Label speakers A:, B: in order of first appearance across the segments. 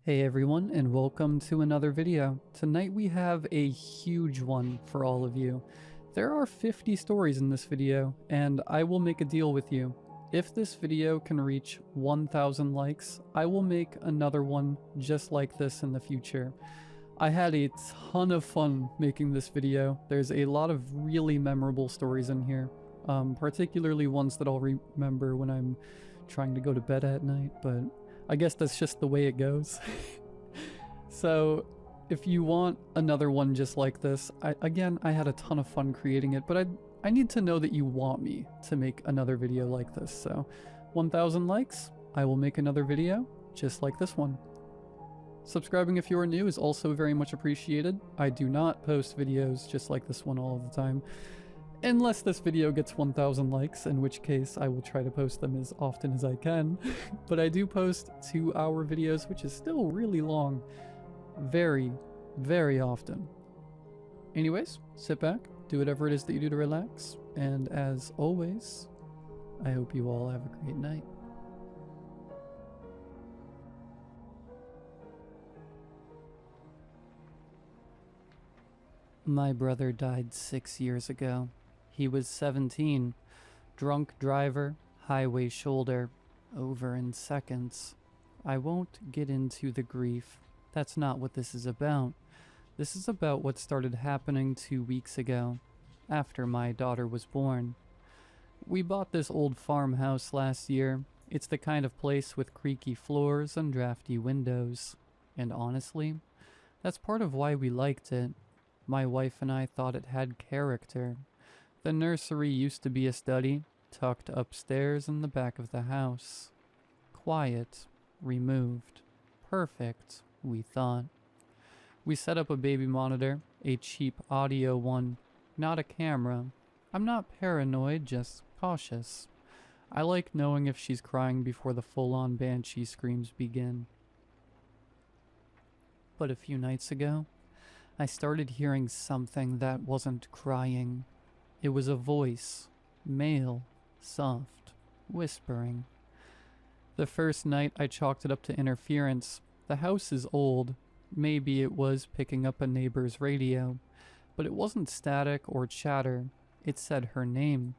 A: Hey everyone, and welcome to another video. Tonight we have a huge one for all of you. There are 50 stories in this video, and I will make a deal with you. If this video can reach 1,000 likes, I will make another one just like this in the future. I had a ton of fun making this video. There's a lot of really memorable stories in here, particularly ones that I'll remember when I'm trying to go to bed at night, but I guess that's just the way it goes. So, if you want another one just like this, I had a ton of fun creating it, but I need to know that you want me to make another video like this. So, 1,000 likes, I will make another video just like this one. Subscribing if you are new is also very much appreciated. I do not post videos just like this one all of the time. Unless this video gets 1,000 likes, in which case I will try to post them as often as I can. But I do post 2-hour videos, which is still really long. Very, very often. Anyways, sit back, do whatever it is that you do to relax, and as always, I hope you all have a great night. My brother died 6 years ago. He was 17, drunk driver, highway shoulder, over in seconds. I won't get into the grief. That's not what this is about. This is about what started happening 2 weeks ago, after my daughter was born. We bought this old farmhouse last year. It's the kind of place with creaky floors and drafty windows. And honestly, that's part of why we liked it. My wife and I thought it had character. The nursery used to be a study, tucked upstairs in the back of the house. Quiet, removed, perfect, we thought. We set up a baby monitor, a cheap audio one, not a camera. I'm not paranoid, just cautious. I like knowing if she's crying before the full-on banshee screams begin. But a few nights ago, I started hearing something that wasn't crying. It was a voice, male, soft, whispering. The first night I chalked it up to interference. The house is old. Maybe it was picking up a neighbor's radio. But it wasn't static or chatter. It said her name,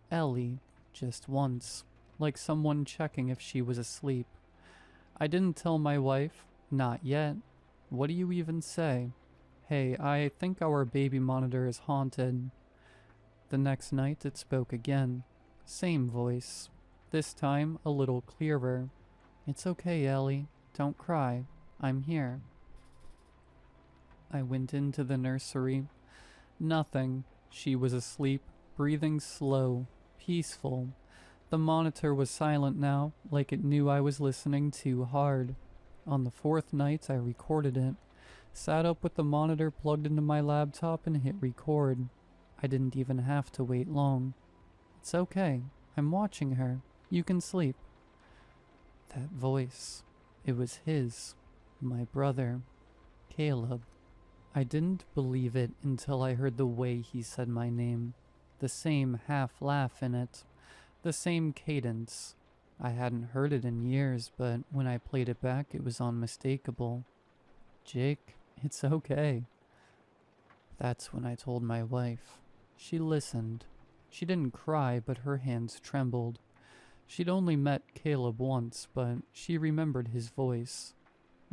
A: Ellie, just once, like someone checking if she was asleep. I didn't tell my wife, not yet. What do you even say? Hey, I think our baby monitor is haunted. The next night it spoke again. Same voice. This time a little clearer. It's okay, Ellie. Don't cry. I'm here. I went into the nursery. Nothing. She was asleep, breathing slow, peaceful. The monitor was silent now, like it knew I was listening too hard. On the 4th night I recorded it. Sat up with the monitor plugged into my laptop and hit record. I didn't even have to wait long. It's okay. I'm watching her. You can sleep. That voice. It was his. My brother. Caleb. I didn't believe it until I heard the way he said my name. The same half laugh in it. The same cadence. I hadn't heard it in years, but when I played it back, it was unmistakable. Jake, it's okay. That's when I told my wife. She listened. She didn't cry, but her hands trembled. She'd only met Caleb once, but she remembered his voice.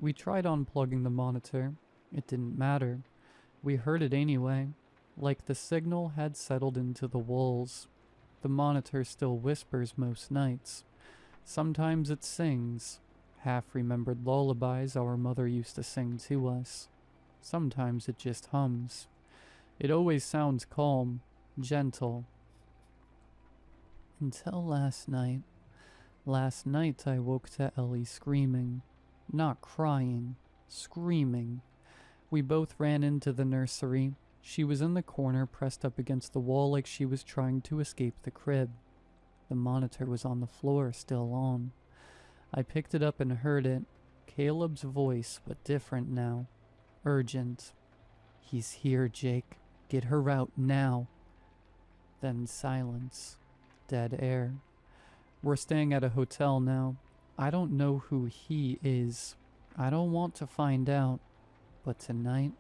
A: We tried unplugging the monitor. It didn't matter. We heard it anyway, like the signal had settled into the walls. The monitor still whispers most nights. Sometimes it sings, half-remembered lullabies our mother used to sing to us. Sometimes it just hums. It always sounds calm, gentle. Until last night. Last night I woke to Ellie screaming. Not crying, screaming. We both ran into the nursery. She was in the corner, pressed up against the wall like she was trying to escape the crib. The monitor was on the floor, still on. I picked it up and heard it. Caleb's voice, but different now. Urgent. He's here, Jake. Get her out now. Then silence. Dead air. We're staying at a hotel now. I don't know who he is. I don't want to find out, but tonight,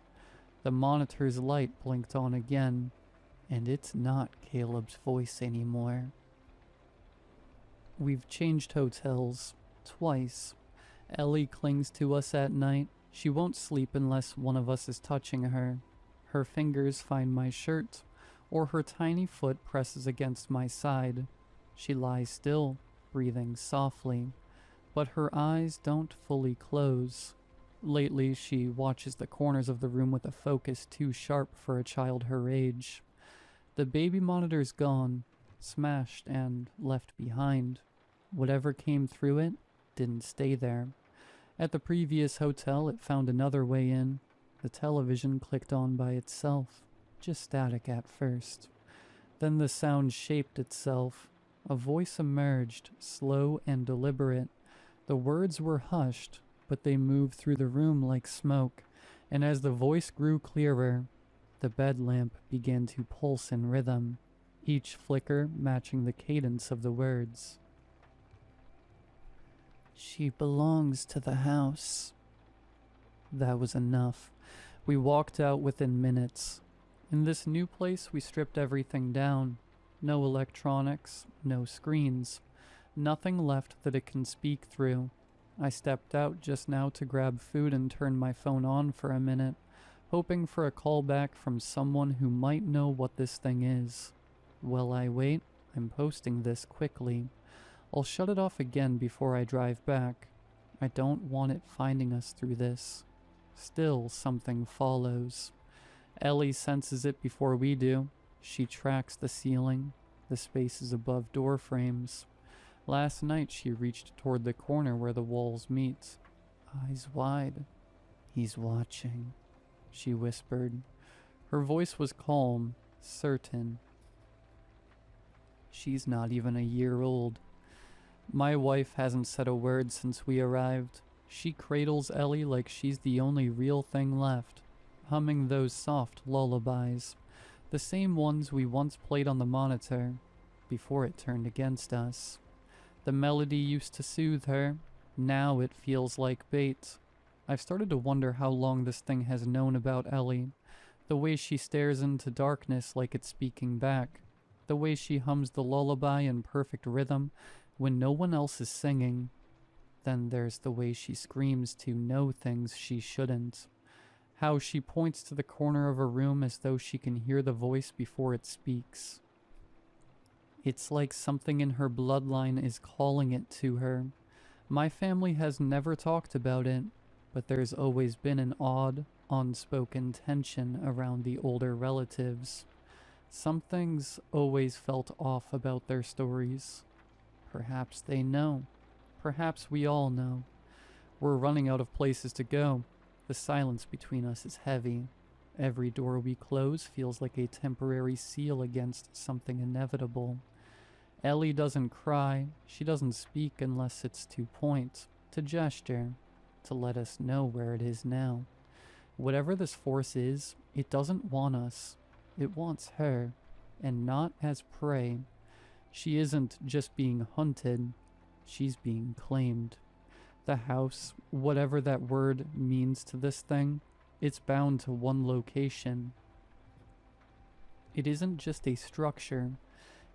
A: the monitor's light blinked on again, and it's not Caleb's voice anymore. We've changed hotels twice. Ellie clings to us at night. She won't sleep unless one of us is touching her. Her fingers find my shirt, or her tiny foot presses against my side. She lies still, breathing softly, but her eyes don't fully close. Lately, she watches the corners of the room with a focus too sharp for a child her age. The baby monitor's gone, smashed and left behind. Whatever came through it didn't stay there. At the previous hotel, it found another way in. The television clicked on by itself, just static at first. Then the sound shaped itself. A voice emerged, slow and deliberate. The words were hushed, but they moved through the room like smoke, and as the voice grew clearer, the bed lamp began to pulse in rhythm, each flicker matching the cadence of the words. She belongs to the house. That was enough. We walked out within minutes. In this new place, we stripped everything down. No electronics, no screens. Nothing left that it can speak through. I stepped out just now to grab food and turn my phone on for a minute, hoping for a call back from someone who might know what this thing is. While I wait, I'm posting this quickly. I'll shut it off again before I drive back. I don't want it finding us through this. Still, something follows. Ellie senses it before we do. She tracks the ceiling, the spaces above door frames. Last night she reached toward the corner where the walls meet. Eyes wide. He's watching, she whispered. Her voice was calm, certain. She's not even a year old. My wife hasn't said a word since we arrived. She cradles Ellie like she's the only real thing left, humming those soft lullabies, the same ones we once played on the monitor, before it turned against us. The melody used to soothe her. Now it feels like bait. I've started to wonder how long this thing has known about Ellie. The way she stares into darkness like it's speaking back. The way she hums the lullaby in perfect rhythm when no one else is singing. Then there's the way she screams to know things she shouldn't. How she points to the corner of her room as though she can hear the voice before it speaks. It's like something in her bloodline is calling it to her. My family has never talked about it, but there's always been an odd, unspoken tension around the older relatives. Something's always felt off about their stories. Perhaps they know. Perhaps we all know. We're running out of places to go. The silence between us is heavy. Every door we close feels like a temporary seal against something inevitable. Ellie doesn't cry. She doesn't speak unless it's to point, to gesture, to let us know where it is now. Whatever this force is, it doesn't want us. It wants her, and not as prey. She isn't just being hunted. She's being claimed. The house, whatever that word means to this thing, it's bound to one location. It isn't just a structure.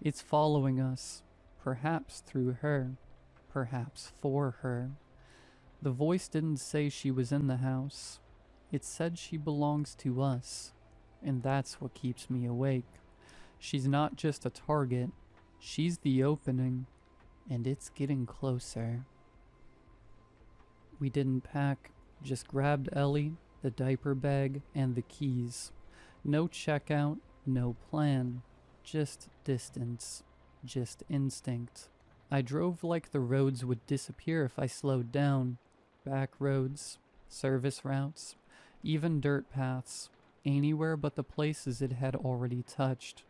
A: It's following us, perhaps through her, perhaps for her. The voice didn't say she was in the house. It said she belongs to us, and that's what keeps me awake. She's not just a target. She's the opening, and it's getting closer. We didn't pack, just grabbed Ellie, the diaper bag, and the keys. No checkout, no plan, just distance, just instinct. I drove like the roads would disappear if I slowed down. Back roads, service routes, even dirt paths, anywhere but the places it had already touched.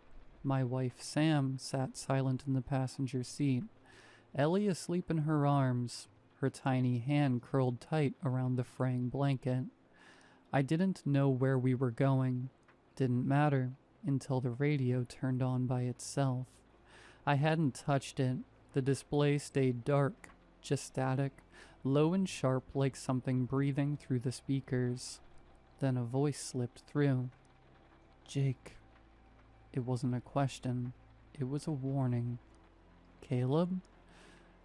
A: My wife Sam sat silent in the passenger seat, Ellie asleep in her arms, her tiny hand curled tight around the fraying blanket. I didn't know where we were going. Didn't matter until the radio turned on by itself. I hadn't touched it. The display stayed dark, just static, low and sharp like something breathing through the speakers. Then a voice slipped through. Jake. It wasn't a question. It was a warning. Caleb?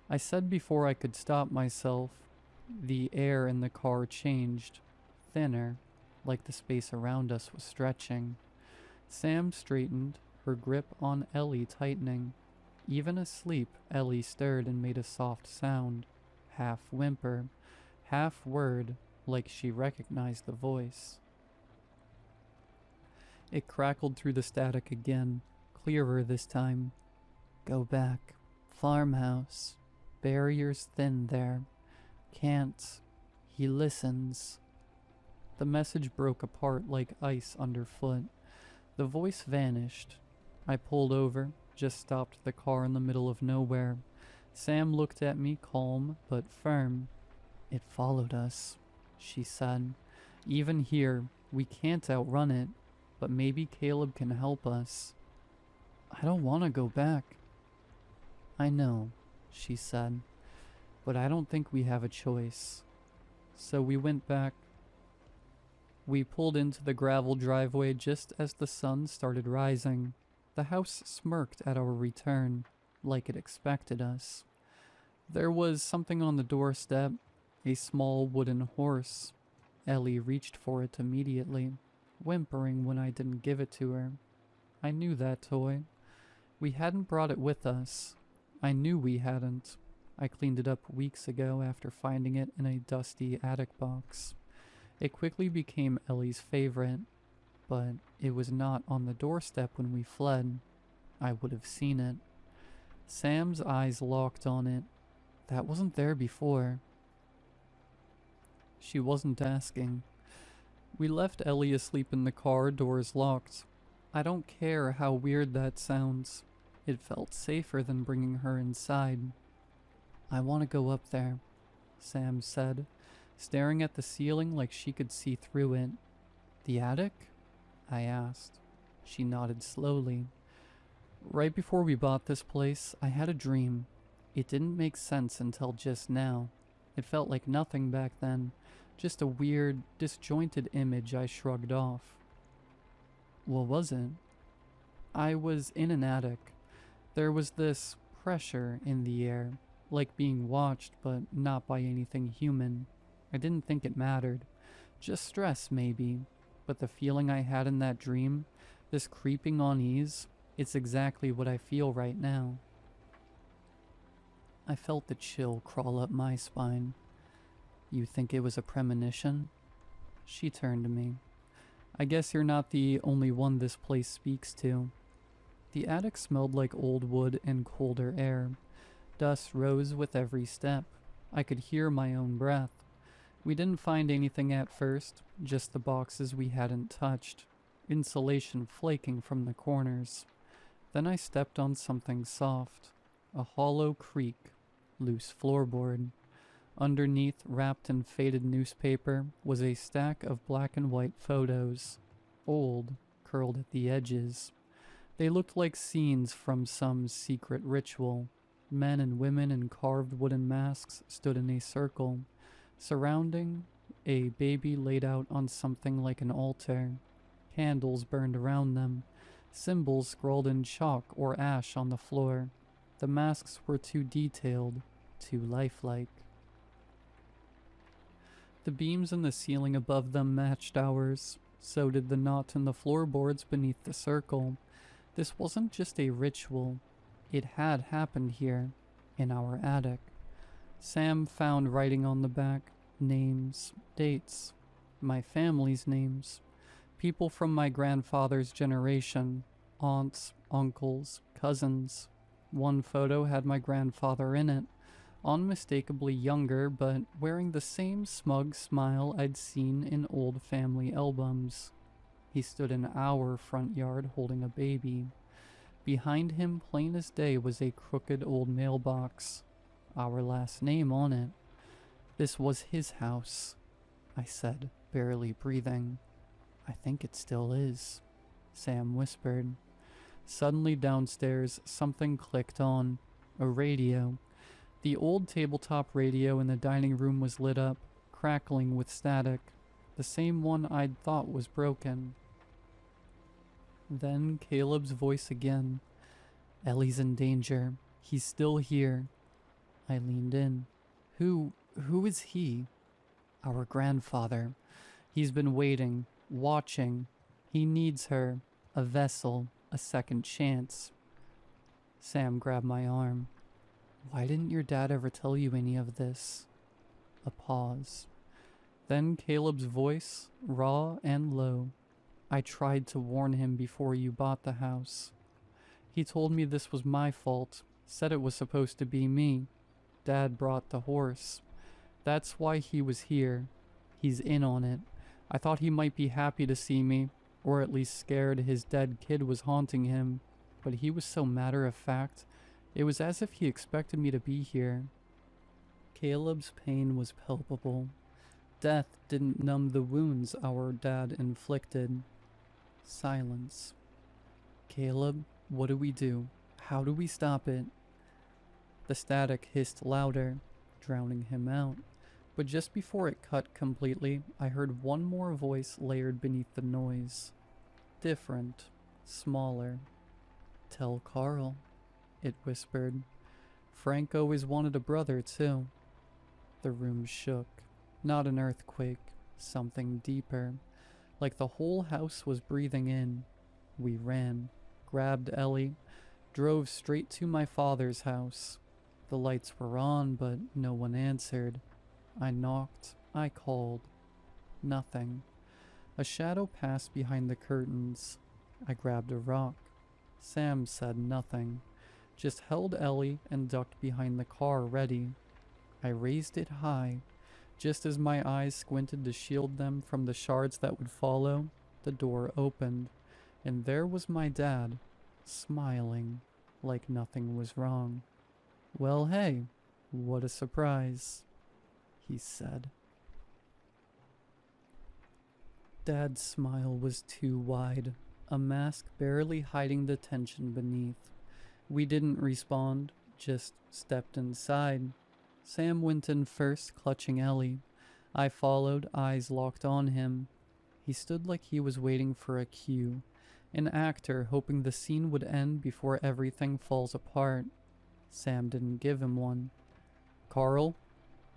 A: I said before I could stop myself. The air in the car changed, thinner, like the space around us was stretching. Sam straightened, her grip on Ellie tightening. Even asleep, Ellie stirred and made a soft sound, half whimper, half word, like she recognized the voice. It crackled through the static again, clearer this time. Go back. Farmhouse. Barriers thin there. Can't. He listens. The message broke apart like ice underfoot. The voice vanished. I pulled over, just stopped the car in the middle of nowhere. Sam looked at me calm but firm. It followed us, she said. Even here, we can't outrun it, but maybe Caleb can help us. I don't want to go back. I know, she said, but I don't think we have a choice. So we went back. We pulled into the gravel driveway just as the sun started rising. The house smirked at our return, like it expected us. There was something on the doorstep, a small wooden horse. Ellie reached for it immediately, whimpering when I didn't give it to her. I knew that toy. We hadn't brought it with us. I knew we hadn't. I cleaned it up weeks ago after finding it in a dusty attic box. It quickly became Ellie's favorite, but it was not on the doorstep when we fled. I would have seen it. Sam's eyes locked on it. That wasn't there before. She wasn't asking. We left Ellie asleep in the car, doors locked. I don't care how weird that sounds. It felt safer than bringing her inside. I want to go up there, Sam said, staring at the ceiling like she could see through it. The attic? I asked. She nodded slowly. Right before we bought this place, I had a dream. It didn't make sense until just now. It felt like nothing back then, just a weird, disjointed image I shrugged off. What was it? I was in an attic. There was this pressure in the air, like being watched, but not by anything human. I didn't think it mattered. Just stress, maybe. But the feeling I had in that dream, this creeping unease, it's exactly what I feel right now. I felt the chill crawl up my spine. You think it was a premonition? She turned to me. I guess you're not the only one this place speaks to. The attic smelled like old wood and colder air. Dust rose with every step. I could hear my own breath. We didn't find anything at first, just the boxes we hadn't touched, insulation flaking from the corners. Then I stepped on something soft, a hollow creak, loose floorboard. Underneath, wrapped in faded newspaper, was a stack of black and white photos, old, curled at the edges. They looked like scenes from some secret ritual. Men and women in carved wooden masks stood in a circle, surrounding a baby laid out on something like an altar. Candles burned around them, symbols scrawled in chalk or ash on the floor. The masks were too detailed, too lifelike. The beams in the ceiling above them matched ours. So did the knot in the floorboards beneath the circle. This wasn't just a ritual. It had happened here, in our attic. Sam found writing on the back, names, dates, my family's names, people from my grandfather's generation, aunts, uncles, cousins. One photo had my grandfather in it, unmistakably younger, but wearing the same smug smile I'd seen in old family albums. He stood in our front yard holding a baby. Behind him, plain as day, was a crooked old mailbox, our last name on it. This was his house, I said, barely breathing. I think it still is, Sam whispered. Suddenly downstairs, something clicked on. A radio. The old tabletop radio in the dining room was lit up, crackling with static, the same one I'd thought was broken. Then Caleb's voice again. Ellie's in danger. He's still here. I leaned in. Who is he? Our grandfather. He's been waiting, watching. He needs her. A vessel, a second chance. Sam grabbed my arm. Why didn't your dad ever tell you any of this? A pause. Then Caleb's voice, raw and low. I tried to warn him before you bought the house. He told me this was my fault, said it was supposed to be me. Dad brought the horse. That's why he was here. He's in on it. I thought he might be happy to see me, or at least scared his dead kid was haunting him, but he was so matter-of-fact, it was as if he expected me to be here. Caleb's pain was palpable. Death didn't numb the wounds our dad inflicted. Silence. Caleb, what do we do? How do we stop it? The static hissed louder, drowning him out. But just before it cut completely, I heard one more voice layered beneath the noise. Different. Smaller. Tell Carl, it whispered. Frank always wanted a brother, too. The room shook. Not an earthquake. Something deeper. Like the whole house was breathing in. We ran, grabbed Ellie, drove straight to my father's house. The lights were on, but no one answered. I knocked, I called. Nothing. A shadow passed behind the curtains. I grabbed a rock. Sam said nothing, just held Ellie and ducked behind the car ready. I raised it high. Just as my eyes squinted to shield them from the shards that would follow, the door opened, and there was my dad, smiling, like nothing was wrong. Well, hey, what a surprise, he said. Dad's smile was too wide, a mask barely hiding the tension beneath. We didn't respond, just stepped inside. Sam went in first, clutching Ellie. I followed, eyes locked on him. He stood like he was waiting for a cue, an actor hoping the scene would end before everything falls apart. Sam didn't give him one. Carl,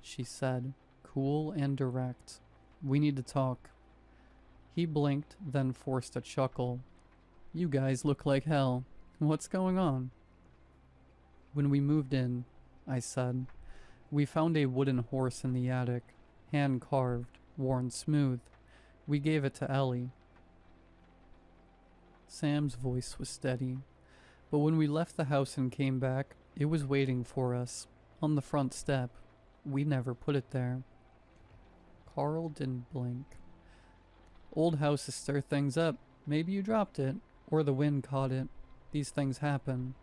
A: she said, cool and direct. We need to talk. He blinked, then forced a chuckle. You guys look like hell. What's going on? When we moved in, I said, we found a wooden horse in the attic, hand-carved, worn smooth. We gave it to Ellie. Sam's voice was steady, but when we left the house and came back, it was waiting for us, on the front step. We never put it there. Carl didn't blink. Old houses stir things up. Maybe you dropped it, or the wind caught it. These things happen.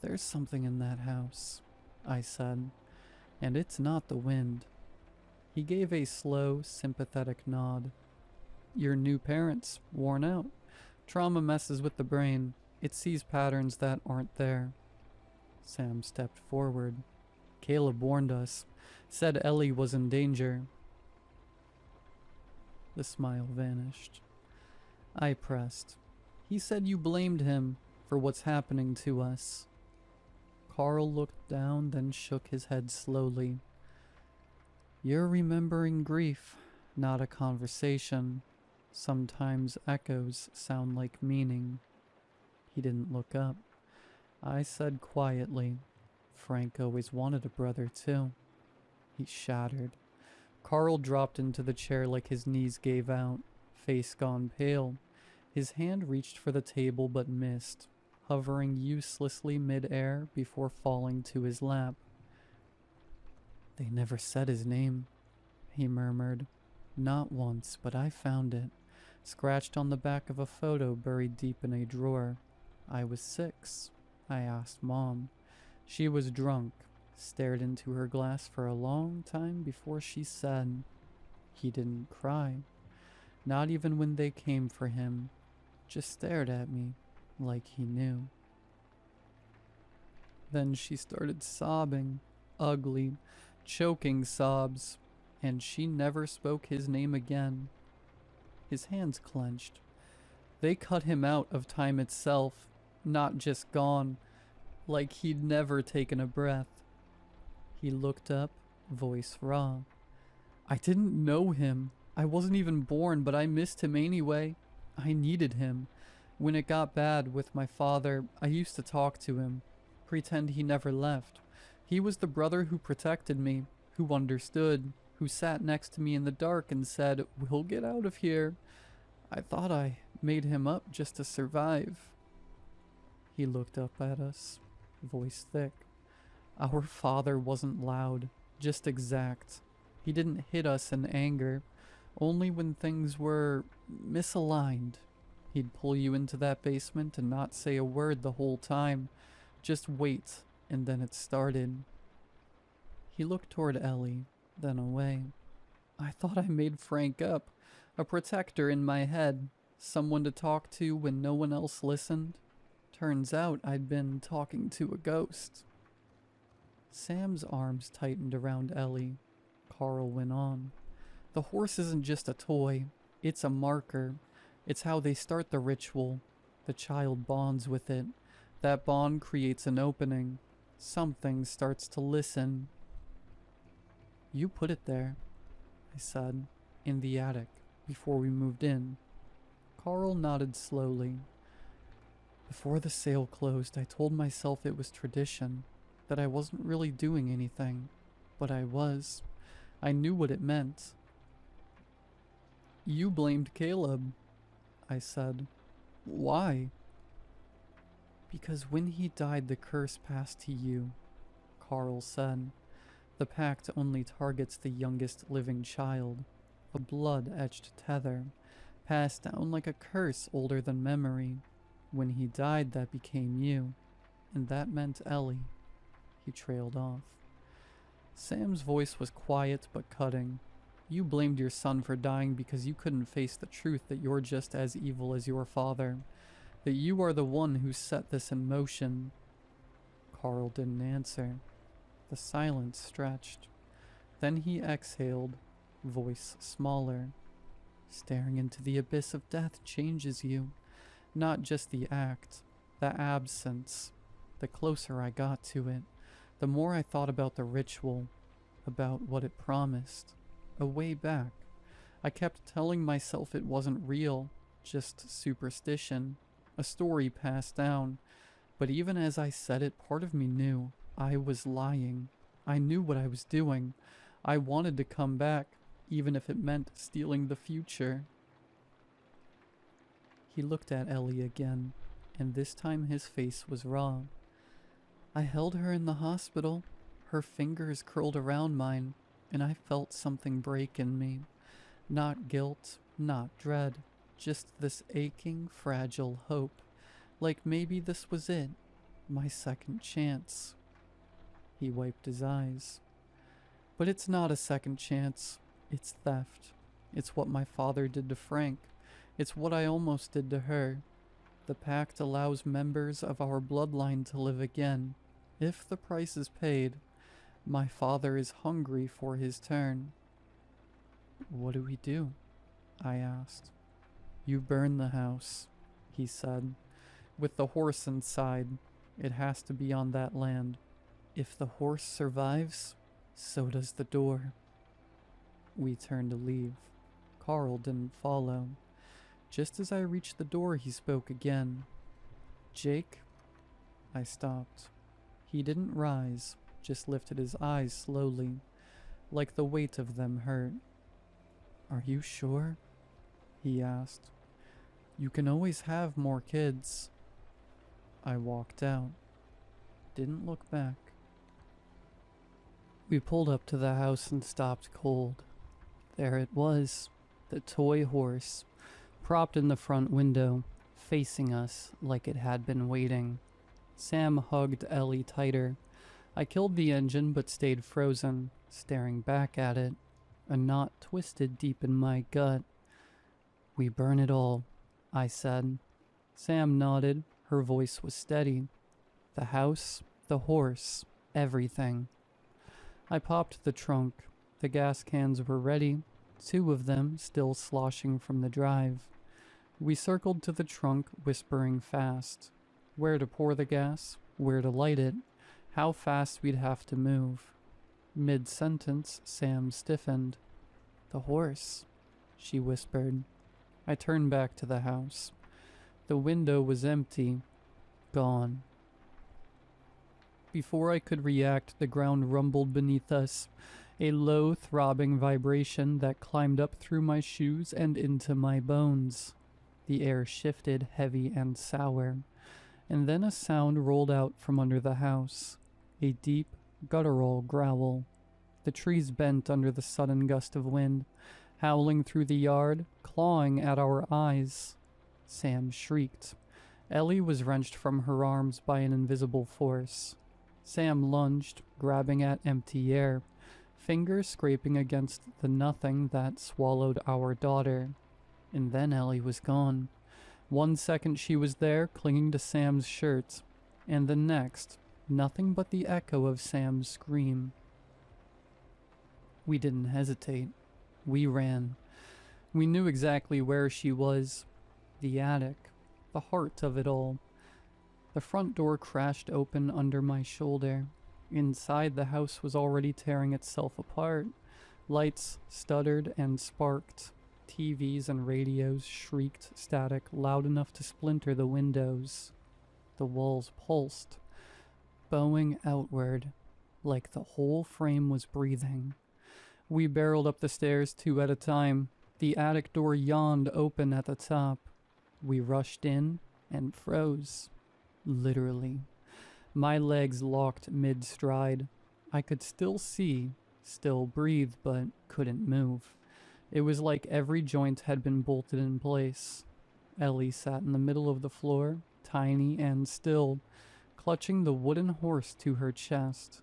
A: There's something in that house, I said, and it's not the wind. He gave a slow, sympathetic nod. Your new parents, worn out. Trauma messes with the brain. It sees patterns that aren't there. Sam stepped forward. Caleb warned us, said Ellie was in danger. The smile vanished. I pressed. He said you blamed him for what's happening to us. Carl looked down, then shook his head slowly. You're remembering grief, not a conversation. Sometimes echoes sound like meaning. He didn't look up. I said quietly, Frank always wanted a brother too. He shattered. Carl dropped into the chair like his knees gave out, face gone pale. His hand reached for the table but missed, hovering uselessly mid-air before falling to his lap. They never said his name, he murmured. Not once, but I found it, scratched on the back of a photo buried deep in a drawer. I was 6. I asked Mom. She was drunk, stared into her glass for a long time before she said. He didn't cry, not even when they came for him, just stared at me like he knew. Then she started sobbing, ugly, choking sobs, and she never spoke his name again. His hands clenched. They cut him out of time itself, not just gone, like he'd never taken a breath. He looked up, voice raw. I didn't know him. I wasn't even born, but I missed him anyway. I needed him. When it got bad with my father, I used to talk to him, pretend he never left. He was the brother who protected me, who understood, who sat next to me in the dark and said, "We'll get out of here." I thought I made him up just to survive. He looked up at us, voice thick. Our father wasn't loud, just exact. He didn't hit us in anger, only when things were misaligned. He'd pull you into that basement and not say a word the whole time. Just wait, and then it started. He looked toward Ellie, then away. I thought I made Frank up, a protector in my head, someone to talk to when no one else listened. Turns out I'd been talking to a ghost. Sam's arms tightened around Ellie. Carl went on. The horse isn't just a toy, it's a marker. It's how they start the ritual. The child bonds with it. That bond creates an opening. Something starts to listen. You put it there, I said, in the attic, before we moved in. Carl nodded slowly. Before the sale closed, I told myself it was tradition, that I wasn't really doing anything, but I was. I knew what it meant. You blamed Caleb, I said. Why? Because when he died, the curse passed to you, Carl said. The pact only targets the youngest living child, a blood-etched tether, passed down like a curse older than memory. When he died, that became you, and that meant Ellie. He trailed off. Sam's voice was quiet but cutting. You blamed your son for dying because you couldn't face the truth that you're just as evil as your father, that you are the one who set this in motion. Carl didn't answer. The silence stretched. Then he exhaled, voice smaller. Staring into the abyss of death changes you. Not just the act, the absence. The closer I got to it, the more I thought about the ritual, about what it promised. A way back. I kept telling myself it wasn't real, just superstition, a story passed down. But even as I said it, part of me knew I was lying. I knew what I was doing. I wanted to come back, even if it meant stealing the future. He looked at Ellie again, and this time his face was raw. I held her in the hospital. Her fingers curled around mine, and I felt something break in me. Not guilt, not dread, just this aching, fragile hope. Like maybe this was it, my second chance. He wiped his eyes. But it's not a second chance. It's theft. It's what my father did to Frank. It's what I almost did to her. The pact allows members of our bloodline to live again, if the price is paid. My father is hungry for his turn. What do we do? I asked. You burn the house, he said. With the horse inside, it has to be on that land. If the horse survives, so does the door. We turned to leave. Carl didn't follow. Just as I reached the door, he spoke again. Jake? I stopped. He didn't rise, just lifted his eyes slowly, like the weight of them hurt. Are you sure? He asked. You can always have more kids. I walked out. Didn't look back. We pulled up to the house and stopped cold. There it was, the toy horse, propped in the front window, facing us like it had been waiting. Sam hugged Ellie tighter. I killed the engine but stayed frozen, staring back at it, a knot twisted deep in my gut. We burn it all, I said. Sam nodded. Her voice was steady. The house, The horse. Everything. I popped the trunk. The gas cans were ready, 2 of them still sloshing from the drive. We circled to the trunk, whispering fast. Where to pour the gas, where to light it, how fast we'd have to move. Mid-sentence, Sam stiffened. "The horse," she whispered. I turned back to the house. The window was empty. Gone. Before I could react, the ground rumbled beneath us, a low, throbbing vibration that climbed up through my shoes and into my bones. The air shifted, heavy and sour, and then a sound rolled out from under the house, a deep, guttural growl. The trees bent under the sudden gust of wind, howling through the yard, clawing at our eyes. Sam shrieked. Ellie was wrenched from her arms by an invisible force. Sam lunged, grabbing at empty air, fingers scraping against the nothing that swallowed our daughter. And then Ellie was gone. 1 second she was there, clinging to Sam's shirt, and the next, nothing but the echo of Sam's scream. We didn't hesitate. We ran. We knew exactly where she was. The attic. The heart of it all. The front door crashed open under my shoulder. Inside, the house was already tearing itself apart. Lights stuttered and sparked. TVs and radios shrieked static loud enough to splinter the windows. The walls pulsed, bowing outward, like the whole frame was breathing. We barreled up the stairs 2 at a time. The attic door yawned open at the top. We rushed in and froze. Literally. My legs locked mid-stride. I could still see, still breathe, but couldn't move. It was like every joint had been bolted in place. Ellie sat in the middle of the floor, tiny and still, clutching the wooden horse to her chest.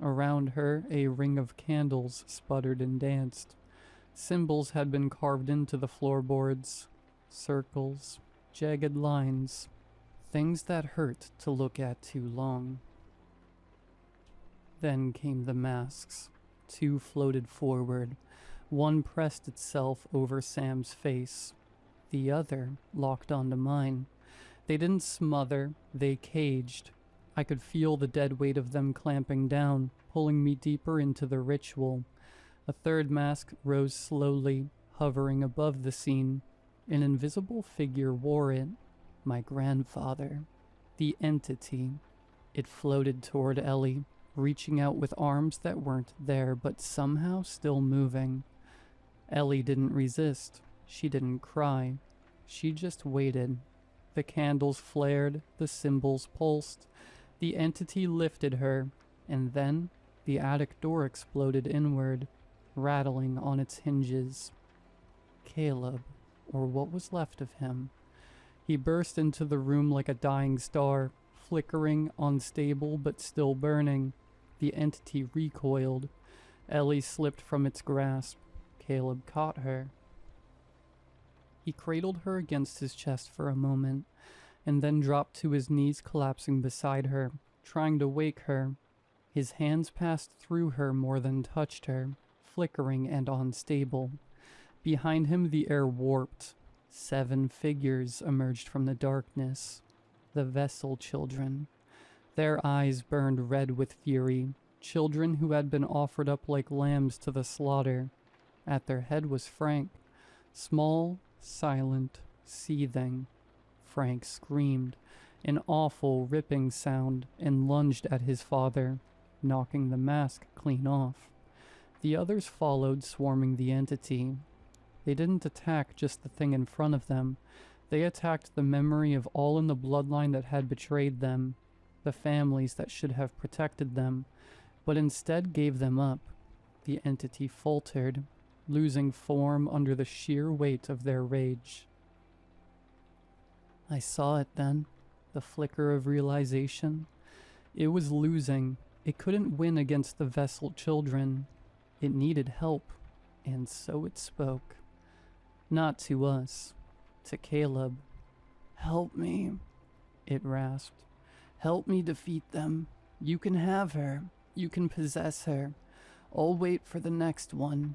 A: Around her, a ring of candles sputtered and danced. Symbols had been carved into the floorboards. Circles, jagged lines, things that hurt to look at too long. Then came the masks. 2 floated forward. One pressed itself over Sam's face. The other locked onto mine. They didn't smother, they caged. I could feel the dead weight of them clamping down, pulling me deeper into the ritual. A 3rd mask rose slowly, hovering above the scene. An invisible figure wore it. My grandfather. The entity. It floated toward Ellie, reaching out with arms that weren't there, but somehow still moving. Ellie didn't resist. She didn't cry. She just waited. The candles flared, the symbols pulsed. The entity lifted her, and then the attic door exploded inward, rattling on its hinges. Caleb, or what was left of him. He burst into the room like a dying star, flickering, unstable, but still burning. The entity recoiled. Ellie slipped from its grasp. Caleb caught her. He cradled her against his chest for a moment, and then dropped to his knees, collapsing beside her, trying to wake her. His hands passed through her more than touched her, flickering and unstable. Behind him the air warped. 7 figures emerged from the darkness. The Vessel children. Their eyes burned red with fury. Children who had been offered up like lambs to the slaughter. At their head was Frank. Small, silent, seething. Frank screamed, an awful, ripping sound, and lunged at his father, knocking the mask clean off. The others followed, swarming the entity. They didn't attack just the thing in front of them. They attacked the memory of all in the bloodline that had betrayed them, the families that should have protected them, but instead gave them up. The entity faltered, losing form under the sheer weight of their rage. I saw it then, the flicker of realization. It was losing. It couldn't win against the Vessel children. It needed help, and so it spoke. Not to us, to Caleb. "Help me," it rasped. "Help me defeat them. You can have her. You can possess her. I'll wait for the next one.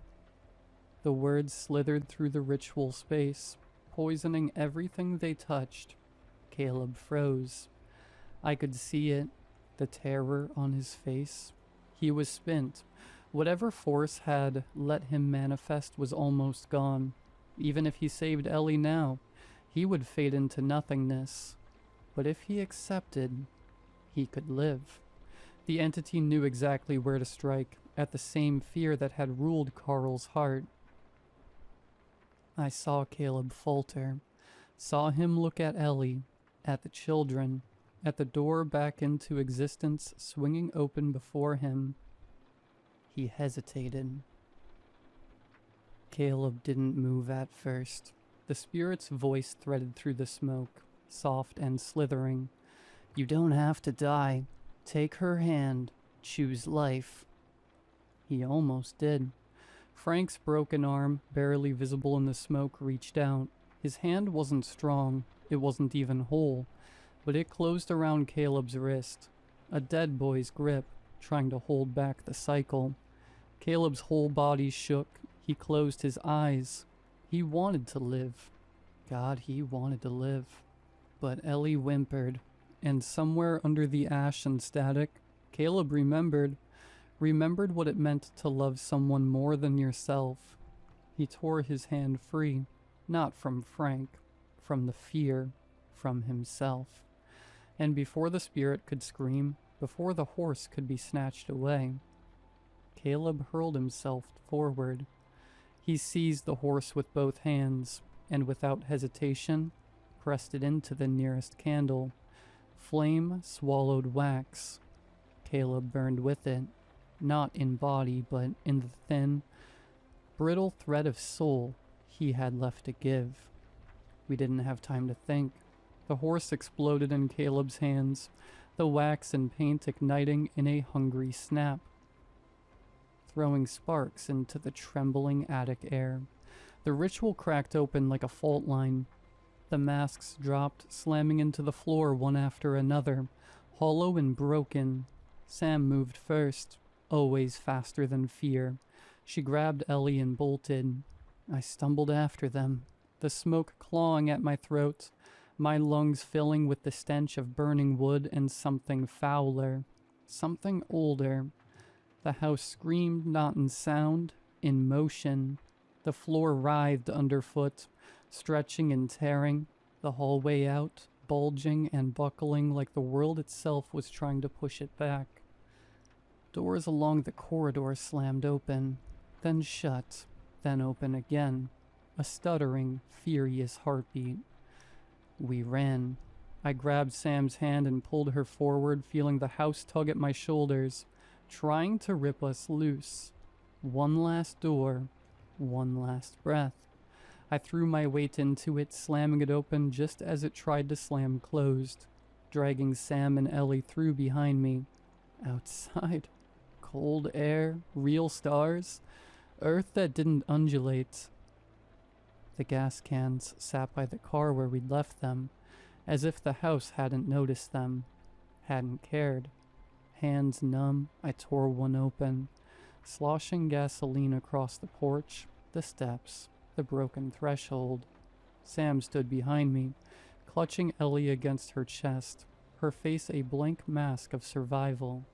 A: The words slithered through the ritual space, poisoning everything they touched. Caleb froze. I could see it, the terror on his face. He was spent. Whatever force had let him manifest was almost gone. Even if he saved Ellie now, he would fade into nothingness. But if he accepted, he could live. The entity knew exactly where to strike, at the same fear that had ruled Carl's heart. I saw Caleb falter, saw him look at Ellie, at the children, at the door back into existence swinging open before him. He hesitated. Caleb didn't move at first. The spirit's voice threaded through the smoke, soft and slithering. You don't have to die. Take her hand. Choose life. He almost did. Frank's broken arm, barely visible in the smoke, reached out. His hand wasn't strong. It wasn't even whole. But it closed around Caleb's wrist. A dead boy's grip, trying to hold back the cycle. Caleb's whole body shook. He closed his eyes. He wanted to live. God, he wanted to live. But Ellie whimpered, and somewhere under the ash and static, Caleb remembered what it meant to love someone more than yourself. He tore his hand free, not from Frank, from the fear, from himself. And before the spirit could scream, before the horse could be snatched away, Caleb hurled himself forward. He seized the horse with both hands, and without hesitation, pressed it into the nearest candle. Flame swallowed wax. Caleb burned with it, not in body, but in the thin, brittle thread of soul he had left to give. We didn't have time to think. The horse exploded in Caleb's hands, the wax and paint igniting in a hungry snap, throwing sparks into the trembling attic air. The ritual cracked open like a fault line. The masks dropped, slamming into the floor one after another, hollow and broken. Sam moved first, always faster than fear. She grabbed Ellie and bolted. I stumbled after them, the smoke clawing at my throat, my lungs filling with the stench of burning wood and something fouler, something older. The house screamed not in sound, in motion. The floor writhed underfoot, stretching and tearing, the hallway out, bulging and buckling like the world itself was trying to push it back. Doors along the corridor slammed open, then shut, then open again, a stuttering, furious heartbeat. We ran. I grabbed Sam's hand and pulled her forward, feeling the house tug at my shoulders, trying to rip us loose. One last door, one last breath. I threw my weight into it, slamming it open just as it tried to slam closed, dragging Sam and Ellie through behind me. Outside, cold air, real stars, earth that didn't undulate. The gas cans sat by the car where we'd left them, as if the house hadn't noticed them, hadn't cared. Hands numb, I tore one open, sloshing gasoline across the porch, the steps, the broken threshold. Sam stood behind me, clutching Ellie against her chest, her face a blank mask of survival.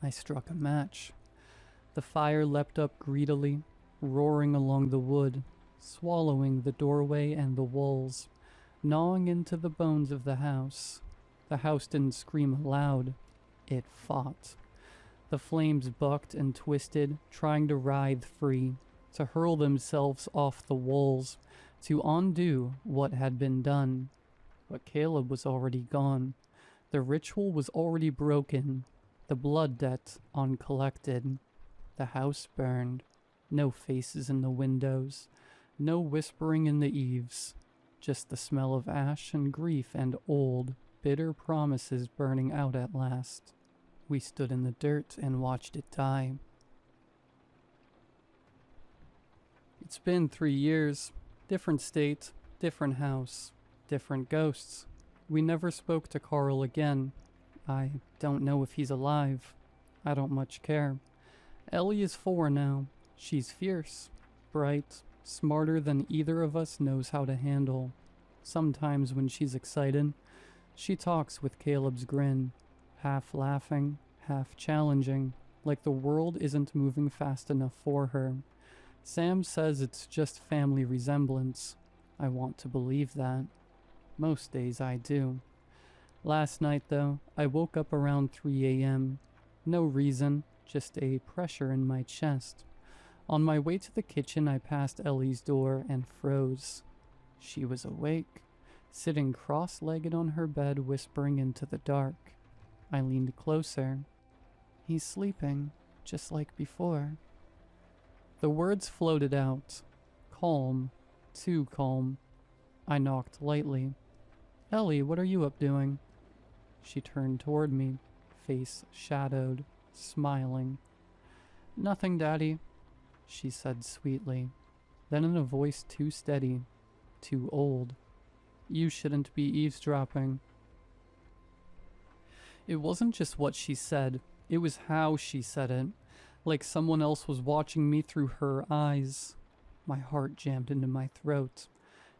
A: I struck a match. The fire leapt up greedily, roaring along the wood, swallowing the doorway and the walls, gnawing into the bones of the house. The house didn't scream aloud. It fought. The flames bucked and twisted, trying to writhe free, to hurl themselves off the walls, to undo what had been done. But Caleb was already gone. The ritual was already broken, the blood debt uncollected. The house burned. No faces in the windows, no whispering in the eaves, just the smell of ash and grief and old, bitter promises burning out at last. We stood in the dirt and watched it die. It's been 3 years, different state, different house, different ghosts. We never spoke to Carl again. I don't know if he's alive. I don't much care. Ellie is 4 now. She's fierce, bright, smarter than either of us knows how to handle. Sometimes when she's excited, she talks with Caleb's grin, half laughing, half challenging, like the world isn't moving fast enough for her. Sam says it's just family resemblance. I want to believe that. Most days I do. Last night, though, I woke up around 3 a.m. No reason, just a pressure in my chest. On my way to the kitchen, I passed Ellie's door and froze. She was awake, sitting cross-legged on her bed, whispering into the dark. I leaned closer. He's sleeping, just like before. The words floated out. Calm, too calm. I knocked lightly. Ellie, what are you up doing? She turned toward me, face shadowed, smiling. Nothing, Daddy, she said sweetly. Then in a voice too steady, too old. You shouldn't be eavesdropping. It wasn't just what she said, it was how she said it, like someone else was watching me through her eyes. My heart jammed into my throat,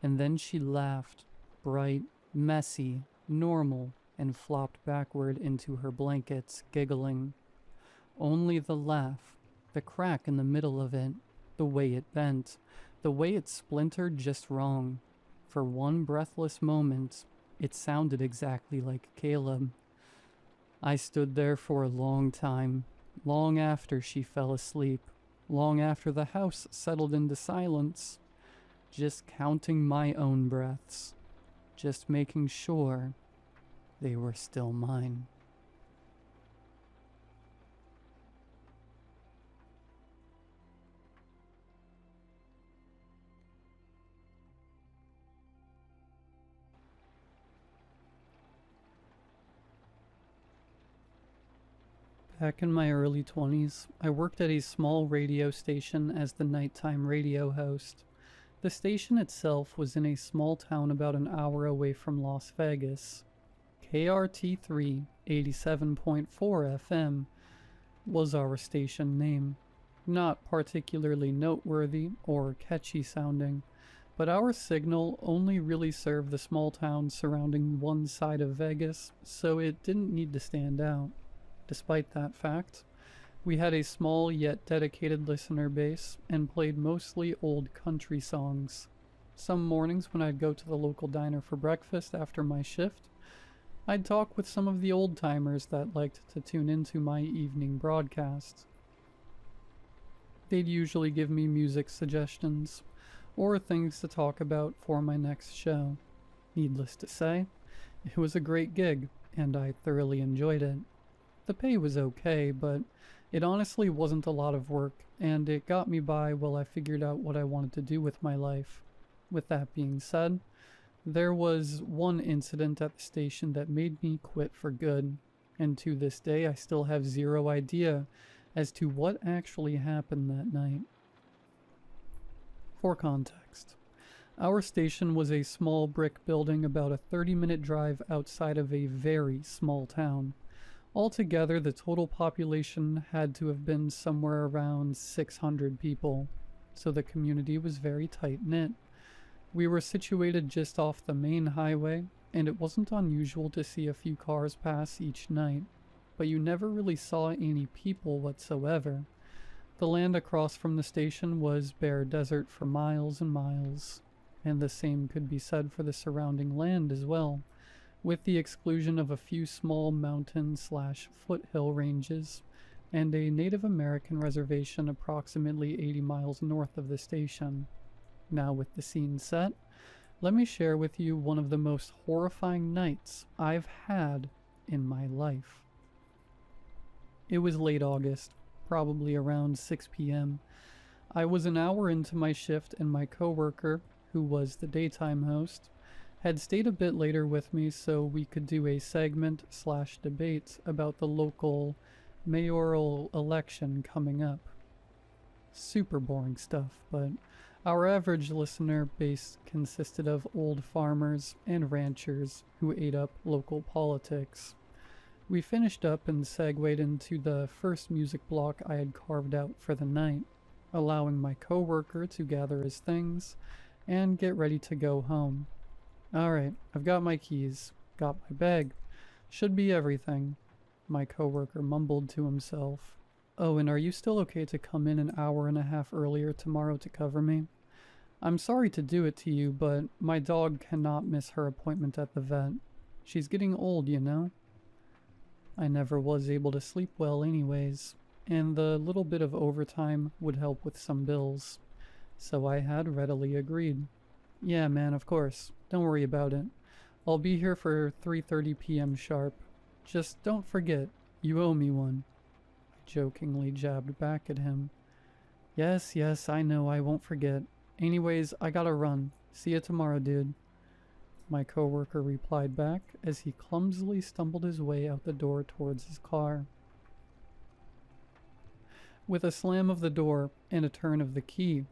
A: and then she laughed, bright, messy, normal, and flopped backward into her blankets, giggling. Only the laugh, the crack in the middle of it, the way it bent, the way it splintered just wrong. For one breathless moment, it sounded exactly like Caleb. I stood there for a long time, long after she fell asleep, long after the house settled into silence, just counting my own breaths, just making sure they were still mine. Back in my early 20s, I worked at a small radio station as the nighttime radio host. The station itself was in a small town about an hour away from Las Vegas. KRT3 87.4 FM was our station name. Not particularly noteworthy or catchy sounding, but our signal only really served the small towns surrounding one side of Vegas, so it didn't need to stand out. Despite that fact, we had a small yet dedicated listener base and played mostly old country songs. Some mornings when I'd go to the local diner for breakfast after my shift, I'd talk with some of the old-timers that liked to tune into my evening broadcast. They'd usually give me music suggestions, or things to talk about for my next show. Needless to say, it was a great gig, and I thoroughly enjoyed it. The pay was okay, but it honestly wasn't a lot of work, and it got me by while I figured out what I wanted to do with my life. With that being said, there was one incident at the station that made me quit for good, and to this day I still have zero idea as to what actually happened that night. For context, our station was a small brick building about a 30-minute drive outside of a very small town. Altogether, the total population had to have been somewhere around 600 people, so the community was very tight-knit. We were situated just off the main highway, and it wasn't unusual to see a few cars pass each night, but you never really saw any people whatsoever. The land across from the station was bare desert for miles and miles, and the same could be said for the surrounding land as well, with the exclusion of a few small mountain/foothill ranges and a Native American reservation approximately 80 miles north of the station. Now with the scene set, let me share with you one of the most horrifying nights I've had in my life. It was late August, probably around 6 p.m. I was an hour into my shift and my coworker, who was the daytime host, had stayed a bit later with me so we could do a segment/debate about the local mayoral election coming up. Super boring stuff, but our average listener base consisted of old farmers and ranchers who ate up local politics. We finished up and segued into the first music block I had carved out for the night, allowing my coworker to gather his things and get ready to go home. Alright, I've got my keys, got my bag. Should be everything, my coworker mumbled to himself. Oh, and are you still okay to come in an hour and a half earlier tomorrow to cover me? I'm sorry to do it to you, but my dog cannot miss her appointment at the vet. She's getting old, you know? I never was able to sleep well anyways, and the little bit of overtime would help with some bills. So I had readily agreed. Yeah, man, of course. Don't worry about it. I'll be here for 3:30 p.m. sharp. Just don't forget, you owe me one. I jokingly jabbed back at him. Yes, yes, I know, I won't forget. Anyways, I gotta run. See you tomorrow, dude. My coworker replied back as he clumsily stumbled his way out the door towards his car. With a slam of the door and a turn of the key,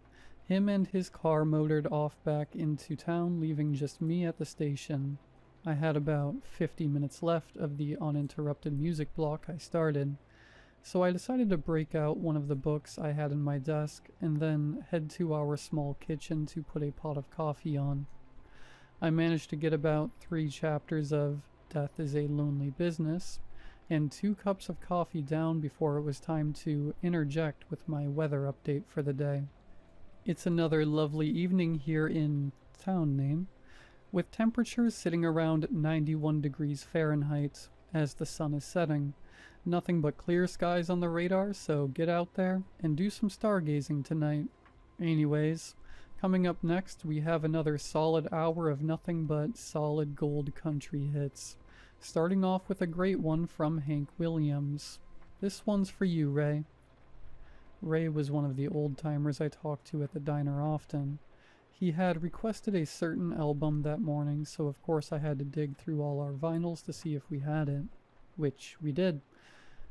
A: him and his car motored off back into town, leaving just me at the station. I had about 50 minutes left of the uninterrupted music block I started, so I decided to break out one of the books I had in my desk and then head to our small kitchen to put a pot of coffee on. I managed to get about 3 chapters of Death is a Lonely Business and 2 cups of coffee down before it was time to interject with my weather update for the day. It's another lovely evening here in town name, with temperatures sitting around 91 degrees Fahrenheit as the sun is setting. Nothing but clear skies on the radar, so get out there and do some stargazing tonight. Anyways, coming up next we have another solid hour of nothing but solid gold country hits, starting off with a great one from Hank Williams. This one's for you, Ray. Ray was one of the old-timers I talked to at the diner often. He had requested a certain album that morning, so of course I had to dig through all our vinyls to see if we had it, which we did.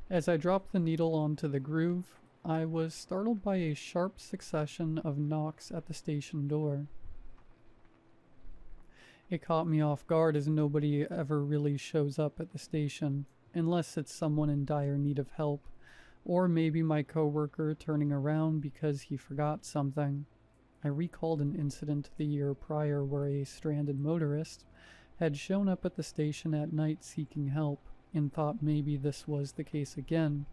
A: As I dropped the needle onto the groove, I was startled by a sharp succession of knocks at the station door. It caught me off guard as nobody ever really shows up at the station, unless it's someone in dire need of help. Or maybe my coworker turning around because he forgot something. I recalled an incident the year prior where a stranded motorist had shown up at the station at night seeking help, and thought maybe this was the case again.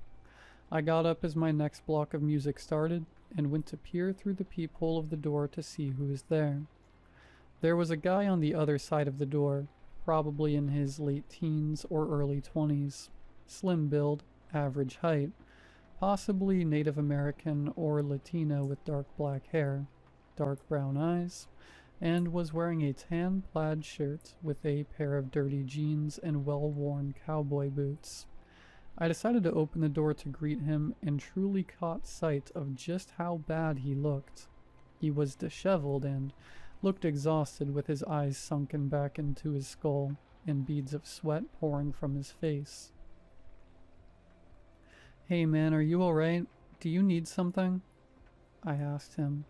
A: I got up as my next block of music started, and went to peer through the peephole of the door to see who was there. There was a guy on the other side of the door, probably in his late teens or early 20s. Slim build, average height. Possibly Native American or Latino with dark black hair, dark brown eyes, and was wearing a tan plaid shirt with a pair of dirty jeans and well-worn cowboy boots. I decided to open the door to greet him and truly caught sight of just how bad he looked. He was disheveled and looked exhausted with his eyes sunken back into his skull and beads of sweat pouring from his face. Hey man, are you alright? Do you need something? I asked him.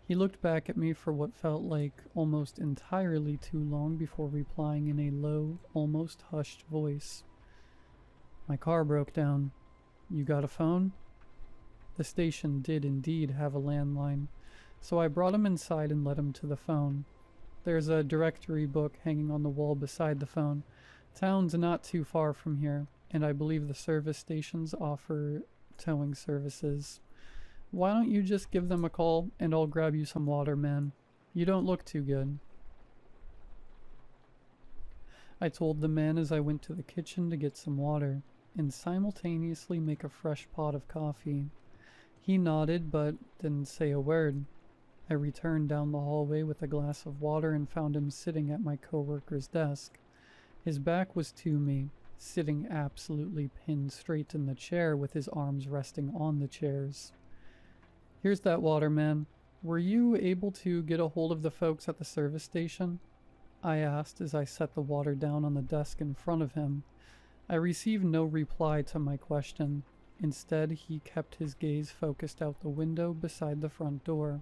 A: He looked back at me for what felt like almost entirely too long before replying in a low, almost hushed voice. My car broke down. You got a phone? The station did indeed have a landline, so I brought him inside and led him to the phone. There's a directory book hanging on the wall beside the phone. Town's not too far from here, and I believe the service stations offer towing services. Why don't you just give them a call and I'll grab you some water, man. You don't look too good. I told the man as I went to the kitchen to get some water and simultaneously make a fresh pot of coffee. He nodded but didn't say a word. I returned down the hallway with a glass of water and found him sitting at my coworker's desk. His back was to me, sitting absolutely pinned straight in the chair with his arms resting on the chairs. Here's that water, man. Were you able to get a hold of the folks at the service station? I asked as I set the water down on the desk in front of him. I received no reply to my question. Instead, he kept his gaze focused out the window beside the front door.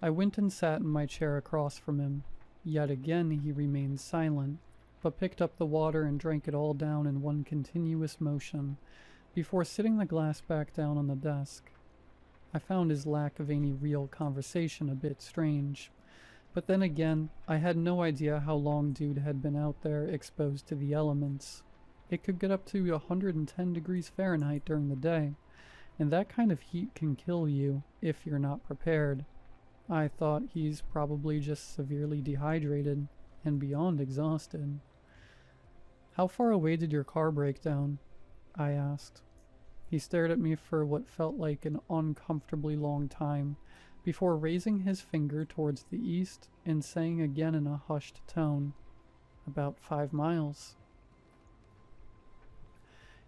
A: I went and sat in my chair across from him. Yet again he remained silent. but picked up the water and drank it all down in one continuous motion, before sitting the glass back down on the desk. I found his lack of any real conversation a bit strange, but then again, I had no idea how long dude had been out there exposed to the elements. It could get up to 110 degrees Fahrenheit during the day, and that kind of heat can kill you if you're not prepared. I thought he's probably just severely dehydrated and beyond exhausted. "How far away did your car break down?" I asked. He stared at me for what felt like an uncomfortably long time, before raising his finger towards the east and saying again in a hushed tone, "About 5 miles."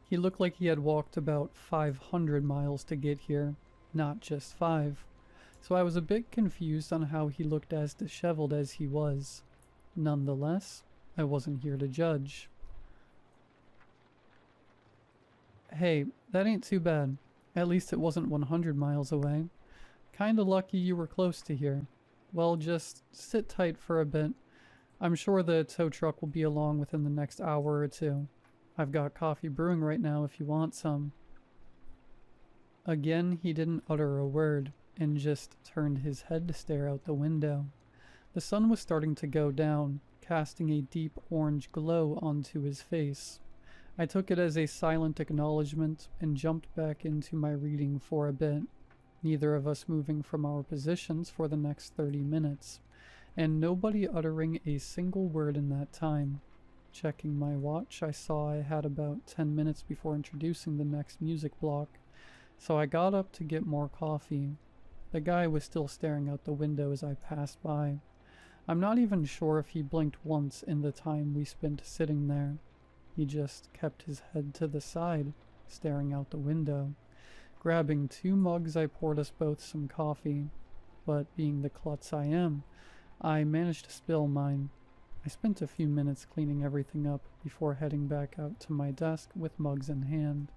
A: He looked like he had walked about 500 miles to get here, not just 5, so I was a bit confused on how he looked as disheveled as he was. Nonetheless, I wasn't here to judge. "Hey, that ain't too bad. At least it wasn't 100 miles away. Kinda lucky you were close to here. Well, just sit tight for a bit. I'm sure the tow truck will be along within the next hour or two. I've got coffee brewing right now if you want some." Again, he didn't utter a word, and just turned his head to stare out the window. The sun was starting to go down, casting a deep orange glow onto his face. I took it as a silent acknowledgement and jumped back into my reading for a bit, neither of us moving from our positions for the next 30 minutes, and nobody uttering a single word in that time. Checking my watch, I saw I had about 10 minutes before introducing the next music block, so I got up to get more coffee. The guy was still staring out the window as I passed by. I'm not even sure if he blinked once in the time we spent sitting there. He just kept his head to the side, staring out the window. Grabbing 2 mugs, I poured us both some coffee, but being the klutz I am, I managed to spill mine. I spent a few minutes cleaning everything up before heading back out to my desk with mugs in hand.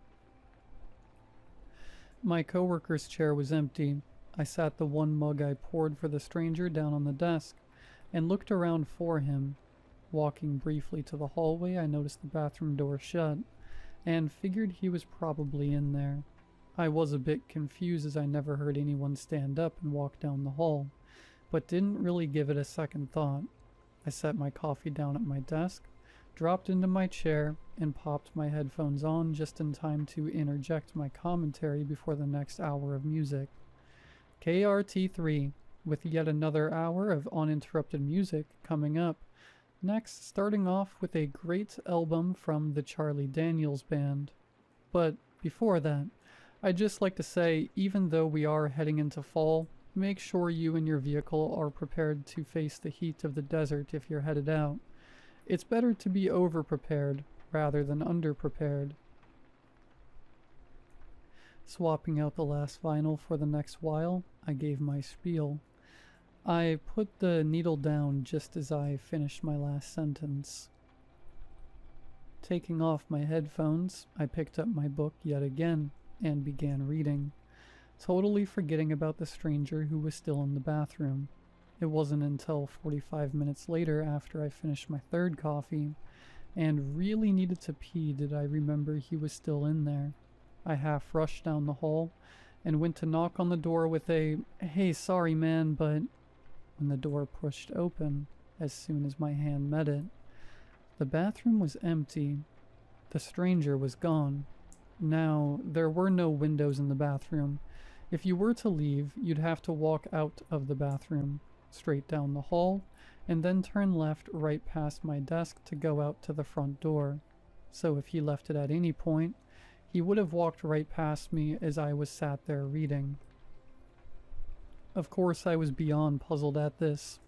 A: My coworker's chair was empty. I sat the 1 mug I poured for the stranger down on the desk and looked around for him. Walking briefly to the hallway, I noticed the bathroom door shut and figured he was probably in there. I was a bit confused as I never heard anyone stand up and walk down the hall, but didn't really give it a second thought. I set my coffee down at my desk, dropped into my chair, and popped my headphones on just in time to interject my commentary before the next hour of music. KRT3, with yet another hour of uninterrupted music coming up. Next, starting off with a great album from the Charlie Daniels Band. But before that, I'd just like to say, even though we are heading into fall, make sure you and your vehicle are prepared to face the heat of the desert if you're headed out. It's better to be over-prepared rather than under-prepared. Swapping out the last vinyl for the next while, I gave my spiel. I put the needle down just as I finished my last sentence. Taking off my headphones, I picked up my book yet again and began reading, totally forgetting about the stranger who was still in the bathroom. It wasn't until 45 minutes later, after I finished my 3rd coffee and really needed to pee, did I remember he was still in there. I half rushed down the hall and went to knock on the door with a, "Hey, sorry man, but..." when the door pushed open as soon as my hand met it. The bathroom was empty. The stranger was gone. Now, there were no windows in the bathroom. If you were to leave, you'd have to walk out of the bathroom, straight down the hall, and then turn left right past my desk to go out to the front door. So if he left it at any point, he would have walked right past me as I was sat there reading. Of course, I was beyond puzzled at this,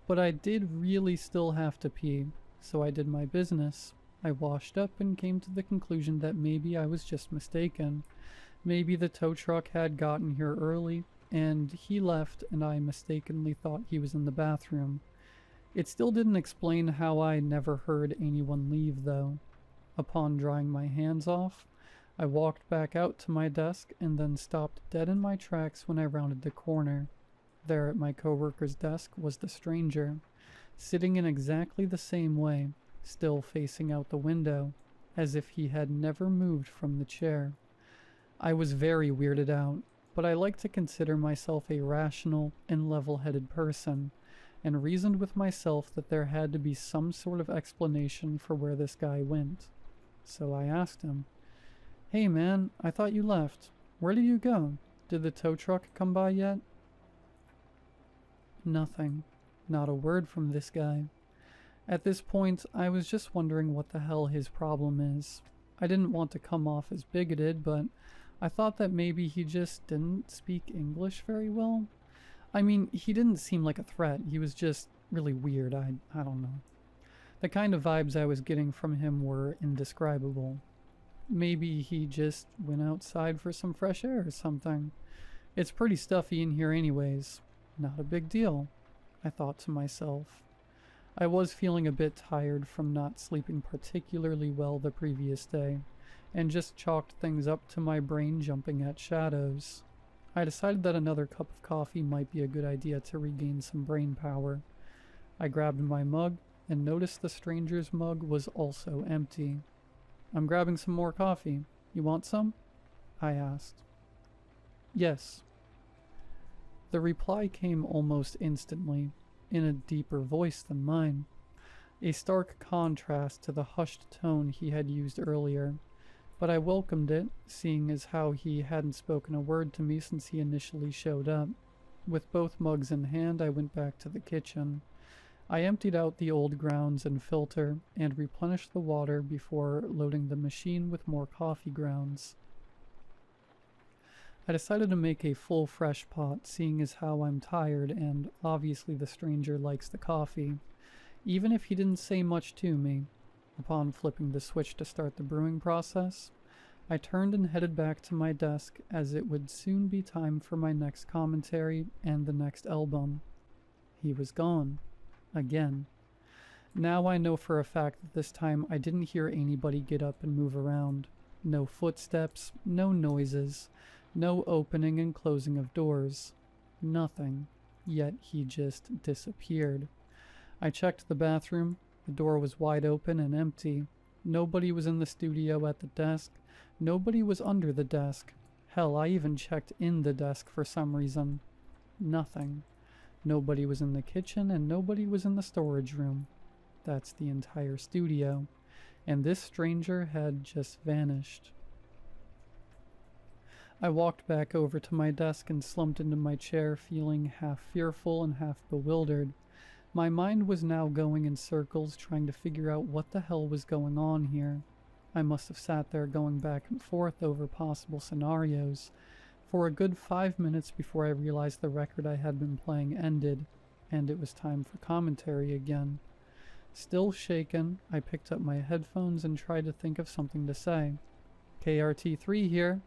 A: but I did really still have to pee, so I did my business. I washed up and came to the conclusion that maybe I was just mistaken. Maybe the tow truck had gotten here early, and he left and I mistakenly thought he was in the bathroom. It still didn't explain how I never heard anyone leave, though. Upon drying my hands off, I walked back out to my desk and then stopped dead in my tracks when I rounded the corner. There at my coworker's desk was the stranger, sitting in exactly the same way, still facing out the window, as if he had never moved from the chair. I was very weirded out, but I like to consider myself a rational and level-headed person, and reasoned with myself that there had to be some sort of explanation for where this guy went. So I asked him, "Hey man, I thought you left. Where did you go? Did the tow truck come by yet?" Nothing. Not a word from this guy. At this point, I was just wondering what the hell his problem is. I didn't want to come off as bigoted, but I thought that maybe he just didn't speak English very well. I mean, he didn't seem like a threat. He was just really weird. I don't know. The kind of vibes I was getting from him were indescribable. Maybe he just went outside for some fresh air or something. It's pretty stuffy in here anyways. Not a big deal, I thought to myself. I was feeling a bit tired from not sleeping particularly well the previous day, and just chalked things up to my brain jumping at shadows. I decided that another cup of coffee might be a good idea to regain some brain power. I grabbed my mug and noticed the stranger's mug was also empty. "I'm grabbing some more coffee. You want some?" I asked. "Yes." The reply came almost instantly, in a deeper voice than mine, a stark contrast to the hushed tone he had used earlier, but I welcomed it, seeing as how he hadn't spoken a word to me since he initially showed up. With both mugs in hand, I went back to the kitchen. I emptied out the old grounds and filter, and replenished the water before loading the machine with more coffee grounds. I decided to make a full fresh pot, seeing as how I'm tired, and obviously the stranger likes the coffee, even if he didn't say much to me. Upon flipping the switch to start the brewing process, I turned and headed back to my desk, as it would soon be time for my next commentary and the next album. He was gone. Again. Now I know for a fact that this time I didn't hear anybody get up and move around. No footsteps, no noises, no opening and closing of doors. Nothing. Yet he just disappeared. I checked the bathroom. The door was wide open and empty. Nobody was in the studio at the desk. Nobody was under the desk. Hell, I even checked in the desk for some reason. Nothing. Nobody was in the kitchen, and nobody was in the storage room. That's the entire studio. And this stranger had just vanished. I walked back over to my desk and slumped into my chair, feeling half fearful and half bewildered. My mind was now going in circles, trying to figure out what the hell was going on here. I must have sat there going back and forth over possible scenarios for a good 5 minutes before I realized the record I had been playing ended, and it was time for commentary again. Still shaken, I picked up my headphones and tried to think of something to say. KRT3 here.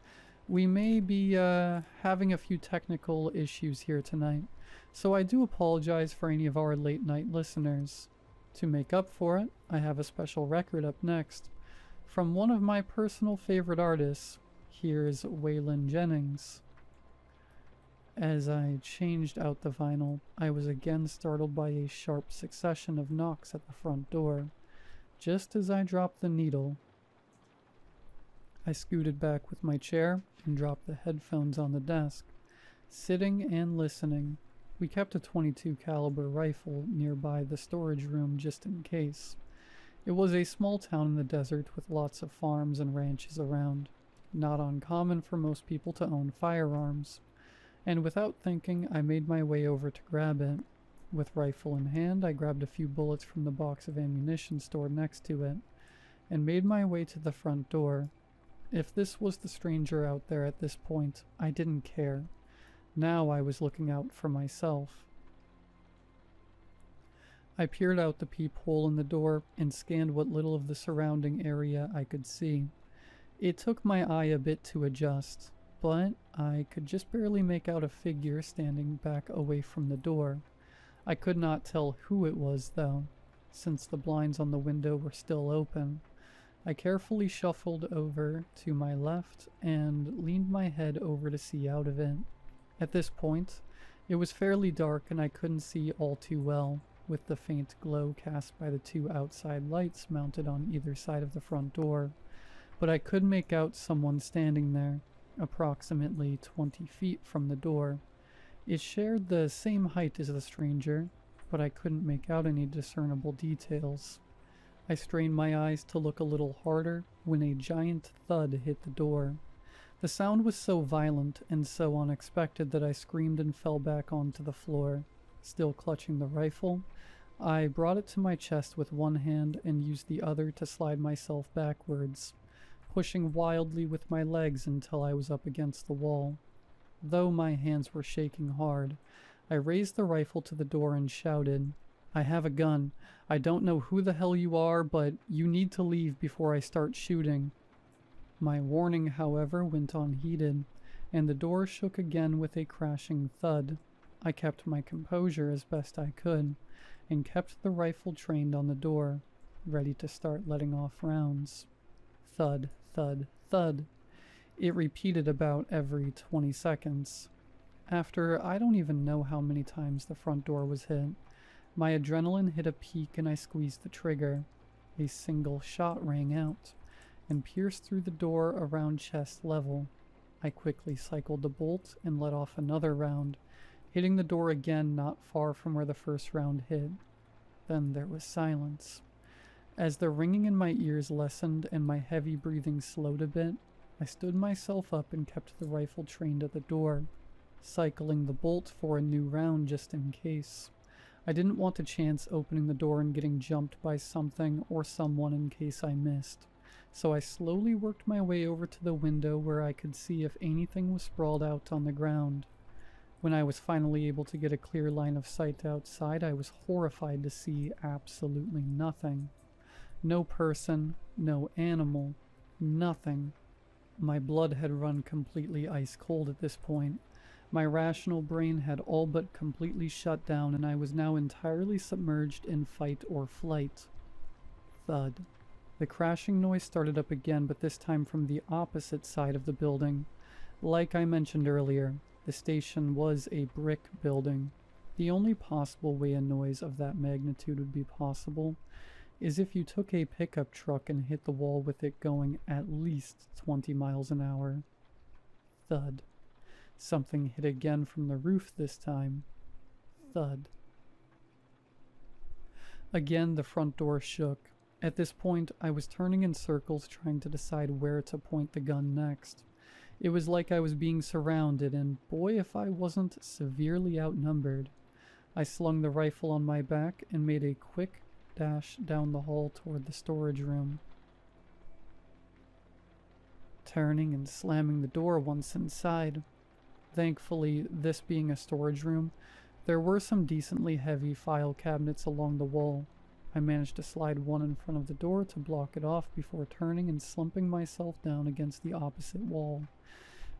A: We may be having a few technical issues here tonight, so I do apologize for any of our late night listeners. To make up for it, I have a special record up next. From one of my personal favorite artists, here's Waylon Jennings. As I changed out the vinyl, I was again startled by a sharp succession of knocks at the front door, just as I dropped the needle. I scooted back with my chair and dropped the headphones on the desk, sitting and listening. We kept a .22 caliber rifle nearby the storage room just in case. It was a small town in the desert with lots of farms and ranches around. Not uncommon for most people to own firearms. And without thinking, I made my way over to grab it. With rifle in hand, I grabbed a few bullets from the box of ammunition stored next to it, and made my way to the front door. If this was the stranger out there at this point, I didn't care. Now I was looking out for myself. I peered out the peephole in the door and scanned what little of the surrounding area I could see. It took my eye a bit to adjust, but I could just barely make out a figure standing back away from the door. I could not tell who it was, though, since the blinds on the window were still open. I carefully shuffled over to my left and leaned my head over to see out of it. At this point, it was fairly dark and I couldn't see all too well, with the faint glow cast by the two outside lights mounted on either side of the front door, but I could make out someone standing there, approximately 20 feet from the door. It shared the same height as the stranger, but I couldn't make out any discernible details. I strained my eyes to look a little harder when a giant thud hit the door. The sound was so violent and so unexpected that I screamed and fell back onto the floor. Still clutching the rifle, I brought it to my chest with one hand and used the other to slide myself backwards, pushing wildly with my legs until I was up against the wall. Though my hands were shaking hard, I raised the rifle to the door and shouted, "I have a gun. I don't know who the hell you are, but you need to leave before I start shooting." My warning, however, went unheeded, and the door shook again with a crashing thud. I kept my composure as best I could, and kept the rifle trained on the door, ready to start letting off rounds. Thud, thud, thud. It repeated about every 20 seconds. After I don't even know how many times the front door was hit, my adrenaline hit a peak and I squeezed the trigger. A single shot rang out and pierced through the door around chest level. I quickly cycled the bolt and let off another round, hitting the door again not far from where the first round hit. Then there was silence. As the ringing in my ears lessened and my heavy breathing slowed a bit, I stood myself up and kept the rifle trained at the door, cycling the bolt for a new round just in case. I didn't want to chance opening the door and getting jumped by something or someone in case I missed, so I slowly worked my way over to the window where I could see if anything was sprawled out on the ground. When I was finally able to get a clear line of sight outside, I was horrified to see absolutely nothing. No person, no animal, nothing. My blood had run completely ice cold at this point. My rational brain had all but completely shut down, and I was now entirely submerged in fight or flight. Thud. The crashing noise started up again, but this time from the opposite side of the building. Like I mentioned earlier, the station was a brick building. The only possible way a noise of that magnitude would be possible is if you took a pickup truck and hit the wall with it going at least 20 miles an hour. Thud. Something hit again from the roof this time. Thud. Again, the front door shook. At this point, I was turning in circles trying to decide where to point the gun next. It was like I was being surrounded, and boy if I wasn't severely outnumbered. I slung the rifle on my back and made a quick dash down the hall toward the storage room, turning and slamming the door once inside. Thankfully, this being a storage room, there were some decently heavy file cabinets along the wall. I managed to slide one in front of the door to block it off before turning and slumping myself down against the opposite wall,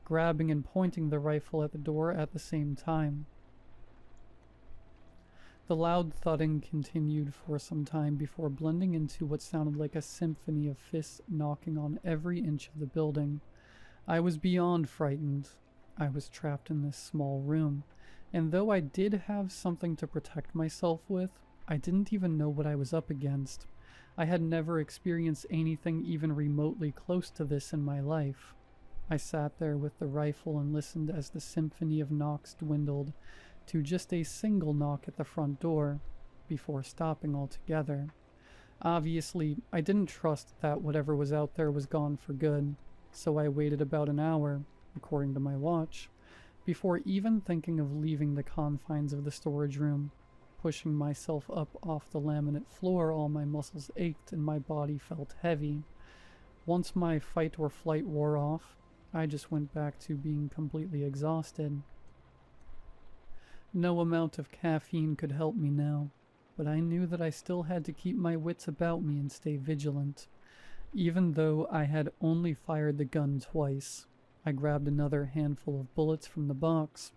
A: grabbing and pointing the rifle at the door at the same time. The loud thudding continued for some time before blending into what sounded like a symphony of fists knocking on every inch of the building. I was beyond frightened. I was trapped in this small room, and though I did have something to protect myself with, I didn't even know what I was up against. I had never experienced anything even remotely close to this in my life. I sat there with the rifle and listened as the symphony of knocks dwindled to just a single knock at the front door, before stopping altogether. Obviously, I didn't trust that whatever was out there was gone for good, so I waited about an hour, according to my watch, before even thinking of leaving the confines of the storage room. Pushing myself up off the laminate floor, all my muscles ached and my body felt heavy. Once my fight or flight wore off, I just went back to being completely exhausted. No amount of caffeine could help me now, but I knew that I still had to keep my wits about me and stay vigilant. Even though I had only fired the gun twice, I grabbed another handful of bullets from the box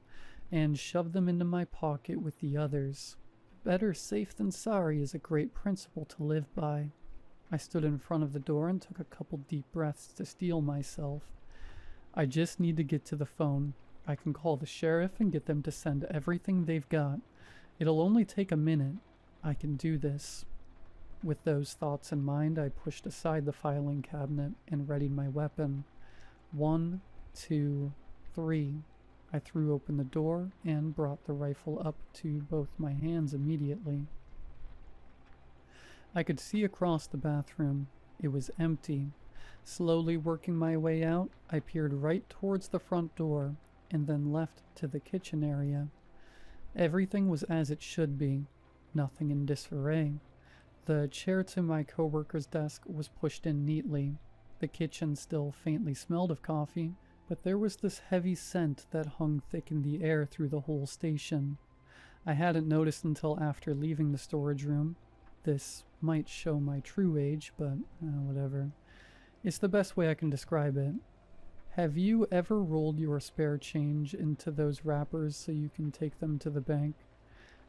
A: and shoved them into my pocket with the others. Better safe than sorry is a great principle to live by. I stood in front of the door and took a couple deep breaths to steel myself. I just need to get to the phone. I can call the sheriff and get them to send everything they've got. It'll only take a minute. I can do this. With those thoughts in mind, I pushed aside the filing cabinet and readied my weapon. 1, 2, 3. I threw open the door and brought the rifle up to both my hands immediately. I could see across the bathroom. It was empty. Slowly working my way out, I peered right towards the front door and then left to the kitchen area. Everything was as it should be, nothing in disarray. The chair to my coworker's desk was pushed in neatly. The kitchen still faintly smelled of coffee, but there was this heavy scent that hung thick in the air through the whole station. I hadn't noticed until after leaving the storage room. This might show my true age, but whatever. It's the best way I can describe it. Have you ever rolled your spare change into those wrappers so you can take them to the bank?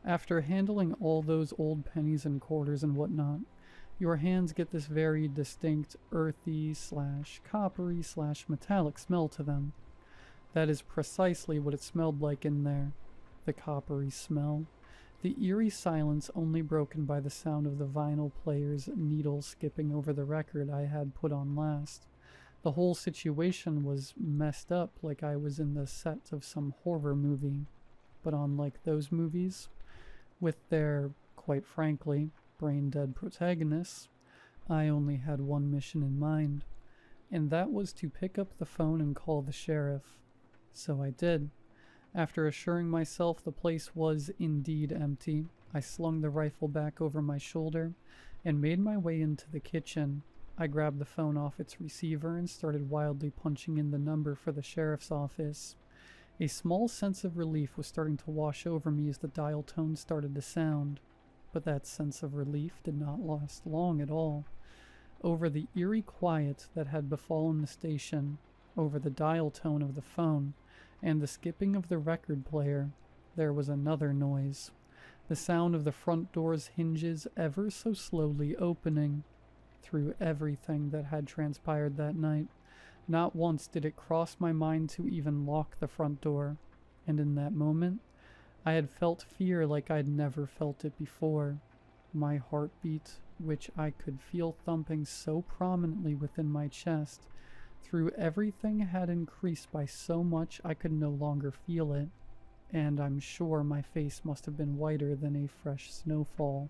A: After handling all those old pennies and quarters and whatnot, your hands get this very distinct earthy / coppery / metallic smell to them. That is precisely what it smelled like in there. The coppery smell. The eerie silence only broken by the sound of the vinyl player's needle skipping over the record I had put on last. The whole situation was messed up like I was in the set of some horror movie. But unlike those movies, with their, quite frankly, brain-dead protagonists, I only had one mission in mind, and that was to pick up the phone and call the sheriff. So I did. After assuring myself the place was indeed empty, I slung the rifle back over my shoulder and made my way into the kitchen. I grabbed the phone off its receiver and started wildly punching in the number for the sheriff's office. A small sense of relief was starting to wash over me as the dial tone started to sound, but that sense of relief did not last long at all. Over the eerie quiet that had befallen the station, over the dial tone of the phone, and the skipping of the record player, there was another noise. The sound of the front door's hinges ever so slowly opening. Through everything that had transpired that night, not once did it cross my mind to even lock the front door, and in that moment, I had felt fear like I'd never felt it before. My heartbeat, which I could feel thumping so prominently within my chest, through everything had increased by so much I could no longer feel it, and I'm sure my face must have been whiter than a fresh snowfall.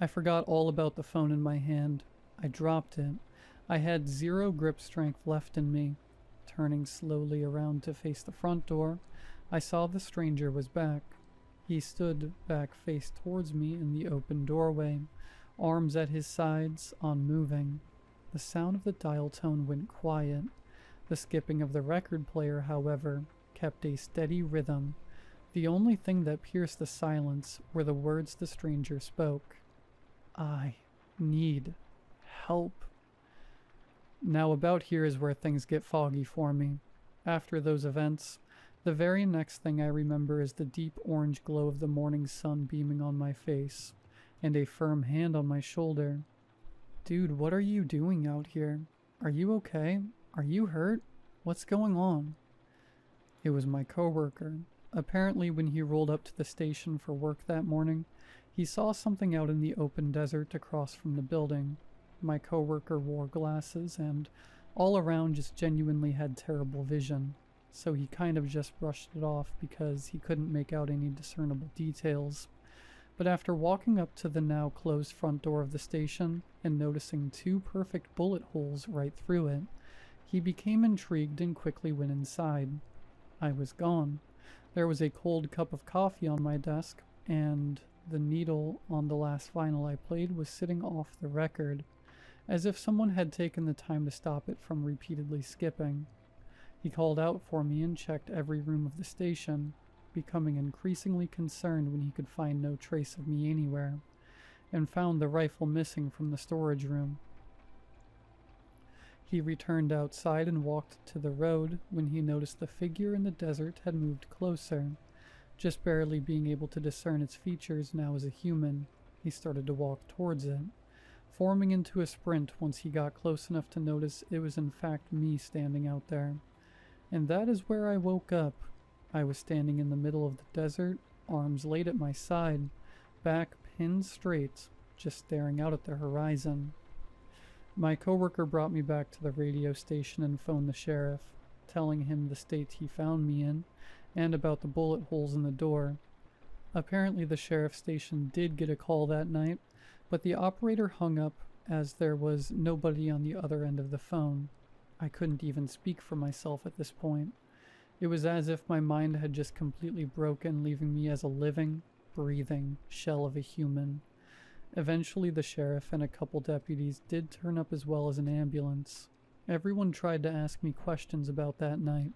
A: I forgot all about the phone in my hand. I dropped it. I had zero grip strength left in me. Turning slowly around to face the front door, I saw the stranger was back. He stood back face towards me in the open doorway, arms at his sides, unmoving. The sound of the dial tone went quiet. The skipping of the record player, however, kept a steady rhythm. The only thing that pierced the silence were the words the stranger spoke. I need help. Now about here is where things get foggy for me. After those events, the very next thing I remember is the deep orange glow of the morning sun beaming on my face, and a firm hand on my shoulder. Dude, what are you doing out here? Are you okay? Are you hurt? What's going on? It was my coworker. Apparently, when he rolled up to the station for work that morning, he saw something out in the open desert across from the building. My coworker wore glasses and all around just genuinely had terrible vision, so he kind of just brushed it off because he couldn't make out any discernible details. But after walking up to the now closed front door of the station and noticing 2 perfect bullet holes right through it, he became intrigued and quickly went inside. I was gone. There was a cold cup of coffee on my desk, and the needle on the last vinyl I played was sitting off the record, as if someone had taken the time to stop it from repeatedly skipping. He called out for me and checked every room of the station, becoming increasingly concerned when he could find no trace of me anywhere, and found the rifle missing from the storage room. He returned outside and walked to the road when he noticed the figure in the desert had moved closer. Just barely being able to discern its features now as a human, he started to walk towards it, forming into a sprint once he got close enough to notice it was in fact me standing out there. And that is where I woke up. I was standing in the middle of the desert, arms laid at my side, back pinned straight, just staring out at the horizon. My coworker brought me back to the radio station and phoned the sheriff, telling him the state he found me in and about the bullet holes in the door. Apparently the sheriff station did get a call that night, but the operator hung up as there was nobody on the other end of the phone. I couldn't even speak for myself at this point. It was as if my mind had just completely broken, leaving me as a living, breathing shell of a human. Eventually the sheriff and a couple deputies did turn up as well as an ambulance. Everyone tried to ask me questions about that night,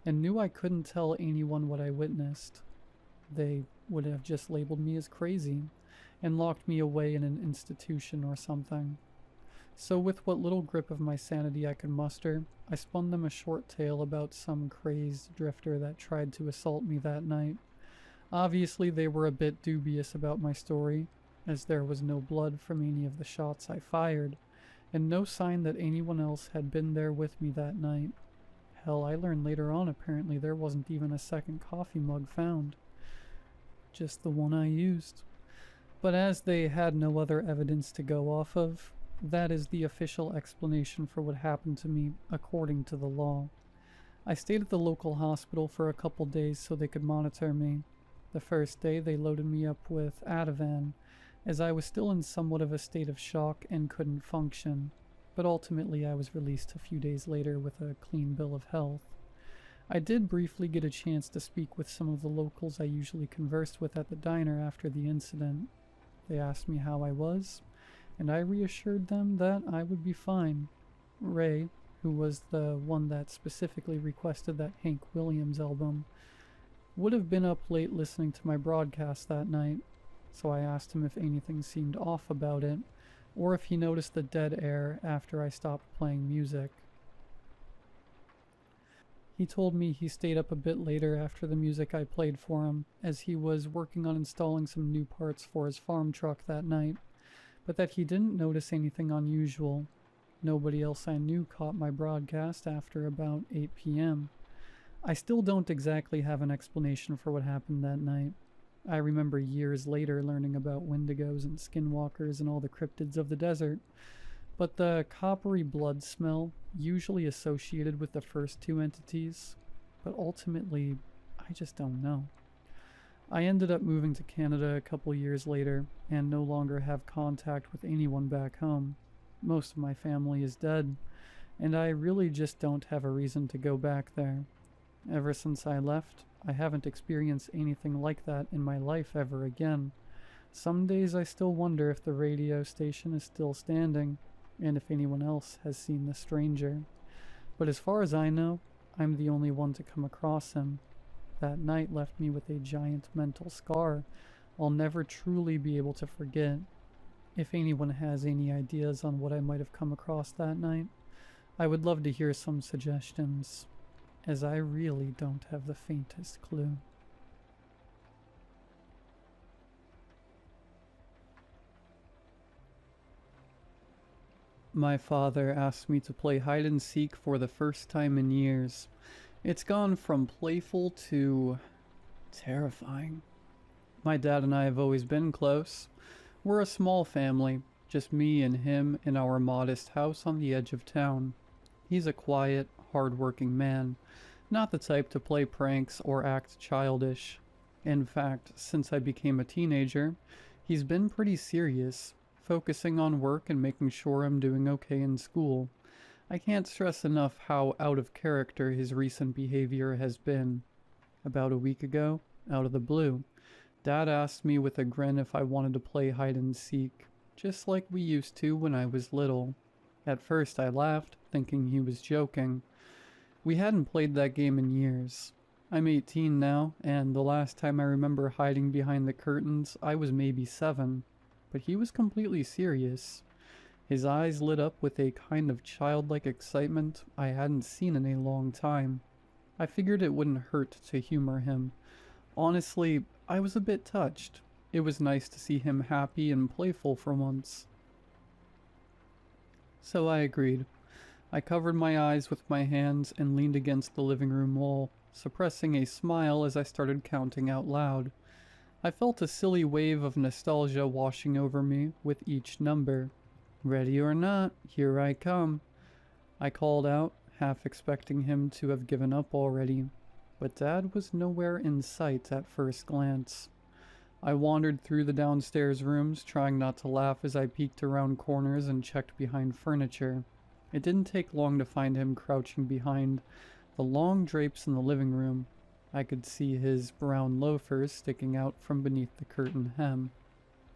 A: and knew I couldn't tell anyone what I witnessed. They would have just labeled me as crazy, and locked me away in an institution or something. So with what little grip of my sanity I could muster, I spun them a short tale about some crazed drifter that tried to assault me that night. Obviously they were a bit dubious about my story, as there was no blood from any of the shots I fired, and no sign that anyone else had been there with me that night. Hell, I learned later on apparently there wasn't even a second coffee mug found. Just the one I used. But as they had no other evidence to go off of, that is the official explanation for what happened to me according to the law. I stayed at the local hospital for a couple days so they could monitor me. The first day they loaded me up with Ativan, as I was still in somewhat of a state of shock and couldn't function, but ultimately I was released a few days later with a clean bill of health. I did briefly get a chance to speak with some of the locals I usually conversed with at the diner after the incident. They asked me how I was, and I reassured them that I would be fine. Ray, who was the one that specifically requested that Hank Williams album, would have been up late listening to my broadcast that night, so I asked him if anything seemed off about it, or if he noticed the dead air after I stopped playing music. He told me he stayed up a bit later after the music I played for him, as he was working on installing some new parts for his farm truck that night, but that he didn't notice anything unusual. Nobody else I knew caught my broadcast after about 8 p.m. I still don't exactly have an explanation for what happened that night. I remember years later learning about wendigos and skinwalkers and all the cryptids of the desert, but the coppery blood smell usually associated with the first two entities, but ultimately, I just don't know. I ended up moving to Canada a couple years later and no longer have contact with anyone back home. Most of my family is dead, and I really just don't have a reason to go back there. Ever since I left, I haven't experienced anything like that in my life ever again. Some days I still wonder if the radio station is still standing, and if anyone else has seen the stranger. But as far as I know, I'm the only one to come across him. That night left me with a giant mental scar I'll never truly be able to forget. If anyone has any ideas on what I might have come across that night, I would love to hear some suggestions, as I really don't have the faintest clue. My father asked me to play hide and seek for the first time in years. It's gone from playful to terrifying. My dad and I have always been close. We're a small family, just me and him in our modest house on the edge of town. He's a quiet, hard-working man, not the type to play pranks or act childish. In fact, since I became a teenager, he's been pretty serious, focusing on work and making sure I'm doing okay in school. I can't stress enough how out of character his recent behavior has been. About a week ago, out of the blue, Dad asked me with a grin if I wanted to play hide and seek, just like we used to when I was little. At first I laughed, thinking he was joking. We hadn't played that game in years. I'm 18 now, and the last time I remember hiding behind the curtains, I was maybe 7. But he was completely serious. His eyes lit up with a kind of childlike excitement I hadn't seen in a long time. I figured it wouldn't hurt to humor him. Honestly, I was a bit touched. It was nice to see him happy and playful for once. So I agreed. I covered my eyes with my hands and leaned against the living room wall, suppressing a smile as I started counting out loud. I felt a silly wave of nostalgia washing over me with each number. Ready or not, here I come, I called out, half expecting him to have given up already. But Dad was nowhere in sight at first glance. I wandered through the downstairs rooms, trying not to laugh as I peeked around corners and checked behind furniture. It didn't take long to find him crouching behind the long drapes in the living room. I could see his brown loafers sticking out from beneath the curtain hem.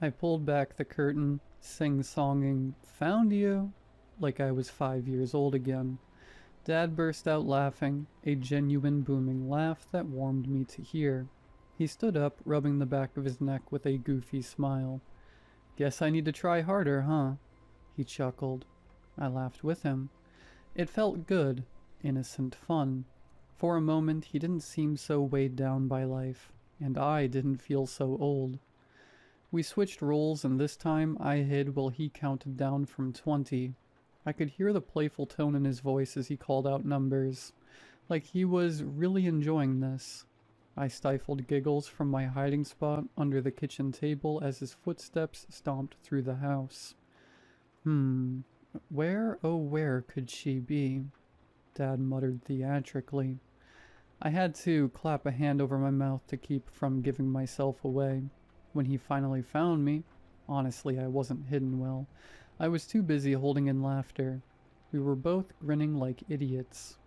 A: I pulled back the curtain, sing-songing, "Found you," like I was 5 years old again. Dad burst out laughing, a genuine booming laugh that warmed me to hear. He stood up, rubbing the back of his neck with a goofy smile. "Guess I need to try harder, huh?" He chuckled. I laughed with him. It felt good, innocent fun. For a moment, he didn't seem so weighed down by life, and I didn't feel so old. We switched roles, and this time I hid while he counted down from 20. I could hear the playful tone in his voice as he called out numbers, like he was really enjoying this. I stifled giggles from my hiding spot under the kitchen table as his footsteps stomped through the house. Where, oh where could she be? Dad muttered theatrically. I had to clap a hand over my mouth to keep from giving myself away. When he finally found me, honestly I wasn't hidden well, I was too busy holding in laughter. We were both grinning like idiots.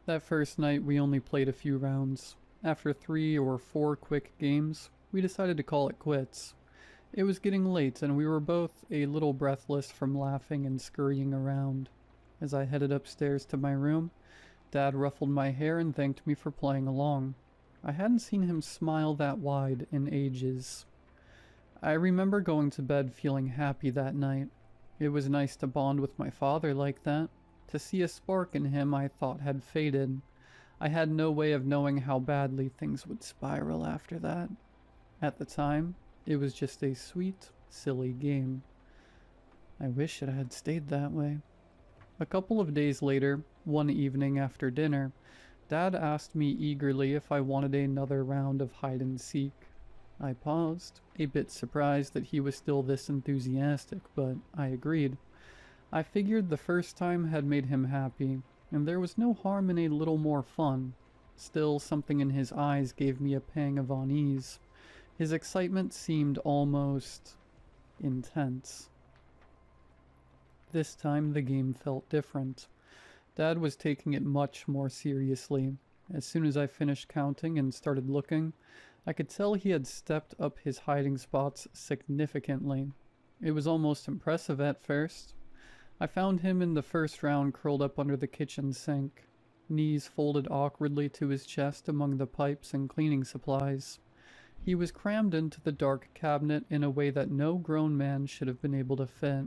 A: That first night we only played a few rounds. After 3 or 4 quick games, we decided to call it quits. It was getting late and we were both a little breathless from laughing and scurrying around. As I headed upstairs to my room, Dad ruffled my hair and thanked me for playing along. I hadn't seen him smile that wide in ages. I remember going to bed feeling happy that night. It was nice to bond with my father like that, to see a spark in him I thought had faded. I had no way of knowing how badly things would spiral after that. At the time, it was just a sweet, silly game. I wish it had stayed that way. A couple of days later, one evening after dinner, Dad asked me eagerly if I wanted another round of hide-and-seek. I paused, a bit surprised that he was still this enthusiastic, but I agreed. I figured the first time had made him happy, and there was no harm in a little more fun. Still, something in his eyes gave me a pang of unease. His excitement seemed almost intense. This time the game felt different. Dad was taking it much more seriously. As soon as I finished counting and started looking, I could tell he had stepped up his hiding spots significantly. It was almost impressive at first. I found him in the first round curled up under the kitchen sink, knees folded awkwardly to his chest among the pipes and cleaning supplies. He was crammed into the dark cabinet in a way that no grown man should have been able to fit.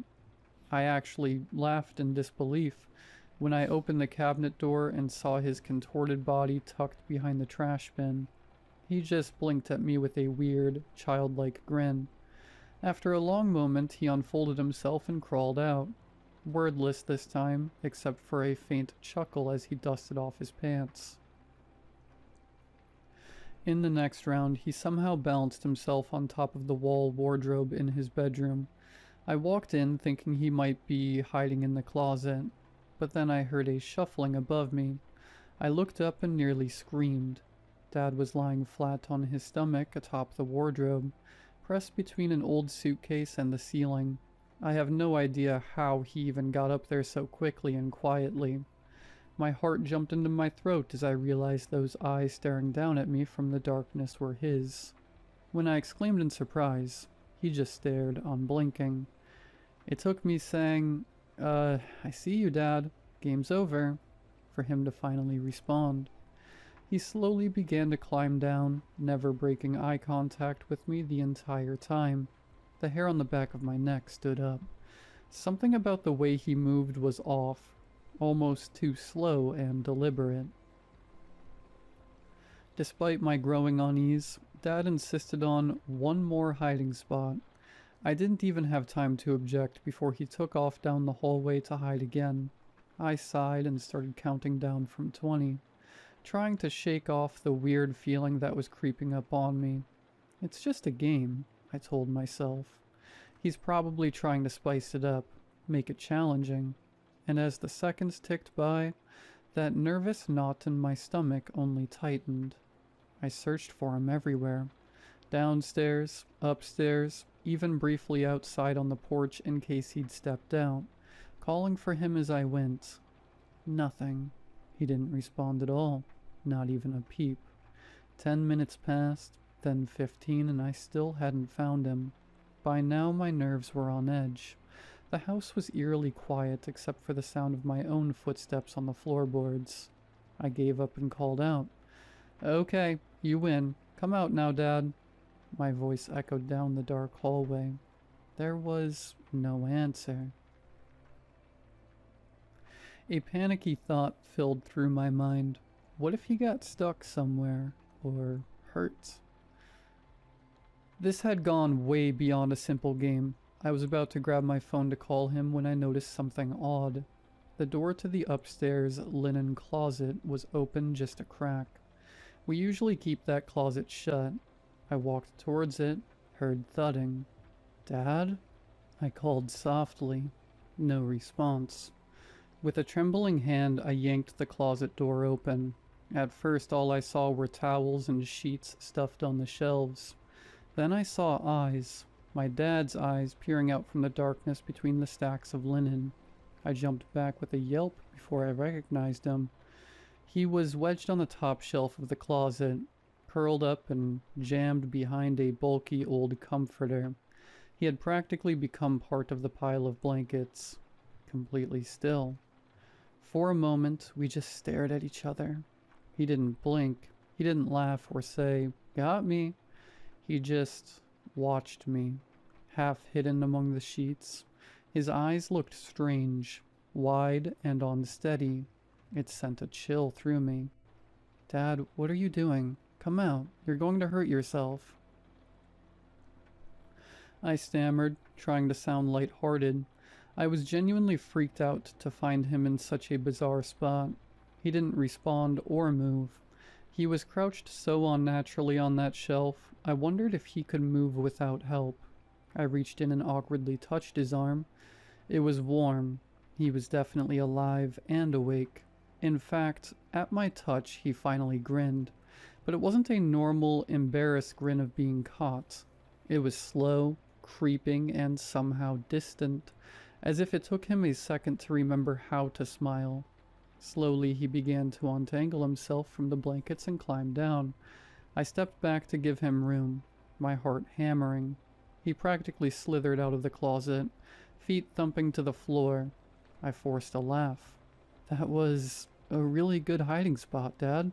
A: I actually laughed in disbelief when I opened the cabinet door and saw his contorted body tucked behind the trash bin. He just blinked at me with a weird, childlike grin. After a long moment, he unfolded himself and crawled out. Wordless this time, except for a faint chuckle as he dusted off his pants. In the next round, he somehow balanced himself on top of the wall wardrobe in his bedroom. I walked in thinking he might be hiding in the closet, but then I heard a shuffling above me. I looked up and nearly screamed. Dad was lying flat on his stomach atop the wardrobe, pressed between an old suitcase and the ceiling. I have no idea how he even got up there so quickly and quietly. My heart jumped into my throat as I realized those eyes staring down at me from the darkness were his. When I exclaimed in surprise, he just stared, unblinking. It took me saying, I see you, Dad. Game's over," for him to finally respond. He slowly began to climb down, never breaking eye contact with me the entire time. The hair on the back of my neck stood up. Something about the way he moved was off, almost too slow and deliberate. Despite my growing unease, Dad insisted on one more hiding spot. I didn't even have time to object before he took off down the hallway to hide again. I sighed and started counting down from 20. trying to shake off the weird feeling that was creeping up on me. It's just a game, I told myself. He's probably trying to spice it up, make it challenging. And as the seconds ticked by, that nervous knot in my stomach only tightened. I searched for him everywhere. Downstairs, upstairs, even briefly outside on the porch in case he'd stepped out, calling for him as I went. Nothing. He didn't respond at all, not even a peep. 10 minutes passed, then 15, and I still hadn't found him. By now my nerves were on edge. The house was eerily quiet except for the sound of my own footsteps on the floorboards. I gave up and called out, "Okay, you win. Come out now, Dad." My voice echoed down the dark hallway. There was no answer. A panicky thought filled through my mind. What if he got stuck somewhere, or hurt? This had gone way beyond a simple game. I was about to grab my phone to call him when I noticed something odd. The door to the upstairs linen closet was open just a crack. We usually keep that closet shut. I walked towards it, heard thudding. "Dad?" I called softly. No response. With a trembling hand, I yanked the closet door open. At first, all I saw were towels and sheets stuffed on the shelves. Then I saw eyes. My dad's eyes peering out from the darkness between the stacks of linen. I jumped back with a yelp before I recognized him. He was wedged on the top shelf of the closet, curled up and jammed behind a bulky old comforter. He had practically become part of the pile of blankets, completely still. For a moment, we just stared at each other. He didn't blink. He didn't laugh or say, "Got me." He just watched me, half hidden among the sheets. His eyes looked strange, wide and unsteady. It sent a chill through me. "Dad, what are you doing? Come out. You're going to hurt yourself." I stammered, trying to sound lighthearted. I was genuinely freaked out to find him in such a bizarre spot. He didn't respond or move. He was crouched so unnaturally on that shelf, I wondered if he could move without help. I reached in and awkwardly touched his arm. It was warm. He was definitely alive and awake. In fact, at my touch, he finally grinned. But it wasn't a normal, embarrassed grin of being caught. It was slow, creeping, and somehow distant, as if it took him a second to remember how to smile. Slowly, he began to untangle himself from the blankets and climb down. I stepped back to give him room, my heart hammering. He practically slithered out of the closet, feet thumping to the floor. I forced a laugh. "That was a really good hiding spot, Dad."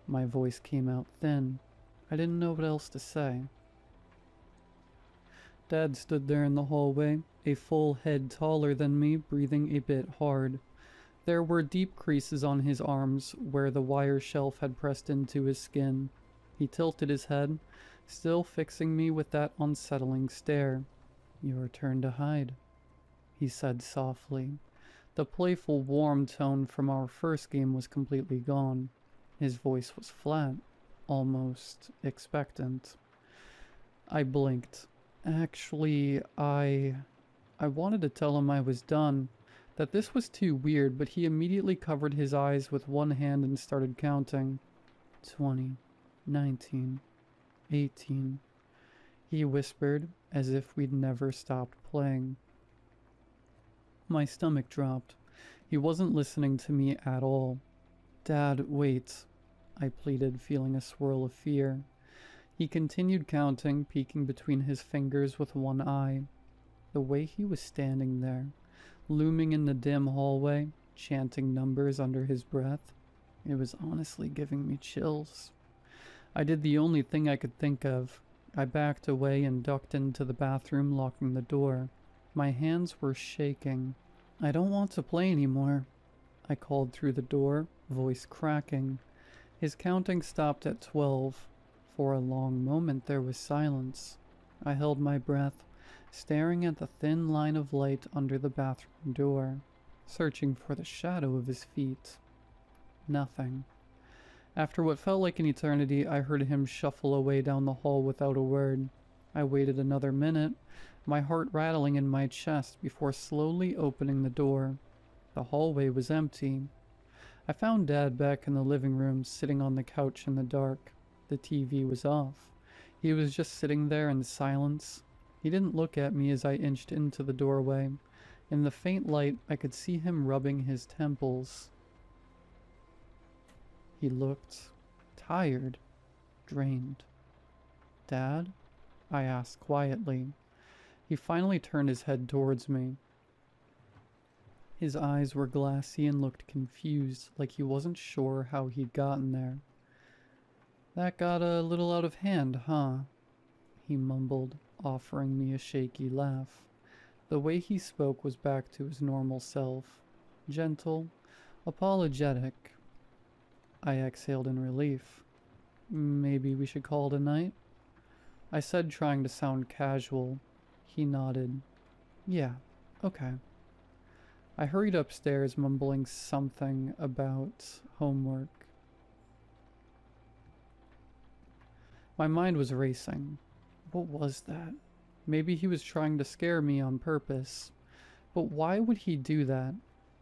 A: My voice came out thin. I didn't know what else to say. Dad stood there in the hallway, a full head taller than me, breathing a bit hard. There were deep creases on his arms where the wire shelf had pressed into his skin. He tilted his head, still fixing me with that unsettling stare. "Your turn to hide," he said softly. The playful, warm tone from our first game was completely gone. His voice was flat, almost expectant. I blinked. Actually, I wanted to tell him I was done, that this was too weird, but he immediately covered his eyes with one hand and started counting. 20, 19, 18. He whispered, as if we'd never stopped playing. My stomach dropped. He wasn't listening to me at all. "Dad, wait," I pleaded, feeling a swirl of fear. He continued counting, peeking between his fingers with one eye. The way he was standing there, looming in the dim hallway, chanting numbers under his breath, it was honestly giving me chills. I did the only thing I could think of. I backed away and ducked into the bathroom, locking the door. My hands were shaking. "I don't want to play anymore," I called through the door, voice cracking. His counting stopped at 12. For a long moment there was silence. I held my breath, staring at the thin line of light under the bathroom door, searching for the shadow of his feet. Nothing. After what felt like an eternity, I heard him shuffle away down the hall without a word. I waited another minute, my heart rattling in my chest before slowly opening the door. The hallway was empty. I found Dad back in the living room, sitting on the couch in the dark. The TV was off. He was just sitting there in silence. He didn't look at me as I inched into the doorway. In the faint light, I could see him rubbing his temples. He looked tired, drained. "Dad?" I asked quietly. He finally turned his head towards me. His eyes were glassy and looked confused, like he wasn't sure how he'd gotten there. "That got a little out of hand, huh?" he mumbled, offering me a shaky laugh. The way he spoke was back to his normal self. Gentle, apologetic. I exhaled in relief. "Maybe we should call it a night?" I said, trying to sound casual. He nodded. "Yeah, okay." I hurried upstairs, mumbling something about homework. My mind was racing. What was that? Maybe he was trying to scare me on purpose. But why would he do that?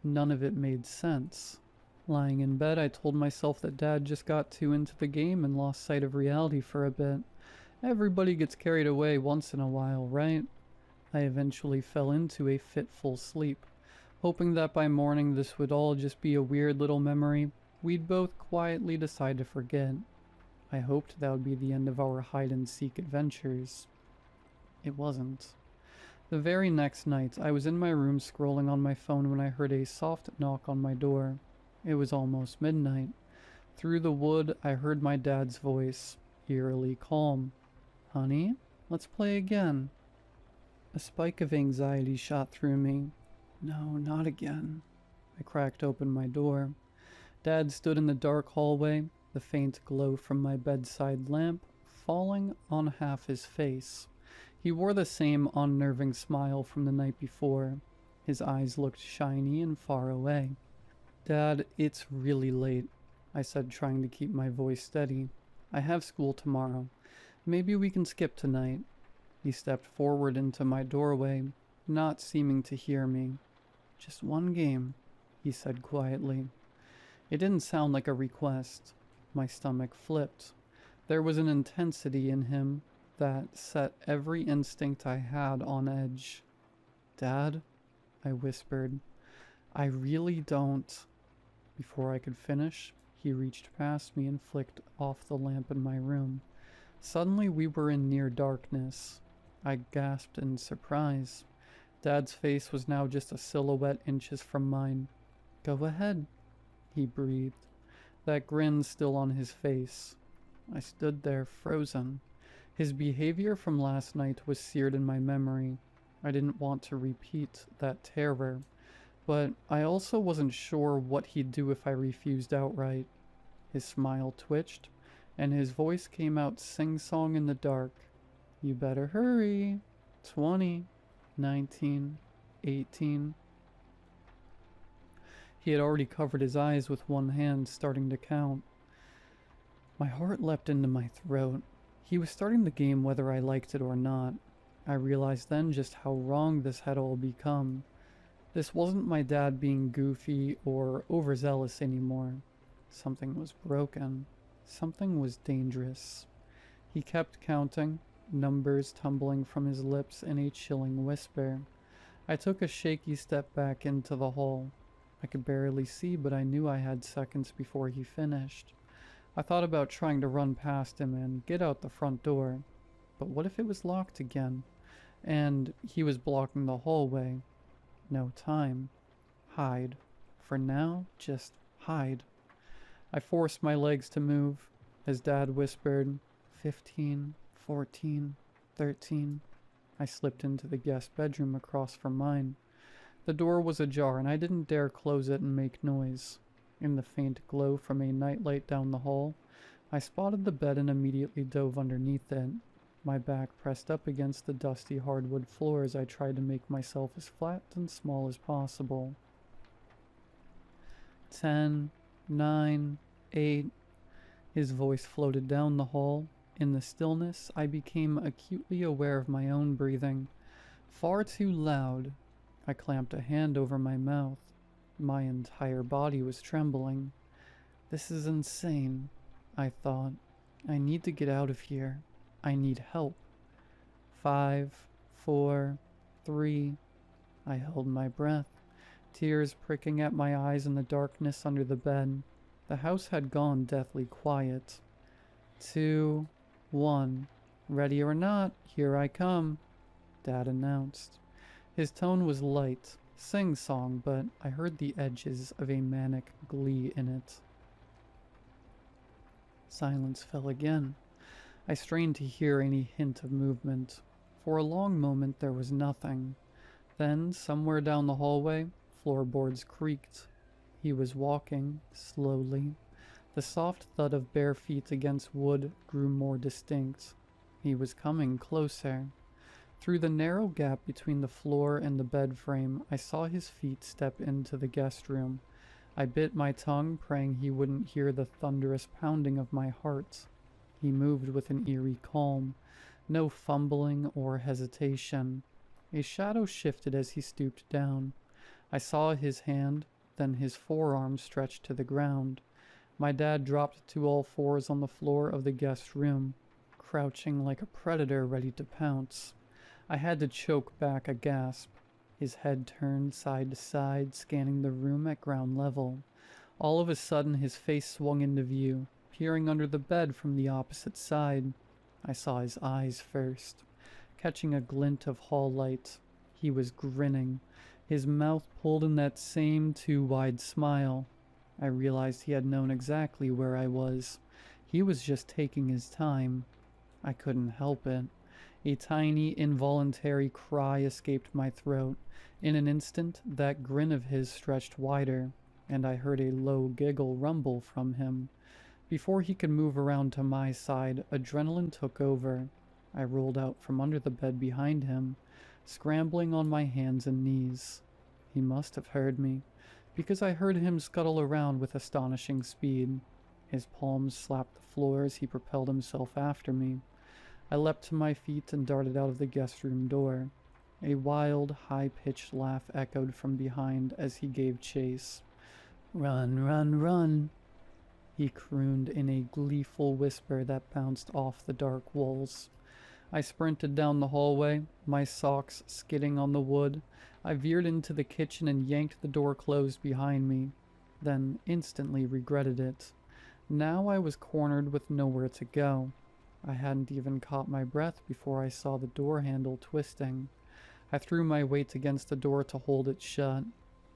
A: None of it made sense. Lying in bed, I told myself that Dad just got too into the game and lost sight of reality for a bit. Everybody gets carried away once in a while, right? I eventually fell into a fitful sleep, hoping that by morning this would all just be a weird little memory we'd both quietly decide to forget. I hoped that would be the end of our hide-and-seek adventures. It wasn't. The very next night, I was in my room scrolling on my phone when I heard a soft knock on my door. It was almost midnight. Through the wood, I heard my dad's voice, eerily calm. "Honey, let's play again." A spike of anxiety shot through me. "No, not again." I cracked open my door. Dad stood in the dark hallway, the faint glow from my bedside lamp falling on half his face. He wore the same unnerving smile from the night before. His eyes looked shiny and far away. "Dad, it's really late," I said, trying to keep my voice steady. "I have school tomorrow. Maybe we can skip tonight." He stepped forward into my doorway, not seeming to hear me. "Just one game," he said quietly. It didn't sound like a request. My stomach flipped. There was an intensity in him that set every instinct I had on edge. "Dad," I whispered, "I really don't." Before I could finish, he reached past me and flicked off the lamp in my room. Suddenly we were in near darkness. I gasped in surprise. Dad's face was now just a silhouette inches from mine. "Go ahead," he breathed, that grin still on his face. I stood there, frozen. His behavior from last night was seared in my memory. I didn't want to repeat that terror, but I also wasn't sure what he'd do if I refused outright. His smile twitched, and his voice came out sing-song in the dark. "You better hurry. 20, 19, 18. He had already covered his eyes with one hand, starting to count. My heart leapt into my throat. He was starting the game whether I liked it or not. I realized then just how wrong this had all become. This wasn't my dad being goofy or overzealous anymore. Something was broken. Something was dangerous. He kept counting, numbers tumbling from his lips in a chilling whisper. I took a shaky step back into the hall. I could barely see, but I knew I had seconds before he finished. I thought about trying to run past him and get out the front door. But what if it was locked again? And he was blocking the hallway. No time. Hide. For now, just hide. I forced my legs to move. His dad whispered, 15, 14, 13. I slipped into the guest bedroom across from mine. The door was ajar, and I didn't dare close it and make noise. In the faint glow from a nightlight down the hall, I spotted the bed and immediately dove underneath it. My back pressed up against the dusty hardwood floor as I tried to make myself as flat and small as possible. 10, 9, 8. His voice floated down the hall. In the stillness, I became acutely aware of my own breathing. Far too loud. I clamped a hand over my mouth. My entire body was trembling. This is insane, I thought. I need to get out of here. I need help. 5, 4, 3. I held my breath, tears pricking at my eyes in the darkness under the bed. The house had gone deathly quiet. 2, 1. Ready or not, here I come, Dad announced. His tone was light, sing-song, but I heard the edges of a manic glee in it. Silence fell again. I strained to hear any hint of movement. For a long moment there was nothing. Then, somewhere down the hallway, floorboards creaked. He was walking, slowly. The soft thud of bare feet against wood grew more distinct. He was coming closer. Through the narrow gap between the floor and the bed frame, I saw his feet step into the guest room. I bit my tongue, praying he wouldn't hear the thunderous pounding of my heart. He moved with an eerie calm, no fumbling or hesitation. A shadow shifted as he stooped down. I saw his hand, then his forearm stretched to the ground. My dad dropped to all fours on the floor of the guest room, crouching like a predator ready to pounce. I had to choke back a gasp. His head turned side to side, scanning the room at ground level. All of a sudden, his face swung into view, peering under the bed from the opposite side. I saw his eyes first, catching a glint of hall light. He was grinning, his mouth pulled in that same too-wide smile. I realized he had known exactly where I was. He was just taking his time. I couldn't help it. A tiny, involuntary cry escaped my throat. In an instant, that grin of his stretched wider, and I heard a low giggle rumble from him. Before he could move around to my side, adrenaline took over. I rolled out from under the bed behind him, scrambling on my hands and knees. He must have heard me, because I heard him scuttle around with astonishing speed. His palms slapped the floor as he propelled himself after me. I leapt to my feet and darted out of the guest room door. A wild, high-pitched laugh echoed from behind as he gave chase. "Run, run, run," he crooned in a gleeful whisper that bounced off the dark walls. I sprinted down the hallway, my socks skidding on the wood. I veered into the kitchen and yanked the door closed behind me, then instantly regretted it. Now I was cornered with nowhere to go. I hadn't even caught my breath before I saw the door handle twisting. I threw my weight against the door to hold it shut.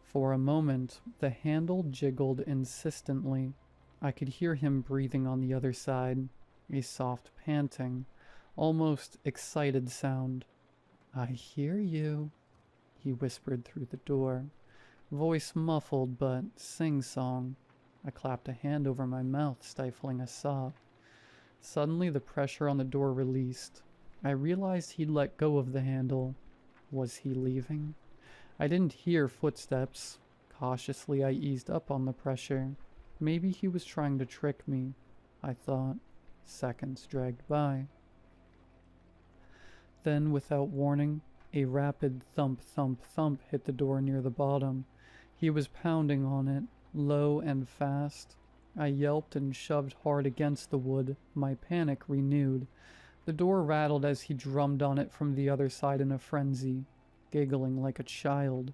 A: For a moment, the handle jiggled insistently. I could hear him breathing on the other side, a soft panting, almost excited sound. "I hear you," he whispered through the door, voice muffled but sing-song. I clapped a hand over my mouth, stifling a sob. Suddenly the pressure on the door released. I realized he'd let go of the handle. Was he leaving? I didn't hear footsteps. Cautiously I eased up on the pressure. Maybe he was trying to trick me, I thought. Seconds dragged by. Then, without warning, a rapid thump, thump, thump hit the door near the bottom. He was pounding on it, low and fast. I yelped and shoved hard against the wood, my panic renewed. The door rattled as he drummed on it from the other side in a frenzy, giggling like a child.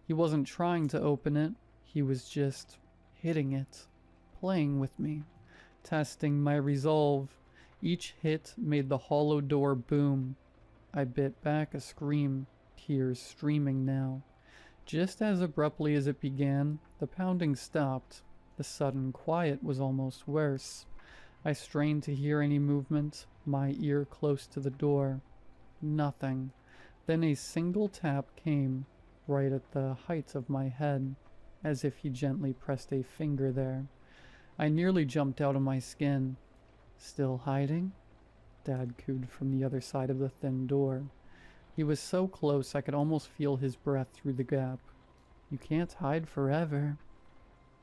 A: He wasn't trying to open it, he was just hitting it, playing with me, testing my resolve. Each hit made the hollow door boom. I bit back a scream, tears streaming now. Just as abruptly as it began, the pounding stopped. The sudden quiet was almost worse. I strained to hear any movement, my ear close to the door. Nothing. Then a single tap came, right at the height of my head, as if he gently pressed a finger there. I nearly jumped out of my skin. "Still hiding?" Dad cooed from the other side of the thin door. He was so close I could almost feel his breath through the gap. "You can't hide forever."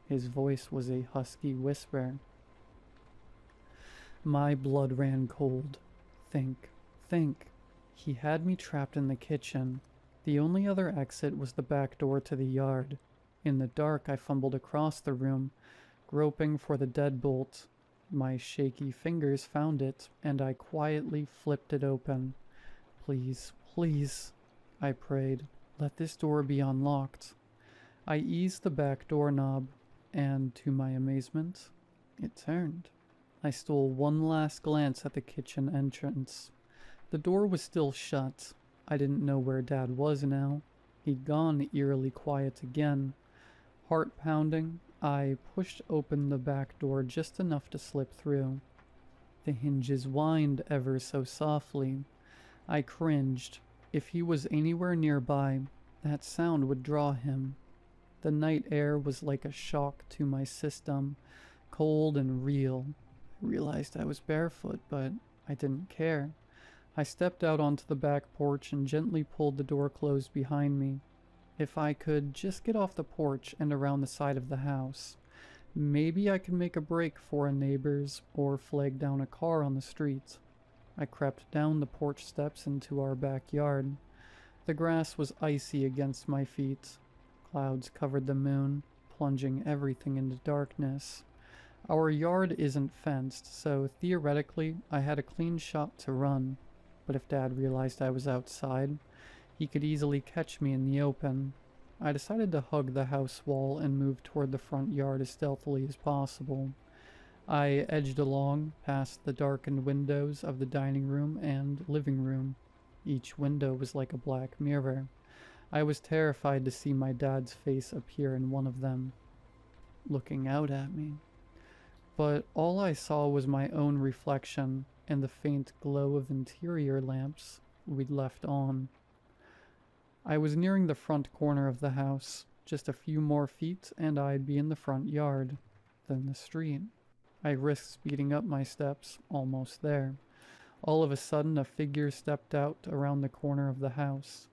A: His voice was a husky whisper. My blood ran cold. Think, think. He had me trapped in the kitchen. The only other exit was the back door to the yard. In the dark, I fumbled across the room, groping for the deadbolt. My shaky fingers found it, and I quietly flipped it open. Please, please, I prayed. Let this door be unlocked. I eased the back doorknob, and to my amazement, it turned. I stole one last glance at the kitchen entrance. The door was still shut. I didn't know where Dad was now. He'd gone eerily quiet again. Heart pounding, I pushed open the back door just enough to slip through. The hinges whined ever so softly. I cringed. If he was anywhere nearby, that sound would draw him. The night air was like a shock to my system, cold and real. I realized I was barefoot, but I didn't care. I stepped out onto the back porch and gently pulled the door closed behind me. If I could just get off the porch and around the side of the house, maybe I could make a break for a neighbor's or flag down a car on the street. I crept down the porch steps into our backyard. The grass was icy against my feet. Clouds covered the moon, plunging everything into darkness. Our yard isn't fenced, so theoretically I had a clean shot to run. But if Dad realized I was outside, he could easily catch me in the open. I decided to hug the house wall and move toward the front yard as stealthily as possible. I edged along past the darkened windows of the dining room and living room. Each window was like a black mirror. I was terrified to see my dad's face appear in one of them, looking out at me. But all I saw was my own reflection and the faint glow of interior lamps we'd left on. I was nearing the front corner of the house. Just a few more feet and I'd be in the front yard, then the street. I risked speeding up my steps, almost there. All of a sudden, a figure stepped out around the corner of the house.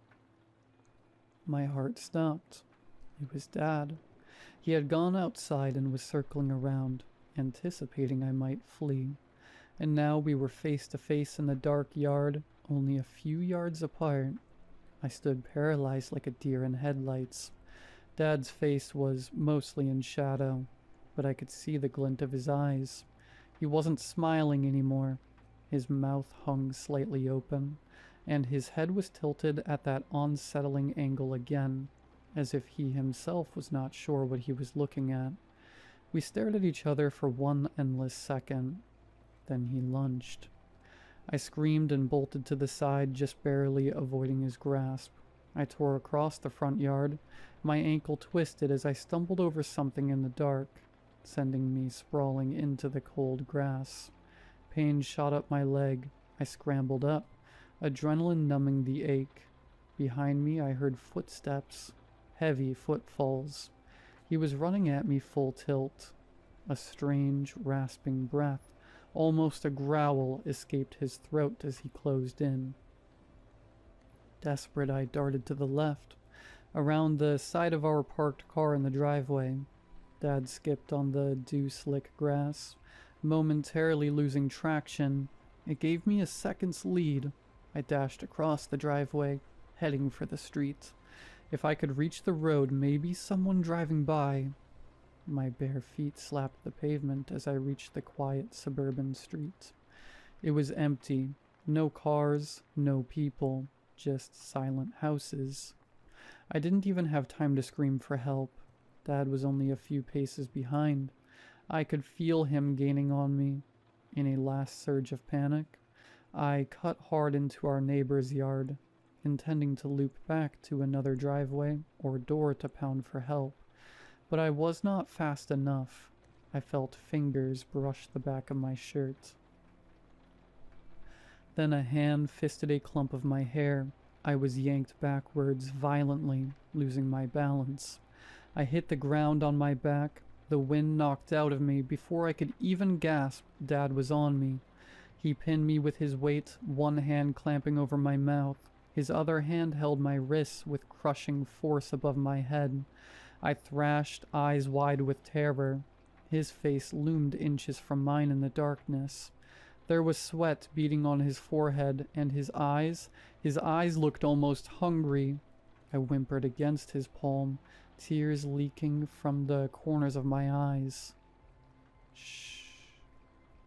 A: My heart stopped. It was Dad. He had gone outside and was circling around, anticipating I might flee. And now we were face to face in the dark yard, only a few yards apart. I stood paralyzed like a deer in headlights. Dad's face was mostly in shadow, but I could see the glint of his eyes. He wasn't smiling anymore. His mouth hung slightly open, and his head was tilted at that unsettling angle again, as if he himself was not sure what he was looking at. We stared at each other for one endless second. Then he lunged. I screamed and bolted to the side, just barely avoiding his grasp. I tore across the front yard. My ankle twisted as I stumbled over something in the dark, sending me sprawling into the cold grass. Pain shot up my leg. I scrambled up, adrenaline numbing the ache. Behind me I heard footsteps, heavy footfalls. He was running at me full tilt. A strange, rasping breath, almost a growl, escaped his throat as he closed in. Desperate, I darted to the left, around the side of our parked car in the driveway. Dad skipped on the dew-slick grass, momentarily losing traction. It gave me a second's lead. I dashed across the driveway, heading for the street. If I could reach the road, maybe someone driving by. My bare feet slapped the pavement as I reached the quiet suburban street. It was empty. No cars, no people, just silent houses. I didn't even have time to scream for help. Dad was only a few paces behind. I could feel him gaining on me. In a last surge of panic, I cut hard into our neighbor's yard, intending to loop back to another driveway or door to pound for help. But I was not fast enough. I felt fingers brush the back of my shirt. Then a hand fisted a clump of my hair. I was yanked backwards violently, losing my balance. I hit the ground on my back. The wind knocked out of me. Before I could even gasp, Dad was on me. He pinned me with his weight, one hand clamping over my mouth. His other hand held my wrists with crushing force above my head. I thrashed, eyes wide with terror. His face loomed inches from mine in the darkness. There was sweat beading on his forehead, and his eyes looked almost hungry. I whimpered against his palm, tears leaking from the corners of my eyes. "Shh,"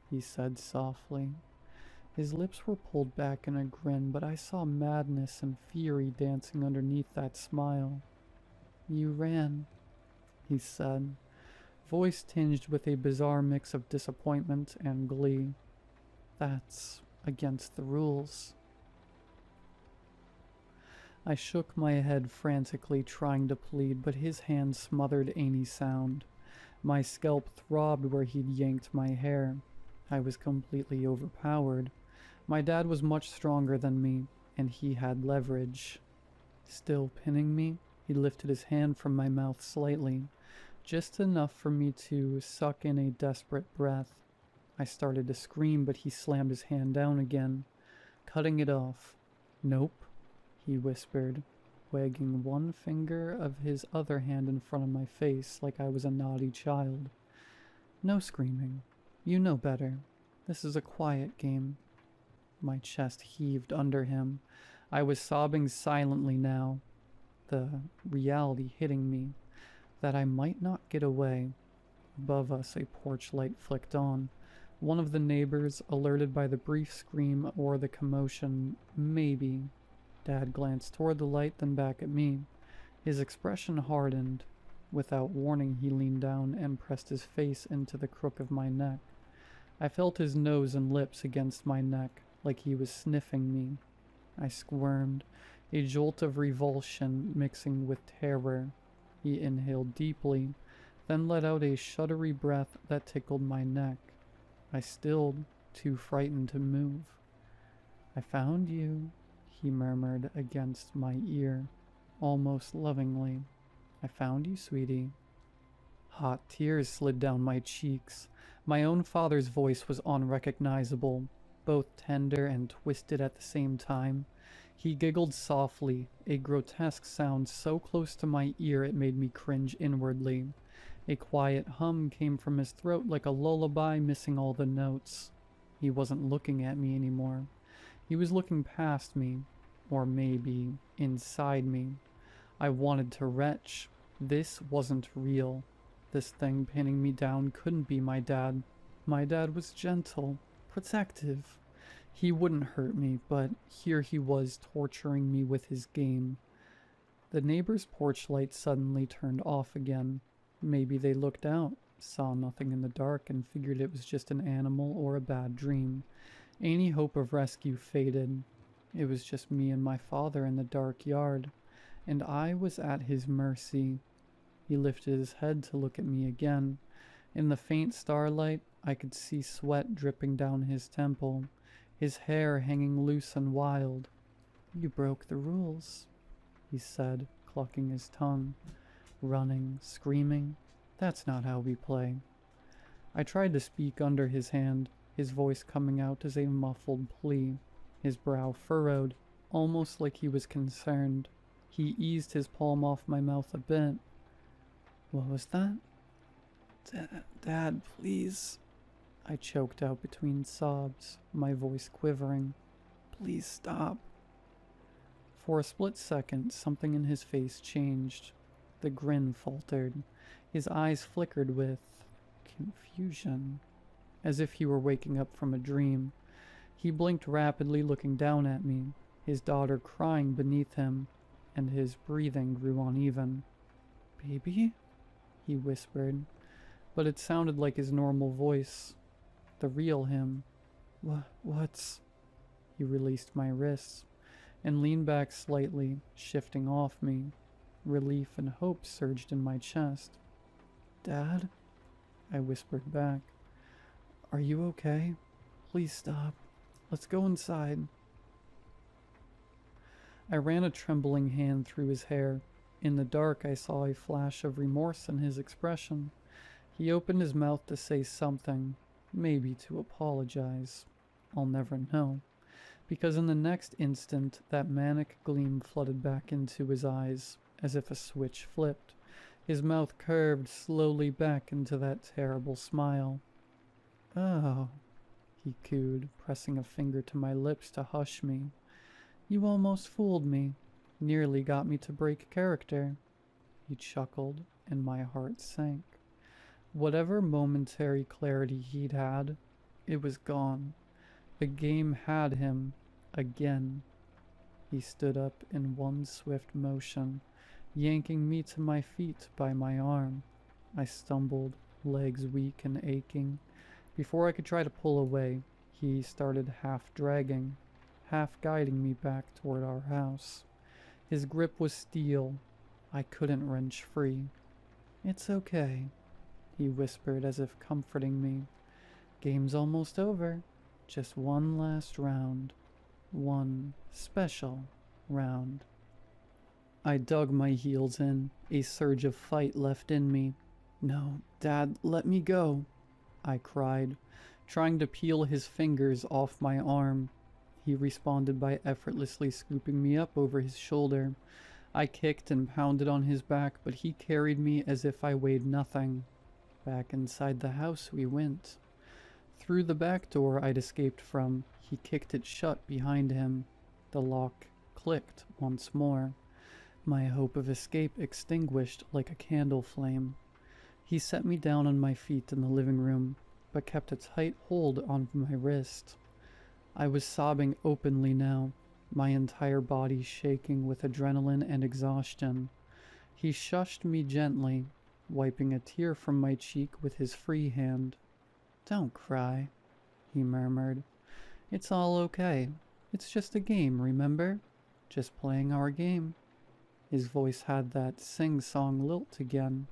A: he said softly. His lips were pulled back in a grin, but I saw madness and fury dancing underneath that smile. "You ran," he said, voice tinged with a bizarre mix of disappointment and glee. "That's against the rules." I shook my head frantically, trying to plead, but his hand smothered any sound. My scalp throbbed where he'd yanked my hair. I was completely overpowered. My dad was much stronger than me, and he had leverage. Still pinning me, he lifted his hand from my mouth slightly, just enough for me to suck in a desperate breath. I started to scream, but he slammed his hand down again, cutting it off. "Nope," he whispered, wagging one finger of his other hand in front of my face like I was a naughty child. "No screaming. You know better. This is a quiet game." My chest heaved under him. I was sobbing silently now, the reality hitting me that I might not get away. Above us, a porch light flicked on. One of the neighbors, alerted by the brief scream or the commotion, maybe. Dad glanced toward the light, then back at me. His expression hardened. Without warning, he leaned down and pressed his face into the crook of my neck. I felt his nose and lips against my neck, like he was sniffing me. I squirmed, a jolt of revulsion mixing with terror. He inhaled deeply, then let out a shuddery breath that tickled my neck. I stilled, too frightened to move. "I found you," he murmured against my ear, almost lovingly. "I found you, sweetie." Hot tears slid down my cheeks. My own father's voice was unrecognizable, both tender and twisted at the same time. He giggled softly, a grotesque sound so close to my ear it made me cringe inwardly. A quiet hum came from his throat like a lullaby missing all the notes. He wasn't looking at me anymore. He was looking past me, or maybe inside me. I wanted to retch. This wasn't real. This thing pinning me down couldn't be my dad. My dad was gentle, protective. He wouldn't hurt me, but here he was torturing me with his game. The neighbor's porch light suddenly turned off again. Maybe they looked out, saw nothing in the dark, and figured it was just an animal or a bad dream. Any hope of rescue faded. It was just me and my father in the dark yard, and I was at his mercy. He lifted his head to look at me again. In the faint starlight, I could see sweat dripping down his temple, his hair hanging loose and wild. "You broke the rules," he said, clucking his tongue. "Running, screaming, that's not how we play." I tried to speak under his hand, his voice coming out as a muffled plea, his brow furrowed, almost like he was concerned. He eased his palm off my mouth a bit. "What was that?" Dad, please," I choked out between sobs, my voice quivering. "Please stop." For a split second, something in his face changed. The grin faltered. His eyes flickered with confusion, as if he were waking up from a dream. He blinked rapidly, looking down at me, his daughter crying beneath him, and his breathing grew uneven. "Baby?" he whispered, but it sounded like his normal voice, the real him. What's... He released my wrists and leaned back slightly, shifting off me. Relief and hope surged in my chest. "Dad?" I whispered back. "Are you okay? Please stop. Let's go inside." I ran a trembling hand through his hair. In the dark, I saw a flash of remorse in his expression. He opened his mouth to say something, maybe to apologize. I'll never know, because in the next instant, that manic gleam flooded back into his eyes, as if a switch flipped. His mouth curved slowly back into that terrible smile. "Oh," he cooed, pressing a finger to my lips to hush me. You almost fooled me. Nearly got me to break character. He chuckled, and my heart sank. Whatever momentary clarity he'd had, it was gone. The game had him, again. He stood up in one swift motion, yanking me to my feet by my arm. I stumbled, legs weak and aching. Before I could try to pull away, he started half dragging, half guiding me back toward our house. His grip was steel. I couldn't wrench free. It's okay, he whispered as if comforting me. Game's almost over. Just one last round. One special round. I dug my heels in, a surge of fight left in me. No, Dad, let me go, I cried, trying to peel his fingers off my arm. He responded by effortlessly scooping me up over his shoulder. I kicked and pounded on his back, but he carried me as if I weighed nothing. Back inside the house we went. Through the back door I'd escaped from, he kicked it shut behind him. The lock clicked once more. My hope of escape extinguished like a candle flame. He set me down on my feet in the living room, but kept a tight hold on my wrist. I was sobbing openly now, my entire body shaking with adrenaline and exhaustion. He shushed me gently, wiping a tear from my cheek with his free hand. Don't cry, he murmured. It's all okay. It's just a game, remember? Just playing our game. His voice had that sing-song lilt again.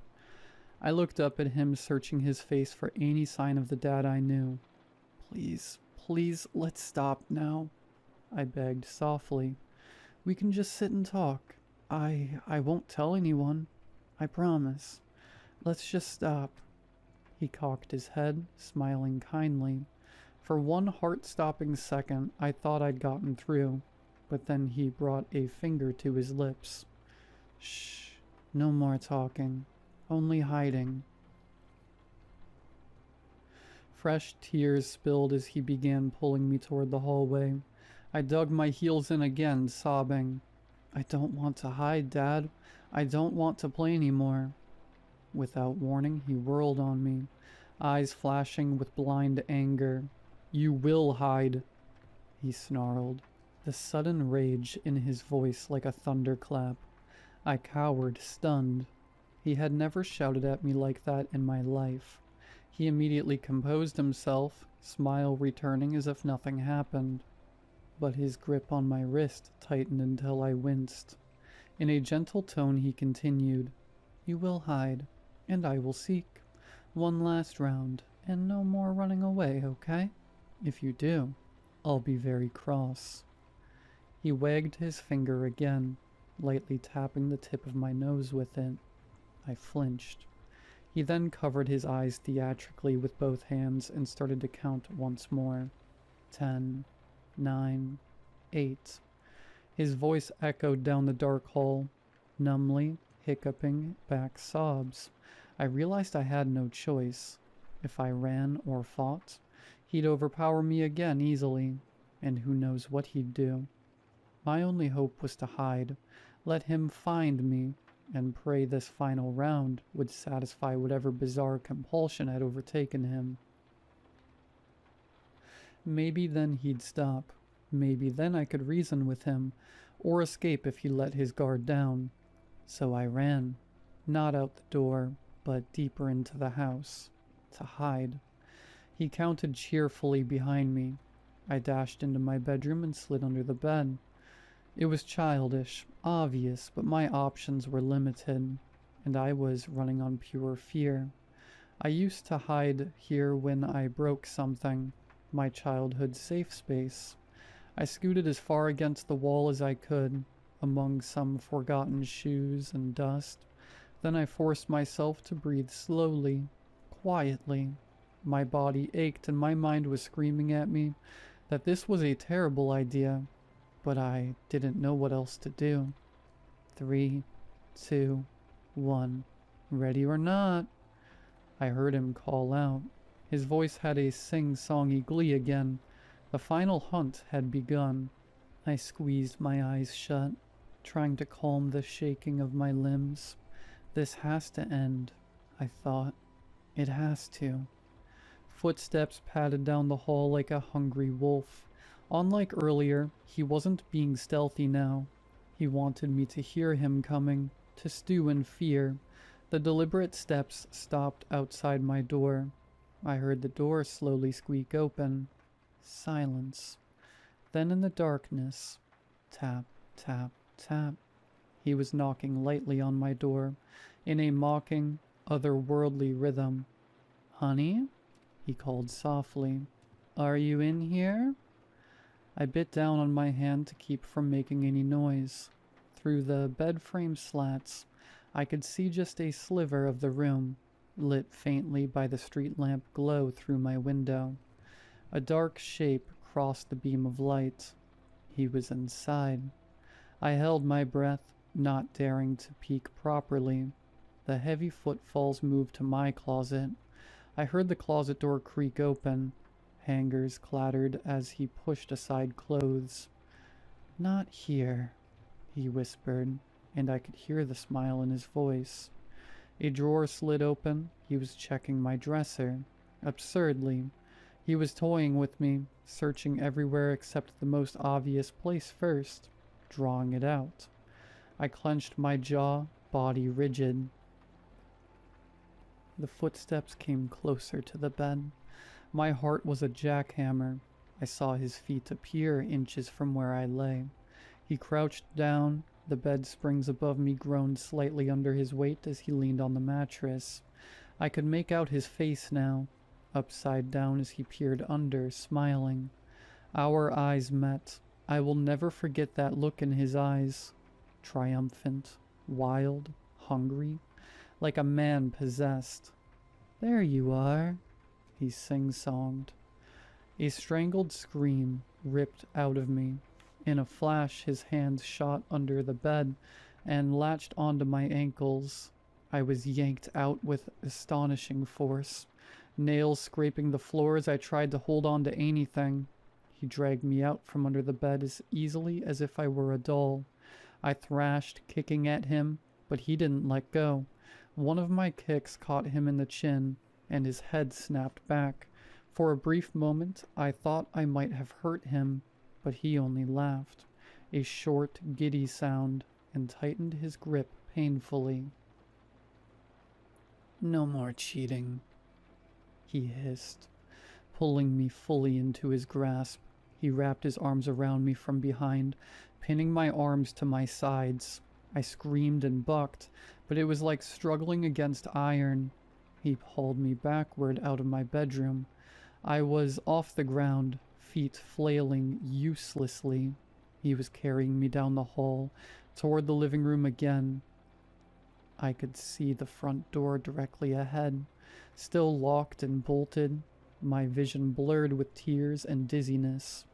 A: I looked up at him, searching his face for any sign of the dad I knew. Please, please, let's stop now, I begged softly. We can just sit and talk. I won't tell anyone. I promise. Let's just stop. He cocked his head, smiling kindly. For one heart-stopping second, I thought I'd gotten through, but then he brought a finger to his lips. Shh, no more talking, only hiding. Fresh tears spilled as he began pulling me toward the hallway. I dug my heels in again, sobbing. I don't want to hide, Dad. I don't want to play anymore. Without warning, he whirled on me, eyes flashing with blind anger. You will hide, he snarled, the sudden rage in his voice like a thunderclap. I cowered, stunned. He had never shouted at me like that in my life. He immediately composed himself, smile returning as if nothing happened. But his grip on my wrist tightened until I winced. In a gentle tone he continued, You will hide, and I will seek. One last round, and no more running away, okay? If you do, I'll be very cross. He wagged his finger again, lightly tapping the tip of my nose with it. I flinched. He then covered his eyes theatrically with both hands and started to count once more. 10, 9, 8. His voice echoed down the dark hall, numbly hiccuping back sobs. I realized I had no choice. If I ran or fought, he'd overpower me again easily, and who knows what he'd do. My only hope was to hide, let him find me, and pray this final round would satisfy whatever bizarre compulsion had overtaken him. Maybe then he'd stop. Maybe then I could reason with him, or escape if he let his guard down. So I ran, not out the door, but deeper into the house, to hide. He counted cheerfully behind me. I dashed into my bedroom and slid under the bed. It was childish, obvious, but my options were limited, and I was running on pure fear. I used to hide here when I broke something, my childhood safe space. I scooted as far against the wall as I could, among some forgotten shoes and dust. Then I forced myself to breathe slowly, quietly. My body ached and my mind was screaming at me that this was a terrible idea, but I didn't know what else to do. 3, 2, 1. Ready or not? I heard him call out. His voice had a sing-songy glee again. The final hunt had begun. I squeezed my eyes shut, trying to calm the shaking of my limbs. This has to end, I thought. It has to. Footsteps padded down the hall like a hungry wolf. Unlike earlier, he wasn't being stealthy now. He wanted me to hear him coming, to stew in fear. The deliberate steps stopped outside my door. I heard the door slowly squeak open. Silence. Then in the darkness, tap, tap, tap. He was knocking lightly on my door, in a mocking, otherworldly rhythm. "Honey?" he called softly. "Are you in here?" I bit down on my hand to keep from making any noise. Through the bed frame slats, I could see just a sliver of the room, lit faintly by the street lamp glow through my window. A dark shape crossed the beam of light. He was inside. I held my breath, not daring to peek properly. The heavy footfalls moved to my closet. I heard the closet door creak open. Hangers clattered as he pushed aside clothes. "Not here," he whispered, and I could hear the smile in his voice. A drawer slid open. He was checking my dresser. Absurdly. He was toying with me, searching everywhere except the most obvious place first, drawing it out. I clenched my jaw, body rigid. The footsteps came closer to the bed. My heart was a jackhammer. I saw his feet appear inches from where I lay. He crouched down. The bed springs above me groaned slightly under his weight as he leaned on the mattress. I could make out his face now, upside down as he peered under, smiling. Our eyes met. I will never forget that look in his eyes. Triumphant, wild, hungry, like a man possessed. "There you are," he sing-songed. A strangled scream ripped out of me. In a flash, his hands shot under the bed and latched onto my ankles. I was yanked out with astonishing force. Nails scraping the floor as I tried to hold on to anything. He dragged me out from under the bed as easily as if I were a doll. I thrashed, kicking at him, but he didn't let go. One of my kicks caught him in the chin, and his head snapped back. For a brief moment, I thought I might have hurt him, but he only laughed, a short, giddy sound, and tightened his grip painfully. "No more cheating," he hissed, pulling me fully into his grasp. He wrapped his arms around me from behind, pinning my arms to my sides. I screamed and bucked, but it was like struggling against iron. He hauled me backward out of my bedroom. I was off the ground, feet flailing uselessly. He was carrying me down the hall, toward the living room again. I could see the front door directly ahead, still locked and bolted, my vision blurred with tears and dizziness.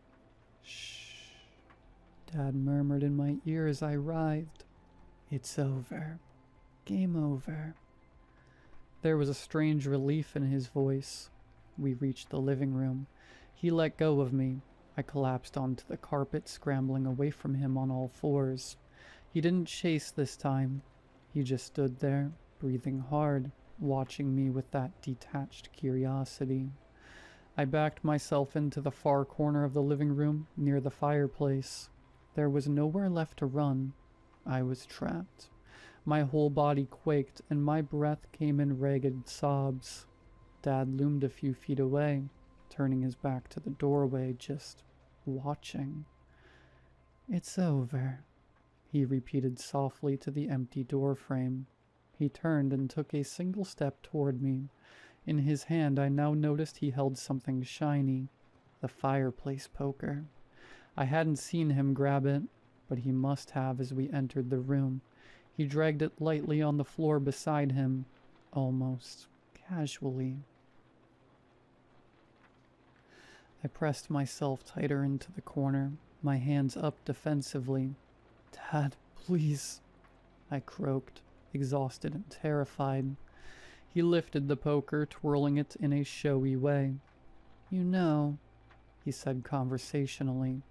A: "Shh," Dad murmured in my ear as I writhed. "It's over. Game over." There was a strange relief in his voice. We reached the living room. He let go of me. I collapsed onto the carpet, scrambling away from him on all fours. He didn't chase this time. He just stood there, breathing hard, watching me with that detached curiosity. I backed myself into the far corner of the living room, near the fireplace. There was nowhere left to run. I was trapped. My whole body quaked, and my breath came in ragged sobs. Dad loomed a few feet away, turning his back to the doorway, just watching. "It's over," he repeated softly to the empty door frame. He turned and took a single step toward me. In his hand I now noticed he held something shiny, the fireplace poker. I hadn't seen him grab it, but he must have as we entered the room. He dragged it lightly on the floor beside him, almost casually. I pressed myself tighter into the corner, my hands up defensively. "Dad, please," I croaked, exhausted and terrified. He lifted the poker, twirling it in a showy way. You know, he said conversationally,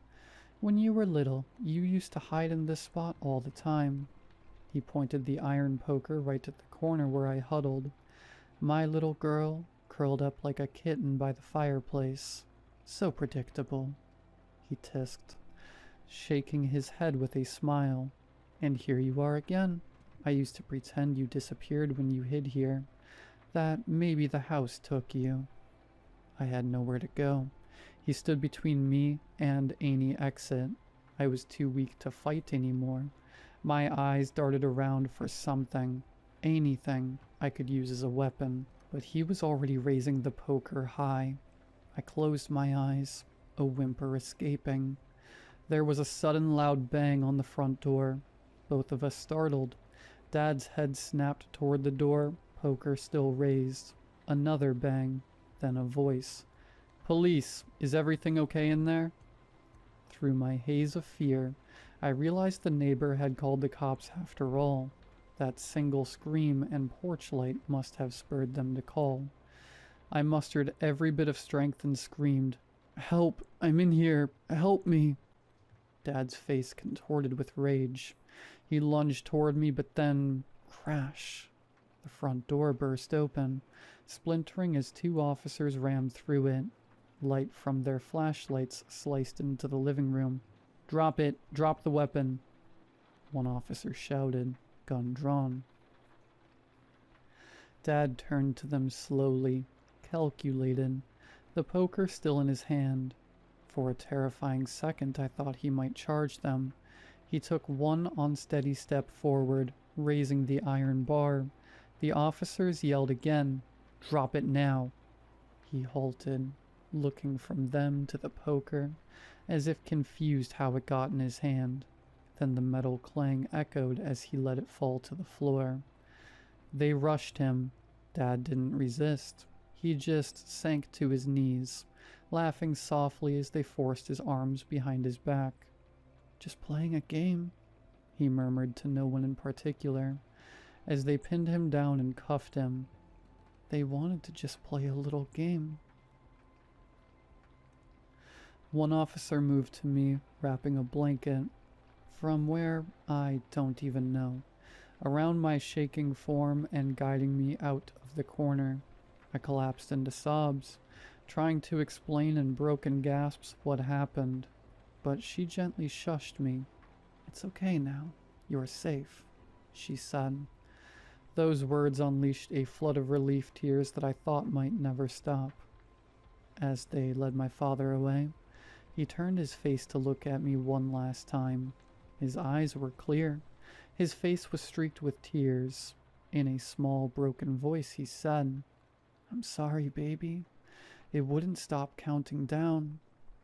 A: when you were little, you used to hide in this spot all the time. He pointed the iron poker right at the corner where I huddled. My little girl, curled up like a kitten by the fireplace. So predictable, he tisked, shaking his head with a smile. And here you are again. I used to pretend you disappeared when you hid here, that maybe the house took you. I had nowhere to go. He stood between me and any exit. I was too weak to fight anymore. My eyes darted around for something, anything I could use as a weapon, but he was already raising the poker high. I closed my eyes, a whimper escaping. There was a sudden loud bang on the front door. Both of us startled. Dad's head snapped toward the door, poker still raised. Another bang, then a voice. Police, is everything okay in there? Through my haze of fear, I realized the neighbor had called the cops after all. That single scream and porch light must have spurred them to call. I mustered every bit of strength and screamed, Help! I'm in here! Help me! Dad's face contorted with rage. He lunged toward me, but then, crash. The front door burst open, splintering as two officers rammed through it. Light from their flashlights sliced into the living room. Drop it! Drop the weapon! One officer shouted, gun drawn. Dad turned to them slowly, calculated, the poker still in his hand. For a terrifying second I thought he might charge them. He took one unsteady step forward, raising the iron bar. The officers yelled again, Drop it now! He halted, looking from them to the poker, as if confused how it got in his hand. Then the metal clang echoed as he let it fall to the floor. They rushed him. Dad didn't resist. He just sank to his knees, laughing softly as they forced his arms behind his back. Just playing a game, he murmured to no one in particular, as they pinned him down and cuffed him. They wanted to just play a little game. One officer moved to me, wrapping a blanket, from where I don't even know, around my shaking form and guiding me out of the corner. I collapsed into sobs, trying to explain in broken gasps what happened, but she gently shushed me. It's okay now. You're safe, she said. Those words unleashed a flood of relief tears that I thought might never stop. As they led my father away, he turned his face to look at me one last time. His eyes were clear. His face was streaked with tears. In a small, broken voice, he said, I'm sorry, baby. It wouldn't stop counting down.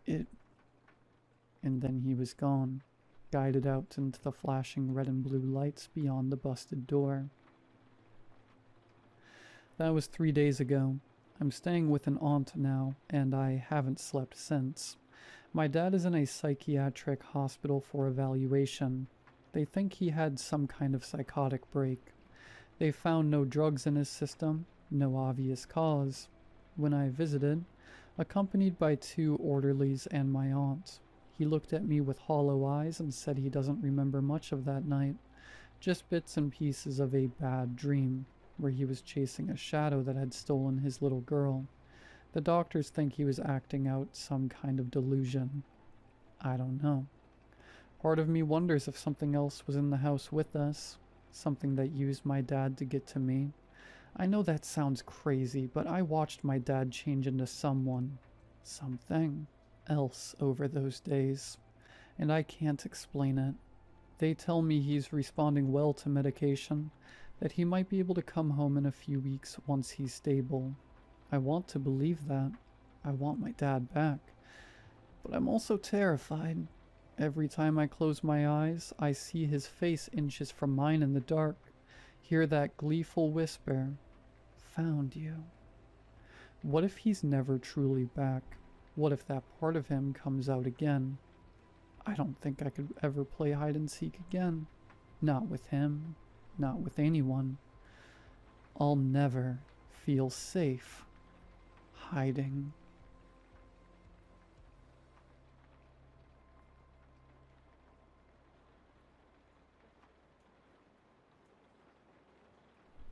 A: And then he was gone, guided out into the flashing red and blue lights beyond the busted door. That was 3 days ago. I'm staying with an aunt now, and I haven't slept since. My dad is in a psychiatric hospital for evaluation. They think he had some kind of psychotic break. They found no drugs in his system, no obvious cause. When I visited, accompanied by 2 orderlies and my aunt, he looked at me with hollow eyes and said he doesn't remember much of that night, just bits and pieces of a bad dream, where he was chasing a shadow that had stolen his little girl. The doctors think he was acting out some kind of delusion. I don't know. Part of me wonders if something else was in the house with us, something that used my dad to get to me. I know that sounds crazy, but I watched my dad change into something else over those days, and I can't explain it. They tell me he's responding well to medication, that he might be able to come home in a few weeks once he's stable. I want to believe that. I want my dad back. But I'm also terrified. Every time I close my eyes, I see his face inches from mine in the dark, hear that gleeful whisper, Found you. What if he's never truly back? What if that part of him comes out again? I don't think I could ever play hide and seek again. Not with him. Not with anyone. I'll never feel safe hiding.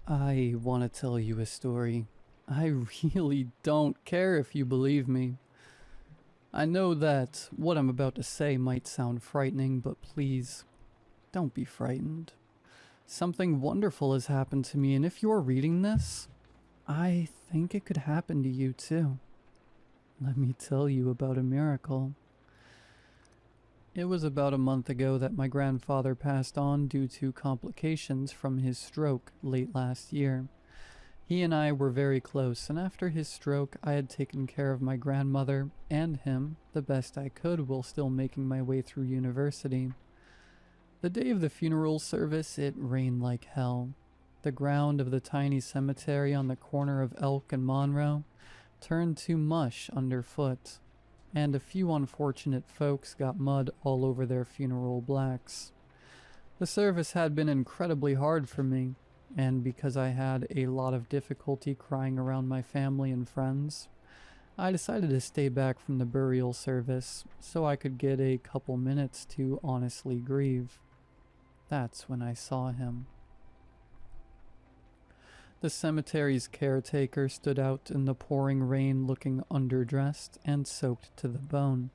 A: I want to tell you a story. I really don't care if you believe me. I know that what I'm about to say might sound frightening, but please, don't be frightened. Something wonderful has happened to me, and if you're reading this, I think it could happen to you too. Let me tell you about a miracle. It was about a month ago that my grandfather passed on due to complications from his stroke late last year. He and I were very close, and after his stroke, I had taken care of my grandmother and him the best I could while still making my way through university. The day of the funeral service, it rained like hell. The ground of the tiny cemetery on the corner of Elk and Monroe turned to mush underfoot, and a few unfortunate folks got mud all over their funeral blacks. The service had been incredibly hard for me, and because I had a lot of difficulty crying around my family and friends, I decided to stay back from the burial service so I could get a couple minutes to honestly grieve. That's when I saw him. The cemetery's caretaker stood out in the pouring rain looking underdressed and soaked to the bone.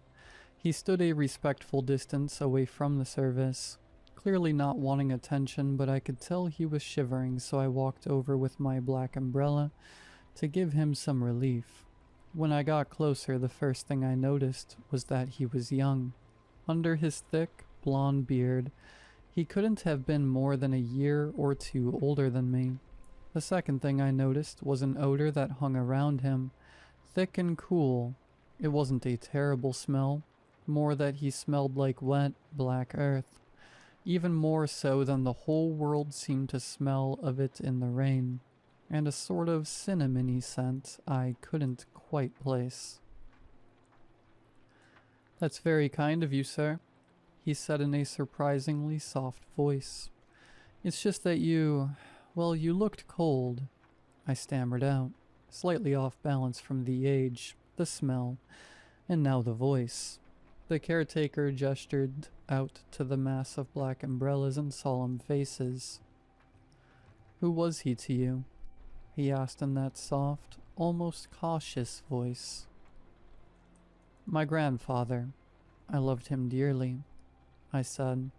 A: He stood a respectful distance away from the service, clearly not wanting attention, but I could tell he was shivering, so I walked over with my black umbrella to give him some relief. When I got closer, the first thing I noticed was that he was young. Under his thick, blonde beard, he couldn't have been more than a year or two older than me. The second thing I noticed was an odor that hung around him, thick and cool. It wasn't a terrible smell, more that he smelled like wet, black earth. Even more so than the whole world seemed to smell of it in the rain, and a sort of cinnamony scent I couldn't quite place. "That's very kind of you, sir," he said in a surprisingly soft voice. "It's just that you looked cold," I stammered out, slightly off balance from the age, the smell, and now the voice. The caretaker gestured out to the mass of black umbrellas and solemn faces. "Who was he to you?" he asked in that soft, almost cautious voice. "My grandfather. I loved him dearly," I said,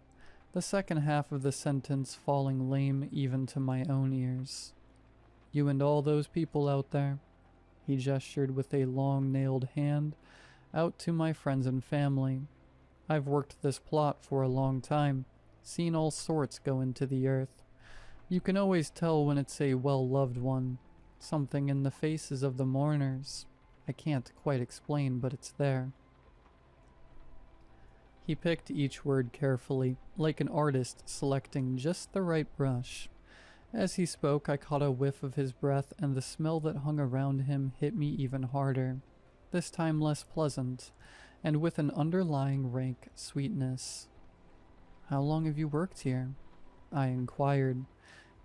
A: the second half of the sentence falling lame even to my own ears. "You and all those people out there," he gestured with a long-nailed hand out to my friends and family. "I've worked this plot for a long time, seen all sorts go into the earth. You can always tell when it's a well-loved one, something in the faces of the mourners. I can't quite explain, but it's there." He picked each word carefully, like an artist selecting just the right brush. As he spoke, I caught a whiff of his breath, and the smell that hung around him hit me even harder, this time less pleasant, and with an underlying rank sweetness. "How long have you worked here?" I inquired,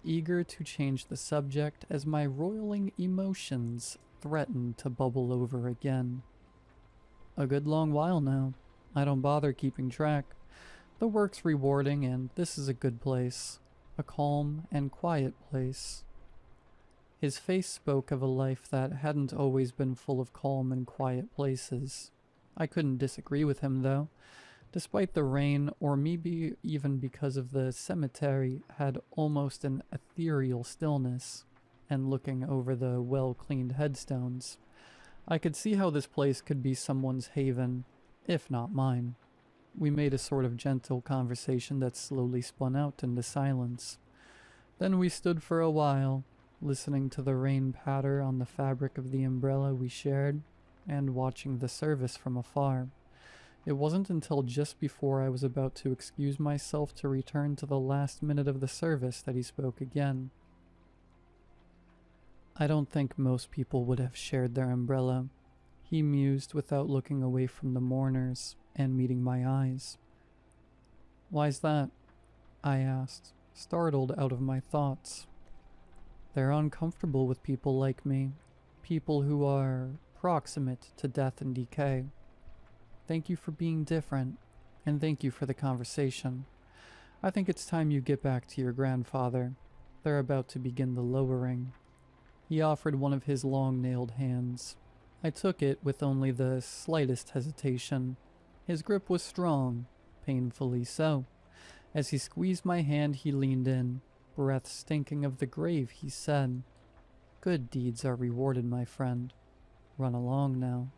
A: eager to change the subject as my roiling emotions threatened to bubble over again. "A good long while now. I don't bother keeping track. The work's rewarding, and this is a good place. A calm and quiet place." His face spoke of a life that hadn't always been full of calm and quiet places. I couldn't disagree with him, though. Despite the rain, or maybe even because of the cemetery had almost an ethereal stillness, and looking over the well-cleaned headstones, I could see how this place could be someone's haven, if not mine. We made a sort of gentle conversation that slowly spun out into silence. Then we stood for a while, listening to the rain patter on the fabric of the umbrella we shared, and watching the service from afar. It wasn't until just before I was about to excuse myself to return to the last minute of the service that he spoke again. "I don't think most people would have shared their umbrella," he mused without looking away from the mourners and meeting my eyes. "Why's that?" I asked, startled out of my thoughts. They're uncomfortable with people like me, people who are proximate to death and decay. Thank you for being different, and thank you for the conversation. I think it's time you get back to your grandfather. They're about to begin the lowering. He offered one of his long-nailed hands. I took it with only the slightest hesitation. His grip was strong, painfully so. As he squeezed my hand, he leaned in, breath stinking of the grave, he said, "Good deeds are rewarded, my friend. Run along now."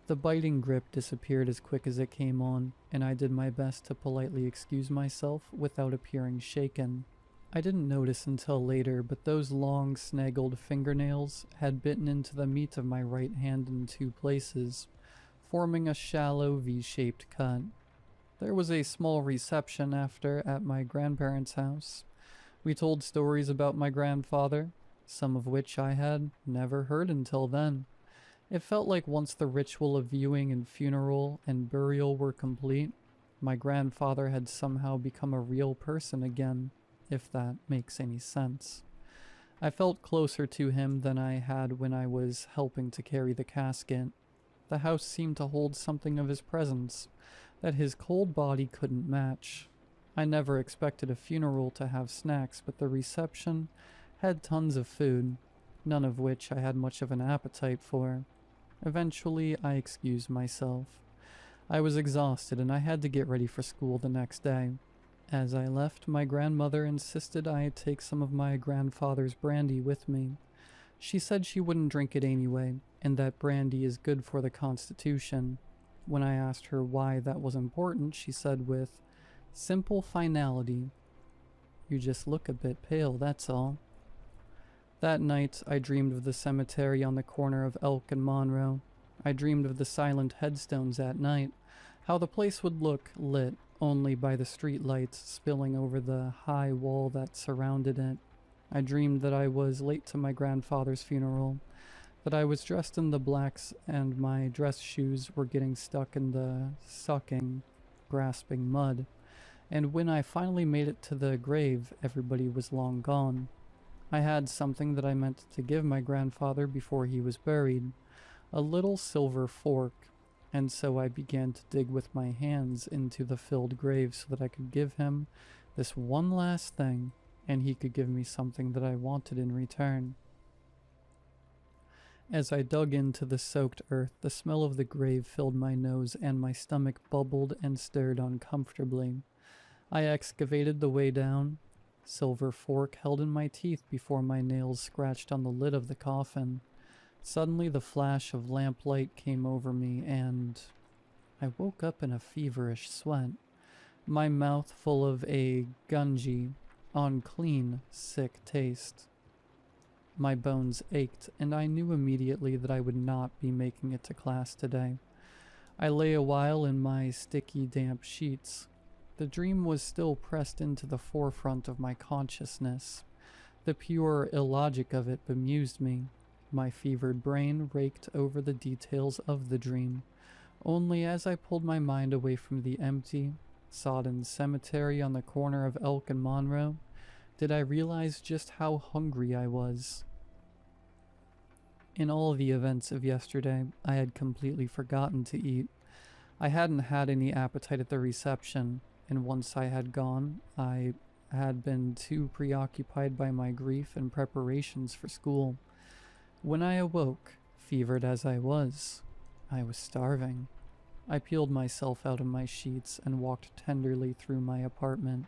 A: The biting grip disappeared as quick as it came on, and I did my best to politely excuse myself without appearing shaken. I didn't notice until later, but those long, snaggled fingernails had bitten into the meat of my right hand in 2 places, forming a shallow V-shaped cut. There was a small reception after at my grandparents' house. We told stories about my grandfather, some of which I had never heard until then. It felt like once the ritual of viewing and funeral and burial were complete, my grandfather had somehow become a real person again, if that makes any sense. I felt closer to him than I had when I was helping to carry the casket. The house seemed to hold something of his presence that his cold body couldn't match. I never expected a funeral to have snacks, but the reception had tons of food, none of which I had much of an appetite for. Eventually, I excused myself. I was exhausted and I had to get ready for school the next day. As I left, my grandmother insisted I take some of my grandfather's brandy with me. She said she wouldn't drink it anyway, and that brandy is good for the constitution. When I asked her why that was important, she said with simple finality, "You just look a bit pale, that's all." That night, I dreamed of the cemetery on the corner of Elk and Monroe. I dreamed of the silent headstones at night, how the place would look lit only by the street lights spilling over the high wall that surrounded it. I dreamed that I was late to my grandfather's funeral, that I was dressed in the blacks and my dress shoes were getting stuck in the sucking, grasping mud, and when I finally made it to the grave, everybody was long gone. I had something that I meant to give my grandfather before he was buried, a little silver fork, and so I began to dig with my hands into the filled grave so that I could give him this one last thing, and he could give me something that I wanted in return. As I dug into the soaked earth, the smell of the grave filled my nose and my stomach bubbled and stirred uncomfortably. I excavated the way down, silver fork held in my teeth before my nails scratched on the lid of the coffin. Suddenly the flash of lamplight came over me and I woke up in a feverish sweat, my mouth full of a gungy, unclean, sick taste. My bones ached, and I knew immediately that I would not be making it to class today. I lay a while in my sticky, damp sheets. The dream was still pressed into the forefront of my consciousness. The pure illogic of it bemused me. My fevered brain raked over the details of the dream. Only as I pulled my mind away from the empty, sodden cemetery on the corner of Elk and Monroe, did I realize just how hungry I was. In all the events of yesterday, I had completely forgotten to eat. I hadn't had any appetite at the reception, and once I had gone, I had been too preoccupied by my grief and preparations for school. When I awoke, fevered as I was starving. I peeled myself out of my sheets and walked tenderly through my apartment.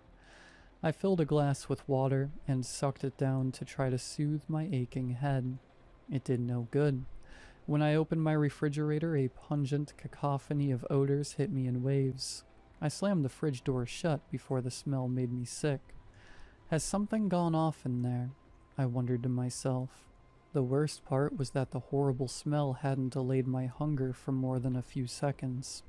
A: I filled a glass with water and sucked it down to try to soothe my aching head. It did no good. When I opened my refrigerator, a pungent cacophony of odors hit me in waves. I slammed the fridge door shut before the smell made me sick. Has something gone off in there? I wondered to myself. The worst part was that the horrible smell hadn't allayed my hunger for more than a few seconds.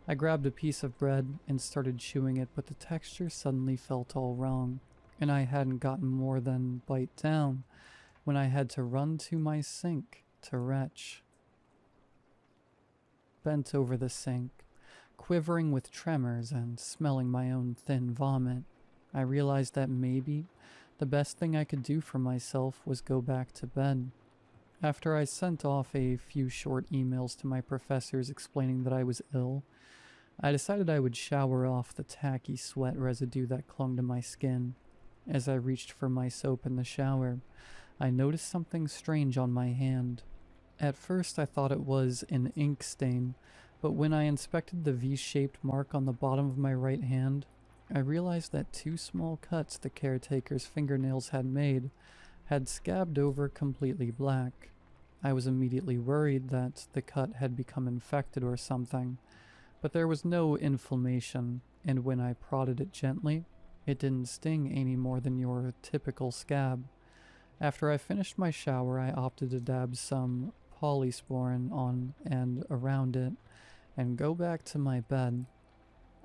A: I grabbed a piece of bread and started chewing it, but the texture suddenly felt all wrong, and I hadn't gotten more than bite down when I had to run to my sink to retch. Bent over the sink, quivering with tremors and smelling my own thin vomit, I realized that maybe, The best thing I could do for myself was go back to bed. After I sent off a few short emails to my professors explaining that I was ill, I decided I would shower off the tacky sweat residue that clung to my skin. As I reached for my soap in the shower, I noticed something strange on my hand. At first I thought it was an ink stain, but when I inspected the V-shaped mark on the bottom of my right hand, I realized that two small cuts the caretaker's fingernails had made had scabbed over completely black. I was immediately worried that the cut had become infected or something, but there was no inflammation, and when I prodded it gently, it didn't sting any more than your typical scab. After I finished my shower, I opted to dab some polysporin on and around it and go back to my bed.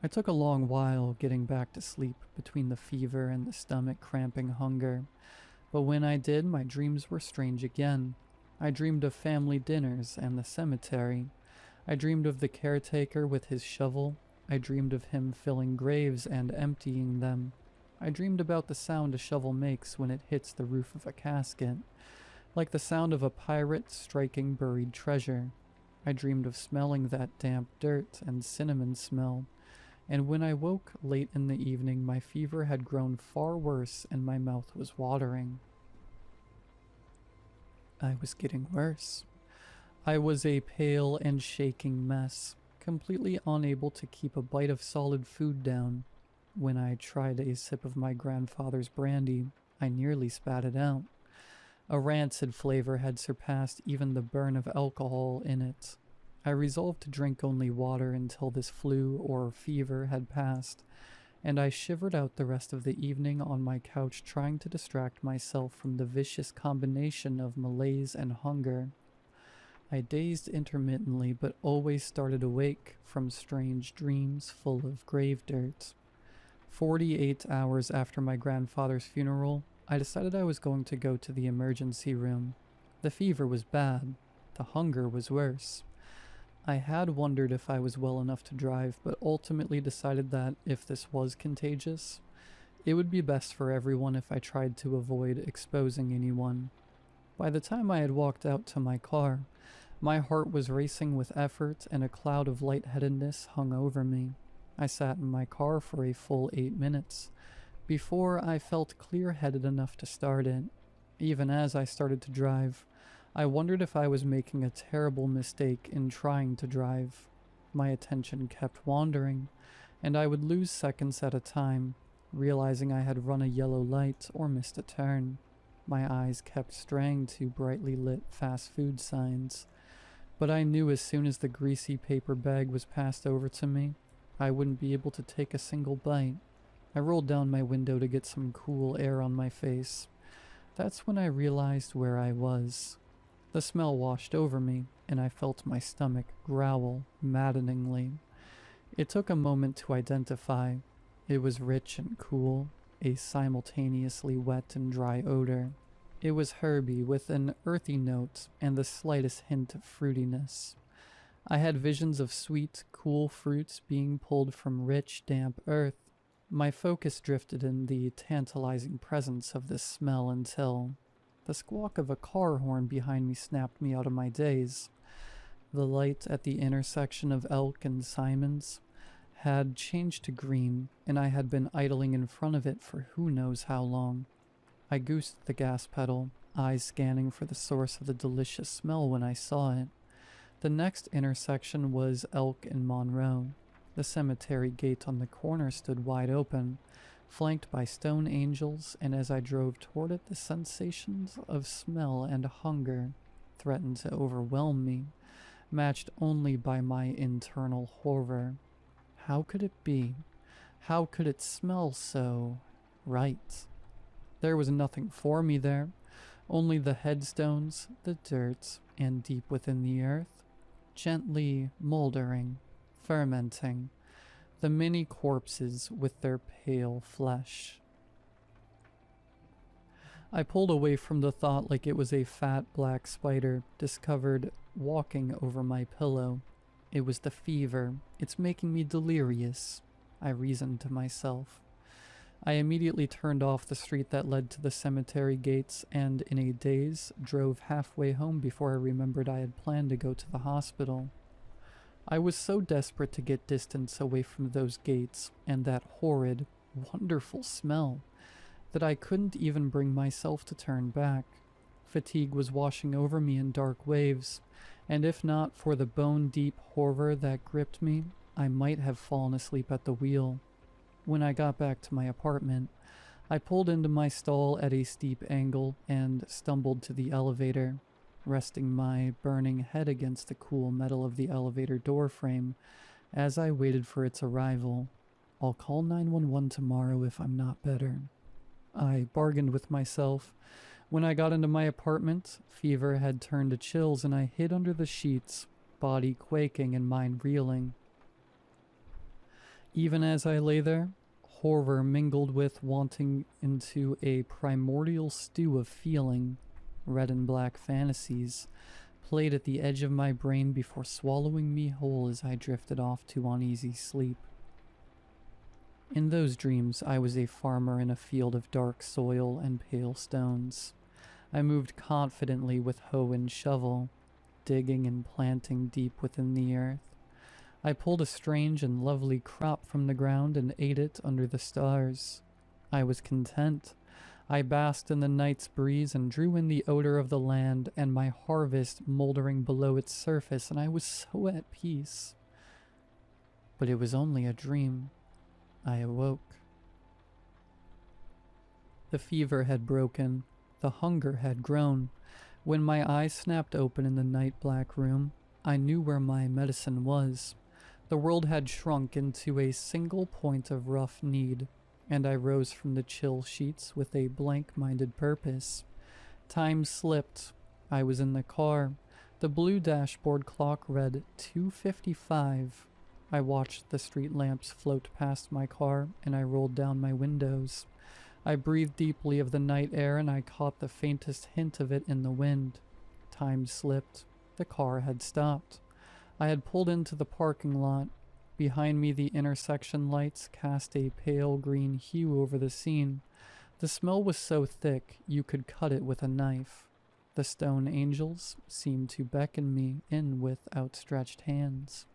A: I took a long while getting back to sleep between the fever and the stomach cramping hunger, but when I did, my dreams were strange again. I dreamed of family dinners and the cemetery. I dreamed of the caretaker with his shovel. I dreamed of him filling graves and emptying them. I dreamed about the sound a shovel makes when it hits the roof of a casket, like the sound of a pirate striking buried treasure. I dreamed of smelling that damp dirt and cinnamon smell, and when I woke late in the evening, my fever had grown far worse and my mouth was watering. I was getting worse. I was a pale and shaking mess, completely unable to keep a bite of solid food down. When I tried a sip of my grandfather's brandy, I nearly spat it out. A rancid flavor had surpassed even the burn of alcohol in it. I resolved to drink only water until this flu or fever had passed, and I shivered out the rest of the evening on my couch trying to distract myself from the vicious combination of malaise and hunger. I dazed intermittently but always started awake from strange dreams full of grave dirt. 48 hours after my grandfather's funeral, I decided I was going to go to the emergency room. The fever was bad. The hunger was worse. I had wondered if I was well enough to drive, but ultimately decided that if this was contagious, it would be best for everyone if I tried to avoid exposing anyone. By the time I had walked out to my car, my heart was racing with effort and a cloud of lightheadedness hung over me. I sat in my car for a full 8 minutes before I felt clear-headed enough to start it. Even as I started to drive, I wondered if I was making a terrible mistake in trying to drive. My attention kept wandering, and I would lose seconds at a time, realizing I had run a yellow light or missed a turn. My eyes kept straying to brightly lit fast food signs, but I knew as soon as the greasy paper bag was passed over to me, I wouldn't be able to take a single bite. I rolled down my window to get some cool air on my face. That's when I realized where I was. The smell washed over me, and I felt my stomach growl maddeningly. It took a moment to identify. It was rich and cool, a simultaneously wet and dry odor. It was herby with an earthy note and the slightest hint of fruitiness. I had visions of sweet, cool fruits being pulled from rich, damp earth. My focus drifted in the tantalizing presence of this smell until the squawk of a car horn behind me snapped me out of my daze. The light at the intersection of Elk and Simons had changed to green, and I had been idling in front of it for who knows how long. I goosed the gas pedal, eyes scanning for the source of the delicious smell when I saw it. The next intersection was Elk and Monroe. The cemetery gate on the corner stood wide open, flanked by stone angels, and as I drove toward it, the sensations of smell and hunger threatened to overwhelm me, matched only by my internal horror. How could it be? How could it smell so right? There was nothing for me there, only the headstones, the dirt, and deep within the earth, gently moldering, fermenting, the many corpses with their pale flesh. I pulled away from the thought like it was a fat black spider discovered walking over my pillow. It was the fever. It's making me delirious, I reasoned to myself. I immediately turned off the street that led to the cemetery gates and, in a daze, drove halfway home before I remembered I had planned to go to the hospital. I was so desperate to get distance away from those gates and that horrid, wonderful smell that I couldn't even bring myself to turn back. Fatigue was washing over me in dark waves, and if not for the bone-deep horror that gripped me, I might have fallen asleep at the wheel. When I got back to my apartment, I pulled into my stall at a steep angle and stumbled to the elevator, resting my burning head against the cool metal of the elevator door frame as I waited for its arrival. I'll call 911 tomorrow if I'm not better. I bargained with myself. When I got into my apartment, fever had turned to chills and I hid under the sheets, body quaking and mind reeling. Even as I lay there, horror mingled with wanting into a primordial stew of feeling. Red and black fantasies played at the edge of my brain before swallowing me whole as I drifted off to uneasy sleep. In those dreams, I was a farmer in a field of dark soil and pale stones. I moved confidently with hoe and shovel, digging and planting deep within the earth. I pulled a strange and lovely crop from the ground and ate it under the stars. I was content. I basked in the night's breeze and drew in the odor of the land and my harvest moldering below its surface, and I was so at peace. But it was only a dream. I awoke. The fever had broken. The hunger had grown. When my eyes snapped open in the night-black room, I knew where my medicine was. The world had shrunk into a single point of rough need, and I rose from the chill sheets with a blank-minded purpose. Time slipped. I was in the car. The blue dashboard clock read 2:55. I watched the street lamps float past my car, and I rolled down my windows. I breathed deeply of the night air, and I caught the faintest hint of it in the wind. Time slipped. The car had stopped. I had pulled into the parking lot. Behind me, the intersection lights cast a pale green hue over the scene. The smell was so thick you could cut it with a knife. The stone angels seemed to beckon me in with outstretched hands.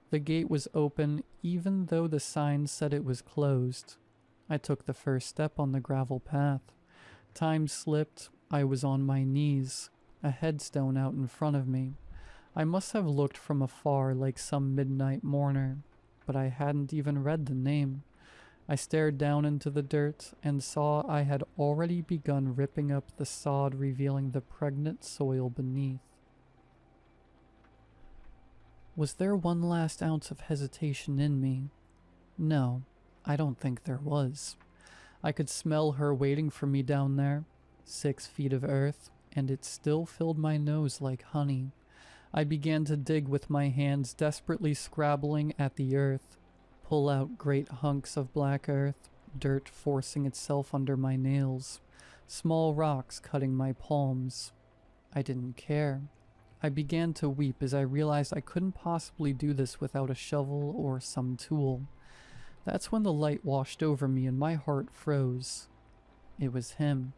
A: The gate was open, even though the sign said it was closed. I took the first step on the gravel path. Time slipped. I was on my knees, a headstone out in front of me. I must have looked from afar like some midnight mourner, but I hadn't even read the name. I stared down into the dirt and saw I had already begun ripping up the sod, revealing the pregnant soil beneath. Was there one last ounce of hesitation in me? No, I don't think there was. I could smell her waiting for me down there, 6 feet of earth, and it still filled my nose like honey. I began to dig with my hands, desperately scrabbling at the earth, pull out great hunks of black earth, dirt forcing itself under my nails, small rocks cutting my palms. I didn't care. I began to weep as I realized I couldn't possibly do this without a shovel or some tool. That's when the light washed over me and my heart froze. It was him.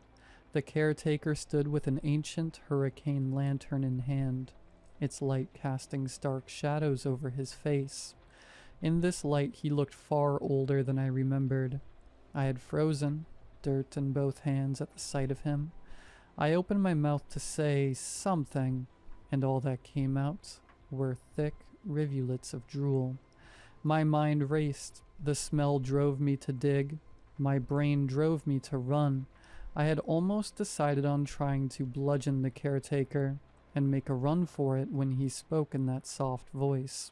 A: The caretaker stood with an ancient hurricane lantern in hand, its light casting stark shadows over his face. In this light he looked far older than I remembered. I had frozen, dirt in both hands at the sight of him. I opened my mouth to say something, and all that came out were thick rivulets of drool. My mind raced. The smell drove me to dig. My brain drove me to run. I had almost decided on trying to bludgeon the caretaker and make a run for it when he spoke in that soft voice.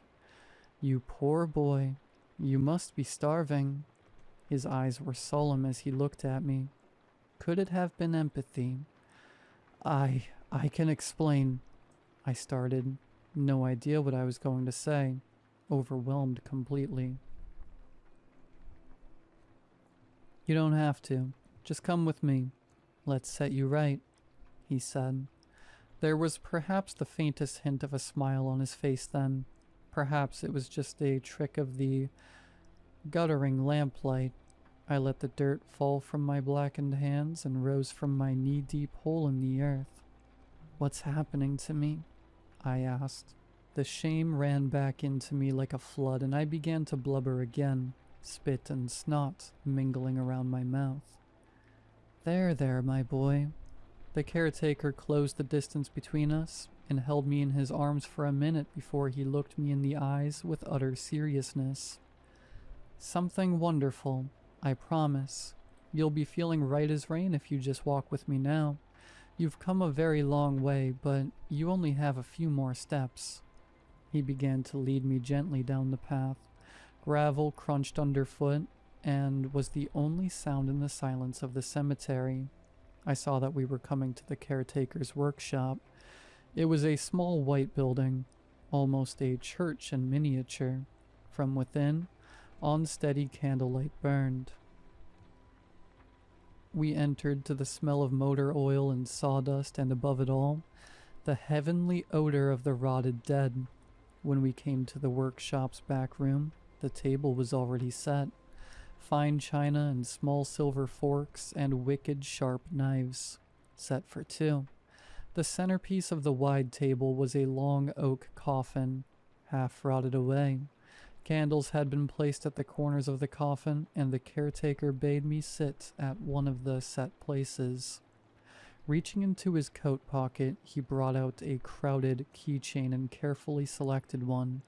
A: "You poor boy, you must be starving." His eyes were solemn as he looked at me. Could it have been empathy? I can explain," I started, no idea what I was going to say, overwhelmed completely. "You don't have to. Just come with me. Let's set you right," he said. There was perhaps the faintest hint of a smile on his face then. Perhaps it was just a trick of the guttering lamplight. I let the dirt fall from my blackened hands and rose from my knee-deep hole in the earth. "What's happening to me?" I asked. The shame ran back into me like a flood, and I began to blubber again, spit and snot mingling around my mouth. There, my boy." The caretaker closed the distance between us and held me in his arms for a minute before he looked me in the eyes with utter seriousness. "Something wonderful, I promise. You'll be feeling right as rain if you just walk with me now. You've come a very long way, but you only have a few more steps." He began to lead me gently down the path. Gravel crunched underfoot and was the only sound in the silence of the cemetery. I saw that we were coming to the caretaker's workshop. It was a small white building, almost a church in miniature. From within, unsteady candlelight burned. We entered to the smell of motor oil and sawdust, and above it all, the heavenly odor of the rotted dead. When we came to the workshop's back room, the table was already set. Fine china and small silver forks and wicked sharp knives, set for two. The centerpiece of the wide table was a long oak coffin, half rotted away. Candles had been placed at the corners of the coffin, and the caretaker bade me sit at one of the set places. Reaching into his coat pocket, he brought out a crowded keychain and carefully selected one.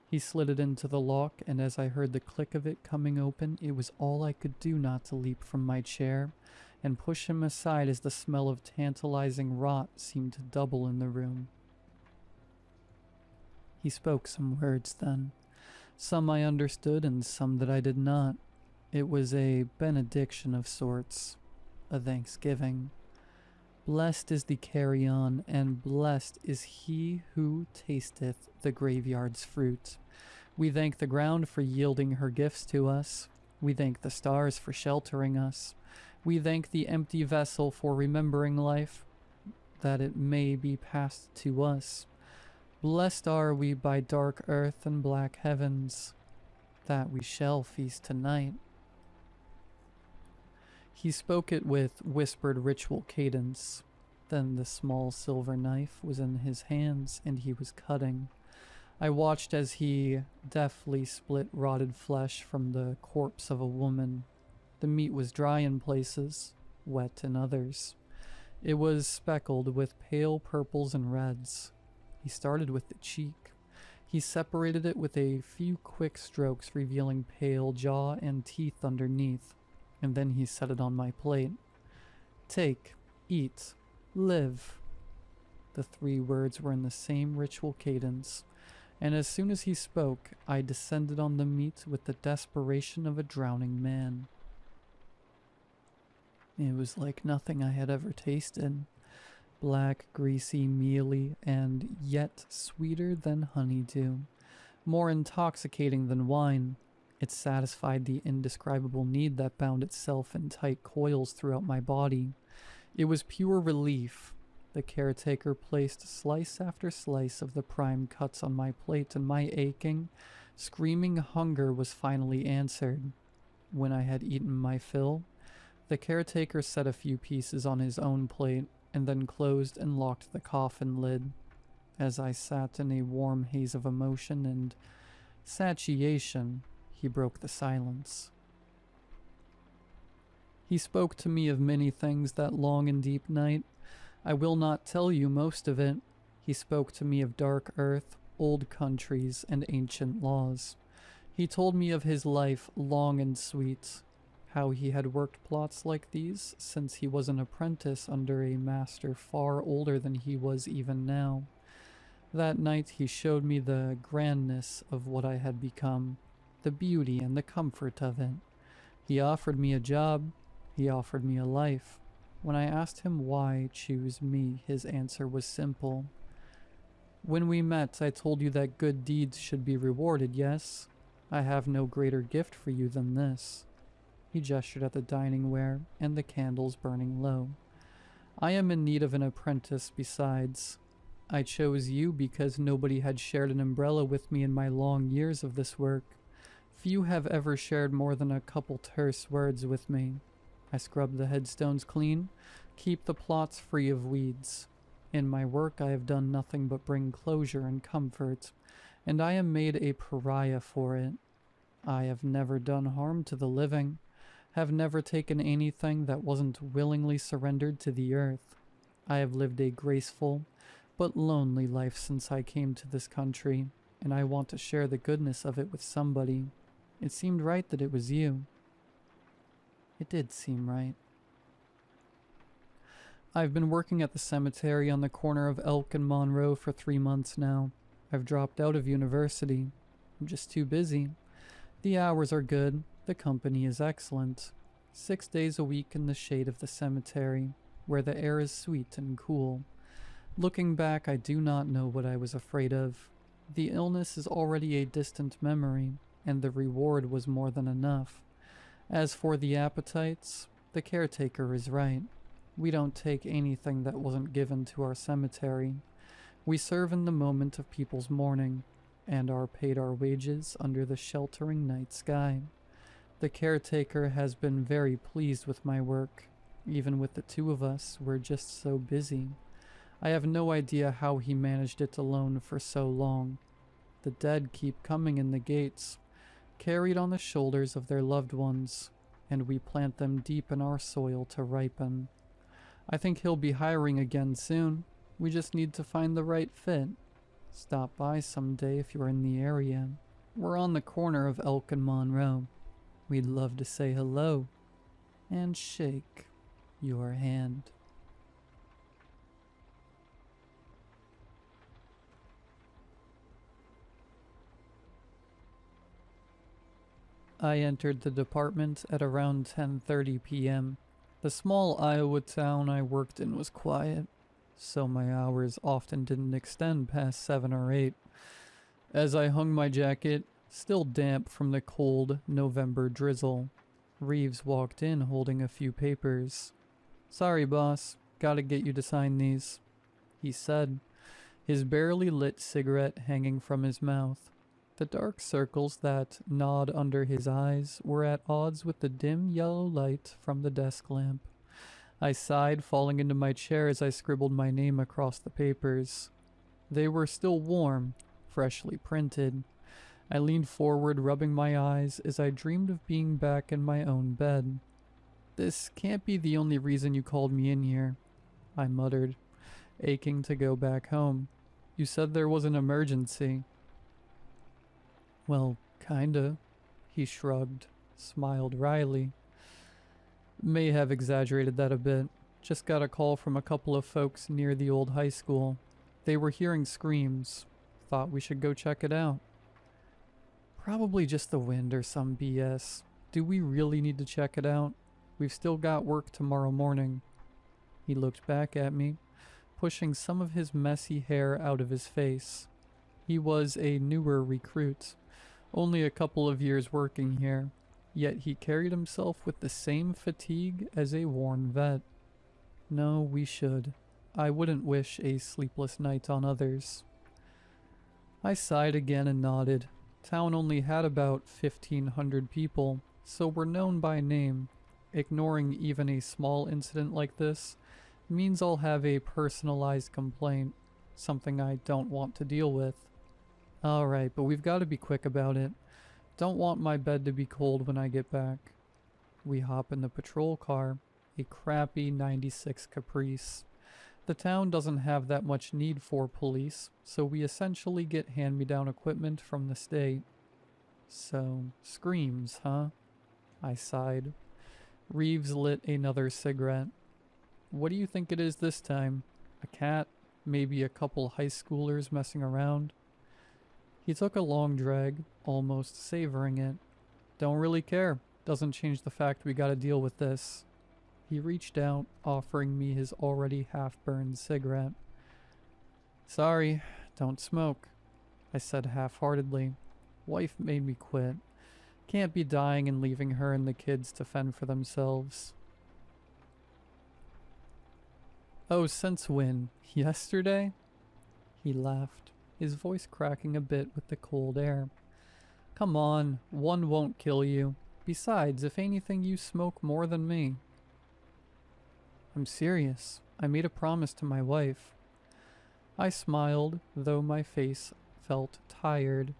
A: He slid it into the lock, and as I heard the click of it coming open, it was all I could do not to leap from my chair and push him aside as the smell of tantalizing rot seemed to double in the room. He spoke some words then. Some I understood and some that I did not. It was a benediction of sorts, a thanksgiving. "Blessed is the carrion, and blessed is he who tasteth the graveyard's fruit. We thank the ground for yielding her gifts to us. We thank the stars for sheltering us. We thank the empty vessel for remembering life, that it may be passed to us. Blessed are we by dark earth and black heavens, that we shall feast tonight." He spoke it with whispered ritual cadence. Then the small silver knife was in his hands, and he was cutting. I watched as he deftly split rotted flesh from the corpse of a woman. The meat was dry in places, wet in others. It was speckled with pale purples and reds. He started with the cheek. He separated it with a few quick strokes, revealing pale jaw and teeth underneath, and then he set it on my plate. "Take, eat, live." The three words were in the same ritual cadence, and as soon as he spoke, I descended on the meat with the desperation of a drowning man. It was like nothing I had ever tasted. Black, greasy, mealy, and yet sweeter than honeydew. More intoxicating than wine. It satisfied the indescribable need that bound itself in tight coils throughout my body. It was pure relief. The caretaker placed slice after slice of the prime cuts on my plate, and my aching, screaming hunger was finally answered. When I had eaten my fill, the caretaker set a few pieces on his own plate, and then closed and locked the coffin lid. As I sat in a warm haze of emotion and satiation, he broke the silence. He spoke to me of many things that long and deep night. I will not tell you most of it. He spoke to me of dark earth, old countries, and ancient laws. He told me of his life, long and sweet, how he had worked plots like these since he was an apprentice under a master far older than he was even now. That night he showed me the grandness of what I had become, the beauty and the comfort of it. He offered me a job. He offered me a life. When I asked him why choose me, his answer was simple. "When we met, I told you that good deeds should be rewarded, yes? I have no greater gift for you than this." He gestured at the dining ware and the candles burning low. "I am in need of an apprentice besides. I chose you because nobody had shared an umbrella with me in my long years of this work. Few have ever shared more than a couple terse words with me. I scrub the headstones clean, keep the plots free of weeds. In my work, I have done nothing but bring closure and comfort, and I am made a pariah for it. I have never done harm to the living, have never taken anything that wasn't willingly surrendered to the earth. I have lived a graceful but lonely life since I came to this country, and I want to share the goodness of it with somebody. It seemed right that it was you. It did seem right. I've been working at the cemetery on the corner of Elk and Monroe for 3 months now. I've dropped out of university. I'm just too busy. The hours are good. The company is excellent. 6 days a week in the shade of the cemetery, where the air is sweet and cool. Looking back, I do not know what I was afraid of. The illness is already a distant memory, and the reward was more than enough. As for the appetites, the caretaker is right. We don't take anything that wasn't given to our cemetery. We serve in the moment of people's mourning, and are paid our wages under the sheltering night sky. The caretaker has been very pleased with my work. Even with the two of us, we're just so busy. I have no idea how he managed it alone for so long. The dead keep coming in the gates, carried on the shoulders of their loved ones, and we plant them deep in our soil to ripen. I think he'll be hiring again soon. We just need to find the right fit. Stop by someday if you're in the area. We're on the corner of Elk and Monroe. We'd love to say hello and shake your hand. I entered the department at around 10:30 p.m. The small Iowa town I worked in was quiet, so my hours often didn't extend past 7 or 8. As I hung my jacket, still damp from the cold November drizzle, Reeves walked in holding a few papers. "Sorry, boss, gotta get you to sign these," he said, his barely lit cigarette hanging from his mouth. The dark circles that gnawed under his eyes were at odds with the dim yellow light from the desk lamp. I sighed, falling into my chair as I scribbled my name across the papers. They were still warm, freshly printed. I leaned forward, rubbing my eyes as I dreamed of being back in my own bed. "This can't be the only reason you called me in here," I muttered, aching to go back home. "You said there was an emergency." "Well, kinda," he shrugged, smiled wryly. "May have exaggerated that a bit. Just got a call from a couple of folks near the old high school. They were hearing screams. Thought we should go check it out." "Probably just the wind or some BS. Do we really need to check it out? We've still got work tomorrow morning." He looked back at me, pushing some of his messy hair out of his face. He was a newer recruit, only a couple of years working here, yet he carried himself with the same fatigue as a worn vet. "No, we should. I wouldn't wish a sleepless night on others." I sighed again and nodded. Town only had about 1,500 people, so we're known by name. Ignoring even a small incident like this means I'll have a personalized complaint, something I don't want to deal with. "Alright, but we've got to be quick about it. Don't want my bed to be cold when I get back." We hop in the patrol car, a crappy 96 Caprice. The town doesn't have that much need for police, so we essentially get hand-me-down equipment from the state. "So, screams, huh?" I sighed. Reeves lit another cigarette. "What do you think it is this time? A cat? Maybe a couple high schoolers messing around?" He took a long drag, almost savoring it. "Don't really care. Doesn't change the fact we gotta deal with this." He reached out, offering me his already half-burned cigarette. "Sorry, don't smoke," I said half-heartedly. "Wife made me quit. Can't be dying and leaving her and the kids to fend for themselves." "Oh, since when? Yesterday?" He laughed, his voice cracking a bit with the cold air. Come on, one won't kill you. Besides, if anything, you smoke more than me. I'm serious. I made a promise to my wife. I smiled, though my face felt tired.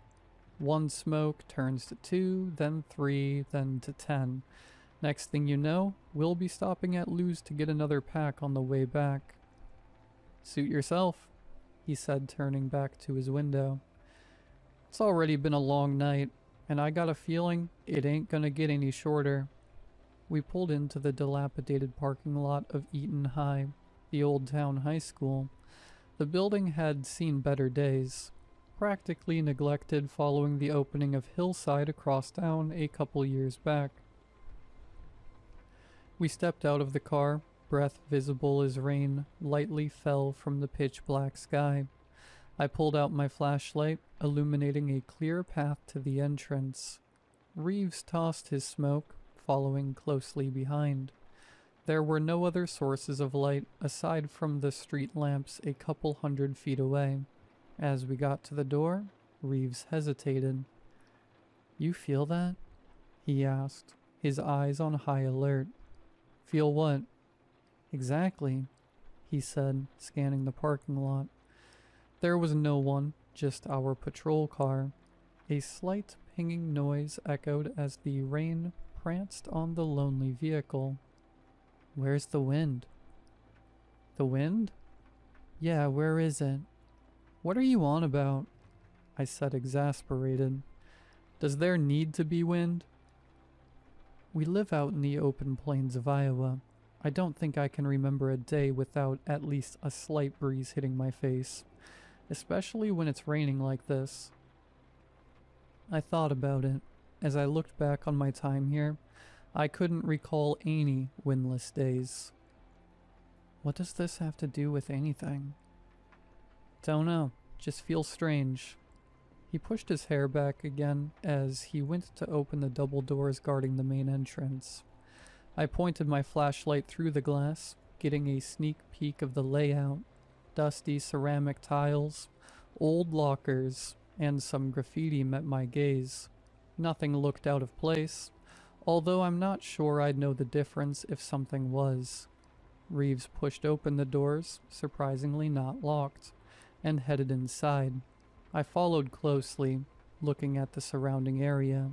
A: One smoke turns to 2, then 3, then to 10. Next thing you know, we'll be stopping at Lou's to get another pack on the way back. Suit yourself, he said, turning back to his window. It's already been a long night, and I got a feeling it ain't gonna get any shorter. We pulled into the dilapidated parking lot of Eaton High, the old town high school. The building had seen better days, practically neglected following the opening of Hillside across town a couple years back. We stepped out of the car, breath visible as rain lightly fell from the pitch black sky. I pulled out my flashlight, illuminating a clear path to the entrance. Reeves tossed his smoke, following closely behind. There were no other sources of light aside from the street lamps a couple 100 feet away. As we got to the door, Reeves hesitated. You feel that? He asked, his eyes on high alert. Feel what? Exactly, he said, scanning the parking lot. There was no one, just our patrol car. A slight pinging noise echoed as the rain pranced on the lonely vehicle. Where's the wind? The wind? Yeah, where is it? What are you on about? I said, exasperated. Does there need to be wind? We live out in the open plains of Iowa. I don't think I can remember a day without at least a slight breeze hitting my face, especially when it's raining like this. I thought about it. As I looked back on my time here, I couldn't recall any windless days. What does this have to do with anything? Don't know. Just feels strange. He pushed his hair back again as he went to open the double doors guarding the main entrance. I pointed my flashlight through the glass, getting a sneak peek of the layout. Dusty ceramic tiles, old lockers, and some graffiti met my gaze. Nothing looked out of place, although I'm not sure I'd know the difference if something was. Reeves pushed open the doors, surprisingly not locked, and headed inside. I followed closely, looking at the surrounding area.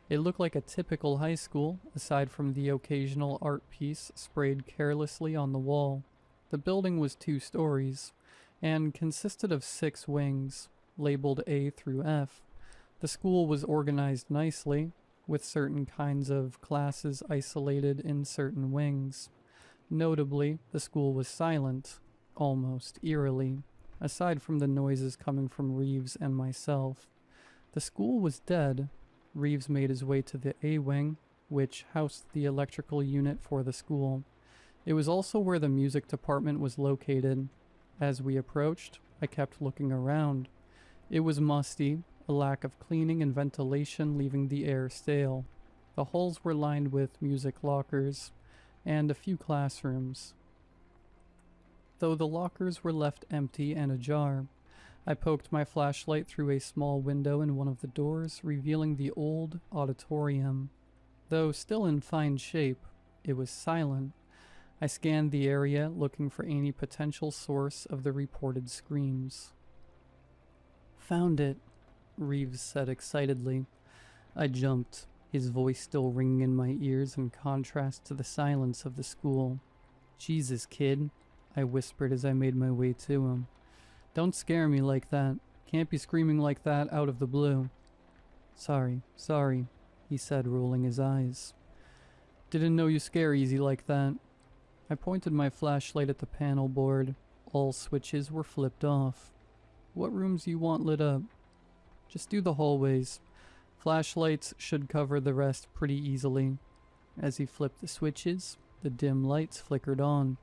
A: It looked like a typical high school, aside from the occasional art piece sprayed carelessly on the wall. The building was 2 stories, and consisted of 6 wings, labeled A through F. The school was organized nicely, with certain kinds of classes isolated in certain wings. Notably, the school was silent, almost eerily, aside from the noises coming from Reeves and myself. The school was dead. Reeves made his way to the A wing, which housed the electrical unit for the school. It was also where the music department was located. As we approached, I kept looking around. It was musty, a lack of cleaning and ventilation leaving the air stale. The halls were lined with music lockers, and a few classrooms. Though the lockers were left empty and ajar, I poked my flashlight through a small window in one of the doors, revealing the old auditorium. Though still in fine shape, it was silent. I scanned the area, looking for any potential source of the reported screams. Found it, Reeves said excitedly. I jumped, his voice still ringing in my ears in contrast to the silence of the school. Jesus, kid, I whispered as I made my way to him. Don't scare me like that. Can't be screaming like that out of the blue. Sorry, he said, rolling his eyes. Didn't know you scare easy like that. I pointed my flashlight at the panel board. All switches were flipped off. What rooms you want lit up? Just do the hallways. Flashlights should cover the rest pretty easily. As he flipped the switches, the dim lights flickered on,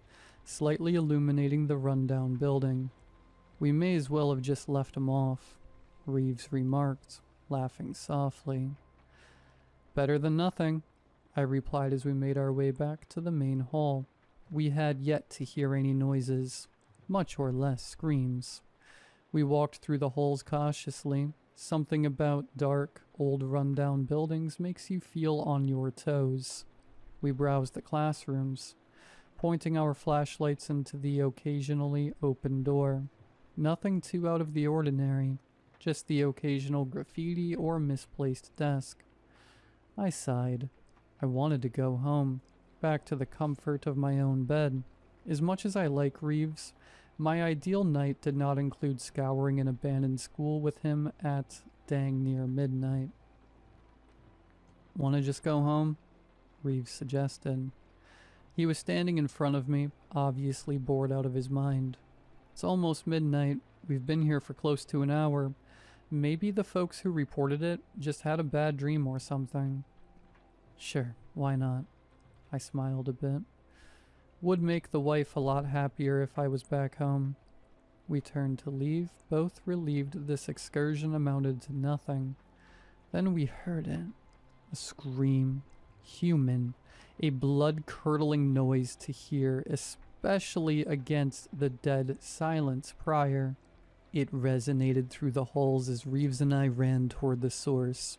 A: slightly illuminating the rundown building. We may as well have just left them off, Reeves remarked, laughing softly. Better than nothing, I replied as we made our way back to the main hall. We had yet to hear any noises, much or less screams. We walked through the halls cautiously, Something about dark, old rundown buildings makes you feel on your toes. We browsed the classrooms, pointing our flashlights into the occasionally open door. Nothing too out of the ordinary, just the occasional graffiti or misplaced desk. I sighed. I wanted to go home, back to the comfort of my own bed. As much as I like Reeves, my ideal night did not include scouring an abandoned school with him at dang near midnight. "Want to just go home?" Reeves suggested. He was standing in front of me, obviously bored out of his mind. "It's almost midnight. We've been here for close to an hour. Maybe the folks who reported it just had a bad dream or something." "Sure, why not?" I smiled a bit. Would make the wife a lot happier if I was back home. We turned to leave, both relieved this excursion amounted to nothing. Then we heard it. A scream. Human. A blood-curdling noise to hear, especially against the dead silence prior. It resonated through the halls as Reeves and I ran toward the source.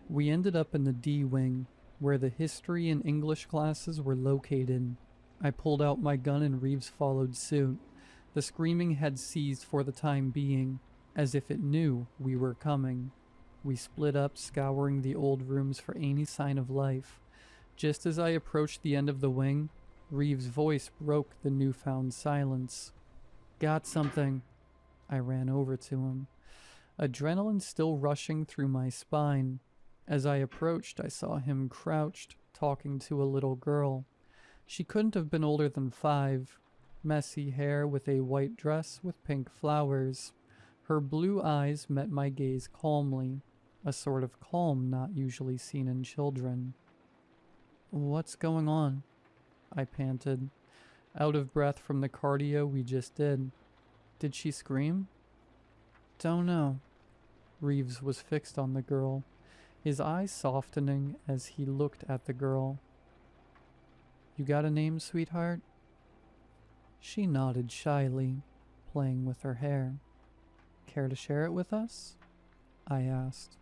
A: We ended up in the D wing, where the history and English classes were located. I pulled out my gun and Reeves followed suit. The screaming had ceased for the time being, as if it knew we were coming. We split up, scouring the old rooms for any sign of life. Just as I approached the end of the wing, Reeves' voice broke the newfound silence. "Got something." I ran over to him. Adrenaline still rushing through my spine. As I approached, I saw him crouched, talking to a little girl. She couldn't have been older than 5. Messy hair with a white dress with pink flowers. Her blue eyes met my gaze calmly, a sort of calm not usually seen in children. "What's going on?" I panted, out of breath from the cardio we just did. "Did she scream?" "Don't know." Reeves was fixed on the girl, his eyes softening as he looked at the girl. "You got a name, sweetheart?" She nodded shyly, playing with her hair. "Care to share it with us?" I asked.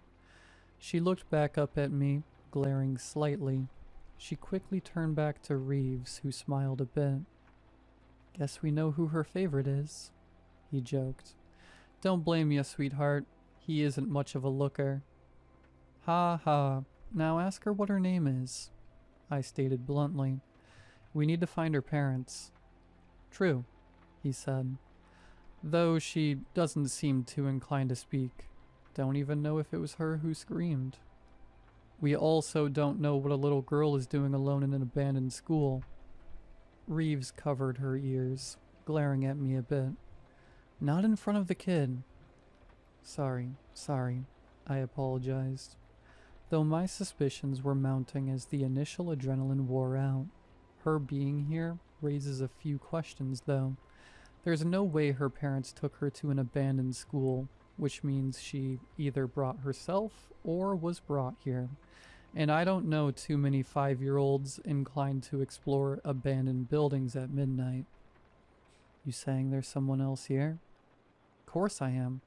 A: She looked back up at me, glaring slightly. She quickly turned back to Reeves, who smiled a bit. "Guess we know who her favorite is," he joked. "Don't blame ya, sweetheart. He isn't much of a looker." "Ha ha. Now ask her what her name is," I stated bluntly. "We need to find her parents." "True," he said. "Though she doesn't seem too inclined to speak. Don't even know if it was her who screamed. We also don't know what a little girl is doing alone in an abandoned school." Reeves covered her ears, glaring at me a bit. "Not in front of the kid." Sorry, I apologized. Though my suspicions were mounting as the initial adrenaline wore out. Her being here raises a few questions, though. There's no way her parents took her to an abandoned school, which means she either brought herself or was brought here. And I don't know too many 5-year-olds inclined to explore abandoned buildings at midnight. "You saying there's someone else here?" "Course I am.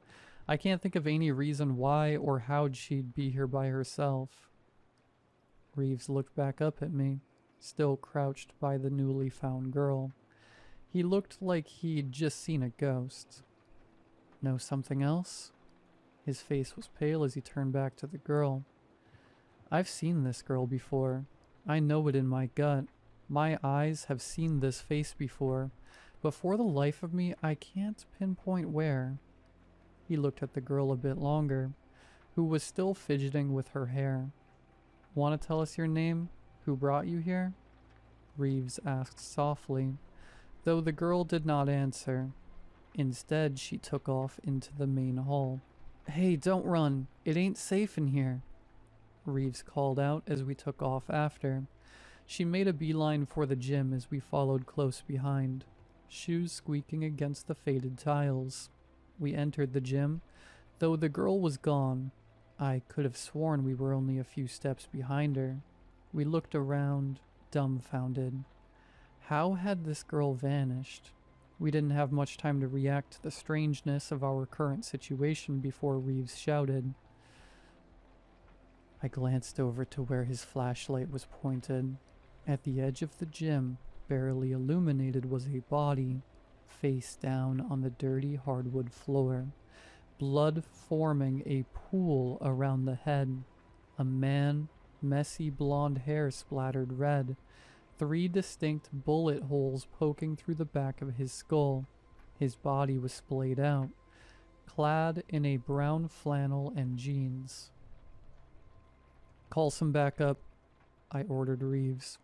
A: I can't think of any reason why or how she'd be here by herself." Reeves looked back up at me, still crouched by the newly found girl. He looked like he'd just seen a ghost. "Know something else?" His face was pale as he turned back to the girl. "I've seen this girl before. I know it in my gut. My eyes have seen this face before, but for the life of me, I can't pinpoint where." He looked at the girl a bit longer, who was still fidgeting with her hair. "Want to tell us your name? Who brought you here?" Reeves asked softly, though the girl did not answer. Instead, she took off into the main hall. "Hey, don't run. It ain't safe in here," Reeves called out as we took off after. She made a beeline for the gym as we followed close behind, shoes squeaking against the faded tiles. We entered the gym, though the girl was gone. I could have sworn we were only a few steps behind her. We looked around, dumbfounded. How had this girl vanished? We didn't have much time to react to the strangeness of our current situation before Reeves shouted. I glanced over to where his flashlight was pointed. At the edge of the gym, barely illuminated, was a body, face down on the dirty hardwood floor, blood forming a pool around the head. A man, messy blonde hair splattered red, 3 distinct bullet holes poking through the back of his skull. His body was splayed out, clad in a brown flannel and jeans. Call some backup, I ordered Reeves.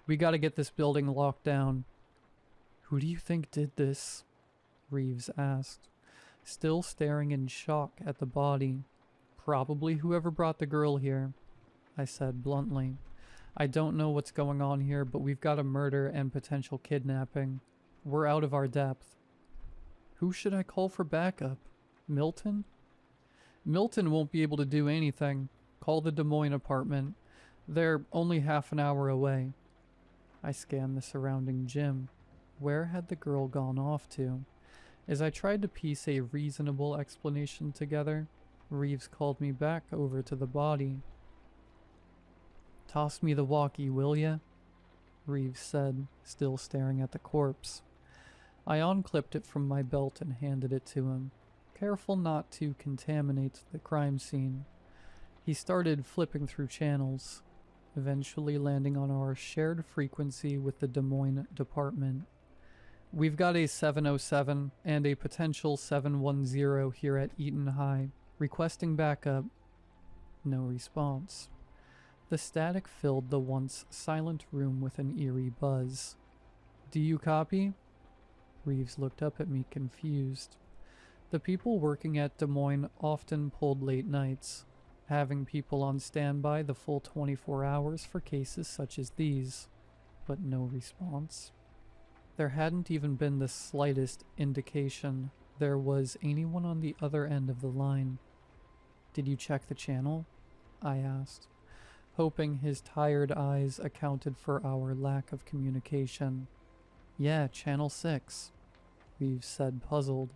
A: We gotta get this building locked down. Who do you think did this? Reeves asked, still staring in shock at the body. Probably whoever brought the girl here, I said bluntly. I don't know what's going on here, but we've got a murder and potential kidnapping. We're out of our depth. Who should I call for backup? Milton? Milton won't be able to do anything. Call the Des Moines apartment. They're only half an hour away. I scanned the surrounding gym. Where had the girl gone off to? As I tried to piece a reasonable explanation together, Reeves called me back over to the body. Toss me the walkie, will ya? Reeves said, still staring at the corpse. I unclipped it from my belt and handed it to him, careful not to contaminate the crime scene. He started flipping through channels, eventually landing on our shared frequency with the Des Moines department. We've got a 707 and a potential 710 here at Eaton High, requesting backup. No response. The static filled the once silent room with an eerie buzz. Do you copy? Reeves looked up at me confused. The people working at Des Moines often pulled late nights, having people on standby the full 24 hours for cases such as these, but no response. There hadn't even been the slightest indication there was anyone on the other end of the line. Did you check the channel? I asked, hoping his tired eyes accounted for our lack of communication. Yeah, channel 6, Reeves said, puzzled.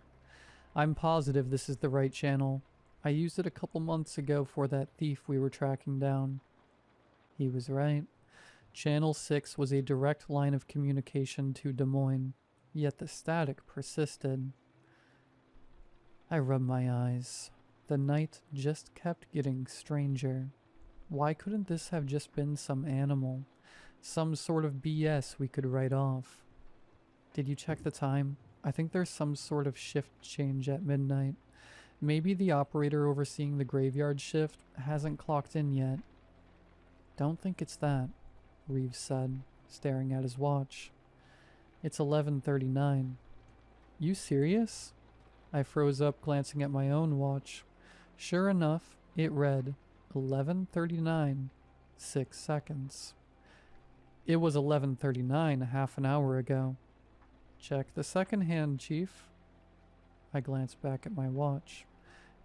A: I'm positive this is the right channel. I used it a couple months ago for that thief we were tracking down. He was right. Channel 6 was a direct line of communication to Des Moines, yet the static persisted. I rubbed my eyes. The night just kept getting stranger. Why couldn't this have just been some animal? Some sort of BS we could write off. Did you check the time? I think there's some sort of shift change at midnight. Maybe the operator overseeing the graveyard shift hasn't clocked in yet. Don't think it's that, Reeves said, staring at his watch. It's 11:39. You serious? I froze up, glancing at my own watch. Sure enough, it read 11:39, 6 seconds. It was 11:39 half an hour ago. Check the second hand, Chief. I glanced back at my watch,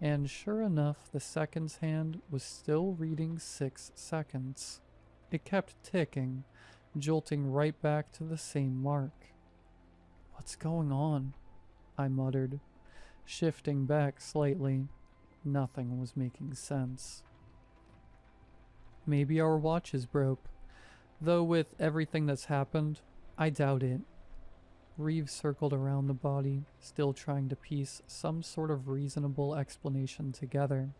A: and sure enough, the seconds hand was still reading 6 seconds. It kept ticking, jolting right back to the same mark. What's going on? I muttered, shifting back slightly. Nothing was making sense. Maybe our watches broke, though with everything that's happened, I doubt it. Reeves circled around the body, still trying to piece some sort of reasonable explanation together.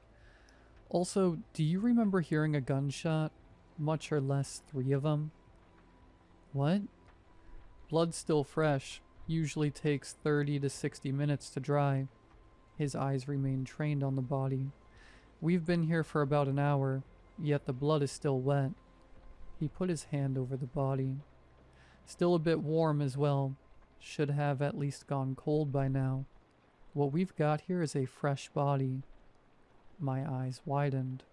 A: Also, do you remember hearing a gunshot? Much or less 3 of them? What? Blood's still fresh. Usually takes 30 to 60 minutes to dry. His eyes remained trained on the body. We've been here for about an hour, yet the blood is still wet. He put his hand over the body. Still a bit warm as well. Should have at least gone cold by now. What we've got here is a fresh body. My eyes widened.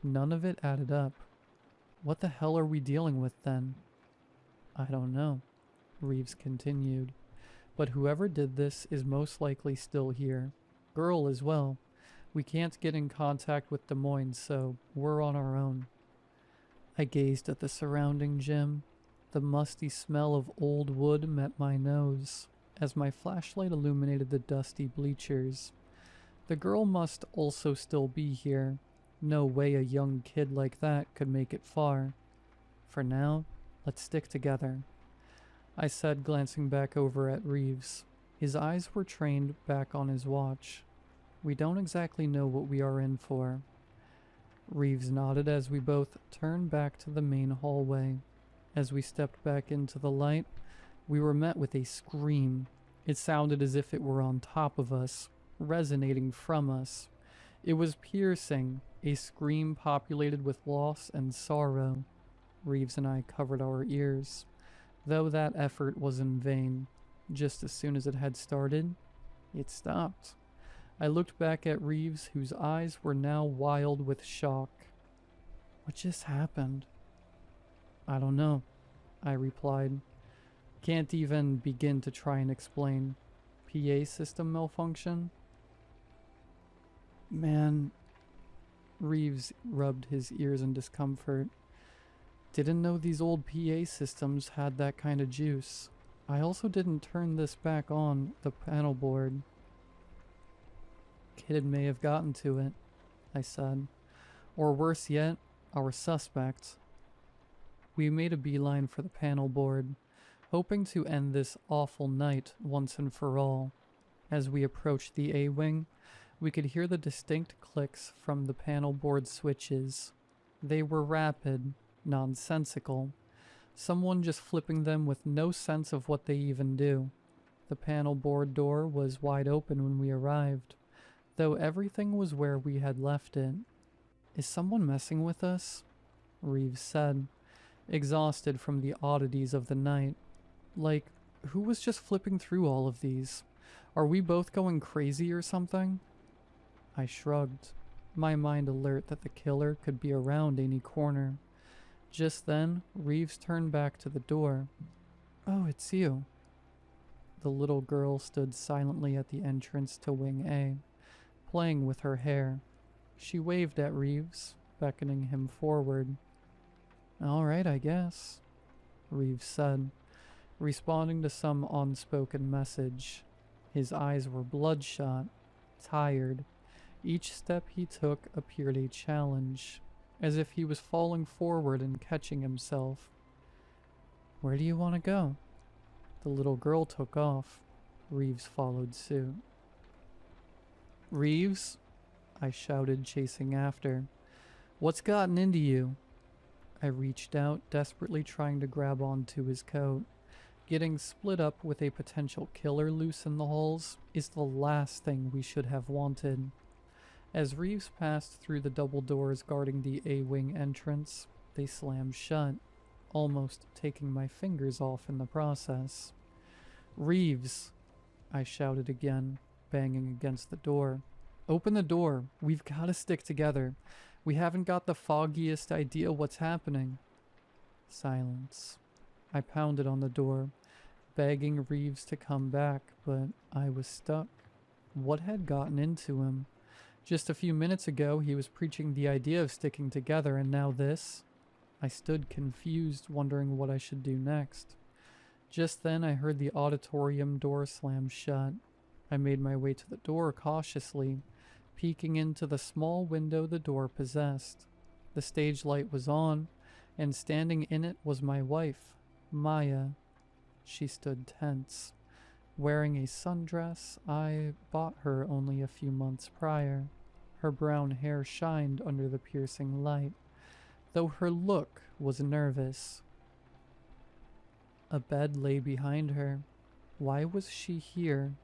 A: None of it added up. What the hell are we dealing with then? I don't know, Reeves continued. But whoever did this is most likely still here. Girl as well. We can't get in contact with Des Moines, so we're on our own. I gazed at the surrounding gym. The musty smell of old wood met my nose. as my flashlight illuminated the dusty bleachers. The girl must also still be here. No way a young kid like that could make it far. For now, let's stick together, I said, glancing back over at Reeves. His eyes were trained back on his watch. We don't exactly know what we are in for. Reeves nodded as we both turned back to the main hallway. As we stepped back into the light, we were met with a scream. It sounded as if it were on top of us, resonating from us. It was piercing, a scream populated with loss and sorrow. Reeves and I covered our ears, though that effort was in vain. Just as soon as it had started, it stopped. I looked back at Reeves, whose eyes were now wild with shock. What just happened? I don't know, I replied. Can't even begin to try and explain. PA system malfunction? Man, Reeves rubbed his ears in discomfort. Didn't know these old PA systems had that kind of juice. I also didn't turn this back on the panel board. Kid may have gotten to it, I said. Or worse yet, our suspect. We made a beeline for the panel board, hoping to end this awful night once and for all. As we approached the A-wing, we could hear the distinct clicks from the panel board switches. They were rapid, nonsensical. Someone just flipping them with no sense of what they even do. The panel board door was wide open when we arrived, though everything was where we had left it. Is someone messing with us? Reeves said, exhausted from the oddities of the night. Like, who was just flipping through all of these? Are we both going crazy or something? I shrugged, my mind alert that the killer could be around any corner. Just then, Reeves turned back to the door. Oh, it's you. The little girl stood silently at the entrance to Wing A, playing with her hair. She waved at Reeves, beckoning him forward. All right, I guess, Reeves said, responding to some unspoken message. His eyes were bloodshot, tired. Each step he took appeared a challenge, as if he was falling forward and catching himself. Where do you want to go? The little girl took off. Reeves followed suit. Reeves? I shouted, chasing after. What's gotten into you? I reached out, desperately trying to grab onto his coat. Getting split up with a potential killer loose in the halls is the last thing we should have wanted. As Reeves passed through the double doors guarding the A-wing entrance, they slammed shut, almost taking my fingers off in the process. Reeves, I shouted again, banging against the door. Open the door. We've got to stick together. We haven't got the foggiest idea what's happening. Silence. I pounded on the door, begging Reeves to come back, but I was stuck. What had gotten into him? Just a few minutes ago, he was preaching the idea of sticking together, and now this? I stood confused, wondering what I should do next. Just then, I heard the auditorium door slam shut. I made my way to the door cautiously, peeking into the small window the door possessed. The stage light was on, and standing in it was my wife, Maya. She stood tense, wearing a sundress I bought her only a few months prior. Her brown hair shined under the piercing light, though her look was nervous. A bed lay behind her. Why was she here?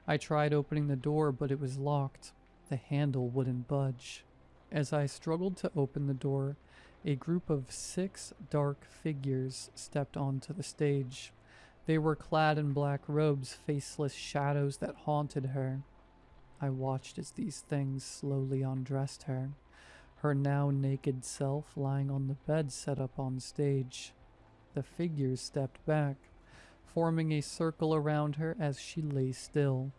A: I tried opening the door, but it was locked. The handle wouldn't budge. As I struggled to open the door, a group of 6 dark figures stepped onto the stage. They were clad in black robes, faceless shadows that haunted her. I watched as these things slowly undressed her, her now naked self lying on the bed set up on stage. The figures stepped back, forming a circle around her as she lay still.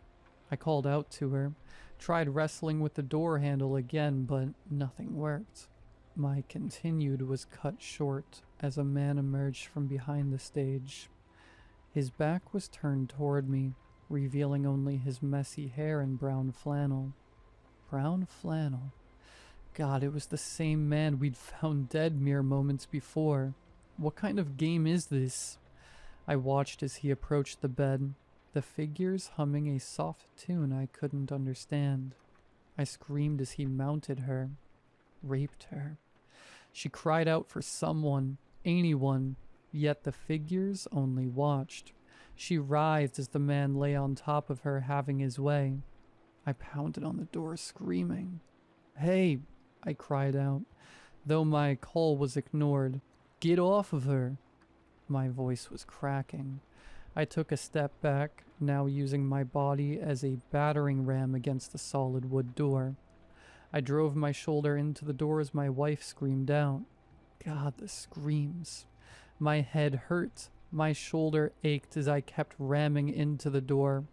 A: I called out to her, tried wrestling with the door handle again, but nothing worked. My continued was cut short as a man emerged from behind the stage. His back was turned toward me, revealing only his messy hair and brown flannel. Brown flannel. God, it was the same man we'd found dead mere moments before. What kind of game is this? I watched as he approached the bed, the figures humming a soft tune I couldn't understand. I screamed as he mounted her, raped her. She cried out for someone, anyone, yet the figures only watched. She writhed as the man lay on top of her, having his way. I pounded on the door, screaming. "Hey," I cried out, though my call was ignored. "Get off of her!" My voice was cracking. I took a step back, now using my body as a battering ram against the solid wood door. I drove my shoulder into the door as my wife screamed out. God, the screams. My head hurt. My shoulder ached as I kept ramming into the door.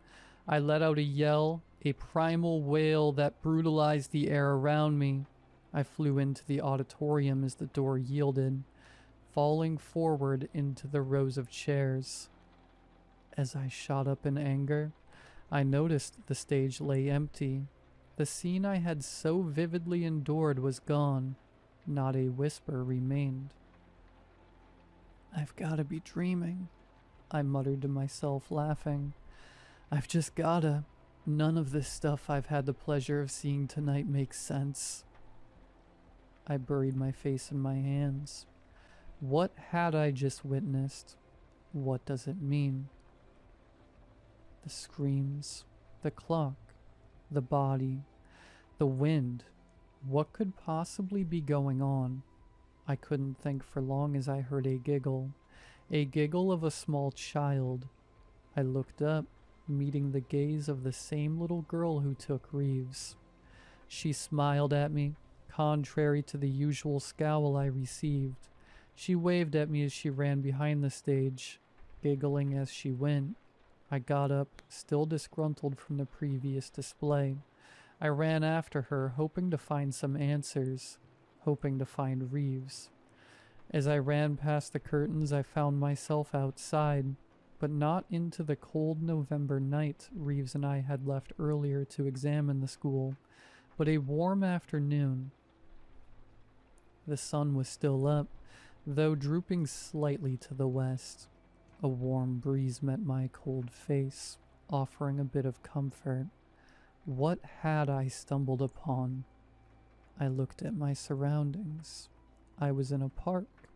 A: I let out a yell, a primal wail that brutalized the air around me. I flew into the auditorium as the door yielded, falling forward into the rows of chairs. As I shot up in anger, I noticed the stage lay empty. The scene I had so vividly endured was gone. Not a whisper remained. "I've got to be dreaming," I muttered to myself, laughing. "I've just gotta. None of this stuff I've had the pleasure of seeing tonight makes sense." I buried my face in my hands. What had I just witnessed? What does it mean? The screams, the clock, the body, the wind. What could possibly be going on? I couldn't think for long as I heard a giggle of a small child. I looked up, meeting the gaze of the same little girl who took Reeves. She smiled at me, contrary to the usual scowl I received. She waved at me as she ran behind the stage, giggling as she went. I got up, still disgruntled from the previous display. I ran after her, hoping to find some answers, hoping to find Reeves. As I ran past the curtains, I found myself outside, but not into the cold November night Reeves and I had left earlier to examine the school, but a warm afternoon. The sun was still up, though drooping slightly to the west. A warm breeze met my cold face, offering a bit of comfort. What had I stumbled upon? I looked at my surroundings. I was in a park.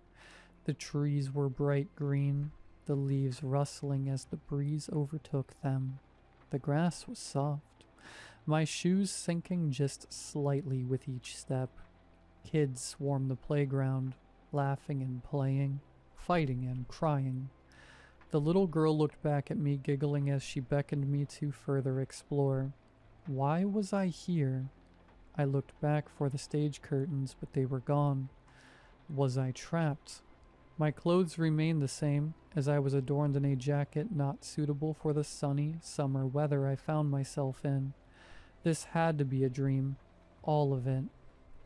A: The trees were bright green, the leaves rustling as the breeze overtook them. The grass was soft, my shoes sinking just slightly with each step. Kids swarmed the playground, laughing and playing, fighting and crying. The little girl looked back at me, giggling as she beckoned me to further explore. Why was I here? I looked back for the stage curtains, but they were gone. Was I trapped? My clothes remained the same, as I was adorned in a jacket not suitable for the sunny summer weather I found myself in. This had to be a dream, all of it.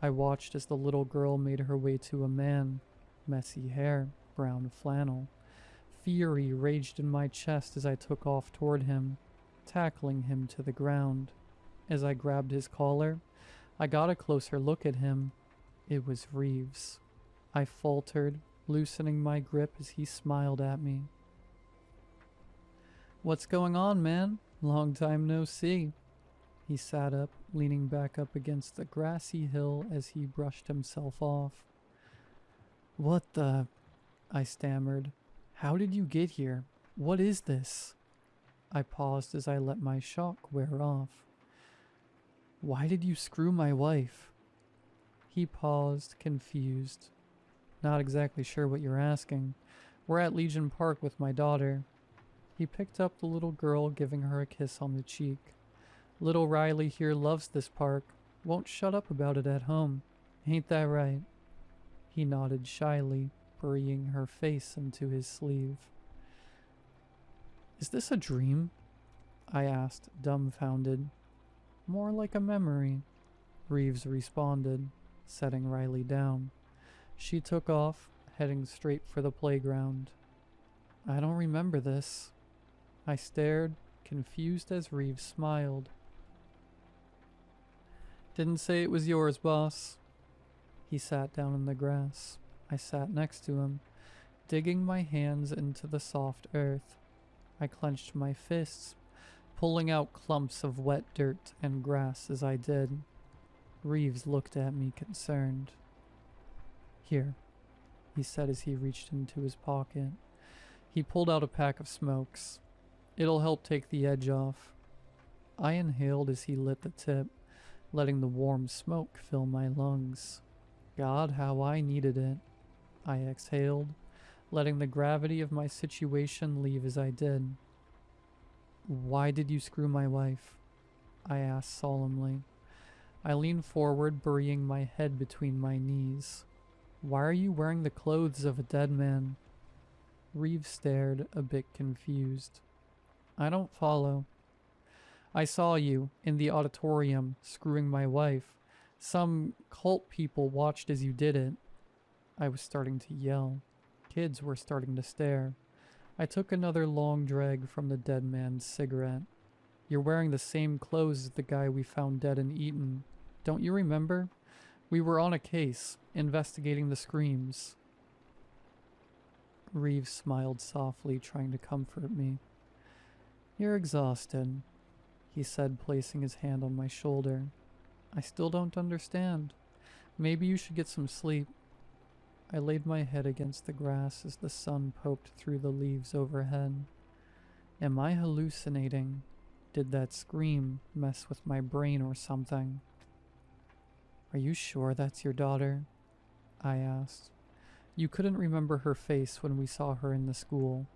A: I watched as the little girl made her way to a man. Messy hair, brown flannel. Fury raged in my chest as I took off toward him, tackling him to the ground. As I grabbed his collar, I got a closer look at him. It was Reeves. I faltered, loosening my grip as he smiled at me. "What's going on, man? Long time no see." He sat up, leaning back up against the grassy hill as he brushed himself off. "What the—" I stammered. "How did you get here? What is this?" I paused as I let my shock wear off. "Why did you screw my wife?" He paused, confused. "Not exactly sure what you're asking. We're at Legion Park with my daughter." He picked up the little girl, giving her a kiss on the cheek. "Little Riley here loves this park. Won't shut up about it at home. Ain't that right?" He nodded shyly, burying her face into his sleeve. "Is this a dream?" I asked, dumbfounded. "More like a memory," Reeves responded, setting Riley down. She took off, heading straight for the playground. I don't remember this. I stared, confused as Reeves smiled. Didn't say it was yours, boss. He sat down in the grass. I sat next to him, digging my hands into the soft earth. I clenched my fists, pulling out clumps of wet dirt and grass as I did. Reeves looked at me concerned. Here, he said as he reached into his pocket. He pulled out a pack of smokes. It'll help take the edge off. I inhaled as he lit the tip, letting the warm smoke fill my lungs. God, how I needed it. I exhaled, letting the gravity of my situation leave as I did. Why did you screw my wife? I asked solemnly. I leaned forward, burying my head between my knees. Why are you wearing the clothes of a dead man? Reeves stared, a bit confused. I don't follow. I saw you in the auditorium screwing my wife. Some cult people watched as you did it. I was starting to yell. Kids were starting to stare. I took another long drag from the dead man's cigarette. You're wearing the same clothes as the guy we found dead and eaten. Don't you remember? We were on a case, investigating the screams. Reeves smiled softly, trying to comfort me. You're exhausted, he said, placing his hand on my shoulder. I still don't understand. Maybe you should get some sleep. I laid my head against the grass as the sun poked through the leaves overhead. Am I hallucinating? Did that scream mess with my brain or something? Are you sure that's your daughter? I asked. You couldn't remember her face when we saw her in the school.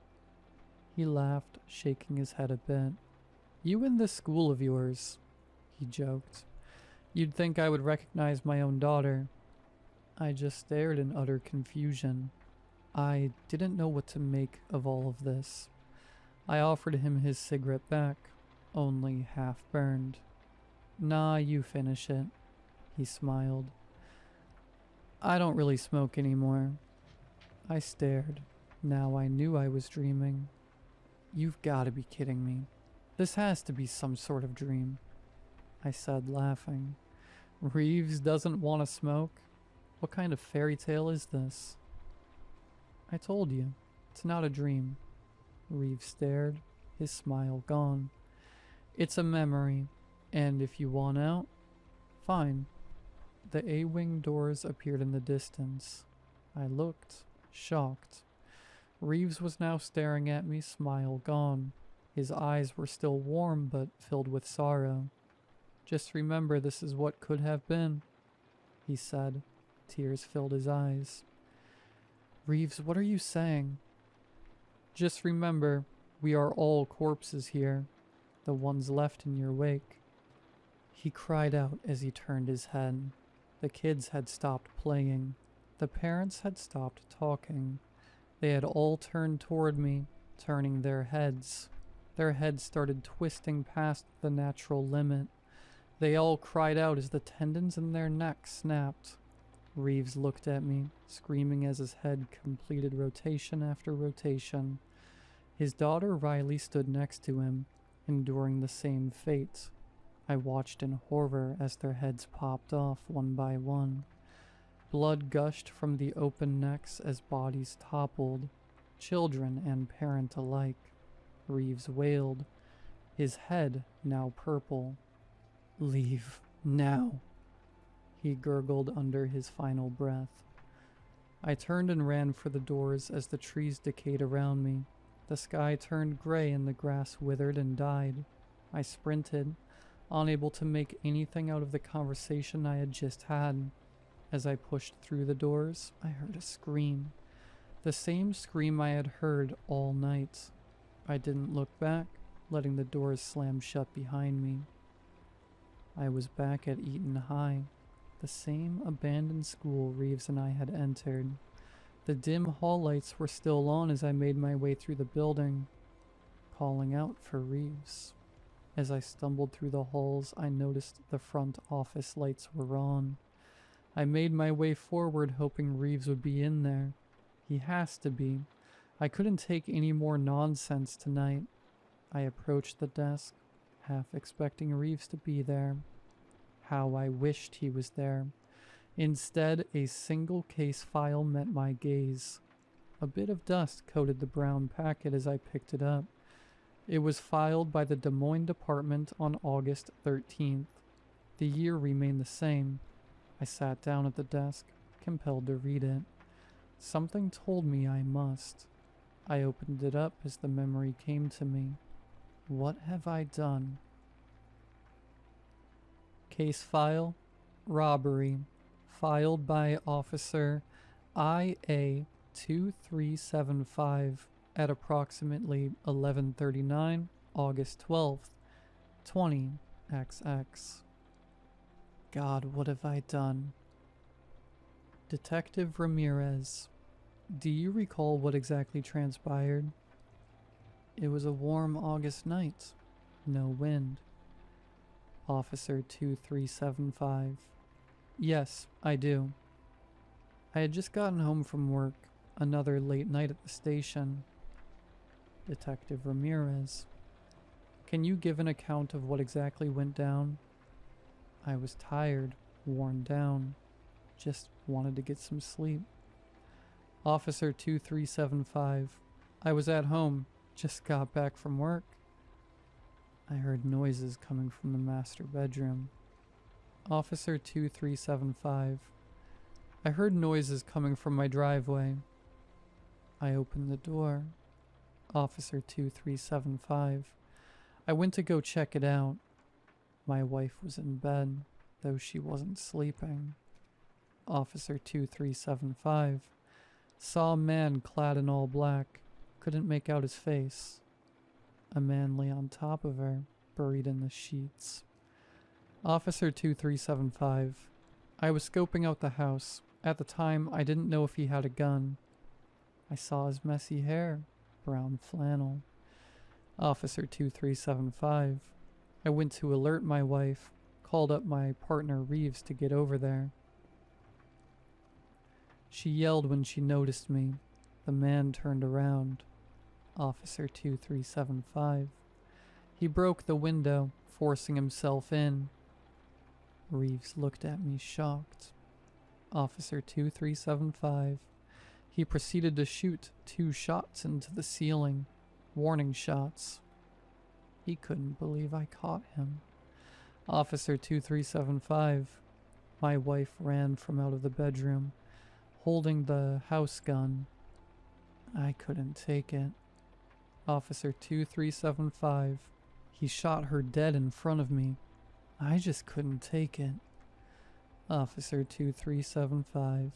A: He laughed, shaking his head a bit. You in this school of yours, he joked. You'd think I would recognize my own daughter. I just stared in utter confusion. I didn't know what to make of all of this. I offered him his cigarette back, only half burned. Nah, you finish it, he smiled. I don't really smoke anymore. I stared. Now I knew I was dreaming. You've got to be kidding me. This has to be some sort of dream, I said, laughing. Reeves doesn't want to smoke? What kind of fairy tale is this? I told you, it's not a dream. Reeves stared, his smile gone. It's a memory, and if you want out, fine. The A-wing doors appeared in the distance. I looked, shocked. Reeves was now staring at me, smile gone. His eyes were still warm, but filled with sorrow. Just remember this is what could have been, he said. Tears filled his eyes. Reeves, what are you saying? Just remember, we are all corpses here, the ones left in your wake. He cried out as he turned his head. The kids had stopped playing. The parents had stopped talking. They had all turned toward me, turning their heads. Their heads started twisting past the natural limit. They all cried out as the tendons in their necks snapped. Reeves looked at me, screaming as his head completed rotation after rotation. His daughter Riley stood next to him, enduring the same fate. I watched in horror as their heads popped off one by one. Blood gushed from the open necks as bodies toppled, children and parent alike. Reeves wailed, his head now purple. Leave now, he gurgled under his final breath. I turned and ran for the doors as the trees decayed around me. The sky turned gray and the grass withered and died. I sprinted, unable to make anything out of the conversation I had just had. As I pushed through the doors, I heard a scream. The same scream I had heard all night. I didn't look back, letting the doors slam shut behind me. I was back at Eaton High, the same abandoned school Reeves and I had entered. The dim hall lights were still on as I made my way through the building, calling out for Reeves. As I stumbled through the halls, I noticed the front office lights were on. I made my way forward, hoping Reeves would be in there. He has to be. I couldn't take any more nonsense tonight. I approached the desk, half expecting Reeves to be there. How I wished he was there. Instead, a single case file met my gaze. A bit of dust coated the brown packet as I picked it up. It was filed by the Des Moines Department on August 13th. The year remained the same. I sat down at the desk, compelled to read it. Something told me I must. I opened it up as the memory came to me. What have I done? Case file, robbery, filed by Officer IA 2375 at approximately 11:39, August 12th, 20XX. God, what have I done? Detective Ramirez, do you recall what exactly transpired? It was a warm August night. No wind. Officer 2375. Yes, I do. I had just gotten home from work. Another late night at the station. Detective Ramirez. Can you give an account of what exactly went down? I was tired, worn down. Just wanted to get some sleep. Officer 2375. I was at home. Just got back from work. I heard noises coming from the master bedroom. Officer 2375. I heard noises coming from my driveway. I opened the door. Officer 2375. I went to go check it out. My wife was in bed, though she wasn't sleeping. Officer 2375. Saw a man clad in all black. Couldn't make out his face. A man lay on top of her, buried in the sheets. Officer 2375. I was scoping out the house. At the time, I didn't know if he had a gun. I saw his messy hair, brown flannel. Officer 2375. I went to alert my wife, called up my partner Reeves to get over there. She yelled when she noticed me. The man turned around. Officer 2375. He broke the window, forcing himself in. Reeves looked at me shocked. Officer 2375. He proceeded to shoot 2 shots into the ceiling. Warning shots. He couldn't believe I caught him. Officer 2375. My wife ran from out of the bedroom, holding the house gun. I couldn't take it. Officer 2375. He shot her dead in front of me. I just couldn't take it. Officer 2375.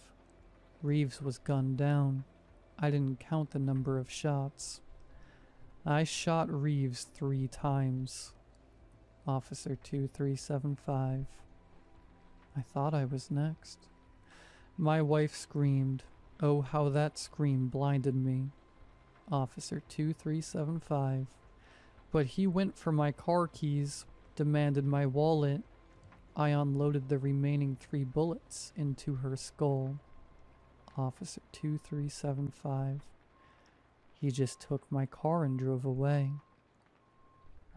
A: Reeves was gunned down. I didn't count the number of shots. I shot Reeves 3 times. Officer 2375. I thought I was next. My wife screamed. Oh, how that scream blinded me. Officer 2375. But he went for my car keys, demanded my wallet. I unloaded the remaining 3 bullets into her skull. Officer 2375. He just took my car and drove away.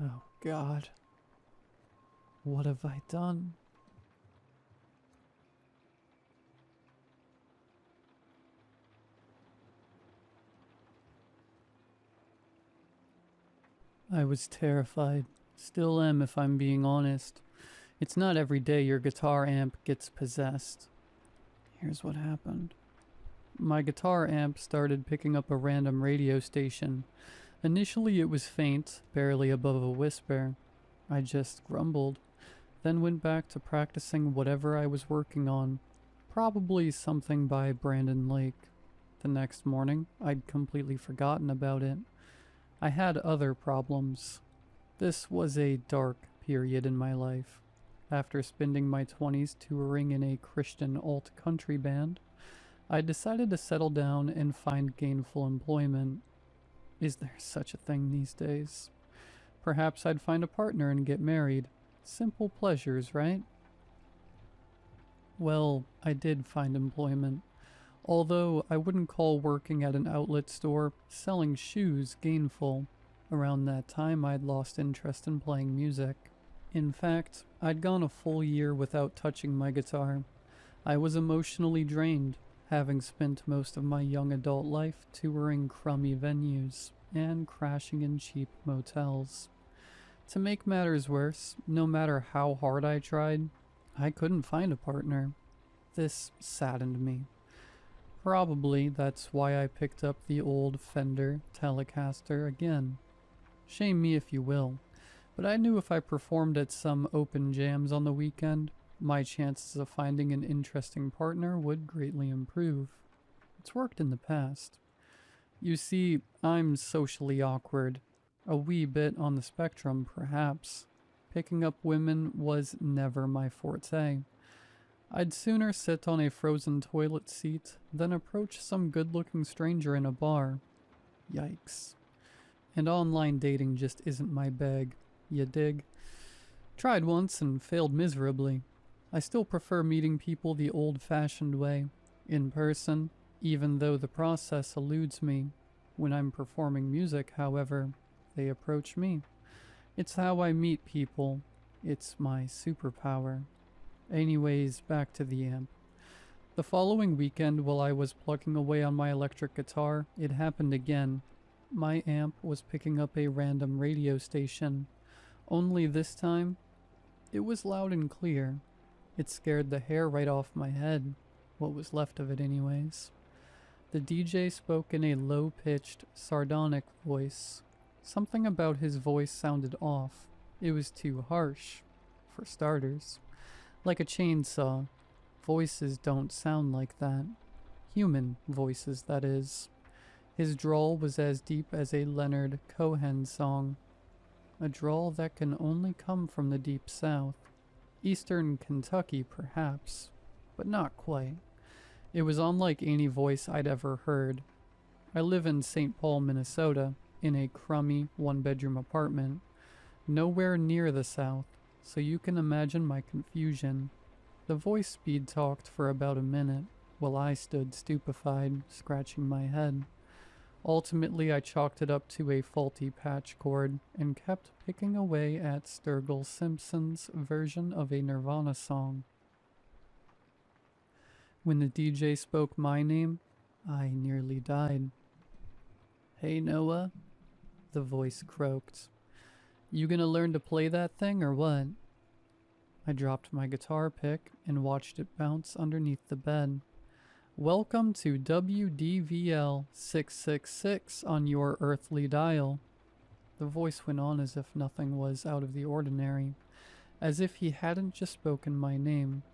A: Oh God. What have I done? I was terrified. Still am if I'm being honest. It's not every day your guitar amp gets possessed. Here's what happened. My guitar amp started picking up a random radio station. Initially it was faint, barely above a whisper. I just grumbled, then went back to practicing whatever I was working on, probably something by Brandon Lake. The next morning, I'd completely forgotten about it. I had other problems. This was a dark period in my life. After spending my 20s touring in a Christian alt-country band, I decided to settle down and find gainful employment. Is there such a thing these days? Perhaps I'd find a partner and get married. Simple pleasures, right? Well, I did find employment. Although I wouldn't call working at an outlet store selling shoes gainful. Around that time, I'd lost interest in playing music. In fact, I'd gone a full year without touching my guitar. I was emotionally drained, having spent most of my young adult life touring crummy venues and crashing in cheap motels. To make matters worse, no matter how hard I tried, I couldn't find a partner. This saddened me. Probably that's why I picked up the old Fender Telecaster again. Shame me if you will, but I knew if I performed at some open jams on the weekend, my chances of finding an interesting partner would greatly improve. It's worked in the past. You see, I'm socially awkward. A wee bit on the spectrum, perhaps. Picking up women was never my forte. I'd sooner sit on a frozen toilet seat than approach some good-looking stranger in a bar. Yikes. And online dating just isn't my bag, you dig? Tried once and failed miserably. I still prefer meeting people the old-fashioned way, in person, even though the process eludes me. When I'm performing music, however, they approach me. It's how I meet people. It's my superpower. Anyways, back to the amp. The following weekend, while I was plugging away on my electric guitar, it happened again. My amp was picking up a random radio station. Only this time, it was loud and clear. It scared the hair right off my head. What was left of it anyways. The DJ spoke in a low-pitched, sardonic voice. Something about his voice sounded off. It was too harsh, for starters. Like a chainsaw. Voices don't sound like that. Human voices, that is. His drawl was as deep as a Leonard Cohen song. A drawl that can only come from the deep south. Eastern Kentucky, perhaps, but not quite. It was unlike any voice I'd ever heard. I live in St. Paul, Minnesota, in a crummy one-bedroom apartment, nowhere near the south, so you can imagine my confusion. The voice speed talked for about a minute, while I stood stupefied, scratching my head. Ultimately, I chalked it up to a faulty patch cord and kept picking away at Sturgill Simpson's version of a Nirvana song. When the DJ spoke my name, I nearly died. "Hey Noah," the voice croaked. "You gonna learn to play that thing or what?" I dropped my guitar pick and watched it bounce underneath the bed. "Welcome to WDVL 666 on your earthly dial." The voice went on as if nothing was out of the ordinary, as if he hadn't just spoken my name.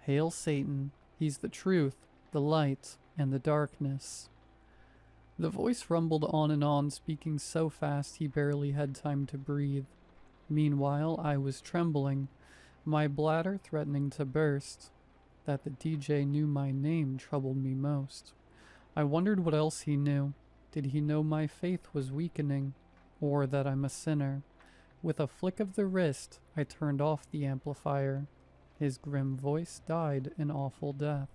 A: "Hail Satan, he's the truth, the light, and the darkness." The voice rumbled on and on, speaking so fast he barely had time to breathe. Meanwhile, I was trembling, my bladder threatening to burst. That the DJ knew my name troubled me most. I wondered what else he knew. Did he know my faith was weakening, or that I'm a sinner? With a flick of the wrist, I turned off the amplifier. His grim voice died an awful death.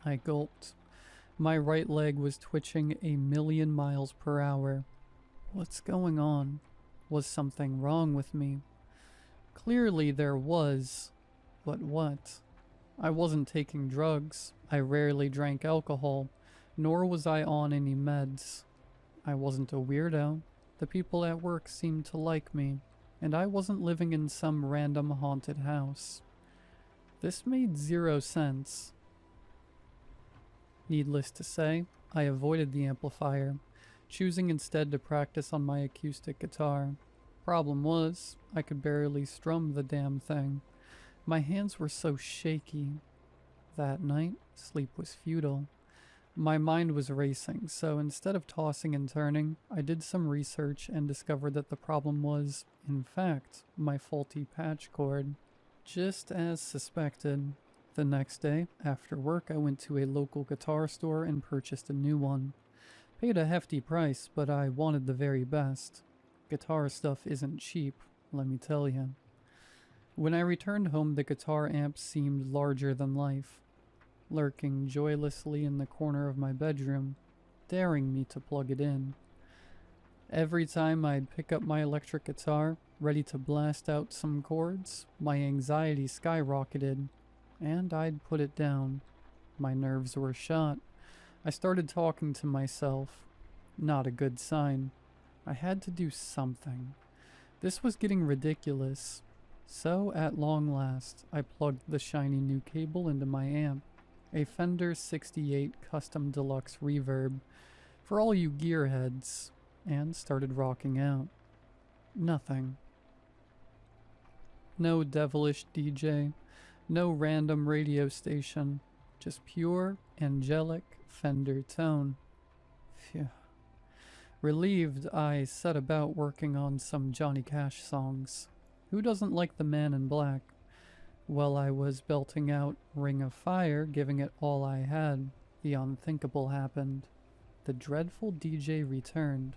A: I gulped. My right leg was twitching a million miles per hour. What's going on? Was something wrong with me? Clearly there was. But what? I wasn't taking drugs. I rarely drank alcohol, nor was I on any meds. I wasn't a weirdo. The people at work seemed to like me, and I wasn't living in some random haunted house. This made 0 sense. Needless to say, I avoided the amplifier, choosing instead to practice on my acoustic guitar. Problem was, I could barely strum the damn thing. My hands were so shaky. That night, sleep was futile. My mind was racing, so instead of tossing and turning, I did some research and discovered that the problem was, in fact, my faulty patch cord. Just as suspected. The next day, after work, I went to a local guitar store and purchased a new one. Paid a hefty price, but I wanted the very best. Guitar stuff isn't cheap, let me tell you. When I returned home, the guitar amp seemed larger than life. lurking joylessly in the corner of my bedroom, daring me to plug it in. Every time I'd pick up my electric guitar, ready to blast out some chords, my anxiety skyrocketed, and I'd put it down. My nerves were shot. I started talking to myself. Not a good sign. I had to do something. This was getting ridiculous. So, at long last, I plugged the shiny new cable into my amp, a Fender 68 Custom Deluxe Reverb, for all you gearheads, and started rocking out. Nothing. No devilish DJ, no random radio station, just pure, angelic Fender tone. Phew. Relieved, I set about working on some Johnny Cash songs. Who doesn't like the Man in Black? While I was belting out Ring of Fire, giving it all I had, the unthinkable happened. The dreadful DJ returned.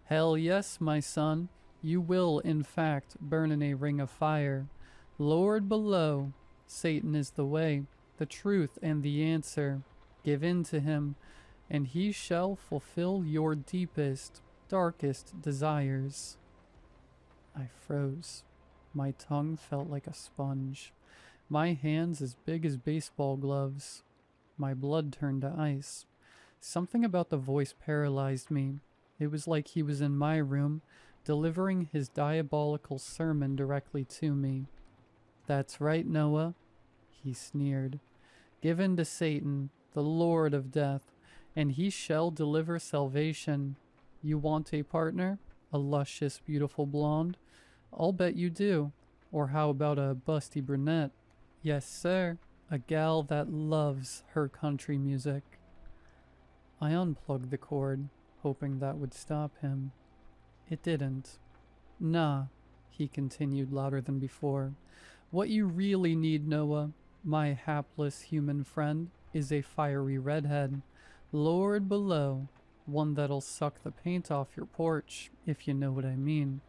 A: Hell yes, my son. You will, in fact, burn in a ring of fire. Lord below, Satan is the way, the truth, and the answer. Give in to him, and he shall fulfill your deepest, darkest desires. I froze. My tongue felt like a sponge. My hands as big as baseball gloves. My blood turned to ice. Something about the voice paralyzed me. It was like he was in my room, delivering his diabolical sermon directly to me. That's right, Noah, he sneered. Give in to Satan, the Lord of Death, and he shall deliver salvation. You want a partner? A luscious, beautiful blonde? I'll bet you do. Or how about a busty brunette? Yes, sir. A gal that loves her country music. I unplugged the cord, hoping that would stop him. It didn't. Nah, he continued louder than before. What you really need, Noah, my hapless human friend, is a fiery redhead. Lord below, one that'll suck the paint off your porch, if you know what I mean.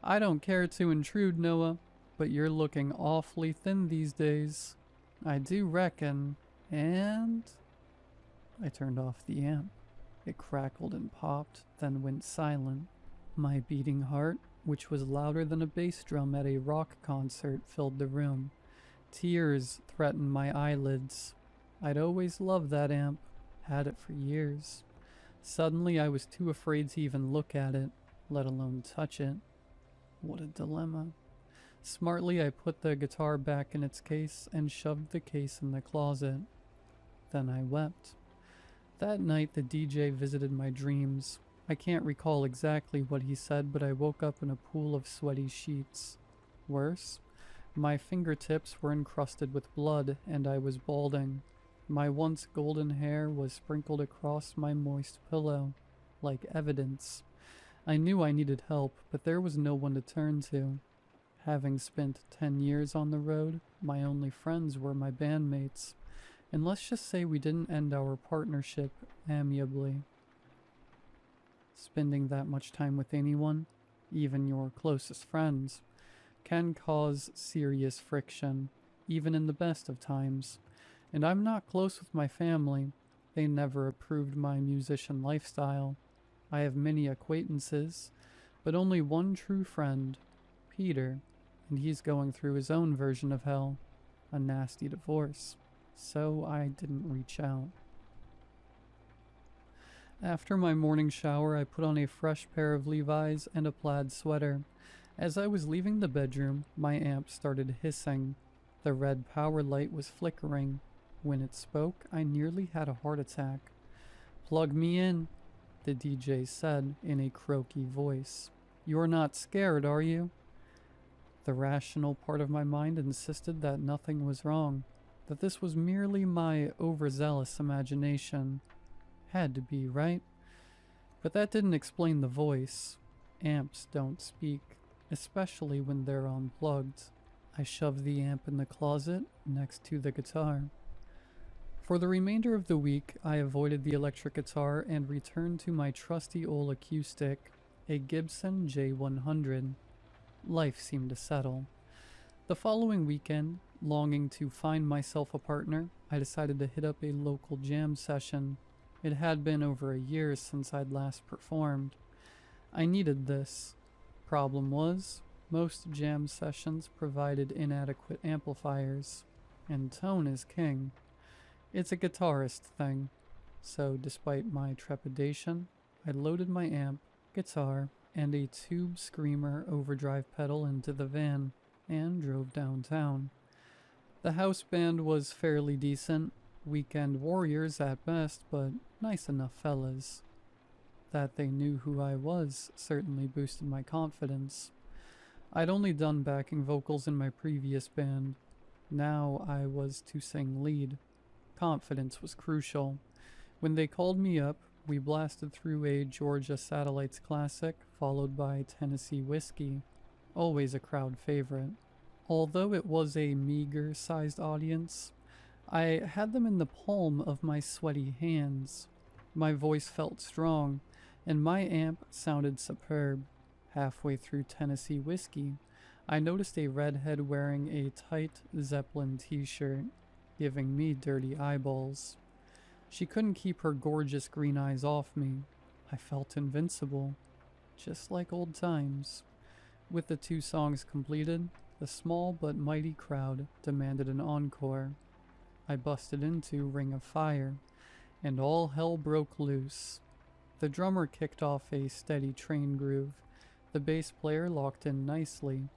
A: I don't care to intrude, Noah, but you're looking awfully thin these days. I do reckon. And I turned off the amp. It crackled and popped, then went silent. My beating heart, which was louder than a bass drum at a rock concert, filled the room. Tears threatened my eyelids. I'd always loved that amp, had it for years. Suddenly I was too afraid to even look at it, let alone touch it. What a dilemma. Smartly I put the guitar back in its case and shoved the case in the closet. Then I wept. That night the DJ visited my dreams. I can't recall exactly what he said, but I woke up in a pool of sweaty sheets. Worse, my fingertips were encrusted with blood and I was balding. My once golden hair was sprinkled across my moist pillow, like evidence. I knew I needed help, but there was no one to turn to. Having spent 10 years on the road, my only friends were my bandmates, and let's just say we didn't end our partnership amicably. Spending that much time with anyone, even your closest friends, can cause serious friction, even in the best of times. And I'm not close with my family. They never approved my musician lifestyle. I have many acquaintances, but only one true friend, Peter, and he's going through his own version of hell, a nasty divorce. So I didn't reach out. After my morning shower, I put on a fresh pair of Levi's and a plaid sweater. As I was leaving the bedroom, my amp started hissing. The red power light was flickering. When it spoke, I nearly had a heart attack. "Plug me in," the DJ said in a croaky voice. "You're not scared, are you?" The rational part of my mind insisted that nothing was wrong, that this was merely my overzealous imagination. Had to be, right? But that didn't explain the voice. Amps don't speak, especially when they're unplugged. I shoved the amp in the closet next to the guitar. For the remainder of the week, I avoided the electric guitar and returned to my trusty old acoustic, a Gibson J100. Life seemed to settle. The following weekend, longing to find myself a partner, I decided to hit up a local jam session. It had been over a year since I'd last performed. I needed this. Problem was, most jam sessions provided inadequate amplifiers, and tone is king. It's a guitarist thing. So, despite my trepidation, I loaded my amp, guitar, and a tube screamer overdrive pedal into the van and drove downtown. The house band was fairly decent, weekend warriors at best, but nice enough fellas. That they knew who I was certainly boosted my confidence. I'd only done backing vocals in my previous band. Now I was to sing lead. Confidence was crucial. When they called me up, we blasted through a Georgia Satellites classic, followed by Tennessee Whiskey, always a crowd favorite. Although it was a meager-sized audience, I had them in the palm of my sweaty hands. My voice felt strong, and my amp sounded superb. Halfway through Tennessee Whiskey, I noticed a redhead wearing a tight Zeppelin t-shirt, giving me dirty eyeballs. She couldn't keep her gorgeous green eyes off me. I felt invincible, just like old times. With the 2 songs completed, the small but mighty crowd demanded an encore. I busted into Ring of Fire, and all hell broke loose. The drummer kicked off a steady train groove. The bass player locked in nicely.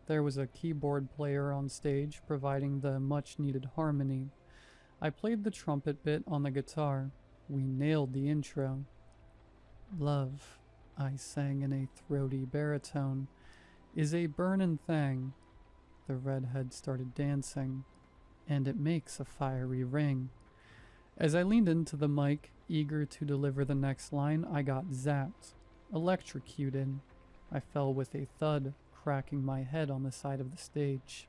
A: There was a keyboard player on stage providing the much-needed harmony. I played the trumpet bit on the guitar. We nailed the intro. Love, I sang in a throaty baritone, is a burnin' thing. The redhead started dancing, and it makes a fiery ring. As I leaned into the mic, eager to deliver the next line, I got zapped, electrocuted. I fell with a thud, cracking my head on the side of the stage.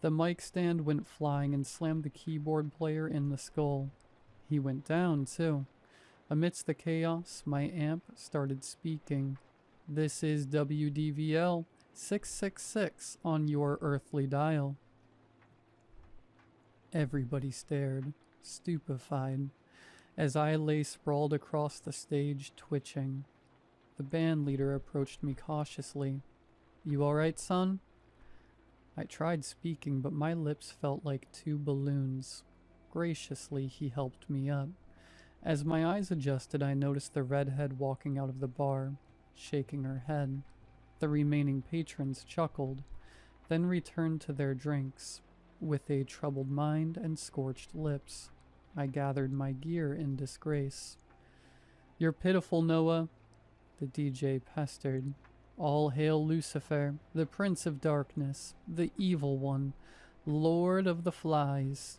A: The mic stand went flying and slammed the keyboard player in the skull. He went down, too. Amidst the chaos, my amp started speaking. This is WDVL 666 on your earthly dial. Everybody stared, stupefied, as I lay sprawled across the stage, twitching. The band leader approached me cautiously. You alright, son? I tried speaking, but my lips felt like 2 balloons. Graciously, he helped me up. As my eyes adjusted, I noticed the redhead walking out of the bar, shaking her head. The remaining patrons chuckled, then returned to their drinks. With a troubled mind and scorched lips, I gathered my gear in disgrace. You're pitiful, Noah, the DJ pestered. All hail Lucifer, the Prince of Darkness, the Evil One, Lord of the Flies.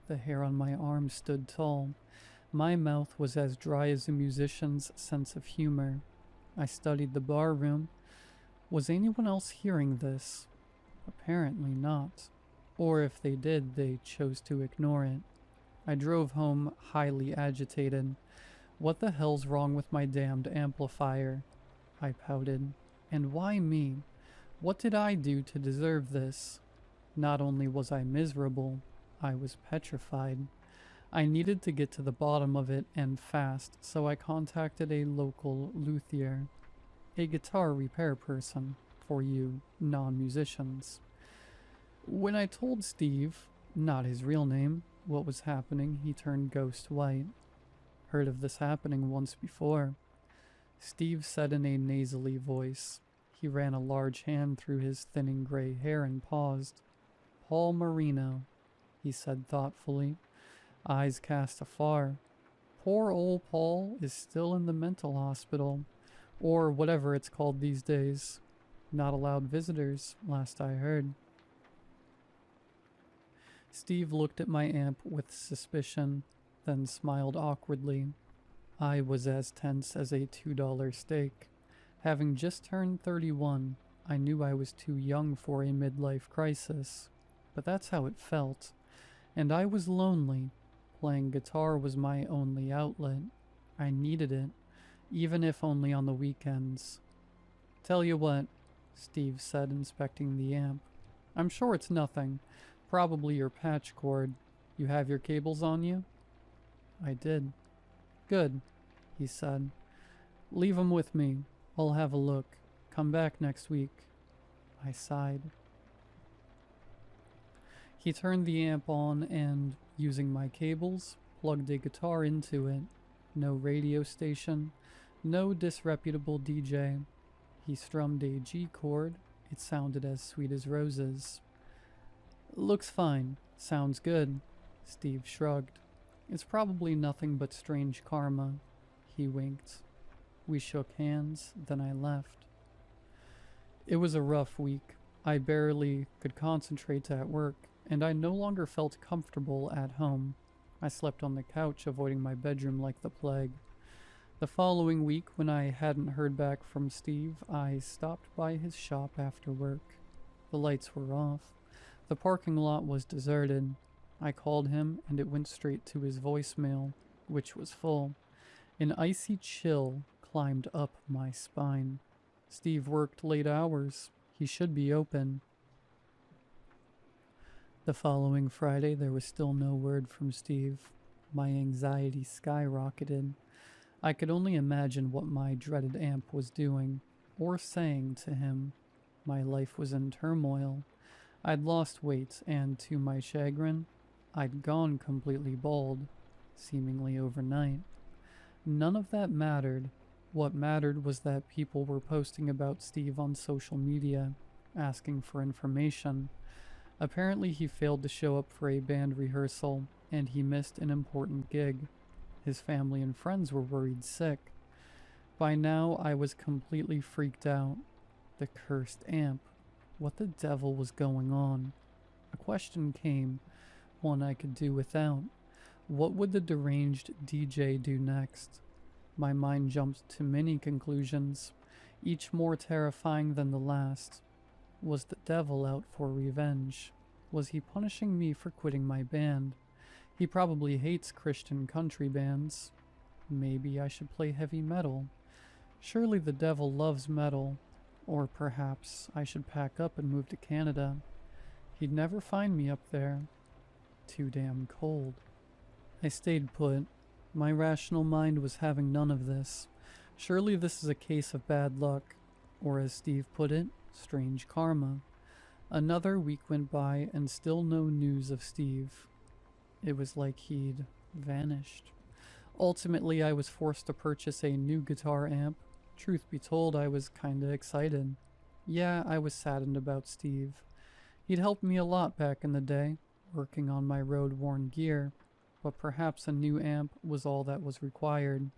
A: The hair on my arm stood tall. My mouth was as dry as a musician's sense of humor. I studied the bar room. Was anyone else hearing this? Apparently not. Or if they did, they chose to ignore it. I drove home highly agitated. What the hell's wrong with my damned amplifier? I pouted. And why me? What did I do to deserve this? Not only was I miserable, I was petrified. I needed to get to the bottom of it, and fast, so I contacted a local luthier, a guitar repair person, for you non-musicians. When I told Steve, not his real name, what was happening, he turned ghost white. Heard of this happening once before. Steve said in a nasally voice. He ran a large hand through his thinning gray hair and paused. Paul Marino, he said thoughtfully, eyes cast afar. Poor old Paul is still in the mental hospital, or whatever it's called these days. Not allowed visitors, last I heard. Steve looked at my amp with suspicion, then smiled awkwardly. I was as tense as a $2 steak. Having just turned 31, I knew I was too young for a midlife crisis, but that's how it felt. And I was lonely. Playing guitar was my only outlet. I needed it, even if only on the weekends. Tell you what, Steve said, inspecting the amp. I'm sure it's nothing. Probably your patch cord. You have your cables on you? I did. Good, he said. Leave 'em with me. I'll have a look. Come back next week. I sighed. He turned the amp on and, using my cables, plugged a guitar into it. No radio station, no disreputable DJ. He strummed a G chord. It sounded as sweet as roses. Looks fine. Sounds good. Steve shrugged. It's probably nothing but strange karma. He winked. We shook hands, then I left. It was a rough week. I barely could concentrate at work, and I no longer felt comfortable at home. I slept on the couch, avoiding my bedroom like the plague. The following week, when I hadn't heard back from Steve, I stopped by his shop after work. The lights were off. The parking lot was deserted. I called him, and it went straight to his voicemail, which was full. An icy chill climbed up my spine. Steve worked late hours. He should be open. The following Friday, there was still no word from Steve. My anxiety skyrocketed. I could only imagine what my dreaded amp was doing, or saying to him. My life was in turmoil. I'd lost weight, and to my chagrin, I'd gone completely bald, seemingly overnight. None of that mattered. What mattered was that people were posting about Steve on social media, asking for information. Apparently he failed to show up for a band rehearsal, and he missed an important gig. His family and friends were worried sick. By now, I was completely freaked out. The cursed amp. What the devil was going on? A question came, one I could do without. What would the deranged DJ do next? My mind jumped to many conclusions, each more terrifying than the last. Was the devil out for revenge? Was he punishing me for quitting my band? He probably hates Christian country bands. Maybe I should play heavy metal. Surely the devil loves metal. Or perhaps I should pack up and move to Canada. He'd never find me up there. Too damn cold. I stayed put. My rational mind was having none of this. Surely this is a case of bad luck. Or as Steve put it, strange karma. Another week went by and still no news of Steve. It was like he'd vanished. Ultimately, I was forced to purchase a new guitar amp. Truth be told, I was kinda excited. Yeah, I was saddened about Steve. He'd helped me a lot back in the day, working on my road-worn gear, but perhaps a new amp was all that was required.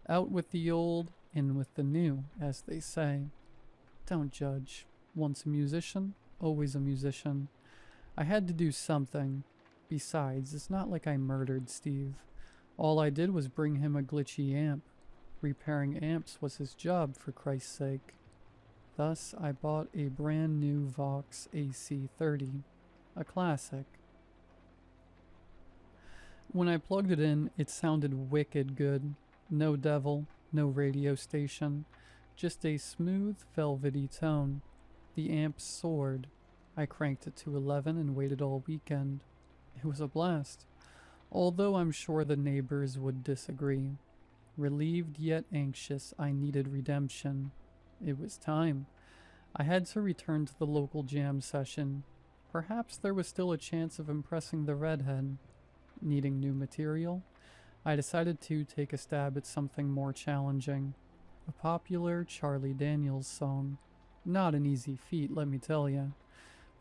A: Out with the old, in with the new, as they say. Don't judge. Once a musician, always a musician. I had to do something. Besides, it's not like I murdered Steve. All I did was bring him a glitchy amp. Repairing amps was his job, for Christ's sake. Thus, I bought a brand new Vox AC30, a classic. When I plugged it in, it sounded wicked good. No devil, no radio station, just a smooth, velvety tone. The amp soared. I cranked it to 11 and waited all weekend. It was a blast, although I'm sure the neighbors would disagree. Relieved yet anxious, I needed redemption. It was time. I had to return to the local jam session. Perhaps there was still a chance of impressing the redhead. Needing new material, I decided to take a stab at something more challenging. A popular Charlie Daniels song. Not an easy feat, let me tell ya.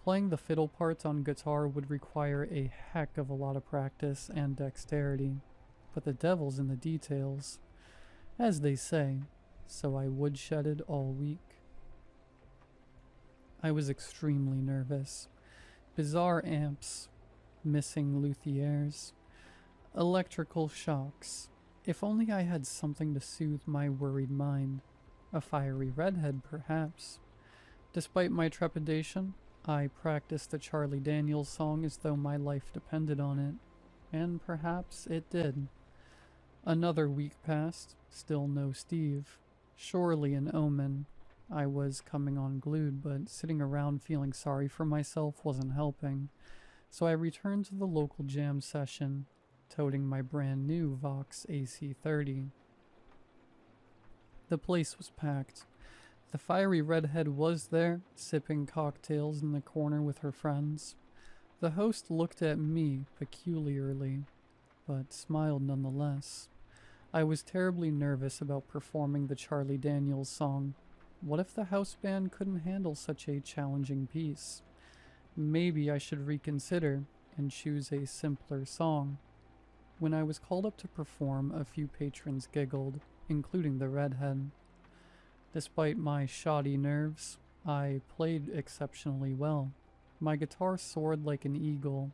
A: Playing the fiddle parts on guitar would require a heck of a lot of practice and dexterity. But the devil's in the details, as they say, so I woodshedded all week. I was extremely nervous. Bizarre amps, missing luthiers, electrical shocks. If only I had something to soothe my worried mind. A fiery redhead, perhaps. Despite my trepidation, I practiced the Charlie Daniels song as though my life depended on it, and perhaps it did. Another week passed, still no Steve. Surely an omen. I was coming unglued, but sitting around feeling sorry for myself wasn't helping, so I returned to the local jam session, toting my brand new Vox AC30. The place was packed. The fiery redhead was there, sipping cocktails in the corner with her friends. The host looked at me peculiarly, but smiled nonetheless. I was terribly nervous about performing the Charlie Daniels song. What if the house band couldn't handle such a challenging piece? Maybe I should reconsider and choose a simpler song. When I was called up to perform, a few patrons giggled, including the redhead. Despite my shoddy nerves, I played exceptionally well. My guitar soared like an eagle.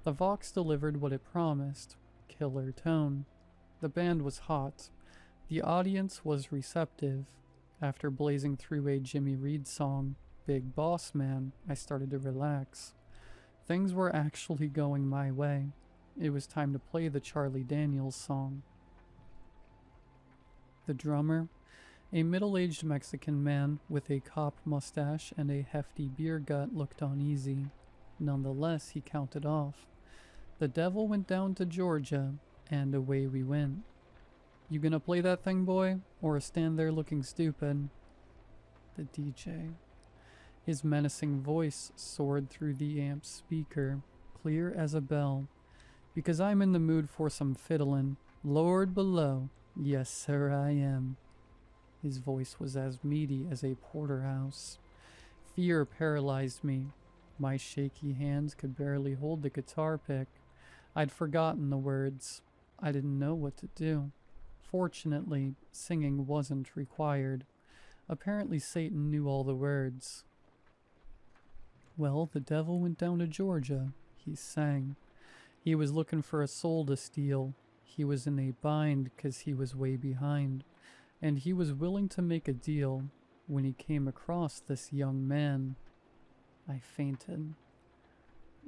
A: The Vox delivered what it promised, killer tone. The band was hot. The audience was receptive. After blazing through a Jimmy Reed song, Big Boss Man, I started to relax. Things were actually going my way. It was time to play the Charlie Daniels song. The drummer, a middle-aged Mexican man with a cop mustache and a hefty beer gut, looked uneasy. Nonetheless, he counted off. The devil went down to Georgia, and away we went. You gonna play that thing, boy, or stand there looking stupid? The DJ. His menacing voice soared through the amp speaker, clear as a bell. Because I'm in the mood for some fiddlin', Lord below, yes sir I am. His voice was as meaty as a porterhouse. Fear paralyzed me. My shaky hands could barely hold the guitar pick. I'd forgotten the words. I didn't know what to do. Fortunately, singing wasn't required. Apparently Satan knew all the words. Well, the devil went down to Georgia, he sang. He was looking for a soul to steal. He was in a bind 'cause he was way behind. And he was willing to make a deal when he came across this young man. I fainted.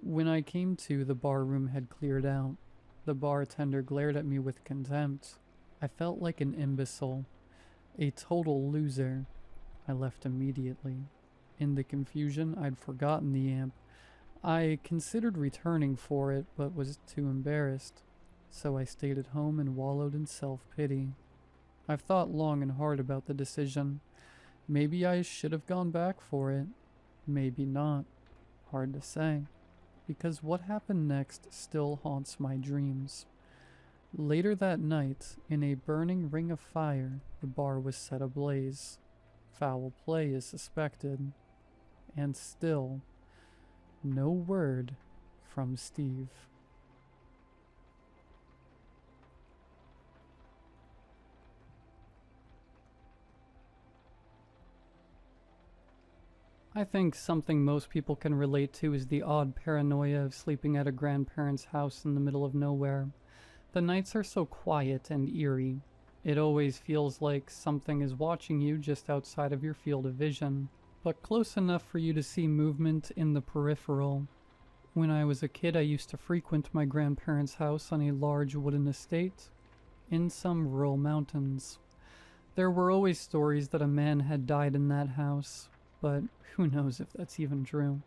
A: When I came to, the bar room had cleared out. The bartender glared at me with contempt. I felt like an imbecile, a total loser. I left immediately. In the confusion, I'd forgotten the amp. I considered returning for it, but was too embarrassed, so I stayed at home and wallowed in self-pity. I've thought long and hard about the decision. Maybe I should have gone back for it. Maybe not. Hard to say. Because what happened next still haunts my dreams. Later that night, in a burning ring of fire, the bar was set ablaze. Foul play is suspected. And still, no word from Steve. I think something most people can relate to is the odd paranoia of sleeping at a grandparent's house in the middle of nowhere. The nights are so quiet and eerie. It always feels like something is watching you just outside of your field of vision, but close enough for you to see movement in the peripheral. When I was a kid, I used to frequent my grandparents' house on a large wooden estate in some rural mountains. There were always stories that a man had died in that house, but who knows if that's even true.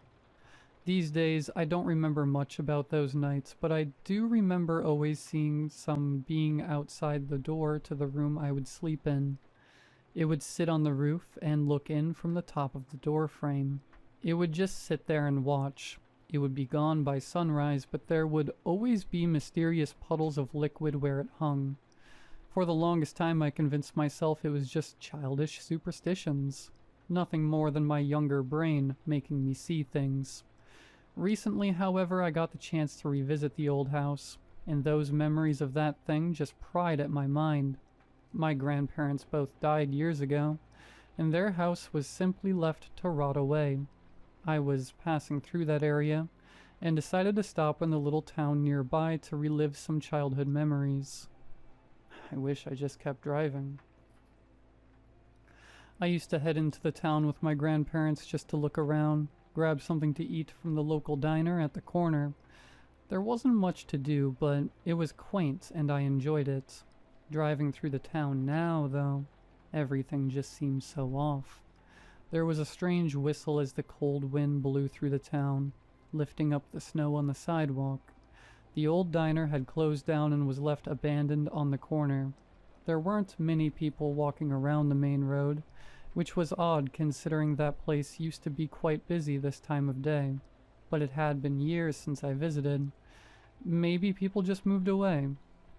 A: These days, I don't remember much about those nights, but I do remember always seeing some being outside the door to the room I would sleep in. It would sit on the roof and look in from the top of the door frame. It would just sit there and watch. It would be gone by sunrise, but there would always be mysterious puddles of liquid where it hung. For the longest time, I convinced myself it was just childish superstitions. Nothing more than my younger brain making me see things. Recently, however, I got the chance to revisit the old house, and those memories of that thing just pried at my mind. My grandparents both died years ago, and their house was simply left to rot away. I was passing through that area, and decided to stop in the little town nearby to relive some childhood memories. I wish I just kept driving. I used to head into the town with my grandparents just to look around, grab something to eat from the local diner at the corner. There wasn't much to do, but it was quaint and I enjoyed it. Driving through the town now, though, everything just seems so off. There was a strange whistle as the cold wind blew through the town, lifting up the snow on the sidewalk. The old diner had closed down and was left abandoned on the corner. There weren't many people walking around the main road, which was odd considering that place used to be quite busy this time of day, but it had been years since I visited. Maybe people just moved away.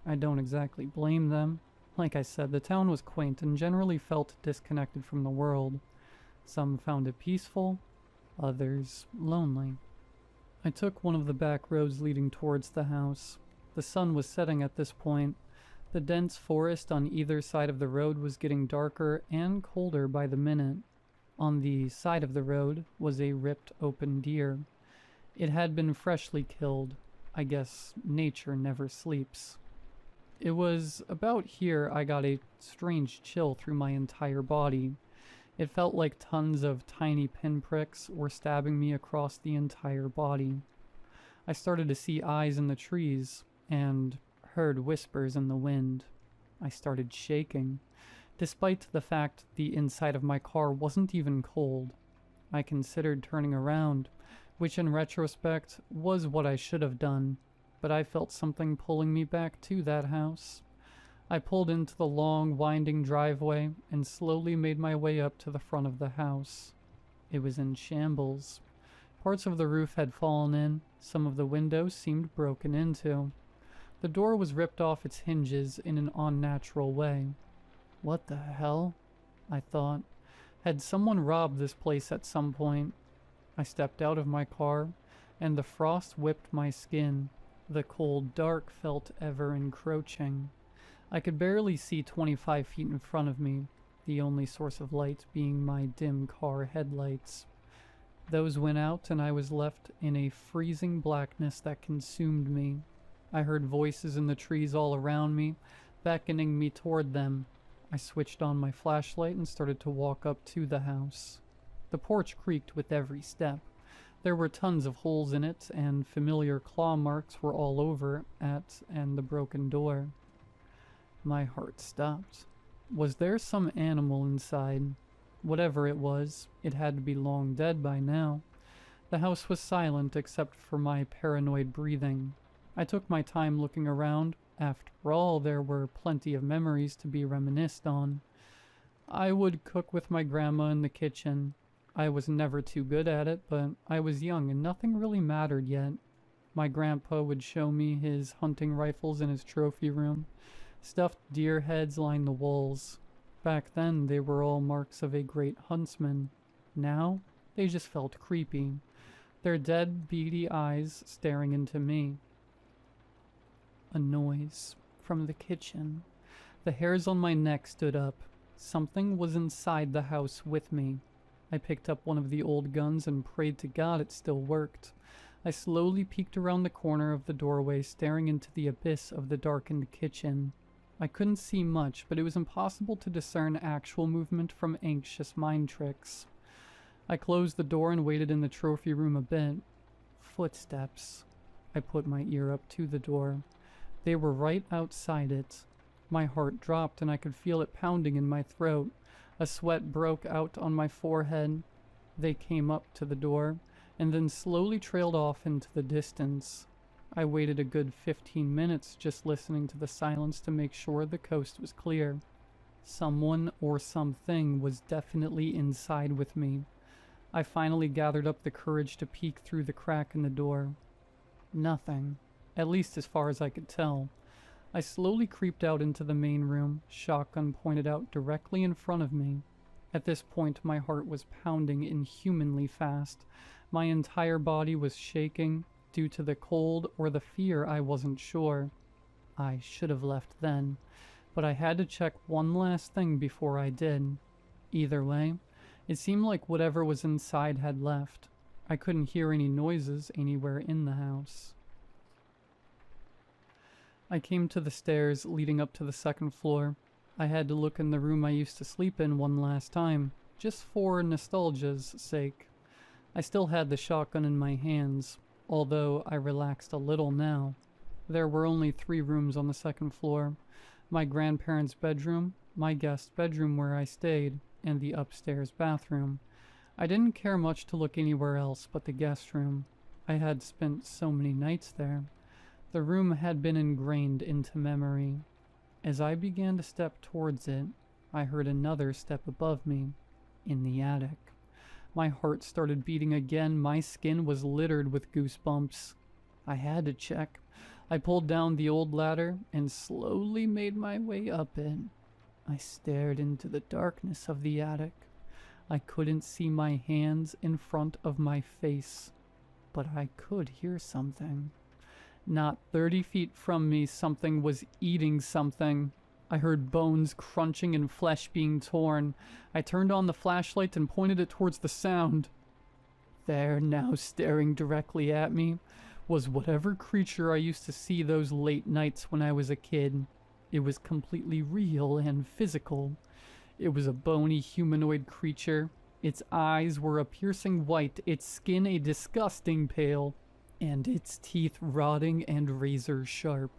A: I don't exactly blame them. Like I said, the town was quaint and generally felt disconnected from the world. Some found it peaceful, others lonely. I took one of the back roads leading towards the house. The sun was setting at this point. The dense forest on either side of the road was getting darker and colder by the minute. On the side of the road was a ripped open deer. It had been freshly killed. I guess nature never sleeps. It was about here I got a strange chill through my entire body. It felt like tons of tiny pinpricks were stabbing me across the entire body. I started to see eyes in the trees and heard whispers in the wind. I started shaking, despite the fact the inside of my car wasn't even cold. I considered turning around, which in retrospect was what I should have done, but I felt something pulling me back to that house. I pulled into the long, winding driveway and slowly made my way up to the front of the house. It was in shambles. Parts of the roof had fallen in, some of the windows seemed broken into. The door was ripped off its hinges in an unnatural way. What the hell? I thought. Had someone robbed this place at some point? I stepped out of my car, and the frost whipped my skin. The cold dark felt ever encroaching. I could barely see 25 feet in front of me, the only source of light being my dim car headlights. Those went out and I was left in a freezing blackness that consumed me. I heard voices in the trees all around me, beckoning me toward them. I switched on my flashlight and started to walk up to the house. The porch creaked with every step. There were tons of holes in it, and familiar claw marks were all over it and the broken door. My heart stopped. Was there some animal inside? Whatever it was, it had to be long dead by now. The house was silent except for my paranoid breathing. I took my time looking around. After all, there were plenty of memories to be reminisced on. I would cook with my grandma in the kitchen. I was never too good at it, but I was young and nothing really mattered yet. My grandpa would show me his hunting rifles in his trophy room. Stuffed deer heads lined the walls. Back then, they were all marks of a great huntsman. Now, they just felt creepy. Their dead, beady eyes staring into me. A noise from the kitchen. The hairs on my neck stood up. Something was inside the house with me. I picked up one of the old guns and prayed to God it still worked. I slowly peeked around the corner of the doorway, staring into the abyss of the darkened kitchen. I couldn't see much, but it was impossible to discern actual movement from anxious mind tricks. I closed the door and waited in the trophy room a bit. Footsteps. I put my ear up to the door. They were right outside it. My heart dropped and I could feel it pounding in my throat. A sweat broke out on my forehead. They came up to the door and then slowly trailed off into the distance. I waited a good 15 minutes just listening to the silence to make sure the coast was clear. Someone or something was definitely inside with me. I finally gathered up the courage to peek through the crack in the door. Nothing, at least as far as I could tell. I slowly creeped out into the main room, shotgun pointed out directly in front of me. At this point, my heart was pounding inhumanly fast. My entire body was shaking, due to the cold or the fear, I wasn't sure. I should have left then, but I had to check one last thing before I did. Either way, it seemed like whatever was inside had left. I couldn't hear any noises anywhere in the house. I came to the stairs leading up to the second floor. I had to look in the room I used to sleep in one last time, just for nostalgia's sake. I still had the shotgun in my hands, although I relaxed a little now. There were only 3 rooms on the second floor. My grandparents' bedroom, my guest bedroom where I stayed, and the upstairs bathroom. I didn't care much to look anywhere else but the guest room. I had spent so many nights there. The room had been ingrained into memory. As I began to step towards it, I heard another step above me, in the attic. My heart started beating again. My skin was littered with goosebumps. I had to check. I pulled down the old ladder and slowly made my way up it. I stared into the darkness of the attic. I couldn't see my hands in front of my face, but I could hear something. Not 30 feet from me, something was eating something. I heard bones crunching and flesh being torn. I turned on the flashlight and pointed it towards the sound. There, now staring directly at me, was whatever creature I used to see those late nights when I was a kid. It was completely real and physical. It was a bony humanoid creature. Its eyes were a piercing white, its skin a disgusting pale, and its teeth rotting and razor sharp.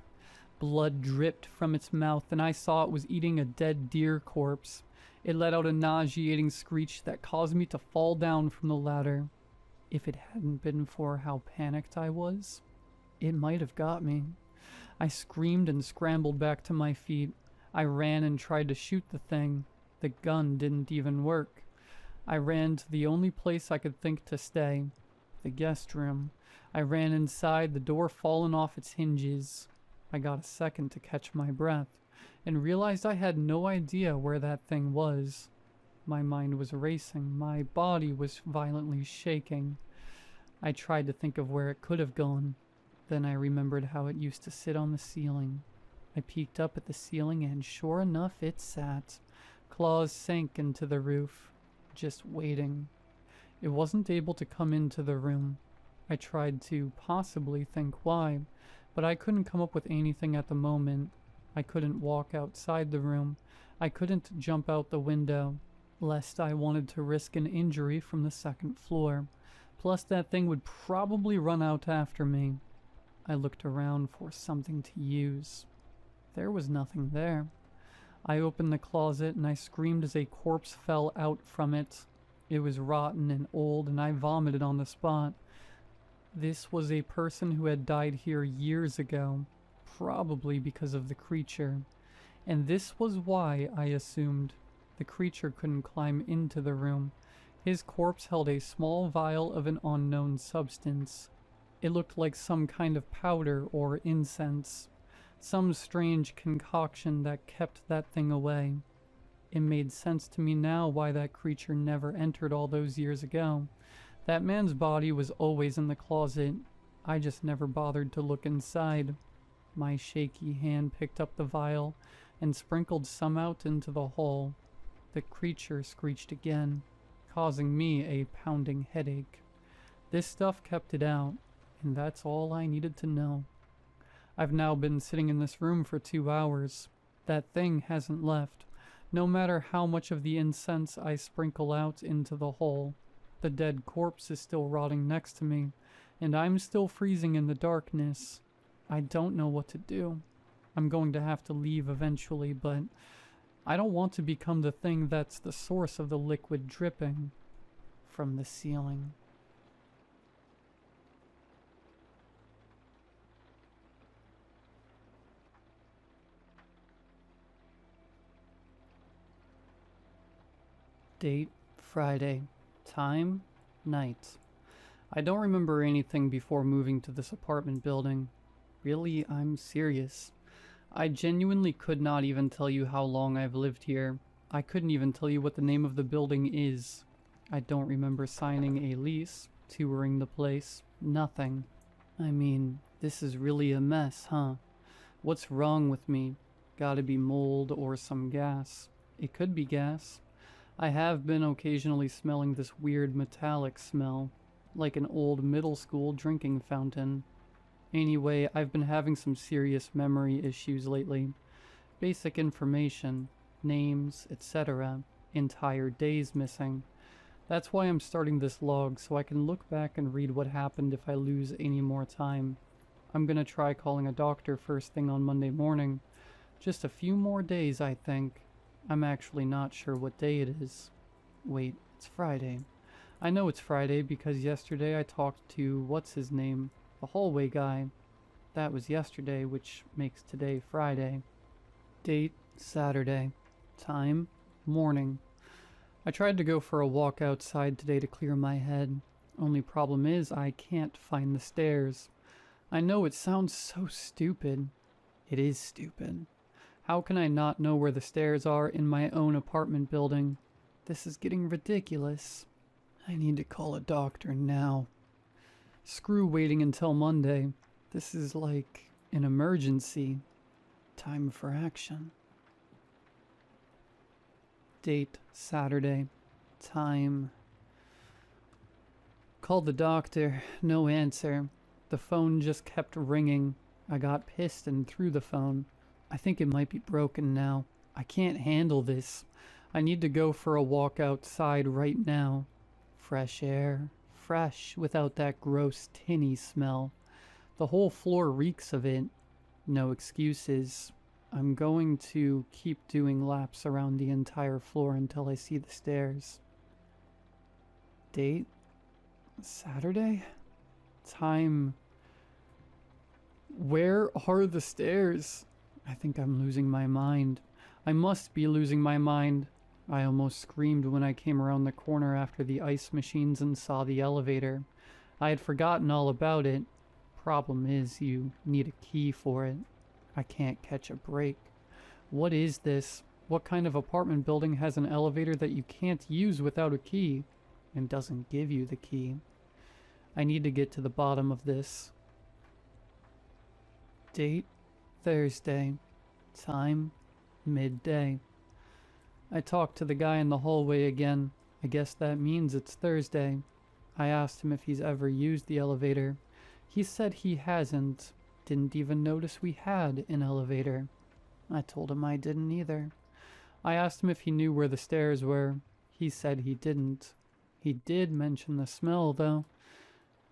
A: Blood dripped from its mouth, and I saw it was eating a dead deer corpse. It let out a nauseating screech that caused me to fall down from the ladder. If it hadn't been for how panicked I was, it might have got me. I screamed and scrambled back to my feet. I ran and tried to shoot the thing. The gun didn't even work. I ran to the only place I could think to stay, the guest room. I ran inside, the door fallen off its hinges. I got a second to catch my breath, and realized I had no idea where that thing was. My mind was racing, my body was violently shaking. I tried to think of where it could have gone. Then I remembered how it used to sit on the ceiling. I peeked up at the ceiling, and sure enough, it sat. Claws sank into the roof, just waiting. It wasn't able to come into the room. I tried to possibly think why, but I couldn't come up with anything at the moment. I couldn't walk outside the room. I couldn't jump out the window, lest I wanted to risk an injury from the second floor. Plus, that thing would probably run out after me. I looked around for something to use. There was nothing there. I opened the closet and I screamed as a corpse fell out from it. It was rotten and old, and I vomited on the spot. This was a person who had died here years ago, probably because of the creature. And this was why, I assumed, the creature couldn't climb into the room. His corpse held a small vial of an unknown substance. It looked like some kind of powder or incense. Some strange concoction that kept that thing away. It made sense to me now why that creature never entered all those years ago. That man's body was always in the closet. I just never bothered to look inside. My shaky hand picked up the vial and sprinkled some out into the hole. The creature screeched again, causing me a pounding headache. This stuff kept it out, and that's all I needed to know. I've now been sitting in this room for 2 hours. That thing hasn't left, no matter how much of the incense I sprinkle out into the hole. The dead corpse is still rotting next to me, and I'm still freezing in the darkness. I don't know what to do. I'm going to have to leave eventually, but I don't want to become the thing that's the source of the liquid dripping from the ceiling. Date, Friday. Time, night. I don't remember anything before moving to this apartment building. Really, I'm serious. I genuinely could not even tell you how long I've lived here. I couldn't even tell you what the name of the building is. I don't remember signing a lease, touring the place, nothing. I mean, this is really a mess, huh? What's wrong with me? Gotta be mold or some gas. It could be gas. I have been occasionally smelling this weird metallic smell, like an old middle school drinking fountain. Anyway, I've been having some serious memory issues lately. Basic information, names, etc. Entire days missing. That's why I'm starting this log, so I can look back and read what happened if I lose any more time. I'm gonna try calling a doctor first thing on Monday morning. Just a few more days, I think. I'm actually not sure what day it is. Wait, it's Friday. I know it's Friday because yesterday I talked to what's his name? The hallway guy. That was yesterday, which makes today Friday. Date Saturday. Time morning. I tried to go for a walk outside today to clear my head. Only problem is I can't find the stairs. I know it sounds so stupid. It is stupid. How can I not know where the stairs are in my own apartment building? This is getting ridiculous. I need to call a doctor now. Screw waiting until Monday. This is like an emergency. Time for action. Date Saturday. Time. Called the doctor. No answer. The phone just kept ringing. I got pissed and threw the phone. I think it might be broken now. I can't handle this. I need to go for a walk outside right now. Fresh air. Fresh without that gross tinny smell. The whole floor reeks of it. No excuses. I'm going to keep doing laps around the entire floor until I see the stairs. Date? Saturday? Time. Where are the stairs? I think I'm losing my mind. I must be losing my mind. I almost screamed when I came around the corner after the ice machines and saw the elevator. I had forgotten all about it. Problem is, you need a key for it. I can't catch a break. What is this? What kind of apartment building has an elevator that you can't use without a key and doesn't give you the key? I need to get to the bottom of this. Date? Thursday. Time? Midday. I talked to the guy in the hallway again. I guess that means it's Thursday. I asked him if he's ever used the elevator. He said he hasn't. Didn't even notice we had an elevator. I told him I didn't either. I asked him if he knew where the stairs were. He said he didn't. He did mention the smell, though.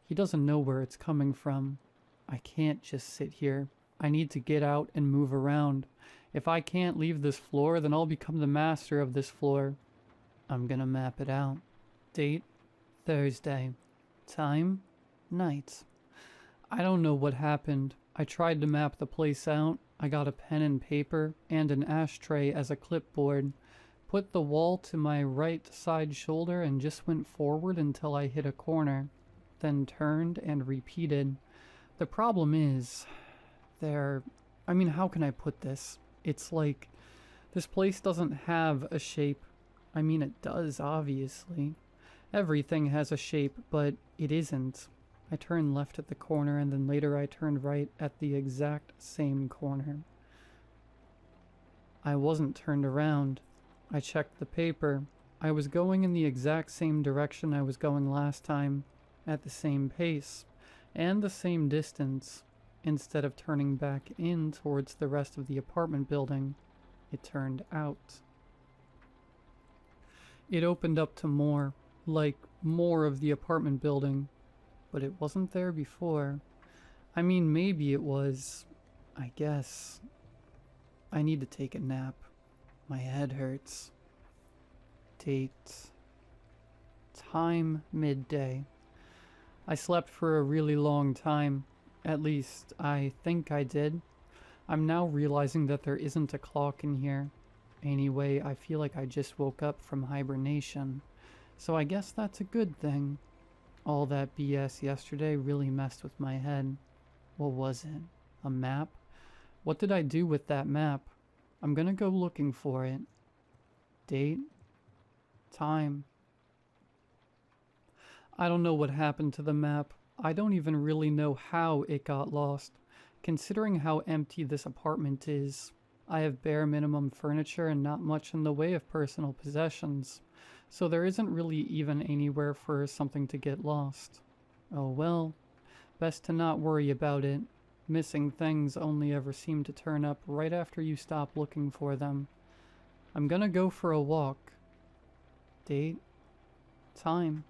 A: He doesn't know where it's coming from. I can't just sit here. I need to get out and move around. If I can't leave this floor, then I'll become the master of this floor. I'm gonna map it out. Date? Thursday. Time? Night. I don't know what happened. I tried to map the place out. I got a pen and paper and an ashtray as a clipboard. Put the wall to my right side shoulder and just went forward until I hit a corner. Then turned and repeated. The problem is, how can I put this? It's like, this place doesn't have a shape. I mean, it does, obviously. Everything has a shape, but it isn't. I turned left at the corner, and then later I turned right at the exact same corner. I wasn't turned around. I checked the paper. I was going in the exact same direction I was going last time, at the same pace, and the same distance. Instead of turning back in towards the rest of the apartment building, it turned out. It opened up to more, like more of the apartment building, but it wasn't there before. I mean, maybe it was, I guess. I need to take a nap. My head hurts. Date. Time midday. I slept for a really long time. At least, I think I did. I'm now realizing that there isn't a clock in here. Anyway, I feel like I just woke up from hibernation. So I guess that's a good thing. All that BS yesterday really messed with my head. What was it? A map? What did I do with that map? I'm gonna go looking for it. Date? Time? I don't know what happened to the map. I don't even really know how it got lost. Considering how empty this apartment is, I have bare minimum furniture and not much in the way of personal possessions, so there isn't really even anywhere for something to get lost. Oh well, best to not worry about it. Missing things only ever seem to turn up right after you stop looking for them. I'm gonna go for a walk. Date? Time?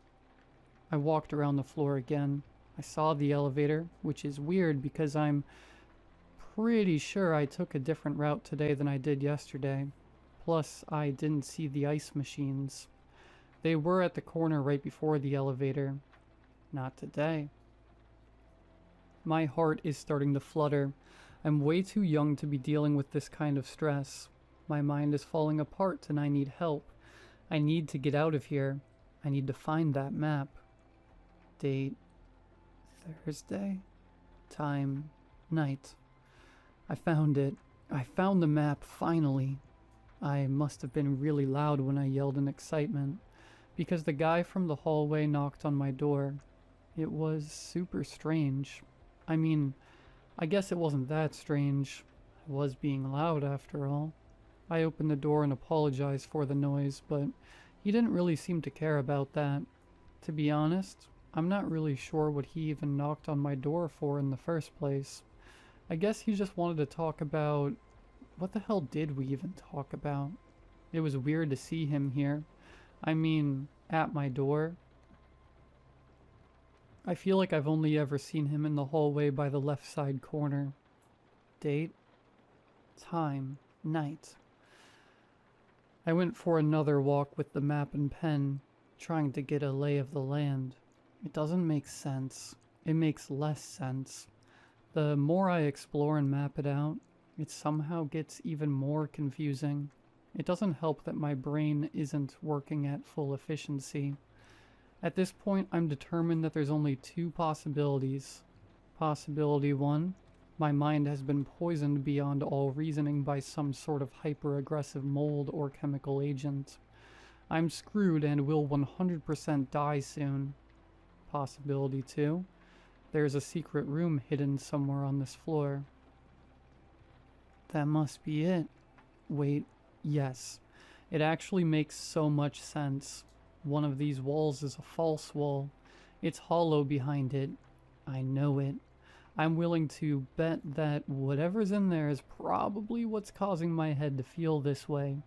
A: I walked around the floor again. I saw the elevator, which is weird because I'm pretty sure I took a different route today than I did yesterday. Plus, I didn't see the ice machines. They were at the corner right before the elevator. Not today. My heart is starting to flutter. I'm way too young to be dealing with this kind of stress. My mind is falling apart and I need help. I need to get out of here. I need to find that map. Date, Thursday. Time, night. I found it. I found the map, finally. I must have been really loud when I yelled in excitement, because the guy from the hallway knocked on my door. It was super strange. I mean, I guess it wasn't that strange. I was being loud after all. I opened the door and apologized for the noise, but he didn't really seem to care about that. To be honest, I'm not really sure what he even knocked on my door for in the first place. I guess he just wanted to talk about... What the hell did we even talk about? It was weird to see him here. I mean, at my door. I feel like I've only ever seen him in the hallway by the left side corner. Date, time, night. I went for another walk with the map and pen, trying to get a lay of the land. It doesn't make sense. It makes less sense. The more I explore and map it out, it somehow gets even more confusing. It doesn't help that my brain isn't working at full efficiency. At this point, I'm determined that there's only two possibilities. Possibility 1, my mind has been poisoned beyond all reasoning by some sort of hyper-aggressive mold or chemical agent. I'm screwed and will 100% die soon. Possibility 2, there's a secret room hidden somewhere on this floor. That must be it. Wait, yes. It actually makes so much sense. One of these walls is a false wall. It's hollow behind it. I know it. I'm willing to bet that whatever's in there is probably what's causing my head to feel this way.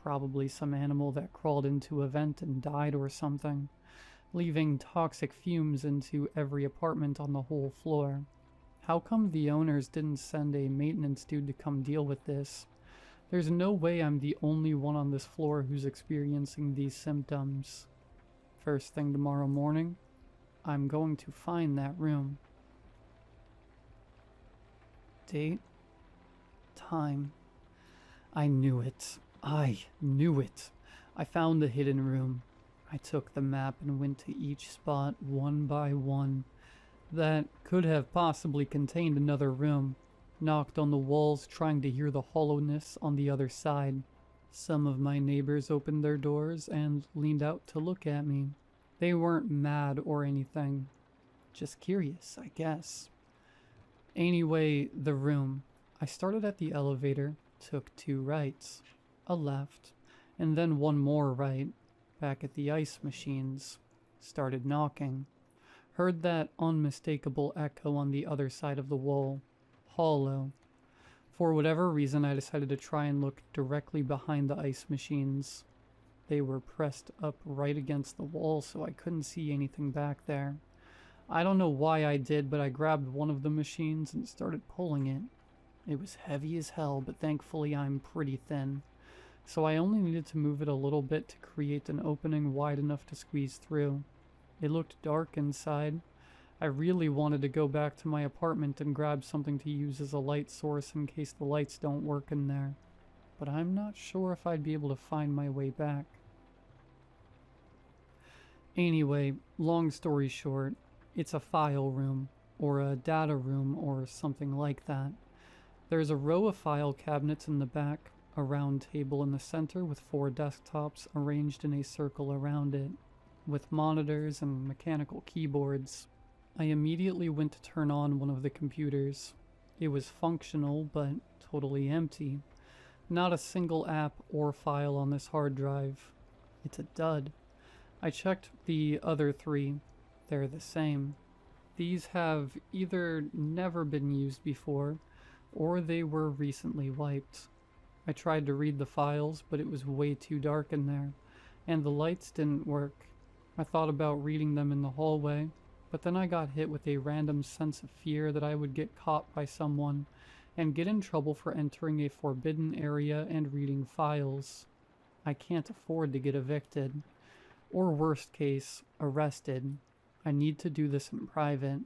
A: Probably some animal that crawled into a vent and died or something, leaving toxic fumes into every apartment on the whole floor. How come the owners didn't send a maintenance dude to come deal with this? There's no way I'm the only one on this floor who's experiencing these symptoms. First thing tomorrow morning, I'm going to find that room. Date, time. I knew it. I knew it. I found the hidden room. I took the map and went to each spot one by one that could have possibly contained another room. Knocked on the walls, trying to hear the hollowness on the other side. Some of my neighbors opened their doors and leaned out to look at me. They weren't mad or anything. Just curious, I guess. Anyway, the room. I started at the elevator, took 2 rights, a left, and then one more right, back at the ice machines. Started knocking. Heard that unmistakable echo on the other side of the wall. Hollow. For whatever reason, I decided to try and look directly behind the ice machines. They were pressed up right against the wall, so I couldn't see anything back there. I don't know why I did, but I grabbed one of the machines and started pulling it. It was heavy as hell, but thankfully I'm pretty thin, so I only needed to move it a little bit to create an opening wide enough to squeeze through. It looked dark inside. I really wanted to go back to my apartment and grab something to use as a light source in case the lights don't work in there, but I'm not sure if I'd be able to find my way back. Anyway, long story short, it's a file room, or a data room, or something like that. There's a row of file cabinets in the back, a round table in the center with 4 desktops arranged in a circle around it, with monitors and mechanical keyboards. I immediately went to turn on one of the computers. It was functional, but totally empty. Not a single app or file on this hard drive. It's a dud. I checked the other 3. They're the same. These have either never been used before, or they were recently wiped. I tried to read the files, but it was way too dark in there, and the lights didn't work. I thought about reading them in the hallway, but then I got hit with a random sense of fear that I would get caught by someone and get in trouble for entering a forbidden area and reading files. I can't afford to get evicted. Or worst case, arrested. I need to do this in private.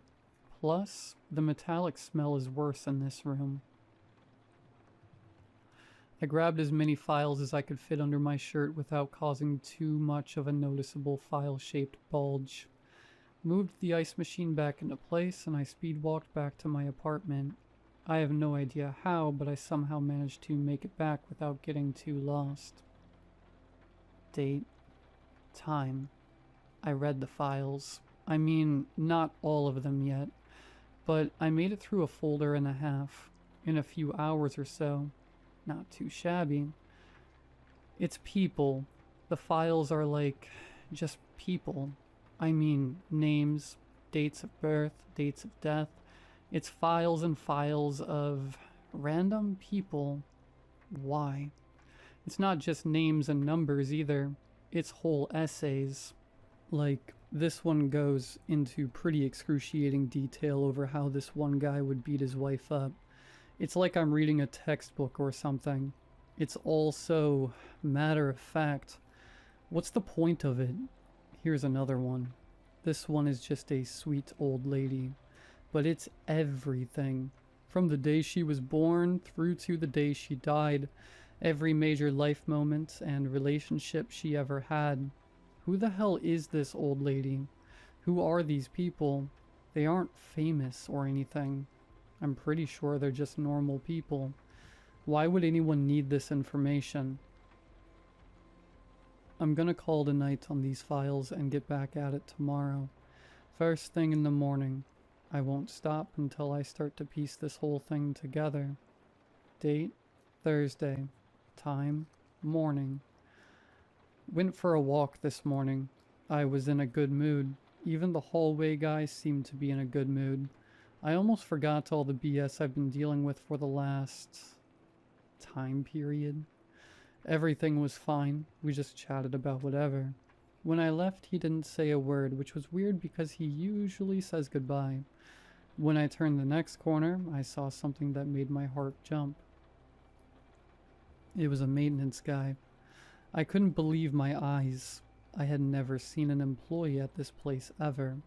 A: Plus, the metallic smell is worse in this room. I grabbed as many files as I could fit under my shirt without causing too much of a noticeable file-shaped bulge. Moved the ice machine back into place, and I speed walked back to my apartment. I have no idea how, but I somehow managed to make it back without getting too lost. Date. Time. I read the files. I mean, not all of them yet, but I made it through a folder and a half in a few hours or so. Not too shabby. It's people. The files are like just people. I mean, names, dates of birth, dates of death. It's files and files of random people. Why? It's not just names and numbers either. It's whole essays. Like, this one goes into pretty excruciating detail over how this one guy would beat his wife up. It's like I'm reading a textbook or something. It's all so matter of fact. What's the point of it? Here's another one. This one is just a sweet old lady. But it's everything. From the day she was born through to the day she died. Every major life moment and relationship she ever had. Who the hell is this old lady? Who are these people? They aren't famous or anything. I'm pretty sure they're just normal people. Why would anyone need this information? I'm gonna call it a night on these files and get back at it tomorrow. First thing in the morning. I won't stop until I start to piece this whole thing together. Date, Thursday. Time, morning. Went for a walk this morning. I was in a good mood. Even the hallway guy seemed to be in a good mood. I almost forgot all the BS I've been dealing with for the last time period. Everything was fine. We just chatted about whatever. When I left, he didn't say a word, which was weird because he usually says goodbye. When I turned the next corner, I saw something that made my heart jump. It was a maintenance guy. I couldn't believe my eyes. I had never seen an employee at this place ever.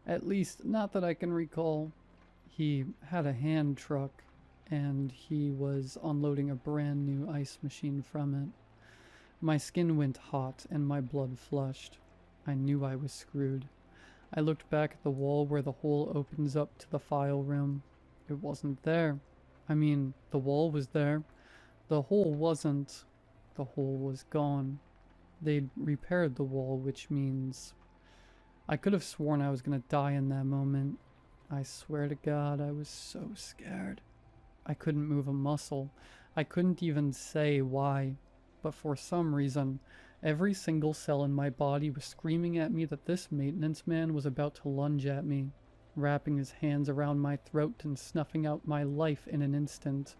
A: At least, not that I can recall. He had a hand truck, and he was unloading a brand new ice machine from it. My skin went hot, and my blood flushed. I knew I was screwed. I looked back at the wall where the hole opens up to the file room. It wasn't there. I mean, the wall was there. The hole wasn't. The hole was gone. They'd repaired the wall, which means... I could have sworn I was gonna die in that moment. I swear to God, I was so scared. I couldn't move a muscle. I couldn't even say why. But for some reason, every single cell in my body was screaming at me that this maintenance man was about to lunge at me, wrapping his hands around my throat and snuffing out my life in an instant.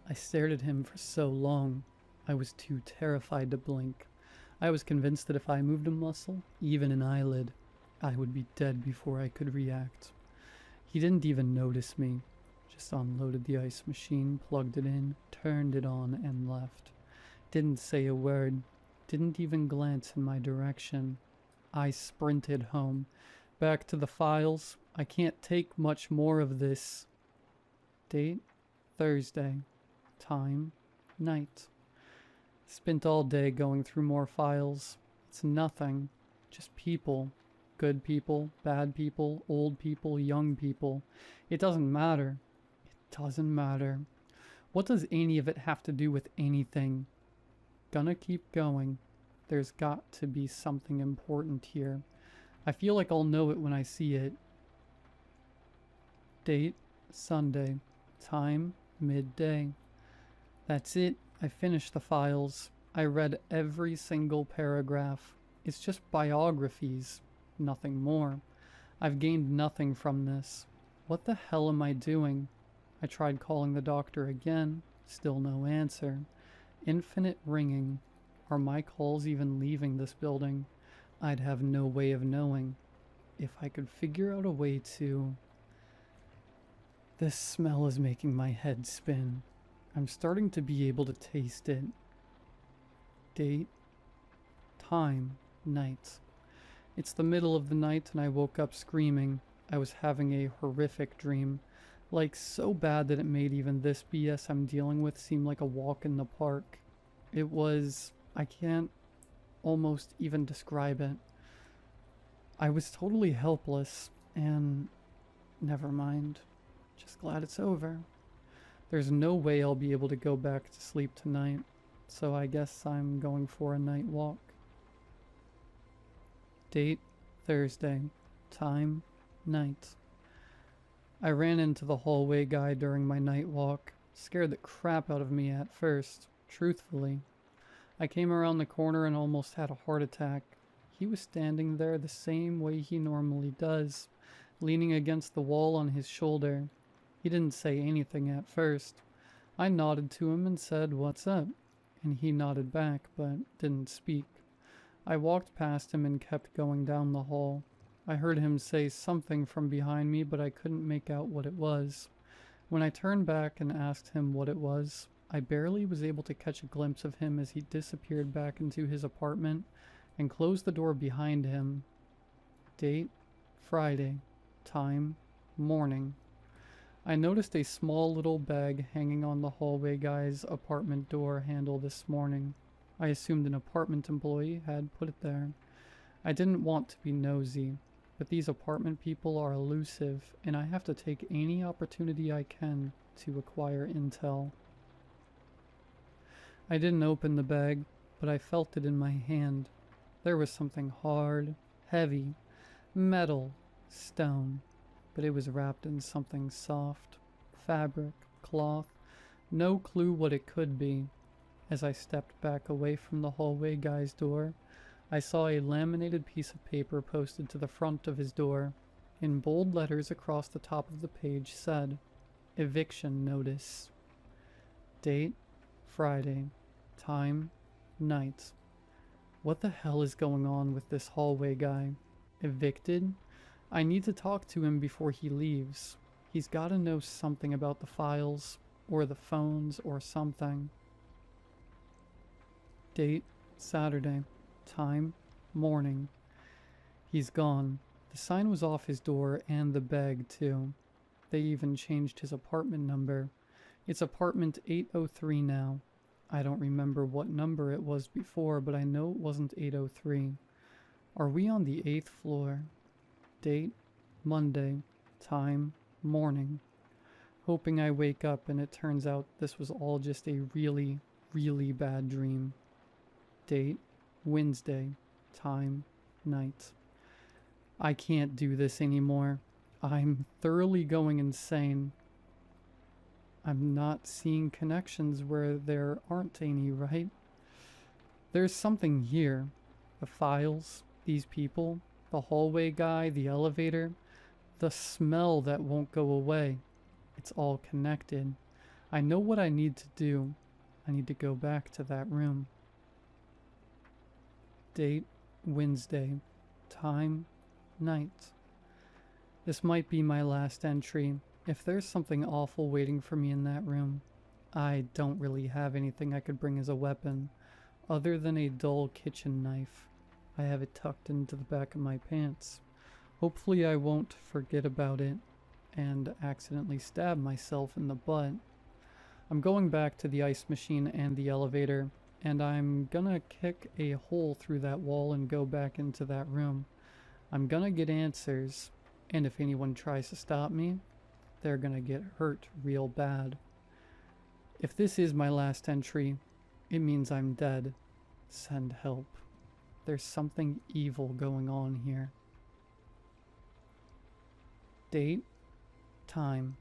A: I stared at him for so long. I was too terrified to blink. I was convinced that if I moved a muscle, even an eyelid, I would be dead before I could react. He didn't even notice me. Just unloaded the ice machine, plugged it in, turned it on, and left. Didn't say a word. Didn't even glance in my direction. I sprinted home. Back to the files. I can't take much more of this. Date, Thursday. Time, night. Spent all day going through more files. It's nothing. Just people. Good people, bad people, old people, young people. It doesn't matter. It doesn't matter. What does any of it have to do with anything? Gonna keep going. There's got to be something important here. I feel like I'll know it when I see it. Date, Sunday. Time, midday. That's it. I finished the files. I read every single paragraph. It's just biographies. Nothing more. I've gained nothing from this. What the hell am I doing? I tried calling the doctor again. Still no answer. Infinite ringing. Are my calls even leaving this building? I'd have no way of knowing. If I could figure out a way to... This smell is making my head spin. I'm starting to be able to taste it. Date. Time. night. It's the middle of the night and I woke up screaming. I was having a horrific dream. Like, so bad that it made even this BS I'm dealing with seem like a walk in the park. It was... I can't almost even describe it. I was totally helpless, and... never mind. Just glad it's over. There's no way I'll be able to go back to sleep tonight, so I guess I'm going for a night walk. Date, Thursday. Time, night. I ran into the hallway guy during my night walk. Scared the crap out of me at first, truthfully. I came around the corner and almost had a heart attack. He was standing there the same way he normally does, leaning against the wall on his shoulder. He didn't say anything at first. I nodded to him and said, "What's up?" And he nodded back, but didn't speak. I walked past him and kept going down the hall. I heard him say something from behind me, but I couldn't make out what it was. When I turned back and asked him what it was, I barely was able to catch a glimpse of him as he disappeared back into his apartment and closed the door behind him. Date, Friday. Time, morning. I noticed a small little bag hanging on the hallway guy's apartment door handle this morning. I assumed an apartment employee had put it there. I didn't want to be nosy, but these apartment people are elusive, and I have to take any opportunity I can to acquire intel. I didn't open the bag, but I felt it in my hand. There was something hard, heavy, metal, stone, but it was wrapped in something soft, fabric, cloth, no clue what it could be. As I stepped back away from the hallway guy's door, I saw a laminated piece of paper posted to the front of his door. In bold letters across the top of the page said, "Eviction Notice." Date, Friday. Time, night. What the hell is going on with this hallway guy? Evicted? I need to talk to him before he leaves. He's gotta know something about the files, or the phones, or something. Date, Saturday. Time, morning. He's gone. The sign was off his door and the bag too. They even changed his apartment number. It's apartment 803 now. I don't remember what number it was before, but I know it wasn't 803. Are we on the 8th floor? Date, Monday. Time, morning. Hoping I wake up and it turns out this was all just a really, really bad dream. Date, Wednesday. Time, night. I can't do this anymore. I'm thoroughly going insane. I'm not seeing connections where there aren't any, right? There's something here. The files, these people, the hallway guy, the elevator, the smell that won't go away. It's all connected. I know what I need to do. I need to go back to that room. Date, Wednesday. Time, night. This might be my last entry. If there's something awful waiting for me in that room, I don't really have anything I could bring as a weapon, other than a dull kitchen knife. I have it tucked into the back of my pants. Hopefully I won't forget about it and accidentally stab myself in the butt. I'm going back to the ice machine and the elevator, and I'm gonna kick a hole through that wall and go back into that room. I'm gonna get answers, and if anyone tries to stop me, they're gonna get hurt real bad. If this is my last entry, it means I'm dead. Send help. There's something evil going on here. Date, time.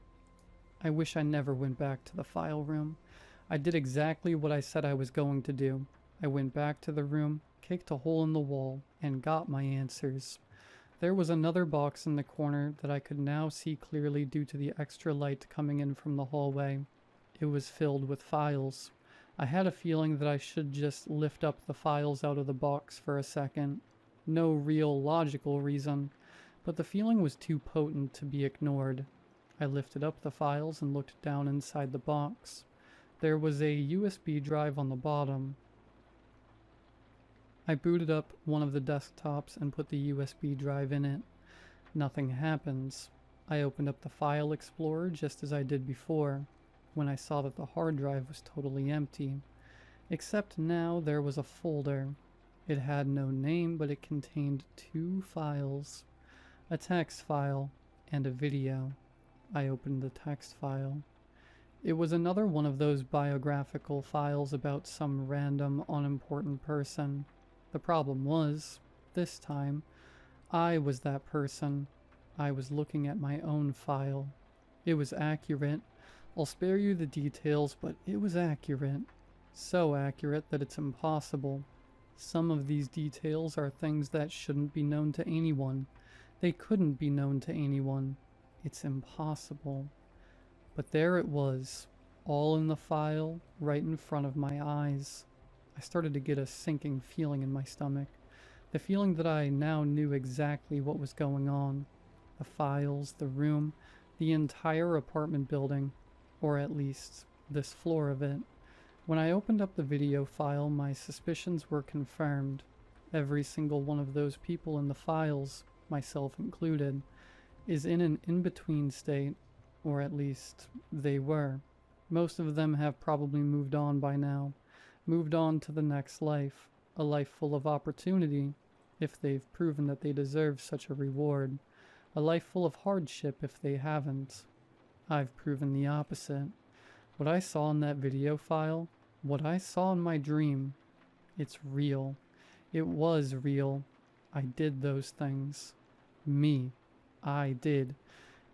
A: I wish I never went back to the file room. I did exactly what I said I was going to do. I went back to the room, kicked a hole in the wall, and got my answers. There was another box in the corner that I could now see clearly due to the extra light coming in from the hallway. It was filled with files. I had a feeling that I should just lift up the files out of the box for a second. No real logical reason, but the feeling was too potent to be ignored. I lifted up the files and looked down inside the box. There was a USB drive on the bottom. I booted up one of the desktops and put the USB drive in it. Nothing happens. I opened up the file explorer just as I did before, when I saw that the hard drive was totally empty. Except now there was a folder. It had no name, but it contained 2 files. A text file and a video. I opened the text file. It was another one of those biographical files about some random, unimportant person. The problem was, this time, I was that person. I was looking at my own file. It was accurate. I'll spare you the details, but it was accurate. So accurate that it's impossible. Some of these details are things that shouldn't be known to anyone. They couldn't be known to anyone. It's impossible. But there it was, all in the file, right in front of my eyes. I started to get a sinking feeling in my stomach. The feeling that I now knew exactly what was going on. The files, the room, the entire apartment building, or at least this floor of it. When I opened up the video file, my suspicions were confirmed. Every single one of those people in the files, myself included, is in an in-between state, or at least they were. Most of them have probably moved on by now, moved on to the next life, a life full of opportunity, if they've proven that they deserve such a reward, a life full of hardship if they haven't. I've proven the opposite. What I saw in that video file, what I saw in my dream, it's real. It was real. I did those things. Me. I did.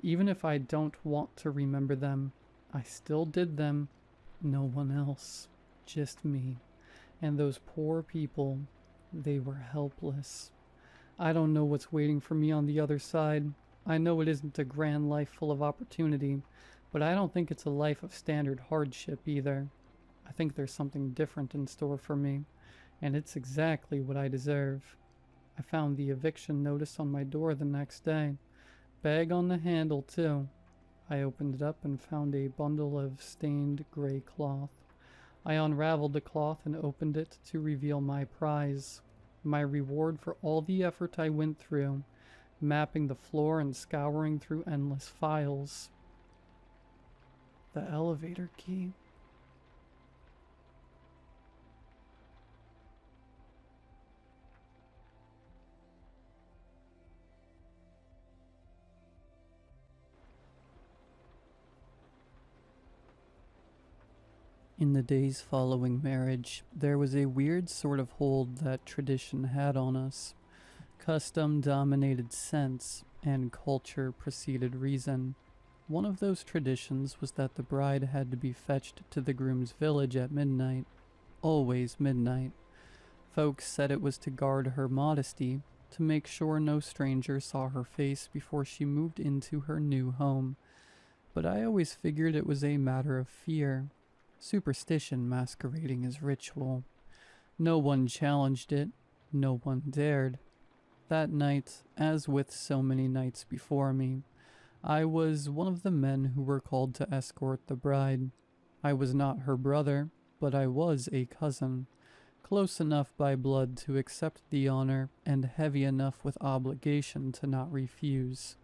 A: Even if I don't want to remember them, I still did them. No one else. Just me. And those poor people, they were helpless. I don't know what's waiting for me on the other side. I know it isn't a grand life full of opportunity, but I don't think it's a life of standard hardship either. I think there's something different in store for me, and it's exactly what I deserve. I found the eviction notice on my door the next day. Bag on the handle, too. I opened it up and found a bundle of stained gray cloth. I unraveled the cloth and opened it to reveal my prize. My reward for all the effort I went through, mapping the floor and scouring through endless files. The elevator key. In the days following marriage, there was a weird sort of hold that tradition had on us. Custom dominated sense, and culture preceded reason. One of those traditions was that the bride had to be fetched to the groom's village at midnight. Always midnight. Folks said it was to guard her modesty, to make sure no stranger saw her face before she moved into her new home. But I always figured it was a matter of fear. Superstition masquerading as ritual. No one challenged it. No one dared. That night, as with so many nights before me, I was one of the men who were called to escort the bride. I was not her brother, but I was a cousin, close enough by blood to accept the honor and heavy enough with obligation to not refuse.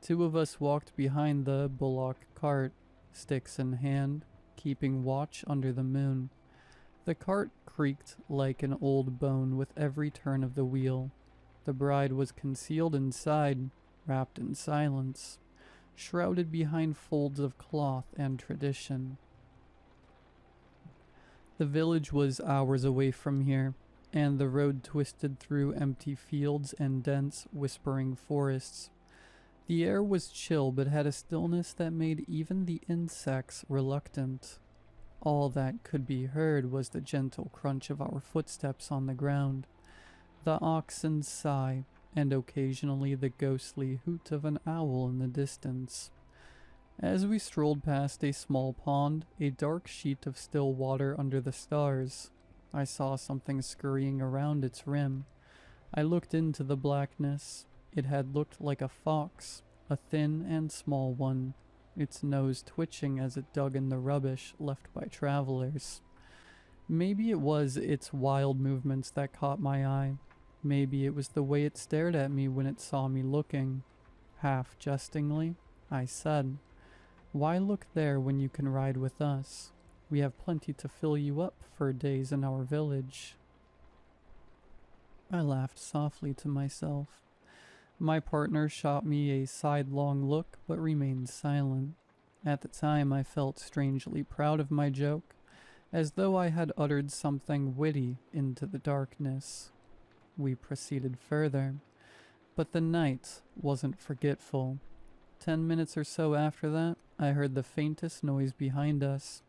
A: 2 of us walked behind the bullock cart, sticks in hand, keeping watch under the moon. The cart creaked like an old bone with every turn of the wheel. The bride was concealed inside, wrapped in silence, shrouded behind folds of cloth and tradition. The village was hours away from here, and the road twisted through empty fields and dense, whispering forests. The air was chill but had a stillness that made even the insects reluctant. All that could be heard was the gentle crunch of our footsteps on the ground, the oxen's sigh, and occasionally the ghostly hoot of an owl in the distance. As we strolled past a small pond, a dark sheet of still water under the stars, I saw something scurrying around its rim. I looked into the blackness. It had looked like a fox, a thin and small one, its nose twitching as it dug in the rubbish left by travelers. Maybe it was its wild movements that caught my eye. Maybe it was the way it stared at me when it saw me looking. Half jestingly, I said, "Why look there when you can ride with us? We have plenty to fill you up for days in our village." I laughed softly to myself. My partner shot me a sidelong look but remained silent. At the time, I felt strangely proud of my joke, as though I had uttered something witty into the darkness. We proceeded further, but the night wasn't forgetful. 10 minutes or so after that, I heard the faintest noise behind us,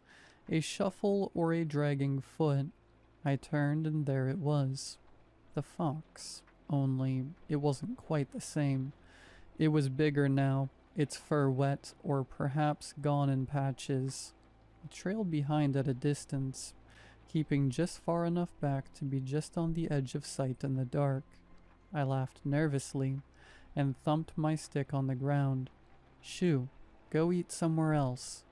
A: a shuffle or a dragging foot. I turned and there it was, the fox, only it wasn't quite the same. It was bigger now, its fur wet or perhaps gone in patches. It trailed behind at a distance, keeping just far enough back to be just on the edge of sight in the dark. I laughed nervously and thumped my stick on the ground. "Shoo, go eat somewhere else,"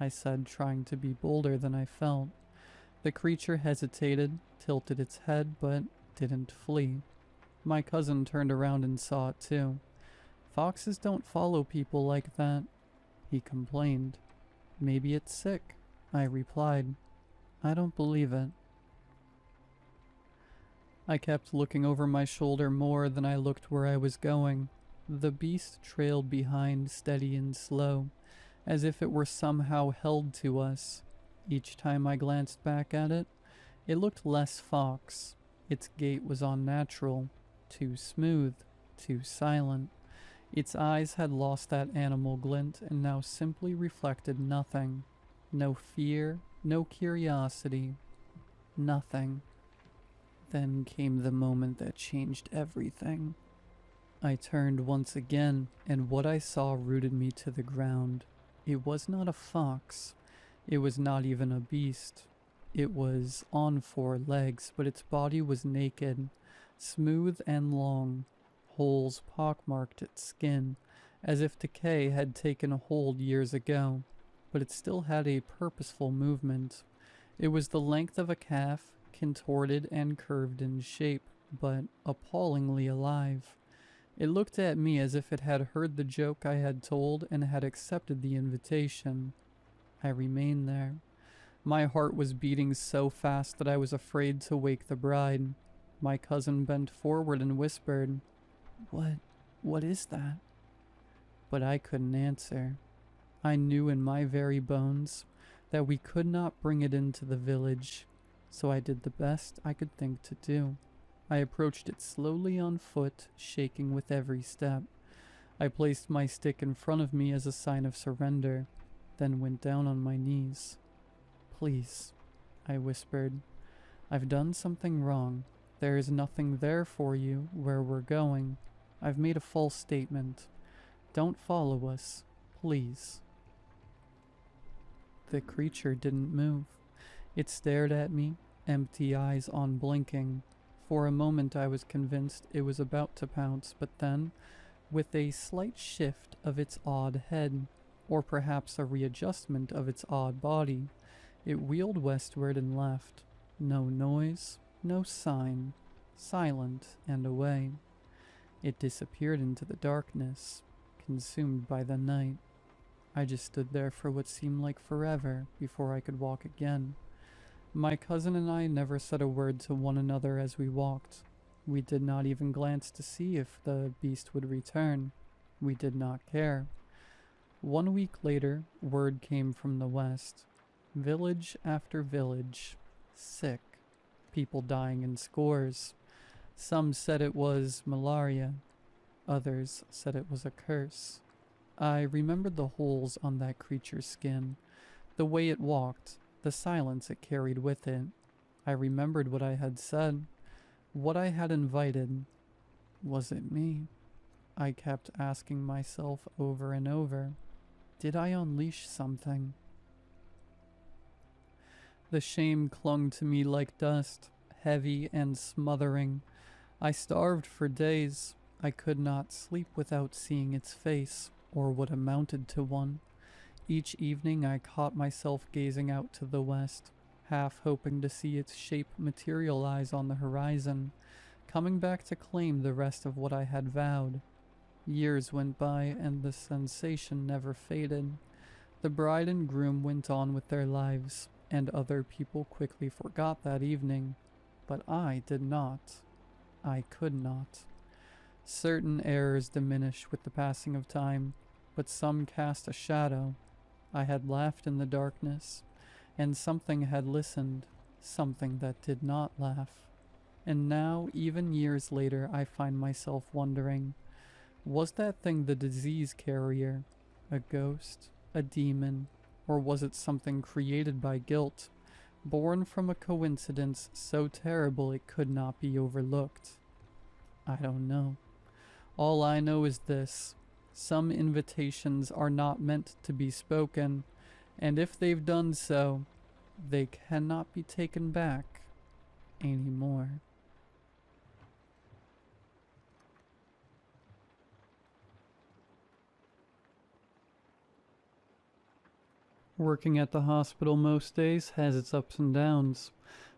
A: I said, trying to be bolder than I felt. The creature hesitated, tilted its head, but didn't flee. My cousin turned around and saw it too. "Foxes don't follow people like that," he complained. "Maybe it's sick," I replied. "I don't believe it." I kept looking over my shoulder more than I looked where I was going. The beast trailed behind, steady and slow, as if it were somehow held to us. Each time I glanced back at it, it looked less fox. Its gait was unnatural, too smooth, too silent. Its eyes had lost that animal glint and now simply reflected nothing. No fear, no curiosity, nothing. Then came the moment that changed everything. I turned once again, and what I saw rooted me to the ground. It was not a fox. It was not even a beast. It was on 4 legs, but its body was naked, smooth and long. Holes pockmarked its skin, as if decay had taken a hold years ago, but it still had a purposeful movement. It was the length of a calf, contorted and curved in shape, but appallingly alive. It looked at me as if it had heard the joke I had told and had accepted the invitation. I remained there. My heart was beating so fast that I was afraid to wake the bride. My cousin bent forward and whispered, What is that?" But I couldn't answer. I knew in my very bones that we could not bring it into the village, so I did the best I could think to do. I approached it slowly on foot, shaking with every step. I placed my stick in front of me as a sign of surrender, then went down on my knees. "Please," I whispered, "I've done something wrong. There is nothing there for you where we're going. I've made a false statement. Don't follow us, please." The creature didn't move. It stared at me, empty eyes unblinking. For a moment I was convinced it was about to pounce, but then, with a slight shift of its odd head, or perhaps a readjustment of its odd body, it wheeled westward and left. No noise, no sign, silent and away. It disappeared into the darkness, consumed by the night. I just stood there for what seemed like forever before I could walk again. My cousin and I never said a word to one another as we walked. We did not even glance to see if the beast would return. We did not care. 1 week later, word came from the west. Village after village, sick, people dying in scores. Some said it was malaria. Others said it was a curse. I remembered the holes on that creature's skin, the way it walked, the silence it carried with it. I remembered what I had said, what I had invited. Was it me? I kept asking myself over and over. Did I unleash something? The shame clung to me like dust, heavy and smothering. I starved for days. I could not sleep without seeing its face, or what amounted to one. Each evening I caught myself gazing out to the west. half hoping to see its shape materialize on the horizon, coming back to claim the rest of what I had vowed. Years went by, and the sensation never faded. The bride and groom went on with their lives, and other people quickly forgot that evening. But I did not. I could not. Certain errors diminish with the passing of time, but some cast a shadow. I had laughed in the darkness, and something had listened, something that did not laugh. And now, even years later, I find myself wondering, was that thing the disease carrier? A ghost? A demon? Or was it something created by guilt, born from a coincidence so terrible it could not be overlooked? I don't know. All I know is this: some invitations are not meant to be spoken, and if they've done so, they cannot be taken back anymore. Working at the hospital most days has its ups and downs,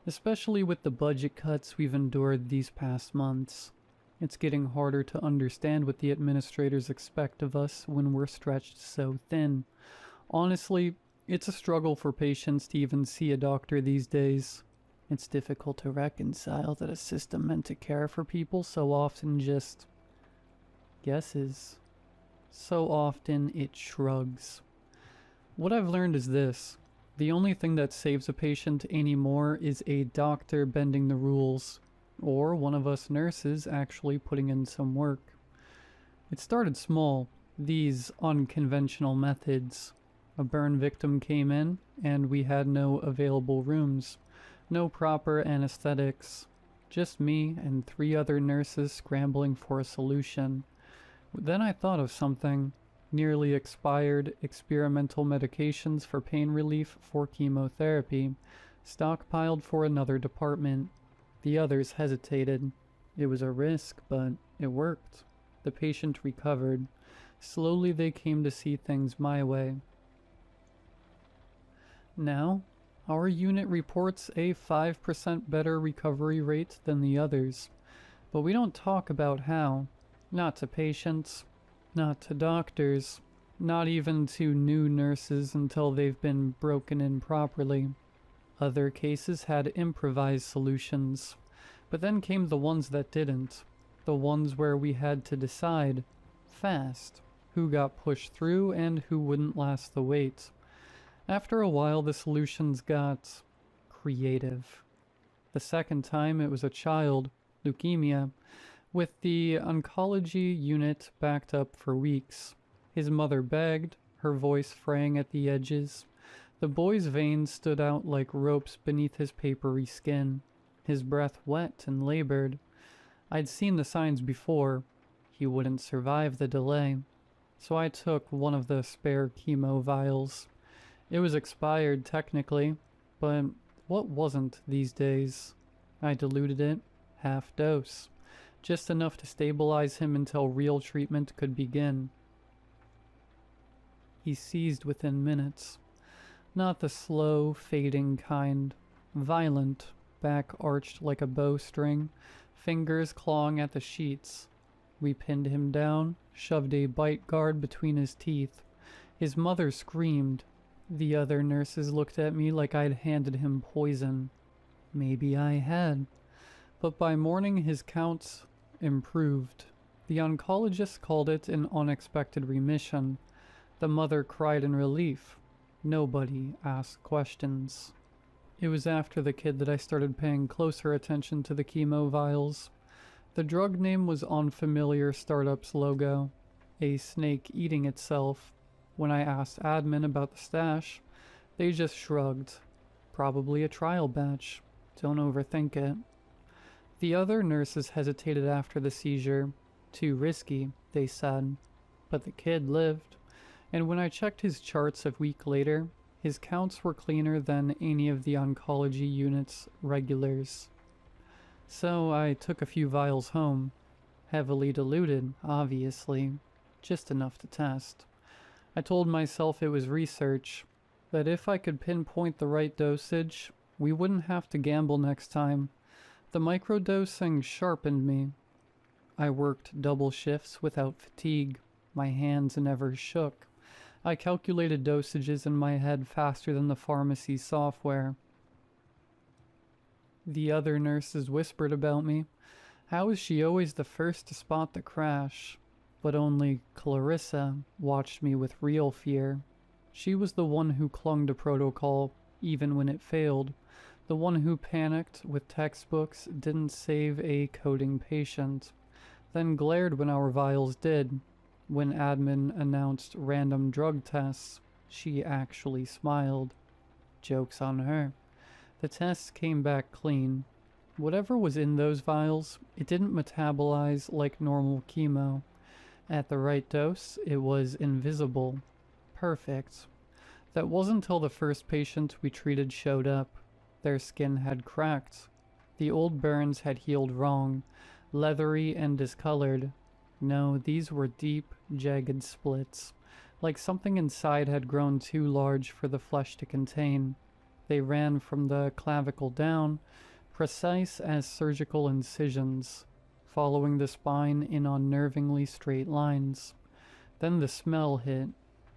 A: especially with the budget cuts we've endured these past months. It's getting harder to understand what the administrators expect of us when we're stretched so thin. Honestly, it's a struggle for patients to even see a doctor these days. It's difficult to reconcile that a system meant to care for people so often just guesses. So often it shrugs. What I've learned is this: the only thing that saves a patient anymore is a doctor bending the rules, or one of us nurses actually putting in some work. It started small, these unconventional methods. A burn victim came in, and we had no available rooms, no proper anesthetics, just me and 3 other nurses scrambling for a solution. Then I thought of something: nearly expired experimental medications for pain relief for chemotherapy, stockpiled for another department. The others hesitated. It was a risk, but it worked. The patient recovered. Slowly they came to see things my way. Now, our unit reports a 5% better recovery rate than the others. But we don't talk about how. Not to patients, not to doctors, not even to new nurses until they've been broken in properly. Other cases had improvised solutions, but then came the ones that didn't. The ones where we had to decide, fast, who got pushed through and who wouldn't last the wait. After a while, the solutions got creative. The second time, it was a child, leukemia, with the oncology unit backed up for weeks. His mother begged, her voice fraying at the edges. The boy's veins stood out like ropes beneath his papery skin, his breath wet and labored. I'd seen the signs before. He wouldn't survive the delay. So I took one of the spare chemo vials. It was expired technically, but what wasn't these days? I diluted it, half dose, just enough to stabilize him until real treatment could begin. He seized within minutes. Not the slow, fading kind. Violent, back arched like a bowstring, fingers clawing at the sheets. We pinned him down, shoved a bite guard between his teeth. His mother screamed. The other nurses looked at me like I'd handed him poison. Maybe I had. But by morning his counts improved. The oncologist called it an unexpected remission. The mother cried in relief. Nobody asked questions. It was after the kid that I started paying closer attention to the chemo vials. The drug name was on familiar startup's logo, a snake eating itself. When I asked admin about the stash, they just shrugged. Probably a trial batch. Don't overthink it. The other nurses hesitated after the seizure. Too risky, they said. But the kid lived. And when I checked his charts a week later, his counts were cleaner than any of the oncology unit's regulars. So I took a few vials home. Heavily diluted, obviously. Just enough to test. I told myself it was research, that if I could pinpoint the right dosage, We wouldn't have to gamble next time. The microdosing sharpened me. I worked double shifts without fatigue. My hands never shook. I calculated dosages in my head faster than the pharmacy software. The other nurses whispered about me. How is she always the first to spot the crash? But only Clarissa watched me with real fear. She was the one who clung to protocol, even when it failed. The one who panicked with textbooks, didn't save a coding patient, then glared when our vials did. When admin announced random drug tests, she actually smiled. Joke's on her. The tests came back clean. Whatever was in those vials, it didn't metabolize like normal chemo. At the right dose, it was invisible. Perfect. That wasn't until the first patient we treated showed up. Their skin had cracked. The old burns had healed wrong, leathery and discolored. No, these were deep, jagged splits, like something inside had grown too large for the flesh to contain. They ran from the clavicle down, precise as surgical incisions, following the spine in unnervingly straight lines. Then the smell hit.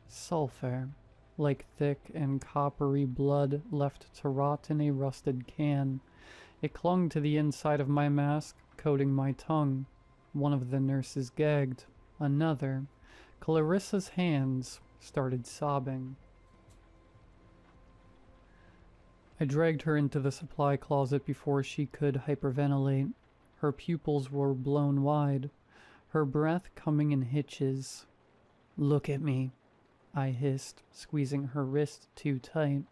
A: Sulfur, like thick and coppery blood left to rot in a rusted can. It clung to the inside of my mask, coating my tongue. One of the nurses gagged. Another. Clarissa's hands started sobbing. I dragged her into the supply closet before she could hyperventilate. Her pupils were blown wide, her breath coming in hitches. "Look at me," I hissed, squeezing her wrist too tight.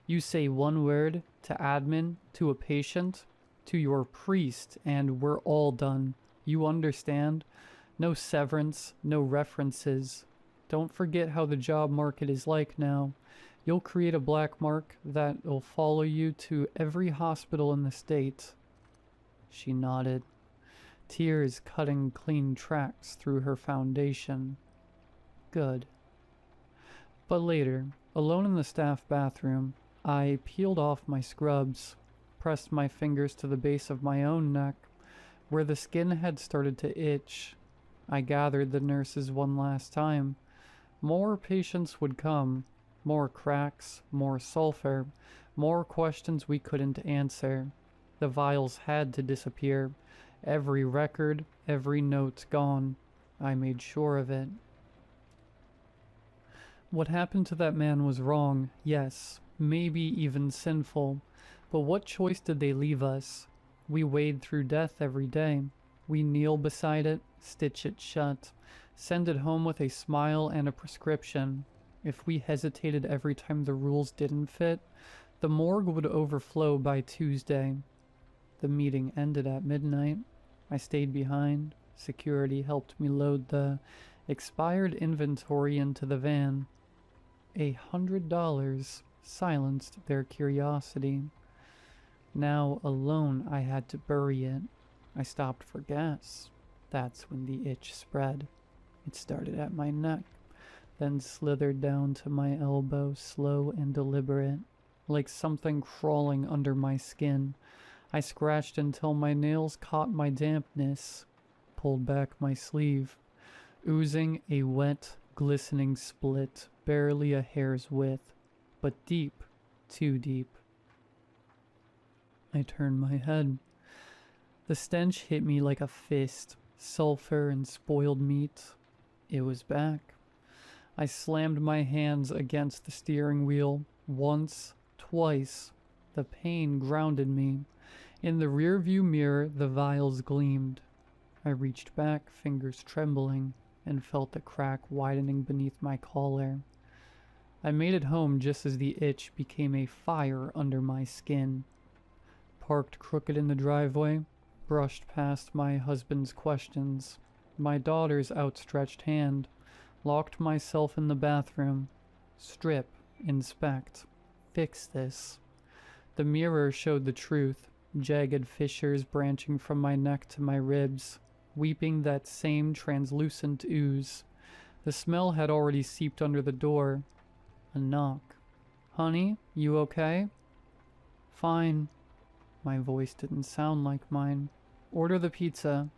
A: "You say one word to admin, to a patient, to your priest, and we're all done. You understand? No severance, no references. Don't forget how the job market is like now. You'll create a black mark that will follow you to every hospital in the state." She nodded, tears cutting clean tracks through her foundation. Good. But later, alone in the staff bathroom, I peeled off my scrubs, pressed my fingers to the base of my own neck, where the skin had started to itch. I gathered the nurses one last time. More patients would come, more cracks, more sulfur, more questions we couldn't answer. The vials had to disappear. Every record, every note gone. I made sure of it. What happened to that man was wrong, yes, maybe even sinful. But what choice did they leave us? We wade through death every day. We kneel beside it, stitch it shut, send it home with a smile and a prescription. If we hesitated every time the rules didn't fit, the morgue would overflow by Tuesday. The meeting ended at midnight. I stayed behind. Security helped me load the expired inventory into the van. $100 silenced their curiosity. Now alone I had to bury it. I stopped for gas. That's when the itch spread. It started at my neck, then slithered down to my elbow, slow and deliberate, like something crawling under my skin. I scratched until my nails caught my dampness, pulled back my sleeve, oozing a wet, glistening split, barely a hair's width, but deep, too deep. I turned my head. The stench hit me like a fist, sulfur and spoiled meat. It was back. I slammed my hands against the steering wheel, once, twice. The pain grounded me. In the rearview mirror, the vials gleamed. I reached back, fingers trembling, and felt the crack widening beneath my collar. I made it home just as the itch became a fire under my skin. Parked crooked in the driveway, brushed past my husband's questions, my daughter's outstretched hand, locked myself in the bathroom. Strip, inspect, fix this. The mirror showed the truth, jagged fissures branching from my neck to my ribs, weeping that same translucent ooze. The smell had already seeped under the door. A knock. "Honey, you okay?" Fine. My voice didn't sound like mine. Order the pizza.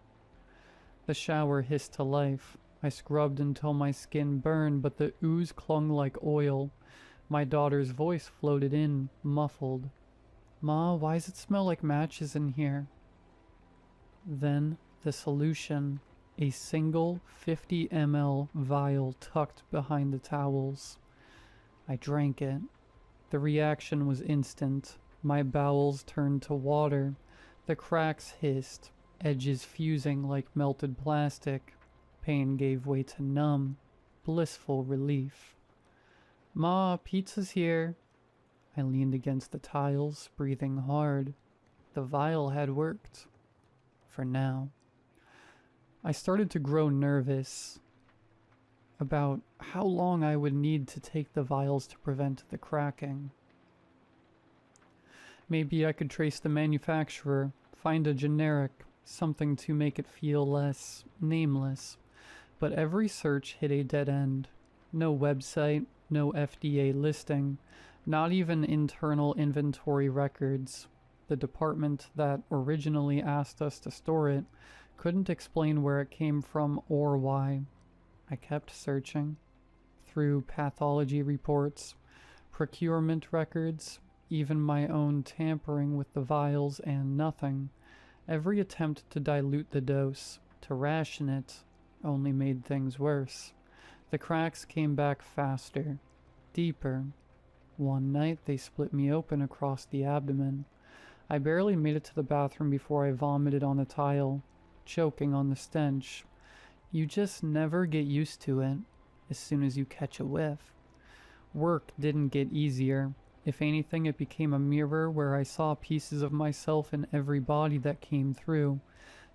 A: The shower hissed to life. I scrubbed until my skin burned, but the ooze clung like oil. My daughter's voice floated in, muffled. Ma, why does it smell like matches in here? Then the solution, a single 50 ml vial tucked behind the towels. I drank it. The reaction was instant. My bowels turned to water. The cracks hissed, edges fusing like melted plastic. Pain gave way to numb, blissful relief. Ma, pizza's here. I leaned against the tiles, breathing hard. The vial had worked. For now. I started to grow nervous about how long I would need to take the vials to prevent the cracking. Maybe I could trace the manufacturer, find a generic, something to make it feel less nameless. But every search hit a dead end. No website, no FDA listing, not even internal inventory records. The department that originally asked us to store it couldn't explain where it came from or why. I kept searching. Through pathology reports, procurement records, even my own tampering with the vials, and nothing. Every attempt to dilute the dose, to ration it, only made things worse. The cracks came back faster, deeper. One night they split me open across the abdomen. I barely made it to the bathroom before I vomited on the tile, choking on the stench. You just never get used to it as soon as you catch a whiff. Work didn't get easier. If anything, it became a mirror where I saw pieces of myself in every body that came through.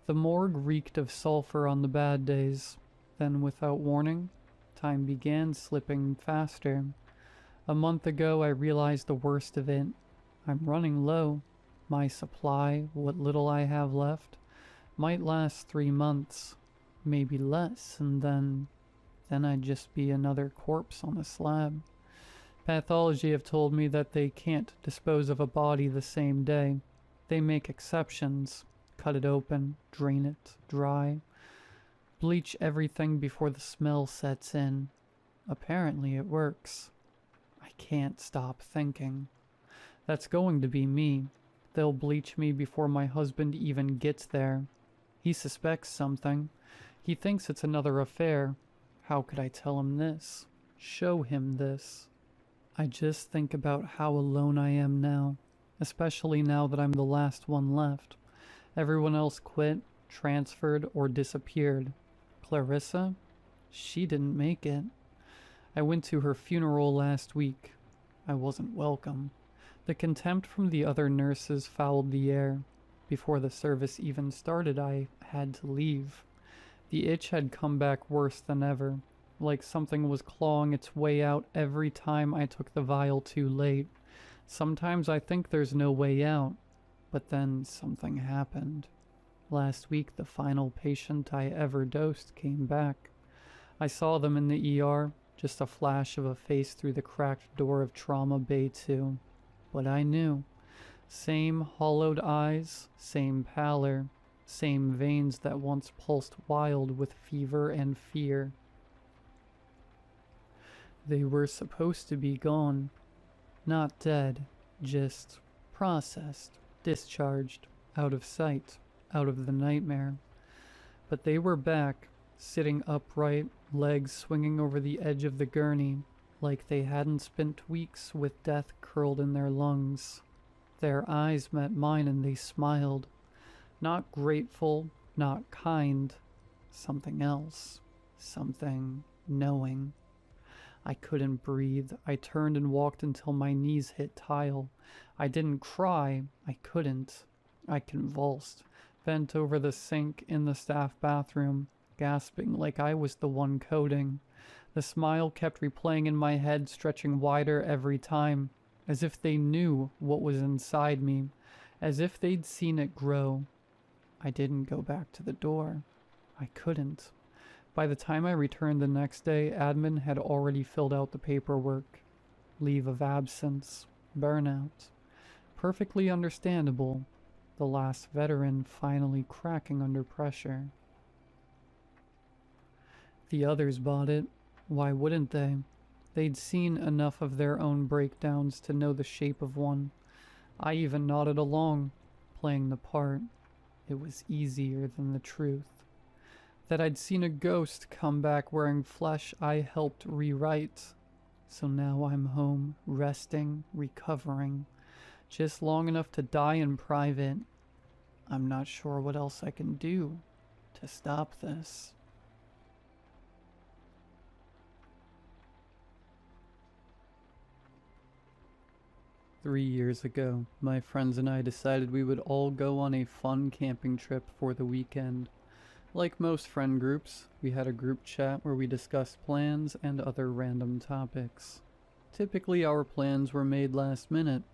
A: The morgue reeked of sulfur on the bad days. Then, without warning, time began slipping faster. A month ago, I realized the worst of it. I'm running low. My supply, what little I have left, might last 3 months, maybe less, and then I'd just be another corpse on a slab. Pathology have told me that they can't dispose of a body the same day. They make exceptions. Cut it open, drain it dry, bleach everything before the smell sets in. Apparently it works. I can't stop thinking. That's going to be me. They'll bleach me before my husband even gets there. He suspects something. He thinks it's another affair. How could I tell him this? Show him this? I just think about how alone I am now, especially now that I'm the last one left. Everyone else quit, transferred, or disappeared. Clarissa? She didn't make it. I went to her funeral last week. I wasn't welcome. The contempt from the other nurses fouled the air. Before the service even started, I had to leave. The itch had come back worse than ever, like something was clawing its way out every time I took the vial too late. Sometimes I think there's no way out, but then something happened. Last week, the final patient I ever dosed came back. I saw them in the ER, just a flash of a face through the cracked door of Trauma Bay 2. But I knew. Same hollowed eyes, same pallor, same veins that once pulsed wild with fever and fear. They were supposed to be gone. Not dead, just processed, discharged, out of sight, out of the nightmare. But they were back, sitting upright, legs swinging over the edge of the gurney, like they hadn't spent weeks with death curled in their lungs. Their eyes met mine and they smiled. Not grateful, not kind. Something else. Something knowing. I couldn't breathe. I turned and walked until my knees hit tile. I didn't cry. I couldn't. I convulsed, bent over the sink in the staff bathroom, gasping like I was the one coding. The smile kept replaying in my head, stretching wider every time, as if they knew what was inside me, as if they'd seen it grow. I didn't go back to the door. I couldn't. By the time I returned the next day, admin had already filled out the paperwork. Leave of absence, burnout, perfectly understandable, the last veteran finally cracking under pressure. The others bought it. Why wouldn't they? They'd seen enough of their own breakdowns to know the shape of one. I even nodded along, playing the part. It was easier than the truth. That I'd seen a ghost come back wearing flesh I helped rewrite. So now I'm home, resting, recovering. Just long enough to die in private. I'm not sure what else I can do to stop this. "3 years ago, my friends and I decided we would all go on a fun camping trip for the weekend. Like most friend groups, we had a group chat where we discussed plans and other random topics. Typically, our plans were made last minute.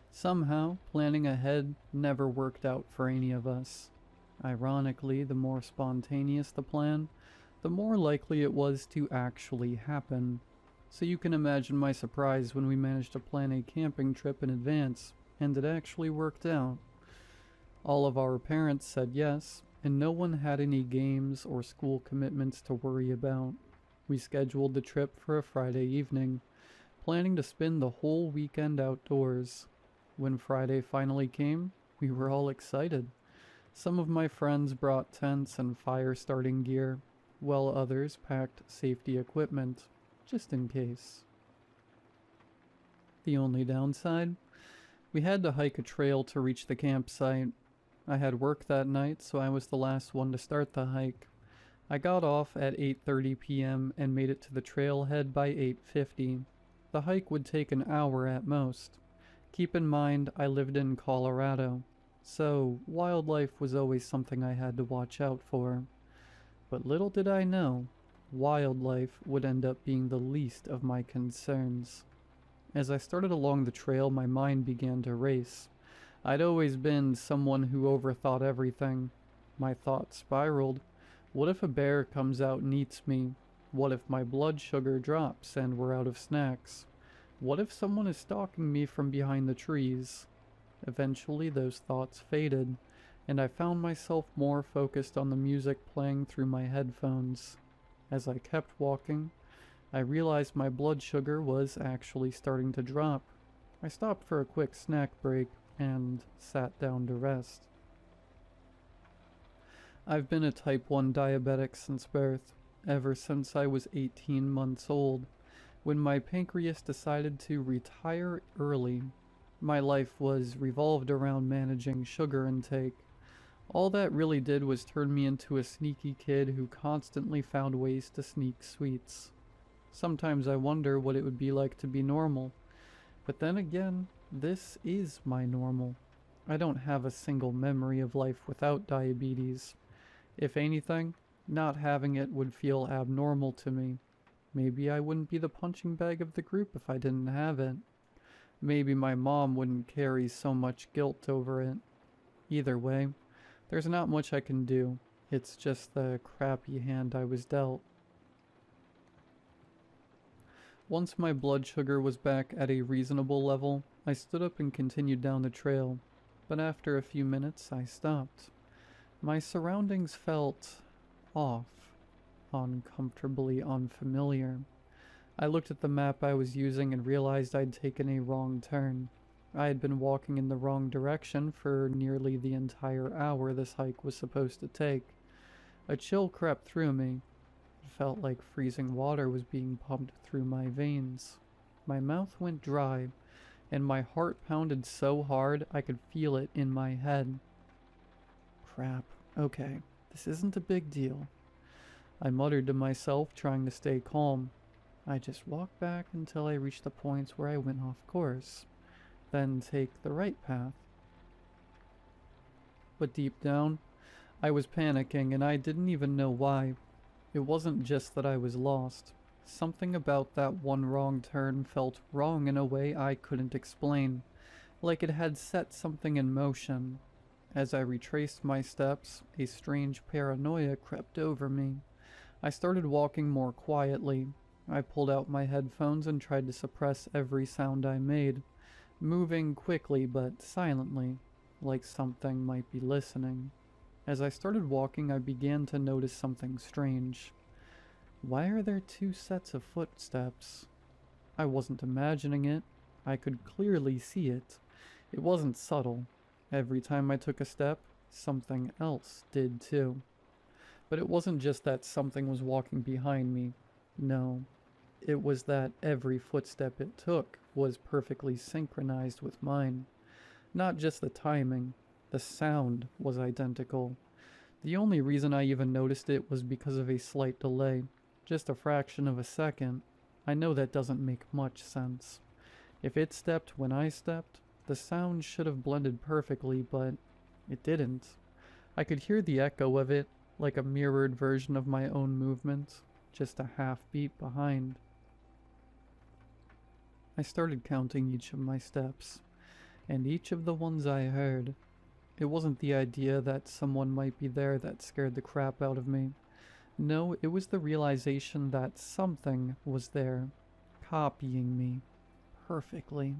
A: Somehow, planning ahead never worked out for any of us. Ironically, the more spontaneous the plan, the more likely it was to actually happen. So you can imagine my surprise when we managed to plan a camping trip in advance, and it actually worked out. All of our parents said yes, and no one had any games or school commitments to worry about. We scheduled the trip for a Friday evening, planning to spend the whole weekend outdoors. When Friday finally came, we were all excited. Some of my friends brought tents and fire starting gear, while others packed safety equipment, just in case. The only downside? We had to hike a trail to reach the campsite. I had work that night, so I was the last one to start the hike. I got off at 8:30 p.m. and made it to the trailhead by 8:50. The hike would take an hour at most. Keep in mind, I lived in Colorado, so wildlife was always something I had to watch out for. But little did I know, wildlife would end up being the least of my concerns. As I started along the trail, my mind began to race. I'd always been someone who overthought everything. My thoughts spiraled. What if a bear comes out and eats me? What if my blood sugar drops and we're out of snacks? What if someone is stalking me from behind the trees? Eventually those thoughts faded, and I found myself more focused on the music playing through my headphones. As I kept walking, I realized my blood sugar was actually starting to drop. I stopped for a quick snack break and sat down to rest. I've been a type 1 diabetic since birth, ever since I was 18 months old, when my pancreas decided to retire early. My life was revolved around managing sugar intake. All that really did was turn me into a sneaky kid who constantly found ways to sneak sweets. Sometimes I wonder what it would be like to be normal. But then again, this is my normal. I don't have a single memory of life without diabetes. If anything, not having it would feel abnormal to me. Maybe I wouldn't be the punching bag of the group if I didn't have it. Maybe my mom wouldn't carry so much guilt over it. Either way, there's not much I can do. It's just the crappy hand I was dealt. Once my blood sugar was back at a reasonable level, I stood up and continued down the trail. But after a few minutes, I stopped. My surroundings felt off, uncomfortably unfamiliar. I looked at the map I was using and realized I'd taken a wrong turn. I had been walking in the wrong direction for nearly the entire hour this hike was supposed to take. A chill crept through me. It felt like freezing water was being pumped through my veins. My mouth went dry, and my heart pounded so hard I could feel it in my head. Crap. Okay, this isn't a big deal. I muttered to myself, trying to stay calm. I just walked back until I reached the points where I went off course, then take the right path. But deep down, I was panicking, and I didn't even know why. It wasn't just that I was lost. Something about that one wrong turn felt wrong in a way I couldn't explain, like it had set something in motion. As I retraced my steps, a strange paranoia crept over me. I started walking more quietly. I pulled out my headphones and tried to suppress every sound I made. moving quickly but silently, like something might be listening. As I started walking, I began to notice something strange. Why are there two sets of footsteps? I wasn't imagining it. I could clearly see it. It wasn't subtle. Every time I took a step, something else did too. But it wasn't just that something was walking behind me. No, it was that every footstep it took was perfectly synchronized with mine. Not just the timing, the sound was identical. The only reason I even noticed it was because of a slight delay, just a fraction of a second. I know that doesn't make much sense. If it stepped when I stepped, the sound should have blended perfectly, but it didn't. I could hear the echo of it, like a mirrored version of my own movement, just a half beat behind. I started counting each of my steps, and each of the ones I heard. It wasn't the idea that someone might be there that scared the crap out of me. No, it was the realization that something was there, copying me perfectly.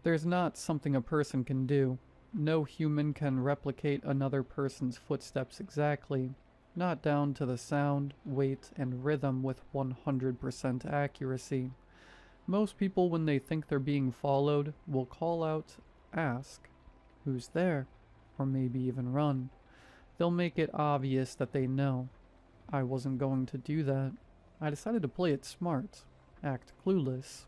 A: There's not something a person can do. No human can replicate another person's footsteps exactly, not down to the sound, weight, and rhythm with 100% accuracy. Most people, when they think they're being followed, will call out, ask, "Who's there?" or maybe even run. They'll make it obvious that they know. I wasn't going to do that. I decided to play it smart, act clueless.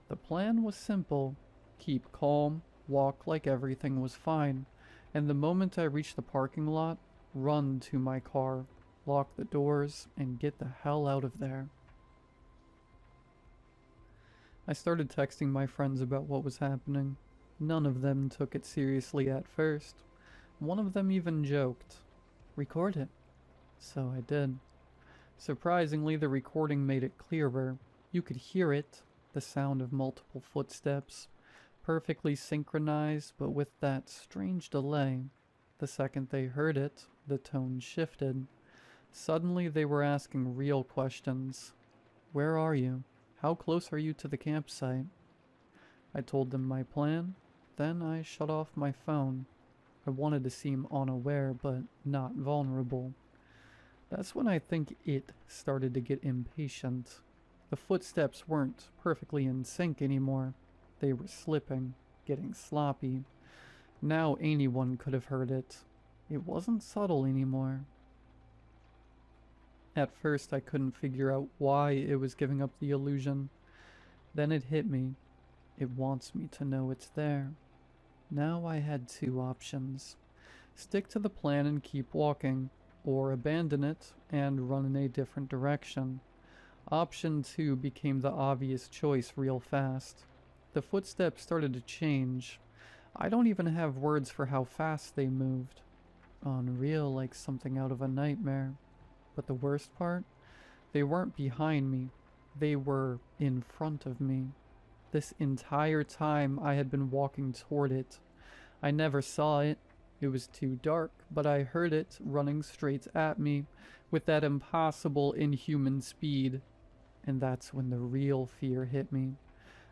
A: The plan was simple: keep calm, walk like everything was fine, and the moment I reached the parking lot, run to my car, lock the doors, and get the hell out of there. I started texting my friends about what was happening. None of them took it seriously at first. One of them even joked, "Record it." So I did. Surprisingly, the recording made it clearer. You could hear it, the sound of multiple footsteps, perfectly synchronized, but with that strange delay. The second they heard it, the tone shifted. Suddenly they were asking real questions. "Where are you? How close are you to the campsite?" I told them my plan, then I shut off my phone. I wanted to seem unaware, but not vulnerable. That's when I think it started to get impatient. The footsteps weren't perfectly in sync anymore. They were slipping, getting sloppy. Now anyone could have heard it. It wasn't subtle anymore. At first I couldn't figure out why it was giving up the illusion. Then it hit me. It wants me to know it's there. Now I had two options. Stick to the plan and keep walking, or abandon it and run in a different direction. Option 2 became the obvious choice real fast. The footsteps started to change. I don't even have words for how fast they moved. Unreal, like something out of a nightmare. But the worst part? They weren't behind me. They were in front of me. This entire time I had been walking toward it. I never saw it. It was too dark, but I heard it running straight at me with that impossible inhuman speed. And that's when the real fear hit me.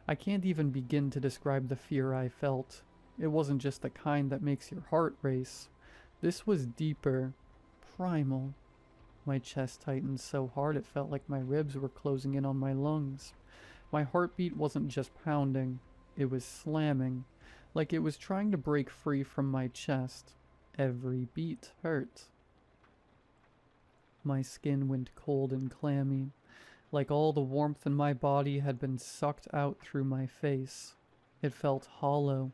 A: I can't even begin to describe the fear I felt. It wasn't just the kind that makes your heart race. This was deeper, primal. My chest tightened so hard it felt like my ribs were closing in on my lungs. My heartbeat wasn't just pounding, it was slamming, like it was trying to break free from my chest. Every beat hurt. My skin went cold and clammy, like all the warmth in my body had been sucked out through my face. It felt hollow,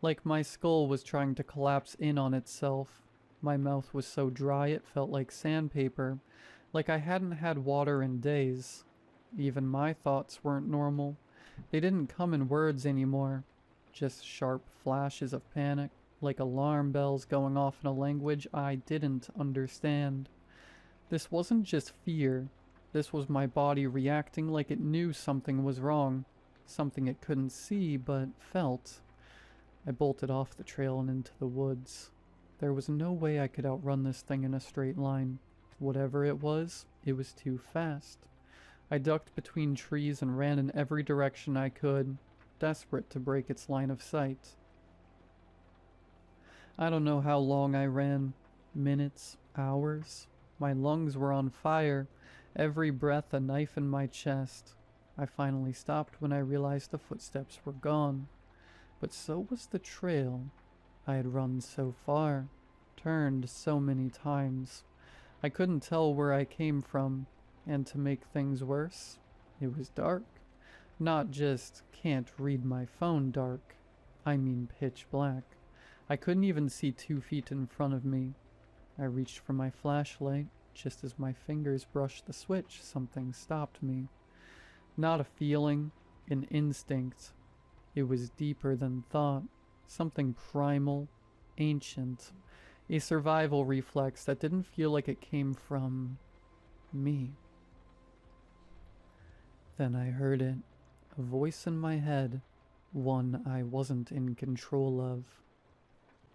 A: like my skull was trying to collapse in on itself. My mouth was so dry it felt like sandpaper, like I hadn't had water in days. Even my thoughts weren't normal. They didn't come in words anymore, just sharp flashes of panic, like alarm bells going off in a language I didn't understand. This wasn't just fear. This was my body reacting like it knew something was wrong, something it couldn't see but felt. I bolted off the trail and into the woods. There was no way I could outrun this thing in a straight line. Whatever it was too fast. I ducked between trees and ran in every direction I could. desperate to break its line of sight. I don't know how long I ran. Minutes, hours. My lungs were on fire, every breath a knife in my chest. I finally stopped when I realized the footsteps were gone. But so was the trail. I had run so far, turned so many times. I couldn't tell where I came from, and to make things worse, it was dark. Not just can't read my phone dark, I mean pitch black. I couldn't even see 2 feet in front of me. I reached for my flashlight. Just as my fingers brushed the switch, something stopped me. Not a feeling, an instinct. It was deeper than thought. Something primal, ancient. A survival reflex that didn't feel like it came from me. Then I heard it. A voice in my head. One I wasn't in control of.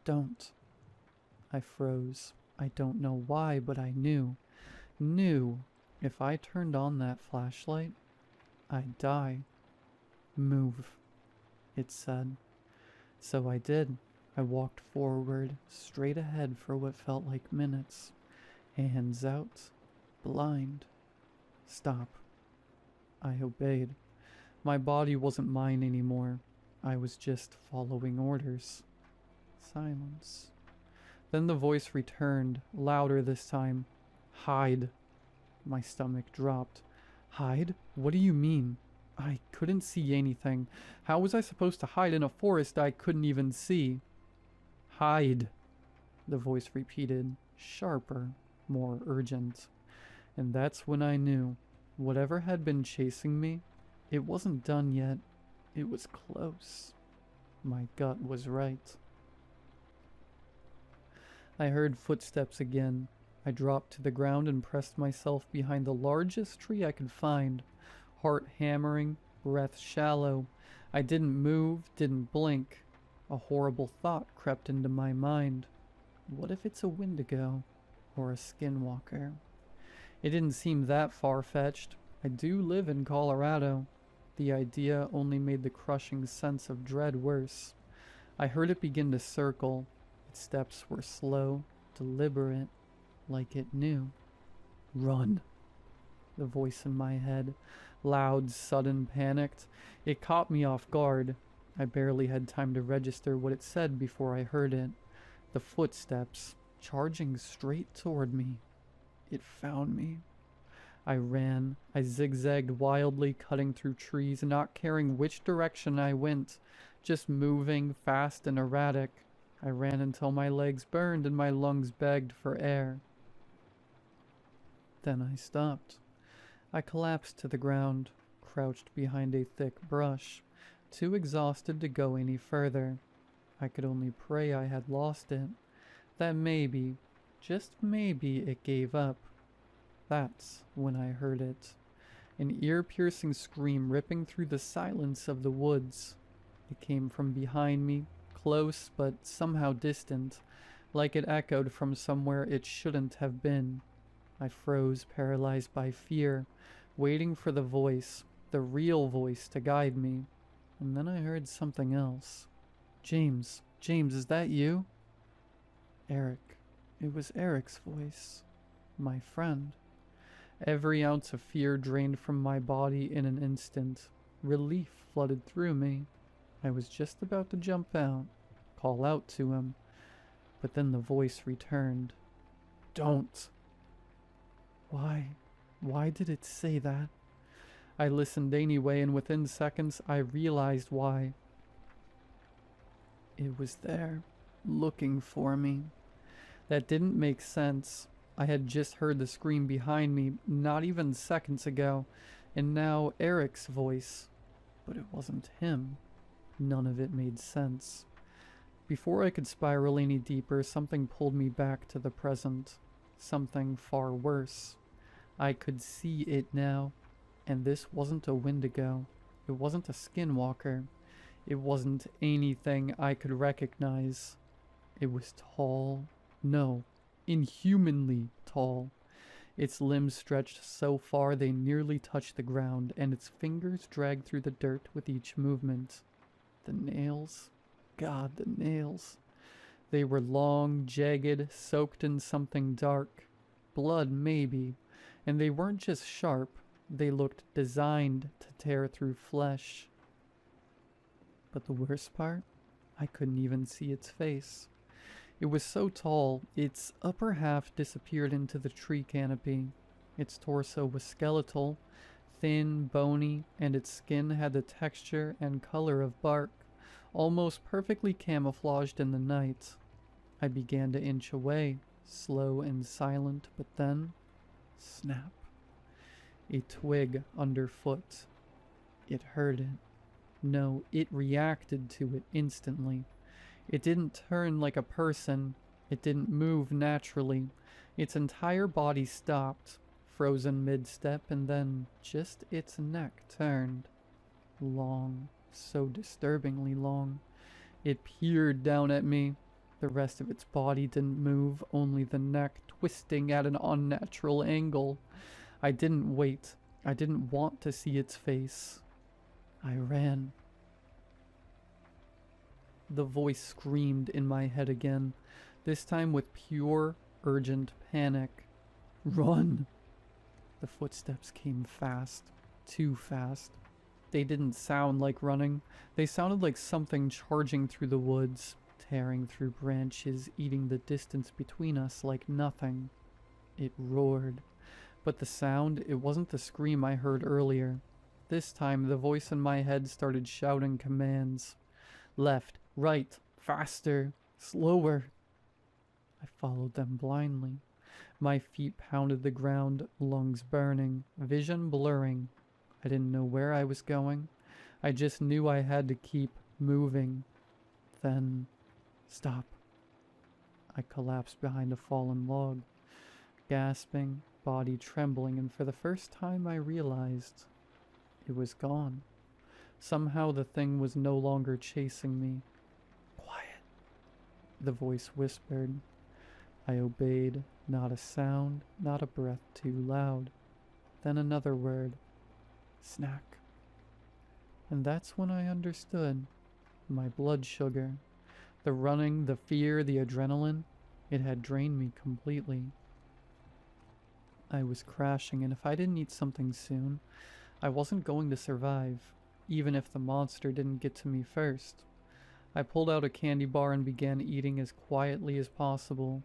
A: Don't. I froze. I don't know why, but I knew if I turned on that flashlight, I'd die. Move, it said. So I did. I walked forward, straight ahead for what felt like minutes. Hands out, blind. Stop. I obeyed. My body wasn't mine anymore. I was just following orders. Silence. Then the voice returned, louder this time. Hide. My stomach dropped. Hide? What do you mean? I couldn't see anything. How was I supposed to hide in a forest I couldn't even see? Hide, the voice repeated, sharper, more urgent. And that's when I knew. Whatever had been chasing me, it wasn't done yet. It was close. My gut was right. I heard footsteps again. I dropped to the ground and pressed myself behind the largest tree I could find. Heart hammering, breath shallow. I didn't move, didn't blink. A horrible thought crept into my mind. What if it's a Wendigo or a skinwalker? It didn't seem that far-fetched. I do live in Colorado. The idea only made the crushing sense of dread worse. I heard it begin to circle. Its steps were slow, deliberate, like it knew. Run. The voice in my head, loud, sudden, panicked. It caught me off guard. I barely had time to register what it said before I heard it. The footsteps, charging straight toward me. It found me. I ran. I zigzagged wildly, cutting through trees, not caring which direction I went, just moving, fast and erratic. I ran until my legs burned and my lungs begged for air. Then I stopped. I collapsed to the ground, crouched behind a thick brush, too exhausted to go any further. I could only pray I had lost it, that maybe, just maybe, it gave up. That's when I heard it. An ear-piercing scream ripping through the silence of the woods. It came from behind me, close but somehow distant, like it echoed from somewhere it shouldn't have been. I froze, paralyzed by fear, waiting for the voice, the real voice, to guide me. And then I heard something else. James, is that you? Eric. It was Eric's voice. My friend. Every ounce of fear drained from my body in an instant. Relief flooded through me. I was just about to jump out, call out to him, but then the voice returned. Don't. Why did it say that? I listened anyway, and within seconds I realized why. It was there, looking for me. That didn't make sense. I had just heard the scream behind me not even seconds ago, and now Eric's voice. But it wasn't him. None of it made sense. Before I could spiral any deeper, something pulled me back to the present. Something far worse. I could see it now, and this wasn't a Wendigo. It wasn't a skinwalker. It wasn't anything I could recognize. It was tall. No, inhumanly tall. Its limbs stretched so far they nearly touched the ground, and its fingers dragged through the dirt with each movement. The nails. God, the nails. They were long, jagged, soaked in something dark. Blood, maybe. And they weren't just sharp. They looked designed to tear through flesh. But the worst part? I couldn't even see its face. It was so tall, its upper half disappeared into the tree canopy. Its torso was skeletal, thin, bony, and its skin had the texture and color of bark, almost perfectly camouflaged in the night. I began to inch away, slow and silent, but then, snap. A twig underfoot. It heard it. No, it reacted to it instantly. It didn't turn like a person. It didn't move naturally. Its entire body stopped, frozen mid-step, and then just its neck turned. Long, so disturbingly long. It peered down at me. The rest of its body didn't move, only the neck twisting at an unnatural angle. I didn't wait. I didn't want to see its face. I ran. The voice screamed in my head again, this time with pure, urgent panic. Run! The footsteps came fast. Too fast. They didn't sound like running. They sounded like something charging through the woods, tearing through branches, eating the distance between us like nothing. It roared. But the sound, it wasn't the scream I heard earlier. This time, the voice in my head started shouting commands. Left, right, faster, slower. I followed them blindly. My feet pounded the ground, lungs burning, vision blurring. I didn't know where I was going. I just knew I had to keep moving. Then, stop. I collapsed behind a fallen log, gasping, body trembling, and for the first time I realized it was gone. Somehow the thing was no longer chasing me. Quiet, the voice whispered. I obeyed, not a sound, not a breath too loud. Then another word. Snack. And that's when I understood. My blood sugar. The running, the fear, the adrenaline. It had drained me completely. I was crashing, and if I didn't eat something soon, I wasn't going to survive, even if the monster didn't get to me first. I pulled out a candy bar and began eating as quietly as possible.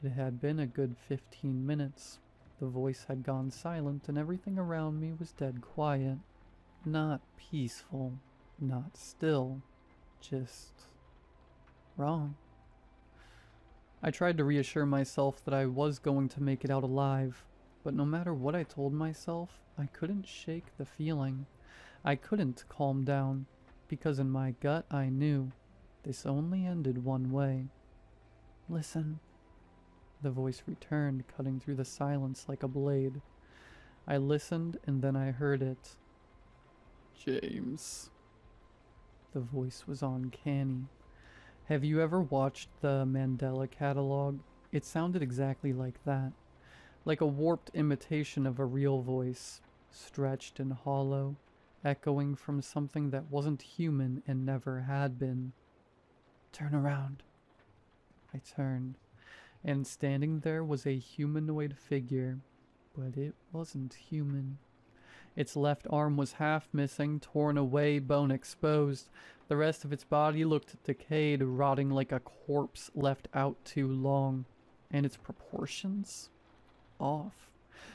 A: It had been a good 15 minutes. The voice had gone silent and everything around me was dead quiet. Not peaceful, not still, just wrong. I tried to reassure myself that I was going to make it out alive, but no matter what I told myself, I couldn't shake the feeling. I couldn't calm down, because in my gut I knew this only ended one way. Listen. The voice returned, cutting through the silence like a blade. I listened, and then I heard it. James. The voice was uncanny. Have you ever watched the Mandela catalog? It sounded exactly like that. Like a warped imitation of a real voice, stretched and hollow, echoing from something that wasn't human and never had been. Turn around. I turned. And standing there was a humanoid figure, but it wasn't human. Its left arm was half missing, torn away, bone exposed. The rest of its body looked decayed, rotting like a corpse left out too long. And its proportions? Off.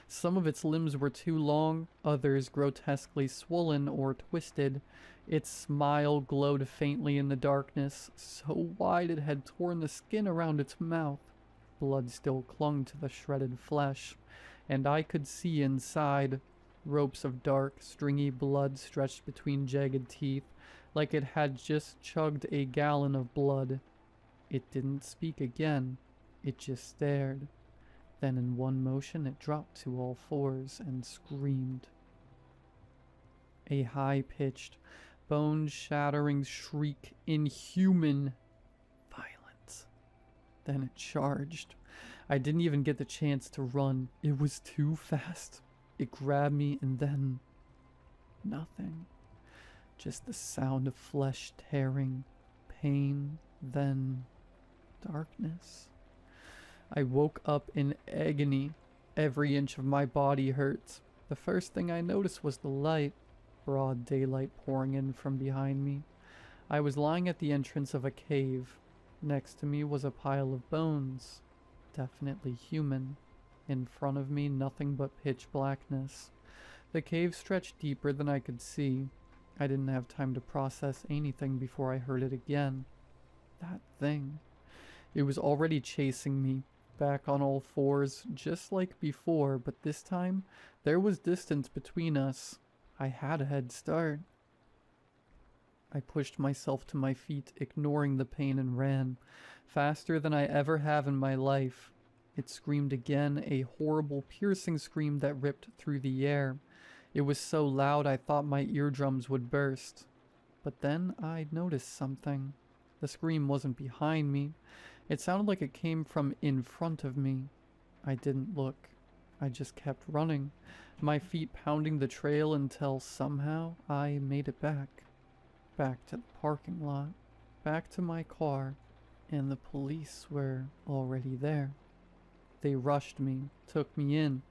A: Some of its limbs were too long, others grotesquely swollen or twisted. Its smile glowed faintly in the darkness, so wide it had torn the skin around its mouth. Blood still clung to the shredded flesh, and I could see inside. Ropes of dark, stringy blood stretched between jagged teeth, like it had just chugged a gallon of blood. It didn't speak again. It just stared. Then in one motion it dropped to all fours and screamed. A high-pitched, bone-shattering shriek, inhuman, violent. Then it charged. I didn't even get the chance to run. It was too fast. It grabbed me and then... nothing. Just the sound of flesh tearing, pain, then darkness. I woke up in agony. Every inch of my body hurt. The first thing I noticed was the light, broad daylight pouring in from behind me. I was lying at the entrance of a cave. Next to me was a pile of bones, definitely human. In front of me, nothing but pitch blackness. The cave stretched deeper than I could see. I didn't have time to process anything before I heard it again. That thing. It was already chasing me, back on all fours, just like before, but this time, there was distance between us. I had a head start. I pushed myself to my feet, ignoring the pain, and ran, faster than I ever have in my life. It screamed again, a horrible, piercing scream that ripped through the air. It was so loud I thought my eardrums would burst. But then I noticed something. The scream wasn't behind me. It sounded like it came from in front of me. I didn't look. I just kept running, my feet pounding the trail until somehow I made it back. Back to the parking lot, back to my car, and the police were already there. They rushed me, took me in.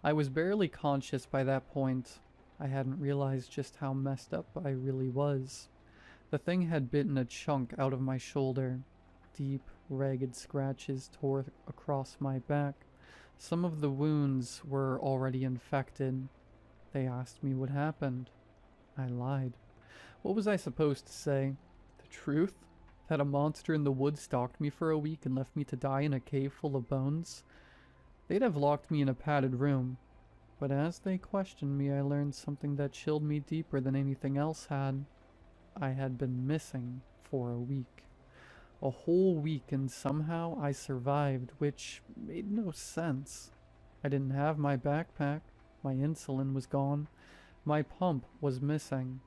A: I was barely conscious by that point. I hadn't realized just how messed up I really was. The thing had bitten a chunk out of my shoulder. Deep, ragged scratches tore across my back. Some of the wounds were already infected. They asked me what happened. I lied. What was I supposed to say? The truth? That a monster in the woods stalked me for a week and left me to die in a cave full of bones? They'd have locked me in a padded room. But as they questioned me, I learned something that chilled me deeper than anything else had. I had been missing for a week. A whole week, and somehow I survived, which made no sense. I didn't have my backpack. My insulin was gone. My pump was missing.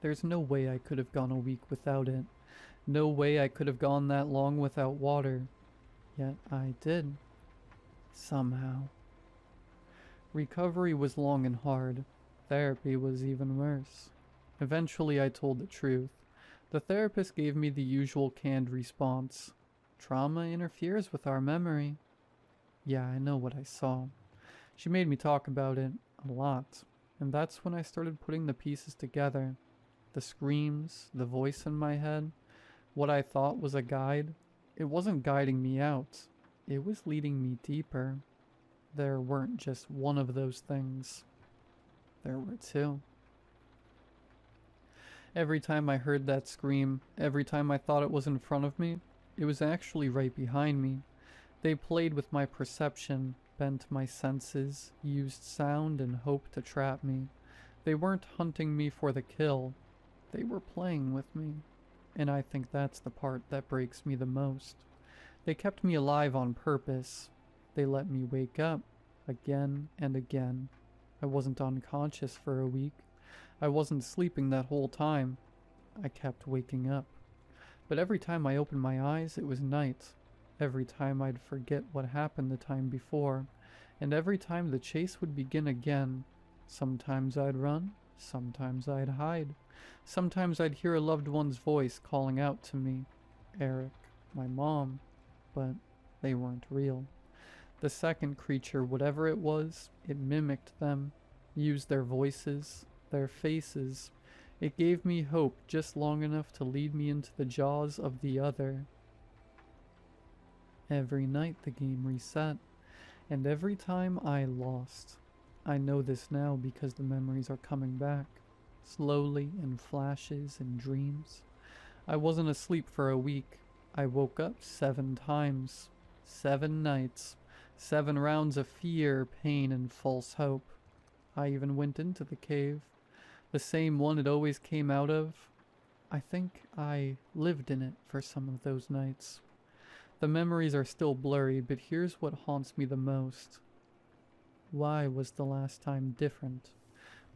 A: There's no way I could have gone a week without it. No way I could have gone that long without water. Yet I did. Somehow. Recovery was long and hard. Therapy was even worse. Eventually I told the truth. The therapist gave me the usual canned response. Trauma interferes with our memory. Yeah, I know what I saw. She made me talk about it a lot. And that's when I started putting the pieces together. The screams, the voice in my head, what I thought was a guide. It wasn't guiding me out. It was leading me deeper. There weren't just one of those things. There were two. Every time I heard that scream, every time I thought it was in front of me, it was actually right behind me. They played with my perception, bent my senses, used sound and hope to trap me. They weren't hunting me for the kill. They were playing with me. And I think that's the part that breaks me the most. They kept me alive on purpose. They let me wake up again and again. I wasn't unconscious for a week. I wasn't sleeping that whole time. I kept waking up. But every time I opened my eyes, it was night. Every time I'd forget what happened the time before. And every time the chase would begin again. Sometimes I'd run, sometimes I'd hide. Sometimes I'd hear a loved one's voice calling out to me. Eric, my mom. But they weren't real. The second creature, whatever it was, it mimicked them, used their voices, their faces. It gave me hope just long enough to lead me into the jaws of the other. Every night the game reset, and every time I lost. I know this now because the memories are coming back, slowly in flashes and dreams. I wasn't asleep for a week. I woke up 7 times, 7 nights, 7 rounds of fear, pain, and false hope. I even went into the cave, the same one it always came out of. I think I lived in it for some of those nights. The memories are still blurry, but here's what haunts me the most. Why was the last time different?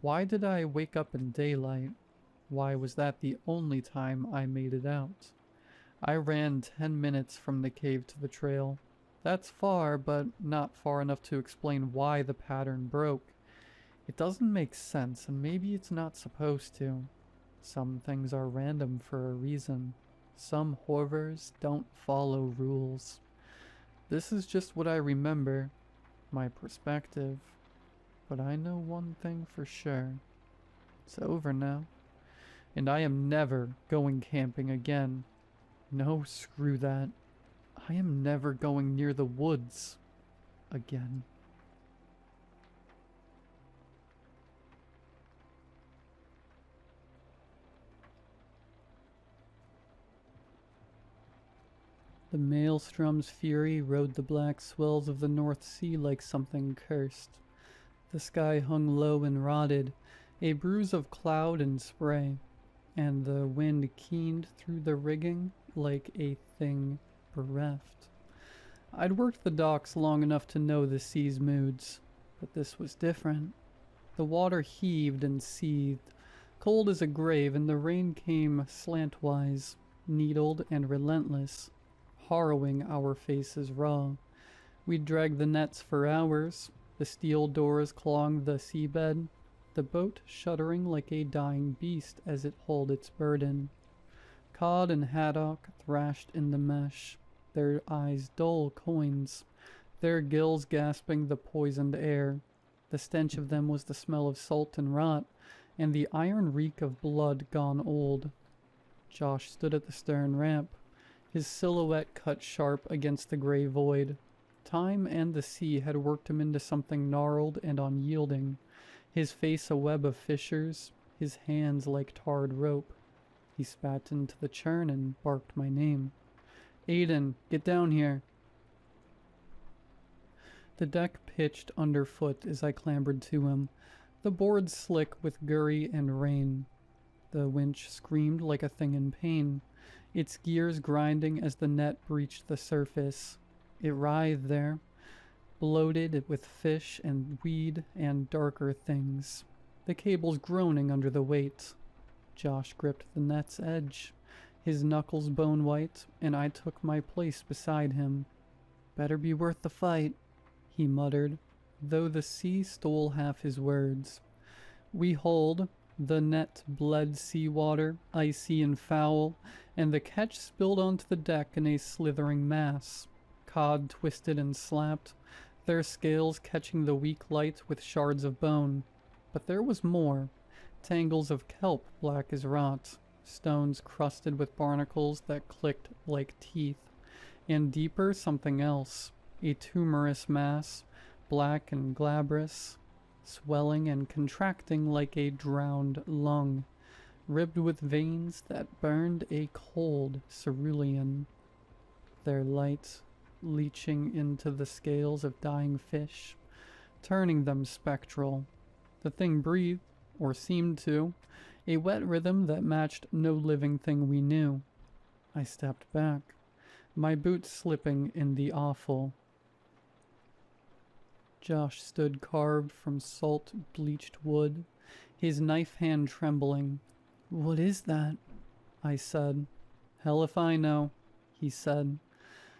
A: Why did I wake up in daylight? Why was that the only time I made it out? I ran 10 minutes from the cave to the trail. That's far, but not far enough to explain why the pattern broke. It doesn't make sense, and maybe it's not supposed to. Some things are random for a reason. Some horrors don't follow rules. This is just what I remember, my perspective. But I know one thing for sure. It's over now. And I am never going camping again. No, screw that. I am never going near the woods again. The maelstrom's fury rode the black swells of the North Sea like something cursed. The sky hung low and rotted, a bruise of cloud and spray, and the wind keened through the rigging like a thing bereft. I'd worked the docks long enough to know the sea's moods, but this was different. The water heaved and seethed, cold as a grave, and the rain came slantwise, needled and relentless, harrowing our faces raw. We'd drag the nets for hours, the steel doors clawing the seabed, the boat shuddering like a dying beast as it hauled its burden. Cod and haddock thrashed in the mesh, their eyes dull coins, their gills gasping the poisoned air. The stench of them was the smell of salt and rot, and the iron reek of blood gone old. Josh stood at the stern ramp, his silhouette cut sharp against the gray void. Time and the sea had worked him into something gnarled and unyielding, his face a web of fissures, his hands like tarred rope. He spat into the churn and barked my name. Aiden, get down here. The deck pitched underfoot as I clambered to him, the boards slick with gurry and rain. The winch screamed like a thing in pain, its gears grinding as the net breached the surface. It writhed there, bloated with fish and weed and darker things, the cables groaning under the weight. Josh gripped the net's edge, his knuckles bone white, and I took my place beside him. Better be worth the fight, he muttered, though the sea stole half his words. We hauled. The net bled seawater, icy and foul, and the catch spilled onto the deck in a slithering mass. Cod twisted and slapped, their scales catching the weak light with shards of bone. But there was more. Tangles of kelp black as rot, stones crusted with barnacles that clicked like teeth, and deeper something else, a tumorous mass, black and glabrous, swelling and contracting like a drowned lung, ribbed with veins that burned a cold cerulean, their light leaching into the scales of dying fish, turning them spectral. The thing breathed, or seemed to, a wet rhythm that matched no living thing we knew. I stepped back, my boots slipping in the offal. Josh stood carved from salt bleached wood, his knife hand trembling. "What is that?" I said. "Hell if I know," he said.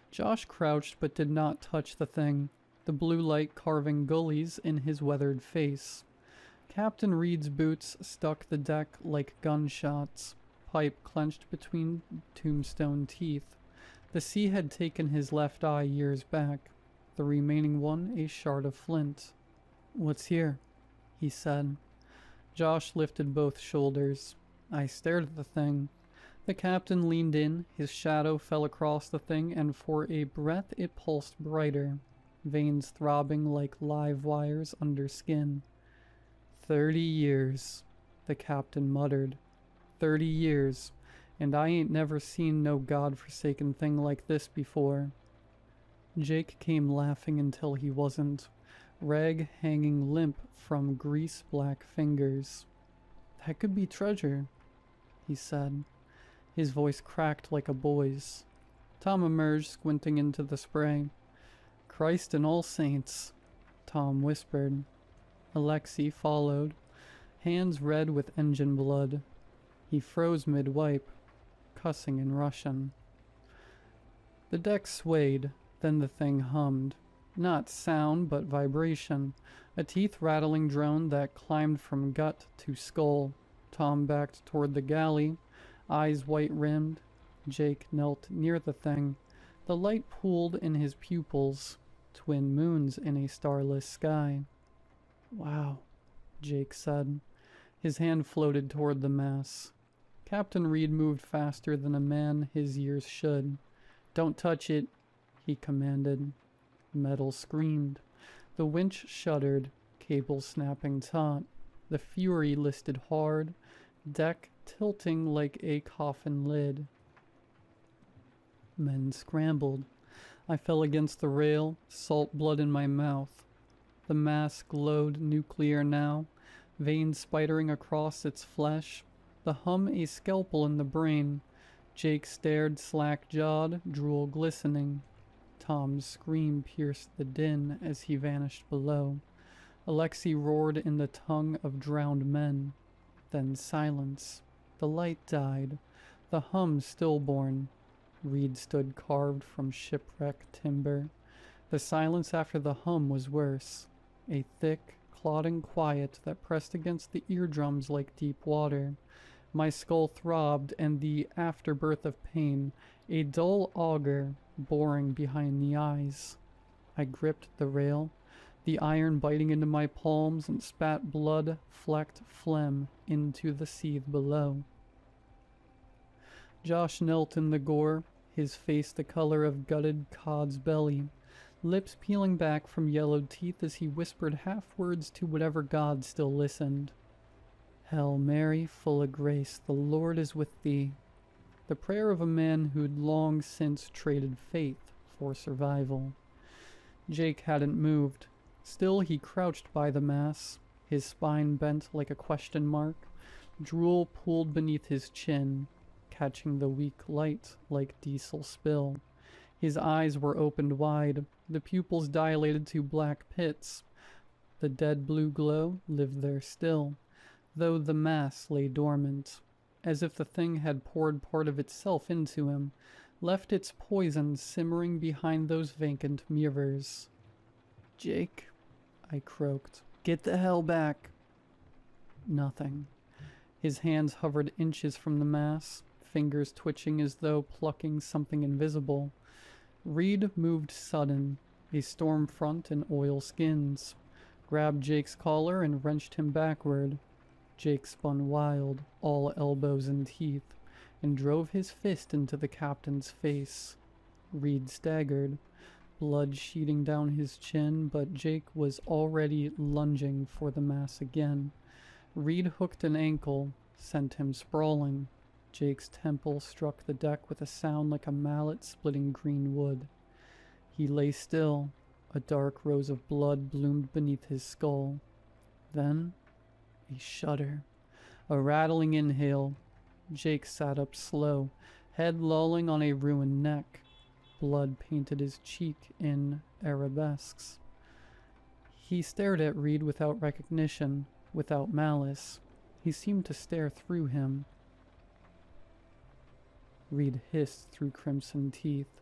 A: Josh crouched but did not touch the thing, the blue light carving gullies in his weathered face. Captain Reed's boots stuck the deck like gunshots, pipe clenched between tombstone teeth. The sea had taken his left eye years back, the remaining one a shard of flint. "What's here?" he said. Josh lifted both shoulders. I stared at the thing. The captain leaned in, his shadow fell across the thing, and for a breath it pulsed brighter, veins throbbing like live wires under skin. 30 years, the captain muttered. 30 years, and I ain't never seen no god-forsaken thing like this before. Jake came laughing until he wasn't, rag hanging limp from grease-black fingers. "That could be treasure," he said. His voice cracked like a boy's. Tom emerged, squinting into the spray. "Christ and all saints," Tom whispered. Alexei followed, hands red with engine blood. He froze mid-wipe, cussing in Russian. The deck swayed, then the thing hummed. Not sound, but vibration. A teeth-rattling drone that climbed from gut to skull. Tom backed toward the galley, eyes white-rimmed. Jake knelt near the thing. The light pooled in his pupils, twin moons in a starless sky. "Wow," Jake said. His hand floated toward the mass. Captain Reed moved faster than a man his years should. "Don't touch it," he commanded. Metal screamed. The winch shuddered, cable snapping taut. The Fury listed hard, deck tilting like a coffin lid. Men scrambled. I fell against the rail, salt blood in my mouth. The mass glowed nuclear now, veins spidering across its flesh, the hum a scalpel in the brain. Jake stared slack-jawed, drool glistening. Tom's scream pierced the din as he vanished below. Alexei roared in the tongue of drowned men. Then silence. The light died. The hum stillborn. Reed stood carved from shipwreck timber. The silence after the hum was worse. A thick, clodding quiet that pressed against the eardrums like deep water. My skull throbbed, and the afterbirth of pain, a dull auger, boring behind the eyes. I gripped the rail, the iron biting into my palms, and spat blood-flecked phlegm into the seethe below. Josh knelt in the gore, his face the color of gutted cod's belly, lips peeling back from yellowed teeth as he whispered half-words to whatever god still listened. "Hail Mary, full of grace, the Lord is with thee." The prayer of a man who'd long since traded faith for survival. Jake hadn't moved. Still he crouched by the mass, his spine bent like a question mark. Drool pooled beneath his chin, catching the weak light like diesel spill. His eyes were opened wide, the pupils dilated to black pits. The dead blue glow lived there still, though the mass lay dormant, as if the thing had poured part of itself into him, left its poison simmering behind those vacant mirrors. "Jake," I croaked, "get the hell back." Nothing. His hands hovered inches from the mass, fingers twitching as though plucking something invisible. Reed moved sudden, a storm front in oilskins, grabbed Jake's collar and wrenched him backward. Jake spun wild, all elbows and teeth, and drove his fist into the captain's face. Reed staggered, blood sheeting down his chin, but Jake was already lunging for the mass again. Reed hooked an ankle, sent him sprawling. Jake's temple struck the deck with a sound like a mallet splitting green wood. He lay still. A dark rose of blood bloomed beneath his skull. Then a shudder, a rattling inhale. Jake sat up slow, head lolling on a ruined neck. Blood painted his cheek in arabesques. He stared at Reed without recognition, without malice. He seemed to stare through him. Reed hissed through crimson teeth.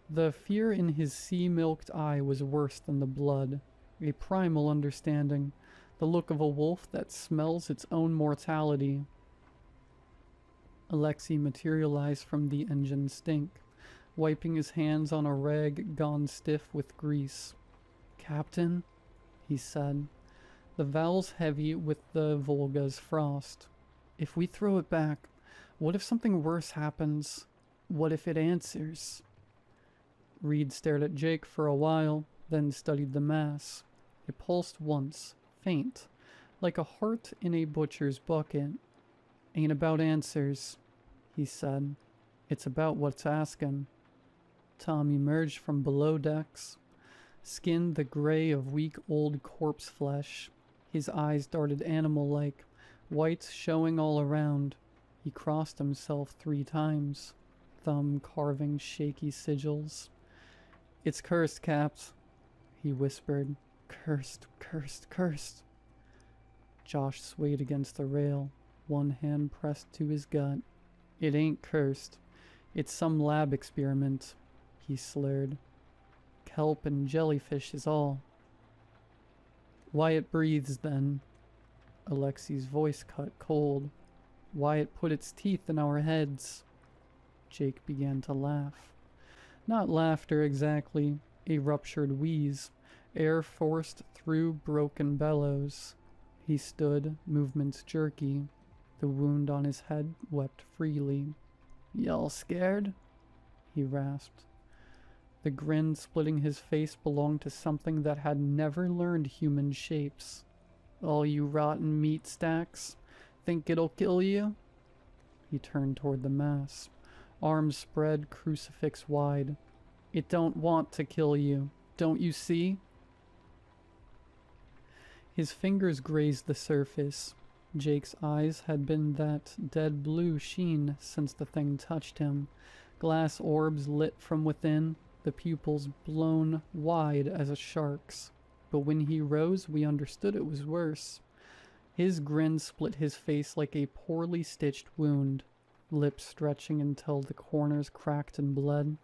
A: The fear in his sea-milked eye was worse than the blood, a primal understanding, the look of a wolf that smells its own mortality. Alexei materialized from the engine stink, wiping his hands on a rag gone stiff with grease. "Captain," he said, the vowels heavy with the Volga's frost. "If we throw it back, what if something worse happens? What if it answers?" Reed stared at Jake for a while, then studied the mass. It pulsed once, faint, like a heart in a butcher's bucket. "Ain't about answers," he said. "It's about what's asking." Tom emerged from below decks, skin the gray of week old corpse flesh. His eyes darted animal-like, whites showing all around. He crossed himself 3 times, thumb carving shaky sigils. "It's cursed, Caps," he whispered. "Cursed, cursed, cursed." Josh swayed against the rail, one hand pressed to his gut. "It ain't cursed. It's some lab experiment," he slurred. kelp and jellyfish is all. Wyatt breathes then. Alexi's voice cut cold. Wyatt put its teeth in our heads. Jake began to laugh. Not laughter exactly, a ruptured wheeze, air forced through broken bellows. He stood, movements jerky. The wound on his head wept freely. "Y'all scared?" he rasped. The grin splitting his face belonged to something that had never learned human shapes. "All you rotten meat stacks, think it'll kill you?" He turned toward the mass, arms spread crucifix wide. "It don't want to kill you, don't you see?" His fingers grazed the surface. Jake's eyes had been that dead blue sheen since the thing touched him. Glass orbs lit from within, the pupils blown wide as a shark's. But when he rose, we understood it was worse. His grin split his face like a poorly stitched wound, lips stretching until the corners cracked and bled.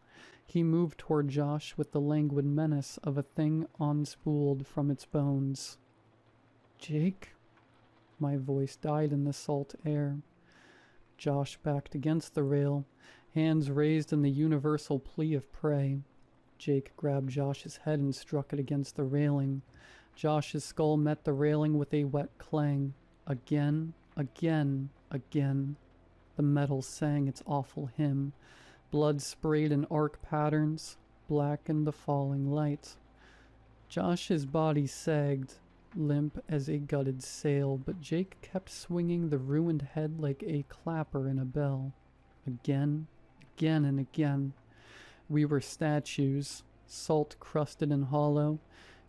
A: He moved toward Josh with the languid menace of a thing unspooled from its bones. "Jake?" My voice died in the salt air. Josh backed against the rail, hands raised in the universal plea of prey. Jake grabbed Josh's head and struck it against the railing. Josh's skull met the railing with a wet clang. Again, again, again. The metal sang its awful hymn. Blood sprayed in arc patterns, blackened the falling light. Josh's body sagged, limp as a gutted sail, but Jake kept swinging the ruined head like a clapper in a bell. Again, again, and again. We were statues, salt-crusted and hollow.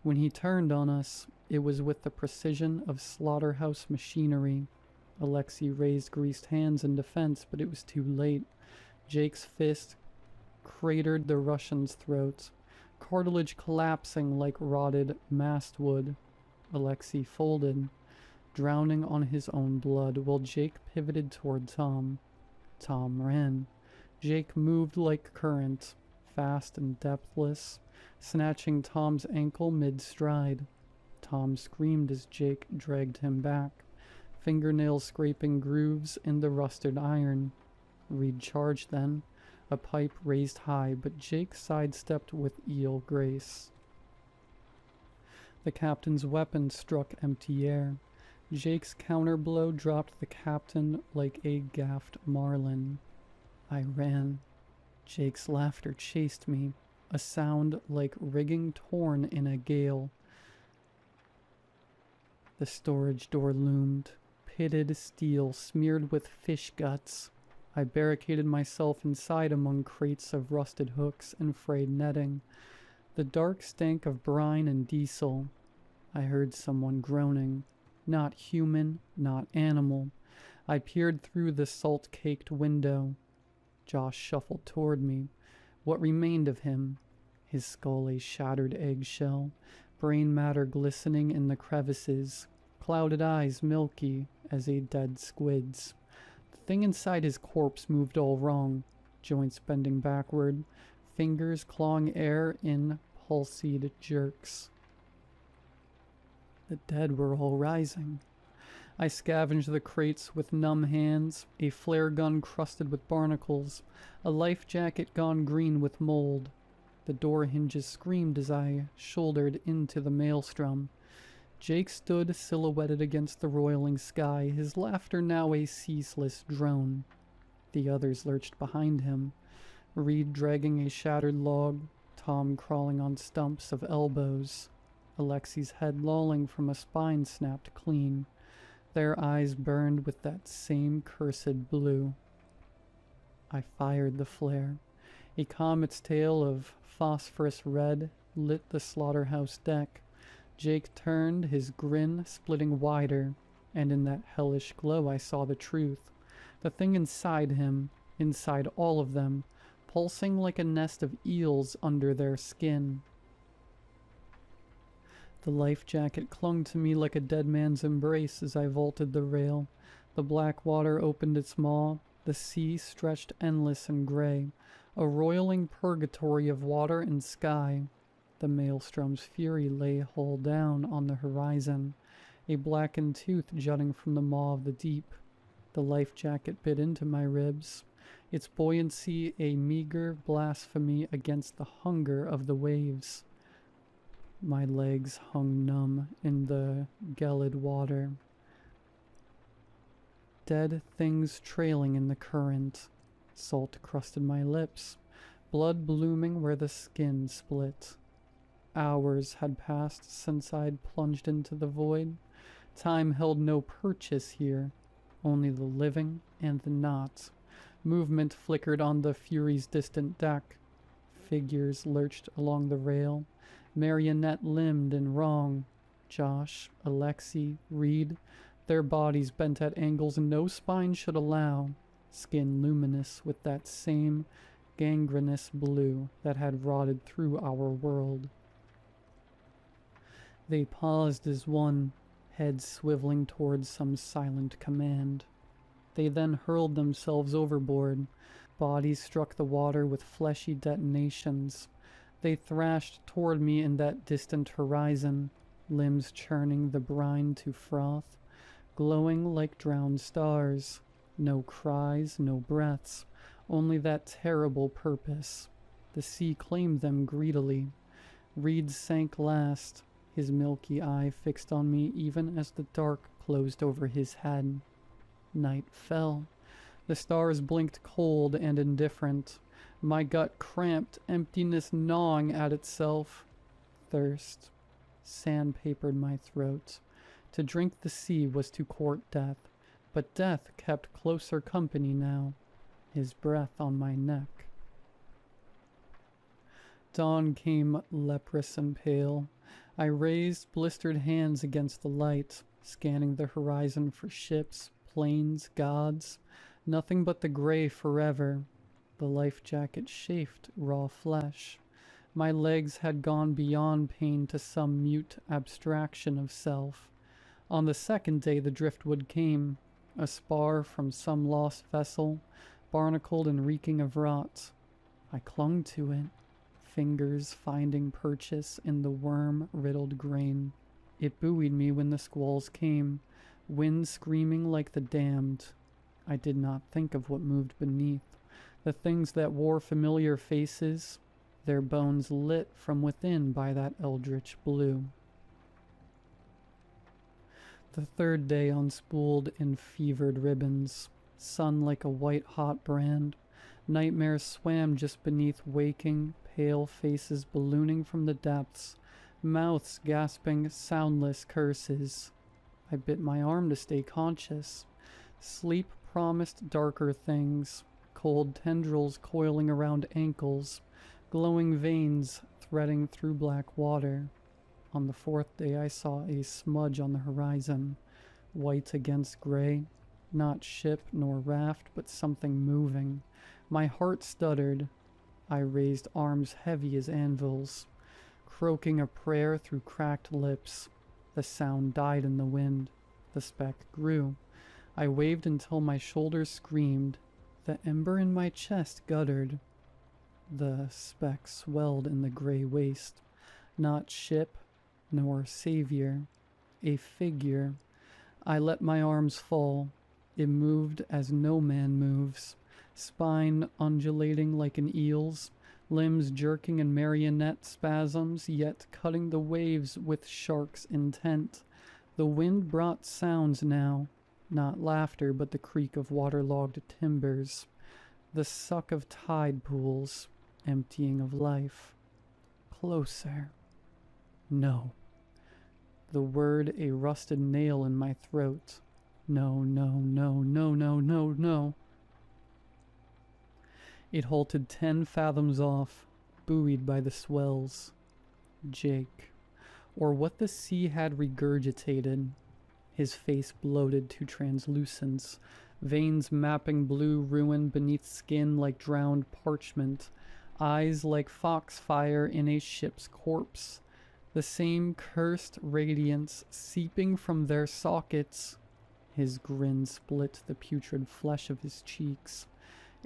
A: When he turned on us, it was with the precision of slaughterhouse machinery. Alexei raised greased hands in defense, but it was too late. Jake's fist cratered the Russian's throat, cartilage collapsing like rotted mastwood. Alexei folded, drowning on his own blood, while Jake pivoted toward Tom. Tom ran. Jake moved like current, fast and depthless, snatching Tom's ankle mid-stride. Tom screamed as Jake dragged him back, fingernails scraping grooves in the rusted iron. Reed charged then, a pipe raised high, but Jake sidestepped with eel grace. The captain's weapon struck empty air. Jake's counterblow dropped the captain like a gaffed marlin. I ran. Jake's laughter chased me, a sound like rigging torn in a gale. The storage door loomed, pitted steel smeared with fish guts. I barricaded myself inside among crates of rusted hooks and frayed netting. The dark stank of brine and diesel. I heard someone groaning. Not human, not animal. I peered through the salt-caked window. Josh shuffled toward me. What remained of him? His skull a shattered eggshell, brain matter glistening in the crevices, clouded eyes milky as a dead squid's. The thing inside his corpse moved all wrong, joints bending backward, fingers clawing air in pulsed jerks. The dead were all rising. I scavenged the crates with numb hands, a flare gun crusted with barnacles, a life jacket gone green with mold. The door hinges screamed as I shouldered into the maelstrom. Jake stood silhouetted against the roiling sky, his laughter now a ceaseless drone. The others lurched behind him, Reed dragging a shattered log, Tom crawling on stumps of elbows, Alexei's head lolling from a spine snapped clean. Their eyes burned with that same cursed blue. I fired the flare. A comet's tail of phosphorus red lit the slaughterhouse deck. Jake turned, his grin splitting wider, and in that hellish glow I saw the truth. The thing inside him, inside all of them, pulsing like a nest of eels under their skin. The life jacket clung to me like a dead man's embrace as I vaulted the rail. The black water opened its maw. The sea stretched endless and gray, a roiling purgatory of water and sky. The maelstrom's fury lay hull down on the horizon, a blackened tooth jutting from the maw of the deep. The life jacket bit into my ribs, its buoyancy a meager blasphemy against the hunger of the waves. My legs hung numb in the gelid water, dead things trailing in the current. Salt crusted my lips, blood blooming where the skin split. Hours had passed since I'd plunged into the void. Time held no purchase here, only the living and the not. Movement flickered on the Fury's distant deck. Figures lurched along the rail, marionette-limbed and wrong. Josh, Alexei, Reed, their bodies bent at angles no spine should allow, skin luminous with that same gangrenous blue that had rotted through our world. They paused as one, heads swiveling towards some silent command. They then hurled themselves overboard. Bodies struck the water with fleshy detonations. They thrashed toward me in that distant horizon, limbs churning the brine to froth, glowing like drowned stars. No cries, no breaths, only that terrible purpose. The sea claimed them greedily. Reed sank last, his milky eye fixed on me even as the dark closed over his head. Night fell. The stars blinked cold and indifferent. My gut cramped, emptiness gnawing at itself. Thirst sandpapered my throat. To drink the sea was to court death, but death kept closer company now, his breath on my neck. Dawn came leprous and pale. I raised blistered hands against the light, scanning the horizon for ships, planes, gods. Nothing but the gray forever. The life jacket chafed raw flesh. My legs had gone beyond pain to some mute abstraction of self. On the second day the driftwood came, a spar from some lost vessel, barnacled and reeking of rot. I clung to it, fingers finding purchase in the worm-riddled grain. It buoyed me when the squalls came, wind screaming like the damned. I did not think of what moved beneath, the things that wore familiar faces, their bones lit from within by that eldritch blue. The third day unspooled in fevered ribbons, sun like a white-hot brand. Nightmares swam just beneath waking, pale faces ballooning from the depths, mouths gasping soundless curses. I bit my arm to stay conscious. Sleep promised darker things, cold tendrils coiling around ankles, glowing veins threading through black water. On the fourth day I saw a smudge on the horizon, white against gray, not ship nor raft, but something moving. My heart stuttered. I raised arms heavy as anvils, croaking a prayer through cracked lips. The sound died in the wind. The speck grew. I waved until my shoulders screamed. The ember in my chest guttered. The speck swelled in the gray waste. Not ship, nor savior. A figure. I let my arms fall. It moved as no man moves. Spine undulating like an eel's, limbs jerking in marionette spasms, yet cutting the waves with shark's intent. The wind brought sounds now, not laughter but the creak of waterlogged timbers, the suck of tide pools, emptying of life. Closer. No. The word a rusted nail in my throat. No, no, no, no, no, no, no. It halted 10 fathoms off, buoyed by the swells. Jake, or what the sea had regurgitated. His face bloated to translucence, veins mapping blue ruin beneath skin like drowned parchment, eyes like foxfire in a ship's corpse, the same cursed radiance seeping from their sockets. His grin split the putrid flesh of his cheeks,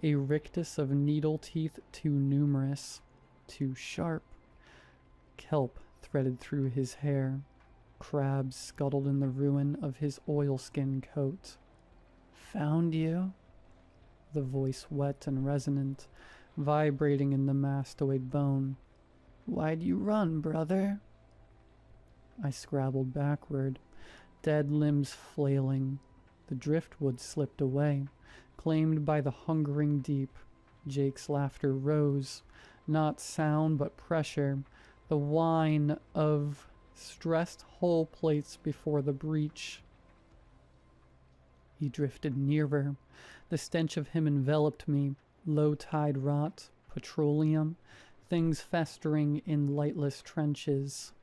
A: a rictus of needle teeth too numerous, too sharp. Kelp threaded through his hair. Crabs scuttled in the ruin of his oilskin coat. "Found you?" The voice wet and resonant, vibrating in the mastoid bone. "Why'd you run, brother?" I scrabbled backward, dead limbs flailing. The driftwood slipped away, claimed by the hungering deep. Jake's laughter rose, not sound but pressure, the whine of stressed hull plates before the breach. He drifted nearer. The stench of him enveloped me, low-tide rot, petroleum, things festering in lightless trenches.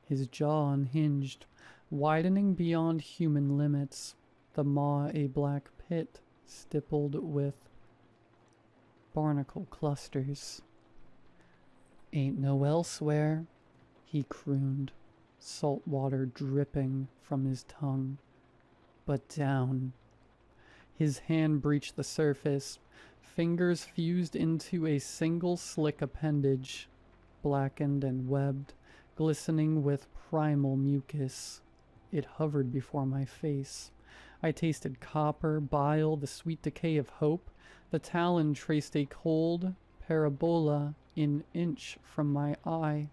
A: His jaw unhinged, widening beyond human limits, the maw a black pit stippled with barnacle clusters. "Ain't no elsewhere," he crooned, salt water dripping from his tongue. "But down." His hand breached the surface, fingers fused into a single slick appendage, blackened and webbed, glistening with primal mucus. It hovered before my face. I tasted copper, bile, the sweet decay of hope. The talon traced a cold parabola an inch from my eye.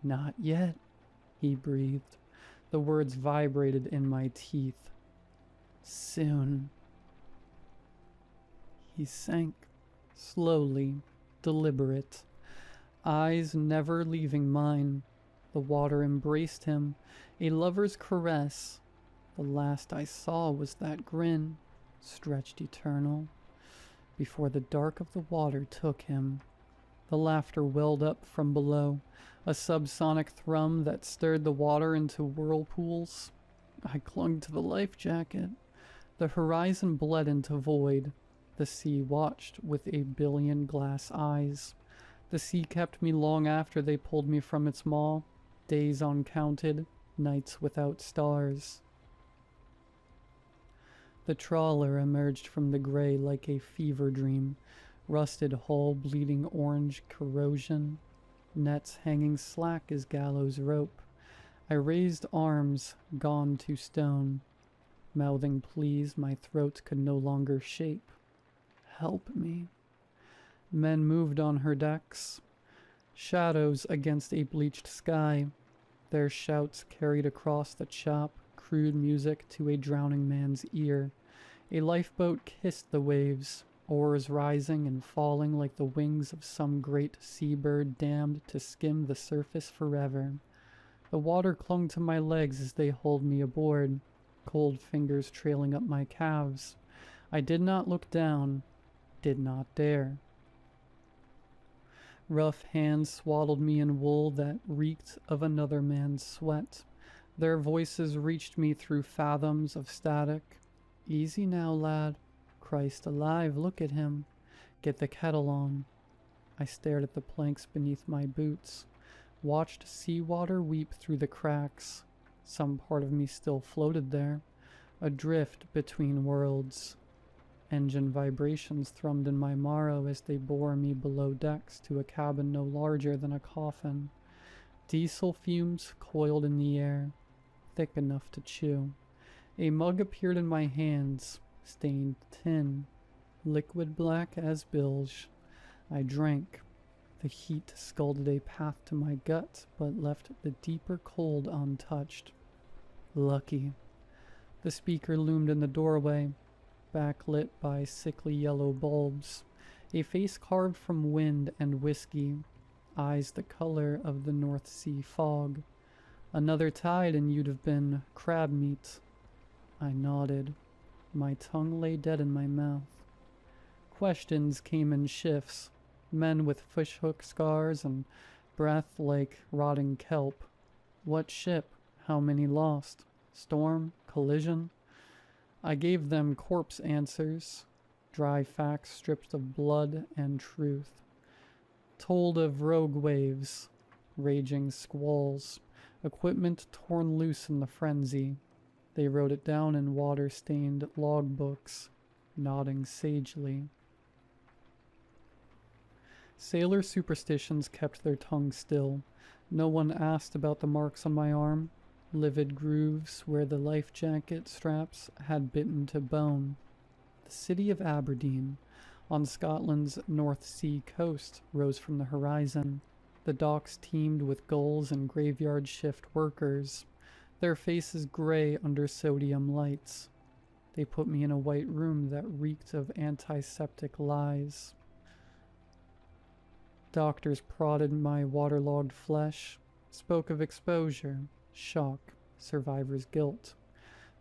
A: "Not yet," he breathed. The words vibrated in my teeth. "Soon." He sank, slowly, deliberate, eyes never leaving mine. The water embraced him, a lover's caress. The last I saw was that grin, stretched eternal, before the dark of the water took him. The laughter welled up from below, a subsonic thrum that stirred the water into whirlpools. I clung to the life jacket. The horizon bled into void. The sea watched with a billion glass eyes. The sea kept me long after they pulled me from its maw, days uncounted, nights without stars. The trawler emerged from the gray like a fever dream, rusted hull bleeding orange corrosion, nets hanging slack as gallows rope. I raised arms, gone to stone, mouthing pleas my throat could no longer shape. "Help me." Men moved on her decks, shadows against a bleached sky. Their shouts carried across the chop, crude music to a drowning man's ear. A lifeboat kissed the waves, oars rising and falling like the wings of some great seabird damned to skim the surface forever. The water clung to my legs as they hauled me aboard, cold fingers trailing up my calves. I did not look down, did not dare. Rough hands swaddled me in wool that reeked of another man's sweat. Their voices reached me through fathoms of static. "Easy now, lad. Christ alive, look at him. Get the kettle on." I stared at the planks beneath my boots, watched seawater weep through the cracks. Some part of me still floated there, adrift between worlds. Engine vibrations thrummed in my marrow as they bore me below decks to a cabin no larger than a coffin. Diesel fumes coiled in the air, thick enough to chew. A mug appeared in my hands, stained tin, liquid black as bilge. I drank. The heat scalded a path to my gut, but left the deeper cold untouched. Lucky. The speaker loomed in the doorway, backlit by sickly yellow bulbs. A face carved from wind and whiskey, eyes the color of the North Sea fog. Another tide and you'd have been crab meat. I nodded. My tongue lay dead in my mouth. Questions came in shifts. Men with fishhook scars and breath like rotting kelp. What ship? How many lost? Storm? Collision? I gave them corpse answers, dry facts stripped of blood and truth. Told of rogue waves, raging squalls, equipment torn loose in the frenzy. They wrote it down in water-stained logbooks, nodding sagely. Sailor superstitions kept their tongue still. No one asked about the marks on my arm, livid grooves where the life jacket straps had bitten to bone. The city of Aberdeen, on Scotland's North Sea coast, rose from the horizon. The docks teemed with gulls and graveyard shift workers, their faces gray under sodium lights. They put me in a white room that reeked of antiseptic lies. Doctors prodded my waterlogged flesh, spoke of exposure, shock, survivor's guilt.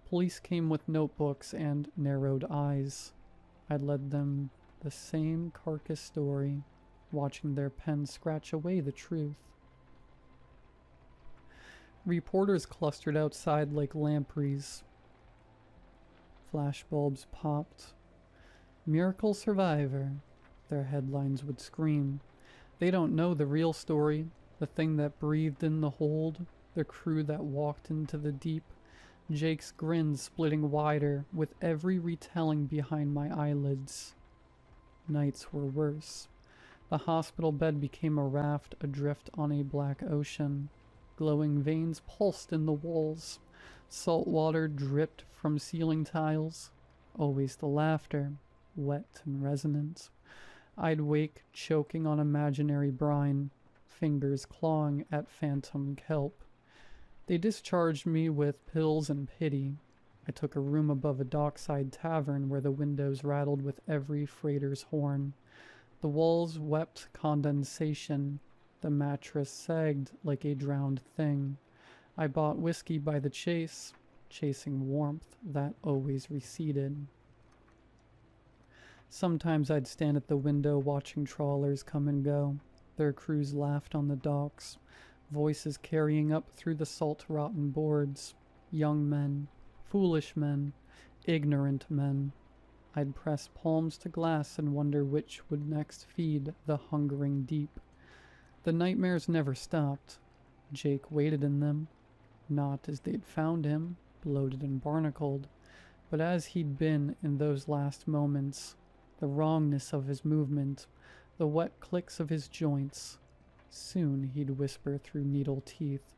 A: Police came with notebooks and narrowed eyes. I led them the same carcass story, watching their pens scratch away the truth. Reporters clustered outside like lampreys. Flashbulbs popped. "Miracle survivor," their headlines would scream. They don't know the real story, the thing that breathed in the hold, the crew that walked into the deep. Jake's grin splitting wider with every retelling behind my eyelids. Nights were worse. The hospital bed became a raft adrift on a black ocean. Glowing veins pulsed in the walls. Salt water dripped from ceiling tiles. Always the laughter, wet and resonant. I'd wake choking on imaginary brine, fingers clawing at phantom kelp. They discharged me with pills and pity. I took a room above a dockside tavern where the windows rattled with every freighter's horn. The walls wept condensation. The mattress sagged like a drowned thing. I bought whiskey by the chase, chasing warmth that always receded. Sometimes I'd stand at the window watching trawlers come and go. Their crews laughed on the docks, voices carrying up through the salt-rotten boards. Young men, foolish men, ignorant men. I'd press palms to glass and wonder which would next feed the hungering deep. The nightmares never stopped. Jake waited in them, not as they'd found him, bloated and barnacled, but as he'd been in those last moments. The wrongness of his movement, the wet clicks of his joints. Soon he'd whisper through needle teeth,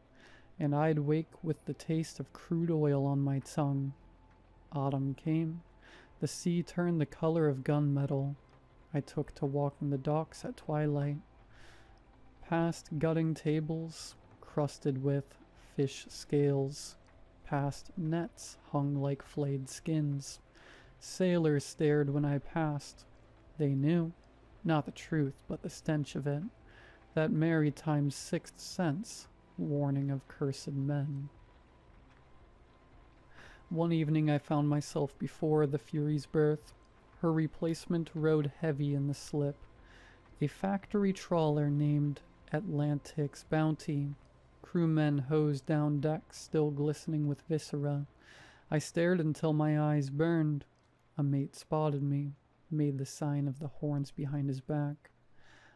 A: and I'd wake with the taste of crude oil on my tongue. Autumn came. The sea turned the color of gunmetal. I took to walking the docks at twilight. Past gutting tables, crusted with fish scales. Past nets hung like flayed skins. Sailors stared when I passed. They knew, not the truth, but the stench of it. That maritime's sixth sense, warning of cursed men. One evening I found myself before the Fury's berth. Her replacement rode heavy in the slip. A factory trawler named Atlantic's Bounty. Crewmen hosed down decks still glistening with viscera. I stared until my eyes burned. A mate spotted me, made the sign of the horns behind his back.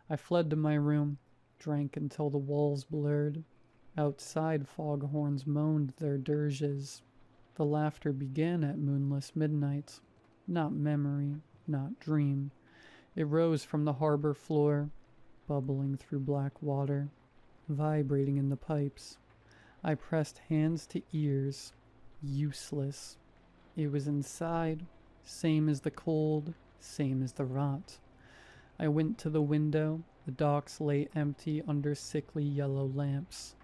A: I fled to my room, drank until the walls blurred. Outside, foghorns moaned their dirges. The laughter began at moonless midnight. Not memory, not dream. It rose from the harbor floor, bubbling through black water, vibrating in the pipes. I pressed hands to ears. Useless. It was inside. Same as the cold, same as the rot. I went to the window. The docks lay empty under sickly yellow lamps.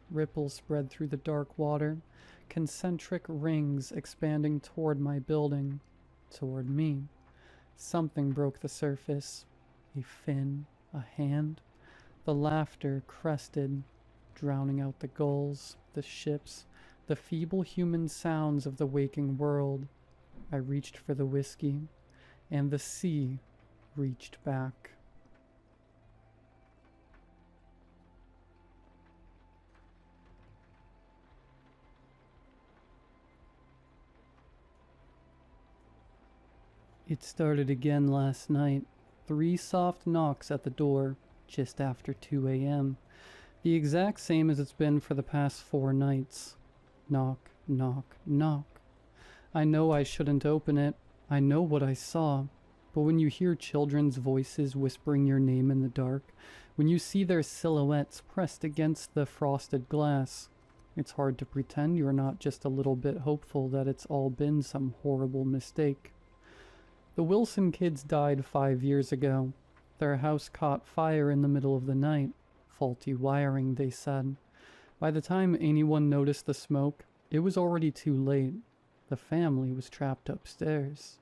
A: Ripples spread through the dark water, concentric rings expanding toward my building, toward me. Something broke the surface. A fin, a hand. The laughter crested, drowning out the gulls, the ships, the feeble human sounds of the waking world. I reached for the whiskey, and the sea reached back. It started again last night. 3 soft knocks at the door, just after 2 a.m. The exact same as it's been for the past 4 nights. Knock, knock, knock. I know I shouldn't open it. I know what I saw. But when you hear children's voices whispering your name in the dark, when you see their silhouettes pressed against the frosted glass, it's hard to pretend you're not just a little bit hopeful that it's all been some horrible mistake. The Wilson kids died 5 years ago. Their house caught fire in the middle of the night. Faulty wiring, they said. By the time anyone noticed the smoke, it was already too late. The family was trapped upstairs.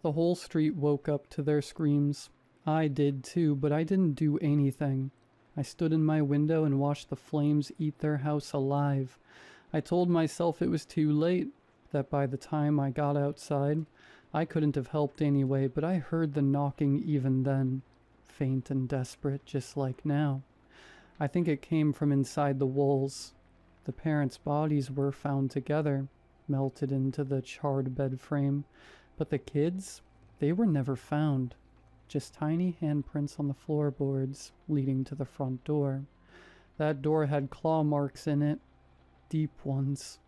A: The whole street woke up to their screams. I did too, but I didn't do anything. I stood in my window and watched the flames eat their house alive. I told myself it was too late, that by the time I got outside, I couldn't have helped anyway, but I heard the knocking even then, faint and desperate, just like now. I think it came from inside the walls. The parents' bodies were found together, melted into the charred bed frame, but the kids, they were never found. Just tiny handprints on the floorboards leading to the front door. That door had claw marks in it, deep ones.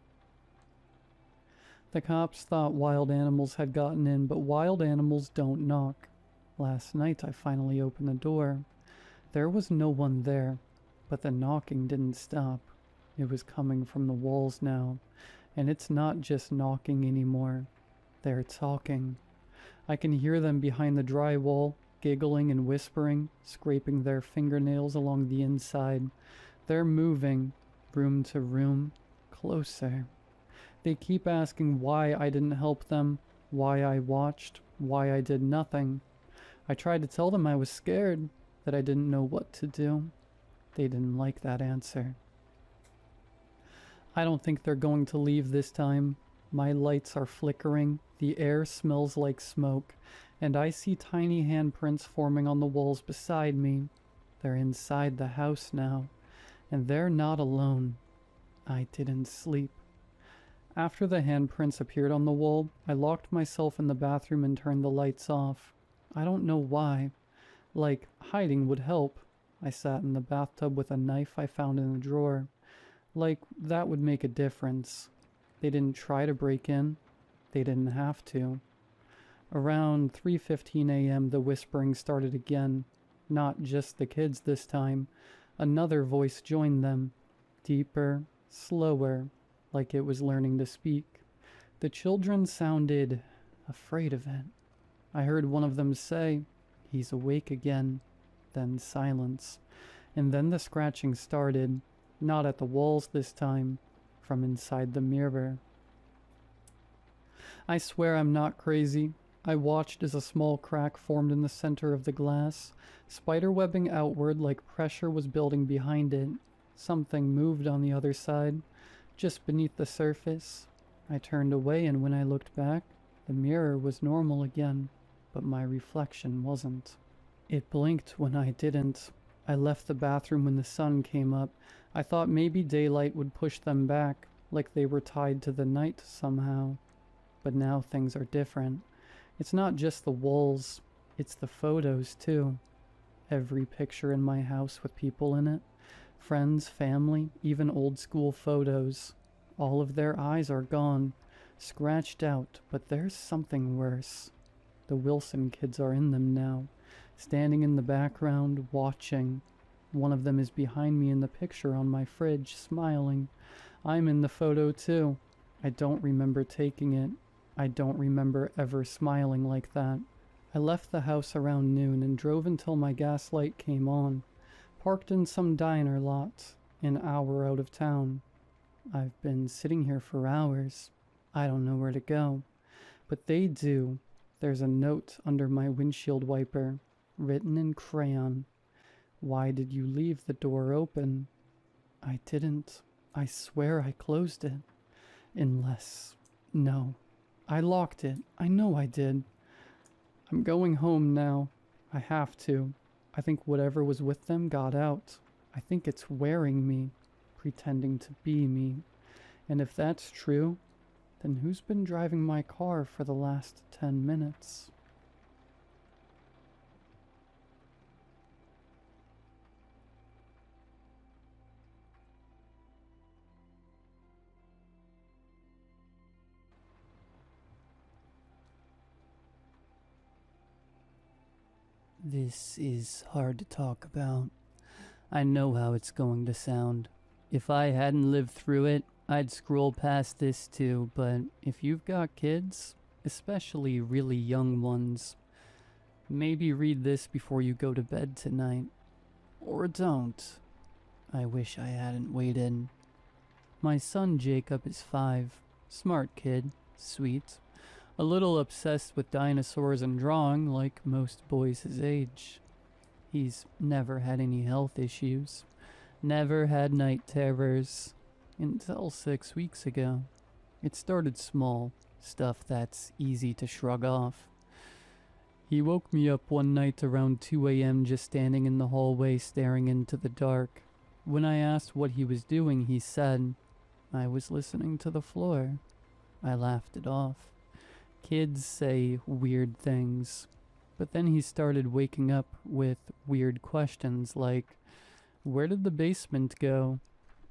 A: The cops thought wild animals had gotten in, but wild animals don't knock. Last night I finally opened the door. There was no one there, but the knocking didn't stop. It was coming from the walls now, and it's not just knocking anymore. They're talking. I can hear them behind the drywall, giggling and whispering, scraping their fingernails along the inside. They're moving, room to room, closer. They keep asking why I didn't help them, why I watched, why I did nothing. I tried to tell them I was scared, that I didn't know what to do. They didn't like that answer. I don't think they're going to leave this time. My lights are flickering, the air smells like smoke, and I see tiny handprints forming on the walls beside me. They're inside the house now, and they're not alone. I didn't sleep. After the handprints appeared on the wall, I locked myself in the bathroom and turned the lights off. I don't know why. Like, hiding would help. I sat in the bathtub with a knife I found in a drawer. Like, that would make a difference. They didn't try to break in. They didn't have to. Around 3:15 a.m. the whispering started again. Not just the kids this time. Another voice joined them. Deeper, slower, like it was learning to speak. The children sounded afraid of it. I heard one of them say, "He's awake again." Then silence. And then the scratching started. Not at the walls this time. From inside the mirror. I swear I'm not crazy. I watched as a small crack formed in the center of the glass, spiderwebbing outward like pressure was building behind it. Something moved on the other side, just beneath the surface. I turned away, and when I looked back, the mirror was normal again, but my reflection wasn't. It blinked when I didn't. I left the bathroom when the sun came up. I thought maybe daylight would push them back, like they were tied to the night somehow. But now things are different. It's not just the walls, it's the photos too. Every picture in my house with people in it. Friends, family, even old school photos. All of their eyes are gone, scratched out, but there's something worse. The Wilson kids are in them now, standing in the background, watching. One of them is behind me in the picture on my fridge, smiling. I'm in the photo too. I don't remember taking it. I don't remember ever smiling like that. I left the house around noon and drove until my gas light came on. Parked in some diner lot, an hour out of town. I've been sitting here for hours. I don't know where to go. But they do. There's a note under my windshield wiper, written in crayon. Why did you leave the door open? I didn't. I swear I closed it. Unless... No. I locked it. I know I did. I'm going home now. I have to. I think whatever was with them got out. I think it's wearing me, pretending to be me. And if that's true, then who's been driving my car for the last 10 minutes? This is hard to talk about. I know how it's going to sound. If I hadn't lived through it, I'd scroll past this too, but if you've got kids, especially really young ones, maybe read this before you go to bed tonight. Or don't. I wish I hadn't waited. My son Jacob is 5. Smart kid. Sweet. A little obsessed with dinosaurs and drawing like most boys his age. He's never had any health issues. Never had night terrors. Until 6 weeks ago. It started small. Stuff that's easy to shrug off. He woke me up one night around 2 a.m. just standing in the hallway staring into the dark. When I asked what he was doing, he said, "I was listening to the floor." I laughed it off. Kids say weird things. But then he started waking up with weird questions like, "Where did the basement go?"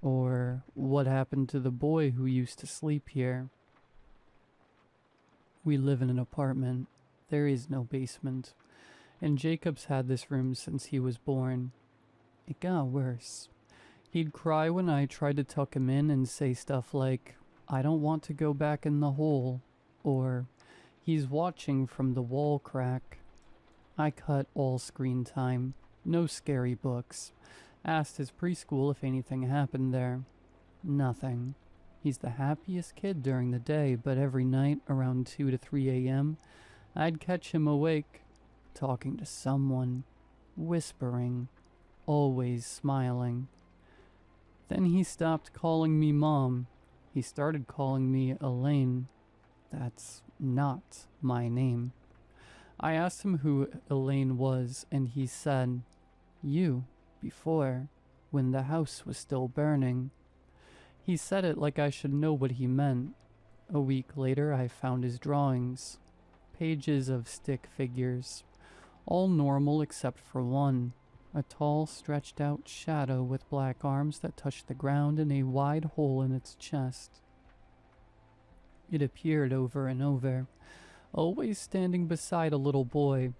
A: Or, "What happened to the boy who used to sleep here?" We live in an apartment. There is no basement. And Jacob's had this room since he was born. It got worse. He'd cry when I tried to tuck him in and say stuff like, "I don't want to go back in the hole," or, "He's watching from the wall crack." I cut all screen time. No scary books. Asked his preschool if anything happened there. Nothing. He's the happiest kid during the day, but every night around 2 to 3 a.m., I'd catch him awake, talking to someone, whispering, always smiling. Then he stopped calling me Mom. He started calling me Elaine. That's not my name. I asked him who Elaine was, and he said, "You, before, when the house was still burning." He said it like I should know what he meant. A week later, I found his drawings. Pages of stick figures. All normal except for one. A tall, stretched out shadow with black arms that touched the ground and a wide hole in its chest. It appeared over and over, always standing beside a little boy.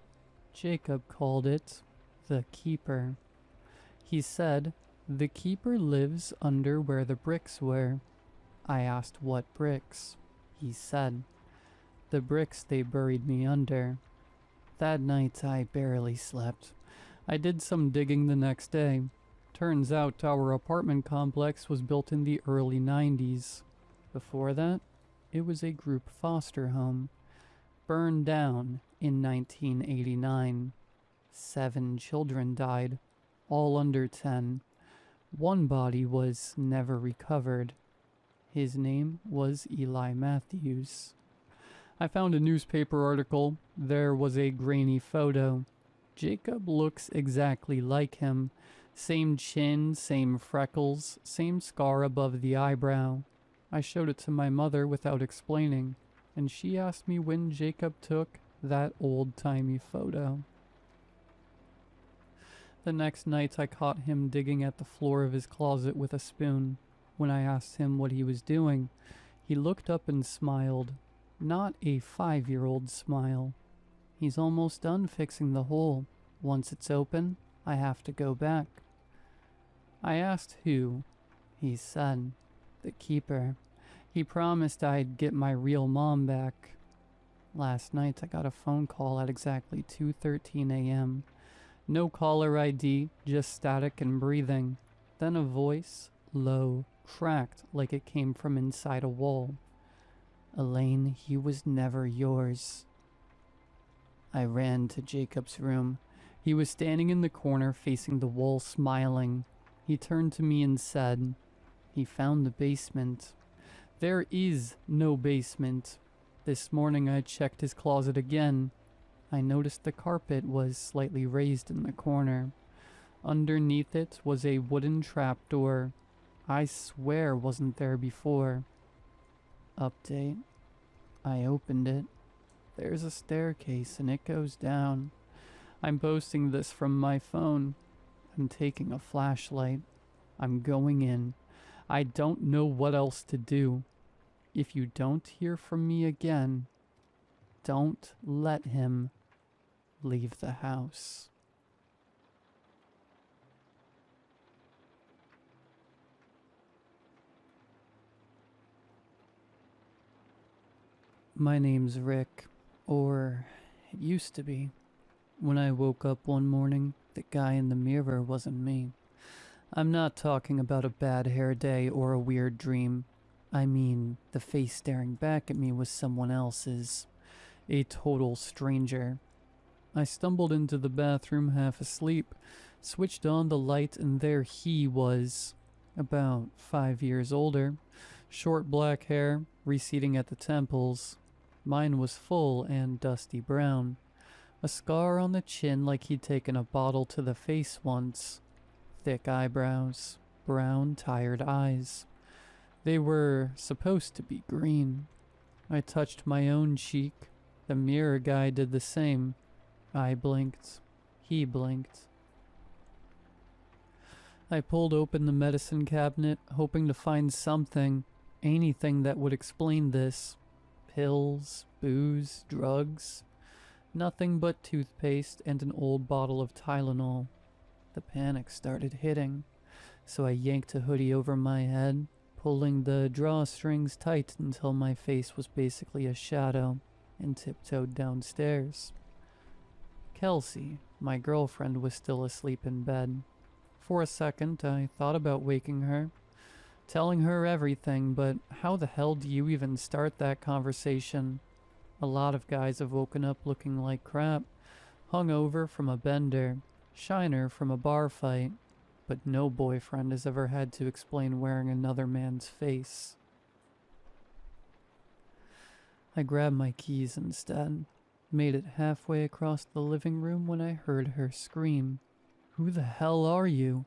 A: Jacob called it the Keeper. He said, "The Keeper lives under where the bricks were." I asked what bricks. He said, "The bricks they buried me under." That night I barely slept. I did some digging the next day. Turns out our apartment complex was built in the early 90s. Before that, it was a group foster home. Burned down in 1989. 7 children died, all under 10. One body was never recovered. His name was Eli Matthews. I found a newspaper article. There was a grainy photo. Jacob looks exactly like him. Same chin, same freckles, same scar above the eyebrow. I showed it to my mother without explaining, and she asked me when Jacob took that old-timey photo. The next night I caught him digging at the floor of his closet with a spoon. When I asked him what he was doing, he looked up and smiled. Not a 5-year-old smile. He's almost done fixing the hole. Once it's open, I have to go back. I asked who. He said, "The Keeper." He promised I'd get my real mom back. Last night I got a phone call at exactly 2:13 a.m. No caller ID, just static and breathing. Then a voice, low, cracked like it came from inside a wall. "Elaine, he was never yours." I ran to Jacob's room. He was standing in the corner facing the wall smiling. He turned to me and said, "He found the basement." There is no basement. This morning I checked his closet again. I noticed the carpet was slightly raised in the corner. Underneath it was a wooden trapdoor. I swear wasn't there before. Update. I opened it. There's a staircase and it goes down. I'm posting this from my phone. I'm taking a flashlight. I'm going in. I don't know what else to do. If you don't hear from me again, don't let him leave the house. My name's Rick, or it used to be. When I woke up one morning, the guy in the mirror wasn't me. I'm not talking about a bad hair day or a weird dream. I mean, the face staring back at me was someone else's. A total stranger. I stumbled into the bathroom half asleep, switched on the light, and there he was. About 5 years older. Short black hair, receding at the temples. Mine was full and dusty brown. A scar on the chin like he'd taken a bottle to the face once. Thick eyebrows. Brown, tired eyes. They were supposed to be green. I touched my own cheek. The mirror guy did the same. I blinked. He blinked. I pulled open the medicine cabinet, hoping to find something, anything that would explain this. Pills, booze, drugs. Nothing but toothpaste and an old bottle of Tylenol. The panic started hitting, so I yanked a hoodie over my head, pulling the drawstrings tight until my face was basically a shadow, and tiptoed downstairs. Kelsey, my girlfriend, was still asleep in bed. For a second, I thought about waking her, telling her everything, but how the hell do you even start that conversation? A lot of guys have woken up looking like crap, hungover from a bender, shiner from a bar fight, but no boyfriend has ever had to explain wearing another man's face. I grabbed my keys instead, made it halfway across the living room when I heard her scream. "Who the hell are you?"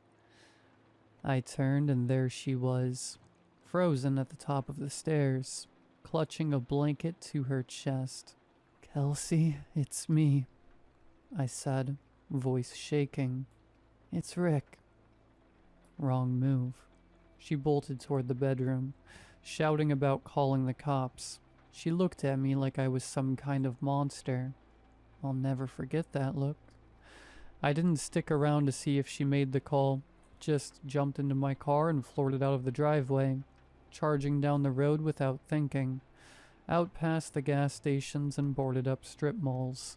A: I turned and there she was, frozen at the top of the stairs, clutching a blanket to her chest. "Kelsey, it's me," I said, voice shaking. "It's Rick." Wrong move. She bolted toward the bedroom, shouting about calling the cops. She looked at me like I was some kind of monster. I'll never forget that look. I didn't stick around to see if she made the call, just jumped into my car and floored it out of the driveway, charging down the road without thinking, out past the gas stations and boarded up strip malls.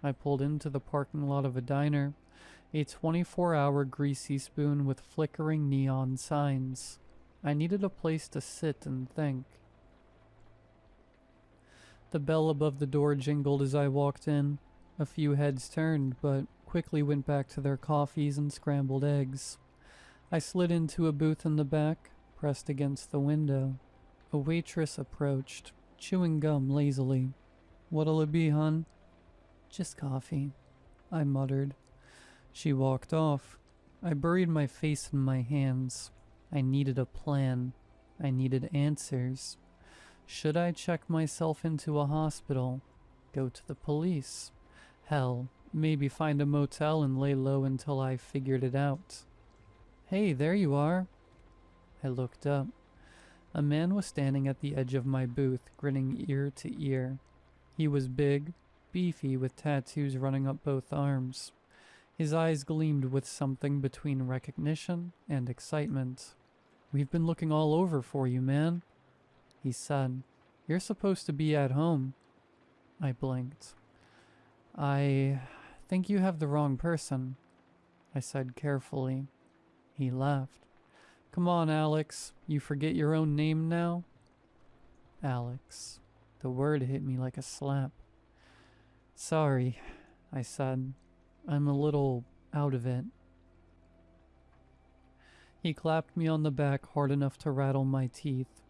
A: I pulled into the parking lot of a diner, a 24-hour greasy spoon with flickering neon signs. I needed a place to sit and think. The bell above the door jingled as I walked in. A few heads turned, but quickly went back to their coffees and scrambled eggs. I slid into a booth in the back, pressed against the window. A waitress approached, chewing gum lazily. "What'll it be, hon?" "Just coffee," I muttered. She walked off. I buried my face in my hands. I needed a plan. I needed answers. Should I check myself into a hospital? Go to the police? Hell, maybe find a motel and lay low until I figured it out. "Hey, there you are." I looked up. A man was standing at the edge of my booth, grinning ear to ear. He was big, beefy, with tattoos running up both arms. His eyes gleamed with something between recognition and excitement. "We've been looking all over for you, man," he said. "You're supposed to be at home." I blinked. "I think you have the wrong person," I said carefully. He laughed. "Come on, Alex. You forget your own name now?" Alex. The word hit me like a slap. "Sorry," I said. "I'm a little out of it." He clapped me on the back hard enough to rattle my teeth.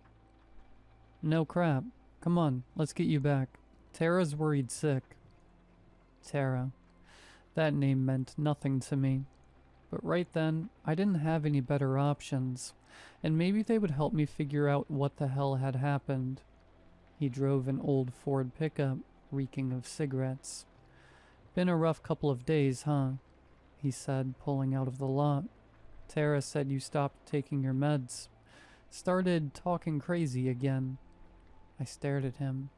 A: "No crap. Come on, let's get you back. Tara's worried sick." Tara. That name meant nothing to me. But right then, I didn't have any better options, and maybe they would help me figure out what the hell had happened. He drove an old Ford pickup, reeking of cigarettes. "Been a rough couple of days, huh?" he said, pulling out of the lot. "Tara said you stopped taking your meds. Started talking crazy again." I stared at him.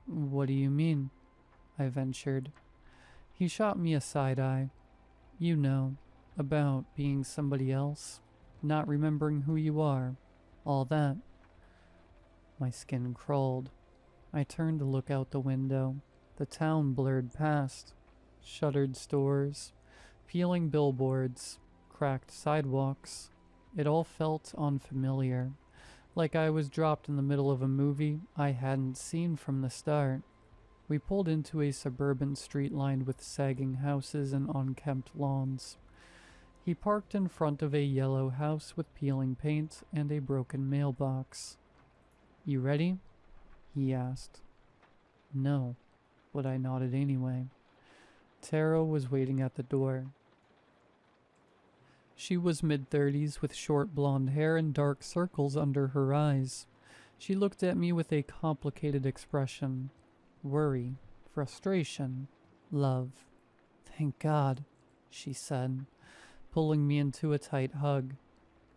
A: "What do you mean?" I ventured. He shot me a side eye. "You know, about being somebody else, not remembering who you are, all that." My skin crawled. I turned to look out the window. The town blurred past. Shuttered stores, peeling billboards, cracked sidewalks. It all felt unfamiliar, like I was dropped in the middle of a movie I hadn't seen from the start. We pulled into a suburban street lined with sagging houses and unkempt lawns. He parked in front of a yellow house with peeling paint and a broken mailbox. "You ready?" he asked. "No," but I nodded anyway. Tara was waiting at the door. She was mid-30s with short blonde hair and dark circles under her eyes. She looked at me with a complicated expression. Worry, frustration, love. "Thank God," she said, pulling me into a tight hug.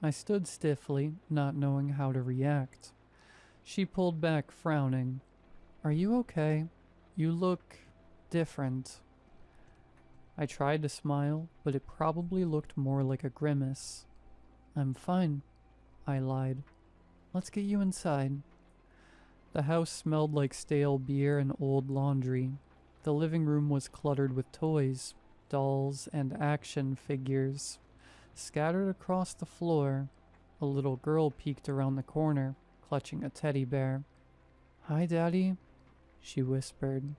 A: I stood stiffly, not knowing how to react. She pulled back, frowning. "Are you okay? You look different." I tried to smile, but it probably looked more like a grimace. "I'm fine," I lied. "Let's get you inside." The house smelled like stale beer and old laundry. The living room was cluttered with toys, dolls, and action figures. Scattered across the floor, a little girl peeked around the corner, clutching a teddy bear. "Hi, Daddy," she whispered.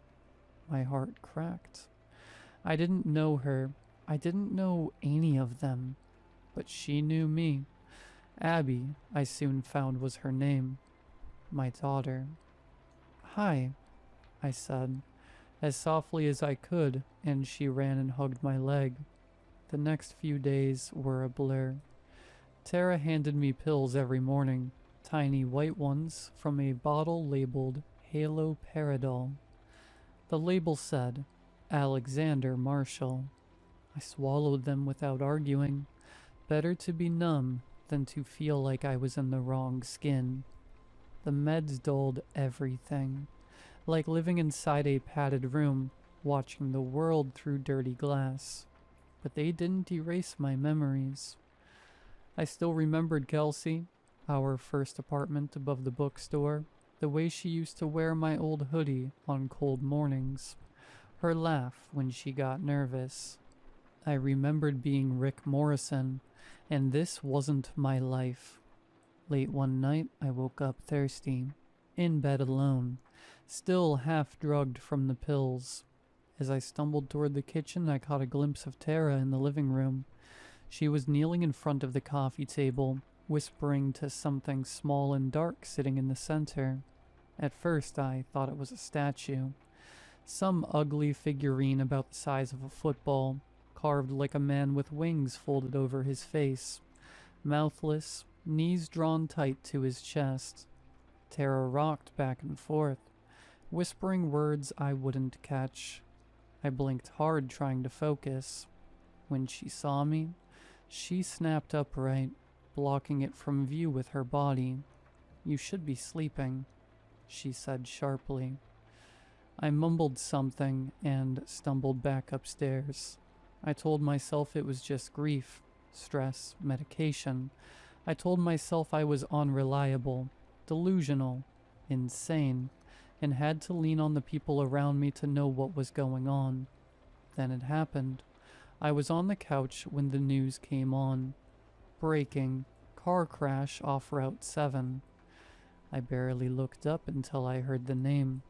A: My heart cracked. I didn't know her. I didn't know any of them. But she knew me. Abby, I soon found, was her name. My daughter. "Hi," I said, as softly as I could, and she ran and hugged my leg. The next few days were a blur. Tara handed me pills every morning, tiny white ones from a bottle labeled Halo Paradol. The label said, Alexander Marshall. I swallowed them without arguing. Better to be numb than to feel like I was in the wrong skin. The meds dulled everything, like living inside a padded room, watching the world through dirty glass. But they didn't erase my memories. I still remembered Kelsey, our first apartment above the bookstore, the way she used to wear my old hoodie on cold mornings, her laugh when she got nervous. I remembered being Rick Morrison, and this wasn't my life. Late one night, I woke up thirsty, in bed alone, still half drugged from the pills. As I stumbled toward the kitchen, I caught a glimpse of Tara in the living room. She was kneeling in front of the coffee table, whispering to something small and dark sitting in the center. At first, I thought it was a statue. Some ugly figurine about the size of a football, carved like a man with wings folded over his face. Mouthless, knees drawn tight to his chest. Tara rocked back and forth, whispering words I wouldn't catch. I blinked hard, trying to focus. When she saw me, she snapped upright, blocking it from view with her body. "You should be sleeping," she said sharply. I mumbled something and stumbled back upstairs. I told myself it was just grief, stress, medication. I told myself I was unreliable, delusional, insane, and had to lean on the people around me to know what was going on. Then it happened. I was on the couch when the news came on. Breaking, car crash off Route 7. I barely looked up until I heard the name.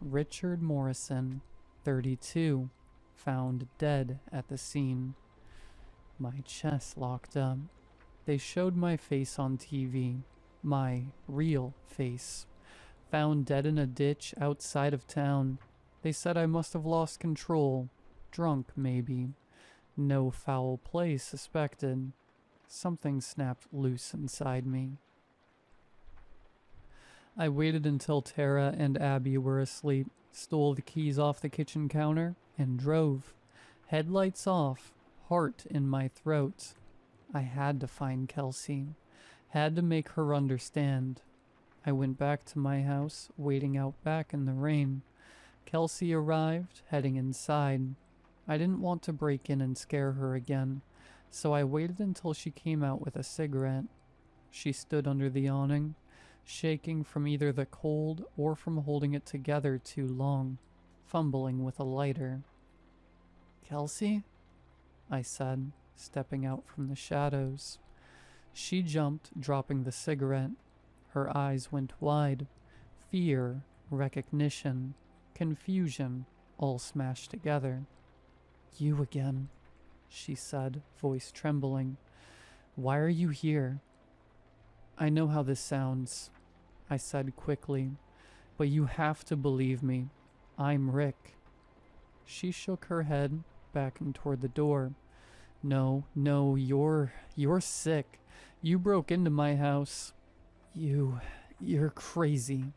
A: Richard Morrison, 32, found dead at the scene. My chest locked up. They showed my face on TV, my real face. Found dead in a ditch outside of town. They said I must have lost control. Drunk, maybe. No foul play suspected. Something snapped loose inside me. I waited until Tara and Abby were asleep, stole the keys off the kitchen counter, and drove. Headlights off, heart in my throat. I had to find Kelsey. Had to make her understand. I went back to my house, waiting out back in the rain. Kelsey arrived, heading inside. I didn't want to break in and scare her again, so I waited until she came out with a cigarette. She stood under the awning, shaking from either the cold or from holding it together too long, fumbling with a lighter. "Kelsey?" I said, stepping out from the shadows. She jumped, dropping the cigarette. Her eyes went wide. Fear, recognition, confusion, all smashed together. "You again," she said, voice trembling. "Why are you here?" "I know how this sounds," I said quickly, "but you have to believe me. I'm Rick." She shook her head, backing toward the door. No, you're sick. You broke into my house. You're crazy."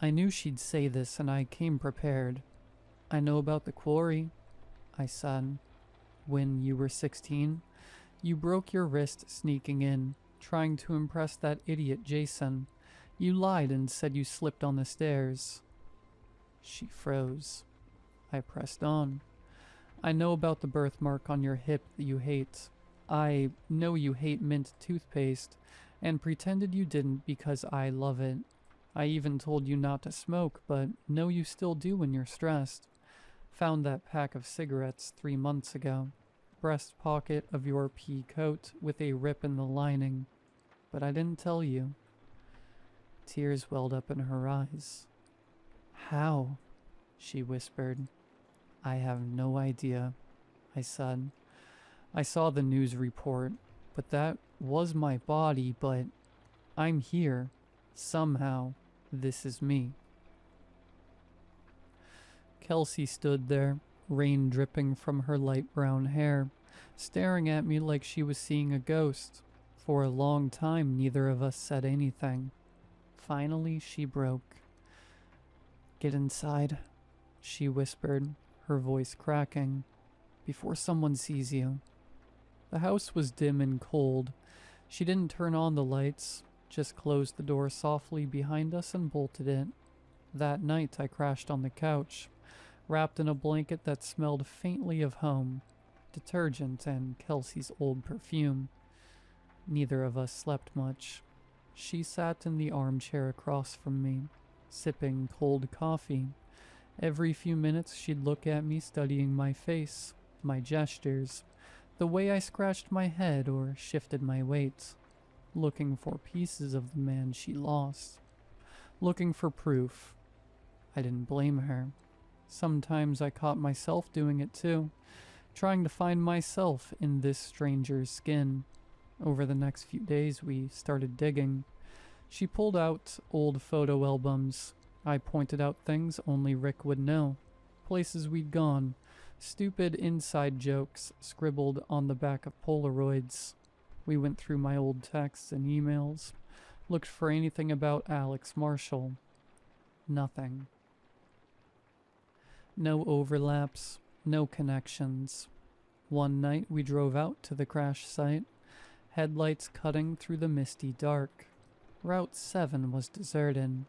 A: I knew she'd say this, and I came prepared. "I know about the quarry," I said. "When you were 16, you broke your wrist sneaking in, trying to impress that idiot Jason. You lied and said you slipped on the stairs." She froze. I pressed on. "I know about the birthmark on your hip that you hate. I know you hate mint toothpaste, and pretended you didn't because I love it. I even told you not to smoke, but know you still do when you're stressed. Found that pack of cigarettes 3 months ago. Breast pocket of your pea coat with a rip in the lining. But I didn't tell you." Tears welled up in her eyes. "How?" she whispered. "I have no idea," I said. "I saw the news report, but that was my body, but I'm here. Somehow, this is me." Kelsey stood there, rain dripping from her light brown hair, staring at me like she was seeing a ghost. For a long time, neither of us said anything. Finally, she broke. "Get inside," she whispered, her voice cracking, "before someone sees you." The house was dim and cold. She didn't turn on the lights, just closed the door softly behind us and bolted it. That night I crashed on the couch, wrapped in a blanket that smelled faintly of home, detergent and Kelsey's old perfume. Neither of us slept much. She sat in the armchair across from me, sipping cold coffee. Every few minutes she'd look at me, studying my face, my gestures, the way I scratched my head or shifted my weight, looking for pieces of the man she lost, looking for proof. I didn't blame her. Sometimes I caught myself doing it too, trying to find myself in this stranger's skin. Over the next few days, we started digging. She pulled out old photo albums. I pointed out things only Rick would know, places we'd gone, stupid inside jokes scribbled on the back of Polaroids. We went through my old texts and emails, looked for anything about Alex Marshall. Nothing. No overlaps, no connections. One night we drove out to the crash site, headlights cutting through the misty dark. Route 7 was deserted.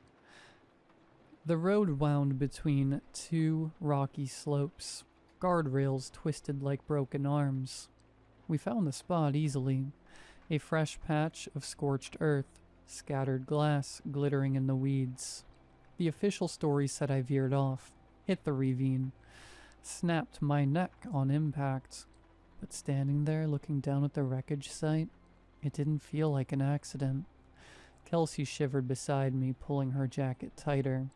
A: The road wound between two rocky slopes, guardrails twisted like broken arms. We found the spot easily, a fresh patch of scorched earth, scattered glass glittering in the weeds. The official story said I veered off, hit the ravine, snapped my neck on impact. But standing there looking down at the wreckage site, it didn't feel like an accident. Kelsey shivered beside me, pulling her jacket tighter.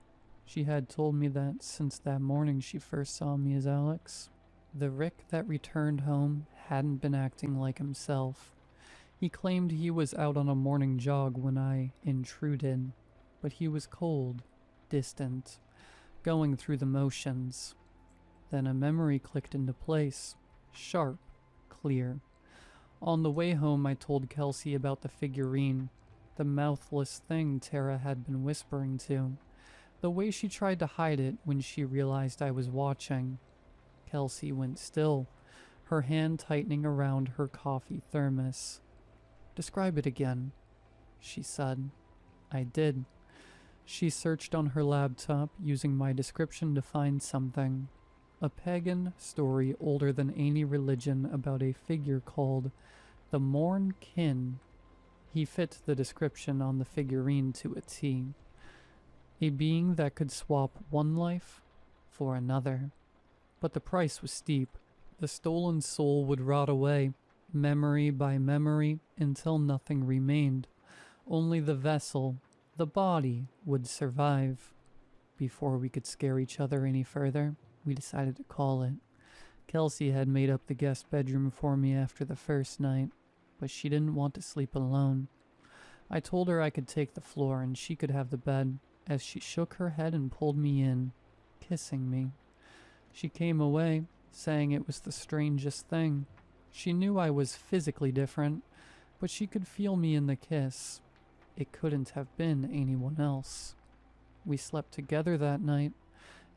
A: She had told me that since that morning she first saw me as Alex, the Rick that returned home hadn't been acting like himself. He claimed he was out on a morning jog when I intruded, but he was cold, distant, going through the motions. Then a memory clicked into place, sharp, clear. On the way home, I told Kelsey about the figurine, the mouthless thing Tara had been whispering to, the way she tried to hide it when she realized I was watching. Kelsey went still, her hand tightening around her coffee thermos. "Describe it again," she said. I did. She searched on her laptop, using my description to find something. A pagan story older than any religion about a figure called the Morn Kin. He fit the description on the figurine to a T. A being that could swap one life for another. But the price was steep. The stolen soul would rot away, memory by memory, until nothing remained. Only the vessel, the body, would survive. Before we could scare each other any further, we decided to call it. Kelsey had made up the guest bedroom for me after the first night, but she didn't want to sleep alone. I told her I could take the floor and she could have the bed, as she shook her head and pulled me in, kissing me. She came away, saying it was the strangest thing. She knew I was physically different, but she could feel me in the kiss. It couldn't have been anyone else. We slept together that night,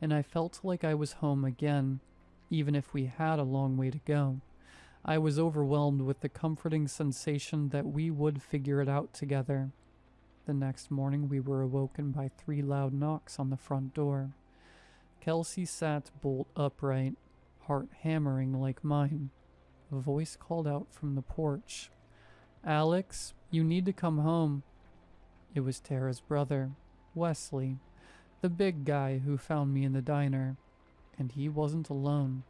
A: and I felt like I was home again, even if we had a long way to go. I was overwhelmed with the comforting sensation that we would figure it out together. The next morning we were awoken by 3 loud knocks on the front door. Kelsey sat bolt upright, heart hammering like mine. A voice called out from the porch. "Alex, you need to come home." It was Tara's brother, Wesley, the big guy who found me in the diner, and he wasn't alone.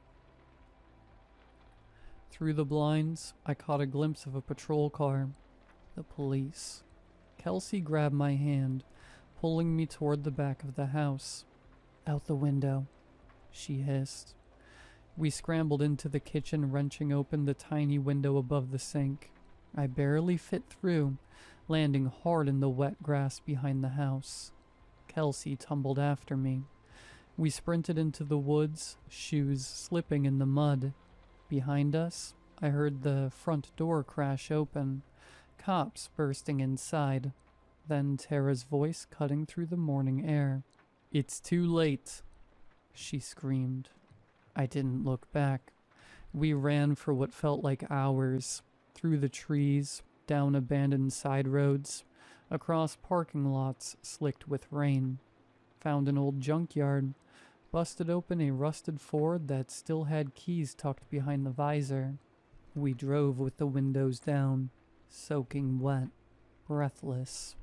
A: Through the blinds, I caught a glimpse of a patrol car. The police. Kelsey grabbed my hand, pulling me toward the back of the house. "Out the window," she hissed. We scrambled into the kitchen, wrenching open the tiny window above the sink. I barely fit through, landing hard in the wet grass behind the house. Kelsey tumbled after me. We sprinted into the woods, shoes slipping in the mud. Behind us, I heard the front door crash open, cops bursting inside, then Tara's voice cutting through the morning air. "It's too late," she screamed. I didn't look back. We ran for what felt like hours, through the trees, down abandoned side roads, across parking lots slicked with rain. Found an old junkyard, busted open a rusted Ford that still had keys tucked behind the visor. We drove with the windows down, soaking wet, breathless.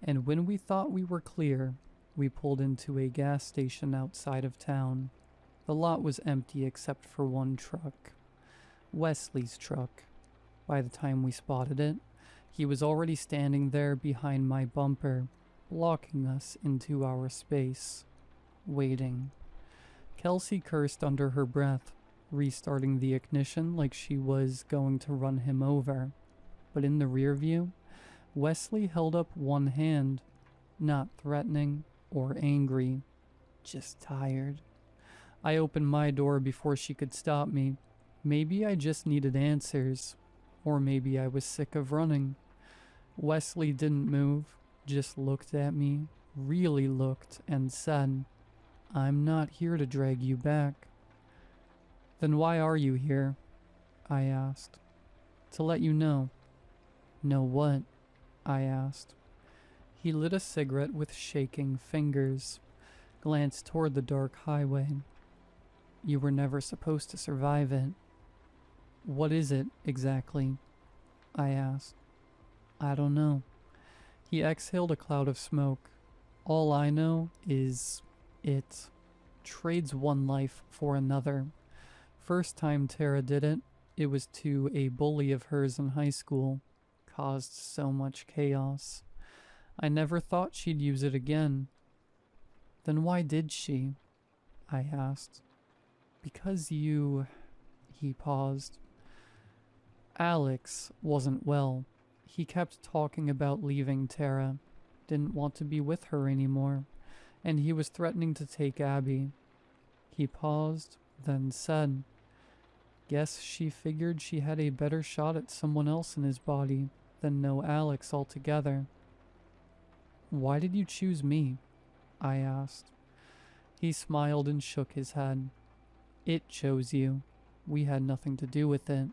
A: And when we thought we were clear, we pulled into a gas station outside of town. The lot was empty except for one truck. Wesley's truck. By the time we spotted it, he was already standing there behind my bumper, blocking us into our space, waiting. Kelsey cursed under her breath, restarting the ignition like she was going to run him over. But in the rear view, Wesley held up one hand, not threatening or angry, just tired. I opened my door before she could stop me. Maybe I just needed answers, or maybe I was sick of running. Wesley didn't move, just looked at me, really looked, and said, "I'm not here to drag you back." "Then why are you here?" I asked. "To let you know." "Know what?" I asked. He lit a cigarette with shaking fingers, glanced toward the dark highway. "You were never supposed to survive it." "What is it, exactly?" I asked. "I don't know." He exhaled a cloud of smoke. "All I know is it trades one life for another. First time Tara did it, it was to a bully of hers in high school. Caused so much chaos. I never thought she'd use it again." "Then why did she?" I asked. "Because you..." He paused. "Alex wasn't well. He kept talking about leaving Tara. Didn't want to be with her anymore. And he was threatening to take Abby." He paused, then said, "Guess she figured she had a better shot at someone else in his body than no Alex altogether." "Why did you choose me?" I asked. He smiled and shook his head. "It chose you. We had nothing to do with it."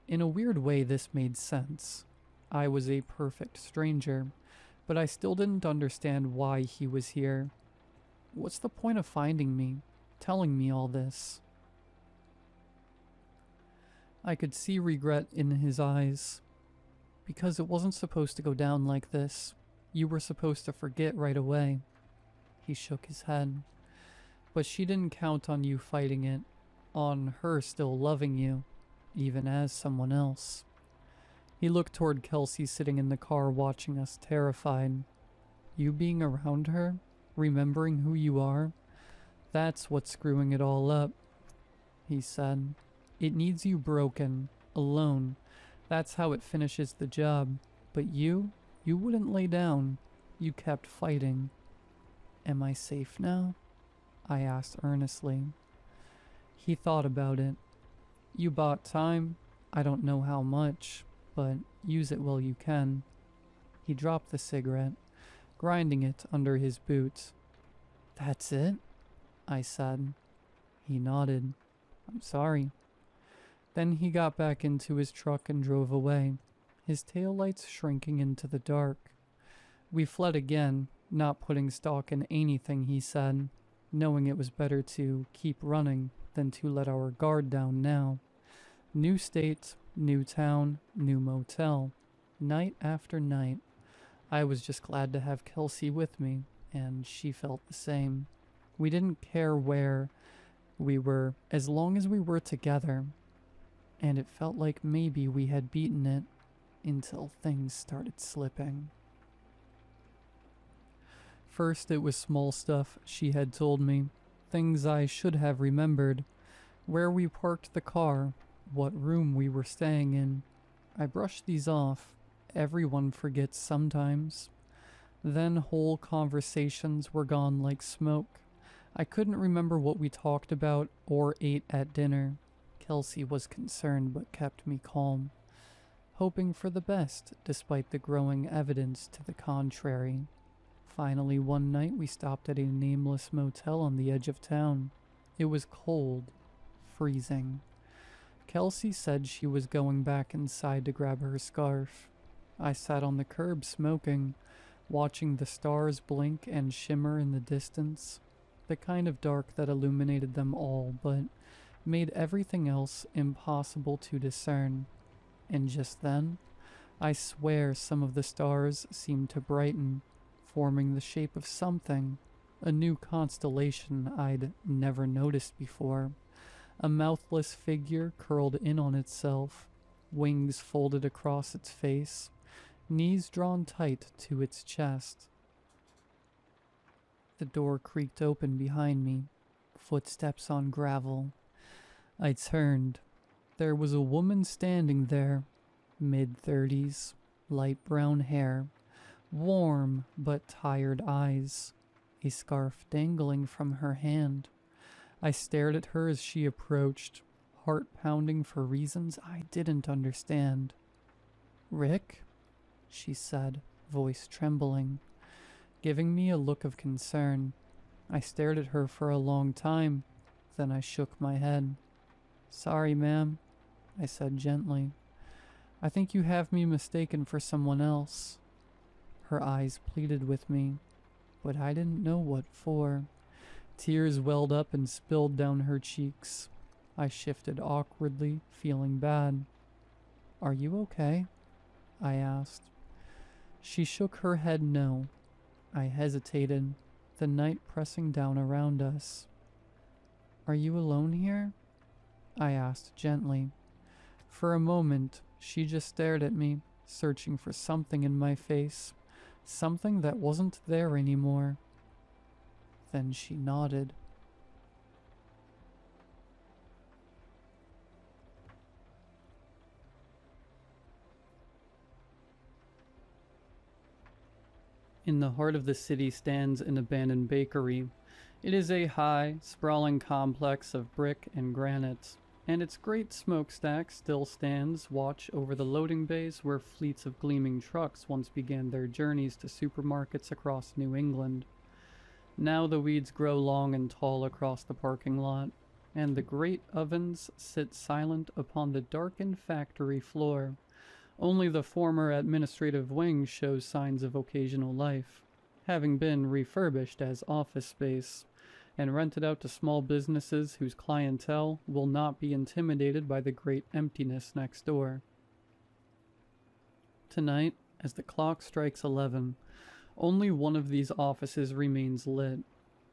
A: In a weird way, this made sense. I was a perfect stranger, but I still didn't understand why he was here. What's the point of finding me, telling me all this? I could see regret in his eyes. Because it wasn't supposed to go down like this. You were supposed to forget right away. He shook his head. But she didn't count on you fighting it, on her still loving you, even as someone else. He looked toward Kelsey sitting in the car watching us, terrified. You being around her, remembering who you are, that's what's screwing it all up, he said. It needs you broken, alone. That's how it finishes the job. But you wouldn't lay down. You kept fighting. Am I safe now? I asked earnestly. He thought about it. You bought time. I don't know how much, but use it while you can. He dropped the cigarette, grinding it under his boot. That's it? I said. He nodded. I'm sorry. Then he got back into his truck and drove away, his taillights shrinking into the dark. We fled again, not putting stock in anything he said, knowing it was better to keep running than to let our guard down now. New state, new town, new motel. Night after night. I was just glad to have Kelsey with me, and she felt the same. We didn't care where we were, as long as we were together. And it felt like maybe we had beaten it, until things started slipping. First it was small stuff she had told me, things I should have remembered. Where we parked the car, what room we were staying in. I brushed these off. Everyone forgets sometimes. Then whole conversations were gone like smoke. I couldn't remember what we talked about or ate at dinner. Kelsey was concerned but kept me calm, hoping for the best despite the growing evidence to the contrary. Finally, one night we stopped at a nameless motel on the edge of town. It was cold, freezing. Kelsey said she was going back inside to grab her scarf. I sat on the curb smoking, watching the stars blink and shimmer in the distance, the kind of dark that illuminated them all but made everything else impossible to discern. And just then, I swear some of the stars seemed to brighten, forming the shape of something, a new constellation I'd never noticed before. A mouthless figure curled in on itself, wings folded across its face, knees drawn tight to its chest. The door creaked open behind me, footsteps on gravel. I turned. There was a woman standing there, mid-30s, light brown hair, warm but tired eyes, a scarf dangling from her hand. I stared at her as she approached, heart pounding for reasons I didn't understand. "Rick?" she said, voice trembling, giving me a look of concern. I stared at her for a long time, then I shook my head. "Sorry, ma'am," I said gently. "I think you have me mistaken for someone else." Her eyes pleaded with me, but I didn't know what for. Tears welled up and spilled down her cheeks. I shifted awkwardly, feeling bad. "Are you okay?" I asked. She shook her head no. I hesitated, the night pressing down around us. "Are you alone here?" I asked gently. For a moment, she just stared at me, searching for something in my face, something that wasn't there anymore. Then she nodded. In the heart of the city stands an abandoned bakery. It is a high, sprawling complex of brick and granite, and its great smokestack still stands watch over the loading bays where fleets of gleaming trucks once began their journeys to supermarkets across New England. Now the weeds grow long and tall across the parking lot, and the great ovens sit silent upon the darkened factory floor. Only the former administrative wing shows signs of occasional life, having been refurbished as office space, and rented out to small businesses whose clientele will not be intimidated by the great emptiness next door. Tonight, as the clock strikes 11, only one of these offices remains lit.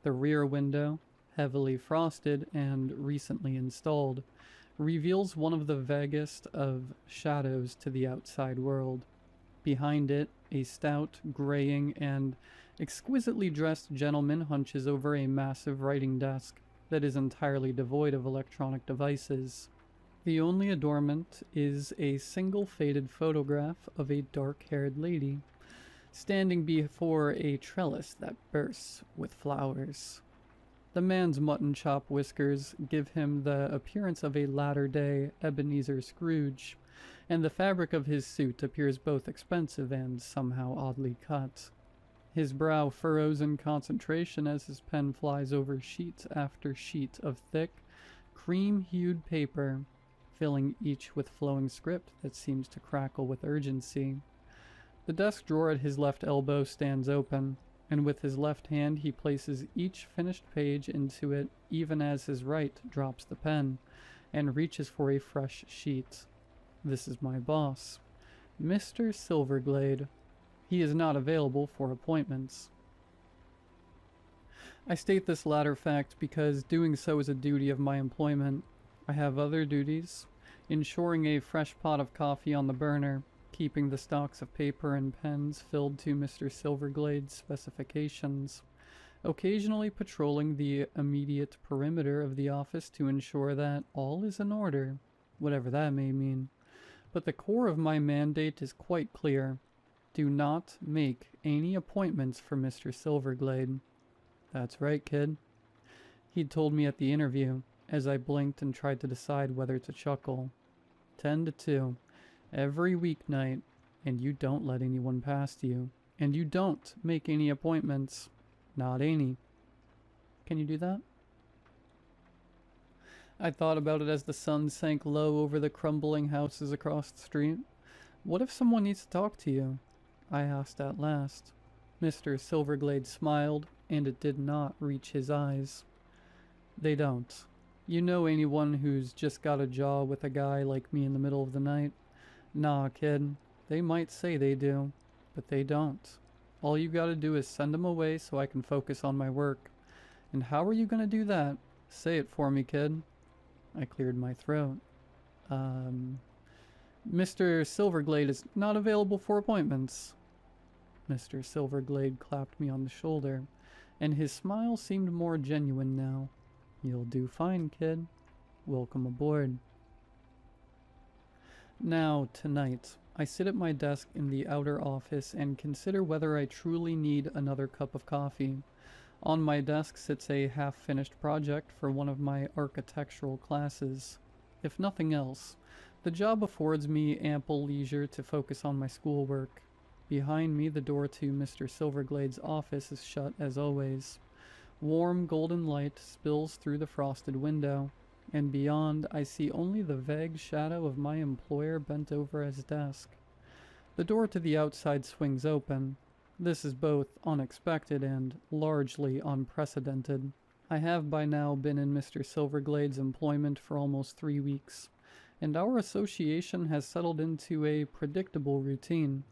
A: The rear window, heavily frosted and recently installed, reveals one of the vaguest of shadows to the outside world. Behind it, a stout, graying, and exquisitely dressed gentleman hunches over a massive writing desk that is entirely devoid of electronic devices. The only adornment is a single faded photograph of a dark-haired lady, standing before a trellis that bursts with flowers. The man's mutton chop whiskers give him the appearance of a latter-day Ebenezer Scrooge, and the fabric of his suit appears both expensive and somehow oddly cut. His brow furrows in concentration as his pen flies over sheet after sheet of thick, cream-hued paper, filling each with flowing script that seems to crackle with urgency. The desk drawer at his left elbow stands open, and with his left hand he places each finished page into it even as his right drops the pen and reaches for a fresh sheet. This is my boss, Mr. Silverglade. He is not available for appointments. I state this latter fact because doing so is a duty of my employment. I have other duties, ensuring a fresh pot of coffee on the burner, keeping the stocks of paper and pens filled to Mr. Silverglade's specifications, occasionally patrolling the immediate perimeter of the office to ensure that all is in order, whatever that may mean. But the core of my mandate is quite clear. Do not make any appointments for Mr. Silverglade. That's right, kid. He'd told me at the interview, as I blinked and tried to decide whether to chuckle. 10 to 2. Every weeknight, and you don't let anyone past you, and you don't make any appointments. Not any. Can you do that? I thought about it as the sun sank low over the crumbling houses across the street. What if someone needs to talk to you? I asked at last. Mr. Silverglade smiled, and it did not reach his eyes. They don't. You know anyone who's just got a jaw with a guy like me in the middle of the night? Nah, kid. They might say they do, but they don't. All you gotta do is send them away so I can focus on my work. And how are you gonna do that? Say it for me, kid. I cleared my throat. Mr. Silverglade is not available for appointments. Mr. Silverglade clapped me on the shoulder, and his smile seemed more genuine now. You'll do fine, kid. Welcome aboard. Now, tonight, I sit at my desk in the outer office and consider whether I truly need another cup of coffee. On my desk sits a half-finished project for one of my architectural classes. If nothing else, the job affords me ample leisure to focus on my schoolwork. Behind me, the door to Mr. Silverglade's office is shut as always. Warm golden light spills through the frosted window, and beyond I see only the vague shadow of my employer bent over his desk. The door to the outside swings open. This is both unexpected and largely unprecedented. I have by now been in Mr. Silverglade's employment for almost 3 weeks, and our association has settled into a predictable routine.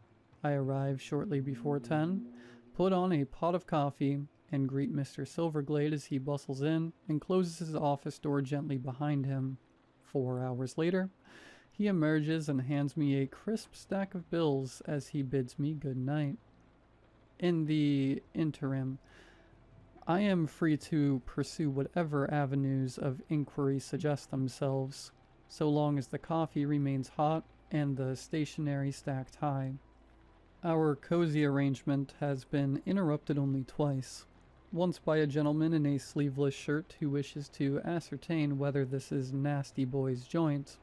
A: I arrive shortly before 10, put on a pot of coffee, and greet Mr. Silverglade as he bustles in and closes his office door gently behind him. 4 hours later, he emerges and hands me a crisp stack of bills as he bids me good night. In the interim, I am free to pursue whatever avenues of inquiry suggest themselves, so long as the coffee remains hot and the stationery stacked high. Our cozy arrangement has been interrupted only twice. Once by a gentleman in a sleeveless shirt who wishes to ascertain whether this is Nasty Boy's joint,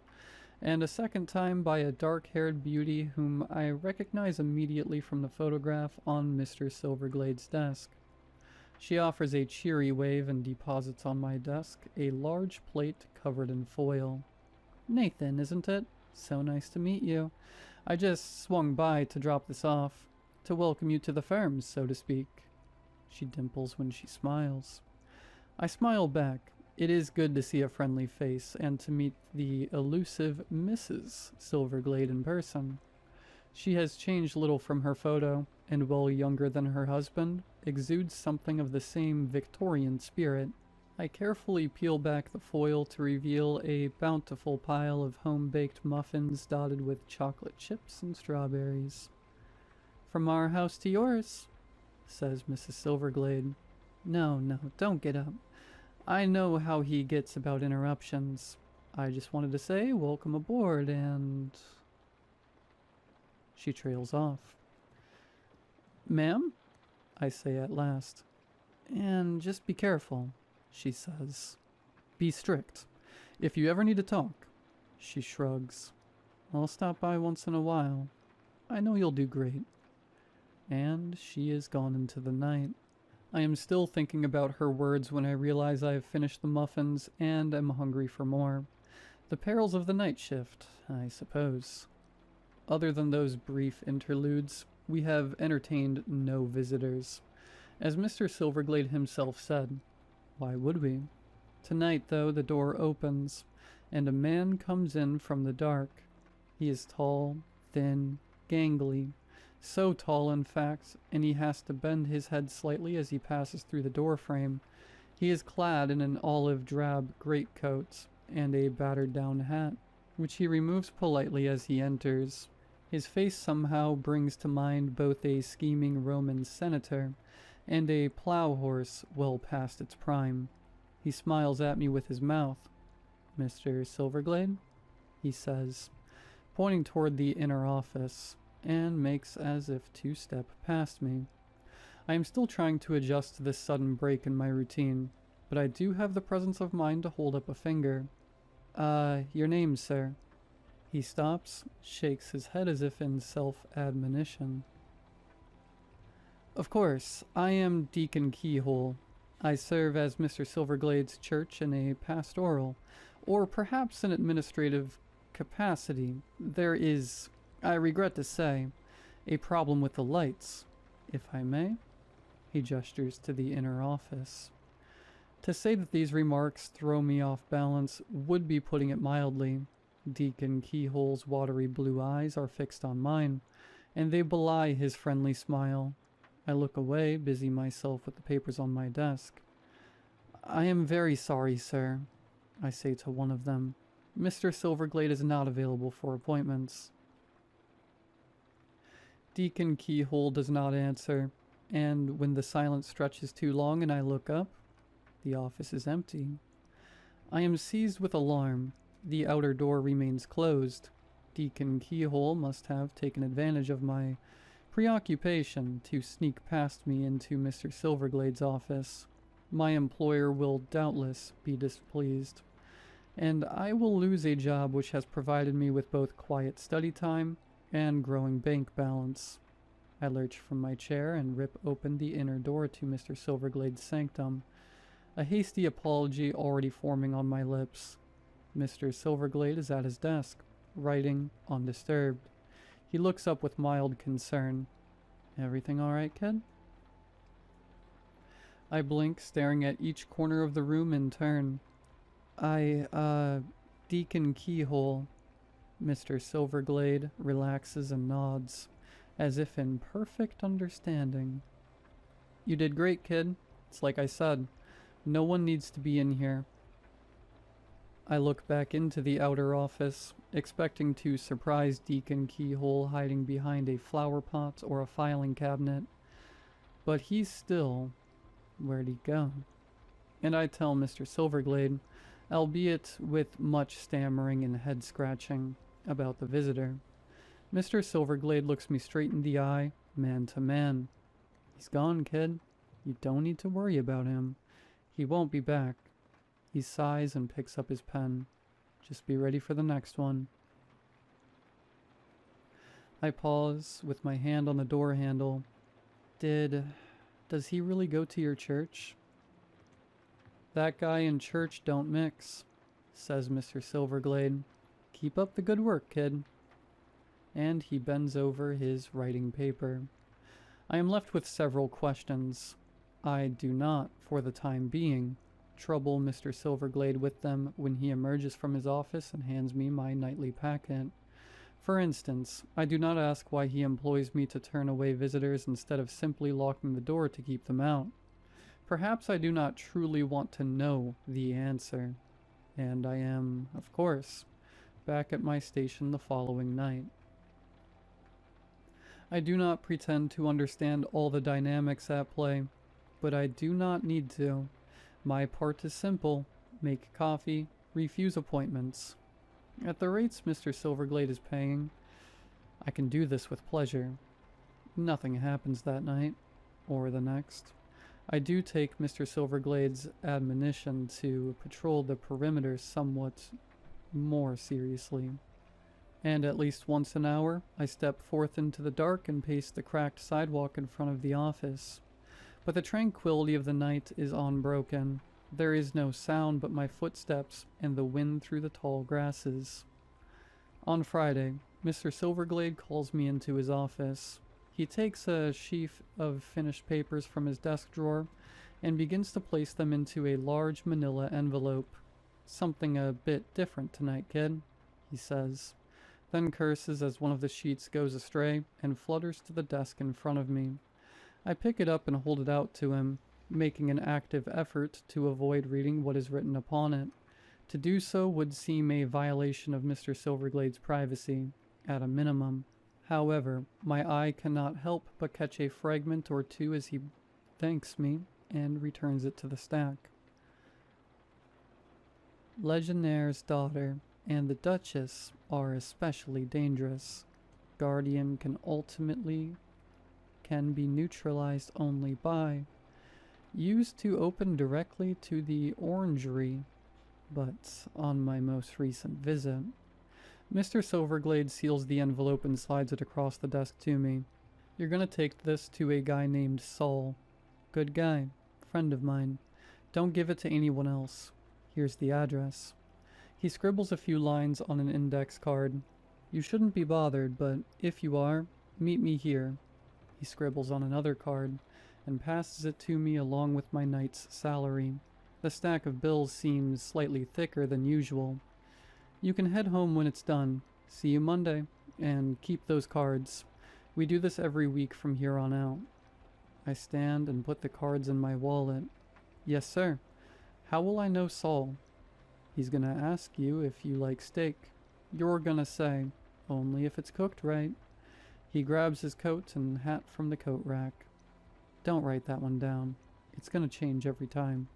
A: and a second time by a dark-haired beauty whom I recognize immediately from the photograph on Mr. Silverglade's desk. She offers a cheery wave and deposits on my desk a large plate covered in foil. Nathan, isn't it? So nice to meet you. I just swung by to drop this off, to welcome you to the firm, so to speak. She dimples when she smiles. I smile back. It is good to see a friendly face and to meet the elusive Mrs. Silverglade in person. She has changed little from her photo, and while younger than her husband, exudes something of the same Victorian spirit. I carefully peel back the foil to reveal a bountiful pile of home-baked muffins dotted with chocolate chips and strawberries. "From our house to yours," says Mrs. Silverglade. No, don't get up. I know how he gets about interruptions. I just wanted to say welcome aboard and... She trails off. "Ma'am?" I say at last. "And just be careful," she says. "Be strict. If you ever need to talk." She shrugs. "I'll stop by once in a while. I know you'll do great." And she is gone into the night. I am still thinking about her words when I realize I have finished the muffins and am hungry for more. The perils of the night shift, I suppose. Other than those brief interludes, we have entertained no visitors. As Mr. Silverglade himself said, why would we? Tonight, though, the door opens, and a man comes in from the dark. He is tall, thin, gangly. So tall, in fact, and he has to bend his head slightly as he passes through the doorframe. He is clad in an olive drab greatcoat and a battered down hat, which he removes politely as he enters. His face somehow brings to mind both a scheming Roman senator and a plow horse well past its prime. He smiles at me with his mouth. "Mr. Silverglade?" he says, pointing toward the inner office, and makes as if to step past me. I am still trying to adjust to this sudden break in my routine, but I do have the presence of mind to hold up a finger. Your name, sir." He stops, shakes his head as if in self-admonition. "Of course, I am Deacon Keyhole. I serve as Mr. Silverglade's church in a pastoral, or perhaps an administrative capacity. There is, I regret to say, a problem with the lights, if I may." He gestures to the inner office. To say that these remarks throw me off balance would be putting it mildly. Deacon Keyhole's watery blue eyes are fixed on mine, and they belie his friendly smile. I look away, busy myself with the papers on my desk. "I am very sorry, sir," I say to one of them. "Mr. Silverglade is not available for appointments." Deacon Keyhole does not answer, and when the silence stretches too long and I look up, the office is empty. I am seized with alarm. The outer door remains closed. Deacon Keyhole must have taken advantage of my preoccupation to sneak past me into Mr. Silverglade's office. My employer will doubtless be displeased, and I will lose a job which has provided me with both quiet study time and growing bank balance. I lurch from my chair and rip open the inner door to Mr. Silverglade's sanctum, a hasty apology already forming on my lips. Mr. Silverglade is at his desk, writing undisturbed. He looks up with mild concern. "Everything all right, kid?" I blink, staring at each corner of the room in turn. Deacon Keyhole." Mr. Silverglade relaxes and nods, as if in perfect understanding. "You did great, kid. It's like I said. No one needs to be in here." I look back into the outer office, expecting to surprise Deacon Keyhole hiding behind a flower pot or a filing cabinet. But he's still. Where'd he go? And I tell Mr. Silverglade, albeit with much stammering and head scratching, about the visitor. Mr. Silverglade looks me straight in the eye, man to man. "He's gone, kid. You don't need to worry about him. He won't be back." He sighs and picks up his pen. "Just be ready for the next one." I pause, with my hand on the door handle. Does he really go to your church?" "That guy and church don't mix," says Mr. Silverglade. "Keep up the good work, kid." And he bends over his writing paper. I am left with several questions. I do not, for the time being, trouble Mr. Silverglade with them when he emerges from his office and hands me my nightly packet. For instance, I do not ask why he employs me to turn away visitors instead of simply locking the door to keep them out. Perhaps I do not truly want to know the answer, and I am, of course, back at my station the following night. I do not pretend to understand all the dynamics at play, but I do not need to. My part is simple: make coffee, refuse appointments. At the rates Mr. Silverglade is paying, I can do this with pleasure. Nothing happens that night, or the next. I do take Mr. Silverglade's admonition to patrol the perimeter somewhat more seriously. And at least once an hour, I step forth into the dark and pace the cracked sidewalk in front of the office. But the tranquility of the night is unbroken. There is no sound but my footsteps and the wind through the tall grasses. On Friday, Mr. Silverglade calls me into his office. He takes a sheaf of finished papers from his desk drawer and begins to place them into a large manila envelope. "Something a bit different tonight, kid," he says, then curses as one of the sheets goes astray and flutters to the desk in front of me. I pick it up and hold it out to him, making an active effort to avoid reading what is written upon it. To do so would seem a violation of Mr. Silverglade's privacy, at a minimum. However, my eye cannot help but catch a fragment or two as he thanks me and returns it to the stack. Legionnaire's daughter and the Duchess are especially dangerous. Guardian can be neutralized only by used to open directly to the orangery, but on my most recent visit. Mr. Silverglade seals the envelope and slides it across the desk to me. "You're gonna take this to a guy named Saul. Good guy. Friend of mine. Don't give it to anyone else. Here's the address." He scribbles a few lines on an index card. "You shouldn't be bothered, but if you are, meet me here." He scribbles on another card and passes it to me along with my night's salary. The stack of bills seems slightly thicker than usual. "You can head home when it's done. See you Monday, and keep those cards. We do this every week from here on out." I stand and put the cards in my wallet. "Yes, sir. How will I know Saul?" "He's gonna ask you if you like steak. You're gonna say, 'Only if it's cooked right.'" He grabs his coat and hat from the coat rack. "Don't write that one down. It's gonna change every time."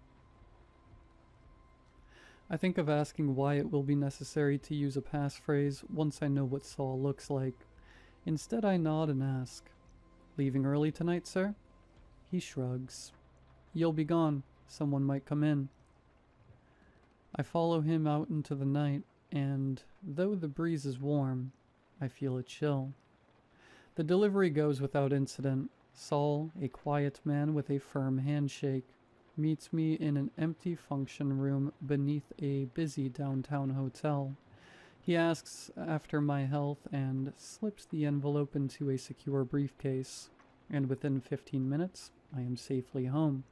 A: I think of asking why it will be necessary to use a passphrase once I know what Saul looks like. Instead, I nod and ask, "Leaving early tonight, sir?" He shrugs. "You'll be gone. Someone might come in." I follow him out into the night, and though the breeze is warm, I feel a chill. The delivery goes without incident. Saul, a quiet man with a firm handshake, meets me in an empty function room beneath a busy downtown hotel. He asks after my health and slips the envelope into a secure briefcase, and within 15 minutes, I am safely home.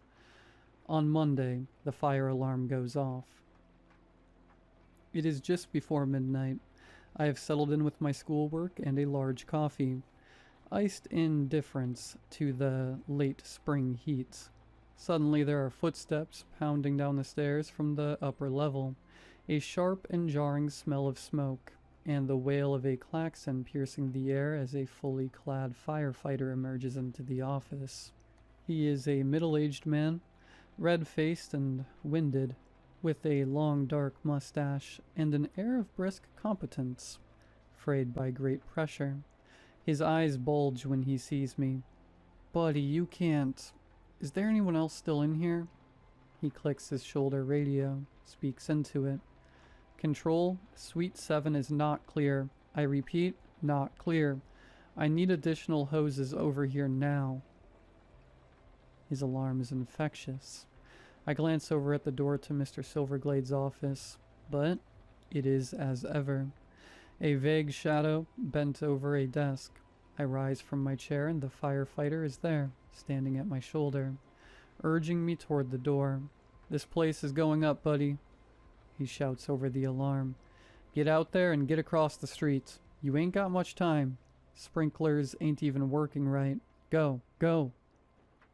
A: On Monday, the fire alarm goes off. It is just before midnight. I have settled in with my schoolwork and a large coffee, iced indifference to the late spring heat. Suddenly there are footsteps pounding down the stairs from the upper level, a sharp and jarring smell of smoke, and the wail of a klaxon piercing the air as a fully clad firefighter emerges into the office. He is a middle-aged man, red-faced and winded, with a long dark mustache and an air of brisk competence, frayed by great pressure. His eyes bulge when he sees me. "Buddy, you can't... Is there anyone else still in here?" He clicks his shoulder radio, speaks into it. "Control, Suite 7 is not clear. I repeat, not clear. I need additional hoses over here now." His alarm is infectious. I glance over at the door to Mr. Silverglade's office, but it is as ever. A vague shadow bent over a desk. I rise from my chair and the firefighter is there, standing at my shoulder, urging me toward the door. "This place is going up, buddy," he shouts over the alarm. "Get out there and get across the street. You ain't got much time. Sprinklers ain't even working right. Go, go.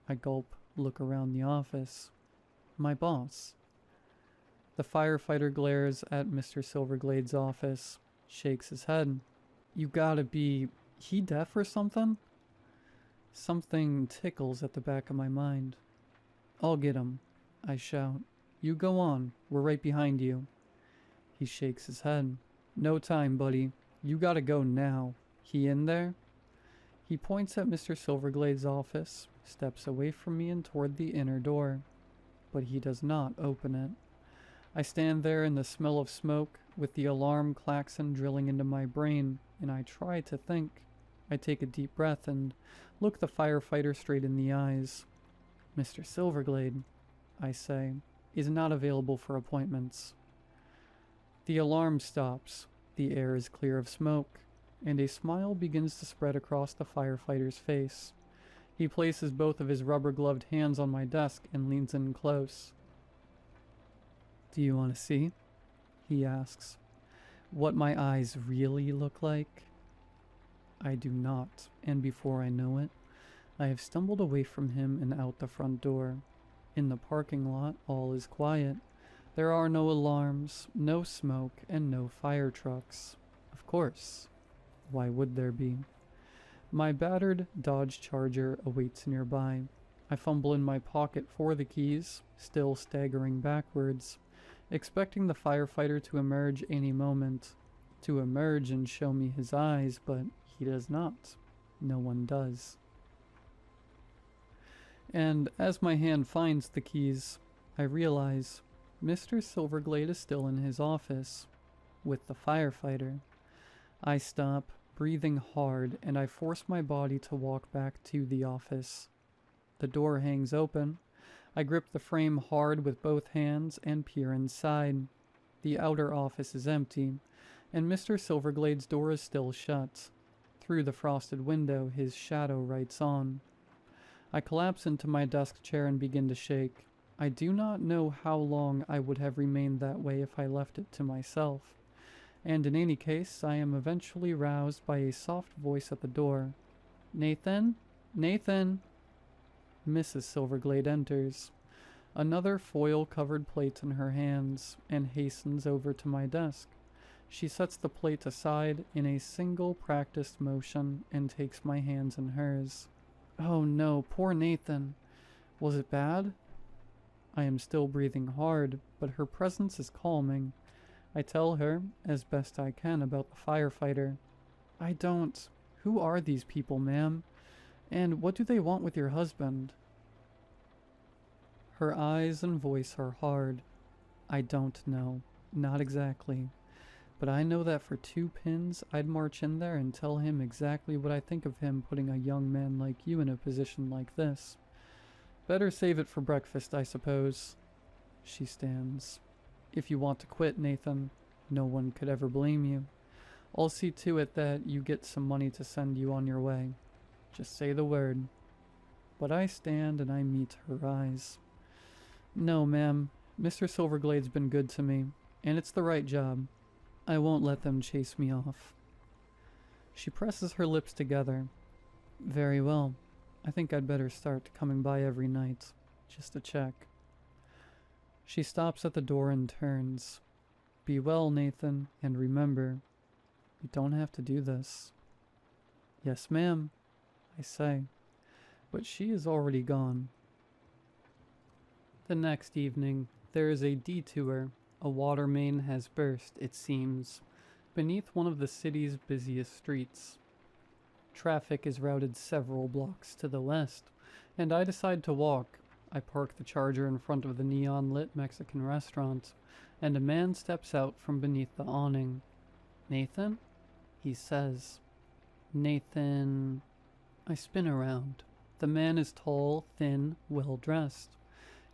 A: I gulp, look around the office. My boss. The firefighter glares at Mr. Silverglade's office, shakes his head. You gotta be... he deaf or something? Something tickles at the back of my mind. I'll get him, I shout. You go on, we're right behind you. He shakes his head. No time, buddy. You gotta go now. He in there? He points at Mr. Silverglade's office, steps away from me and toward the inner door. But he does not open it. I stand there in the smell of smoke, with the alarm klaxon drilling into my brain, and I try to think. I take a deep breath and look the firefighter straight in the eyes. Mr. Silverglade, I say, is not available for appointments. The alarm stops. The air is clear of smoke, and a smile begins to spread across the firefighter's face. He places both of his rubber-gloved hands on my desk and leans in close. Do you want to see? He asks. What my eyes really look like? I do not, and before I know it, I have stumbled away from him and out the front door. In the parking lot, all is quiet. There are no alarms, no smoke, and no fire trucks. Of course. Why would there be? My battered Dodge Charger awaits nearby. I fumble in my pocket for the keys, still staggering backwards, expecting the firefighter to emerge any moment. To emerge and show me his eyes, but he does not. No one does. And as my hand finds the keys, I realize Mr. Silverglade is still in his office, with the firefighter. I stop, breathing hard, and I force my body to walk back to the office. The door hangs open. I grip the frame hard with both hands and peer inside. The outer office is empty, and Mr. Silverglade's door is still shut. Through the frosted window, his shadow writes on. I collapse into my desk chair and begin to shake. I do not know how long I would have remained that way if I left it to myself. And in any case, I am eventually roused by a soft voice at the door. Nathan? Nathan? Mrs. Silverglade enters, another foil-covered plate in her hands, and hastens over to my desk. She sets the plate aside in a single practiced motion and takes my hands in hers. Oh no, poor Nathan. Was it bad? I am still breathing hard, but her presence is calming. I tell her, as best I can, about the firefighter. I don't. Who are these people, ma'am? And what do they want with your husband? Her eyes and voice are hard. I don't know. Not exactly. But I know that for 2 pins, I'd march in there and tell him exactly what I think of him putting a young man like you in a position like this. Better save it for breakfast, I suppose. She stands. If you want to quit, Nathan, no one could ever blame you. I'll see to it that you get some money to send you on your way. Just say the word. But I stand and I meet her eyes. No, ma'am. Mr. Silverglade's been good to me, and it's the right job. I won't let them chase me off. She presses her lips together. Very well. I think I'd better start coming by every night, just to check. She stops at the door and turns. Be well, Nathan, and remember, you don't have to do this. Yes, ma'am, I say, but she is already gone. The next evening, there is a detour. A water main has burst, it seems, beneath one of the city's busiest streets. Traffic is routed several blocks to the west, and I decide to walk. I park the Charger in front of the neon-lit Mexican restaurant, and a man steps out from beneath the awning. Nathan? He says. Nathan... I spin around. The man is tall, thin, well-dressed.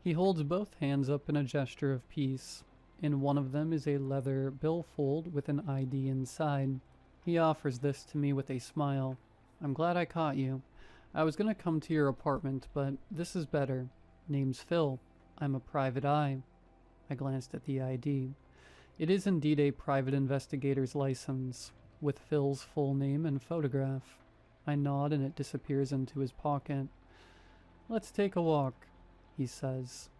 A: He holds both hands up in a gesture of peace. In one of them is a leather billfold with an ID inside. He offers this to me with a smile. I'm glad I caught you. I was gonna come to your apartment, but this is better. Name's Phil. I'm a private eye. I glanced at the ID. It is indeed a private investigator's license. with Phil's full name and photograph. I nod and it disappears into his pocket. "Let's take a walk," he says.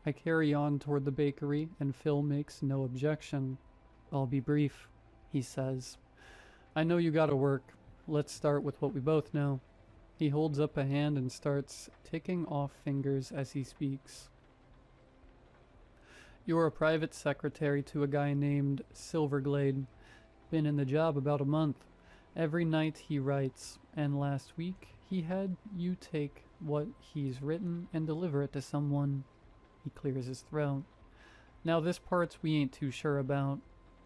A: I carry on toward the bakery and Phil makes no objection. "I'll be brief," he says. "I know you gotta work. Let's start with what we both know." He holds up a hand and starts ticking off fingers as he speaks. "You're a private secretary to a guy named Silverglade. Been in the job about a month. Every night he writes, and last week he had you take what he's written and deliver it to someone." He clears his throat. "Now this part's we ain't too sure about,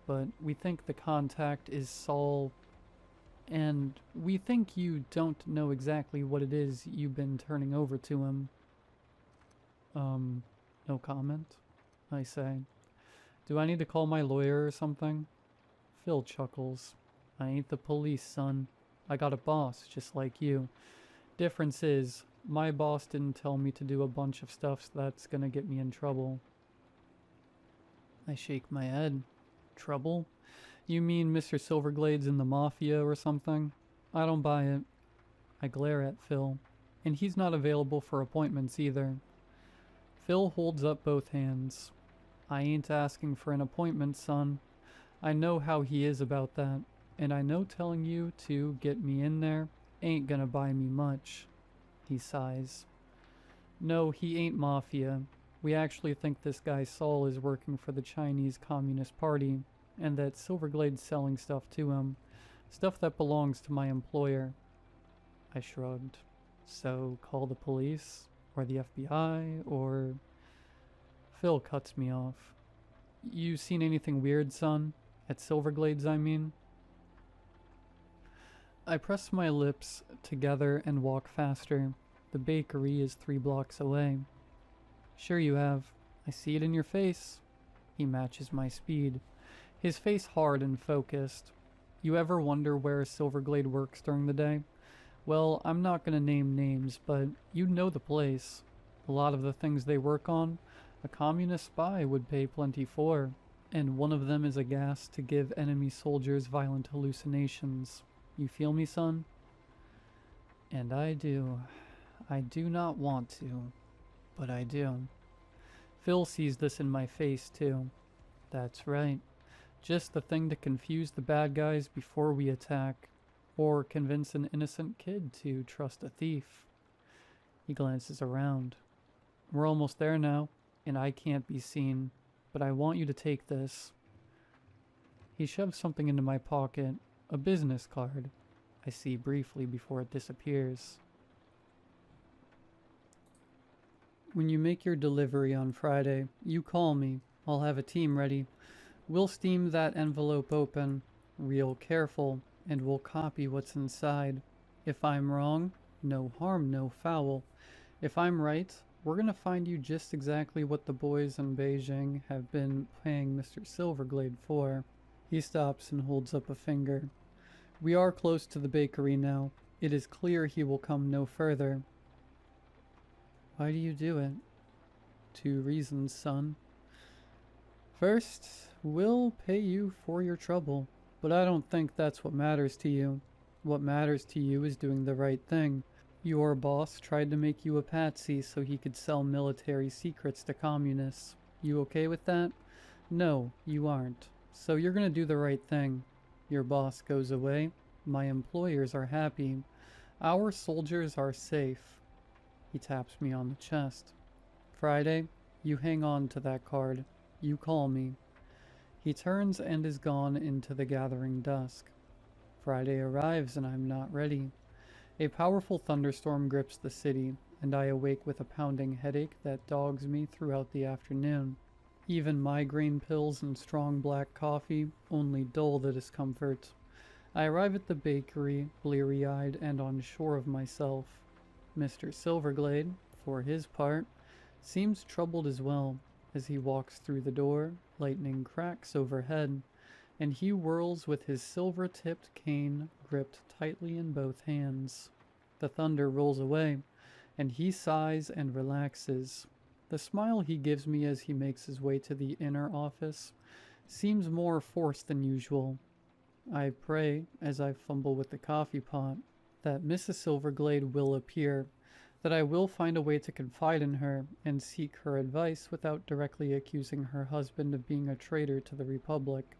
A: but we think the contact is Saul, and we think you don't know exactly what it is you've been turning over to him." No comment, I say. "Do I need to call my lawyer or something?" Phil chuckles. "I ain't the police, son. I got a boss, just like you. Difference is, my boss didn't tell me to do a bunch of stuff that's gonna get me in trouble." I shake my head. "Trouble? You mean Mr. Silverglade's in the mafia or something? I don't buy it." I glare at Phil, and he's not available for appointments either. Phil holds up both hands. "I ain't asking for an appointment, son. I know how he is about that, and I know telling you to get me in there ain't gonna buy me much." He sighs. "No, he ain't mafia. We actually think this guy Saul is working for the Chinese Communist Party, and that Silverglade's selling stuff to him. Stuff that belongs to my employer." I shrugged. "So call the police, or the FBI, or..." Phil cuts me off. "You seen anything weird, son? At Silverglade's, I mean?" I press my lips together and walk faster. The bakery is 3 blocks away. "Sure you have. I see it in your face." He matches my speed, his face hard and focused. "You ever wonder where Silverglade works during the day? Well, I'm not gonna name names, but you know the place. A lot of the things they work on, a communist spy would pay plenty for, and one of them is a gas to give enemy soldiers violent hallucinations. You feel me, son?" And I do. I do not want to, but I do. Phil sees this in my face, too. That's right. Just the thing to confuse the bad guys before we attack, or convince an innocent kid to trust a thief. He glances around. "We're almost there now, and I can't be seen, but I want you to take this." He shoves something into my pocket, a business card. I see briefly before it disappears. "When you make your delivery on Friday, you call me. I'll have a team ready. We'll steam that envelope open, real careful, and we'll copy what's inside. If I'm wrong, no harm, no foul. If I'm right, we're gonna find you just exactly what the boys in Beijing have been paying Mr. Silverglade for." He stops and holds up a finger. "We are close to the bakery now. It is clear he will come no further." "Why do you do it?" "2 reasons, son. First, we'll pay you for your trouble, but I don't think that's what matters to you. What matters to you is doing the right thing. Your boss tried to make you a patsy so he could sell military secrets to communists. You okay with that? No, you aren't. So you're gonna do the right thing. Your boss goes away. My employers are happy. Our soldiers are safe." He taps me on the chest. "Friday, you hang on to that card. You call me." He turns and is gone into the gathering dusk. Friday arrives and I'm not ready. A powerful thunderstorm grips the city, and I awake with a pounding headache that dogs me throughout the afternoon. Even migraine pills and strong black coffee only dull the discomfort. I arrive at the bakery, bleary-eyed and unsure of myself. Mr. Silverglade, for his part, seems troubled as well. As he walks through the door, lightning cracks overhead, and he whirls with his silver-tipped cane gripped tightly in both hands. The thunder rolls away, and he sighs and relaxes. The smile he gives me as he makes his way to the inner office seems more forced than usual. I pray, as I fumble with the coffee pot, that Mrs. Silverglade will appear, that I will find a way to confide in her and seek her advice without directly accusing her husband of being a traitor to the Republic.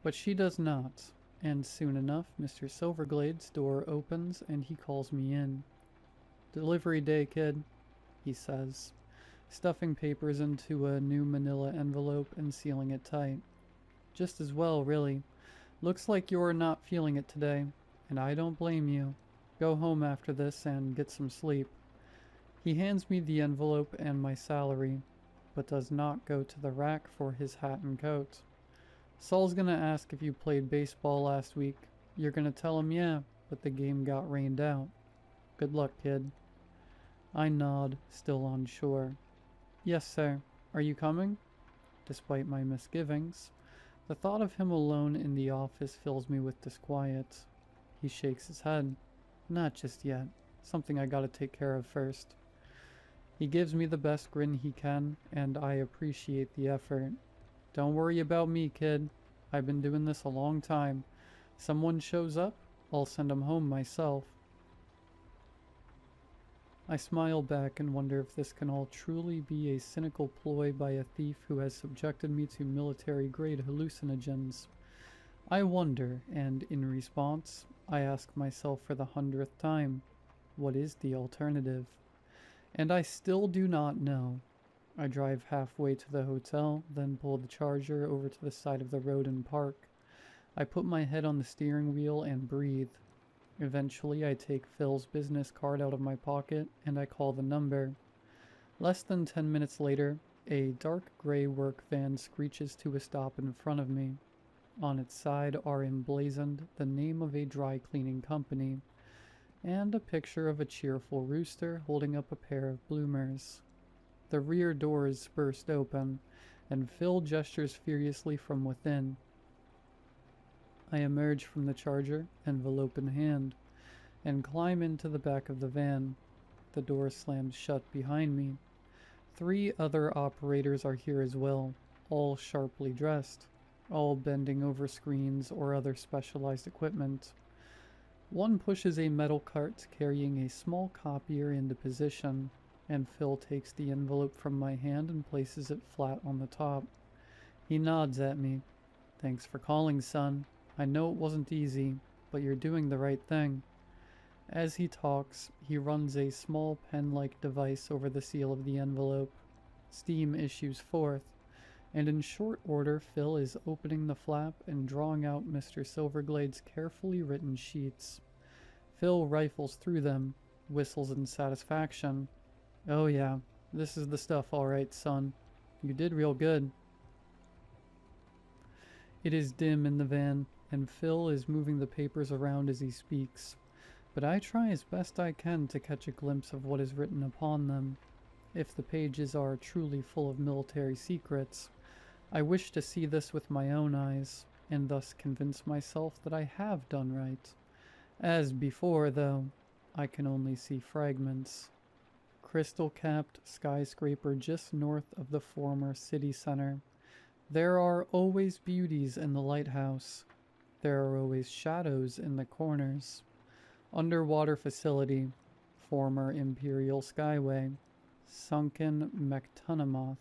A: But she does not, and soon enough Mr. Silverglade's door opens and he calls me in. "Delivery day, kid," he says, stuffing papers into a new manila envelope and sealing it tight. "Just as well, really. Looks like you're not feeling it today, and I don't blame you. Go home after this and get some sleep." He hands me the envelope and my salary, but does not go to the rack for his hat and coat. "Saul's gonna ask if you played baseball last week. You're gonna tell him yeah, but the game got rained out. Good luck, kid." I nod, still unsure. "Yes, sir. Are you coming?" Despite my misgivings, the thought of him alone in the office fills me with disquiet. He shakes his head. "Not just yet. Something I gotta take care of first." He gives me the best grin he can, and I appreciate the effort. "Don't worry about me, kid. I've been doing this a long time. Someone shows up, I'll send him home myself." I smile back and wonder if this can all truly be a cynical ploy by a thief who has subjected me to military-grade hallucinogens. I wonder, and in response, I ask myself for the 100th time, what is the alternative? And I still do not know. I drive halfway to the hotel, then pull the Charger over to the side of the road and park. I put my head on the steering wheel and breathe. Eventually, I take Phil's business card out of my pocket and I call the number. Less than 10 minutes later, a dark gray work van screeches to a stop in front of me. On its side are emblazoned the name of a dry cleaning company and a picture of a cheerful rooster holding up a pair of bloomers. The rear doors burst open, and Phil gestures furiously from within. I emerge from the Charger, envelope in hand, and climb into the back of the van. The door slams shut behind me. 3 other operators are here as well, all sharply dressed, all bending over screens or other specialized equipment. One pushes a metal cart carrying a small copier into position, and Phil takes the envelope from my hand and places it flat on the top. He nods at me. "Thanks for calling, son. I know it wasn't easy, but you're doing the right thing." As he talks, he runs a small pen-like device over the seal of the envelope. Steam issues forth, and in short order Phil is opening the flap and drawing out Mr. Silverglade's carefully written sheets. Phil rifles through them, whistles in satisfaction. "Oh yeah, this is the stuff all right, son. You did real good." It is dim in the van, and Phil is moving the papers around as he speaks, but I try as best I can to catch a glimpse of what is written upon them. If the pages are truly full of military secrets, I wish to see this with my own eyes, and thus convince myself that I have done right. As before, though, I can only see fragments. Crystal-capped skyscraper just north of the former city center. There are always beauties in the lighthouse. There are always shadows in the corners. Underwater facility, former Imperial Skyway, sunken Mechtunamoth.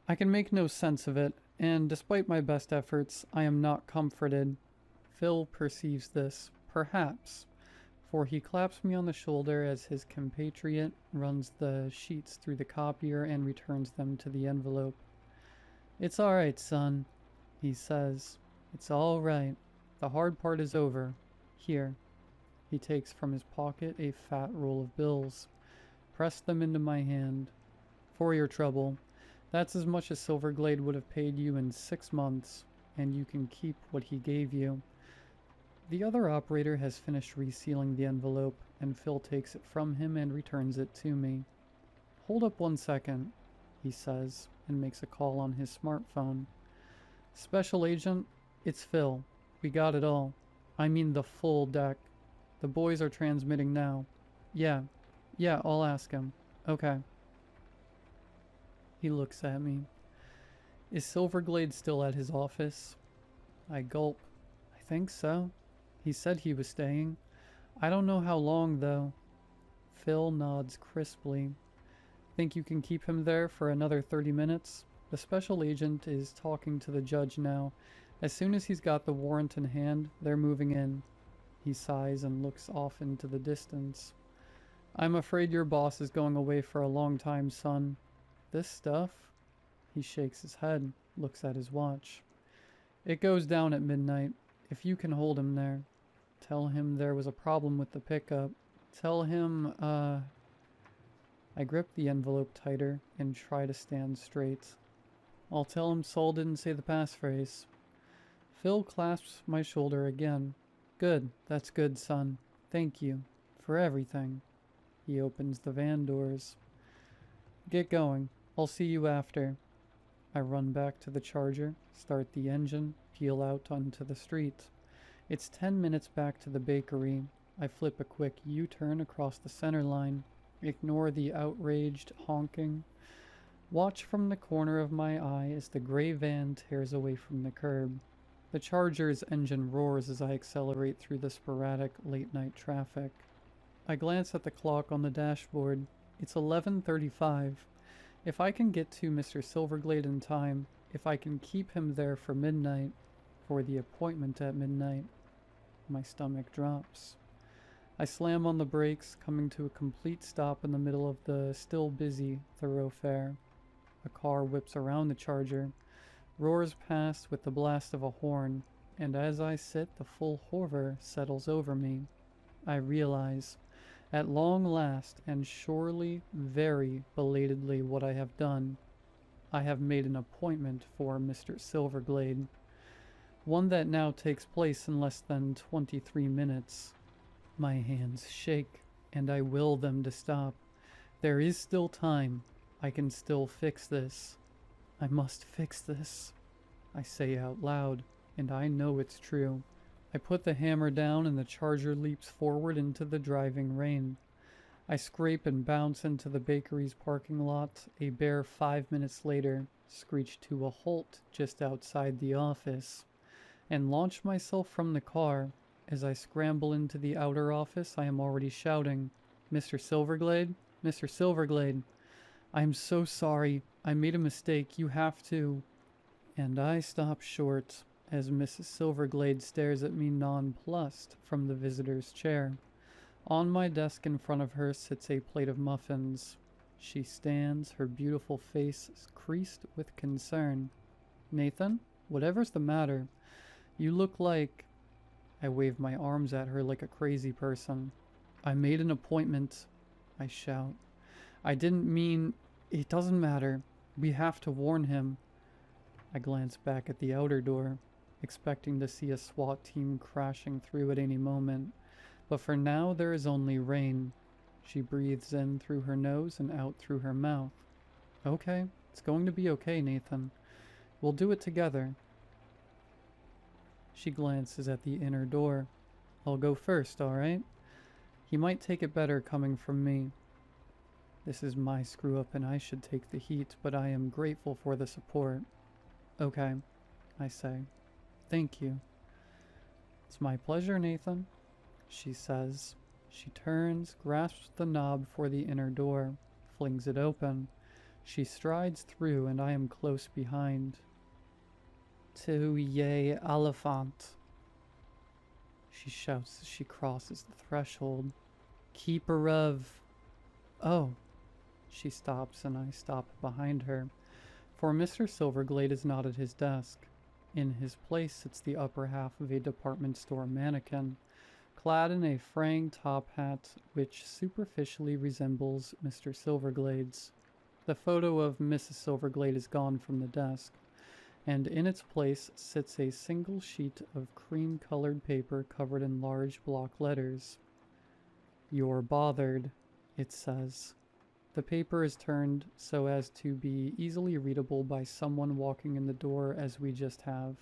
A: I can make no sense of it, and despite my best efforts, I am not comforted. Phil perceives this, perhaps, for he claps me on the shoulder as his compatriot runs the sheets through the copier and returns them to the envelope. "It's all right, son," he says. "It's all right. The hard part is over. Here." He takes from his pocket a fat roll of bills. Press them into my hand. "For your trouble. That's as much as Silverglade would have paid you in 6 months, and you can keep what he gave you." The other operator has finished resealing the envelope, and Phil takes it from him and returns it to me. "Hold up 1 second, he says, and makes a call on his smartphone. "Special Agent, it's Phil. We got it all. I mean the full deck. The boys are transmitting now. Yeah, I'll ask him. Okay." He looks at me. "Is Silverglade still at his office?" I gulp. I think so. He said he was staying. I don't know how long, though. Phil nods crisply. Think you can keep him there for another 30 minutes? The special agent is talking to the judge now. As soon as he's got the warrant in hand, they're moving in. He sighs and looks off into the distance. I'm afraid your boss is going away for a long time, son. This stuff? He shakes his head, looks at his watch. It goes down at midnight. If you can hold him there. Tell him there was a problem with the pickup. Tell him, I grip the envelope tighter and try to stand straight. I'll tell him Saul didn't say the passphrase. Phil clasps my shoulder again. Good, that's good, son. Thank you. For everything. He opens the van doors. Get going. I'll see you after. I run back to the Charger, start the engine, peel out onto the street. It's 10 minutes back to the bakery. I flip a quick U-turn across the center line. Ignore the outraged honking. Watch from the corner of my eye as the gray van tears away from the curb. The Charger's engine roars as I accelerate through the sporadic late-night traffic. I glance at the clock on the dashboard. It's 11:35. If I can get to Mr. Silverglade in time, if I can keep him there for midnight, for the appointment at midnight, my stomach drops. I slam on the brakes, coming to a complete stop in the middle of the still busy thoroughfare. A car whips around the Charger, roars past with the blast of a horn, and as I sit, the full horror settles over me. I realize, at long last, and surely very belatedly, what I have done. I have made an appointment for Mr. Silverglade, one that now takes place in less than 23 minutes. My hands shake, and I will them to stop. There is still time. I can still fix this. I must fix this. I say out loud, and I know it's true. I put the hammer down and the Charger leaps forward into the driving rain. I scrape and bounce into the bakery's parking lot, a bare 5 minutes later, screech to a halt just outside the office, and launch myself from the car. As I scramble into the outer office, I am already shouting, Mr. Silverglade? Mr. Silverglade! I am so sorry. I made a mistake. You have to... And I stop short as Mrs. Silverglade stares at me nonplussed from the visitor's chair. On my desk in front of her sits a plate of muffins. She stands, her beautiful face creased with concern. Nathan, whatever's the matter? You look like... I wave my arms at her like a crazy person. I made an appointment, I shout. I didn't mean... It doesn't matter. We have to warn him. I glance back at the outer door, expecting to see a SWAT team crashing through at any moment. But for now there is only rain. She breathes in through her nose and out through her mouth. Okay, it's going to be okay, Nathan. We'll do it together. She glances at the inner door. I'll go first, alright? He might take it better coming from me. This is my screw-up and I should take the heat, but I am grateful for the support. Okay, I say. Thank you. It's my pleasure, Nathan, she says. She turns, grasps the knob for the inner door, flings it open. She strides through and I am close behind. Tu ye elephant, she shouts as she crosses the threshold. Keeper of... Oh. She stops and I stop behind her, for Mr. Silverglade is not at his desk. In his place sits the upper half of a department store mannequin, clad in a fraying top hat which superficially resembles Mr. Silverglade's. The photo of Mrs. Silverglade is gone from the desk, and in its place sits a single sheet of cream-colored paper covered in large block letters. You're bothered, it says. The paper is turned so as to be easily readable by someone walking in the door as we just have.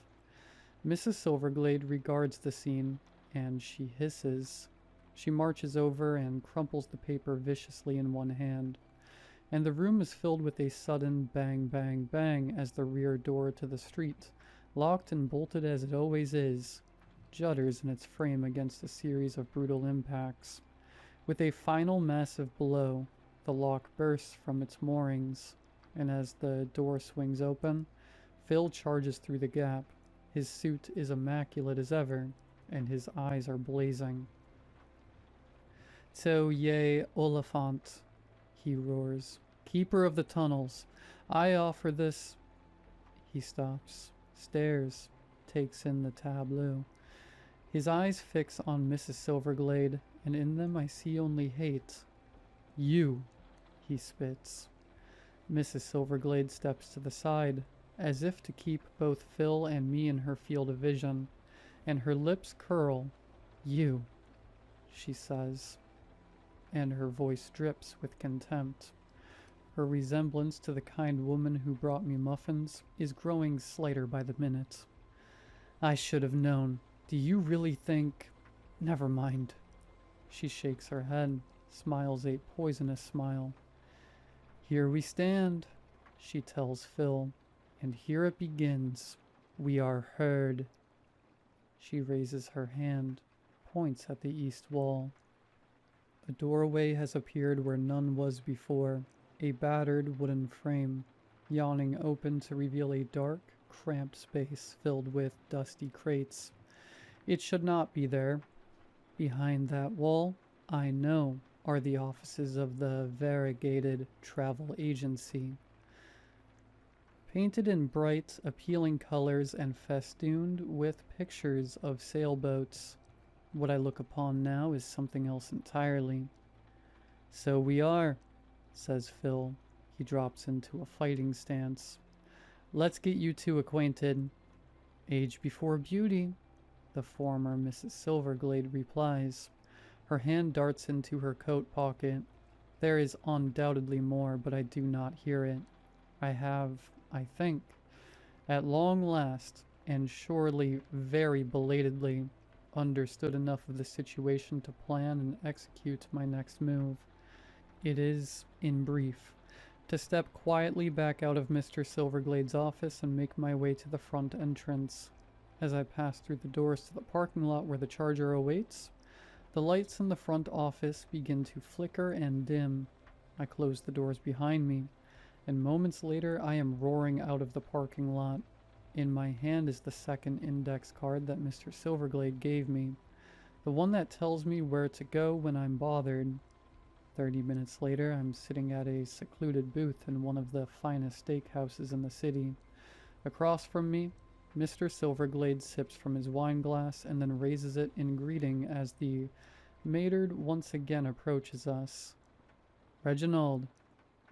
A: Mrs. Silverglade regards the scene, and she hisses. She marches over and crumples the paper viciously in one hand, and the room is filled with a sudden bang, bang, bang as the rear door to the street, locked and bolted as it always is, judders in its frame against a series of brutal impacts. With a final massive blow, the lock bursts from its moorings, and as the door swings open, Phil charges through the gap. His suit is immaculate as ever, and his eyes are blazing. "So ye Oliphant," he roars, "keeper of the tunnels, I offer this—" He stops, stares, takes in the tableau. His eyes fix on Mrs. Silverglade, and in them I see only hate. "You," he spits. Mrs. Silverglade steps to the side, as if to keep both Phil and me in her field of vision, and her lips curl. "You," she says, and her voice drips with contempt. Her resemblance to the kind woman who brought me muffins is growing slighter by the minute. "I should have known. Do you really think—" "Never mind." She shakes her head, smiles a poisonous smile. "Here we stand," she tells Phil, "and here it begins. We are heard." She raises her hand, points at the east wall. A doorway has appeared where none was before, a battered wooden frame, yawning open to reveal a dark, cramped space filled with dusty crates. It should not be there. Behind that wall, I know, are the offices of the variegated travel agency. Painted in bright, appealing colors and festooned with pictures of sailboats. What I look upon now is something else entirely. "So we are," says Phil. He drops into a fighting stance. "Let's get you two acquainted." "Age before beauty," the former Mrs. Silverglade replies. Her hand darts into her coat pocket. There is undoubtedly more, but I do not hear it. I have, I think, at long last, and surely very belatedly, understood enough of the situation to plan and execute my next move. It is, in brief, to step quietly back out of Mr. Silverglade's office and make my way to the front entrance. As I pass through the doors to the parking lot where the charger awaits, the lights in the front office begin to flicker and dim. I close the doors behind me, and moments later I am roaring out of the parking lot. In my hand is the second index card that Mr. Silverglade gave me, the one that tells me where to go when I'm bothered. 30 minutes later, I'm sitting at a secluded booth in one of the finest steakhouses in the city. Across from me, Mr. Silverglade sips from his wine glass and then raises it in greeting as the Maynard once again approaches us. "Reginald,"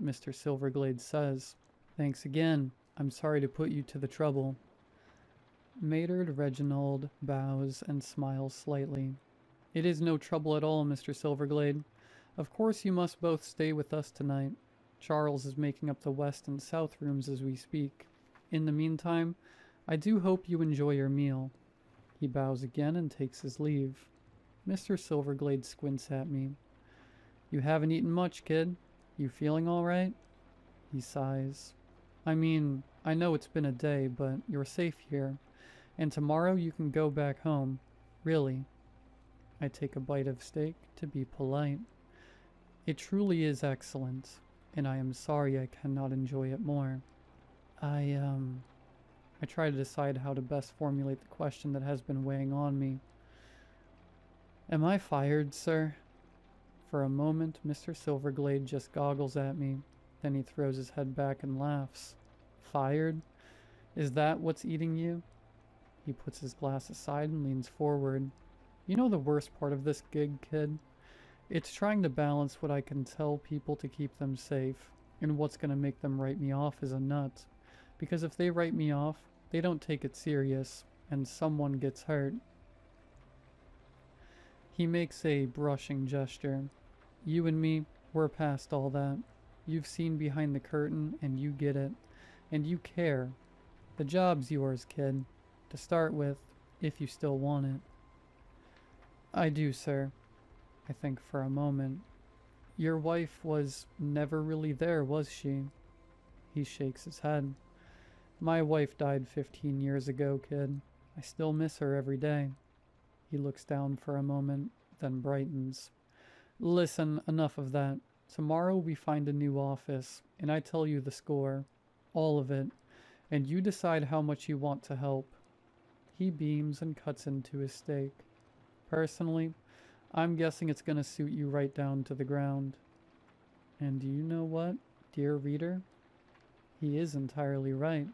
A: Mr. Silverglade says. "Thanks again. I'm sorry to put you to the trouble." Maynard Reginald bows and smiles slightly. "It is no trouble at all, Mr. Silverglade. Of course you must both stay with us tonight. Charles is making up the west and south rooms as we speak. In the meantime, I do hope you enjoy your meal." He bows again and takes his leave. Mr. Silverglade squints at me. "You haven't eaten much, kid. You feeling all right?" He sighs. "I mean, I know it's been a day, but you're safe here, and tomorrow you can go back home. Really." I take a bite of steak to be polite. It truly is excellent, and I am sorry I cannot enjoy it more. I try to decide how to best formulate the question that has been weighing on me. "Am I fired, sir?" For a moment, Mr. Silverglade just goggles at me. Then he throws his head back and laughs. "Fired? Is that what's eating you?" He puts his glass aside and leans forward. "You know the worst part of this gig, kid? It's trying to balance what I can tell people to keep them safe, and what's going to make them write me off as a nut. Because if they write me off, they don't take it serious, and someone gets hurt." He makes a brushing gesture. "You and me, we're past all that. You've seen behind the curtain, and you get it. And you care. The job's yours, kid. To start with, if you still want it." "I do, sir." I think for a moment. "Your wife was never really there, was she?" He shakes his head. My wife died 15 years ago, kid. I still miss her every day. He looks down for a moment, then brightens. Listen, enough of that. Tomorrow we find a new office, and I tell you the score. All of it. And you decide how much you want to help. He beams and cuts into his steak. Personally, I'm guessing it's gonna suit you right down to the ground. And do you know what, dear reader? He is entirely right.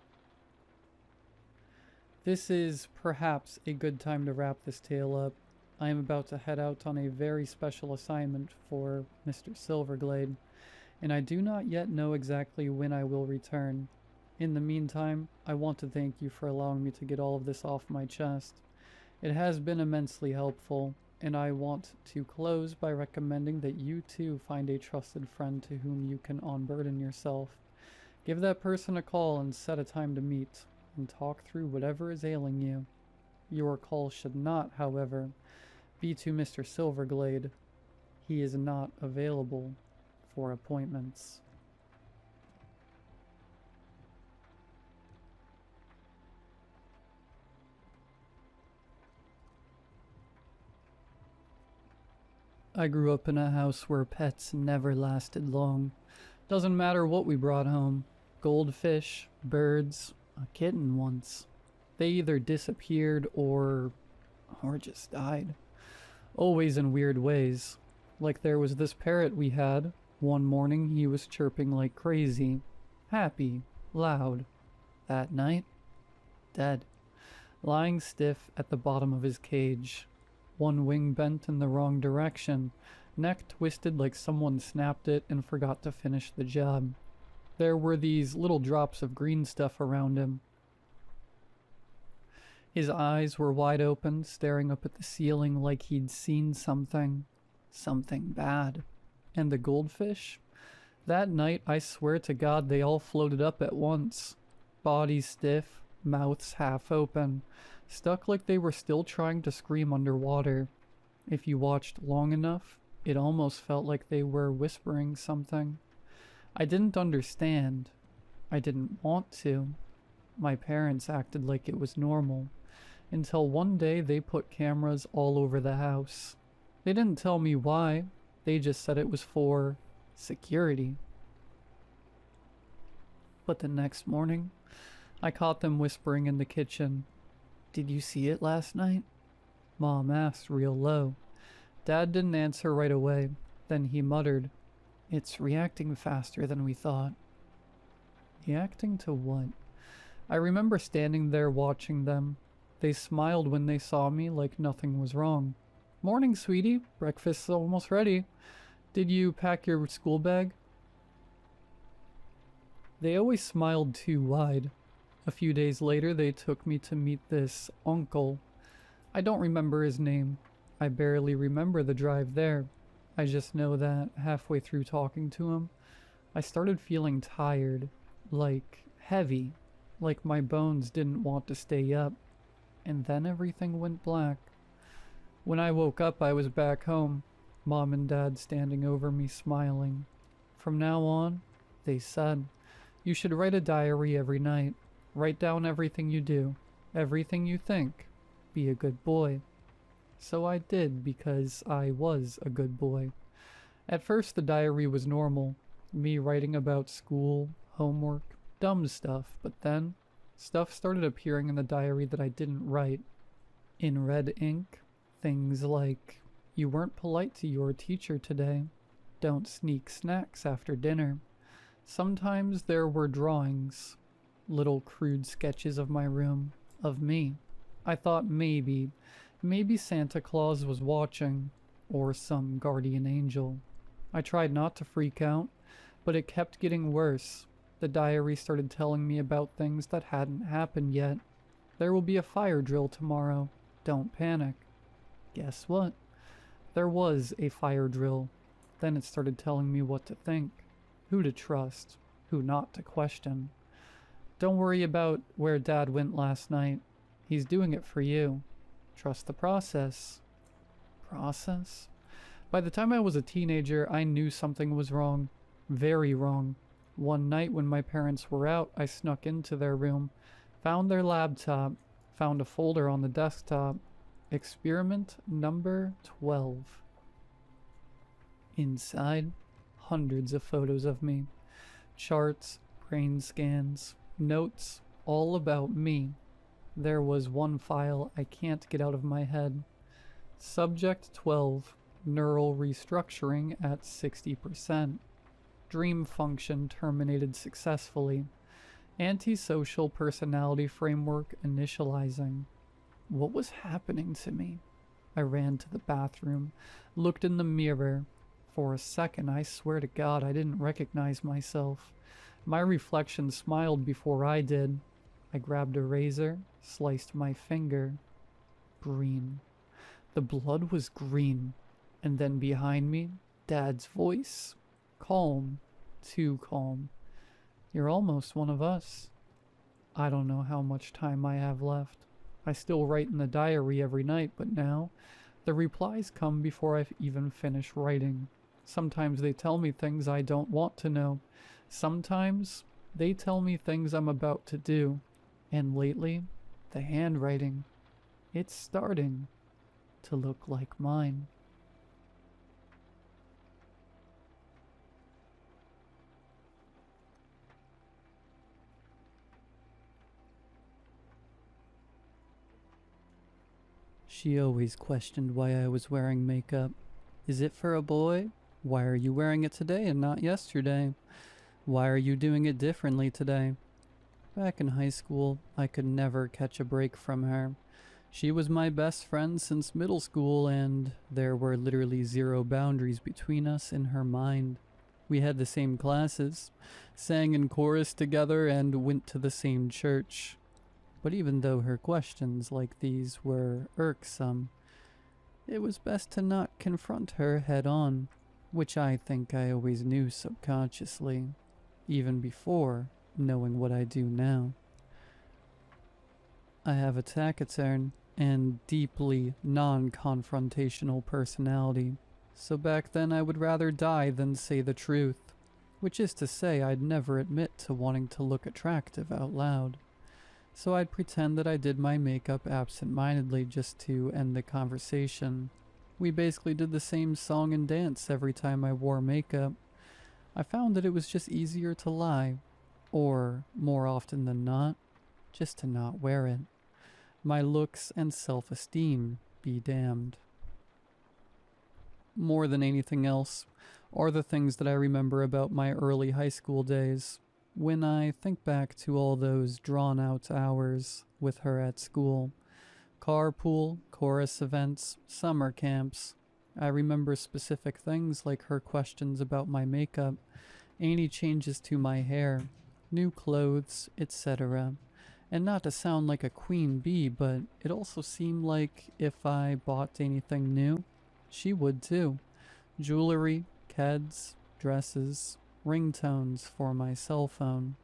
A: This is perhaps a good time to wrap this tale up. I am about to head out on a very special assignment for Mr. Silverglade, and I do not yet know exactly when I will return. In the meantime, I want to thank you for allowing me to get all of this off my chest. It has been immensely helpful, and I want to close by recommending that you too find a trusted friend to whom you can unburden yourself. Give that person a call and set a time to meet, and talk through whatever is ailing you. Your call should not, however, be to Mr. Silverglade. He is not available for appointments. I grew up in a house where pets never lasted long. Doesn't matter what we brought home. Goldfish, birds, a kitten once. They either disappeared or just died. Always in weird ways. Like there was this parrot we had. One morning he was chirping like crazy. Happy. Loud. That night, dead. Lying stiff at the bottom of his cage. One wing bent in the wrong direction. Neck twisted like someone snapped it and forgot to finish the job. There were these little drops of green stuff around him. His eyes were wide open, staring up at the ceiling like he'd seen something. Something bad. And the goldfish? That night, I swear to God, they all floated up at once. Bodies stiff, mouths half open, stuck like they were still trying to scream underwater. If you watched long enough, it almost felt like they were whispering something. I didn't understand. I didn't want to. My parents acted like it was normal. Until one day they put cameras all over the house. They didn't tell me why. They just said it was for security. But the next morning, I caught them whispering in the kitchen. "Did you see it last night?" Mom asked real low. Dad didn't answer right away. Then he muttered, "It's reacting faster than we thought." Reacting to what? I remember standing there watching them. They smiled when they saw me like nothing was wrong. "Morning, sweetie. Breakfast's almost ready. Did you pack your school bag?" They always smiled too wide. A few days later, they took me to meet this uncle. I don't remember his name. I barely remember the drive there. I just know that halfway through talking to him, I started feeling tired, like heavy, like my bones didn't want to stay up. And then everything went black. When I woke up, I was back home, Mom and Dad standing over me smiling. From now on, they said, you should write a diary every night. Write down everything you do, everything you think. Be a good boy. So I did, because I was a good boy. At first the diary was normal, me writing about school, homework, dumb stuff, but then stuff started appearing in the diary that I didn't write. In red ink, things like, you weren't polite to your teacher today. Don't sneak snacks after dinner. Sometimes there were drawings, little crude sketches of my room, of me. I thought maybe Santa Claus was watching, or some guardian angel. I tried not to freak out, but it kept getting worse. The diary started telling me about things that hadn't happened yet. There will be a fire drill tomorrow. Don't panic. Guess what? There was a fire drill. Then it started telling me what to think, who to trust, who not to question. Don't worry about where Dad went last night. He's doing it for you. Trust the process. Process? By the time I was a teenager, I knew something was wrong. Very wrong. One night when my parents were out, I snuck into their room, found their laptop, found a folder on the desktop. Experiment number 12. Inside, hundreds of photos of me. Charts, brain scans, notes, all about me. There was one file I can't get out of my head. Subject 12. Neural restructuring at 60%. Dream function terminated successfully. Antisocial personality framework initializing. What was happening to me? I ran to the bathroom, looked in the mirror. For a second, I swear to God, I didn't recognize myself. My reflection smiled before I did. I grabbed a razor, sliced my finger. Green. The blood was green. And then behind me, Dad's voice. Calm. Too calm. You're almost one of us. I don't know how much time I have left. I still write in the diary every night, but now the replies come before I've even finished writing. Sometimes they tell me things I don't want to know. Sometimes they tell me things I'm about to do. And lately, the handwriting, it's starting to look like mine. She always questioned why I was wearing makeup. Is it for a boy? Why are you wearing it today and not yesterday? Why are you doing it differently today? Back in high school, I could never catch a break from her. She was my best friend since middle school, and there were literally zero boundaries between us in her mind. We had the same classes, sang in chorus together, and went to the same church. But even though her questions like these were irksome, it was best to not confront her head on, which I think I always knew subconsciously, even before knowing what I do now. I have a taciturn and deeply non-confrontational personality, so back then I would rather die than say the truth, which is to say I'd never admit to wanting to look attractive out loud. So I'd pretend that I did my makeup absent-mindedly just to end the conversation. We basically did the same song and dance every time I wore makeup. I found that it was just easier to lie, or, more often than not, just to not wear it. My looks and self-esteem be damned. More than anything else are the things that I remember about my early high school days. When I think back to all those drawn-out hours with her at school, carpool, chorus events, summer camps, I remember specific things like her questions about my makeup, any changes to my hair, new clothes, etc. And not to sound like a queen bee, but it also seemed like if I bought anything new, she would too. Jewelry, keds, dresses, ringtones for my cell phone.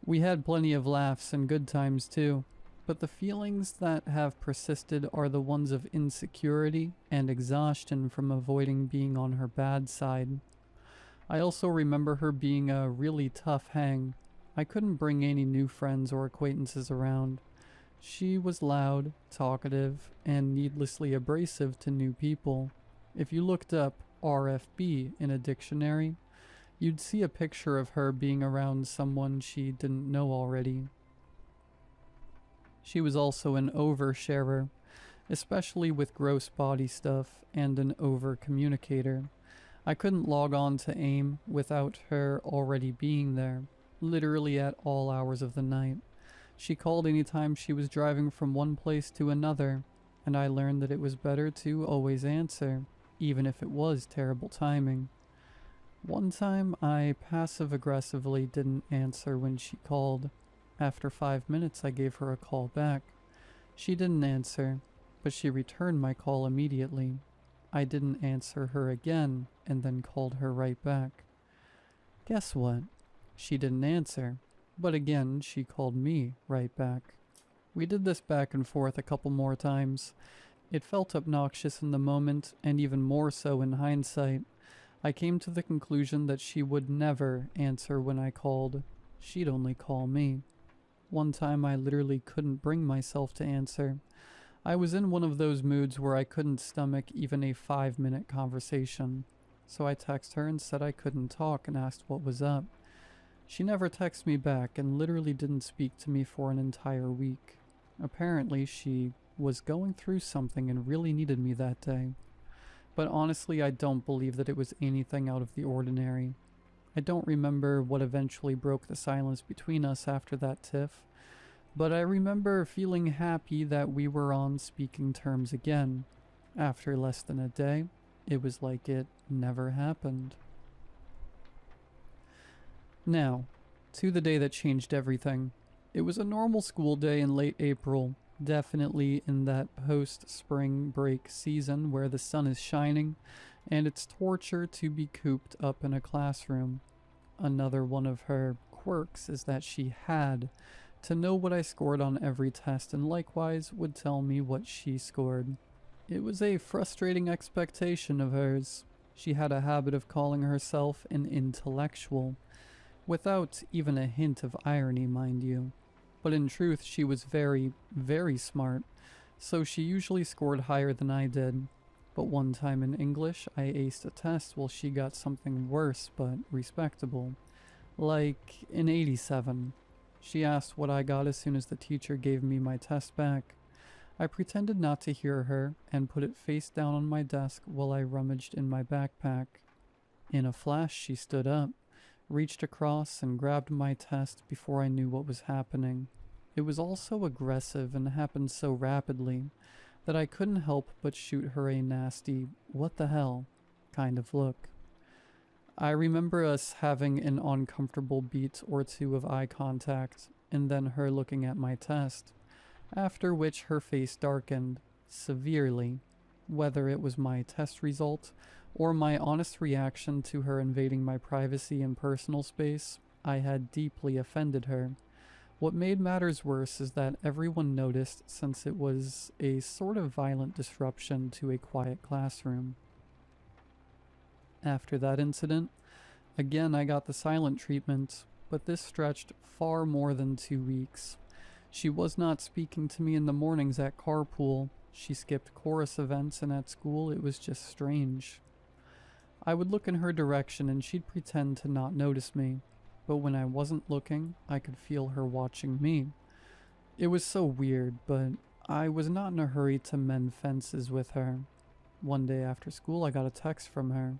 A: We had plenty of laughs and good times too, but the feelings that have persisted are the ones of insecurity and exhaustion from avoiding being on her bad side. I also remember her being a really tough hang. I couldn't bring any new friends or acquaintances around. She was loud, talkative, and needlessly abrasive to new people. If you looked up RFB in a dictionary, you'd see a picture of her being around someone she didn't know already. She was also an oversharer, especially with gross body stuff, and an over-communicator. I couldn't log on to AIM without her already being there, literally at all hours of the night. She called anytime she was driving from one place to another, and I learned that it was better to always answer, even if it was terrible timing. One time, I passive-aggressively didn't answer when she called. After 5 minutes, I gave her a call back. She didn't answer, but she returned my call immediately. I didn't answer her again, and then called her right back. Guess what? She didn't answer, but again, she called me right back. We did this back and forth a couple more times. It felt obnoxious in the moment, and even more so in hindsight. I came to the conclusion that she would never answer when I called. She'd only call me. One time I literally couldn't bring myself to answer. I was in one of those moods where I couldn't stomach even a 5-minute conversation. So I texted her and said I couldn't talk and asked what was up. She never texted me back and literally didn't speak to me for an entire week. Apparently she was going through something and really needed me that day. But honestly, I don't believe that it was anything out of the ordinary. I don't remember what eventually broke the silence between us after that tiff, but I remember feeling happy that we were on speaking terms again. After less than a day, it was like it never happened. Now, to the day that changed everything. It was a normal school day in late April, definitely in that post-spring break season where the sun is shining, and it's torture to be cooped up in a classroom. Another one of her quirks is that she had to know what I scored on every test and likewise would tell me what she scored. It was a frustrating expectation of hers. She had a habit of calling herself an intellectual, without even a hint of irony, mind you. But in truth, she was very, very smart, so she usually scored higher than I did. But one time in English, I aced a test while she got something worse but respectable. Like an 87. She asked what I got as soon as the teacher gave me my test back. I pretended not to hear her and put it face down on my desk while I rummaged in my backpack. In a flash, she stood up, reached across and grabbed my test before I knew what was happening. It was all so aggressive and happened so rapidly that I couldn't help but shoot her a nasty, what the hell, kind of look. I remember us having an uncomfortable beat or two of eye contact, and then her looking at my test, after which her face darkened, severely, whether it was my test result or my honest reaction to her invading my privacy and personal space. I had deeply offended her. What made matters worse is that everyone noticed since it was a sort of violent disruption to a quiet classroom. After that incident, again I got the silent treatment, but this stretched far more than 2 weeks. She was not speaking to me in the mornings at carpool. She skipped chorus events, and at school it was just strange. I would look in her direction and she'd pretend to not notice me, but when I wasn't looking, I could feel her watching me. It was so weird, but I was not in a hurry to mend fences with her. One day after school, I got a text from her.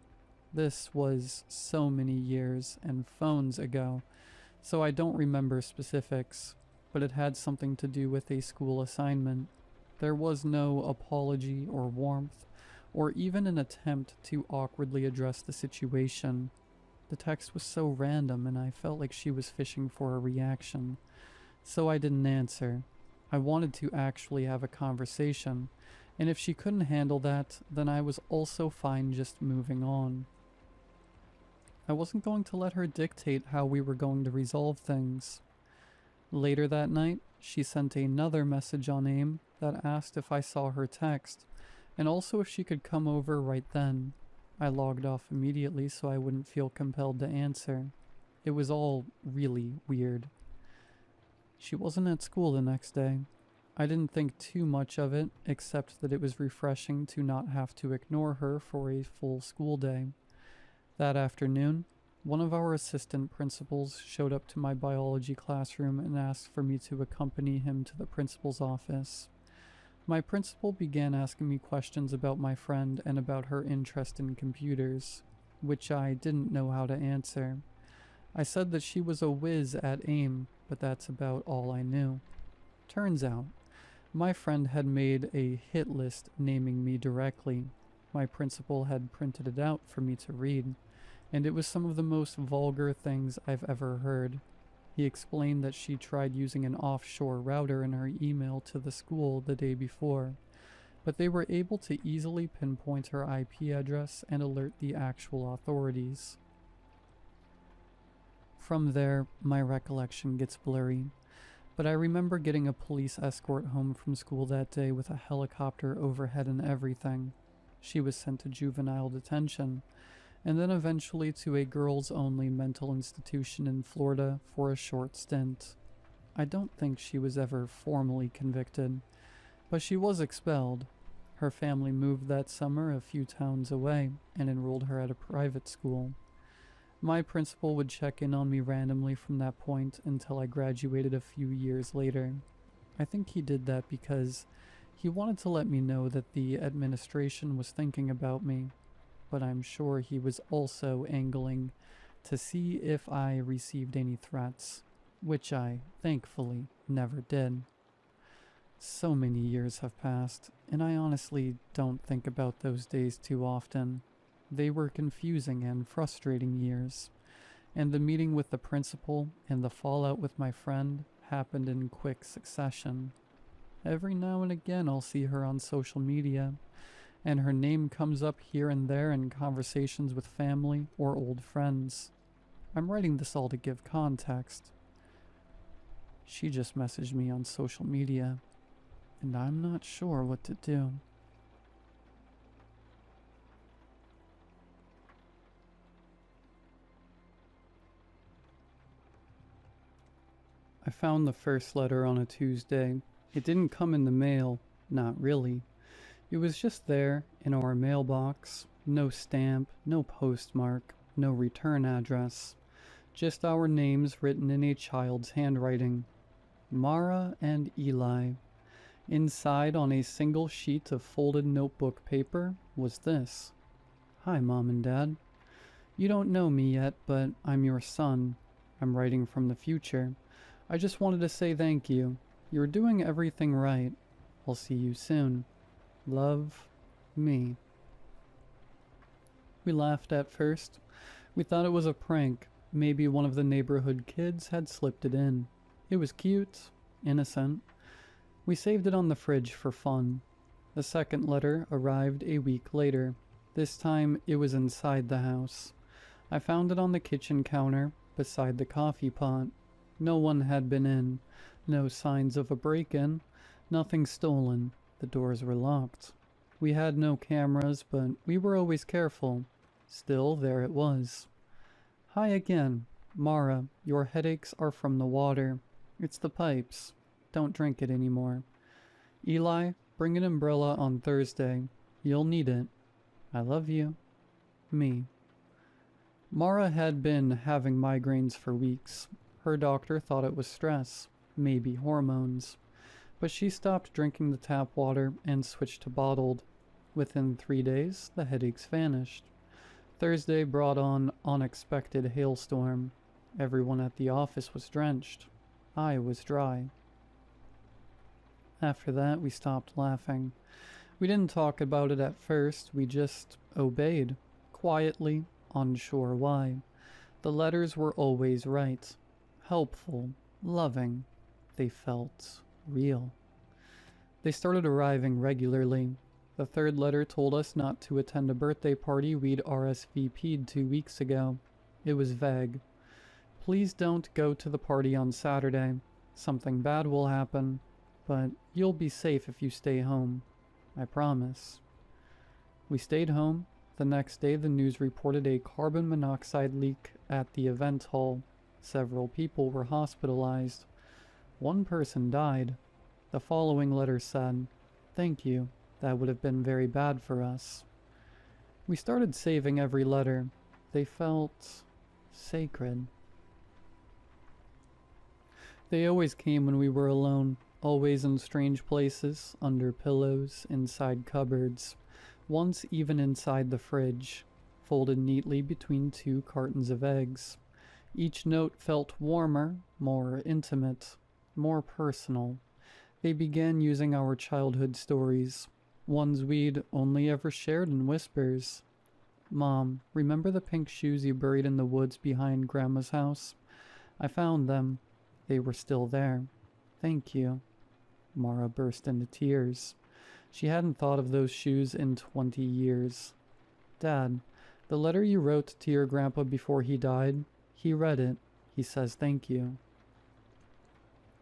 A: This was so many years and phones ago, so I don't remember specifics, but it had something to do with a school assignment. There was no apology or warmth, or even an attempt to awkwardly address the situation. The text was so random and I felt like she was fishing for a reaction, so I didn't answer. I wanted to actually have a conversation, and if she couldn't handle that, then I was also fine just moving on. I wasn't going to let her dictate how we were going to resolve things. Later that night, she sent another message on AIM that asked if I saw her text, and also if she could come over right then. I logged off immediately so I wouldn't feel compelled to answer. It was all really weird. She wasn't at school the next day. I didn't think too much of it, except that it was refreshing to not have to ignore her for a full school day. That afternoon, one of our assistant principals showed up to my biology classroom and asked for me to accompany him to the principal's office. My principal began asking me questions about my friend and about her interest in computers, which I didn't know how to answer. I said that she was a whiz at AIM, but that's about all I knew. Turns out, my friend had made a hit list naming me directly. My principal had printed it out for me to read, and it was some of the most vulgar things I've ever heard. He explained that she tried using an offshore router in her email to the school the day before, but they were able to easily pinpoint her IP address and alert the actual authorities. From there, my recollection gets blurry, but I remember getting a police escort home from school that day with a helicopter overhead and everything. She was sent to juvenile detention, and then eventually to a girls-only mental institution in Florida for a short stint. I don't think she was ever formally convicted, but she was expelled. Her family moved that summer a few towns away and enrolled her at a private school. My principal would check in on me randomly from that point until I graduated a few years later. I think he did that because he wanted to let me know that the administration was thinking about me, but I'm sure he was also angling to see if I received any threats, which I, thankfully, never did. So many years have passed, and I honestly don't think about those days too often. They were confusing and frustrating years, and the meeting with the principal and the fallout with my friend happened in quick succession. Every now and again I'll see her on social media, and her name comes up here and there in conversations with family or old friends. I'm writing this all to give context. She just messaged me on social media, and I'm not sure what to do. I found the first letter on a Tuesday. It didn't come in the mail, not really. It was just there, in our mailbox. No stamp, no postmark, no return address. Just our names written in a child's handwriting. Mara and Eli. Inside, on a single sheet of folded notebook paper, was this. Hi, Mom and Dad. You don't know me yet, but I'm your son. I'm writing from the future. I just wanted to say thank you. You're doing everything right. I'll see you soon. Love, me. We laughed at first. We thought it was a prank. Maybe one of the neighborhood kids had slipped it in. It was cute, innocent. We saved it on the fridge for fun. The second letter arrived a week later. This time it was inside the house. I found it on the kitchen counter, beside the coffee pot. No one had been in. No signs of a break-in. Nothing stolen. The doors were locked. We had no cameras, but we were always careful. Still, there it was. Hi again. Mara, your headaches are from the water. It's the pipes. Don't drink it anymore. Eli, bring an umbrella on Thursday. You'll need it. I love you. Me. Mara had been having migraines for weeks. Her doctor thought it was stress, maybe hormones. But she stopped drinking the tap water and switched to bottled. Within 3 days, the headaches vanished. Thursday brought on unexpected hailstorm. Everyone at the office was drenched. I was dry. After that, we stopped laughing. We didn't talk about it at first, we just obeyed, quietly, unsure why. The letters were always right. Helpful, loving. They felt real. They started arriving regularly. The third letter told us not to attend a birthday party we'd RSVP'd 2 weeks ago. It was vague. Please don't go to the party on Saturday. Something bad will happen, but you'll be safe if you stay home. I promise. We stayed home. The next day the news reported a carbon monoxide leak at the event hall. Several people were hospitalized. One person died. The following letter said, "Thank you. That would have been very bad for us." We started saving every letter. They felt sacred. They always came when we were alone, always in strange places, under pillows, inside cupboards, once even inside the fridge, folded neatly between 2 cartons of eggs. Each note felt warmer, more intimate, more personal. They began using our childhood stories, ones we'd only ever shared in whispers. Mom, remember the pink shoes you buried in the woods behind Grandma's house? I found them. They were still there. Thank you. Mara burst into tears. She hadn't thought of those shoes in 20 years. Dad, the letter you wrote to your grandpa before he died, he read it. He says thank you.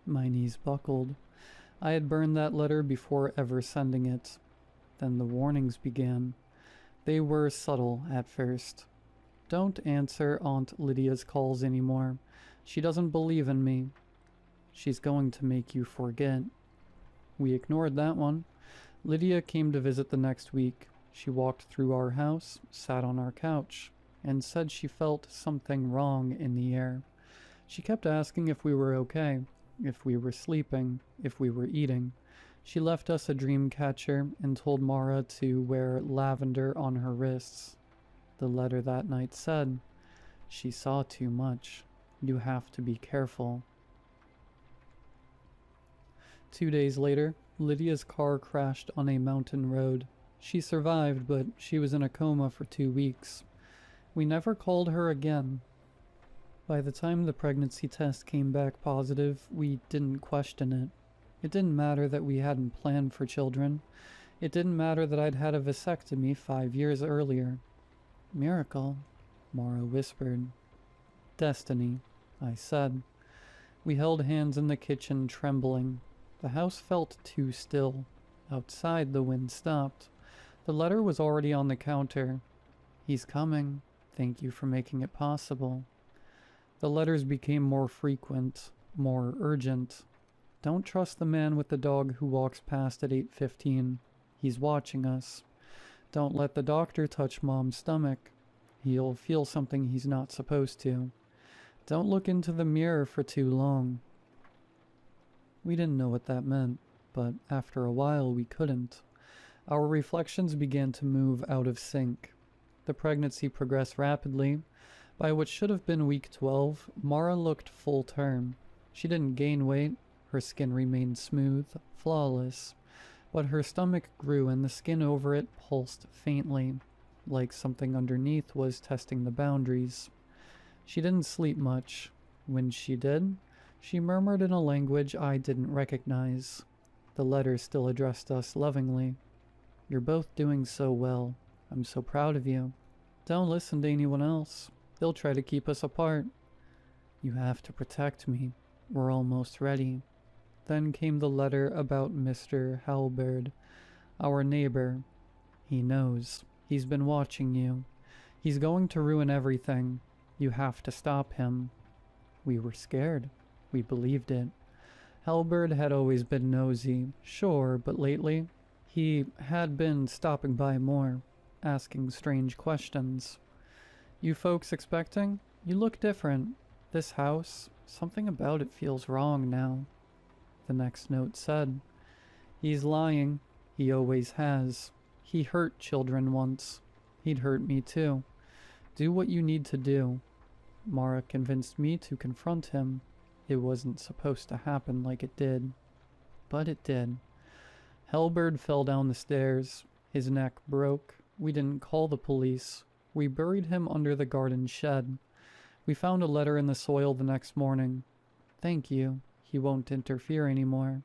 A: My knees buckled. I had burned that letter before ever sending it. Then the warnings began. They were subtle at first. Don't answer Aunt Lydia's calls anymore. She doesn't believe in me. She's going to make you forget. We ignored that one. Lydia came to visit the next week. She walked through our house, sat on our couch, and said she felt something wrong in the air. She kept asking if we were okay, if we were sleeping, if we were eating. She left us a dream catcher and told Mara to wear lavender on her wrists. The letter that night said, "She saw too much. You have to be careful." 2 days later, Lydia's car crashed on a mountain road. She survived, but she was in a coma for 2 weeks. We never called her again. By the time the pregnancy test came back positive, we didn't question it. It didn't matter that we hadn't planned for children. It didn't matter that I'd had a vasectomy 5 years earlier. "Miracle," Mara whispered. "Destiny," I said. We held hands in the kitchen, trembling. The house felt too still. Outside, the wind stopped. The letter was already on the counter. "He's coming. Thank you for making it possible." The letters became more frequent, more urgent. "Don't trust the man with the dog who walks past at 8:15. He's watching us. Don't let the doctor touch Mom's stomach. He'll feel something he's not supposed to. Don't look into the mirror for too long." We didn't know what that meant, but after a while we couldn't. Our reflections began to move out of sync. The pregnancy progressed rapidly. By what should have been week 12, Mara looked full term. She didn't gain weight. Her skin remained smooth, flawless. But her stomach grew and the skin over it pulsed faintly, like something underneath was testing the boundaries. She didn't sleep much. When she did, she murmured in a language I didn't recognize. The letter still addressed us lovingly. "You're both doing so well. I'm so proud of you. Don't listen to anyone else. They'll try to keep us apart. You have to protect me. We're almost ready." Then came the letter about Mr. Halberd, our neighbor. "He knows. He's been watching you. He's going to ruin everything. You have to stop him." We were scared. We believed it. Halberd had always been nosy, sure, but lately he had been stopping by more, asking strange questions. "You folks expecting? You look different. This house, something about it feels wrong now." The next note said, "He's lying. He always has. He hurt children once. He'd hurt me too. Do what you need to do." Mara convinced me to confront him. It wasn't supposed to happen like it did. But it did. Halberd fell down the stairs. His neck broke. We didn't call the police. We buried him under the garden shed. We found a letter in the soil the next morning. "Thank you. He won't interfere anymore."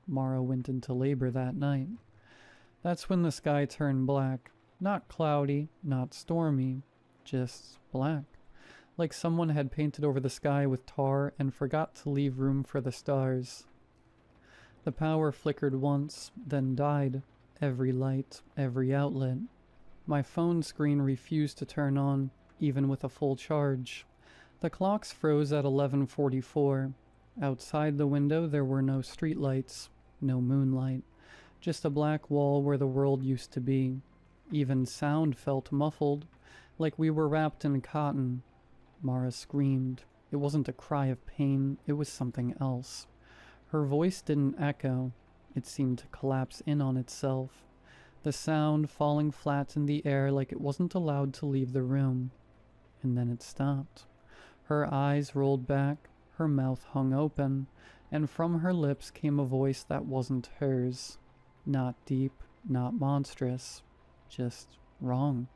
A: Mara went into labor that night. That's when the sky turned black. Not cloudy, not stormy, just black. Like someone had painted over the sky with tar and forgot to leave room for the stars. The power flickered once, then died. Every light, every outlet. My phone screen refused to turn on, even with a full charge. The clocks froze at 11:44. Outside the window there were no streetlights, no moonlight, just a black wall where the world used to be. Even sound felt muffled, like we were wrapped in cotton. Mara screamed. It wasn't a cry of pain, it was something else. Her voice didn't echo. It seemed to collapse in on itself. The sound falling flat in the air like it wasn't allowed to leave the room. And then it stopped. Her eyes rolled back, her mouth hung open, and from her lips came a voice that wasn't hers. Not deep, not monstrous, just wrong.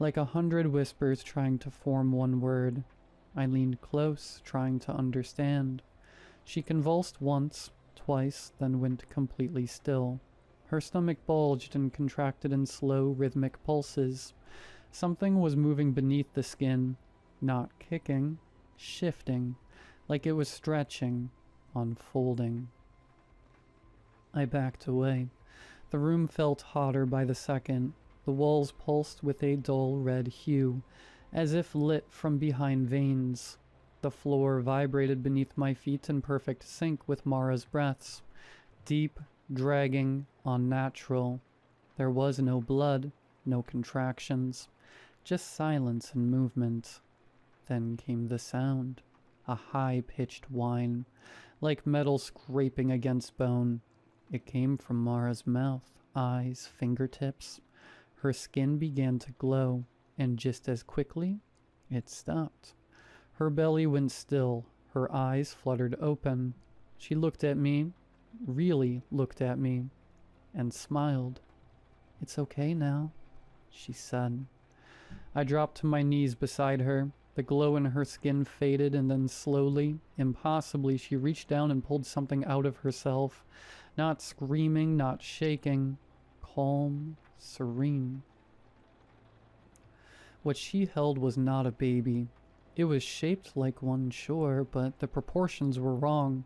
A: Like 100 whispers trying to form one word. I leaned close, trying to understand. She convulsed once, twice, then went completely still. Her stomach bulged and contracted in slow, rhythmic pulses. Something was moving beneath the skin, not kicking, shifting, like it was stretching, unfolding. I backed away. The room felt hotter by the second. The walls pulsed with a dull red hue, as if lit from behind veins. The floor vibrated beneath my feet in perfect sync with Mara's breaths, deep, dragging, unnatural. There was no blood, no contractions, just silence and movement. Then came the sound, a high-pitched whine, like metal scraping against bone. It came from Mara's mouth, eyes, fingertips. Her skin began to glow, and just as quickly, it stopped. Her belly went still, her eyes fluttered open. She looked at me, really looked at me, and smiled. "It's okay now," she said. I dropped to my knees beside her. The glow in her skin faded, and then slowly, impossibly, she reached down and pulled something out of herself. Not screaming, not shaking. Calm, serene. What she held was not a baby. It was shaped like one, sure, but the proportions were wrong.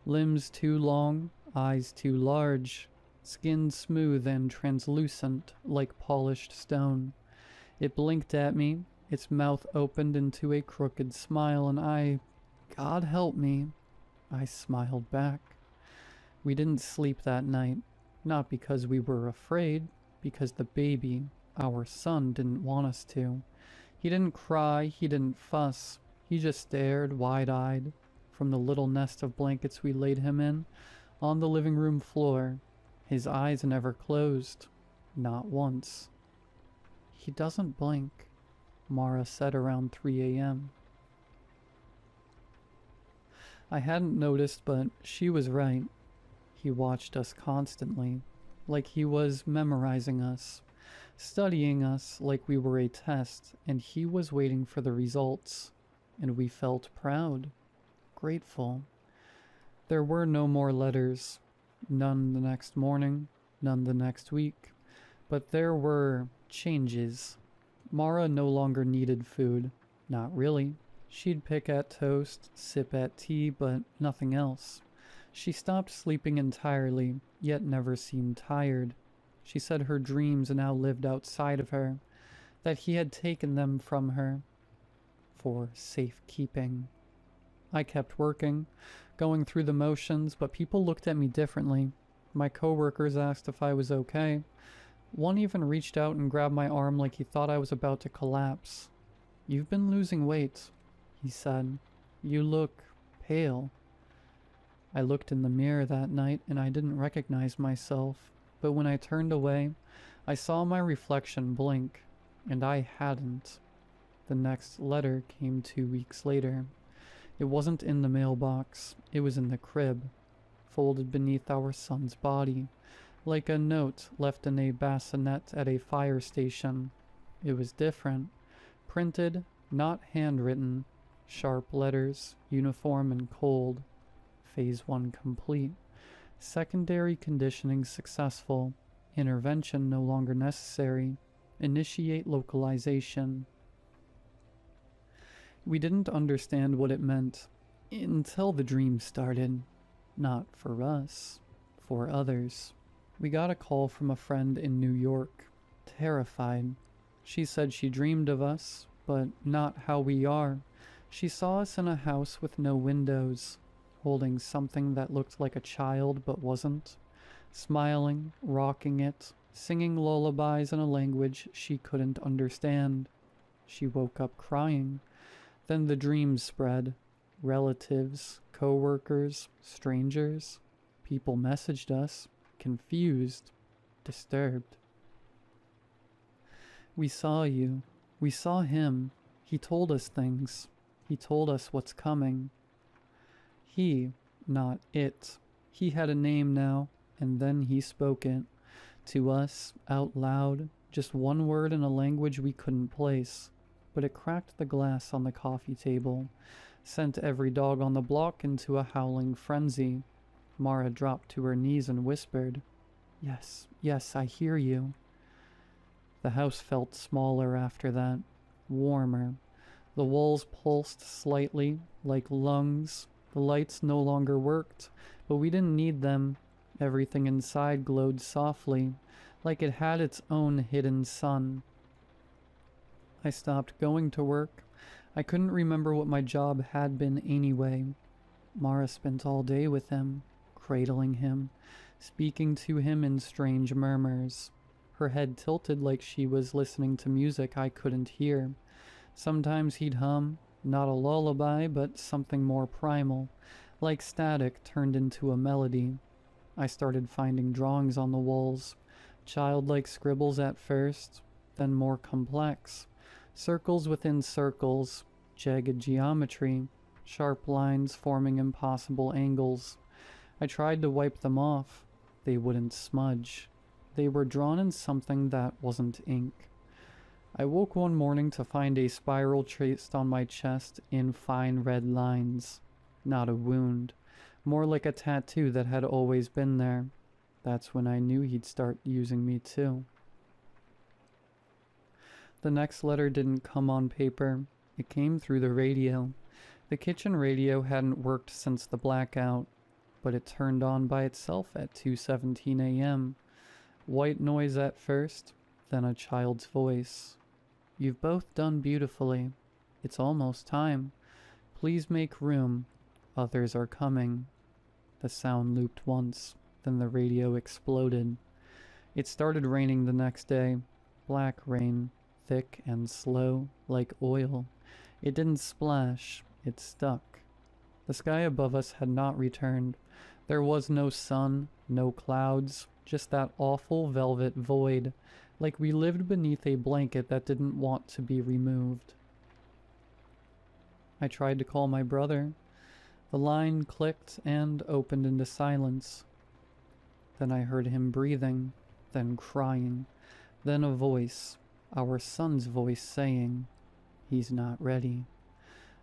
A: Limbs too long, eyes too large, skin smooth and translucent like polished stone. It blinked at me, its mouth opened into a crooked smile, and God help me, I smiled back. We didn't sleep that night, not because we were afraid, because the baby, our son, didn't want us to. He didn't cry, he didn't fuss. He just stared, wide-eyed, from the little nest of blankets we laid him in, on the living room floor. His eyes never closed. Not once. "He doesn't blink," Mara said around 3 a.m. I hadn't noticed, but she was right. He watched us constantly, like he was memorizing us, studying us like we were a test, and he was waiting for the results. And we felt proud, grateful. There were no more letters, none the next morning, none the next week, but there were changes. Mara no longer needed food. Not really. She'd pick at toast, sip at tea, but nothing else. She stopped sleeping entirely, yet never seemed tired. She said her dreams now lived outside of her, that he had taken them from her for safekeeping. I kept working, going through the motions, but people looked at me differently. My coworkers asked if I was okay. One even reached out and grabbed my arm like he thought I was about to collapse. "You've been losing weight," he said. "You look pale." I looked in the mirror that night and I didn't recognize myself, but when I turned away, I saw my reflection blink, and I hadn't. The next letter came 2 weeks later. It wasn't in the mailbox, it was in the crib, folded beneath our son's body, like a note left in a bassinet at a fire station. It was different, printed, not handwritten, sharp letters, uniform and cold. Phase 1 complete. Secondary conditioning successful. Intervention no longer necessary. Initiate localization. We didn't understand what it meant until the dream started. Not for us, for others. We got a call from a friend in New York, terrified. She said she dreamed of us, but not how we are. She saw us in a house with no windows, holding something that looked like a child but wasn't, smiling, rocking it, singing lullabies in a language she couldn't understand. She woke up crying. Then the dreams spread. Relatives, co-workers, strangers. People messaged us, confused, disturbed. "We saw you. We saw him. He told us things. He told us what's coming." He, not it. He had a name now, and then he spoke it. To us, out loud, just one word in a language we couldn't place. But it cracked the glass on the coffee table, sent every dog on the block into a howling frenzy. Mara dropped to her knees and whispered, "Yes, yes, I hear you." The house felt smaller after that, warmer. The walls pulsed slightly, like lungs. The lights no longer worked, but we didn't need them. Everything inside glowed softly, like it had its own hidden sun. I stopped going to work. I couldn't remember what my job had been anyway. Mara spent all day with him, cradling him, speaking to him in strange murmurs. Her head tilted like she was listening to music I couldn't hear. Sometimes he'd hum, not a lullaby, but something more primal, like static turned into a melody. I started finding drawings on the walls, childlike scribbles at first, then more complex. Circles within circles, jagged geometry, sharp lines forming impossible angles. I tried to wipe them off. They wouldn't smudge. They were drawn in something that wasn't ink. I woke one morning to find a spiral traced on my chest in fine red lines. Not a wound, more like a tattoo that had always been there. That's when I knew he'd start using me too. The next letter didn't come on paper. It came through the radio. The kitchen radio hadn't worked since the blackout, but it turned on by itself at 2:17 a.m. White noise at first, then a child's voice. "You've both done beautifully. It's almost time. Please make room. Others are coming." The sound looped once, then the radio exploded. It started raining the next day. Black rain, thick and slow, like oil. It didn't splash, it stuck. The sky above us had not returned. There was no sun, no clouds, just that awful velvet void, like we lived beneath a blanket that didn't want to be removed. I tried to call my brother. The line clicked and opened into silence. Then I heard him breathing, then crying, then a voice, our son's voice, saying, "He's not ready."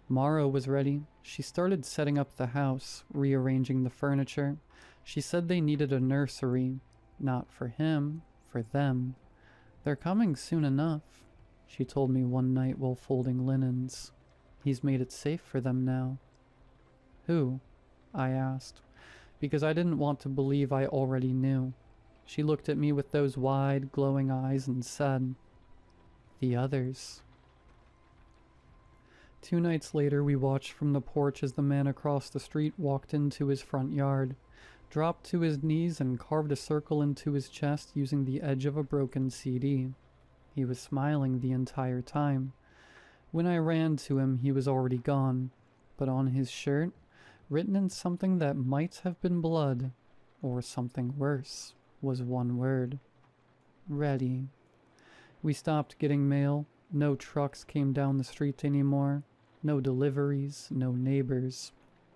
A: Mara was ready. She started setting up the house, rearranging the furniture. She said they needed a nursery, not for him, for them. "They're coming soon enough," she told me one night while folding linens. "He's made it safe for them now." "Who?" I asked, because I didn't want to believe I already knew. She looked at me with those wide, glowing eyes and said, "The others." 2 nights later, we watched from the porch as the man across the street walked into his front yard, dropped to his knees and carved a circle into his chest using the edge of a broken CD. He was smiling the entire time. When I ran to him, he was already gone, but on his shirt, written in something that might have been blood, or something worse, was one word: ready. We stopped getting mail. No trucks came down the street anymore. No deliveries, no neighbors.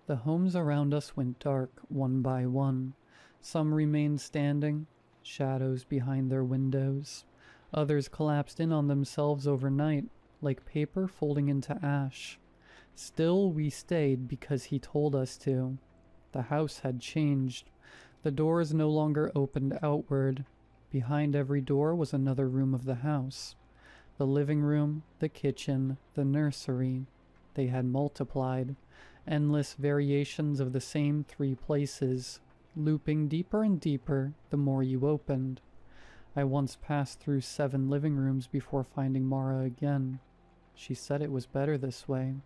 A: The homes around us went dark one by one. Some remained standing, shadows behind their windows. Others collapsed in on themselves overnight, like paper folding into ash. Still, we stayed because he told us to. The house had changed. The doors no longer opened outward. Behind every door was another room of the house. The living room, the kitchen, the nursery. They had multiplied. Endless variations of the same 3 places, looping deeper and deeper the more you opened. I once passed through 7 living rooms before finding Mara again. She said it was better this way.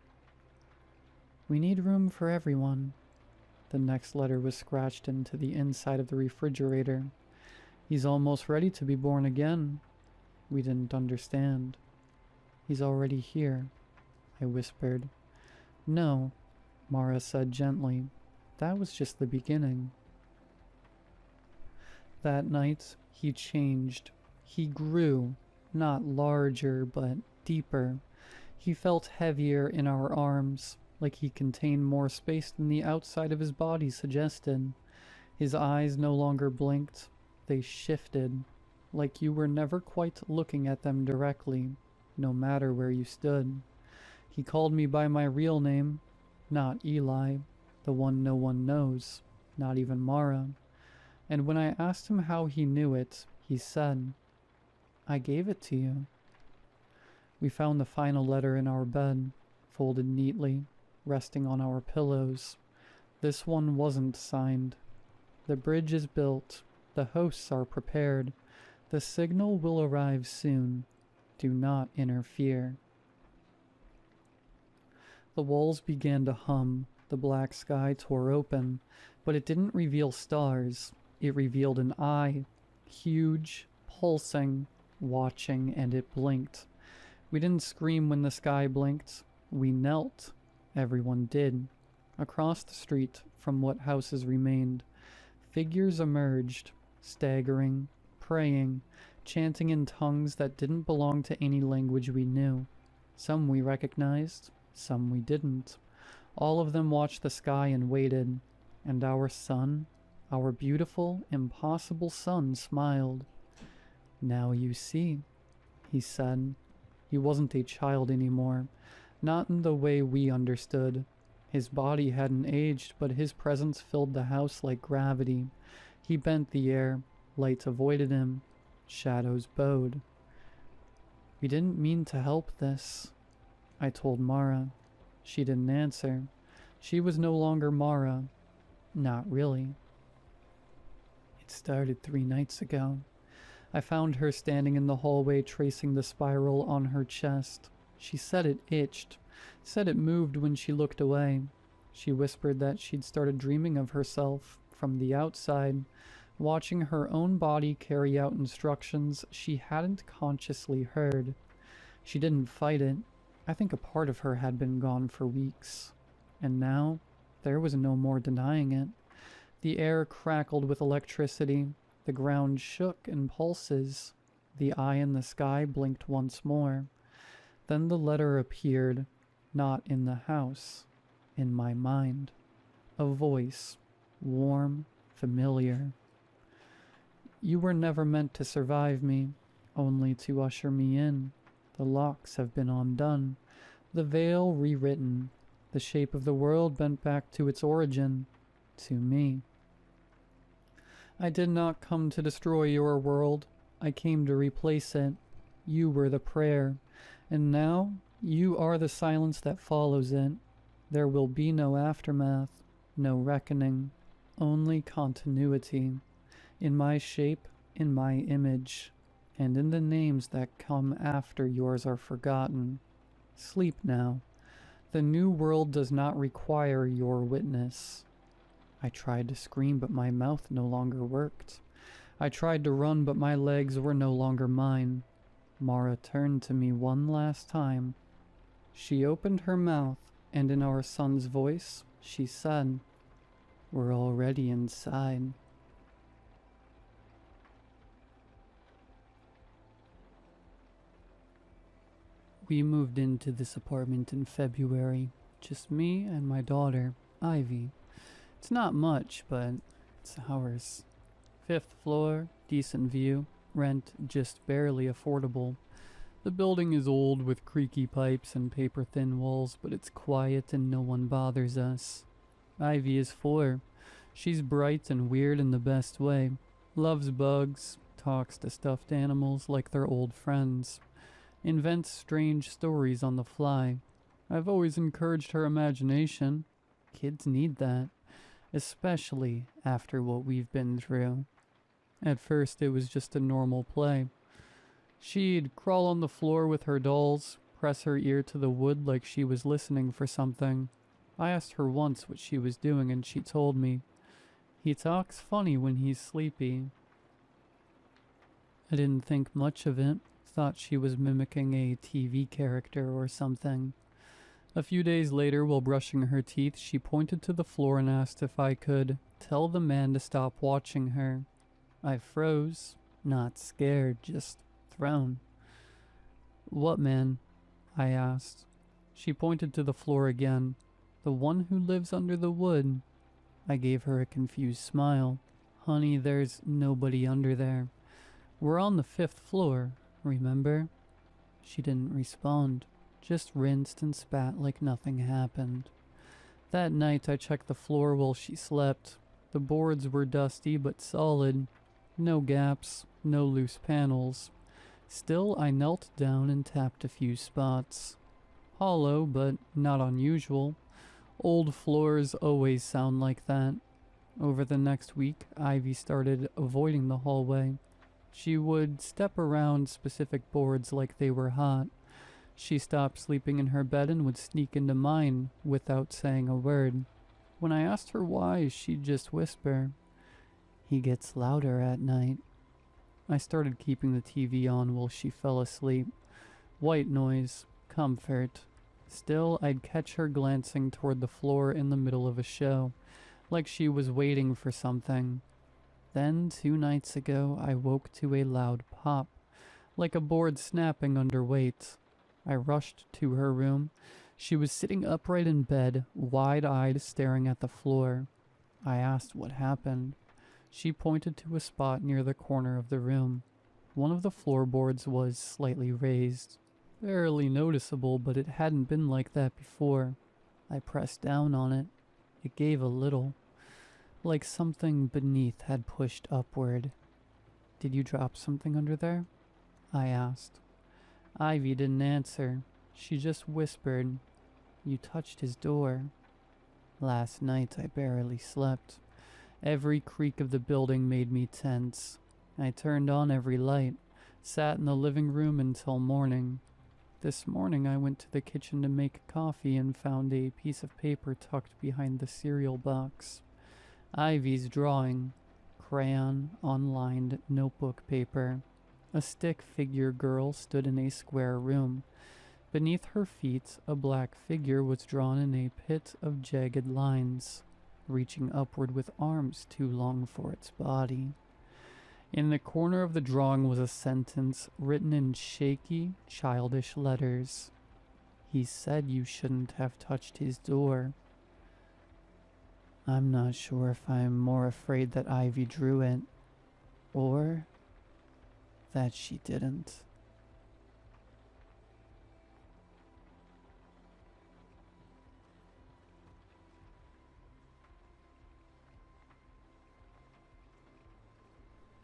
A: "We need room for everyone." The next letter was scratched into the inside of the refrigerator. "He's almost ready to be born again." We didn't understand. "He's already here," I whispered. "No," Mara said gently. "That was just the beginning." That night, he changed. He grew, not larger, but deeper. He felt heavier in our arms, like he contained more space than the outside of his body suggested. His eyes no longer blinked. They shifted, like you were never quite looking at them directly, no matter where you stood. He called me by my real name, not Eli, the one no one knows, not even Mara. And when I asked him how he knew it, he said, "I gave it to you." We found the final letter in our bed, folded neatly, resting on our pillows. This one wasn't signed. "The bridge is built. The hosts are prepared. The signal will arrive soon. Do not interfere. The walls began to hum. The black sky tore open, but it didn't reveal stars. It revealed an eye, huge, pulsing, watching, and it blinked. We didn't scream when the sky blinked. We knelt. Everyone did. Across the street, from what houses remained, figures emerged, staggering, praying, chanting in tongues that didn't belong to any language we knew. Some we recognized, some we didn't. All of them watched the sky and waited, and our sun, our beautiful, impossible sun, smiled. "Now you see," he said. He wasn't a child anymore, not in the way we understood. His body hadn't aged, but his presence filled the house like gravity. He bent the air, light avoided him, shadows bowed. "We didn't mean to help this," I told Mara. She didn't answer. She was no longer Mara. Not really. "It started 3 nights ago." I found her standing in the hallway tracing the spiral on her chest. She said it itched, said it moved when she looked away. She whispered that she'd started dreaming of herself, from the outside, watching her own body carry out instructions she hadn't consciously heard. She didn't fight it. I think a part of her had been gone for weeks. And now, there was no more denying it. The air crackled with electricity. The ground shook in pulses. The eye in the sky blinked once more. Then the letter appeared, not in the house, in my mind. A voice, warm, familiar. "You were never meant to survive me, only to usher me in. The locks have been undone, the veil rewritten, the shape of the world bent back to its origin, to me. I did not come to destroy your world. I came to replace it. You were the prayer, and now you are the silence that follows it. There will be no aftermath, no reckoning, only continuity. In my shape, in my image, and in the names that come after yours are forgotten. Sleep now. The new world does not require your witness." I tried to scream, but my mouth no longer worked. I tried to run, but my legs were no longer mine. Mara turned to me one last time. She opened her mouth, and in our son's voice, she said, "We're already inside." We moved into this apartment in February. Just me and my daughter, Ivy. It's not much, but it's ours. 5th floor, decent view, rent just barely affordable. The building is old with creaky pipes and paper-thin walls, but it's quiet and no one bothers us. Ivy is 4. She's bright and weird in the best way. Loves bugs, talks to stuffed animals like they're old friends. Invents strange stories on the fly. I've always encouraged her imagination. Kids need that. Especially after what we've been through. At first it was just a normal play. She'd crawl on the floor with her dolls, press her ear to the wood like she was listening for something. I asked her once what she was doing and she told me. "He talks funny when he's sleepy." I didn't think much of it, thought she was mimicking a TV character or something. A few days later, while brushing her teeth, she pointed to the floor and asked if I could tell the man to stop watching her. I froze, not scared, just thrown. "What man?" I asked. She pointed to the floor again. "The one who lives under the wood." I gave her a confused smile. "Honey, there's nobody under there. We're on the 5th floor, remember?" She didn't respond. Just rinsed and spat like nothing happened. That night I checked the floor while she slept. The boards were dusty but solid. No gaps, no loose panels. Still, I knelt down and tapped a few spots. Hollow, but not unusual. Old floors always sound like that. Over the next week, Ivy started avoiding the hallway. She would step around specific boards like they were hot. She stopped sleeping in her bed and would sneak into mine without saying a word. When I asked her why, she'd just whisper, "He gets louder at night." I started keeping the TV on while she fell asleep. White noise, comfort. Still, I'd catch her glancing toward the floor in the middle of a show, like she was waiting for something. Then, 2 nights ago, I woke to a loud pop, like a board snapping under weight. I rushed to her room. She was sitting upright in bed, wide-eyed, staring at the floor. I asked what happened. She pointed to a spot near the corner of the room. One of the floorboards was slightly raised. Barely noticeable, but it hadn't been like that before. I pressed down on it. It gave a little, like something beneath had pushed upward. "Did you drop something under there?" I asked. Ivy didn't answer. She just whispered, "You touched his door." Last night I barely slept. Every creak of the building made me tense. I turned on every light, sat in the living room until morning. This morning I went to the kitchen to make coffee and found a piece of paper tucked behind the cereal box. Ivy's drawing, crayon on lined notebook paper. A stick figure girl stood in a square room. Beneath her feet, a black figure was drawn in a pit of jagged lines, reaching upward with arms too long for its body. In the corner of the drawing was a sentence written in shaky, childish letters. "He said you shouldn't have touched his door." I'm not sure if I'm more afraid that Ivy drew it, or that she didn't.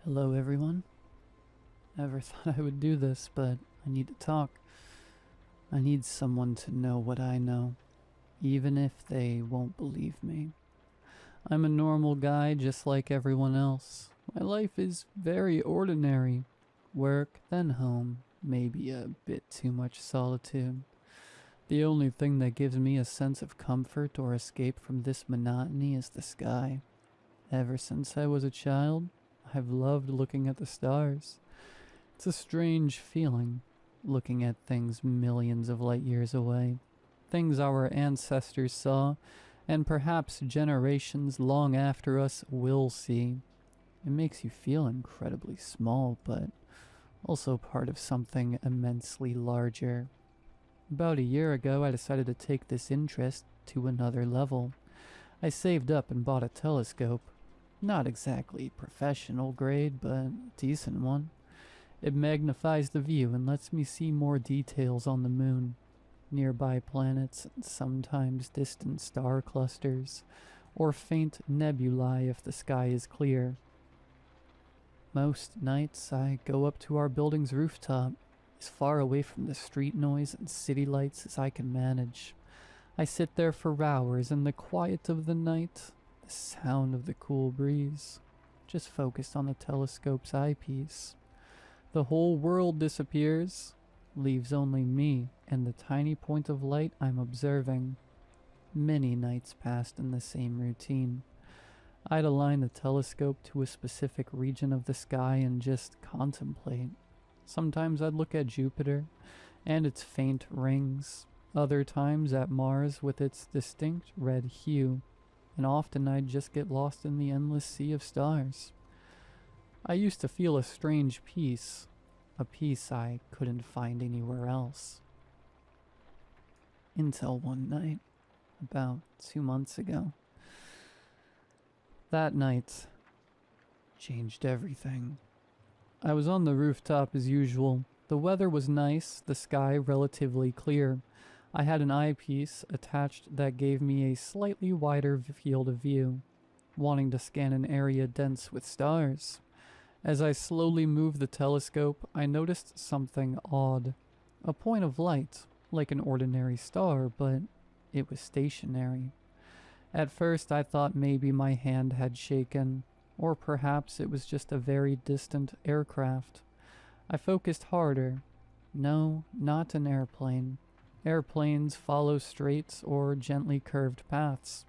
A: Hello everyone. Never thought I would do this, but I need to talk. I need someone to know what I know, even if they won't believe me. I'm a normal guy just like everyone else. My life is very ordinary. Work, then home, maybe a bit too much solitude. The only thing that gives me a sense of comfort or escape from this monotony is the sky. Ever since I was a child, I've loved looking at the stars. It's a strange feeling, looking at things millions of light years away. Things our ancestors saw, and perhaps generations long after us will see. It makes you feel incredibly small, but also part of something immensely larger. About a year ago, I decided to take this interest to another level. I saved up and bought a telescope. Not exactly professional grade, but decent one. It magnifies the view and lets me see more details on the moon, nearby planets, and sometimes distant star clusters, or faint nebulae if the sky is clear. Most nights I go up to our building's rooftop, as far away from the street noise and city lights as I can manage. I sit there for hours in the quiet of the night, the sound of the cool breeze, just focused on the telescope's eyepiece. The whole world disappears, leaves only me and the tiny point of light I'm observing. Many nights passed in the same routine. I'd align the telescope to a specific region of the sky and just contemplate. Sometimes I'd look at Jupiter and its faint rings, other times at Mars with its distinct red hue, and often I'd just get lost in the endless sea of stars. I used to feel a strange peace, a peace I couldn't find anywhere else. Until one night, about 2 months ago. That night changed everything. I was on the rooftop as usual. The weather was nice, the sky relatively clear. I had an eyepiece attached that gave me a slightly wider field of view, wanting to scan an area dense with stars. As I slowly moved the telescope, I noticed something odd. A point of light, like an ordinary star, but it was stationary. At first I thought maybe my hand had shaken. Or perhaps it was just a very distant aircraft. I focused harder. No, not an airplane. Airplanes follow straight or gently curved paths,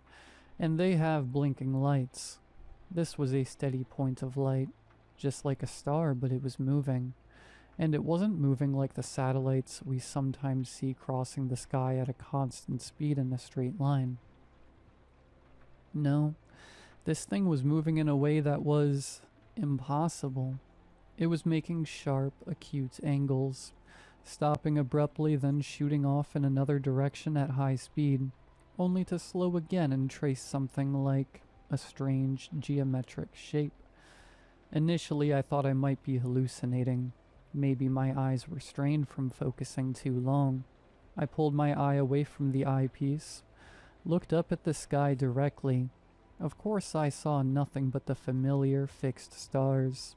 A: and they have blinking lights. This was a steady point of light, just like a star, but it was moving. And it wasn't moving like the satellites we sometimes see crossing the sky at a constant speed in a straight line. No, this thing was moving in a way that was impossible. It was making sharp, acute angles, stopping abruptly, then shooting off in another direction at high speed, only to slow again and trace something like a strange geometric shape. Initially, I thought I might be hallucinating. Maybe my eyes were strained from focusing too long. I pulled my eye away from the eyepiece, looked up at the sky directly. Of course, I saw nothing but the familiar fixed stars.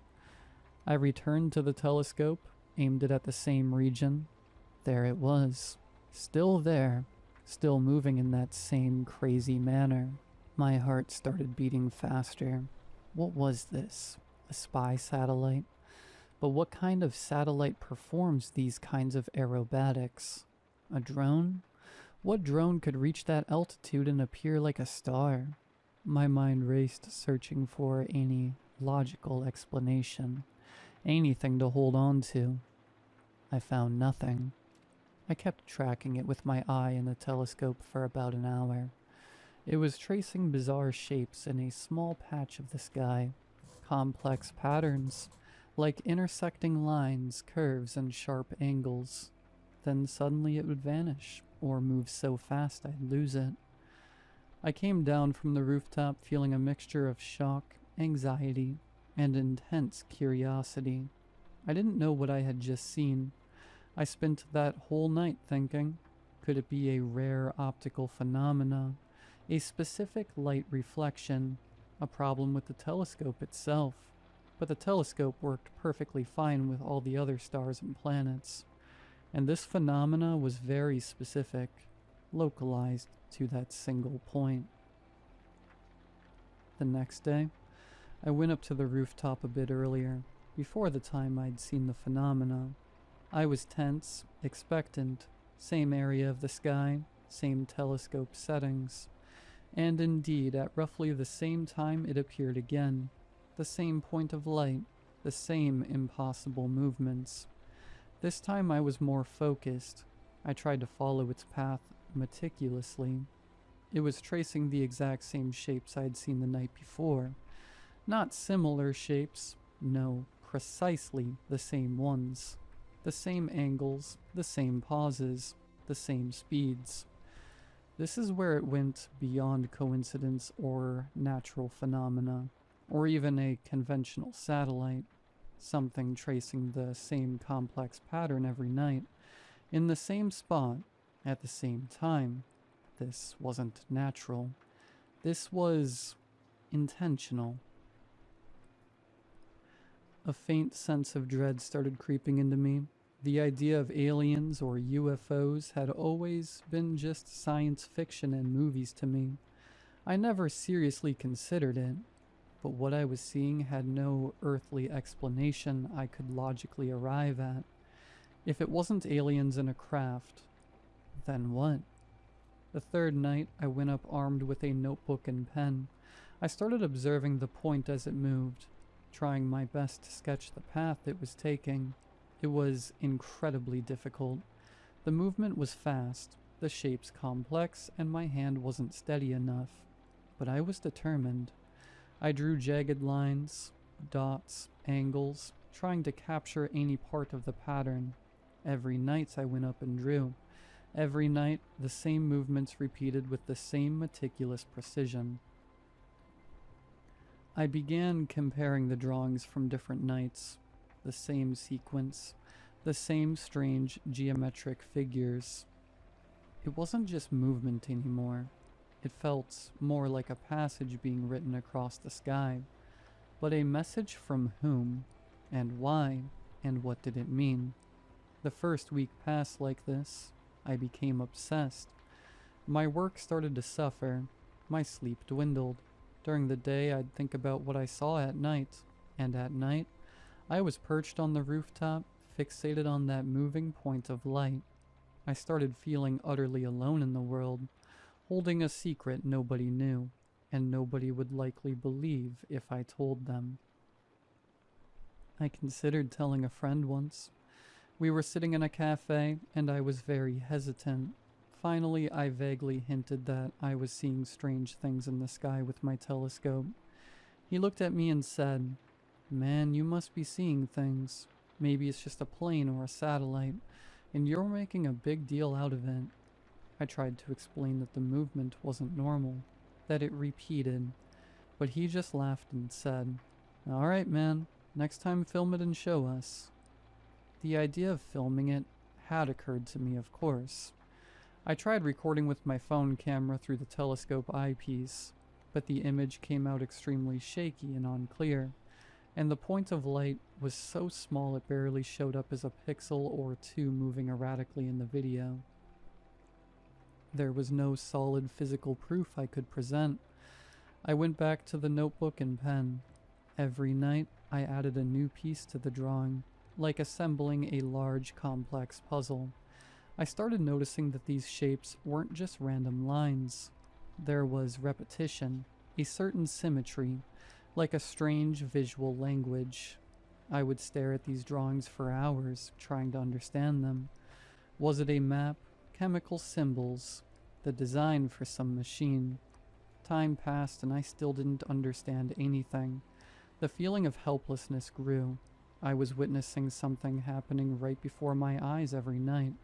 A: I returned to the telescope, aimed it at the same region. There it was. Still there. Still moving in that same crazy manner. My heart started beating faster. What was this? A spy satellite? But what kind of satellite performs these kinds of aerobatics? A drone? What drone could reach that altitude and appear like a star? My mind raced, searching for any logical explanation. Anything to hold on to. I found nothing. I kept tracking it with my eye in the telescope for about an hour. It was tracing bizarre shapes in a small patch of the sky. Complex patterns, like intersecting lines, curves, and sharp angles. Then suddenly it would vanish, or move so fast I'd lose it. I came down from the rooftop feeling a mixture of shock, anxiety, and intense curiosity. I didn't know what I had just seen. I spent that whole night thinking, could it be a rare optical phenomena, a specific light reflection, a problem with the telescope itself? But the telescope worked perfectly fine with all the other stars and planets. And this phenomena was very specific, localized to that single point. The next day, I went up to the rooftop a bit earlier, before the time I'd seen the phenomena. I was tense, expectant, same area of the sky, same telescope settings. And indeed, at roughly the same time it appeared again. The same point of light, the same impossible movements. This time I was more focused. I tried to follow its path meticulously. It was tracing the exact same shapes I had seen the night before. Not similar shapes, no, precisely the same ones. The same angles, the same pauses, the same speeds. This is where it went beyond coincidence or natural phenomena, or even a conventional satellite, something tracing the same complex pattern every night, in the same spot, at the same time. This wasn't natural. This was intentional. A faint sense of dread started creeping into me. The idea of aliens or UFOs had always been just science fiction and movies to me. I never seriously considered it, but what I was seeing had no earthly explanation I could logically arrive at. If it wasn't aliens in a craft, then what? The third night, I went up armed with a notebook and pen. I started observing the point as it moved, trying my best to sketch the path it was taking. It was incredibly difficult. The movement was fast, the shapes complex, and my hand wasn't steady enough. But I was determined. I drew jagged lines, dots, angles, trying to capture any part of the pattern. Every night I went up and drew. Every night, the same movements repeated with the same meticulous precision. I began comparing the drawings from different nights. The same sequence, the same strange geometric figures. It wasn't just movement anymore. It felt more like a passage being written across the sky. But a message from whom, and why, and what did it mean? The first week passed like this. I became obsessed. My work started to suffer. My sleep dwindled. During the day, I'd think about what I saw at night, and at night, I was perched on the rooftop, fixated on that moving point of light. I started feeling utterly alone in the world, holding a secret nobody knew, and nobody would likely believe if I told them. I considered telling a friend once. We were sitting in a cafe, and I was very hesitant. Finally, I vaguely hinted that I was seeing strange things in the sky with my telescope. He looked at me and said, "Man, you must be seeing things. Maybe it's just a plane or a satellite, and you're making a big deal out of it." I tried to explain that the movement wasn't normal, that it repeated, but he just laughed and said, "All right, man, next time film it and show us." The idea of filming it had occurred to me, of course. I tried recording with my phone camera through the telescope eyepiece, but the image came out extremely shaky and unclear, and the point of light was so small it barely showed up as a pixel or two moving erratically in the video. There was no solid physical proof I could present. I went back to the notebook and pen. Every night, I added a new piece to the drawing, like assembling a large, complex puzzle. I started noticing that these shapes weren't just random lines. There was repetition, a certain symmetry, like a strange visual language. I would stare at these drawings for hours, trying to understand them. Was it a map, chemical symbols, the design for some machine? Time passed and I still didn't understand anything. The feeling of helplessness grew. I was witnessing something happening right before my eyes every night,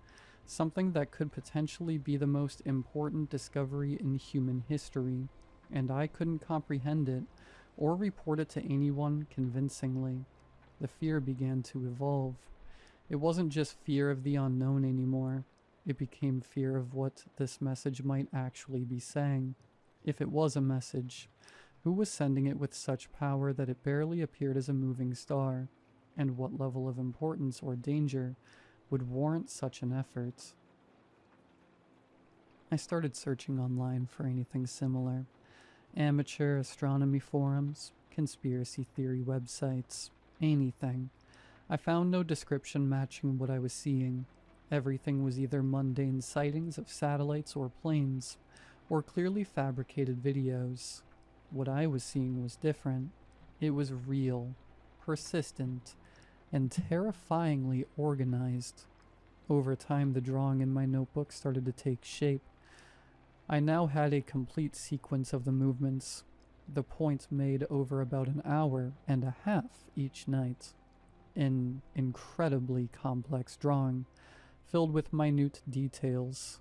A: something that could potentially be the most important discovery in human history, and I couldn't comprehend it or report it to anyone convincingly. The fear began to evolve. It wasn't just fear of the unknown anymore. It became fear of what this message might actually be saying. If it was a message, who was sending it with such power that it barely appeared as a moving star? And what level of importance or danger would warrant such an effort? I started searching online for anything similar. Amateur astronomy forums, conspiracy theory websites, anything. I found no description matching what I was seeing. Everything was either mundane sightings of satellites or planes, or clearly fabricated videos. What I was seeing was different. It was real, persistent, and terrifyingly organized. Over time, the drawing in my notebook started to take shape. I now had a complete sequence of the movements, the points made over about an hour and a half each night. An incredibly complex drawing, filled with minute details.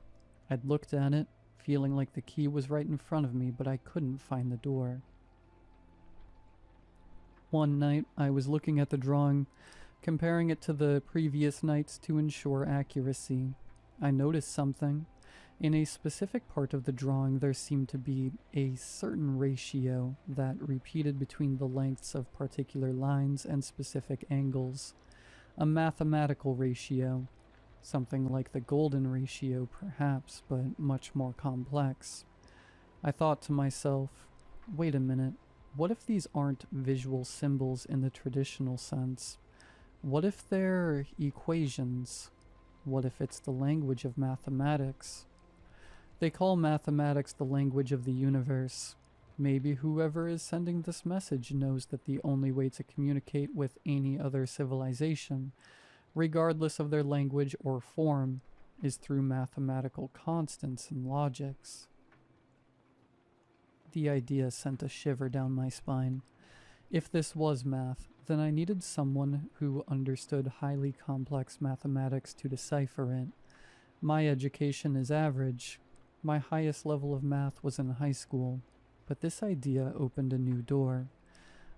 A: I'd looked at it, feeling like the key was right in front of me, but I couldn't find the door. One night, I was looking at the drawing, comparing it to the previous nights to ensure accuracy. I noticed something. In a specific part of the drawing, there seemed to be a certain ratio that repeated between the lengths of particular lines and specific angles. A mathematical ratio. Something like the golden ratio, perhaps, but much more complex. I thought to myself, wait a minute, what if these aren't visual symbols in the traditional sense? What if they're equations? What if it's the language of mathematics? They call mathematics the language of the universe. Maybe whoever is sending this message knows that the only way to communicate with any other civilization, regardless of their language or form, is through mathematical constants and logics. The idea sent a shiver down my spine. If this was math, then I needed someone who understood highly complex mathematics to decipher it. My education is average. My highest level of math was in high school, but this idea opened a new door.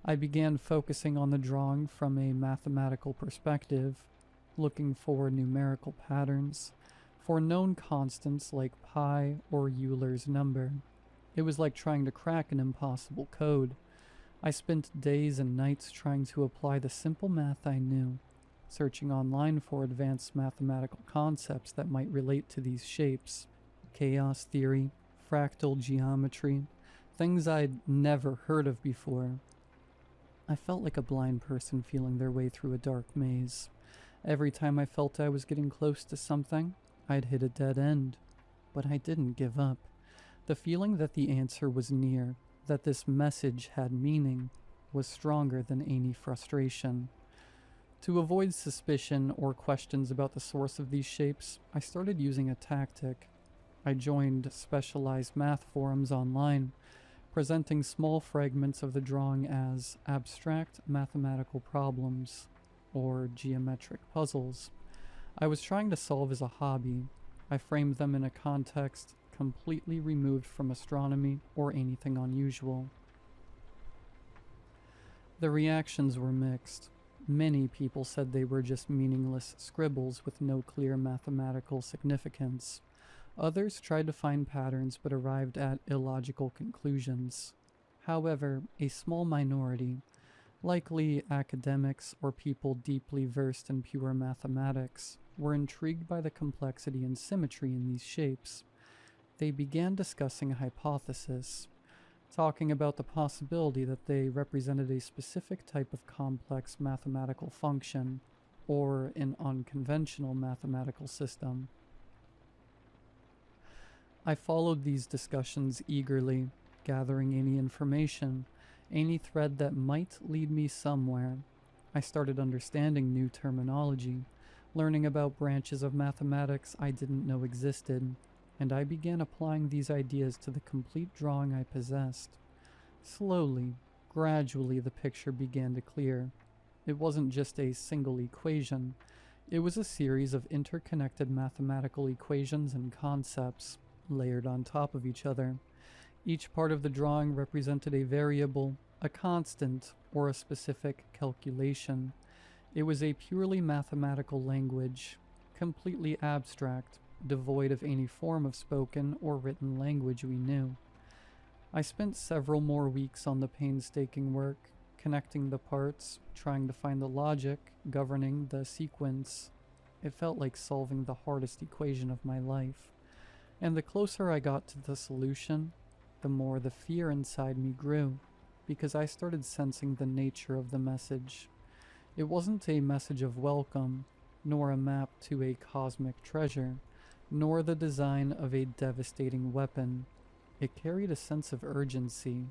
A: I began focusing on the drawing from a mathematical perspective, looking for numerical patterns, for known constants like pi or Euler's number. It was like trying to crack an impossible code. I spent days and nights trying to apply the simple math I knew, searching online for advanced mathematical concepts that might relate to these shapes. Chaos theory, fractal geometry, things I'd never heard of before. I felt like a blind person feeling their way through a dark maze. Every time I felt I was getting close to something, I'd hit a dead end. But I didn't give up. The feeling that the answer was near, that this message had meaning, was stronger than any frustration. To avoid suspicion or questions about the source of these shapes, I started using a tactic. I joined specialized math forums online, presenting small fragments of the drawing as abstract mathematical problems, or geometric puzzles. I was trying to solve as a hobby. I framed them in a context completely removed from astronomy or anything unusual. The reactions were mixed. Many people said they were just meaningless scribbles with no clear mathematical significance. Others tried to find patterns but arrived at illogical conclusions. However, a small minority, likely academics or people deeply versed in pure mathematics, were intrigued by the complexity and symmetry in these shapes. They began discussing a hypothesis, talking about the possibility that they represented a specific type of complex mathematical function, or an unconventional mathematical system. I followed these discussions eagerly, gathering any information, any thread that might lead me somewhere. I started understanding new terminology, learning about branches of mathematics I didn't know existed, and I began applying these ideas to the complete drawing I possessed. Slowly, gradually, the picture began to clear. It wasn't just a single equation, it was a series of interconnected mathematical equations and concepts, layered on top of each other. Each part of the drawing represented a variable, a constant, or a specific calculation. It was a purely mathematical language, completely abstract, devoid of any form of spoken or written language we knew. I spent several more weeks on the painstaking work, connecting the parts, trying to find the logic governing the sequence. It felt like solving the hardest equation of my life. And the closer I got to the solution, the more the fear inside me grew, because I started sensing the nature of the message. It wasn't a message of welcome, nor a map to a cosmic treasure, nor the design of a devastating weapon. It carried a sense of urgency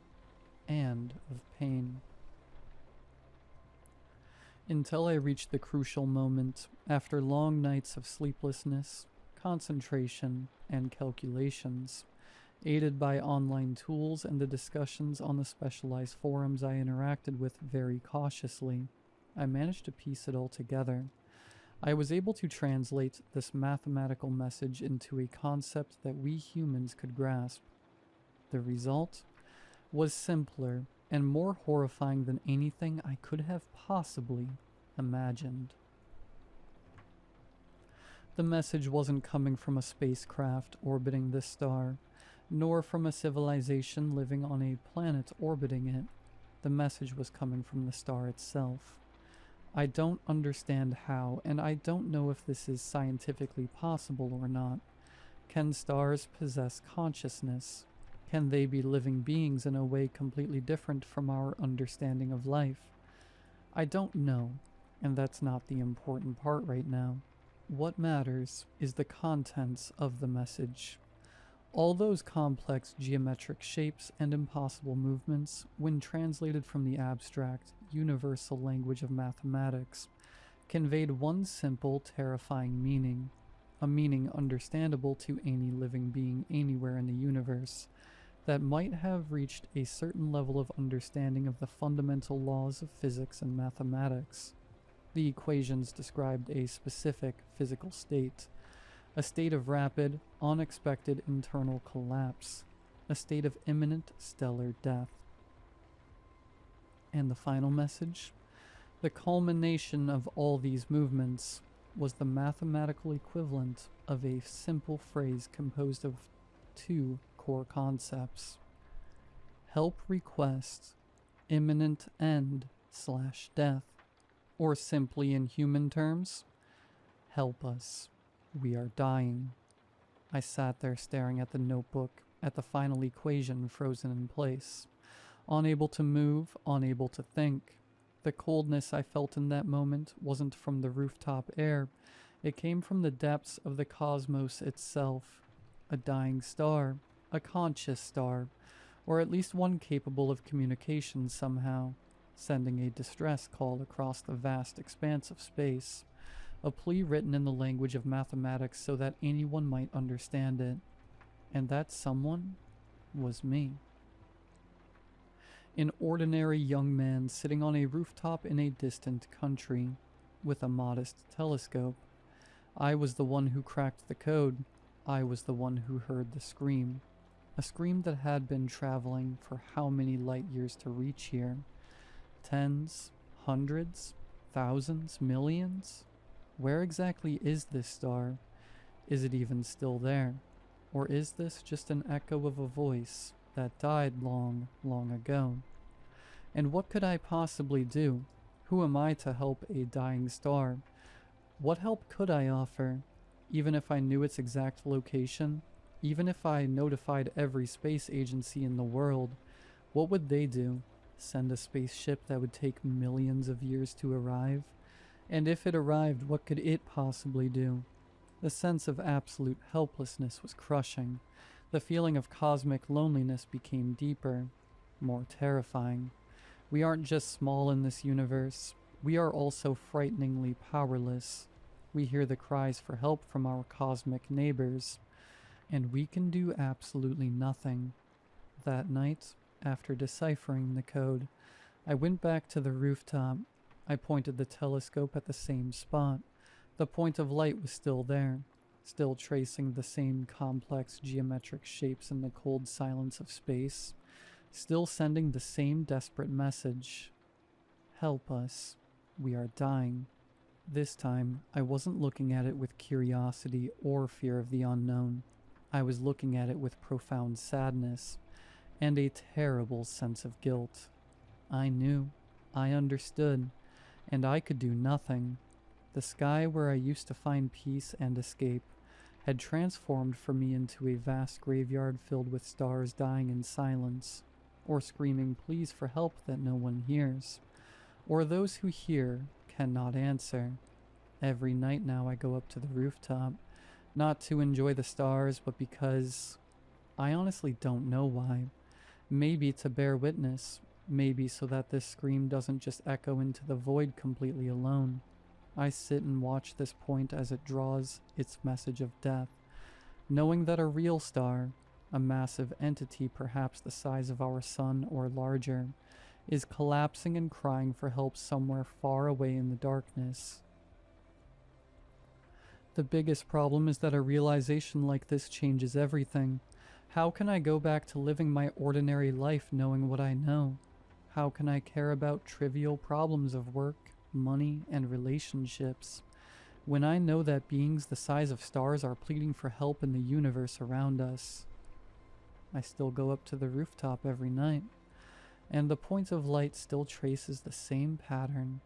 A: and of pain. Until I reached the crucial moment, after long nights of sleeplessness, concentration, and calculations, aided by online tools and the discussions on the specialized forums I interacted with very cautiously, I managed to piece it all together. I was able to translate this mathematical message into a concept that we humans could grasp. The result was simpler and more horrifying than anything I could have possibly imagined. The message wasn't coming from a spacecraft orbiting this star, nor from a civilization living on a planet orbiting it. The message was coming from the star itself. I don't understand how, and I don't know if this is scientifically possible or not. Can stars possess consciousness? Can they be living beings in a way completely different from our understanding of life? I don't know, and that's not the important part right now. What matters is the contents of the message. All those complex geometric shapes and impossible movements, when translated from the abstract, universal language of mathematics, conveyed one simple, terrifying meaning, a meaning understandable to any living being anywhere in the universe, that might have reached a certain level of understanding of the fundamental laws of physics and mathematics. The equations described a specific physical state, a state of rapid, unexpected internal collapse, a state of imminent stellar death. And the final message? The culmination of all these movements was the mathematical equivalent of a simple phrase composed of two core concepts. Help request, imminent end/death, or simply in human terms, help us. We are dying. I sat there staring at the notebook at the final equation frozen in place. Unable to move, unable to think. The coldness I felt in that moment wasn't from the rooftop air, it came from the depths of the cosmos itself. A dying star, a conscious star, or at least one capable of communication somehow, sending a distress call across the vast expanse of space, a plea written in the language of mathematics so that anyone might understand it. And that someone was me. An ordinary young man sitting on a rooftop in a distant country, with a modest telescope. I was the one who cracked the code. I was the one who heard the scream. A scream that had been traveling for how many light years to reach here? Tens, hundreds, thousands, millions? Where exactly is this star? Is it even still there? Or is this just an echo of a voice that died long, long ago? And what could I possibly do? Who am I to help a dying star? What help could I offer? Even if I knew its exact location, even if I notified every space agency in the world, what would they do? Send a spaceship that would take millions of years to arrive? And if it arrived, what could it possibly do? The sense of absolute helplessness was crushing. The feeling of cosmic loneliness became deeper, more terrifying. We aren't just small in this universe, we are also frighteningly powerless. We hear the cries for help from our cosmic neighbors, and we can do absolutely nothing. That night, after deciphering the code, I went back to the rooftop. I pointed the telescope at the same spot. The point of light was still there, still tracing the same complex geometric shapes in the cold silence of space, still sending the same desperate message. Help us. We are dying. This time, I wasn't looking at it with curiosity or fear of the unknown. I was looking at it with profound sadness and a terrible sense of guilt. I knew, I understood, and I could do nothing. The sky where I used to find peace and escape had transformed for me into a vast graveyard filled with stars dying in silence, or screaming pleas for help that no one hears, or those who hear cannot answer. Every night now I go up to the rooftop, not to enjoy the stars, but because I honestly don't know why. Maybe to bear witness, maybe so that this scream doesn't just echo into the void completely alone. I sit and watch this point as it draws its message of death, knowing that a real star, a massive entity perhaps the size of our sun or larger, is collapsing and crying for help somewhere far away in the darkness. The biggest problem is that a realization like this changes everything. How can I go back to living my ordinary life knowing what I know? How can I care about trivial problems of work, money, and relationships when I know that beings the size of stars are pleading for help in the universe around us? I still go up to the rooftop every night, and the point of light still traces the same pattern,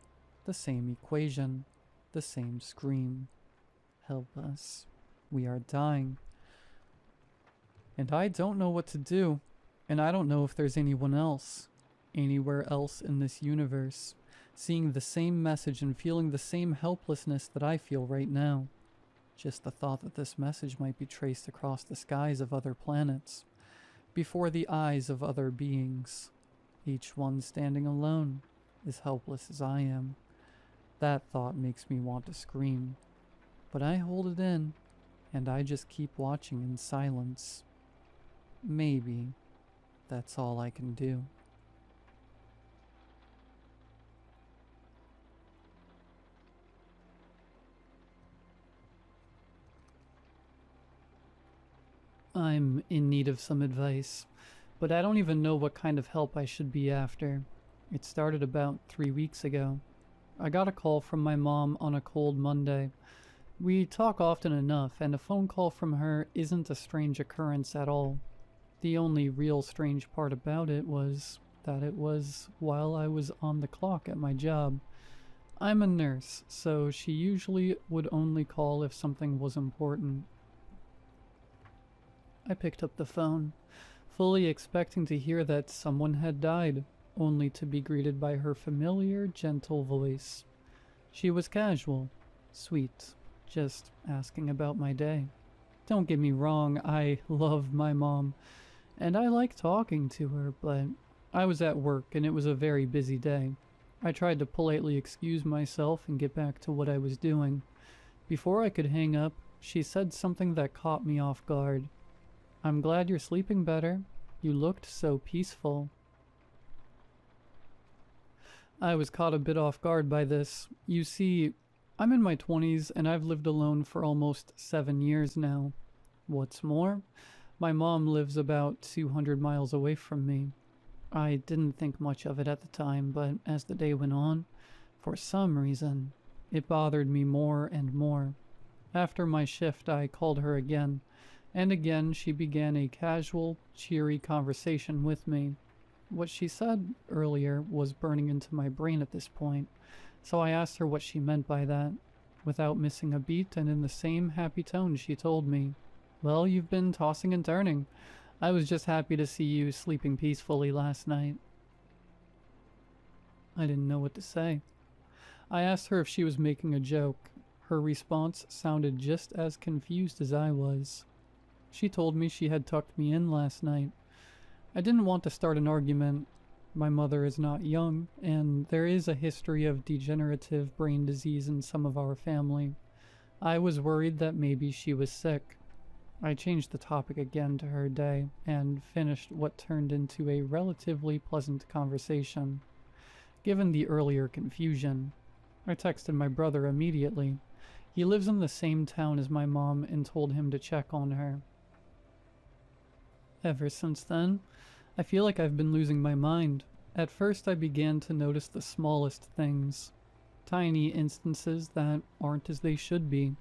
A: the same equation, the same scream. Help us. We are dying. And I don't know what to do, and I don't know if there's anyone else, anywhere else in this universe, seeing the same message and feeling the same helplessness that I feel right now. Just the thought that this message might be traced across the skies of other planets, before the eyes of other beings, each one standing alone, as helpless as I am. That thought makes me want to scream, but I hold it in, and I just keep watching in silence. Maybe that's all I can do. I'm in need of some advice, but I don't even know what kind of help I should be after. It started about 3 weeks ago. I got a call from my mom on a cold Monday. We talk often enough, and a phone call from her isn't a strange occurrence at all. The only real strange part about it was that it was while I was on the clock at my job. I'm a nurse, so she usually would only call if something was important. I picked up the phone, fully expecting to hear that someone had died, only to be greeted by her familiar, gentle voice. She was casual, sweet, just asking about my day. Don't get me wrong, I love my mom, and I like talking to her, but I was at work and it was a very busy day. I tried to politely excuse myself and get back to what I was doing. Before I could hang up, she said something that caught me off guard. "I'm glad you're sleeping better. You looked so peaceful." I was caught a bit off guard by this. You see, I'm in my 20s and I've lived alone for almost 7 years now. What's more, my mom lives about 200 miles away from me. I didn't think much of it at the time, but as the day went on, for some reason, it bothered me more and more. After my shift, I called her again, and again she began a casual, cheery conversation with me. What she said earlier was burning into my brain at this point, so I asked her what she meant by that. Without missing a beat and in the same happy tone, she told me, "Well, you've been tossing and turning. I was just happy to see you sleeping peacefully last night." I didn't know what to say. I asked her if she was making a joke. Her response sounded just as confused as I was. She told me she had tucked me in last night. I didn't want to start an argument. My mother is not young, and there is a history of degenerative brain disease in some of our family. I was worried that maybe she was sick. I changed the topic again to her day and finished what turned into a relatively pleasant conversation. Given the earlier confusion, I texted my brother immediately. He lives in the same town as my mom and told him to check on her. Ever since then, I feel like I've been losing my mind. At first, I began to notice the smallest things. Tiny instances that aren't as they should be.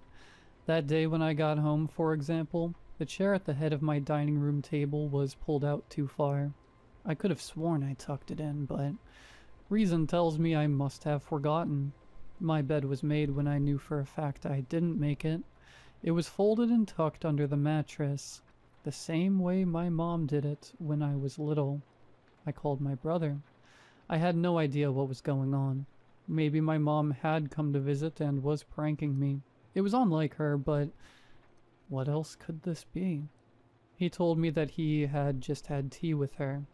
A: That day when I got home, for example, the chair at the head of my dining room table was pulled out too far. I could have sworn I tucked it in, but reason tells me I must have forgotten. My bed was made when I knew for a fact I didn't make it. It was folded and tucked under the mattress, the same way my mom did it when I was little. I called my brother. I had no idea what was going on. Maybe my mom had come to visit and was pranking me. It was unlike her, but what else could this be? He told me that he had just had tea with her.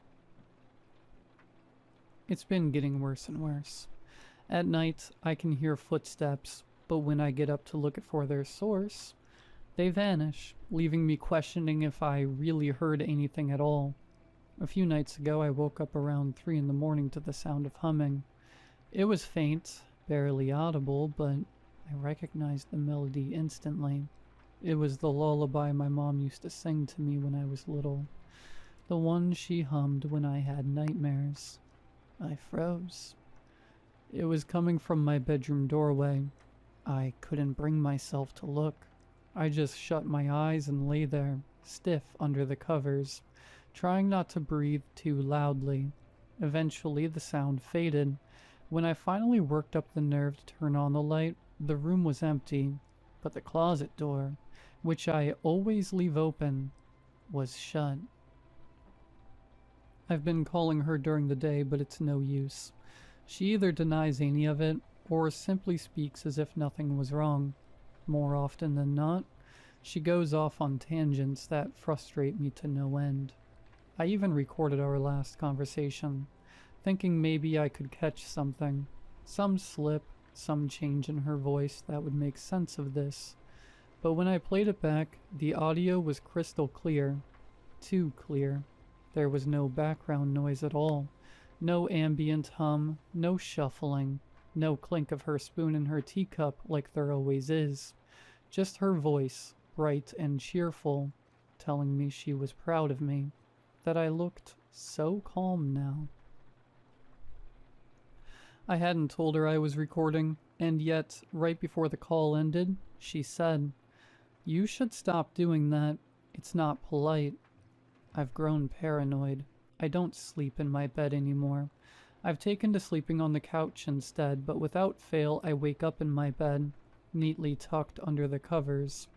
A: It's been getting worse and worse. At night, I can hear footsteps, but when I get up to look for their source, they vanish, leaving me questioning if I really heard anything at all. A few nights ago, I woke up around 3 in the morning to the sound of humming. It was faint, barely audible, but I recognized the melody instantly. It was the lullaby my mom used to sing to me when I was little. The one she hummed when I had nightmares. I froze. It was coming from my bedroom doorway. I couldn't bring myself to look. I just shut my eyes and lay there, stiff under the covers, trying not to breathe too loudly. Eventually, the sound faded. When I finally worked up the nerve to turn on the light, the room was empty, but the closet door, which I always leave open, was shut. I've been calling her during the day, but it's no use. She either denies any of it, or simply speaks as if nothing was wrong. More often than not, she goes off on tangents that frustrate me to no end. I even recorded our last conversation, thinking maybe I could catch something, some slip, some change in her voice that would make sense of this. But when I played it back, the audio was crystal clear. Too clear. There was no background noise at all. No ambient hum, no shuffling, no clink of her spoon in her teacup like there always is. Just her voice, bright and cheerful, telling me she was proud of me, that I looked so calm now. I hadn't told her I was recording, and yet, right before the call ended, she said, "You should stop doing that. It's not polite." I've grown paranoid. I don't sleep in my bed anymore. I've taken to sleeping on the couch instead, but without fail I wake up in my bed, neatly tucked under the covers.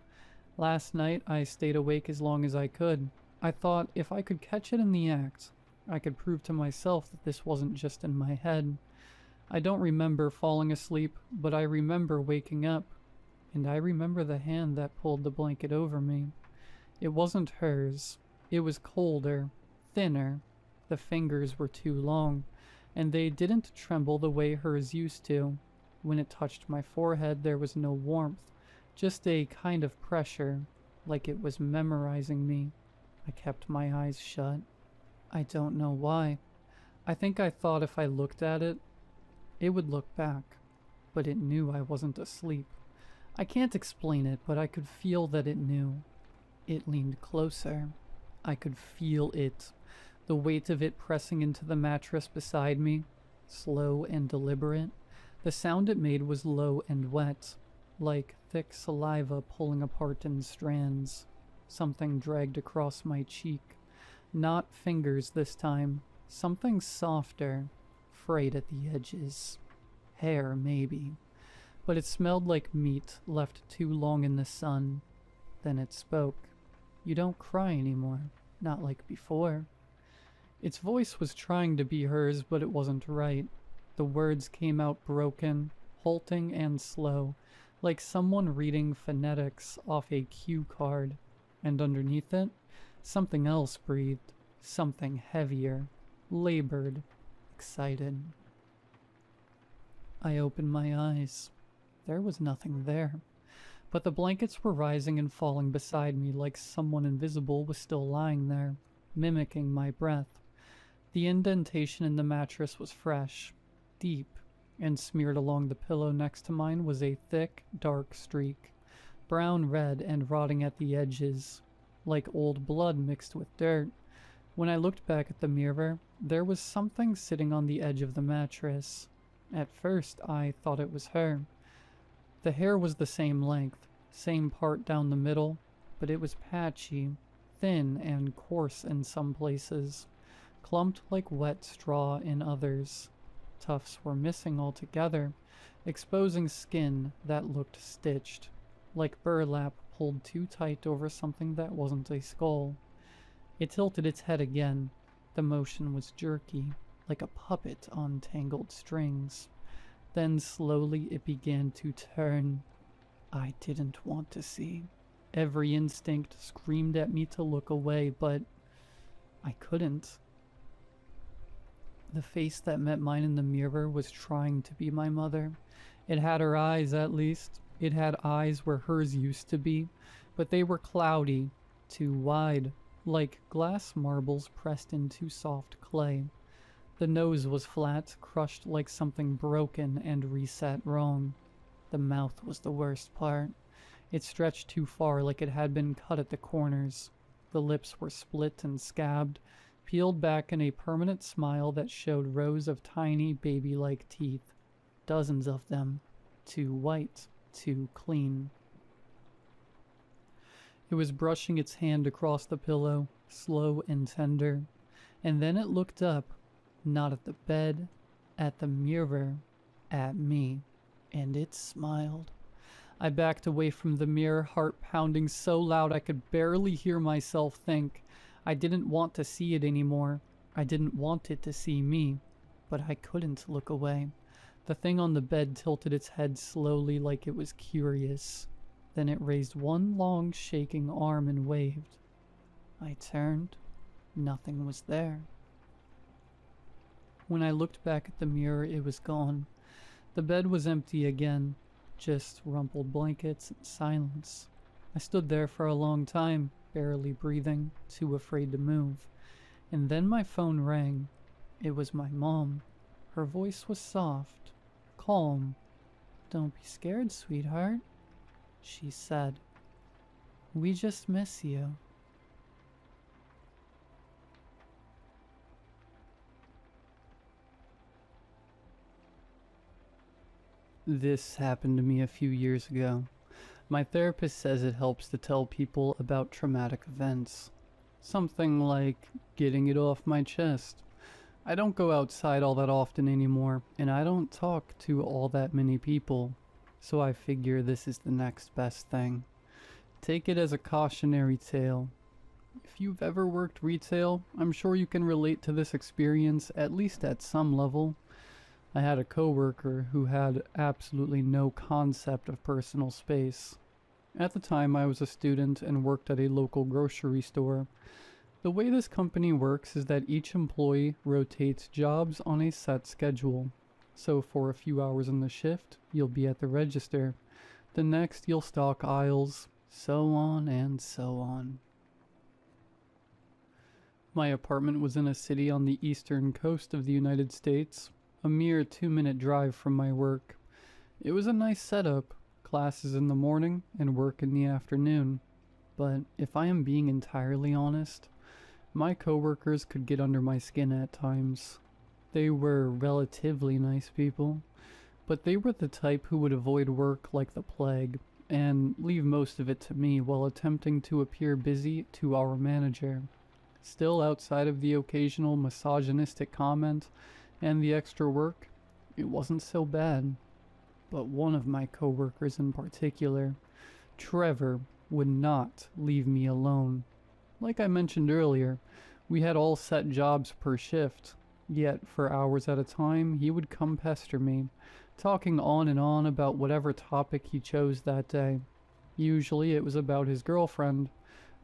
A: Last night, I stayed awake as long as I could. I thought if I could catch it in the act, I could prove to myself that this wasn't just in my head. I don't remember falling asleep, but I remember waking up, and I remember the hand that pulled the blanket over me. It wasn't hers. It was colder, thinner. The fingers were too long, and they didn't tremble the way hers used to. When it touched my forehead, there was no warmth, just a kind of pressure, like it was memorizing me. I kept my eyes shut. I don't know why. I think I thought if I looked at it, it would look back, but it knew I wasn't asleep. I can't explain it, but I could feel that it knew. It leaned closer. I could feel it, the weight of it pressing into the mattress beside me, slow and deliberate. The sound it made was low and wet, like thick saliva pulling apart in strands. Something dragged across my cheek. Not fingers this time. Something softer, frayed at the edges. Hair, maybe. But it smelled like meat left too long in the sun. Then it spoke. You don't cry anymore. Not like before. Its voice was trying to be hers, but it wasn't right. The words came out broken, halting and slow, like someone reading phonetics off a cue card. And underneath it, something else breathed. Something heavier, labored, excited. I opened my eyes. There was nothing there. But the blankets were rising and falling beside me like someone invisible was still lying there, mimicking my breath. The indentation in the mattress was fresh, deep, and smeared along the pillow next to mine was a thick, dark streak, brown-red and rotting at the edges, like old blood mixed with dirt. When I looked back at the mirror, there was something sitting on the edge of the mattress. At first, I thought it was her. The hair was the same length, same part down the middle, but it was patchy, thin and coarse in some places, clumped like wet straw in others. Tufts were missing altogether, exposing skin that looked stitched, like burlap pulled too tight over something that wasn't a skull. It tilted its head again. The motion was jerky, like a puppet on tangled strings. Then slowly it began to turn. I didn't want to see. Every instinct screamed at me to look away, but I couldn't. The face that met mine in the mirror was trying to be my mother. It had her eyes, at least. It had eyes where hers used to be, but they were cloudy, too wide, like glass marbles pressed into soft clay. The nose was flat, crushed like something broken and reset wrong. The mouth was the worst part. It stretched too far, like it had been cut at the corners. The lips were split and scabbed, peeled back in a permanent smile that showed rows of tiny baby-like teeth. Dozens of them. Too white, too clean. It was brushing its hand across the pillow, slow and tender. And then it looked up, not at the bed, at the mirror, at me. And it smiled. I backed away from the mirror, heart pounding so loud I could barely hear myself think. I didn't want to see it anymore. I didn't want it to see me. But I couldn't look away. The thing on the bed tilted its head slowly like it was curious. Then it raised one long shaking arm and waved. I turned. Nothing was there. When I looked back at the mirror, it was gone. The bed was empty again, just rumpled blankets and silence. I stood there for a long time, barely breathing, too afraid to move. And then my phone rang. It was my mom. Her voice was soft, calm. "Don't be scared, sweetheart," she said. "We just miss you." This happened to me a few years ago. My therapist says it helps to tell people about traumatic events. Something like getting it off my chest. I don't go outside all that often anymore, and I don't talk to all that many people, so I figure this is the next best thing. Take it as a cautionary tale. If you've ever worked retail, I'm sure you can relate to this experience at least at some level. I had a coworker who had absolutely no concept of personal space. At the time, I was a student and worked at a local grocery store. The way this company works is that each employee rotates jobs on a set schedule. So for a few hours in the shift, you'll be at the register. The next, you'll stock aisles, so on and so on. My apartment was in a city on the eastern coast of the United States, a mere 2-minute drive from my work. It was a nice setup, classes in the morning and work in the afternoon. But if I am being entirely honest, my coworkers could get under my skin at times. They were relatively nice people, but they were the type who would avoid work like the plague and leave most of it to me while attempting to appear busy to our manager. Still, outside of the occasional misogynistic comment and the extra work, it wasn't so bad. But one of my coworkers in particular, Trevor, would not leave me alone. Like I mentioned earlier, we had all set jobs per shift, yet for hours at a time he would come pester me, talking on and on about whatever topic he chose that day. Usually it was about his girlfriend,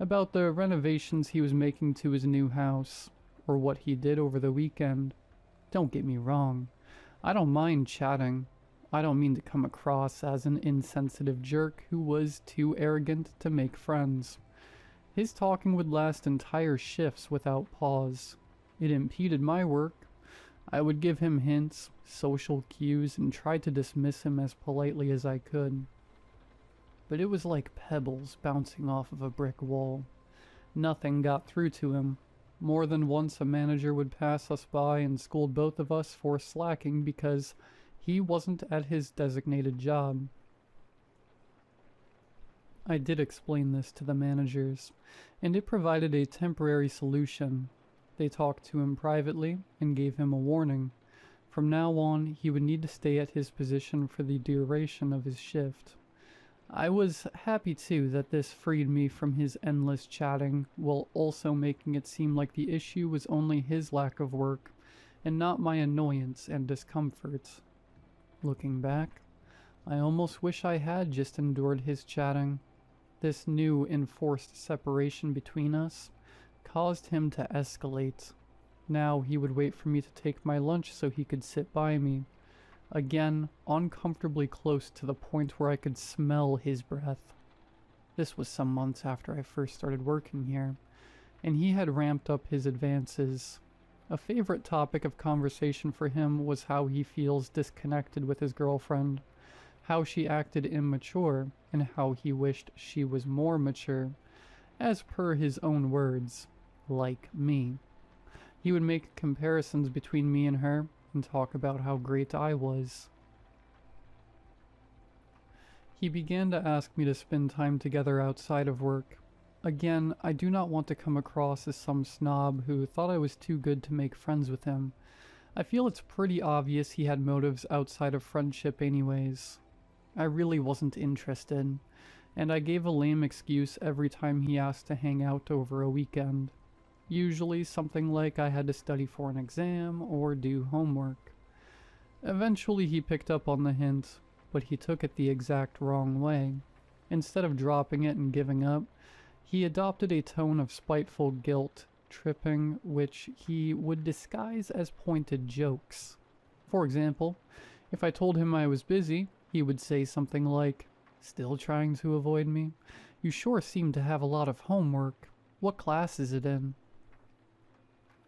A: about the renovations he was making to his new house, or what he did over the weekend. Don't get me wrong, I don't mind chatting. I don't mean to come across as an insensitive jerk who was too arrogant to make friends. His talking would last entire shifts without pause. It impeded my work. I would give him hints, social cues, and try to dismiss him as politely as I could. But it was like pebbles bouncing off of a brick wall. Nothing got through to him. More than once a manager would pass us by and scold both of us for slacking because he wasn't at his designated job. I did explain this to the managers, and it provided a temporary solution. They talked to him privately and gave him a warning. From now on, he would need to stay at his position for the duration of his shift. I was happy too that this freed me from his endless chatting, while also making it seem like the issue was only his lack of work, and not my annoyance and discomfort. Looking back, I almost wish I had just endured his chatting. This new enforced separation between us caused him to escalate. Now he would wait for me to take my lunch so he could sit by me. Again, uncomfortably close to the point where I could smell his breath. This was some months after I first started working here, and he had ramped up his advances. A favorite topic of conversation for him was how he feels disconnected with his girlfriend, how she acted immature, and how he wished she was more mature, as per his own words, like me. He would make comparisons between me and her, and talk about how great I was. He began to ask me to spend time together outside of work. Again, I do not want to come across as some snob who thought I was too good to make friends with him. I feel it's pretty obvious he had motives outside of friendship anyways. I really wasn't interested, and I gave a lame excuse every time he asked to hang out over a weekend. Usually something like I had to study for an exam or do homework. Eventually he picked up on the hint, but he took it the exact wrong way. Instead of dropping it and giving up, he adopted a tone of spiteful guilt, tripping, which he would disguise as pointed jokes. For example, if I told him I was busy, he would say something like, "Still trying to avoid me? You sure seem to have a lot of homework. What class is it in?"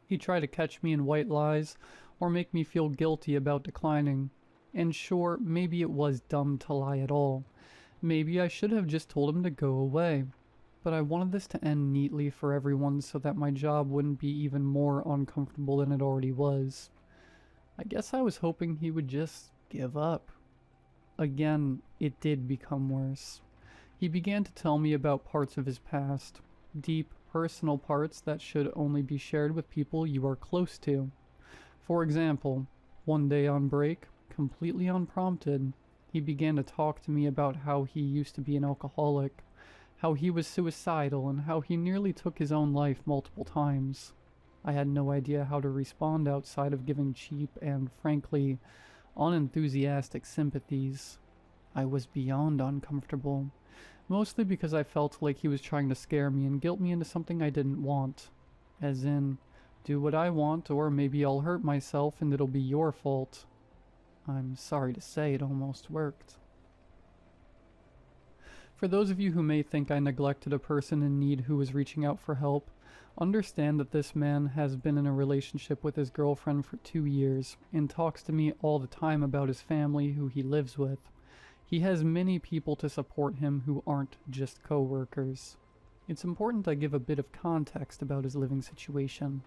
A: He tried to catch me in white lies, or make me feel guilty about declining. And sure, maybe it was dumb to lie at all. Maybe I should have just told him to go away. But I wanted this to end neatly for everyone so that my job wouldn't be even more uncomfortable than it already was. I guess I was hoping he would just give up. Again, it did become worse. He began to tell me about parts of his past, deep, personal parts that should only be shared with people you are close to. For example, one day on break, completely unprompted, he began to talk to me about how he used to be an alcoholic, how he was suicidal, and how he nearly took his own life multiple times. I had no idea how to respond outside of giving cheap and, frankly, unenthusiastic sympathies. I was beyond uncomfortable, mostly because I felt like he was trying to scare me and guilt me into something I didn't want. As in, do what I want, or maybe I'll hurt myself and it'll be your fault. I'm sorry to say it almost worked. For those of you who may think I neglected a person in need who was reaching out for help, understand that this man has been in a relationship with his girlfriend for 2 years and talks to me all the time about his family who he lives with. He has many people to support him who aren't just co-workers. It's important I give a bit of context about his living situation.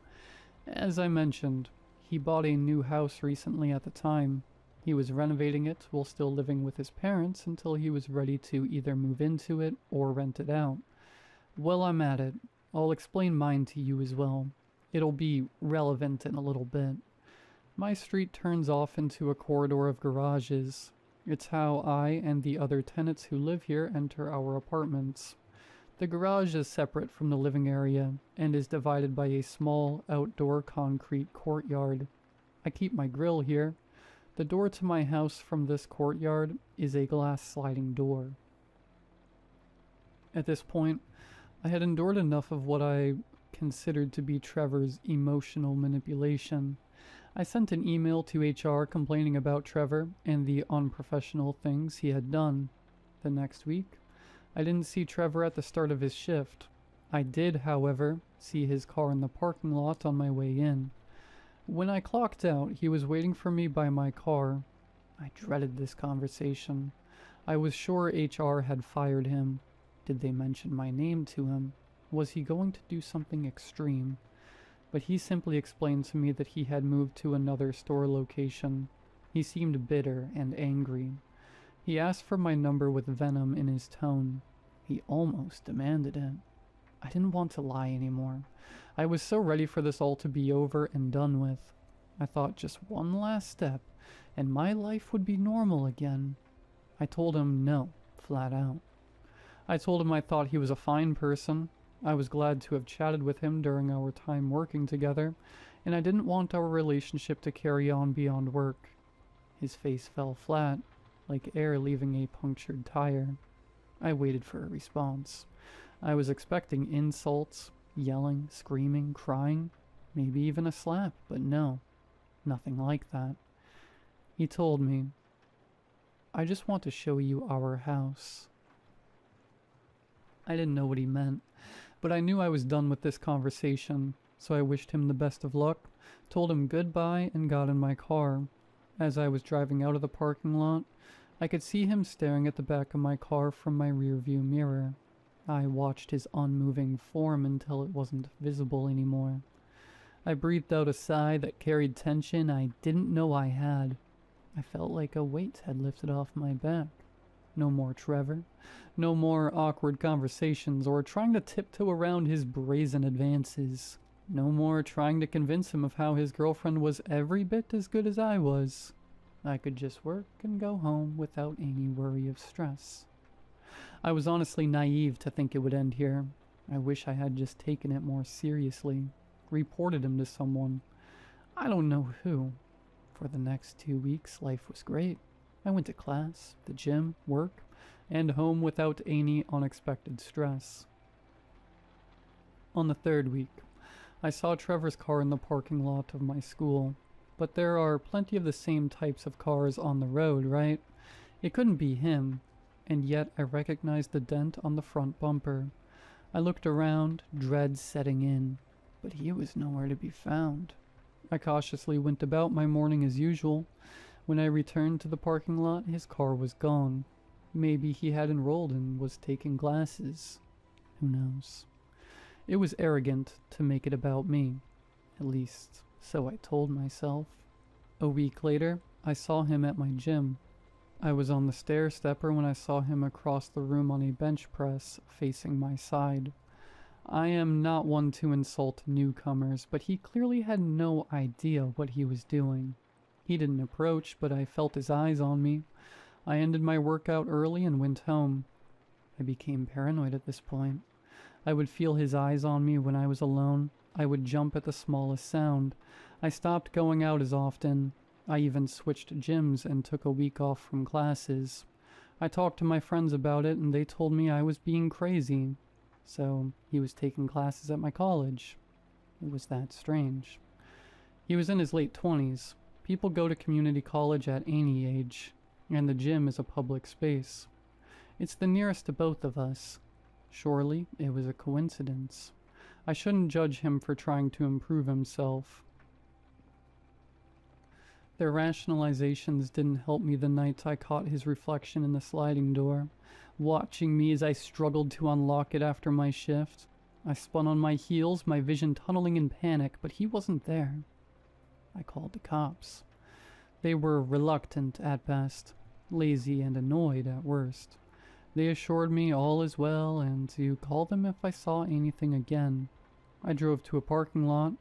A: As I mentioned, he bought a new house recently at the time. He was renovating it while still living with his parents until he was ready to either move into it or rent it out. While I'm at it, I'll explain mine to you as well. It'll be relevant in a little bit. My street turns off into a corridor of garages. It's how I and the other tenants who live here enter our apartments. The garage is separate from the living area and is divided by a small outdoor concrete courtyard. I keep my grill here. The door to my house from this courtyard is a glass sliding door. At this point, I had endured enough of what I considered to be Trevor's emotional manipulation. I sent an email to HR complaining about Trevor and the unprofessional things he had done. The next week, I didn't see Trevor at the start of his shift. I did, however, see his car in the parking lot on my way in. When I clocked out, he was waiting for me by my car. I dreaded this conversation. I was sure HR had fired him. Did they mention my name to him? Was he going to do something extreme? But he simply explained to me that he had moved to another store location. He seemed bitter and angry. He asked for my number with venom in his tone. He almost demanded it. I didn't want to lie anymore. I was so ready for this all to be over and done with. I thought just one last step, and my life would be normal again. I told him no, flat out. I told him I thought he was a fine person. I was glad to have chatted with him during our time working together, and I didn't want our relationship to carry on beyond work. His face fell flat, like air leaving a punctured tire. I waited for a response. I was expecting insults, yelling, screaming, crying, maybe even a slap, but no, nothing like that. He told me, "I just want to show you our house." I didn't know what he meant, but I knew I was done with this conversation, so I wished him the best of luck, told him goodbye, and got in my car. As I was driving out of the parking lot, I could see him staring at the back of my car from my rearview mirror. I watched his unmoving form until it wasn't visible anymore. I breathed out a sigh that carried tension I didn't know I had. I felt like a weight had lifted off my back. No more Trevor. No more awkward conversations or trying to tiptoe around his brazen advances. No more trying to convince him of how his girlfriend was every bit as good as I was. I could just work and go home without any worry of stress. I was honestly naive to think it would end here. I wish I had just taken it more seriously, reported him to someone. I don't know who. For the next 2 weeks, life was great. I went to class, the gym, work, and home without any unexpected stress. On the 3rd week, I saw Trevor's car in the parking lot of my school. But there are plenty of the same types of cars on the road, right? It couldn't be him, and yet I recognized the dent on the front bumper. I looked around, dread setting in, but he was nowhere to be found. I cautiously went about my morning as usual. When I returned to the parking lot, his car was gone. Maybe he had enrolled and was taking classes. Who knows? It was arrogant to make it about me. At least, so I told myself. A week later, I saw him at my gym. I was on the stair stepper when I saw him across the room on a bench press, facing my side. I am not one to insult newcomers, but he clearly had no idea what he was doing. He didn't approach, but I felt his eyes on me. I ended my workout early and went home. I became paranoid at this point. I would feel his eyes on me when I was alone. I would jump at the smallest sound. I stopped going out as often. I even switched gyms and took a week off from classes. I talked to my friends about it and they told me I was being crazy. So he was taking classes at my college. It was that strange. He was in his late 20s. People go to community college at any age, and the gym is a public space. It's the nearest to both of us. Surely it was a coincidence. I shouldn't judge him for trying to improve himself. Their rationalizations didn't help me the night I caught his reflection in the sliding door, watching me as I struggled to unlock it after my shift. I spun on my heels, my vision tunneling in panic, but he wasn't there. I called the cops. They were reluctant at best, lazy and annoyed at worst. They assured me all is well and to call them if I saw anything again. I drove to a parking lot,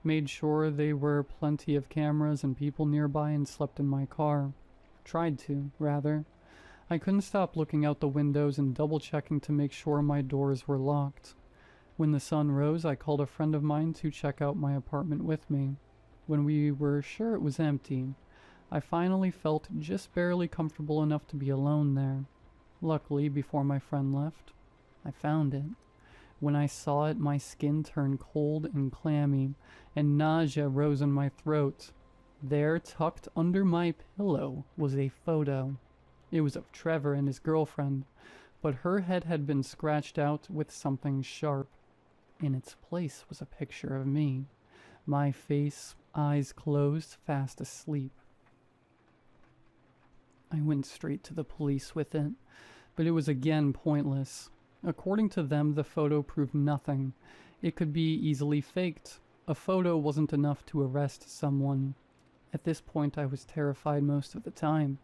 A: made sure there were plenty of cameras and people nearby, and slept in my car. Tried to, rather. I couldn't stop looking out the windows and double-checking to make sure my doors were locked. When the sun rose, I called a friend of mine to check out my apartment with me. When we were sure it was empty, I finally felt just barely comfortable enough to be alone there. Luckily, before my friend left, I found it. When I saw it, my skin turned cold and clammy, and nausea rose in my throat. There, tucked under my pillow, was a photo. It was of Trevor and his girlfriend, but her head had been scratched out with something sharp. In its place was a picture of me. My face, eyes closed, fast asleep. I went straight to the police with it, but it was again pointless. According to them, the photo proved nothing. It could be easily faked. A photo wasn't enough to arrest someone. At this point, I was terrified most of the time.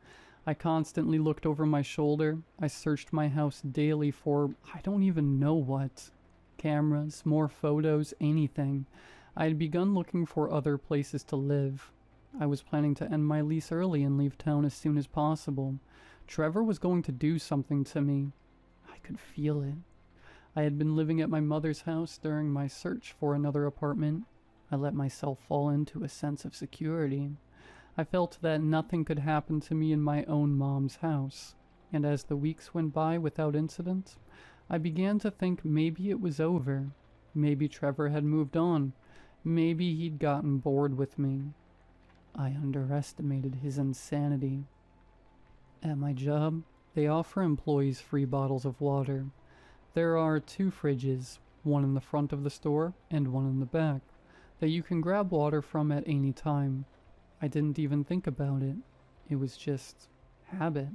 A: I constantly looked over my shoulder. I searched my house daily for I don't even know what. Cameras, more photos, anything. I had begun looking for other places to live. I was planning to end my lease early and leave town as soon as possible. Trevor was going to do something to me. I could feel it. I had been living at my mother's house during my search for another apartment. I let myself fall into a sense of security. I felt that nothing could happen to me in my own mom's house. And as the weeks went by without incident, I began to think maybe it was over. Maybe Trevor had moved on. Maybe he'd gotten bored with me. I underestimated his insanity. At my job, they offer employees free bottles of water. There are 2 fridges, one in the front of the store and one in the back, that you can grab water from at any time. I didn't even think about it. It was just habit.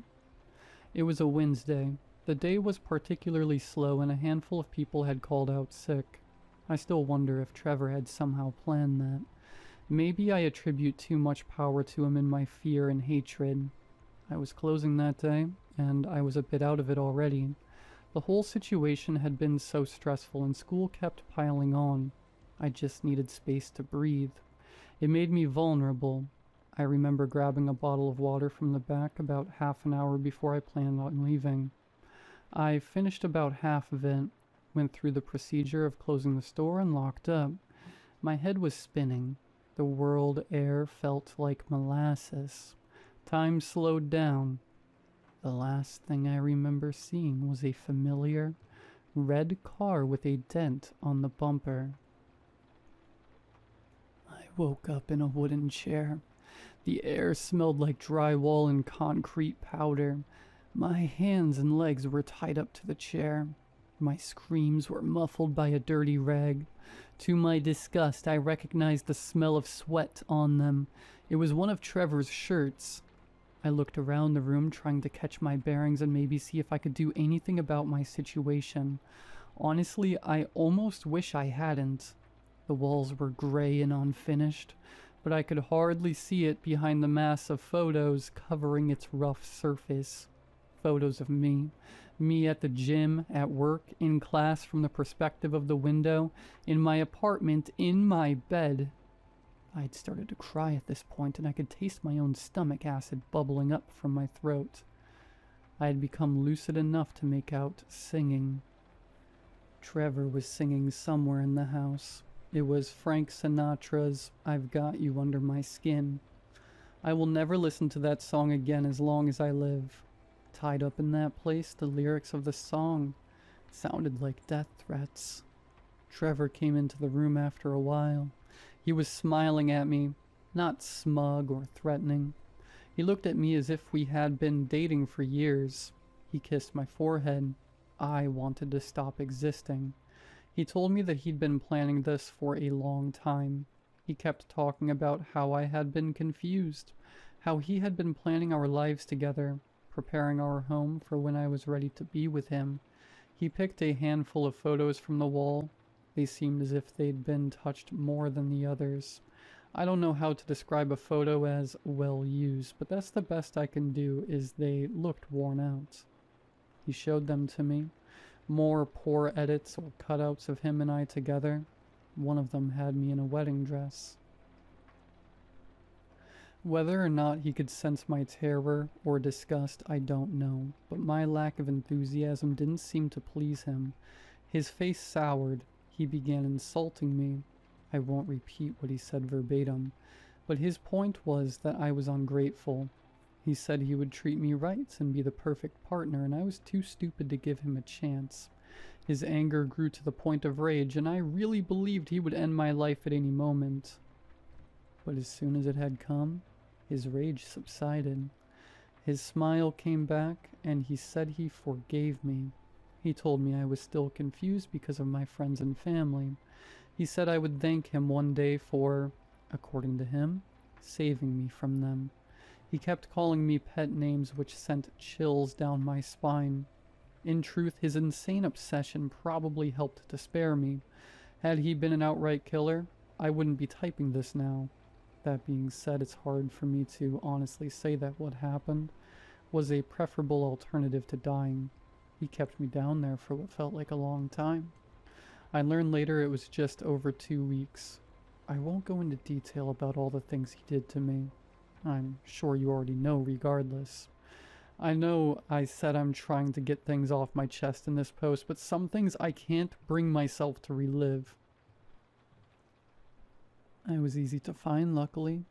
A: It was a Wednesday. The day was particularly slow and a handful of people had called out sick. I still wonder if Trevor had somehow planned that. Maybe I attribute too much power to him in my fear and hatred. I was closing that day, and I was a bit out of it already. The whole situation had been so stressful and school kept piling on. I just needed space to breathe. It made me vulnerable. I remember grabbing a bottle of water from the back about half an hour before I planned on leaving. I finished about half of it, went through the procedure of closing the store and locked up. My head was spinning. The world air felt like molasses. Time slowed down. The last thing I remember seeing was a familiar red car with a dent on the bumper. I woke up in a wooden chair. The air smelled like drywall and concrete powder. My hands and legs were tied up to the chair. My screams were muffled by a dirty rag. To my disgust, I recognized the smell of sweat on them. It was one of Trevor's shirts. I looked around the room, trying to catch my bearings and maybe see if I could do anything about my situation. Honestly, I almost wish I hadn't. The walls were gray and unfinished, but I could hardly see it behind the mass of photos covering its rough surface. Photos of me. Me at the gym, at work, in class from the perspective of the window, in my apartment, in my bed. I'd started to cry at this point, and I could taste my own stomach acid bubbling up from my throat. I had become lucid enough to make out singing. Trevor was singing somewhere in the house. It was Frank Sinatra's "I've Got You Under My Skin." I will never listen to that song again as long as I live. Tied up in that place, the lyrics of the song sounded like death threats. Trevor came into the room after a while. He was smiling at me, not smug or threatening. He looked at me as if we had been dating for years. He kissed my forehead. I wanted to stop existing. He told me that he'd been planning this for a long time. He kept talking about how I had been confused, how he had been planning our lives together, preparing our home for when I was ready to be with him. He picked a handful of photos from the wall. They seemed as if they'd been touched more than the others. I don't know how to describe a photo as well used, but that's the best I can do, is they looked worn out. He showed them to me. More poor edits or cutouts of him and I together. One of them had me in a wedding dress. Whether or not he could sense my terror or disgust, I don't know, but my lack of enthusiasm didn't seem to please him. His face soured. He began insulting me. I won't repeat what he said verbatim, but his point was that I was ungrateful. He said he would treat me right and be the perfect partner, and I was too stupid to give him a chance. His anger grew to the point of rage, and I really believed he would end my life at any moment. But as soon as it had come, his rage subsided. His smile came back, and he said he forgave me. He told me I was still confused because of my friends and family. He said I would thank him one day for, according to him, saving me from them. He kept calling me pet names which sent chills down my spine. In truth, his insane obsession probably helped to spare me. Had he been an outright killer, I wouldn't be typing this now. That being said, it's hard for me to honestly say that what happened was a preferable alternative to dying. He kept me down there for what felt like a long time. I learned later it was just over 2 weeks. I won't go into detail about all the things he did to me. I'm sure you already know regardless. I know I said I'm trying to get things off my chest in this post, but some things I can't bring myself to relive. I was easy to find, luckily.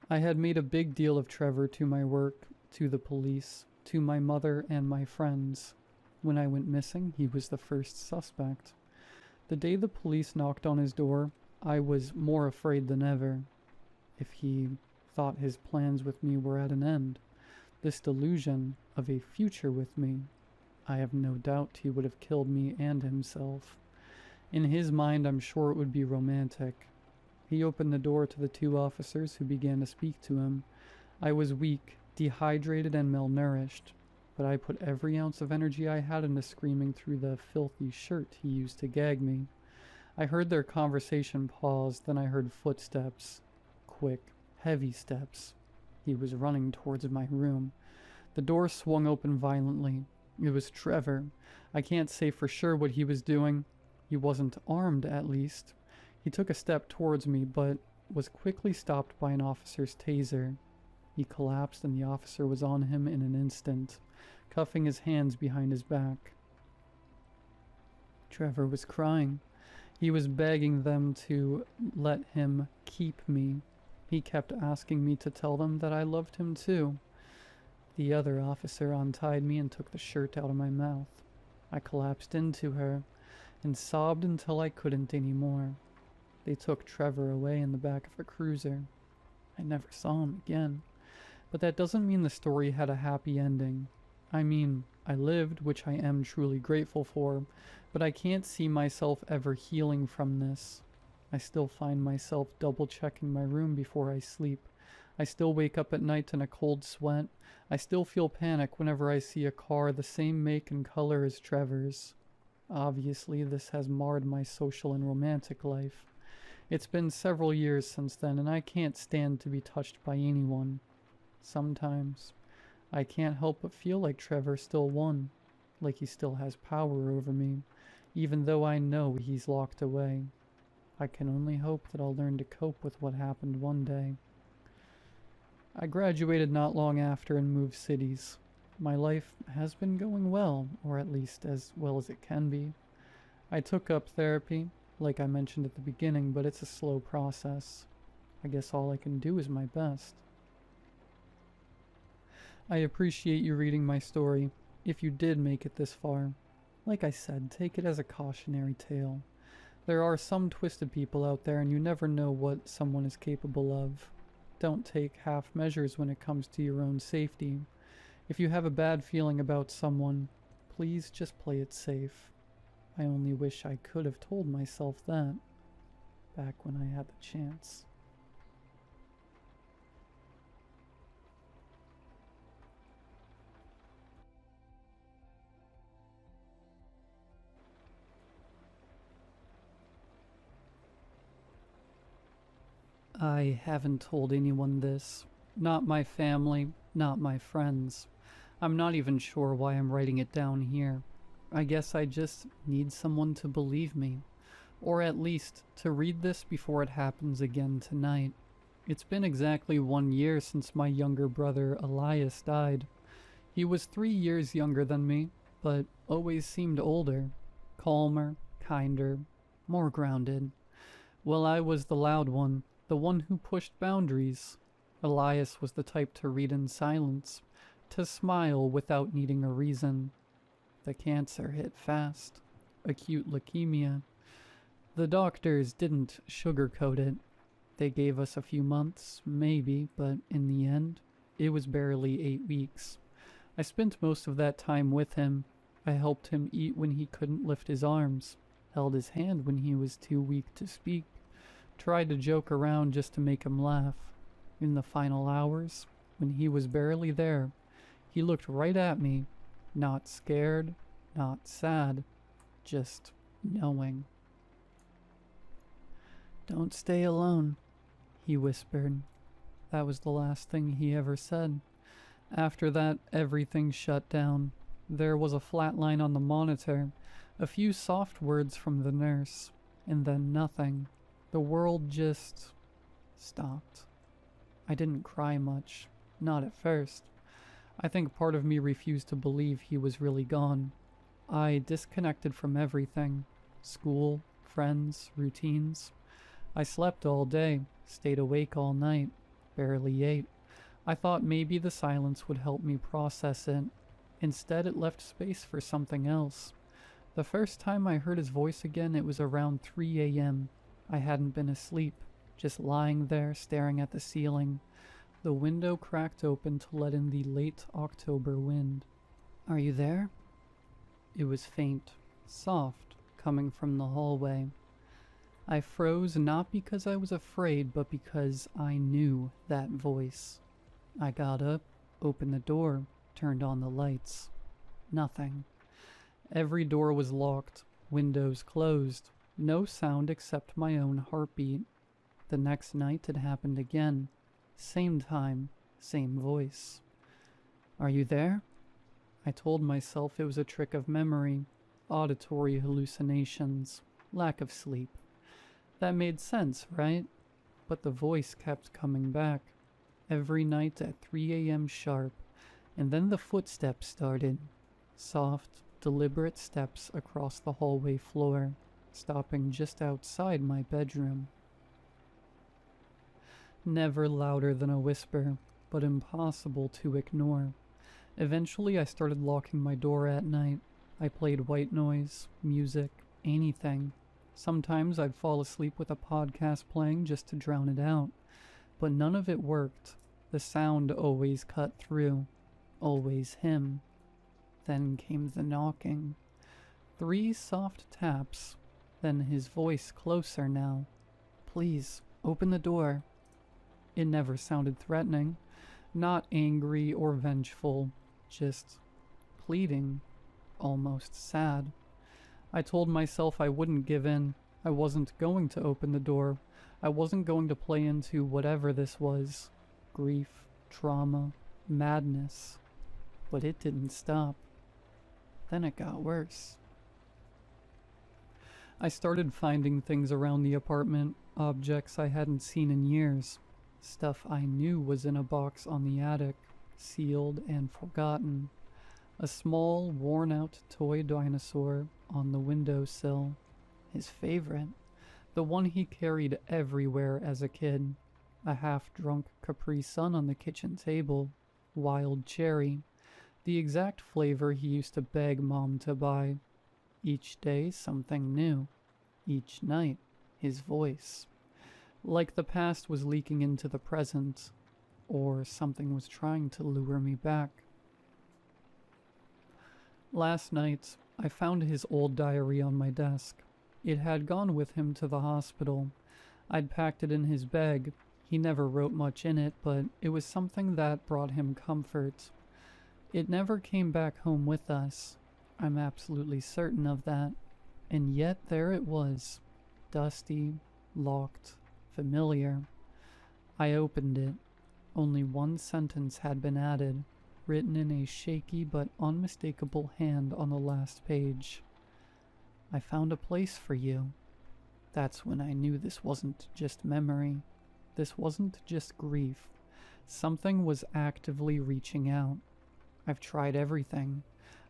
A: I had made a big deal of Trevor to my work, to the police, to my mother and my friends. When I went missing, he was the first suspect. The day the police knocked on his door, I was more afraid than ever. If he thought his plans with me were at an end, this delusion of a future with me, I have no doubt he would have killed me and himself. In his mind, I'm sure it would be romantic. He opened the door to the 2 officers who began to speak to him. I was weak, dehydrated, and malnourished, but I put every ounce of energy I had into screaming through the filthy shirt he used to gag me. I heard their conversation pause, then I heard footsteps. Quick, heavy steps. He was running towards my room. The door swung open violently. It was Trevor. I can't say for sure what he was doing. He wasn't armed, at least. He took a step towards me, but was quickly stopped by an officer's taser. He collapsed and the officer was on him in an instant, cuffing his hands behind his back. Trevor was crying. He was begging them to let him keep me. He kept asking me to tell them that I loved him too. The other officer untied me and took the shirt out of my mouth. I collapsed into her and sobbed until I couldn't anymore. They took Trevor away in the back of a cruiser. I never saw him again. But that doesn't mean the story had a happy ending. I mean, I lived, which I am truly grateful for, but I can't see myself ever healing from this. I still find myself double-checking my room before I sleep. I still wake up at night in a cold sweat. I still feel panic whenever I see a car the same make and color as Trevor's. Obviously, this has marred my social and romantic life. It's been several years since then, and I can't stand to be touched by anyone. Sometimes, I can't help but feel like Trevor still won, like he still has power over me, even though I know he's locked away. I can only hope that I'll learn to cope with what happened one day. I graduated not long after and moved cities. My life has been going well, or at least as well as it can be. I took up therapy, like I mentioned at the beginning, but it's a slow process. I guess all I can do is my best. I appreciate you reading my story, if you did make it this far. Like I said, take it as a cautionary tale. There are some twisted people out there, and you never know what someone is capable of. Don't take half measures when it comes to your own safety. If you have a bad feeling about someone, please just play it safe. I only wish I could have told myself that back when I had the chance. I haven't told anyone this. Not my family, not my friends. I'm not even sure why I'm writing it down here. I guess I just need someone to believe me. Or at least to read this before it happens again tonight. It's been exactly 1 year since my younger brother Elias died. He was 3 years younger than me, but always seemed older, calmer, kinder, more grounded. Well, I was the loud one, the one who pushed boundaries. Elias was the type to read in silence, to smile without needing a reason. The cancer hit fast. Acute leukemia. The doctors didn't sugarcoat it. They gave us a few months, maybe, but in the end, it was barely 8 weeks. I spent most of that time with him. I helped him eat when he couldn't lift his arms, held his hand when he was too weak to speak, tried to joke around just to make him laugh. In the final hours, when he was barely there, he looked right at me, not scared, not sad, just knowing. "Don't stay alone," he whispered. That was the last thing he ever said. After that, everything shut down. There was a flat line on the monitor, a few soft words from the nurse, and then nothing. The world just stopped. I didn't cry much, not at first. I think part of me refused to believe he was really gone. I disconnected from everything. School, friends, routines. I slept all day, stayed awake all night, barely ate. I thought maybe the silence would help me process it. Instead, it left space for something else. The first time I heard his voice again, it was around 3 a.m. I hadn't been asleep, just lying there staring at the ceiling. The window cracked open to let in the late October wind. "Are you there?" It was faint, soft, coming from the hallway. I froze not because I was afraid, but because I knew that voice. I got up, opened the door, turned on the lights. Nothing. Every door was locked, windows closed, no sound except my own heartbeat. The next night it happened again. Same time, same voice. "Are you there?" I told myself it was a trick of memory, auditory hallucinations, lack of sleep. That made sense, right? But the voice kept coming back, every night at 3 a.m. sharp, and then the footsteps started. Soft, deliberate steps across the hallway floor, stopping just outside my bedroom. Never louder than a whisper, but impossible to ignore. Eventually I started locking my door at night. I played white noise, music, anything. Sometimes I'd fall asleep with a podcast playing just to drown it out. But none of it worked. The sound always cut through. Always him. Then came the knocking. 3 soft taps. Then his voice closer now. "Please, open the door." It never sounded threatening. Not angry or vengeful. Just pleading. Almost sad. I told myself I wouldn't give in. I wasn't going to open the door. I wasn't going to play into whatever this was. Grief, trauma, madness. But it didn't stop. Then it got worse. I started finding things around the apartment, objects I hadn't seen in years. Stuff I knew was in a box on the attic, sealed and forgotten. A small, worn-out toy dinosaur on the windowsill. His favorite. The one he carried everywhere as a kid. A half-drunk Capri Sun on the kitchen table. Wild cherry. The exact flavor he used to beg Mom to buy. Each day, something new. Each night, his voice. Like the past was leaking into the present, or something was trying to lure me back. Last night, I found his old diary on my desk. It had gone with him to the hospital. I'd packed it in his bag. He never wrote much in it, but it was something that brought him comfort. It never came back home with us. I'm absolutely certain of that. And yet there it was, dusty, locked, familiar. I opened it. Only one sentence had been added, written in a shaky but unmistakable hand on the last page. I found a place for you. That's when I knew this wasn't just memory. This wasn't just grief. Something was actively reaching out. I've tried everything.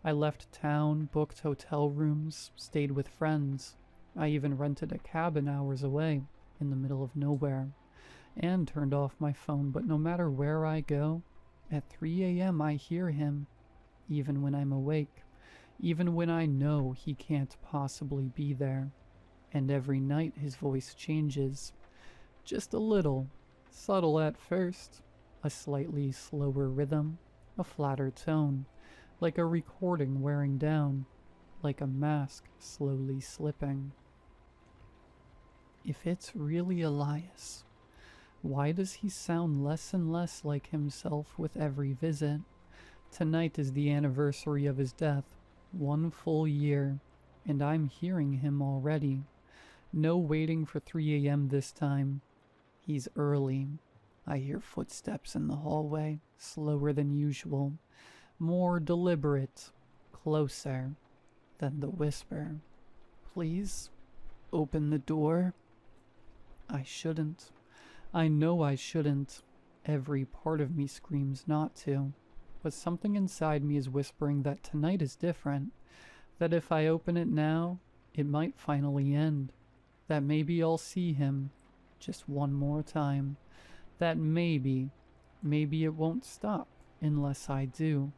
A: I left town, booked hotel rooms, stayed with friends. I even rented a cabin hours away, in the middle of nowhere, and turned off my phone, but no matter where I go, at 3 a.m. I hear him, even when I'm awake, even when I know he can't possibly be there. And every night his voice changes, just a little, subtle at first, a slightly slower rhythm, a flatter tone, like a recording wearing down, like a mask slowly slipping. If it's really Elias, why does he sound less and less like himself with every visit? Tonight is the anniversary of his death, 1 full year, and I'm hearing him already. No waiting for 3 a.m. this time. He's early. I hear footsteps in the hallway, slower than usual, more deliberate, closer. Then the whisper. Please, open the door. I shouldn't. I know I shouldn't. Every part of me screams not to. But something inside me is whispering that tonight is different. That if I open it now, it might finally end. That maybe I'll see him just one more time. That maybe it won't stop unless I do.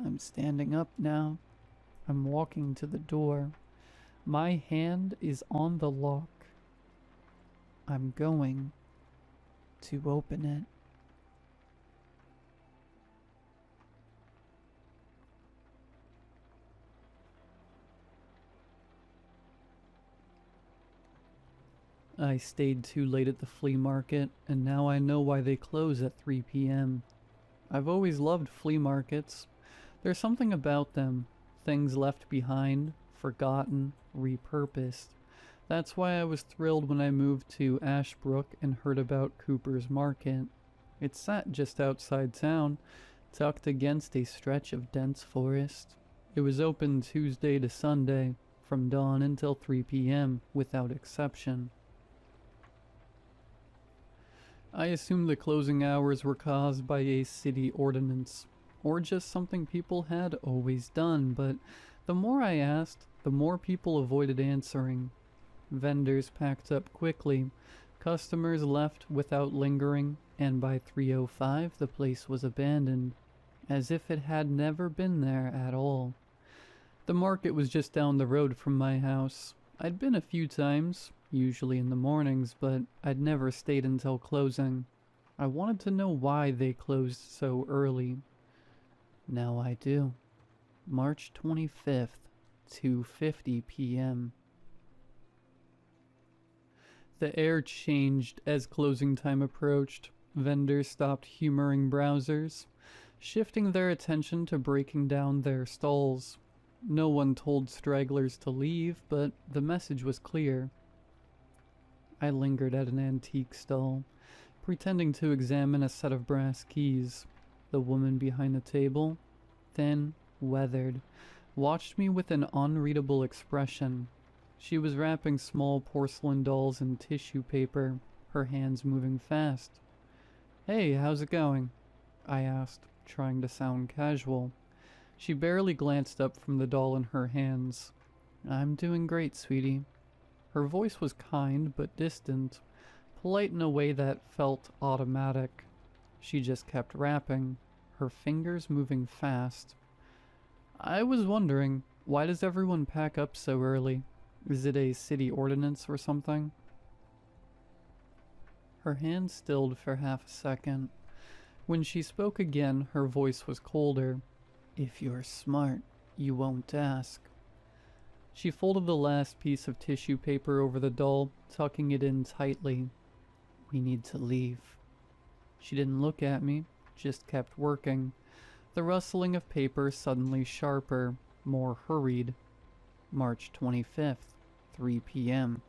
A: I'm standing up now. I'm walking to the door. My hand is on the lock. I'm going to open it. I stayed too late at the flea market, and now I know why they close at 3 p.m. I've always loved flea markets. There's something about them. Things left behind, forgotten, repurposed. That's why I was thrilled when I moved to Ashbrook and heard about Cooper's Market. It sat just outside town, tucked against a stretch of dense forest. It was open Tuesday to Sunday, from dawn until 3 p.m., without exception. I assumed the closing hours were caused by a city ordinance, or just something people had always done, but the more I asked, the more people avoided answering. Vendors packed up quickly, customers left without lingering, and by 3:05 the place was abandoned, as if it had never been there at all. The market was just down the road from my house. I'd been a few times, usually in the mornings, but I'd never stayed until closing. I wanted to know why they closed so early. Now I do. March 25th, 2:50 p.m. The air changed as closing time approached. Vendors stopped humoring browsers, shifting their attention to breaking down their stalls. No one told stragglers to leave, but the message was clear. I lingered at an antique stall, pretending to examine a set of brass keys. The woman behind the table, thin, weathered, watched me with an unreadable expression. She was wrapping small porcelain dolls in tissue paper, her hands moving fast. "Hey, how's it going?" I asked, trying to sound casual. She barely glanced up from the doll in her hands. "I'm doing great, sweetie." Her voice was kind but distant, polite in a way that felt automatic. She just kept rapping, her fingers moving fast. "I was wondering, why does everyone pack up so early? Is it a city ordinance or something?" Her hand stilled for half a second. When she spoke again, her voice was colder. "If you're smart, you won't ask." She folded the last piece of tissue paper over the doll, tucking it in tightly. "We need to leave." She didn't look at me, just kept working. The rustling of paper suddenly sharper, more hurried. March 25th, 3 p.m.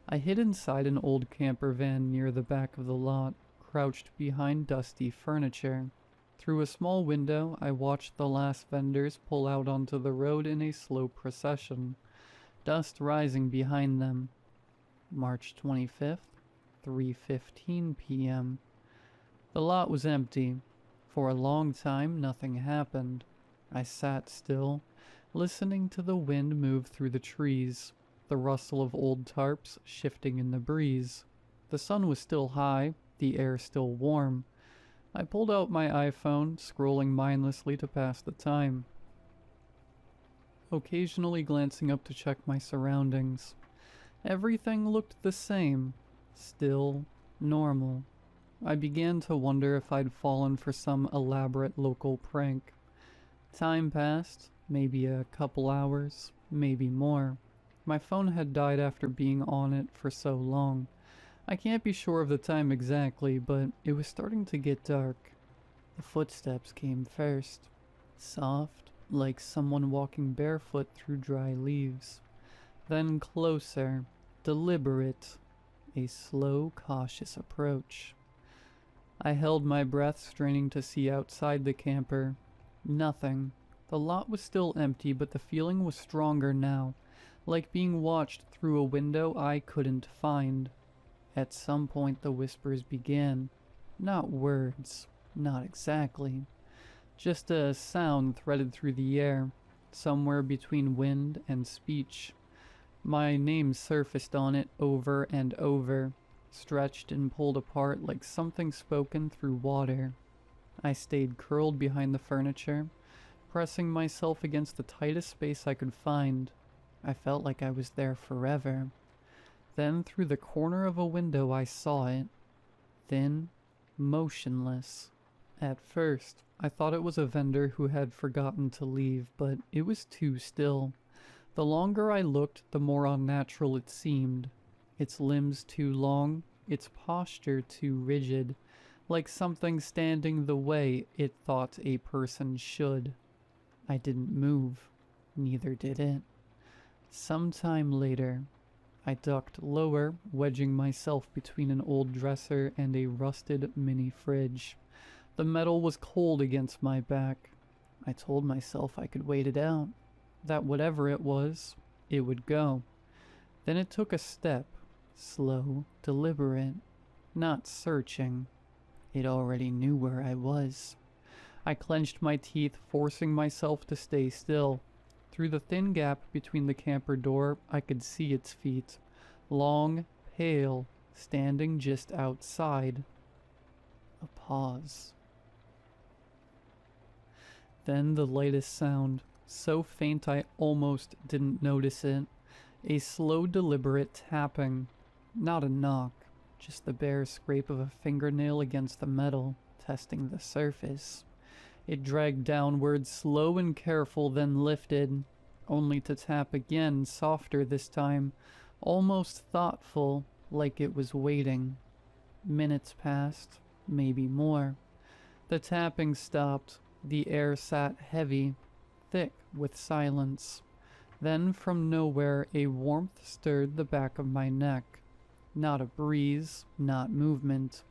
A: I hid inside an old camper van near the back of the lot, crouched behind dusty furniture. Through a small window, I watched the last vendors pull out onto the road in a slow procession, dust rising behind them. March 25th, 3:15 p.m. The lot was empty. For a long time, nothing happened. I sat still, listening to the wind move through the trees, the rustle of old tarps shifting in the breeze. The sun was still high, the air still warm. I pulled out my iPhone, scrolling mindlessly to pass the time, occasionally glancing up to check my surroundings. Everything looked the same, still, normal. I began to wonder if I'd fallen for some elaborate local prank. Time passed, maybe a couple hours, maybe more. My phone had died after being on it for so long. I can't be sure of the time exactly, but it was starting to get dark. The footsteps came first, soft, like someone walking barefoot through dry leaves. Then closer, deliberate, a slow, cautious approach. I held my breath, straining to see outside the camper. Nothing. The lot was still empty, but the feeling was stronger now, like being watched through a window I couldn't find. At some point the whispers began. Not words, not exactly. Just a sound threaded through the air, somewhere between wind and speech. My name surfaced on it over and over, stretched and pulled apart like something spoken through water. I stayed curled behind the furniture, pressing myself against the tightest space I could find. I felt like I was there forever. Then through the corner of a window I saw it, thin, motionless. At first, I thought it was a vendor who had forgotten to leave, but it was too still. The longer I looked, the more unnatural it seemed. Its limbs too long, its posture too rigid, like something standing the way it thought a person should. I didn't move, neither did it. Sometime later, I ducked lower, wedging myself between an old dresser and a rusted mini fridge. The metal was cold against my back. I told myself I could wait it out, that whatever it was, it would go. Then it took a step, slow, deliberate, not searching. It already knew where I was. I clenched my teeth, forcing myself to stay still. Through the thin gap between the camper door, I could see its feet, long, pale, standing just outside. A pause. Then the lightest sound, so faint I almost didn't notice it. A slow, deliberate tapping. Not a knock, just the bare scrape of a fingernail against the metal, testing the surface. It dragged downward, slow and careful, then lifted, only to tap again, softer this time, almost thoughtful, like it was waiting. Minutes passed, maybe more. The tapping stopped. The air sat heavy, thick with silence. Then from nowhere a warmth stirred the back of my neck. Not a breeze, not movement,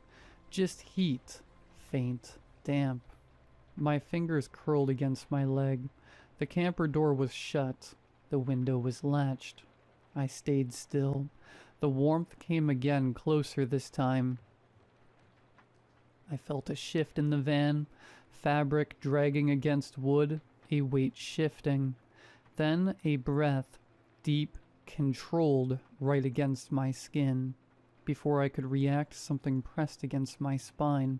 A: just heat, faint, damp. My fingers curled against my leg. The camper door was shut. The window was latched. I stayed still. The warmth came again, closer this time. I felt a shift in the van, fabric dragging against wood, a weight shifting, then a breath, deep, controlled, right against my skin. Before I could react, something pressed against my spine.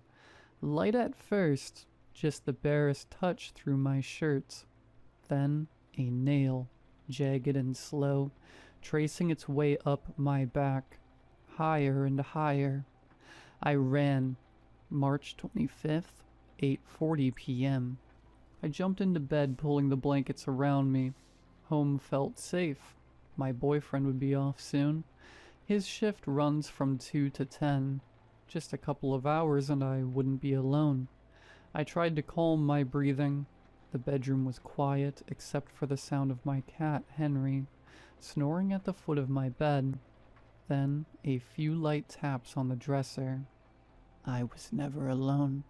A: Light at first, just the barest touch through my shirt. Then a nail, jagged and slow, tracing its way up my back, higher and higher. I ran. March 25th, 8:40 p.m. I jumped into bed, pulling the blankets around me. Home felt safe. My boyfriend would be off soon. His shift runs from 2 to 10. Just a couple of hours and I wouldn't be alone. I tried to calm my breathing. The bedroom was quiet except for the sound of my cat, Henry, snoring at the foot of my bed. Then a few light taps on the dresser. I was never alone.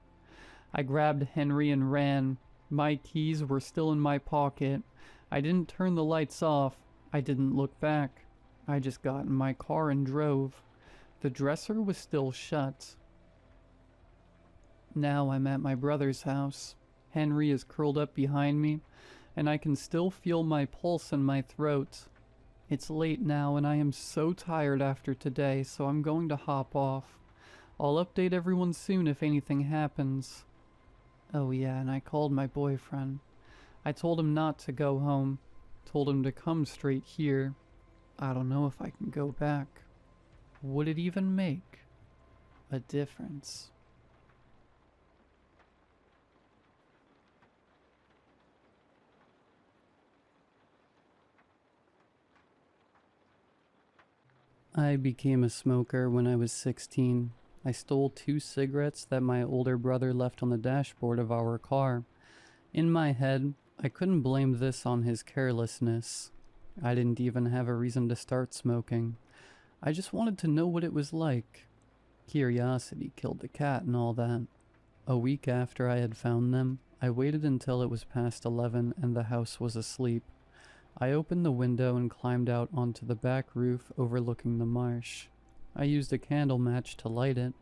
A: I grabbed Henry and ran. My keys were still in my pocket. I didn't turn the lights off. I didn't look back. I just got in my car and drove. The dresser was still shut. Now I'm at my brother's house. Henry is curled up behind me, and I can still feel my pulse in my throat. It's late now, and I am so tired after today, so I'm going to hop off. I'll update everyone soon if anything happens. Oh yeah, and I called my boyfriend. I told him not to go home. Told him to come straight here. I don't know if I can go back. Would it even make a difference? I became a smoker when I was 16. I stole 2 cigarettes that my older brother left on the dashboard of our car. In my head, I couldn't blame this on his carelessness. I didn't even have a reason to start smoking. I just wanted to know what it was like. Curiosity killed the cat and all that. A week after I had found them, I waited until it was past 11 and the house was asleep. I opened the window and climbed out onto the back roof overlooking the marsh. I used a candle match to light it.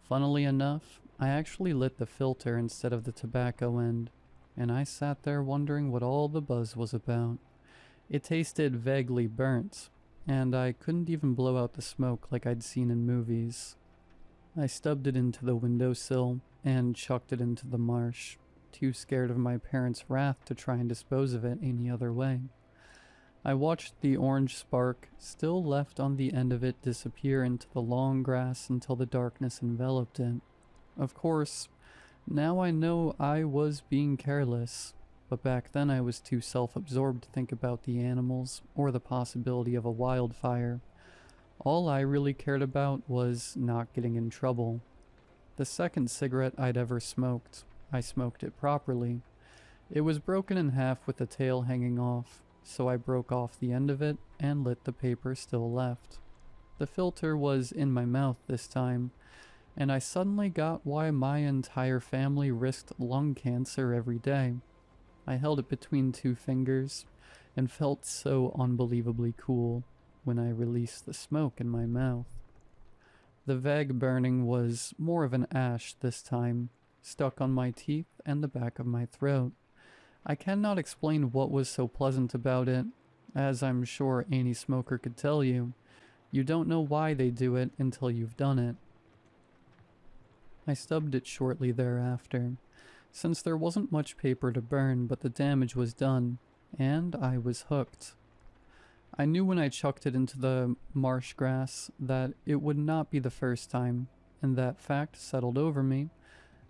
A: Funnily enough, I actually lit the filter instead of the tobacco end, and I sat there wondering what all the buzz was about. It tasted vaguely burnt, and I couldn't even blow out the smoke like I'd seen in movies. I stubbed it into the windowsill and chucked it into the marsh, too scared of my parents' wrath to try and dispose of it any other way. I watched the orange spark, still left on the end of it, disappear into the long grass until the darkness enveloped it. Of course, now I know I was being careless, but back then I was too self-absorbed to think about the animals or the possibility of a wildfire. All I really cared about was not getting in trouble. The second cigarette I'd ever smoked, I smoked it properly. It was broken in half with the tail hanging off, so I broke off the end of it and lit the paper still left. The filter was in my mouth this time, and I suddenly got why my entire family risked lung cancer every day. I held it between 2 fingers and felt so unbelievably cool when I released the smoke in my mouth. The vague burning was more of an ash this time, stuck on my teeth and the back of my throat. I cannot explain what was so pleasant about it. As I'm sure any smoker could tell you, you don't know why they do it until you've done it. I stubbed it shortly thereafter, since there wasn't much paper to burn, but the damage was done, and I was hooked. I knew when I chucked it into the marsh grass that it would not be the first time, and that fact settled over me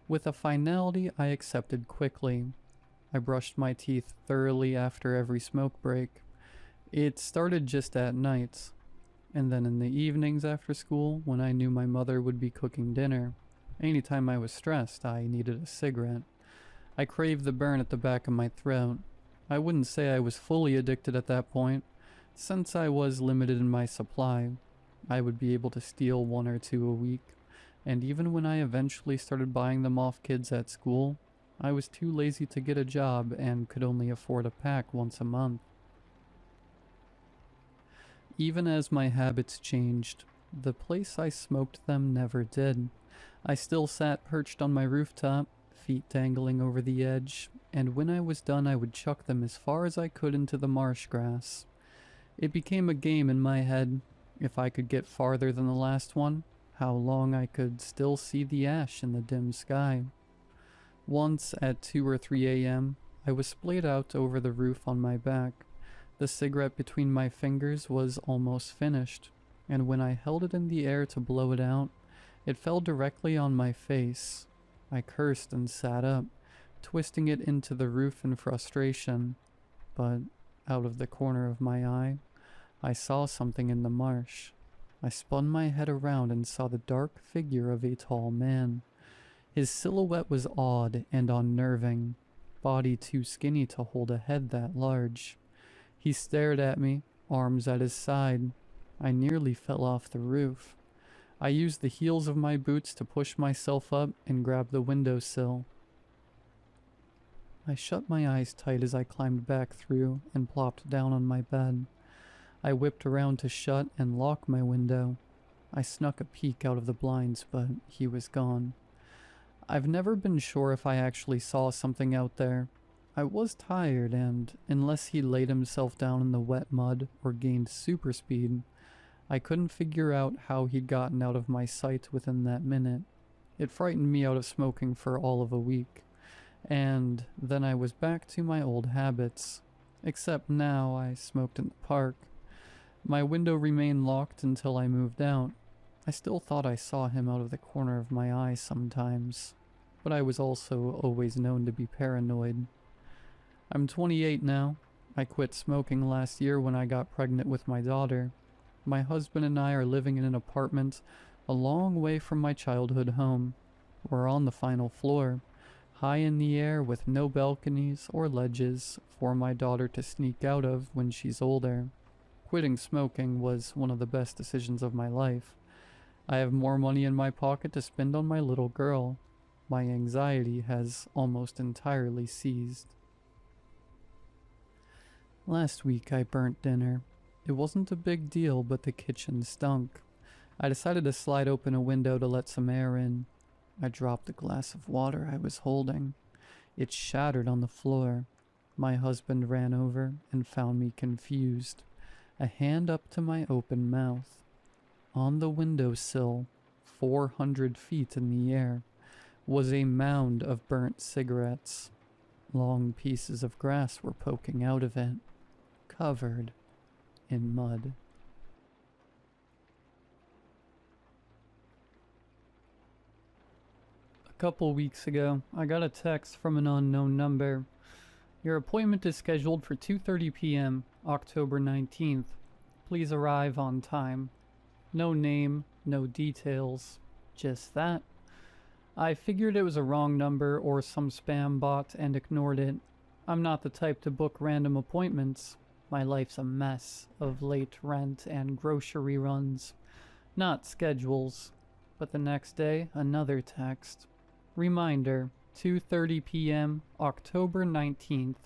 A: with a finality I accepted quickly. I brushed my teeth thoroughly after every smoke break. It started just at night, and then in the evenings after school when I knew my mother would be cooking dinner. Anytime I was stressed, I needed a cigarette. I craved the burn at the back of my throat. I wouldn't say I was fully addicted at that point, since I was limited in my supply. I would be able to steal 1 or 2 a week, and even when I eventually started buying them off kids at school, I was too lazy to get a job and could only afford a pack once a month. Even as my habits changed, the place I smoked them never did. I still sat perched on my rooftop, feet dangling over the edge, and when I was done I would chuck them as far as I could into the marsh grass. It became a game in my head. If I could get farther than the last one, how long I could still see the ash in the dim sky. Once at 2 or 3 a.m., I was splayed out over the roof on my back. The cigarette between my fingers was almost finished, and when I held it in the air to blow it out, it fell directly on my face. I cursed and sat up, twisting it into the roof in frustration, but out of the corner of my eye, I saw something in the marsh. I spun my head around and saw the dark figure of a tall man. His silhouette was odd and unnerving, body too skinny to hold a head that large. He stared at me, arms at his side. I nearly fell off the roof. I used the heels of my boots to push myself up and grab the windowsill. I shut my eyes tight as I climbed back through and plopped down on my bed. I whipped around to shut and lock my window. I snuck a peek out of the blinds, but he was gone. I've never been sure if I actually saw something out there. I was tired, and unless he laid himself down in the wet mud or gained super speed, I couldn't figure out how he'd gotten out of my sight within that minute. It frightened me out of smoking for all of a week. And then I was back to my old habits. Except now I smoked in the park. My window remained locked until I moved out. I still thought I saw him out of the corner of my eye sometimes, but I was also always known to be paranoid. I'm 28 now. I quit smoking last year when I got pregnant with my daughter. My husband and I are living in an apartment a long way from my childhood home. We're on the final floor, high in the air with no balconies or ledges for my daughter to sneak out of when she's older. Quitting smoking was one of the best decisions of my life. I have more money in my pocket to spend on my little girl. My anxiety has almost entirely ceased. Last week I burnt dinner. It wasn't a big deal, but the kitchen stunk. I decided to slide open a window to let some air in. I dropped the glass of water I was holding. It shattered on the floor. My husband ran over and found me confused, a hand up to my open mouth. On the windowsill, 400 feet in the air, was a mound of burnt cigarettes. Long pieces of grass were poking out of it, covered in mud. A couple weeks ago, I got a text from an unknown number. Your appointment is scheduled for 2:30 p.m., October 19th. Please arrive on time. No name, no details, just that. I figured it was a wrong number or some spam bot and ignored it. I'm not the type to book random appointments. My life's a mess of late rent and grocery runs. Not schedules. But the next day, another text. Reminder, 2:30 p.m., October 19th.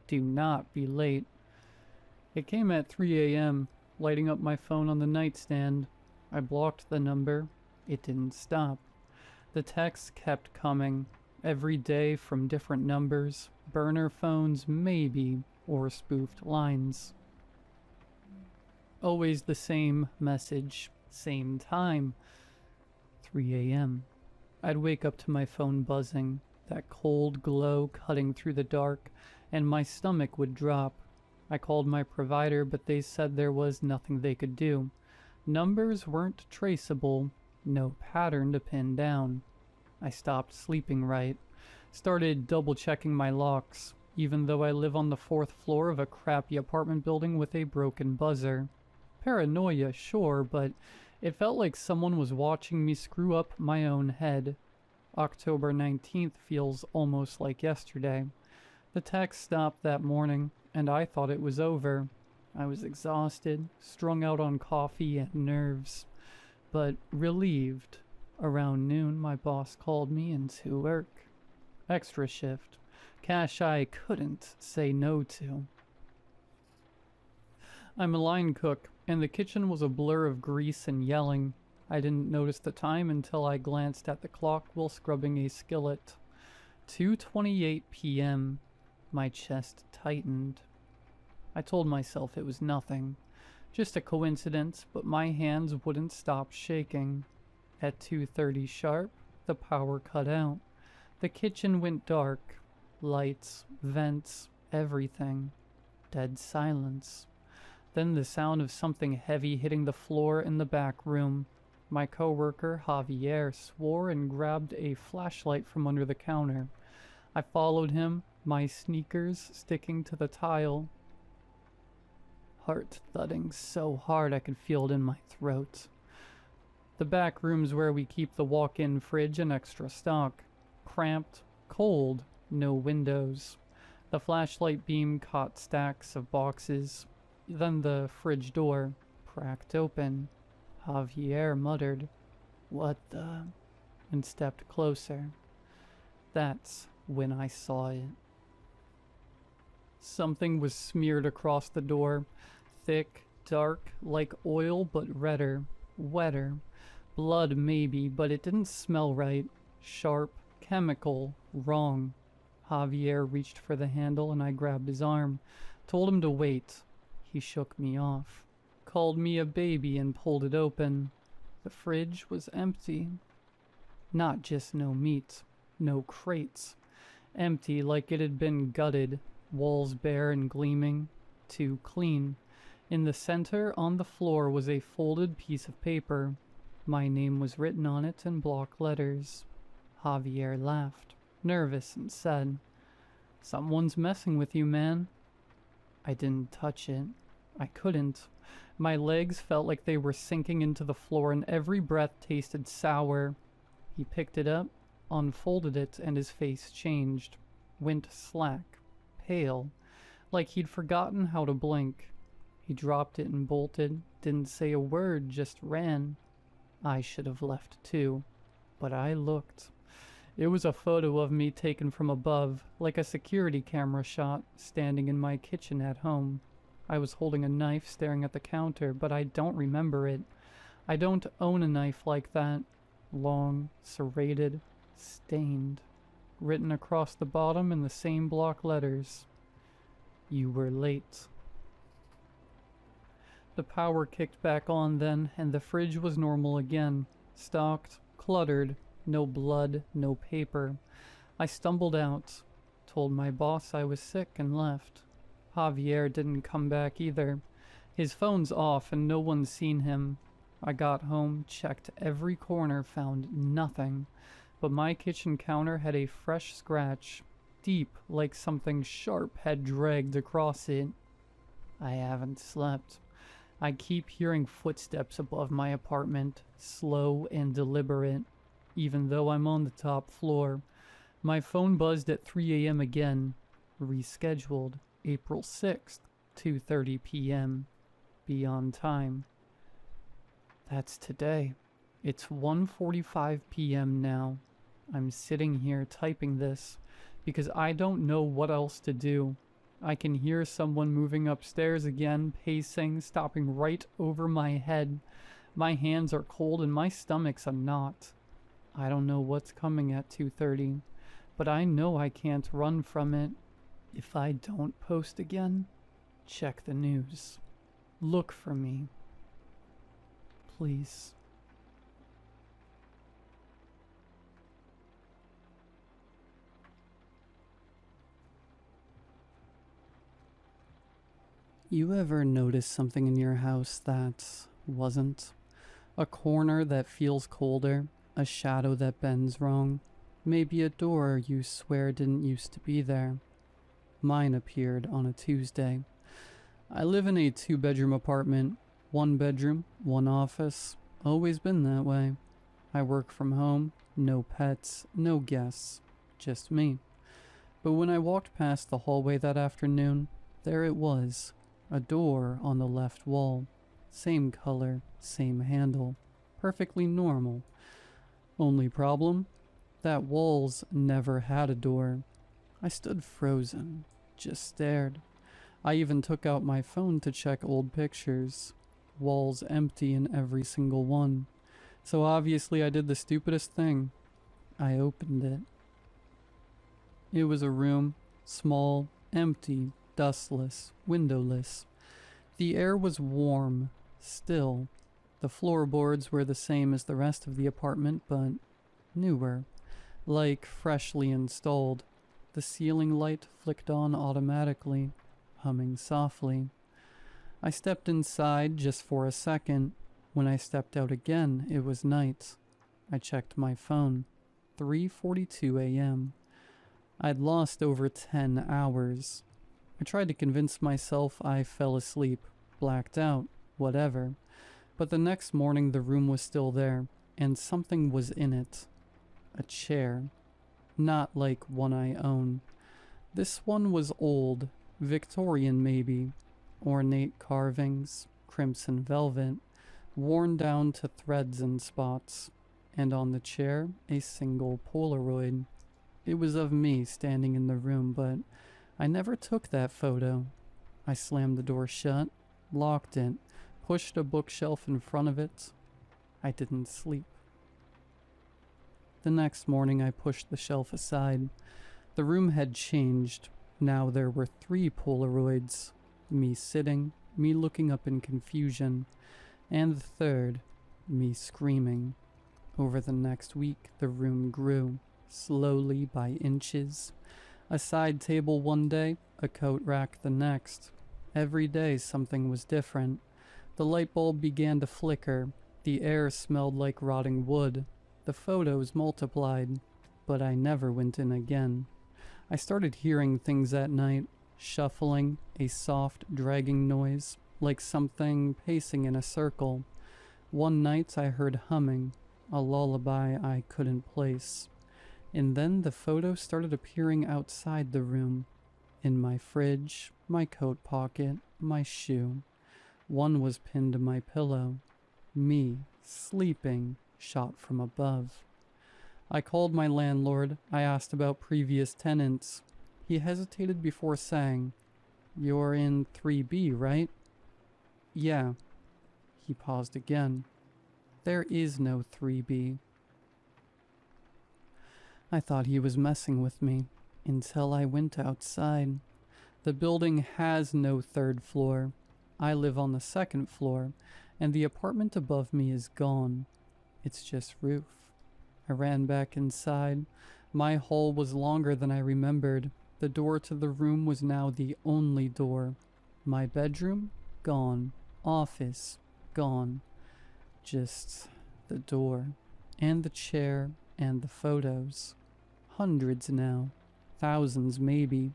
A: Do not be late. It came at 3 a.m., lighting up my phone on the nightstand. I blocked the number. It didn't stop. The texts kept coming, every day from different numbers, burner phones maybe, or spoofed lines. Always the same message, same time, 3 a.m. I'd wake up to my phone buzzing, that cold glow cutting through the dark, and my stomach would drop. I called my provider, but they said there was nothing they could do. Numbers weren't traceable, no pattern to pin down. I stopped sleeping right, started double-checking my locks, even though I live on the 4th floor of a crappy apartment building with a broken buzzer. Paranoia, sure, but it felt like someone was watching me screw up my own head. October 19th feels almost like yesterday. The text stopped that morning, and I thought it was over. I was exhausted, strung out on coffee and nerves, but relieved. Around noon, my boss called me into work. Extra shift. Cash I couldn't say no to. I'm a line cook, and the kitchen was a blur of grease and yelling. I didn't notice the time until I glanced at the clock while scrubbing a skillet. 2:28 p.m. My chest tightened. I told myself it was nothing, just a coincidence, but my hands wouldn't stop shaking. At 2:30 sharp, the power cut out. The kitchen went dark. Lights, vents, everything. Dead silence. Then the sound of something heavy hitting the floor in the back room. My coworker, Javier, swore and grabbed a flashlight from under the counter. I followed him, my sneakers sticking to the tile. Heart thudding so hard I could feel it in my throat. The back room's where we keep the walk-in fridge and extra stock. Cramped, cold, no windows. The flashlight beam caught stacks of boxes. Then the fridge door cracked open. Javier muttered, "What the?" and stepped closer. That's when I saw it. Something was smeared across the door. Thick, dark, like oil, but redder, wetter. Blood maybe, but it didn't smell right. Sharp, chemical, wrong. Javier reached for the handle and I grabbed his arm. Told him to wait. He shook me off. Called me a baby and pulled it open. The fridge was empty. Not just no meat, no crates. Empty like it had been gutted, walls bare and gleaming, too clean. In the center, on the floor, was a folded piece of paper. My name was written on it in block letters. Javier laughed, nervous, and said, "Someone's messing with you, man." I didn't touch it. I couldn't. My legs felt like they were sinking into the floor and every breath tasted sour. He picked it up, unfolded it, and his face changed. Went slack, pale, like he'd forgotten how to blink. He dropped it and bolted, didn't say a word, just ran. I should have left too, but I looked. It was a photo of me taken from above, like a security camera shot, standing in my kitchen at home. I was holding a knife staring at the counter, but I don't remember it. I don't own a knife like that. Long, serrated, stained. Written across the bottom in the same block letters. You were late. The power kicked back on then, and the fridge was normal again. Stocked, cluttered, no blood, no paper. I stumbled out, told my boss I was sick, and left. Javier didn't come back either. His phone's off and no one's seen him. I got home, checked every corner, found nothing. But my kitchen counter had a fresh scratch, deep like something sharp had dragged across it. I haven't slept. I keep hearing footsteps above my apartment, slow and deliberate, even though I'm on the top floor. My phone buzzed at 3 a.m. again. Rescheduled. April 6th, 2:30 p.m. Be on time. That's today. It's 1:45 p.m. now. I'm sitting here typing this because I don't know what else to do. I can hear someone moving upstairs again, pacing, stopping right over my head. My hands are cold and my stomach's a knot. I don't know what's coming at 2:30, but I know I can't run from it. If I don't post again, check the news. Look for me. Please. You ever notice something in your house that wasn't? A corner that feels colder, a shadow that bends wrong, maybe a door you swear didn't used to be there. Mine appeared on a Tuesday. I live in a 2-bedroom apartment, 1 bedroom, 1 office, always been that way. I work from home, no pets, no guests, just me. But when I walked past the hallway that afternoon, there it was, a door on the left wall. Same color, same handle, perfectly normal. Only problem? That wall's never had a door. I stood frozen, just stared. I even took out my phone to check old pictures. Walls empty in every single one. So obviously I did the stupidest thing. I opened it. It was a room, small, Empty, dustless, windowless. The air was warm, still. The floorboards were the same as the rest of the apartment, but newer, like freshly installed. The ceiling light flicked on automatically, humming softly. I stepped inside just for a second. When I stepped out again, it was night. I checked my phone. 3:42 a.m. I'd lost over 10 hours. I tried to convince myself I fell asleep, blacked out, whatever. But the next morning the room was still there, and something was in it. A chair. Not like one I own. This one was old, Victorian maybe. Ornate carvings, crimson velvet, worn down to threads and spots. And on the chair, a single Polaroid. It was of me standing in the room, but I never took that photo. I slammed the door shut, locked it, pushed a bookshelf in front of it. I didn't sleep. The next morning I pushed the shelf aside. The room had changed. Now there were 3 Polaroids. Me sitting, me looking up in confusion, and the third, me screaming. Over the next week the room grew, slowly by inches. A side table one day, a coat rack the next. Every day something was different. The light bulb began to flicker. The air smelled like rotting wood. The photos multiplied, but I never went in again. I started hearing things at night, shuffling, a soft, dragging noise, like something pacing in a circle. One night I heard humming, a lullaby I couldn't place. And then the photo started appearing outside the room, in my fridge, my coat pocket, my shoe. One was pinned to my pillow. Me, sleeping, shot from above. I called my landlord. I asked about previous tenants. He hesitated before saying, "You're in 3B, right?" "Yeah." He paused again. "There is no 3B. I thought he was messing with me, until I went outside. The building has no 3rd floor. I live on the 2nd floor, and the apartment above me is gone. It's just roof. I ran back inside. My hall was longer than I remembered. The door to the room was now the only door. My bedroom? Gone. Office? Gone. Just the door, and the chair, and the photos. Hundreds now. Thousands maybe.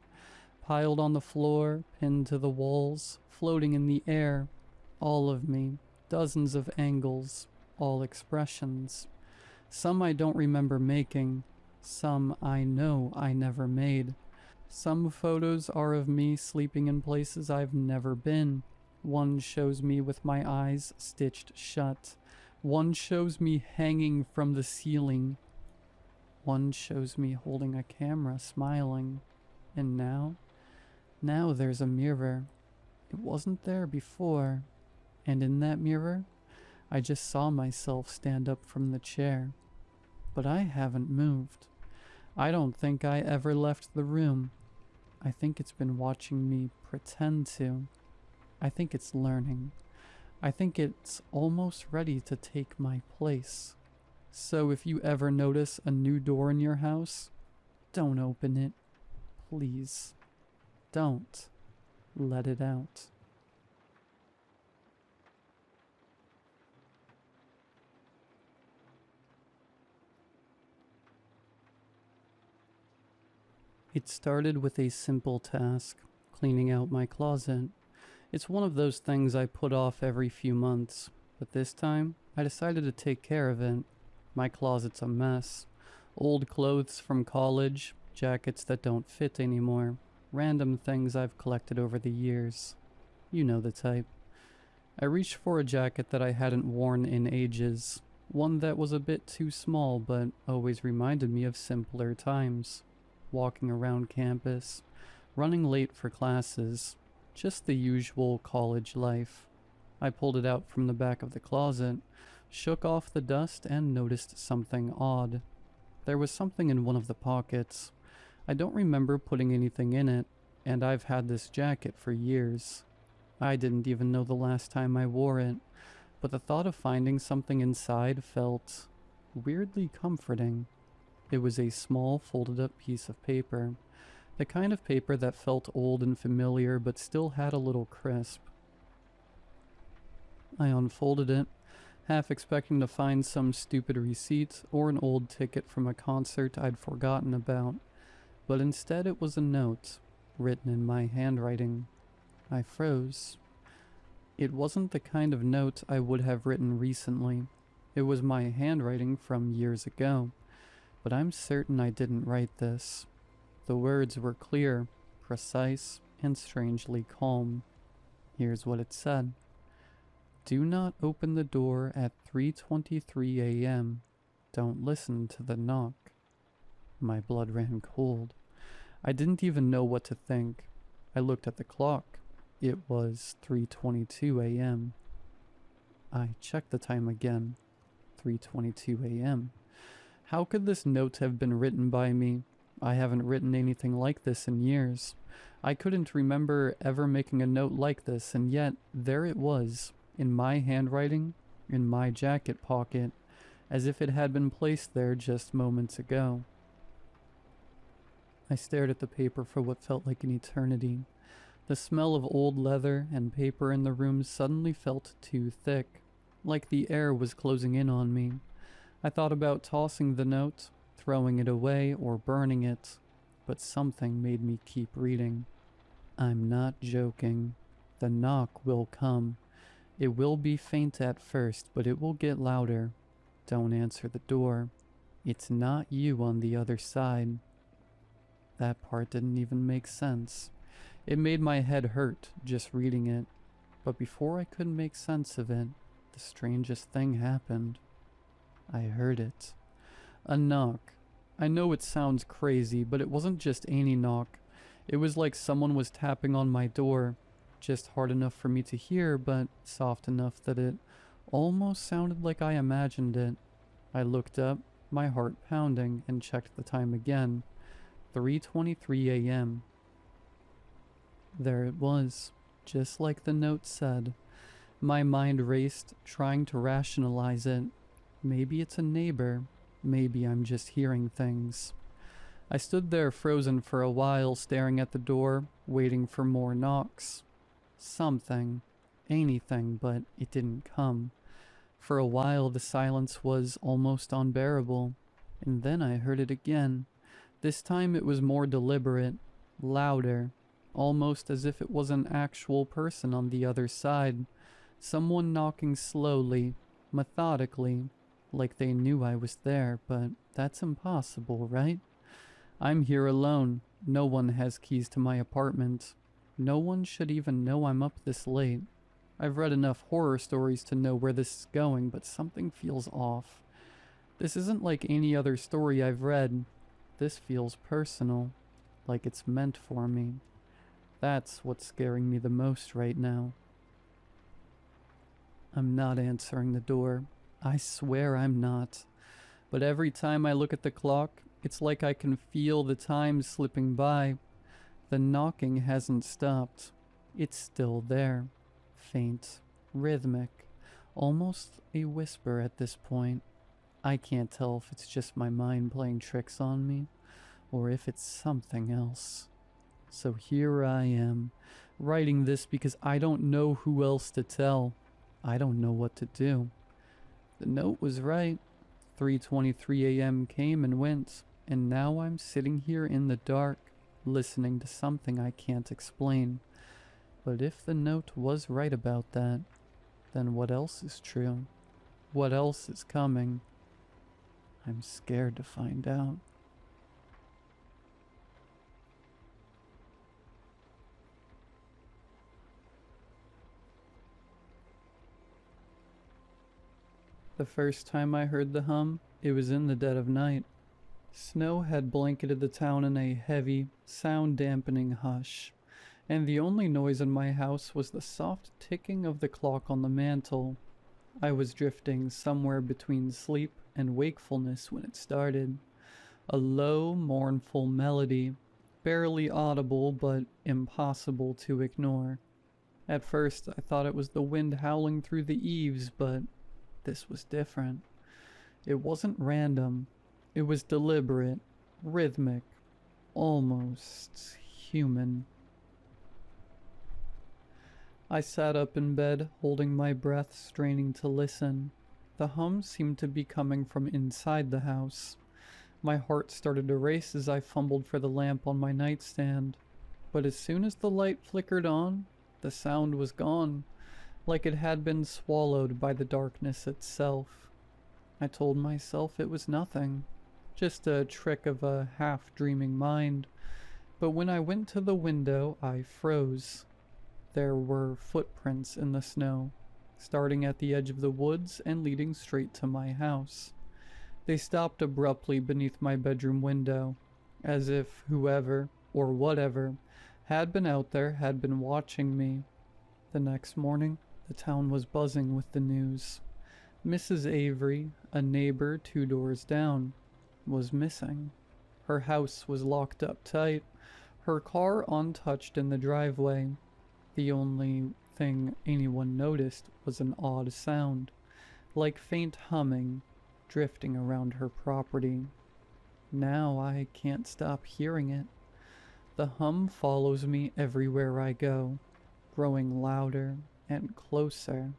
A: Piled on the floor, pinned to the walls, floating in the air. All of me. Dozens of angles. All expressions. Some I don't remember making. Some I know I never made. Some photos are of me sleeping in places I've never been. One shows me with my eyes stitched shut. One shows me hanging from the ceiling. One shows me holding a camera, smiling. And now there's a mirror. It wasn't there before. And in that mirror, I just saw myself stand up from the chair. But I haven't moved. I don't think I ever left the room. I think it's been watching me pretend to. I think it's learning. I think it's almost ready to take my place. So if you ever notice a new door in your house, don't open it. Please. Don't let it out. It started with a simple task, cleaning out my closet. It's one of those things I put off every few months, but this time I decided to take care of it. My closet's a mess. Old clothes from college, jackets that don't fit anymore, random things I've collected over the years. You know the type. I reached for a jacket that I hadn't worn in ages, one that was a bit too small but always reminded me of simpler times. Walking around campus, running late for classes, just the usual college life. I pulled it out from the back of the closet, shook off the dust, and noticed something odd. There was something in one of the pockets. I don't remember putting anything in it. and I've had this jacket for years. I didn't even know the last time I wore it, but the thought of finding something inside felt weirdly comforting. It was a small folded up piece of paper, the kind of paper that felt old and familiar but still had a little crisp. I unfolded it, half expecting to find some stupid receipt or an old ticket from a concert I'd forgotten about, but instead it was a note, written in my handwriting. I froze. It wasn't the kind of note I would have written recently. It was my handwriting from years ago, but I'm certain I didn't write this. The words were clear, precise, and strangely calm. Here's what it said. Do not open the door at 3:23 a.m. Don't listen to the knock. My blood ran cold. I didn't even know what to think. I looked at the clock. It was 3:22 a.m. I checked the time again. 3:22 a.m. How could this note have been written by me? I haven't written anything like this in years. I couldn't remember ever making a note like this, and yet there it was, in my handwriting, in my jacket pocket, as if it had been placed there just moments ago. I stared at the paper for what felt like an eternity. The smell of old leather and paper in the room suddenly felt too thick, like the air was closing in on me. I thought about tossing the note, throwing it away, or burning it, but something made me keep reading. I'm not joking. The knock will come. It will be faint at first, but it will get louder. Don't answer the door. It's not you on the other side. That part didn't even make sense. It made my head hurt just reading it. But before I could make sense of it, the strangest thing happened. I heard it. A knock. I know it sounds crazy, but it wasn't just any knock. It was like someone was tapping on my door, just hard enough for me to hear, but soft enough that it almost sounded like I imagined it. I looked up, my heart pounding, and checked the time again. 3:23 a.m. There it was, just like the note said. My mind raced, trying to rationalize it. Maybe it's a neighbor. Maybe I'm just hearing things. I stood there frozen for a while, staring at the door, waiting for more knocks. Something. Anything, but it didn't come. For a while the silence was almost unbearable, and then I heard it again. This time it was more deliberate, louder, almost as if it was an actual person on the other side. Someone knocking slowly, methodically, like they knew I was there, but that's impossible, right? I'm here alone. No one has keys to my apartment. No one should even know I'm up this late. I've read enough horror stories to know where this is going, but something feels off. This isn't like any other story I've read. This feels personal, like it's meant for me. That's what's scaring me the most right now. I'm not answering the door. I swear I'm not. But every time I look at the clock, it's like I can feel the time slipping by. The knocking hasn't stopped. It's still there. Faint, rhythmic, almost a whisper at this point. I can't tell if it's just my mind playing tricks on me, or if it's something else. So here I am, writing this because I don't know who else to tell. I don't know what to do. The note was right. 3:23 a.m. came and went, and now I'm sitting here in the dark, listening to something I can't explain. But if the note was right about that, then what else is true? What else is coming? I'm scared to find out. The first time I heard the hum, it was in the dead of night. Snow had blanketed the town in a heavy, sound-dampening hush, and the only noise in my house was the soft ticking of the clock on the mantel. I was drifting somewhere between sleep and wakefulness when it started. A low, mournful melody, barely audible but impossible to ignore. At first, I thought it was the wind howling through the eaves, but this was different. It wasn't random. It was deliberate, rhythmic, almost human. I sat up in bed, holding my breath, straining to listen. The hum seemed to be coming from inside the house. My heart started to race as I fumbled for the lamp on my nightstand. But as soon as the light flickered on, the sound was gone, like it had been swallowed by the darkness itself. I told myself it was nothing, just a trick of a half-dreaming mind. But when I went to the window, I froze. There were footprints in the snow, starting at the edge of the woods and leading straight to my house. They stopped abruptly beneath my bedroom window, as if whoever, or whatever, had been out there had been watching me. The next morning, the town was buzzing with the news. Mrs. Avery, a neighbor 2 doors down, was missing. Her house was locked up tight, her car untouched in the driveway. The only thing anyone noticed was an odd sound, like faint humming, drifting around her property. Now I can't stop hearing it. The hum follows me everywhere I go, growing louder and closer,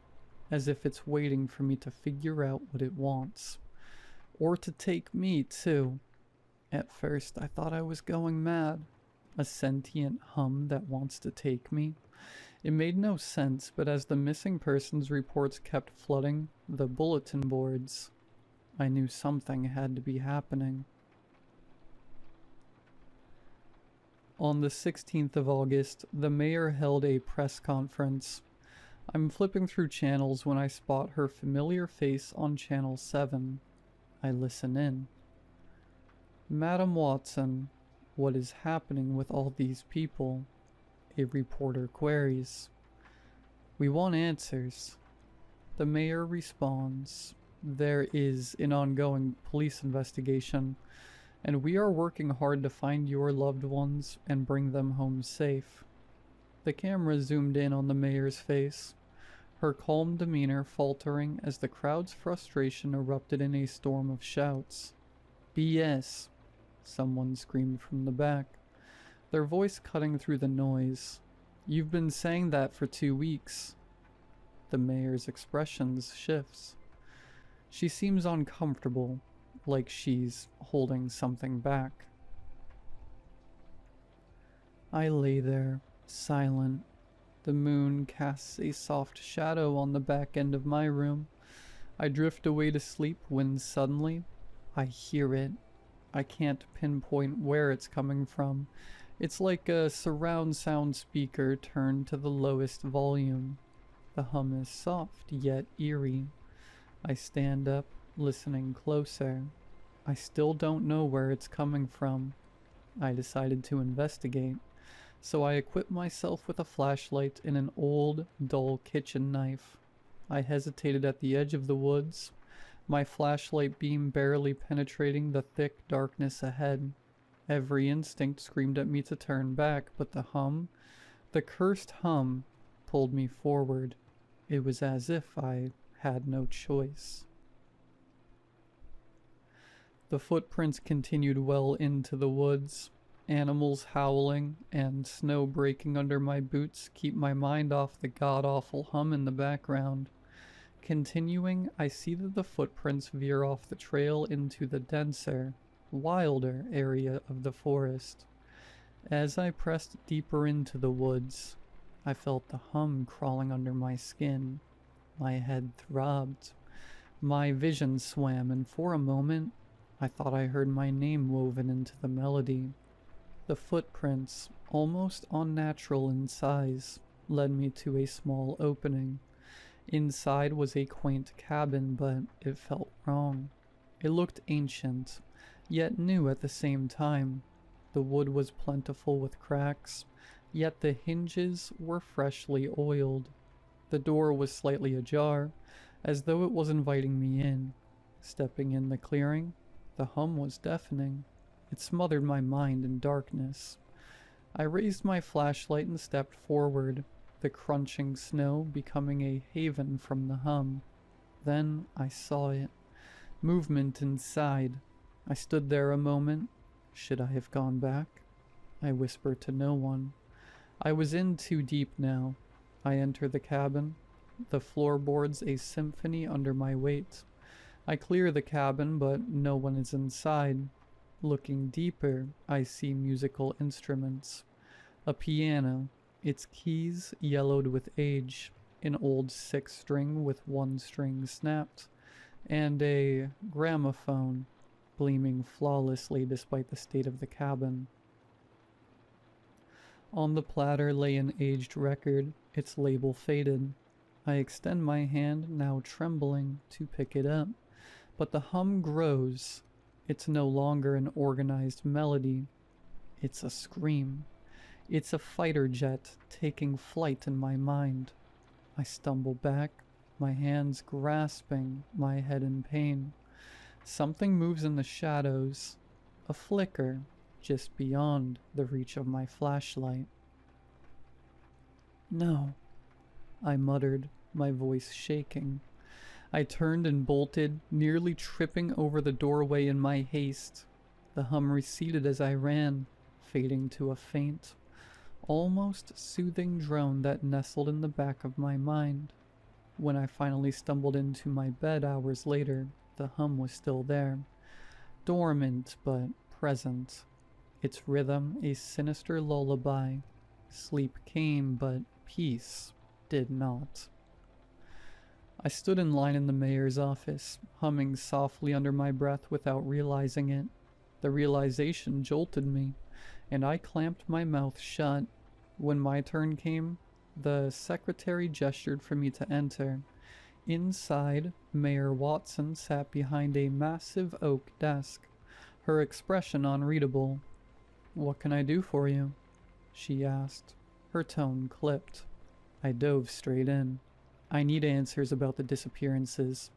A: as if it's waiting for me to figure out what it wants. Or to take me, too. At first, I thought I was going mad. A sentient hum that wants to take me. It made no sense, but as the missing persons reports kept flooding the bulletin boards, I knew something had to be happening. On the 16th of August, the mayor held a press conference. I'm flipping through channels when I spot her familiar face on Channel 7. I listen in. Madam Watson, what is happening with all these people? A reporter queries. We want answers. The mayor responds. There is an ongoing police investigation, and we are working hard to find your loved ones and bring them home safe. The camera zoomed in on the mayor's face, her calm demeanor faltering as the crowd's frustration erupted in a storm of shouts. BS, someone screamed from the back, their voice cutting through the noise. You've been saying that for 2 weeks. The mayor's expressions shifts. She seems uncomfortable, like she's holding something back. I lay there, silent. The moon casts a soft shadow on the back end of my room. I drift away to sleep when suddenly I hear it. I can't pinpoint where it's coming from. It's like a surround sound speaker turned to the lowest volume. The hum is soft yet eerie. I stand up, listening closer. I still don't know where it's coming from. I decided to investigate, so I equipped myself with a flashlight and an old, dull kitchen knife. I hesitated at the edge of the woods, my flashlight beam barely penetrating the thick darkness ahead. Every instinct screamed at me to turn back, but the hum, the cursed hum, pulled me forward. It was as if I had no choice. The footprints continued well into the woods. Animals howling and snow breaking under my boots keep my mind off the god-awful hum in the background. Continuing, I see that the footprints veer off the trail into the denser, wilder area of the forest. As I pressed deeper into the woods, I felt the hum crawling under my skin. My head throbbed. My vision swam, and for a moment, I thought I heard my name woven into the melody. The footprints, almost unnatural in size, led me to a small opening. Inside was a quaint cabin, but it felt wrong. It looked ancient, yet new at the same time. The wood was plentiful with cracks, yet the hinges were freshly oiled. The door was slightly ajar, as though it was inviting me in. Stepping in the clearing, the hum was deafening. It smothered my mind in darkness. I raised my flashlight and stepped forward, the crunching snow becoming a haven from the hum. Then I saw it. Movement inside. I stood there a moment. Should I have gone back? I whispered to no one. I was in too deep now. I enter the cabin. The floorboards a symphony under my weight. I clear the cabin, but no one is inside. Looking deeper, I see musical instruments. A piano, its keys yellowed with age, an old 6-string with one string snapped, and a gramophone, gleaming flawlessly despite the state of the cabin. On the platter lay an aged record, its label faded. I extend my hand, now trembling, to pick it up, but the hum grows. It's no longer an organized melody. It's a scream. It's a fighter jet taking flight in my mind. I stumble back, my hands grasping my head in pain. Something moves in the shadows, a flicker just beyond the reach of my flashlight. No, I muttered, my voice shaking. I turned and bolted, nearly tripping over the doorway in my haste. The hum receded as I ran, fading to a faint, almost soothing drone that nestled in the back of my mind. When I finally stumbled into my bed hours later, the hum was still there, dormant but present, its rhythm a sinister lullaby. Sleep came, but peace did not. I stood in line in the mayor's office, humming softly under my breath without realizing it. The realization jolted me, and I clamped my mouth shut. When my turn came, the secretary gestured for me to enter. Inside, Mayor Watson sat behind a massive oak desk, her expression unreadable. "What can I do for you?" she asked. Her tone clipped. I dove straight in. "I need answers about the disappearances.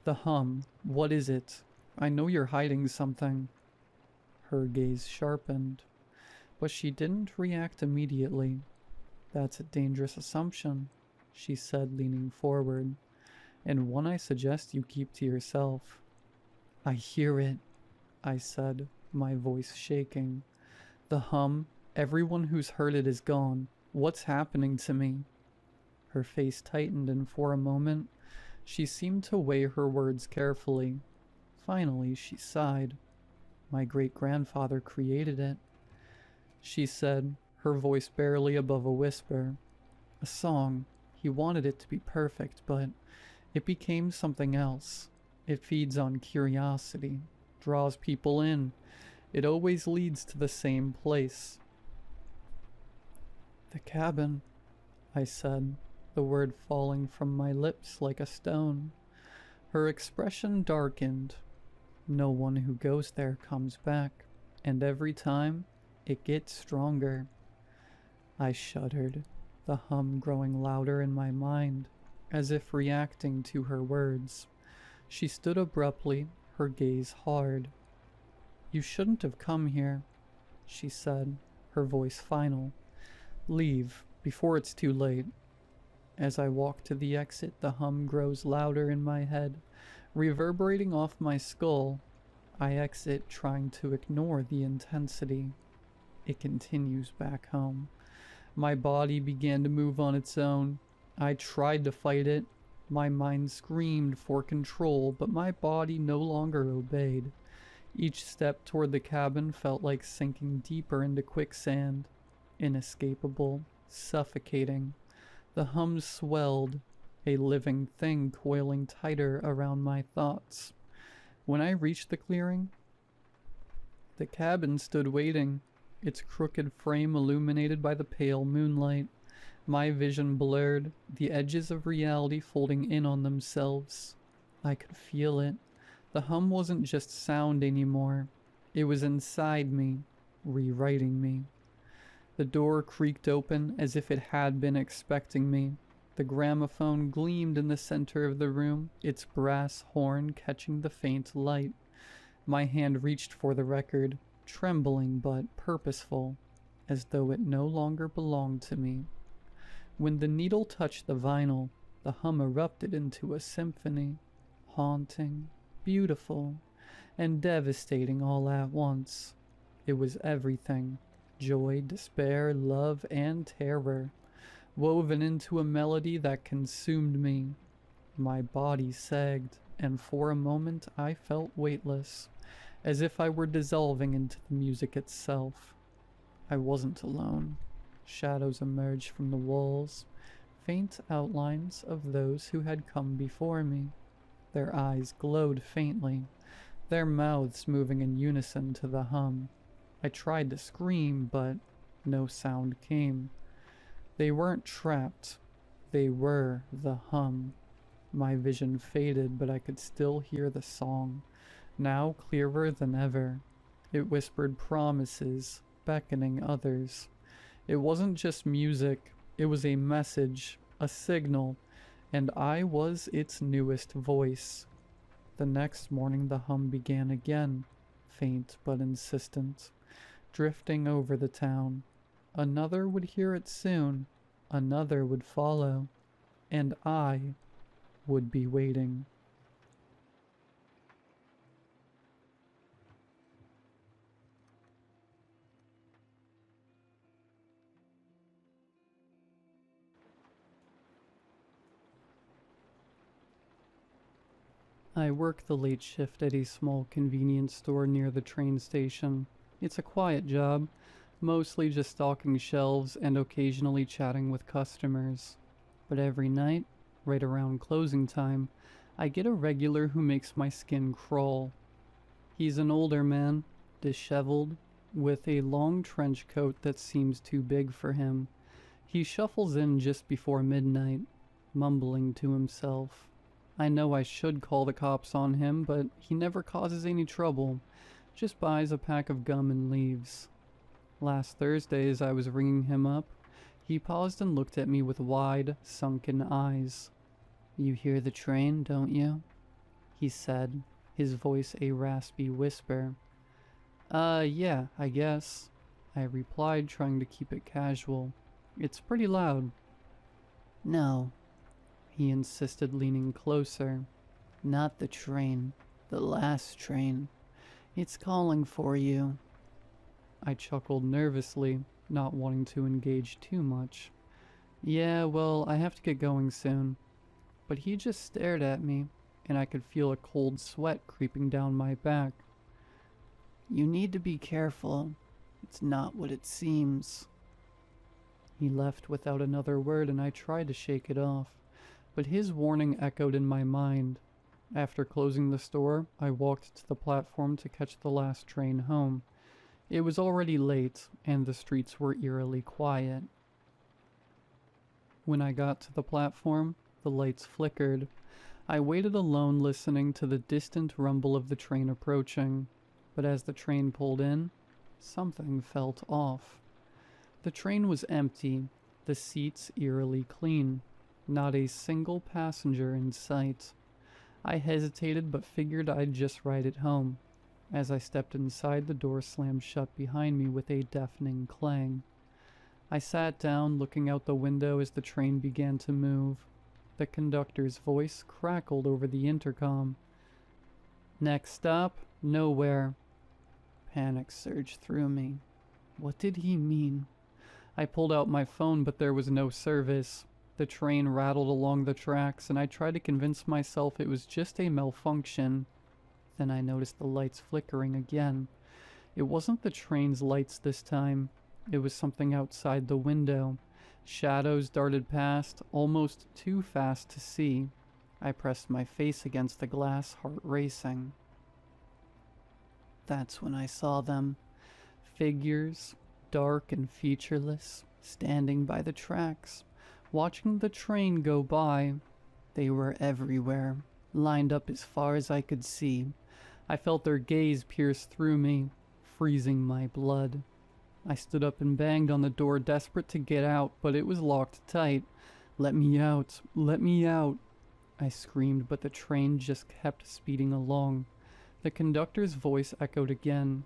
A: The hum, what is it? I know you're hiding something." Her gaze sharpened, but she didn't react immediately. "That's a dangerous assumption," she said, leaning forward, "and one I suggest you keep to yourself." "I hear it," I said, my voice shaking. "The hum, everyone who's heard it is gone. What's happening to me?" Her face tightened, and for a moment, she seemed to weigh her words carefully. Finally, she sighed. "My great-grandfather created it," she said, her voice barely above a whisper. "A song. He wanted it to be perfect, but it became something else. It feeds on curiosity, draws people in. It always leads to the same place." "The cabin," I said, the word falling from my lips like a stone. Her expression darkened. "No one who goes there comes back, and every time, it gets stronger." I shuddered, the hum growing louder in my mind, as if reacting to her words. She stood abruptly, her gaze hard. "You shouldn't have come here," she said, her voice final. "Leave, before it's too late." As I walk to the exit, the hum grows louder in my head, reverberating off my skull. I exit, trying to ignore the intensity. It continues back home. My body began to move on its own. I tried to fight it. My mind screamed for control, but my body no longer obeyed. Each step toward the cabin felt like sinking deeper into quicksand. Inescapable, suffocating. The hum swelled, a living thing coiling tighter around my thoughts. When I reached the clearing, the cabin stood waiting, its crooked frame illuminated by the pale moonlight. My vision blurred, the edges of reality folding in on themselves. I could feel it. The hum wasn't just sound anymore. It was inside me, rewriting me. The door creaked open as if it had been expecting me. The gramophone gleamed in the center of the room, its brass horn catching the faint light. My hand reached for the record, trembling but purposeful. as though it no longer belonged to me. When the needle touched the vinyl, the hum erupted into a symphony, haunting, beautiful, and devastating all at once. It was everything: joy, despair, love, and terror, woven into a melody that consumed me. My body sagged, and for a moment I felt weightless, as if I were dissolving into the music itself. I wasn't alone. Shadows emerged from the walls, faint outlines of those who had come before me. Their eyes glowed faintly, their mouths moving in unison to the hum. I tried to scream, but no sound came. They weren't trapped. They were the hum. My vision faded, but I could still hear the song, now clearer than ever. It whispered promises, beckoning others. It wasn't just music, it was a message, a signal, and I was its newest voice. The next morning the hum began again, faint but insistent, drifting over the town. Another would hear it soon, another would follow, and I would be waiting. I work the late shift at a small convenience store near the train station. It's a quiet job, mostly just stocking shelves and occasionally chatting with customers. But every night, right around closing time, I get a regular who makes my skin crawl. He's an older man, disheveled, with a long trench coat that seems too big for him. He shuffles in just before midnight, mumbling to himself. I know I should call the cops on him, but he never causes any trouble, just buys a pack of gum and leaves. Last Thursday, as I was ringing him up, he paused and looked at me with wide, sunken eyes. "You hear the train, don't you?" he said, his voice a raspy whisper. Yeah, I guess," I replied, trying to keep it casual. "It's pretty loud." "No," he insisted, leaning closer. "Not the train. The last train. It's calling for you." I chuckled nervously, not wanting to engage too much. "Yeah, well, I have to get going soon." But he just stared at me, and I could feel a cold sweat creeping down my back. "You need to be careful. It's not what it seems." He left without another word, and I tried to shake it off, but his warning echoed in my mind. After closing the store, I walked to the platform to catch the last train home. It was already late, and the streets were eerily quiet. When I got to the platform, the lights flickered. I waited alone, listening to the distant rumble of the train approaching. But as the train pulled in, something felt off. The train was empty, the seats eerily clean. Not a single passenger in sight. I hesitated, but figured I'd just ride it home. As I stepped inside, the door slammed shut behind me with a deafening clang. I sat down, looking out the window as the train began to move. The conductor's voice crackled over the intercom. "Next stop, nowhere." Panic surged through me. What did he mean? I pulled out my phone, but there was no service. The train rattled along the tracks, and I tried to convince myself it was just a malfunction. Then I noticed the lights flickering again. It wasn't the train's lights this time. It was something outside the window. Shadows darted past, almost too fast to see. I pressed my face against the glass, heart racing. That's when I saw them. Figures, dark and featureless, standing by the tracks, watching the train go by. They were everywhere, lined up as far as I could see. I felt their gaze pierce through me, freezing my blood. I stood up and banged on the door, desperate to get out, but it was locked tight. "Let me out! Let me out!" I screamed, but the train just kept speeding along. The conductor's voice echoed again.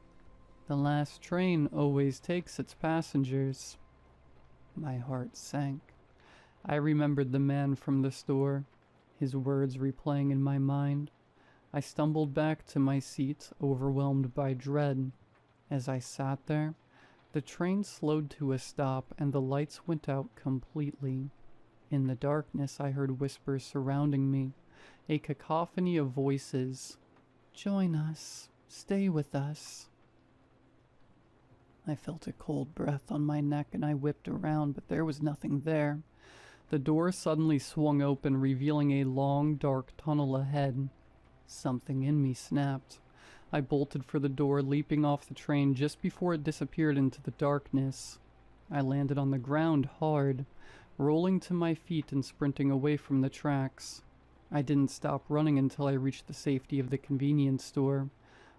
A: The last train always takes its passengers. My heart sank. I remembered the man from the store, his words replaying in my mind. I stumbled back to my seat, overwhelmed by dread. As I sat there, the train slowed to a stop and the lights went out completely. In the darkness, I heard whispers surrounding me, a cacophony of voices. Join us. Stay with us. I felt a cold breath on my neck and I whipped around, but there was nothing there. The door suddenly swung open, revealing a long, dark tunnel ahead. Something in me snapped. I bolted for the door, leaping off the train just before it disappeared into the darkness. I landed on the ground hard, rolling to my feet and sprinting away from the tracks. I didn't stop running until I reached the safety of the convenience store.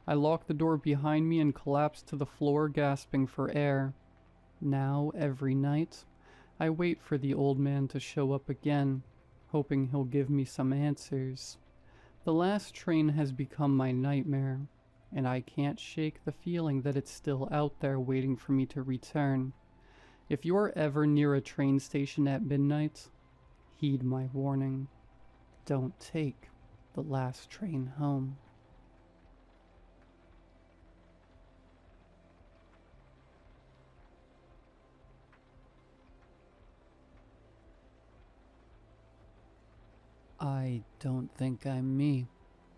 A: I locked the door behind me and collapsed to the floor, gasping for air. Now, every night, I wait for the old man to show up again, hoping he'll give me some answers. The last train has become my nightmare, and I can't shake the feeling that it's still out there waiting for me to return. If you're ever near a train station at midnight, heed my warning. Don't take the last train home. I don't think I'm me.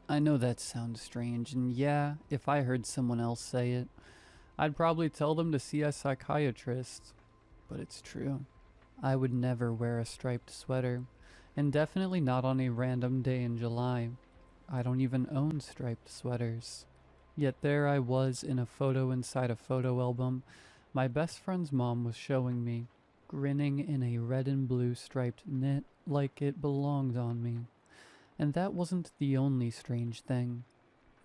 A: I know that sounds strange, and yeah, if I heard someone else say it, I'd probably tell them to see a psychiatrist. But it's true. I would never wear a striped sweater, and definitely not on a random day in July. I don't even own striped sweaters. Yet there I was in a photo inside a photo album my best friend's mom was showing me, grinning in a red and blue striped knit like it belonged on me. And that wasn't the only strange thing.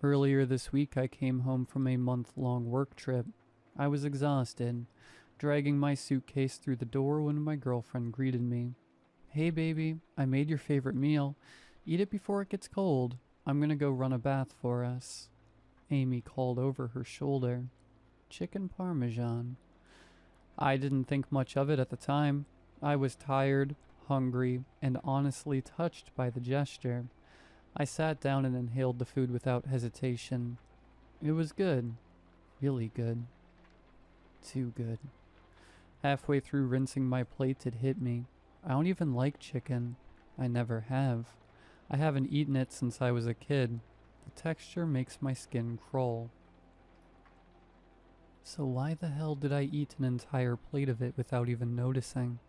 A: Earlier this week I came home from a month-long work trip. I was exhausted, dragging my suitcase through the door when my girlfriend greeted me. Hey baby, I made your favorite meal. Eat it before it gets cold. I'm gonna go run a bath for us. Amy called over her shoulder. Chicken parmesan. I didn't think much of it at the time. I was tired, hungry, and honestly touched by the gesture. I sat down and inhaled the food without hesitation. It was good. Really good. Too good. Halfway through rinsing my plate, it hit me. I don't even like chicken. I never have. I haven't eaten it since I was a kid. The texture makes my skin crawl. So why the hell did I eat an entire plate of it without even noticing?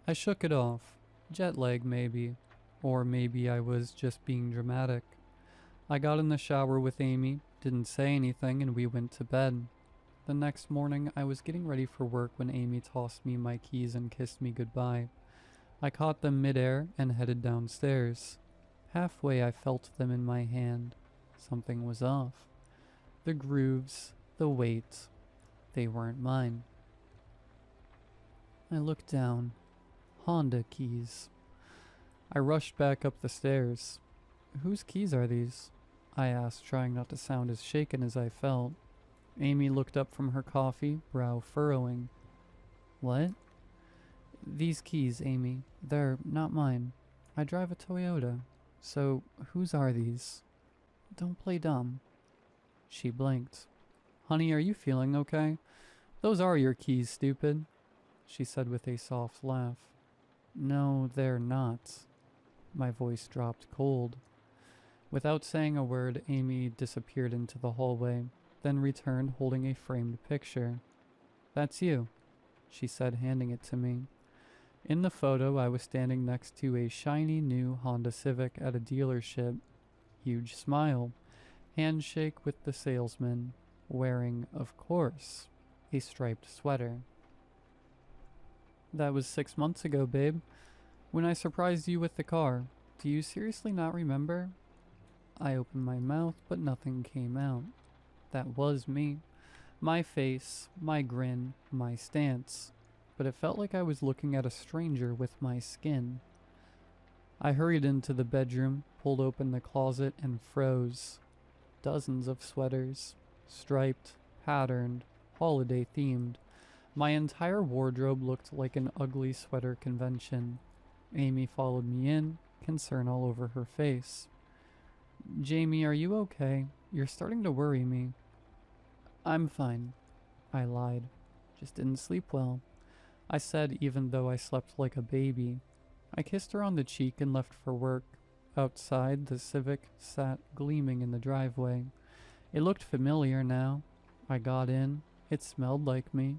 A: I shook it off. Jet lag, maybe. Or maybe I was just being dramatic. I got in the shower with Amy, didn't say anything, and we went to bed. The next morning, I was getting ready for work when Amy tossed me my keys and kissed me goodbye. I caught them midair and headed downstairs. Halfway, I felt them in my hand. Something was off. The grooves, the weight, they weren't mine. I looked down. Honda keys. I rushed back up the stairs. Whose keys are these? I asked, trying not to sound as shaken as I felt. Amy looked up from her coffee, brow furrowing. What? These keys, Amy. They're not mine. I drive a Toyota. So, whose are these? Don't play dumb. She blinked. Honey, are you feeling okay? Those are your keys, stupid, she said with a soft laugh. No, they're not. My voice dropped cold. Without saying a word, Amy disappeared into the hallway, then returned holding a framed picture. That's you, she said, handing it to me. In the photo, I was standing next to a shiny new Honda Civic at a dealership. Huge smile. Handshake with the salesman, wearing, of course, a striped sweater. That was 6 months ago, babe. When I surprised you with the car. Do you seriously not remember? I opened my mouth, but nothing came out. That was me. My face, my grin, my stance. But it felt like I was looking at a stranger with my skin. I hurried into the bedroom, pulled open the closet, and froze. Dozens of sweaters. Striped, patterned, holiday themed. My entire wardrobe looked like an ugly sweater convention. Amy followed me in, concern all over her face. Jamie, are you okay? You're starting to worry me. I'm fine, I lied. Just didn't sleep well, I said, even though I slept like a baby. I kissed her on the cheek and left for work. Outside, the Civic sat gleaming in the driveway. It looked familiar now. I got in. It smelled like me.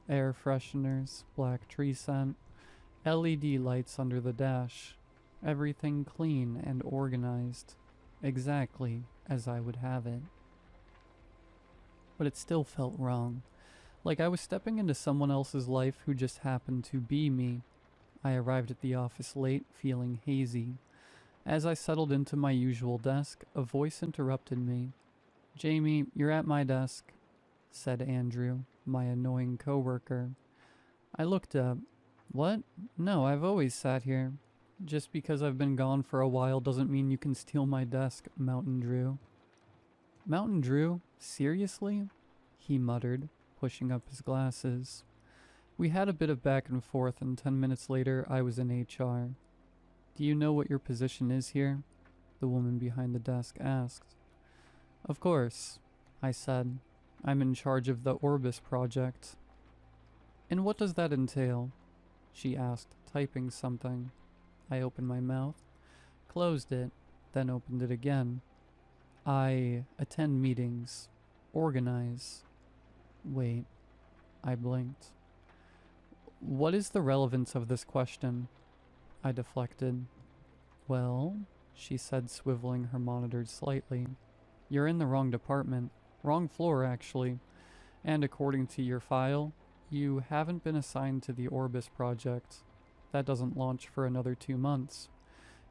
A: Air fresheners, black tree scent, LED lights under the dash. Everything clean and organized. Exactly as I would have it. But it still felt wrong. Like I was stepping into someone else's life who just happened to be me. I arrived at the office late, feeling hazy. As I settled into my usual desk, a voice interrupted me. Jamie, you're at my desk, said Andrew, my annoying coworker. I looked up. What? No, I've always sat here. Just because I've been gone for a while doesn't mean you can steal my desk, Mountain Drew. Mountain Drew? Seriously? He muttered, pushing up his glasses. We had a bit of back and forth, and 10 minutes later I was in HR. Do you know what your position is here? The woman behind the desk asked. Of course, I said. I'm in charge of the Orbis project. And what does that entail? She asked, typing something. I opened my mouth, closed it, then opened it again. I attend meetings, organize. Wait, I blinked. What is the relevance of this question? I deflected. Well, she said, swiveling her monitor slightly. You're in the wrong department. Wrong floor, actually. And according to your file, you haven't been assigned to the Orbis project. That doesn't launch for another 2 months.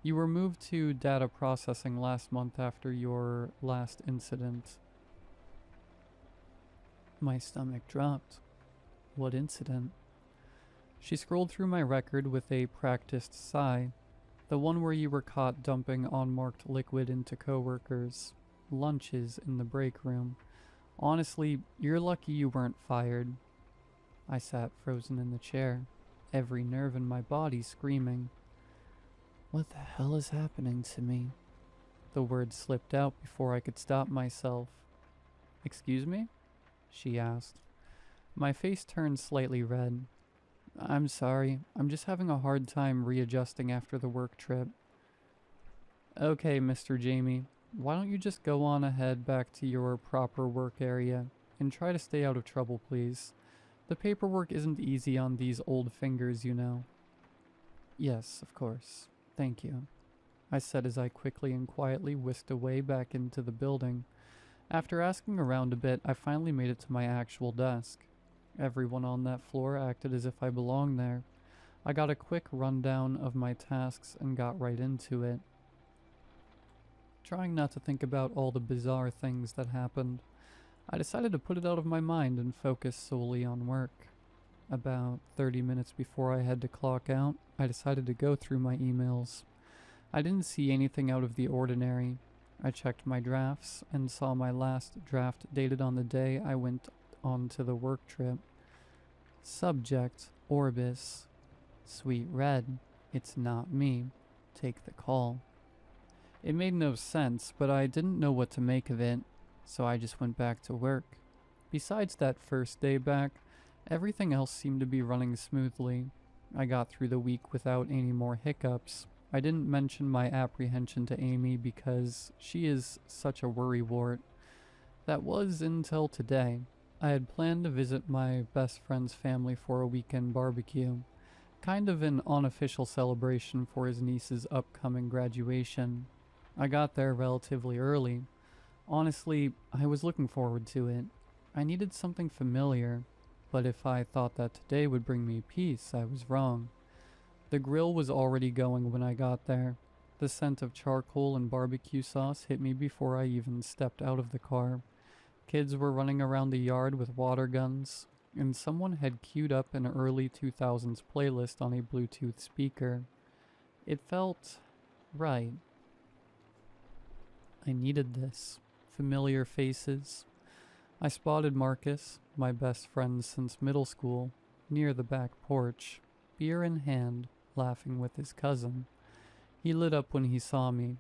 A: You were moved to data processing last month after your last incident. My stomach dropped. What incident? She scrolled through my record with a practiced sigh. The one where you were caught dumping unmarked liquid into coworkers. Lunches in the break room. Honestly, you're lucky you weren't fired. I sat frozen in the chair, every nerve in my body screaming. What the hell is happening to me? The words slipped out before I could stop myself. Excuse me? She asked. My face turned slightly red. I'm sorry, I'm just having a hard time readjusting after the work trip. Okay, Mr. Jamie, why don't you just go on ahead back to your proper work area and try to stay out of trouble, please. The paperwork isn't easy on these old fingers, you know. Yes, of course. Thank you, I said as I quickly and quietly whisked away back into the building. After asking around a bit, I finally made it to my actual desk. Everyone on that floor acted as if I belonged there. I got a quick rundown of my tasks and got right into it. Trying not to think about all the bizarre things that happened, I decided to put it out of my mind and focus solely on work. About 30 minutes before I had to clock out, I decided to go through my emails. I didn't see anything out of the ordinary. I checked my drafts and saw my last draft dated on the day I went on to the work trip. Subject, Orbis. Sweet red, it's not me. Take the call. It made no sense, but I didn't know what to make of it, so I just went back to work. Besides that first day back, everything else seemed to be running smoothly. I got through the week without any more hiccups. I didn't mention my apprehension to Amy because she is such a worrywart. That was until today. I had planned to visit my best friend's family for a weekend barbecue. Kind of an unofficial celebration for his niece's upcoming graduation. I got there relatively early. Honestly, I was looking forward to it. I needed something familiar, but if I thought that today would bring me peace, I was wrong. The grill was already going when I got there. The scent of charcoal and barbecue sauce hit me before I even stepped out of the car. Kids were running around the yard with water guns, and someone had queued up an early 2000s playlist on a Bluetooth speaker. It felt right. I needed this. Familiar faces, I spotted Marcus, my best friend since middle school, near the back porch, beer in hand, laughing with his cousin. He lit up when he saw me.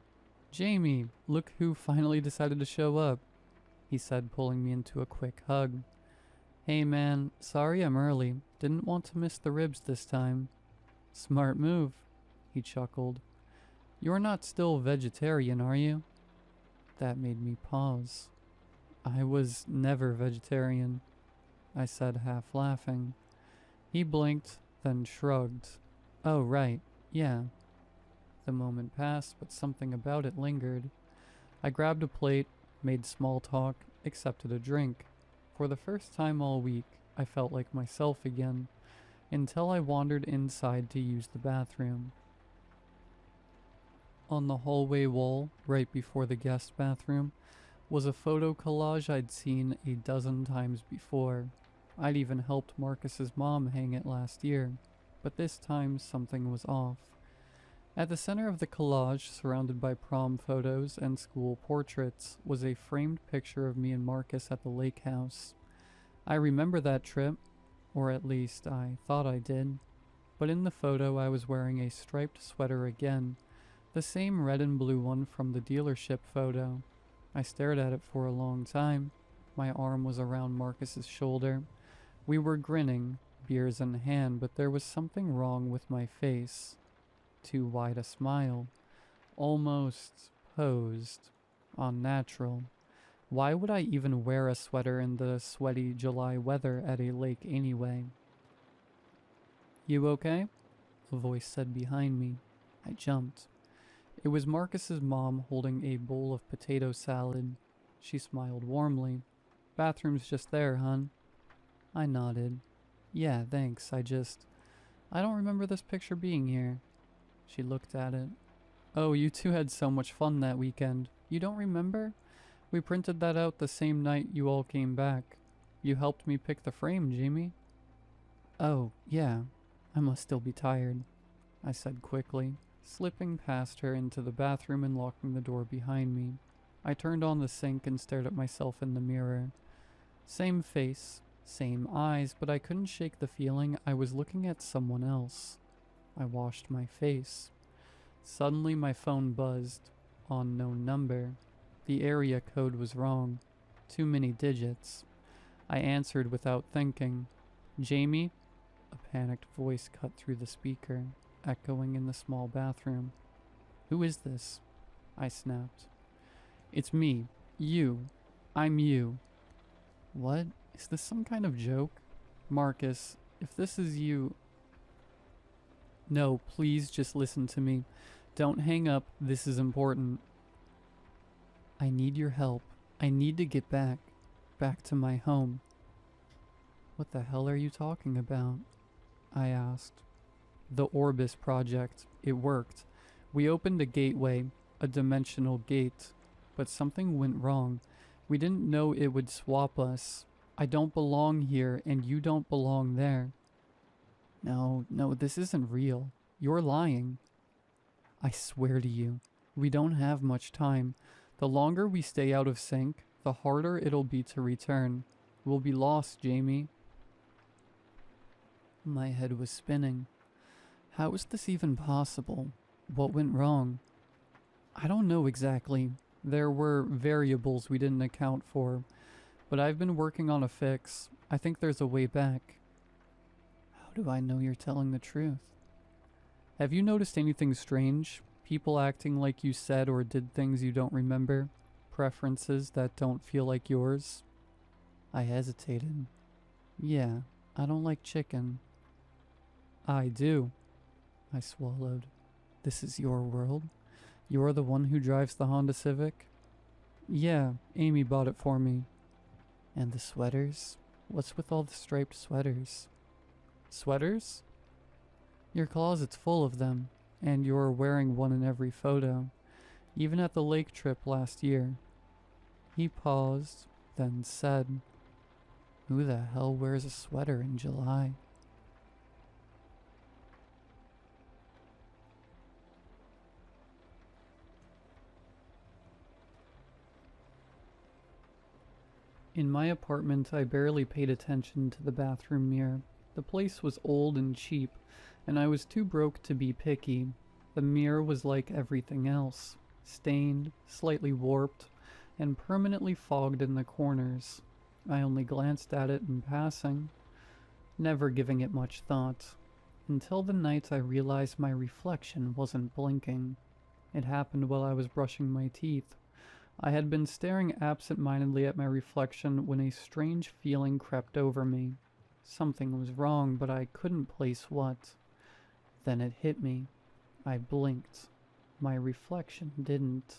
A: "Jamie, look who finally decided to show up," he said, pulling me into a quick hug. "Hey man, sorry I'm early. Didn't want to miss the ribs this time." "Smart move," he chuckled. "You're not still vegetarian, are you?" That made me pause. "I was never vegetarian," I said, half laughing. He blinked, then shrugged. "Oh, right, yeah." The moment passed, but something about it lingered. I grabbed a plate, made small talk, accepted a drink. For the first time all week, I felt like myself again, until I wandered inside to use the bathroom. On the hallway wall, right before the guest bathroom, was a photo collage I'd seen a dozen times before. I'd even helped Marcus's mom hang it last year, but this time something was off. At the center of the collage, surrounded by prom photos and school portraits, was a framed picture of me and Marcus at the lake house. I remember that trip, or at least I thought I did, but in the photo I was wearing a striped sweater again, the same red and blue one from the dealership photo. I stared at it for a long time. My arm was around Marcus's shoulder. We were grinning, beers in hand, but there was something wrong with my face. Too wide a smile. Almost posed. Unnatural. Why would I even wear a sweater in the sweaty July weather at a lake anyway? "You okay?" a voice said behind me. I jumped. It was Marcus's mom holding a bowl of potato salad. She smiled warmly. "Bathroom's just there, hun." I nodded. "Yeah, thanks. I don't remember this picture being here." She looked at it. "Oh, you two had so much fun that weekend. You don't remember? We printed that out the same night you all came back. You helped me pick the frame, Jamie." "Oh, yeah. I must still be tired," I said quickly, slipping past her into the bathroom and locking the door behind me. I turned on the sink and stared at myself in the mirror. Same face, same eyes, but I couldn't shake the feeling I was looking at someone else. I washed my face. Suddenly my phone buzzed. Unknown number. The area code was wrong. Too many digits. I answered without thinking. "Jamie?" A panicked voice cut through the speaker, echoing in the small bathroom. "Who is this?" I snapped. "It's me. You. I'm you." What? Is this some kind of joke? "Marcus, if this is you..." "No, please just listen to me. Don't hang up. This is important." "I need your help. I need to get back. Back to my home." "What the hell are you talking about?" I asked. "The Orbis project. It worked. We opened a gateway, a dimensional gate, but something went wrong. We didn't know it would swap us. I don't belong here, and you don't belong there." No, this isn't real. You're lying." "I swear to you, we don't have much time. The longer we stay out of sync, the harder it'll be to return. We'll be lost, Jamie." My head was spinning. How is this even possible? What went wrong? I don't know exactly. There were variables we didn't account for, but I've been working on a fix. I think there's a way back. How do I know you're telling the truth? Have you noticed anything strange? People acting like you said or did things you don't remember? Preferences that don't feel like yours? I hesitated. "Yeah, I don't like chicken." "I do." I swallowed. "This is your world? You're the one who drives the Honda Civic?" "Yeah, Amy bought it for me." "And the sweaters? What's with all the striped sweaters?" "Sweaters?" "Your closet's full of them, and you're wearing one in every photo, even at the lake trip last year." He paused, then said, "Who the hell wears a sweater in July?" In my apartment, I barely paid attention to the bathroom mirror. The place was old and cheap, and I was too broke to be picky. The mirror was like everything else, stained, slightly warped, and permanently fogged in the corners. I only glanced at it in passing, never giving it much thought, until the night I realized my reflection wasn't blinking. It happened while I was brushing my teeth. I had been staring absent-mindedly at my reflection when a strange feeling crept over me. Something was wrong, but I couldn't place what. Then it hit me. I blinked. My reflection didn't.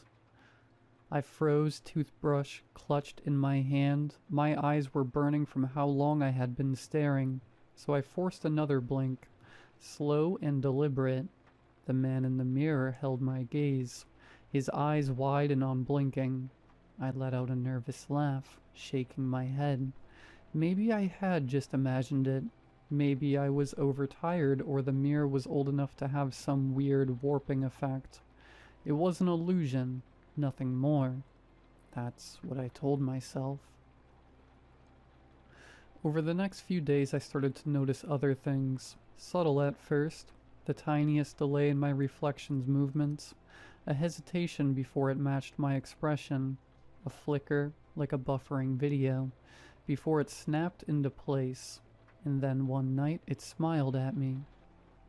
A: I froze, toothbrush clutched in my hand. My eyes were burning from how long I had been staring, so I forced another blink, slow and deliberate. The man in the mirror held my gaze, his eyes wide and unblinking. I let out a nervous laugh, shaking my head. Maybe I had just imagined it. Maybe I was overtired, or the mirror was old enough to have some weird warping effect. It was an illusion, nothing more. That's what I told myself. Over the next few days I started to notice other things. Subtle at first, the tiniest delay in my reflection's movements, a hesitation before it matched my expression, a flicker like a buffering video, before it snapped into place, and then one night it smiled at me.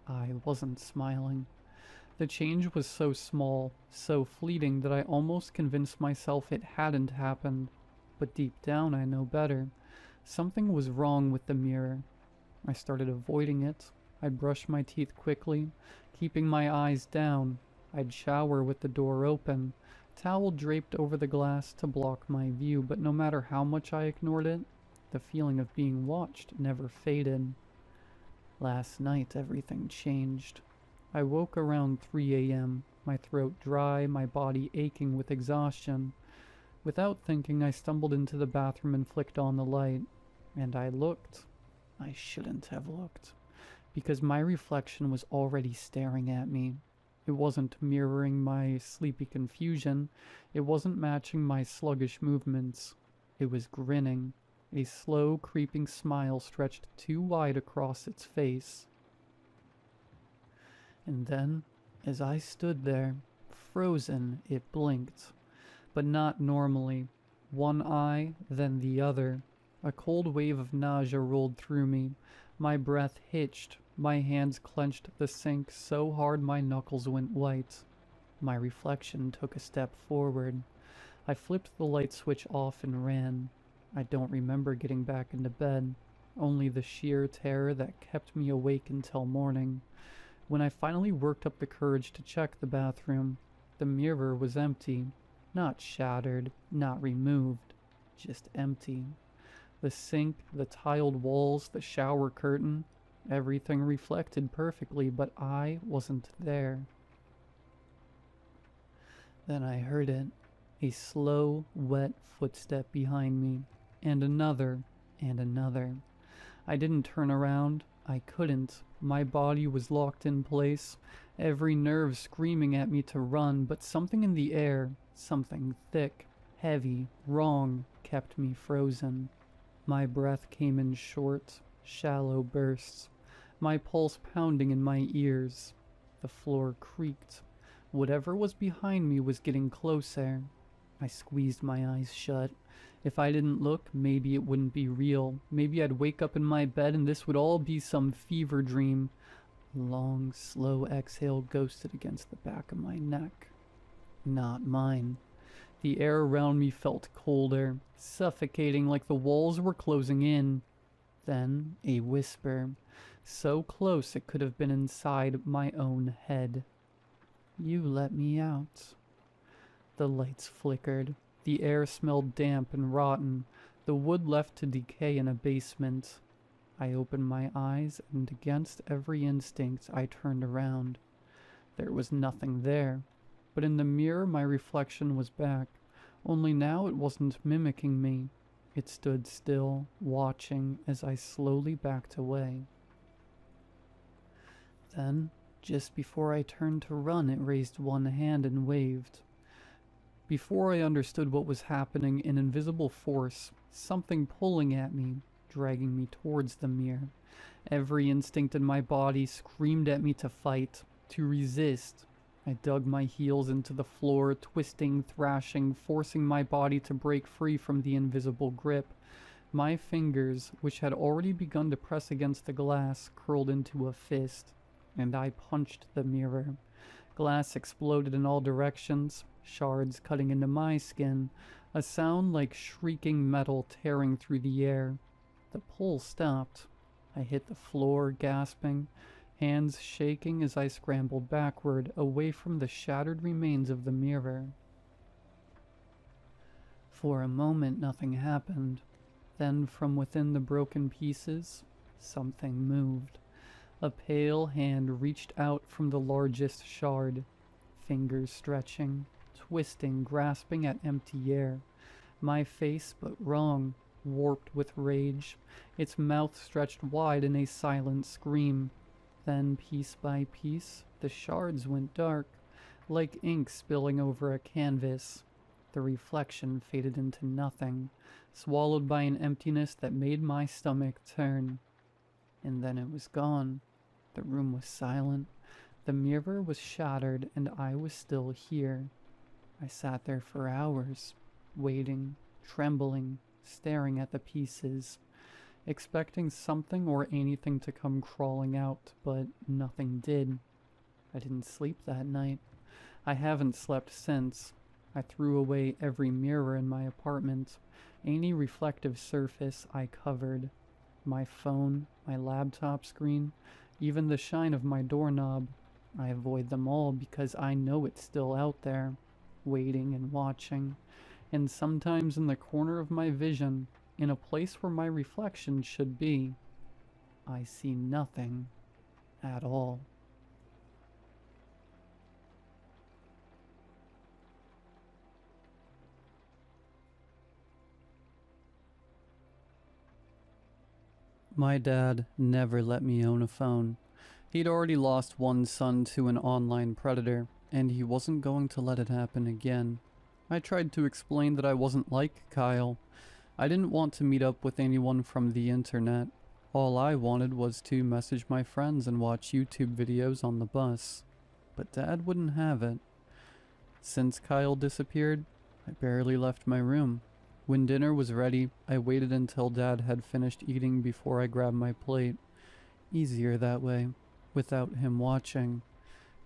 A: I wasn't smiling. The change was so small, so fleeting that I almost convinced myself it hadn't happened, but deep down I know better. Something was wrong with the mirror. I started avoiding it. I'd brush my teeth quickly, keeping my eyes down. I'd shower with the door open, towel draped over the glass to block my view, but no matter how much I ignored it, the feeling of being watched never faded. Last night everything changed. I woke around 3 a.m., my throat dry, my body aching with exhaustion. Without thinking, I stumbled into the bathroom and flicked on the light. And I looked. I shouldn't have looked, because my reflection was already staring at me. It wasn't mirroring my sleepy confusion. It wasn't matching my sluggish movements. It was grinning. A slow, creeping smile stretched too wide across its face. And then, as I stood there, frozen, it blinked. But not normally. One eye, then the other. A cold wave of nausea rolled through me. My breath hitched. My hands clenched the sink so hard my knuckles went white. My reflection took a step forward. I flipped the light switch off and ran. I don't remember getting back into bed, only the sheer terror that kept me awake until morning. When I finally worked up the courage to check the bathroom, the mirror was empty. Not shattered, not removed, just empty. The sink, the tiled walls, the shower curtain, everything reflected perfectly, but I wasn't there. Then I heard it, a slow, wet footstep behind me, and another, and another. I didn't turn around. I couldn't. My body was locked in place, every nerve screaming at me to run, but something in the air, something thick, heavy, wrong, kept me frozen. My breath came in short, shallow bursts, my pulse pounding in my ears. The floor creaked. Whatever was behind me was getting closer. I squeezed my eyes shut. If I didn't look, maybe it wouldn't be real. Maybe I'd wake up in my bed and this would all be some fever dream. A long, slow exhale ghosted against the back of my neck. Not mine. The air around me felt colder, suffocating like the walls were closing in. Then a whisper, so close it could have been inside my own head. "You let me out." The lights flickered. The air smelled damp and rotten, the wood left to decay in a basement. I opened my eyes, and against every instinct I turned around. There was nothing there, but in the mirror my reflection was back, only now it wasn't mimicking me. It stood still, watching as I slowly backed away. Then, just before I turned to run, it raised one hand and waved. Before I understood what was happening, an invisible force, Something pulling at me, dragging me towards the mirror. Every instinct in my body screamed at me to fight, to resist. I dug my heels into the floor, twisting, thrashing, forcing my body to break free from the invisible grip. My fingers, which had already begun to press against the glass, curled into a fist, and I punched the mirror. Glass exploded in all directions, shards cutting into my skin, a sound like shrieking metal tearing through the air. The pull stopped. I hit the floor, gasping, hands shaking as I scrambled backward, away from the shattered remains of the mirror. For a moment, nothing happened. Then, from within the broken pieces, something moved. A pale hand reached out from the largest shard, fingers stretching, twisting, grasping at empty air. My face, but wrong, warped with rage, its mouth stretched wide in a silent scream. Then, piece by piece, the shards went dark, like ink spilling over a canvas. The reflection faded into nothing, swallowed by an emptiness that made my stomach turn. And then it was gone. The room was silent. The mirror was shattered, and I was still here. I sat there for hours, waiting, trembling, staring at the pieces, expecting something or anything to come crawling out, but nothing did. I didn't sleep that night. I haven't slept since. I threw away every mirror in my apartment, any reflective surface I covered. My phone, my laptop screen, even the shine of my doorknob. I avoid them all because I know it's still out there, waiting and watching, and sometimes in the corner of my vision, in a place where my reflection should be, I see nothing at all. My dad never let me own a phone. He'd already lost one son to an online predator, and he wasn't going to let it happen again. I tried to explain that I wasn't like Kyle. I didn't want to meet up with anyone from the internet. All I wanted was to message my friends and watch YouTube videos on the bus. But Dad wouldn't have it. Since Kyle disappeared, I barely left my room. When dinner was ready, I waited until Dad had finished eating before I grabbed my plate. Easier that way, without him watching.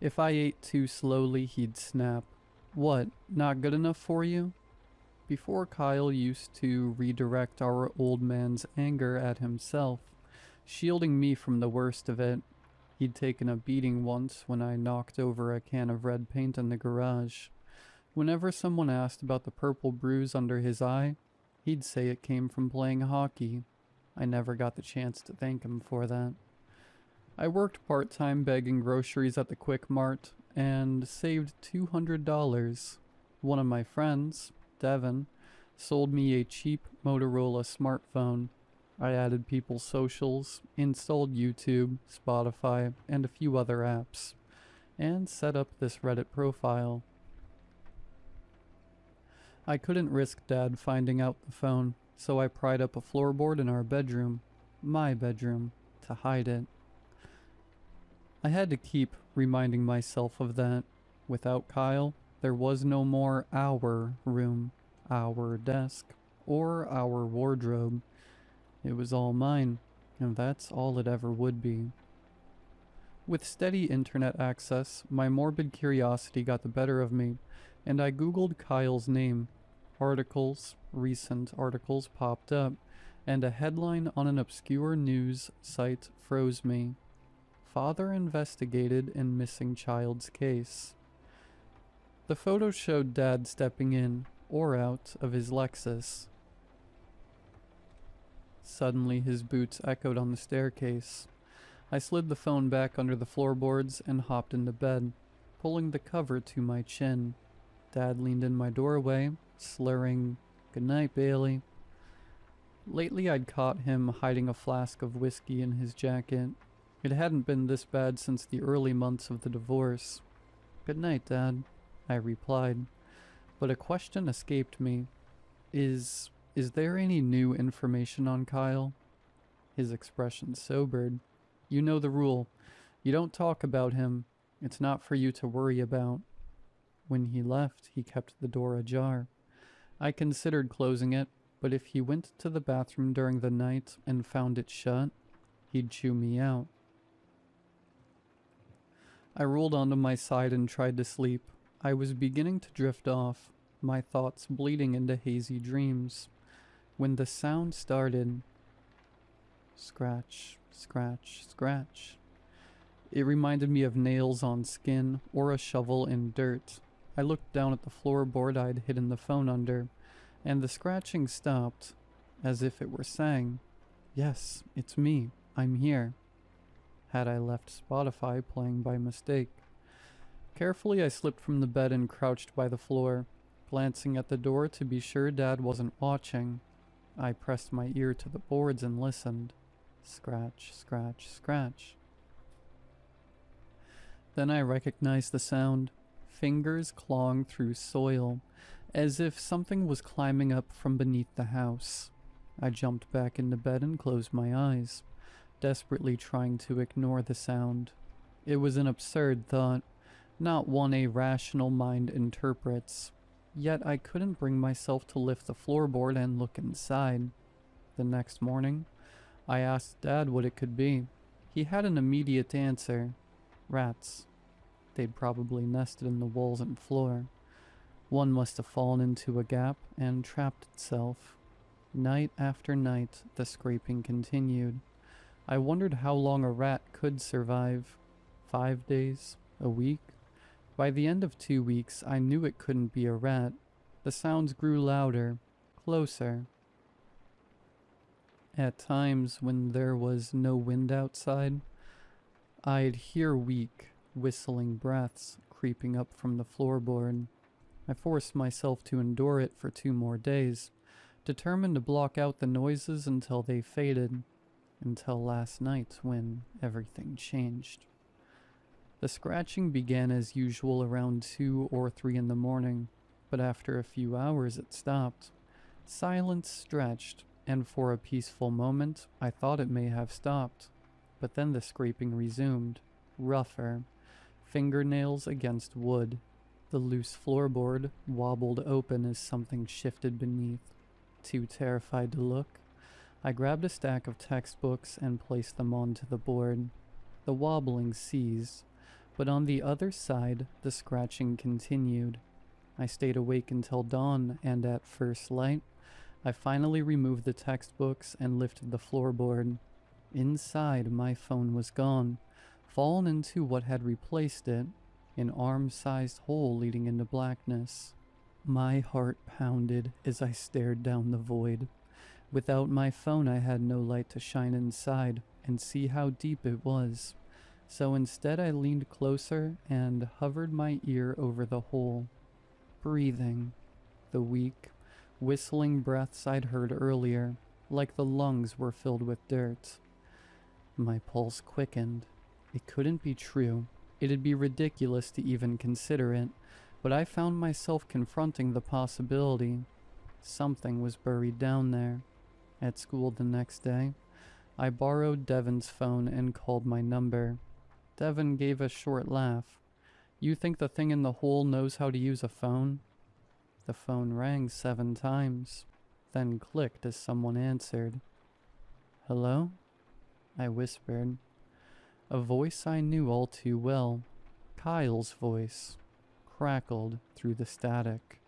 A: If I ate too slowly, he'd snap. "What, not good enough for you?" Before, Kyle used to redirect our old man's anger at himself, shielding me from the worst of it. He'd taken a beating once when I knocked over a can of red paint in the garage. Whenever someone asked about the purple bruise under his eye, he'd say it came from playing hockey. I never got the chance to thank him for that. I worked part-time bagging groceries at the Quick Mart and saved $200. One of my friends, Devin, sold me a cheap Motorola smartphone. I added people's socials, installed YouTube, Spotify, and a few other apps, and set up this Reddit profile. I couldn't risk Dad finding out the phone, so I pried up a floorboard in our bedroom, my bedroom, to hide it. I had to keep reminding myself of that. Without Kyle, there was no more our room, our desk, or our wardrobe. It was all mine, and that's all it ever would be. With steady internet access, my morbid curiosity got the better of me, and I googled Kyle's name. Recent articles popped up, and a headline on an obscure news site froze me. Father investigated in missing child's case. The photo showed Dad stepping in, or out, of his Lexus. Suddenly his boots echoed on the staircase. I slid the phone back under the floorboards and hopped into bed, pulling the cover to my chin. Dad leaned in my doorway, slurring, "Good night, Bailey." Lately I'd caught him hiding a flask of whiskey in his jacket. It hadn't been this bad since the early months of the divorce. "Good night, Dad," I replied. But a question escaped me. Is Is there any new information on Kyle? His expression sobered. You know the rule. You don't talk about him. It's not for you to worry about. When he left, he kept the door ajar. I considered closing it, but if he went to the bathroom during the night and found it shut, he'd chew me out. I rolled onto my side and tried to sleep. I was beginning to drift off, my thoughts bleeding into hazy dreams, when the sound started. Scratch, scratch, scratch. It reminded me of nails on skin or a shovel in dirt. I looked down at the floorboard I'd hidden the phone under, and the scratching stopped, as if it were saying, "Yes, it's me. I'm here." Had I left Spotify playing by mistake? Carefully, I slipped from the bed and crouched by the floor, glancing at the door to be sure Dad wasn't watching. I pressed my ear to the boards and listened. Scratch, scratch, scratch. Then I recognized the sound. Fingers clawing through soil, as if something was climbing up from beneath the house. I jumped back into bed and closed my eyes, desperately trying to ignore the sound. It was an absurd thought, not one a rational mind interprets. Yet I couldn't bring myself to lift the floorboard and look inside. The next morning, I asked Dad what it could be. He had an immediate answer. Rats. They'd probably nested in the walls and floor. One must have fallen into a gap and trapped itself. Night after night, the scraping continued. I wondered how long a rat could survive. 5 days? A week? By the end of 2 weeks, I knew it couldn't be a rat. The sounds grew louder, closer. At times, when there was no wind outside, I'd hear weak, whistling breaths creeping up from the floorboard. I forced myself to endure it for 2 more days, determined to block out the noises until they faded, until last night when everything changed. The scratching began as usual around 2 or 3 in the morning, but after a few hours it stopped. Silence stretched, and for a peaceful moment I thought it may have stopped, but then the scraping resumed, rougher. Fingernails against wood. The loose floorboard wobbled open as something shifted beneath. Too terrified to look, I grabbed a stack of textbooks and placed them onto the board. The wobbling ceased, but on the other side, the scratching continued. I stayed awake until dawn, and at first light, I finally removed the textbooks and lifted the floorboard. Inside, my phone was gone, fallen into what had replaced it, an arm-sized hole leading into blackness. My heart pounded as I stared down the void. Without my phone, I had no light to shine inside and see how deep it was. So instead, I leaned closer and hovered my ear over the hole, breathing. The weak, whistling breaths I'd heard earlier, like the lungs were filled with dirt. My pulse quickened. It couldn't be true. It'd be ridiculous to even consider it, but I found myself confronting the possibility. Something was buried down there. At school the next day, I borrowed Devon's phone and called my number. Devon gave a short laugh. "You think the thing in the hole knows how to use a phone?" The phone rang 7 times, then clicked as someone answered. "Hello?" I whispered. A voice I knew all too well. Kyle's voice, crackled through the static.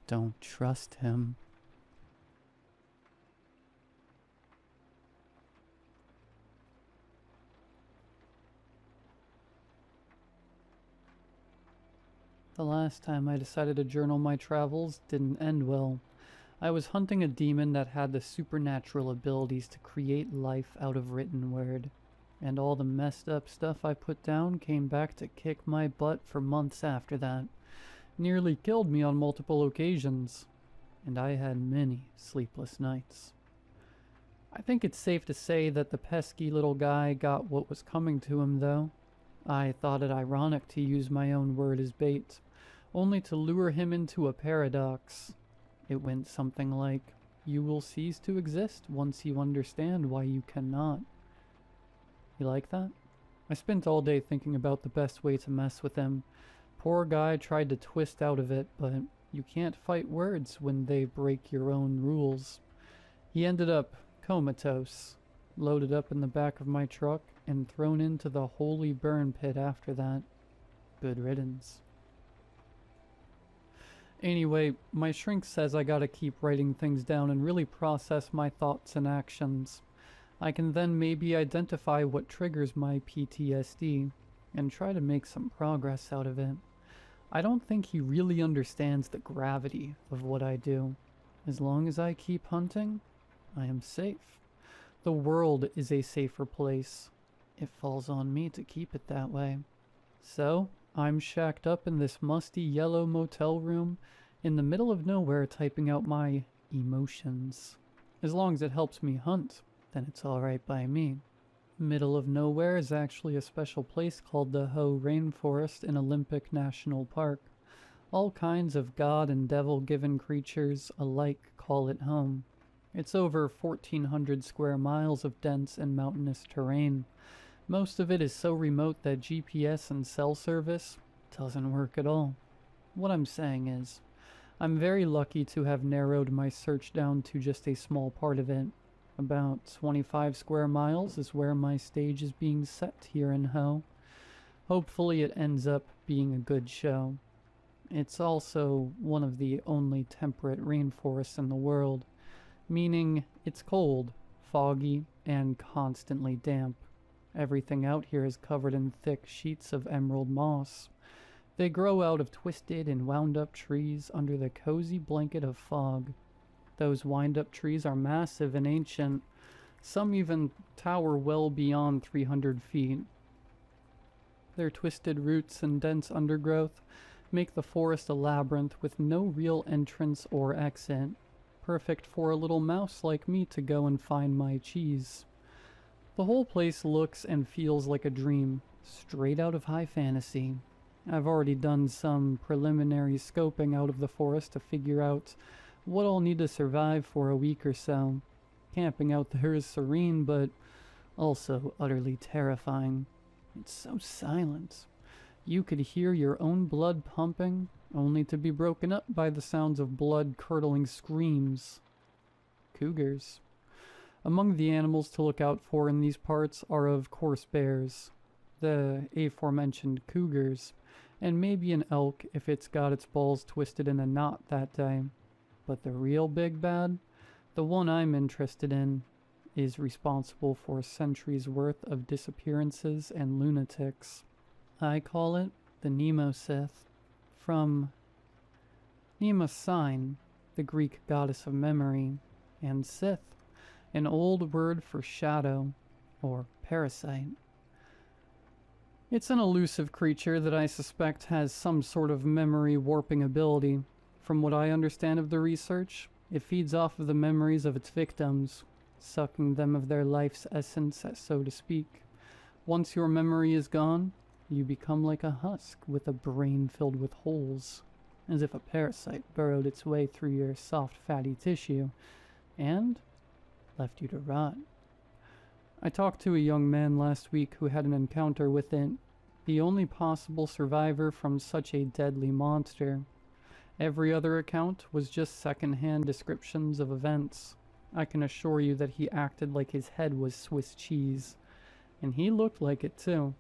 A: "Don't trust him." The last time I decided to journal my travels didn't end well. I was hunting a demon that had the supernatural abilities to create life out of written word. And all the messed up stuff I put down came back to kick my butt for months after that. Nearly killed me on multiple occasions. And I had many sleepless nights. I think it's safe to say that the pesky little guy got what was coming to him, though. I thought it ironic to use my own word as bait, only to lure him into a paradox. It went something like, "You will cease to exist once you understand why you cannot." You like that? I spent all day thinking about the best way to mess with him. Poor guy tried to twist out of it, but you can't fight words when they break your own rules. He ended up comatose, loaded up in the back of my truck, and thrown into the holy burn pit after that. Good riddance. Anyway, my shrink says I gotta keep writing things down and really process my thoughts and actions. I can then maybe identify what triggers my PTSD and try to make some progress out of it. I don't think he really understands the gravity of what I do. As long as I keep hunting, I am safe. The world is a safer place. It falls on me to keep it that way. So, I'm shacked up in this musty yellow motel room in the middle of nowhere typing out my emotions. As long as it helps me hunt, then it's alright by me. Middle of nowhere is actually a special place called the Ho Rainforest in Olympic National Park. All kinds of god and devil-given creatures alike call it home. It's over 1,400 square miles of dense and mountainous terrain. Most of it is so remote that GPS and cell service doesn't work at all. What I'm saying is, I'm very lucky to have narrowed my search down to just a small part of it. About 25 square miles is where my stage is being set here in Ho. Hopefully it ends up being a good show. It's also one of the only temperate rainforests in the world, meaning it's cold, foggy, and constantly damp. Everything out here is covered in thick sheets of emerald moss. They grow out of twisted and wound-up trees under the cozy blanket of fog. Those wind-up trees are massive and ancient. Some even tower well beyond 300 feet. Their twisted roots and dense undergrowth make the forest a labyrinth with no real entrance or exit. Perfect for a little mouse like me to go and find my cheese. The whole place looks and feels like a dream, straight out of high fantasy. I've already done some preliminary scoping out of the forest to figure out what I'll need to survive for a week or so. Camping out there is serene, but also utterly terrifying. It's so silent. You could hear your own blood pumping, only to be broken up by the sounds of blood-curdling screams. Cougars. Among the animals to look out for in these parts are of course bears, the aforementioned cougars, and maybe an elk if it's got its balls twisted in a knot that day. But the real big bad, the one I'm interested in, is responsible for centuries worth of disappearances and lunatics. I call it the Nemosith, from Mnemosyne, the Greek goddess of memory, and Sith, an old word for shadow, or parasite. It's an elusive creature that I suspect has some sort of memory warping ability. From what I understand of the research, it feeds off of the memories of its victims, sucking them of their life's essence, so to speak. Once your memory is gone, you become like a husk with a brain filled with holes, as if a parasite burrowed its way through your soft, fatty tissue, and left you to rot. I talked to a young man last week who had an encounter with it, the only possible survivor from such a deadly monster. Every other account was just second-hand descriptions of events. I can assure you that he acted like his head was Swiss cheese, and he looked like it too.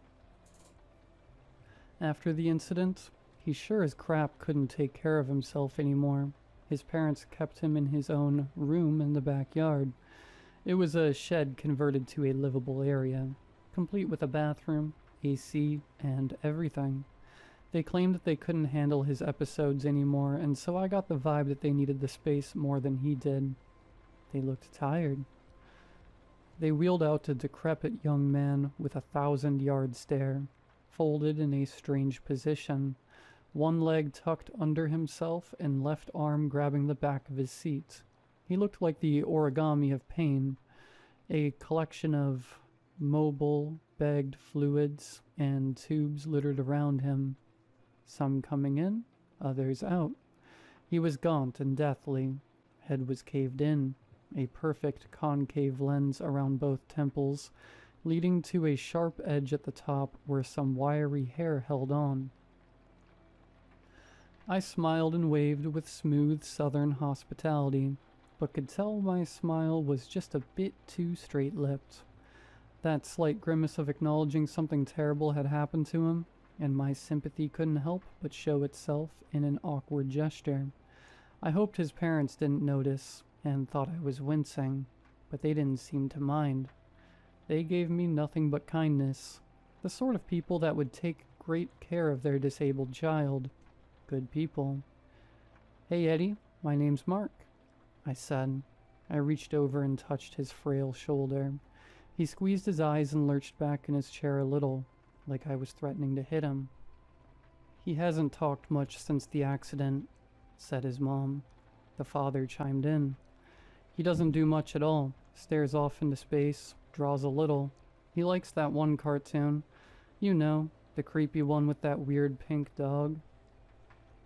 A: After the incident, he sure as crap couldn't take care of himself anymore. His parents kept him in his own room in the backyard. It was a shed converted to a livable area, complete with a bathroom, AC, and everything. They claimed that they couldn't handle his episodes anymore, and so I got the vibe that they needed the space more than he did. They looked tired. They wheeled out a decrepit young man with a 1,000-yard stare, folded in a strange position, one leg tucked under himself and left arm grabbing the back of his seat. He looked like the origami of pain, a collection of mobile, bagged fluids and tubes littered around him, some coming in, others out. He was gaunt and deathly. Head was caved in, a perfect concave lens around both temples, leading to a sharp edge at the top where some wiry hair held on. I smiled and waved with smooth southern hospitality, but could tell my smile was just a bit too straight-lipped. That slight grimace of acknowledging something terrible had happened to him, and my sympathy couldn't help but show itself in an awkward gesture. I hoped his parents didn't notice and thought I was wincing, but they didn't seem to mind. They gave me nothing but kindness, the sort of people that would take great care of their disabled child. Good people. "Hey, Eddie, my name's Mark," I said. I reached over and touched his frail shoulder. He squeezed his eyes and lurched back in his chair a little, like I was threatening to hit him. "He hasn't talked much since the accident," said his mom. The father chimed in. "He doesn't do much at all. Stares off into space, draws a little. He likes that one cartoon. You know, the creepy one with that weird pink dog.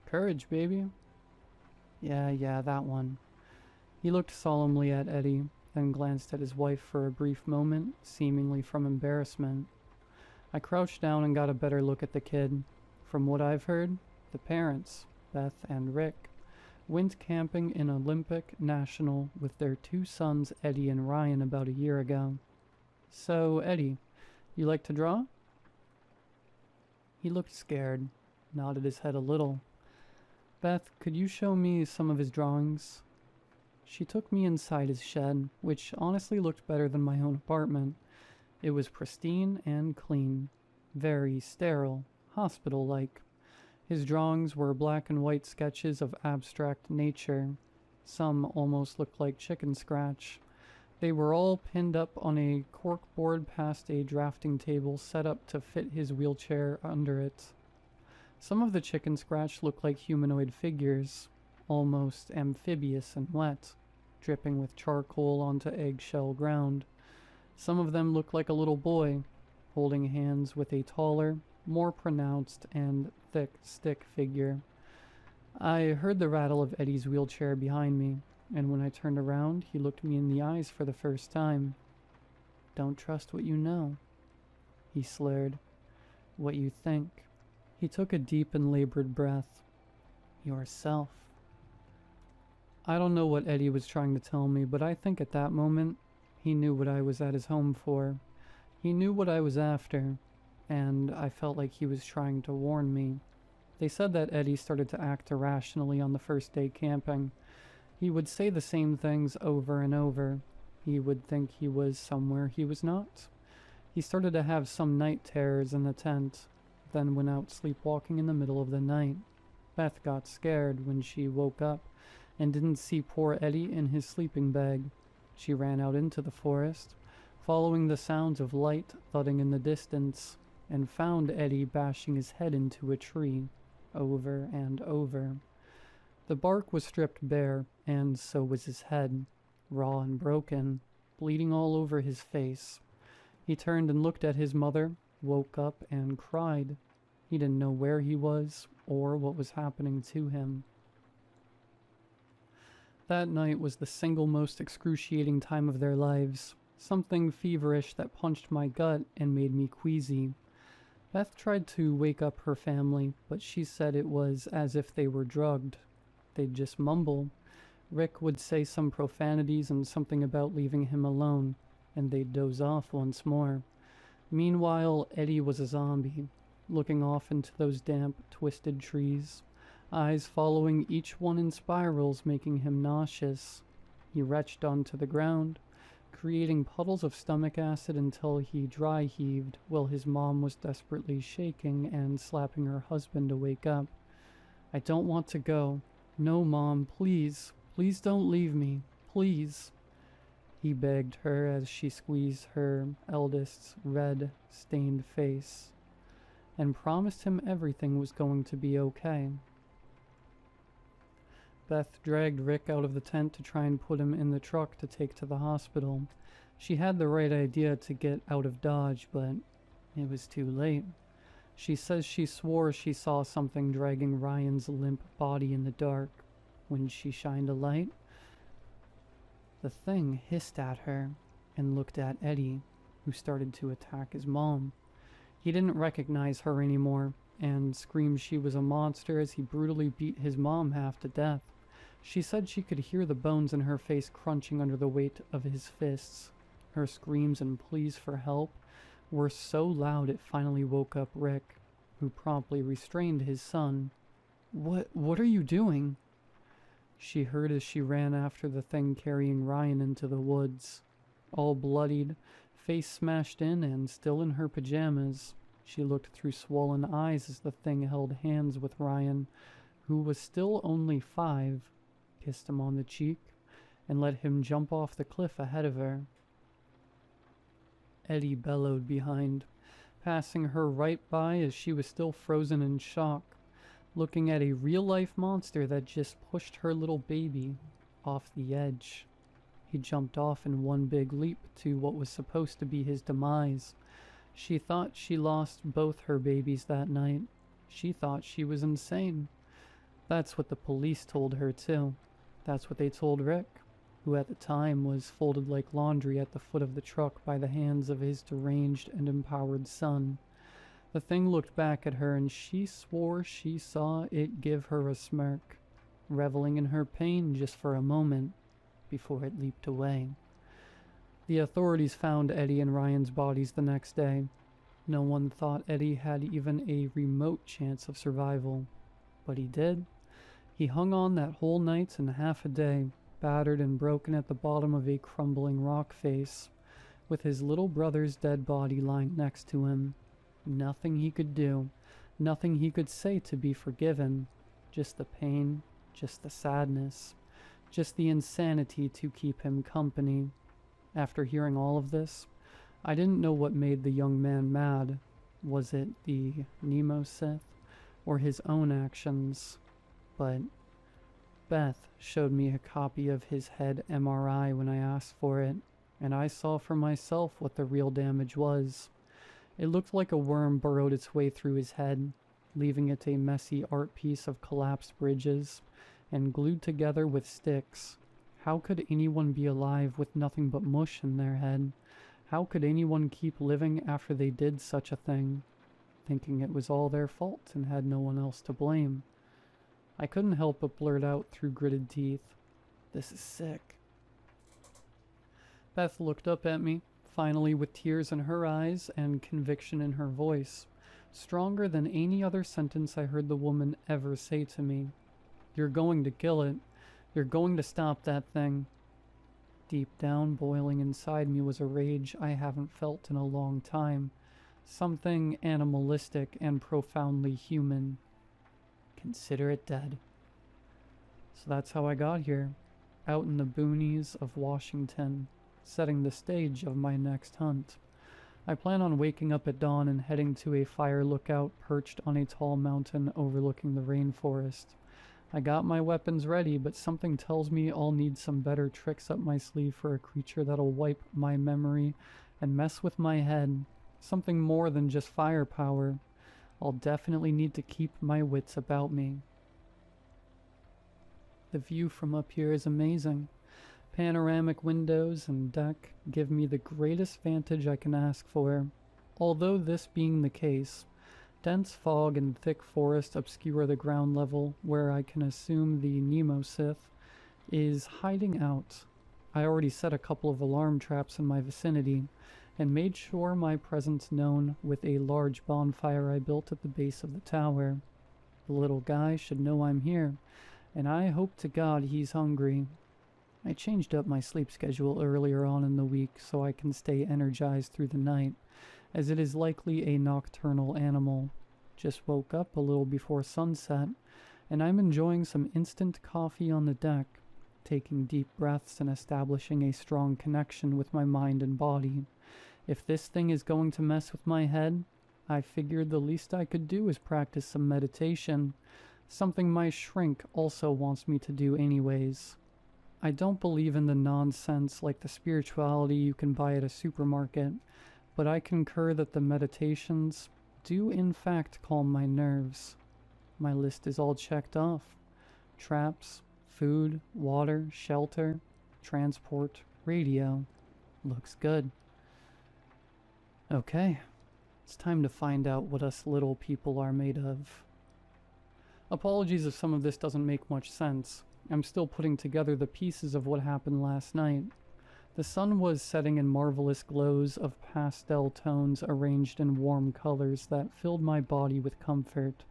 A: Courage, baby." Yeah, that one." He looked solemnly at Eddie, then glanced at his wife for a brief moment, seemingly from embarrassment. I crouched down and got a better look at the kid. From what I've heard, the parents, Beth and Rick, went camping in Olympic National with their two sons, Eddie and Ryan, about a year ago. "So, Eddie, you like to draw?" He looked scared, nodded his head a little. "Beth, could you show me some of his drawings?" She took me inside his shed, which honestly looked better than my own apartment. It was pristine and clean, very sterile, hospital-like. His drawings were black and white sketches of abstract nature. Some almost looked like chicken scratch. They were all pinned up on a corkboard past a drafting table set up to fit his wheelchair under it. Some of the chicken scratch looked like humanoid figures, almost amphibious and wet, dripping with charcoal onto eggshell ground. Some of them looked like a little boy, holding hands with a taller, more pronounced and thick stick figure. I heard the rattle of Eddie's wheelchair behind me, and when I turned around, he looked me in the eyes for the first time. "Don't trust what you know," he slurred. "What you think." He took a deep and labored breath. "Yourself." I don't know what Eddie was trying to tell me, but I think at that moment, he knew what I was at his home for. He knew what I was after, and I felt like he was trying to warn me. They said that Eddie started to act irrationally on the first day camping. He would say the same things over and over. He would think he was somewhere he was not. He started to have some night terrors in the tent, then went out sleepwalking in the middle of the night. Beth got scared when she woke up and didn't see poor Eddie in his sleeping bag. She ran out into the forest, following the sounds of light thudding in the distance, and found Eddie bashing his head into a tree, over and over. The bark was stripped bare, and so was his head, raw and broken, bleeding all over his face. He turned and looked at his mother, woke up, and cried. He didn't know where he was or what was happening to him. That night was the single most excruciating time of their lives, something feverish that punched my gut and made me queasy. Beth tried to wake up her family, but she said it was as if they were drugged. They'd just mumble. Rick would say some profanities and something about leaving him alone, and they'd doze off once more. Meanwhile, Eddie was a zombie, looking off into those damp, twisted trees, eyes following each one in spirals, making him nauseous. He retched onto the ground, creating puddles of stomach acid until he dry heaved while his mom was desperately shaking and slapping her husband to wake up. "I don't want to go. No, Mom, please. Please don't leave me. Please." He begged her as she squeezed her eldest's red, stained face, and promised him everything was going to be okay. Beth dragged Rick out of the tent to try and put him in the truck to take to the hospital. She had the right idea to get out of Dodge, but it was too late. She says she swore she saw something dragging Ryan's limp body in the dark. when she shined a light. The thing hissed at her and looked at Eddie, who started to attack his mom. He didn't recognize her anymore and screamed she was a monster as he brutally beat his mom half to death. She said she could hear the bones in her face crunching under the weight of his fists. Her screams and pleas for help were so loud it finally woke up Rick, who promptly restrained his son. What are you doing?" She heard as she ran after the thing carrying Ryan into the woods. All bloodied, face smashed in, and still in her pajamas, she looked through swollen eyes as the thing held hands with Ryan, who was still only 5, kissed him on the cheek, and let him jump off the cliff ahead of her. Eddie bellowed behind, passing her right by as she was still frozen in shock, looking at a real-life monster that just pushed her little baby off the edge. He jumped off in one big leap to what was supposed to be his demise. She thought she lost both her babies that night. She thought she was insane. That's what the police told her too. That's what they told Rick, who at the time was folded like laundry at the foot of the truck by the hands of his deranged and empowered son. The thing looked back at her and she swore she saw it give her a smirk, reveling in her pain just for a moment before it leaped away. The authorities found Eddie and Ryan's bodies the next day. No one thought Eddie had even a remote chance of survival, but he did. He hung on that whole night and half a day, battered and broken at the bottom of a crumbling rock face, with his little brother's dead body lying next to him. Nothing he could do, nothing he could say to be forgiven, just the pain, just the sadness, just the insanity to keep him company. After hearing all of this, I didn't know what made the young man mad. Was it the Nemosith or his own actions? But Beth showed me a copy of his head MRI when I asked for it, and I saw for myself what the real damage was. It looked like a worm burrowed its way through his head, leaving it a messy art piece of collapsed bridges and glued together with sticks. How could anyone be alive with nothing but mush in their head? How could anyone keep living after they did such a thing, thinking it was all their fault and had no one else to blame? I couldn't help but blurt out through gritted teeth, "This is sick." Beth looked up at me, finally with tears in her eyes and conviction in her voice, stronger than any other sentence I heard the woman ever say to me. "You're going to kill it. You're going to stop that thing." Deep down, boiling inside me, was a rage I haven't felt in a long time. Something animalistic and profoundly human. Consider it dead. So that's how I got here, out in the boonies of Washington, setting the stage of my next hunt. I plan on waking up at dawn and heading to a fire lookout perched on a tall mountain overlooking the rainforest. I got my weapons ready, but something tells me I'll need some better tricks up my sleeve for a creature that'll wipe my memory and mess with my head. Something more than just firepower. I'll definitely need to keep my wits about me. The view from up here is amazing. Panoramic windows and deck give me the greatest vantage I can ask for. Although this being the case, dense fog and thick forest obscure the ground level where I can assume the Nemosith is hiding out. I already set a couple of alarm traps in my vicinity and made sure my presence known with a large bonfire I built at the base of the tower. The little guy should know I'm here, and I hope to God he's hungry. I changed up my sleep schedule earlier on in the week so I can stay energized through the night, as it is likely a nocturnal animal. Just woke up a little before sunset, and I'm enjoying some instant coffee on the deck, taking deep breaths and establishing a strong connection with my mind and body. If this thing is going to mess with my head, I figured the least I could do is practice some meditation, something my shrink also wants me to do anyways. I don't believe in the nonsense like the spirituality you can buy at a supermarket, but I concur that the meditations do in fact calm my nerves. My list is all checked off. Traps, Food, water, shelter, transport, radio. Looks good. Okay, it's time to find out what us little people are made of. Apologies if some of this doesn't make much sense. I'm still putting together the pieces of what happened last night. The sun was setting in marvelous glows of pastel tones arranged in warm colors that filled my body with comfort.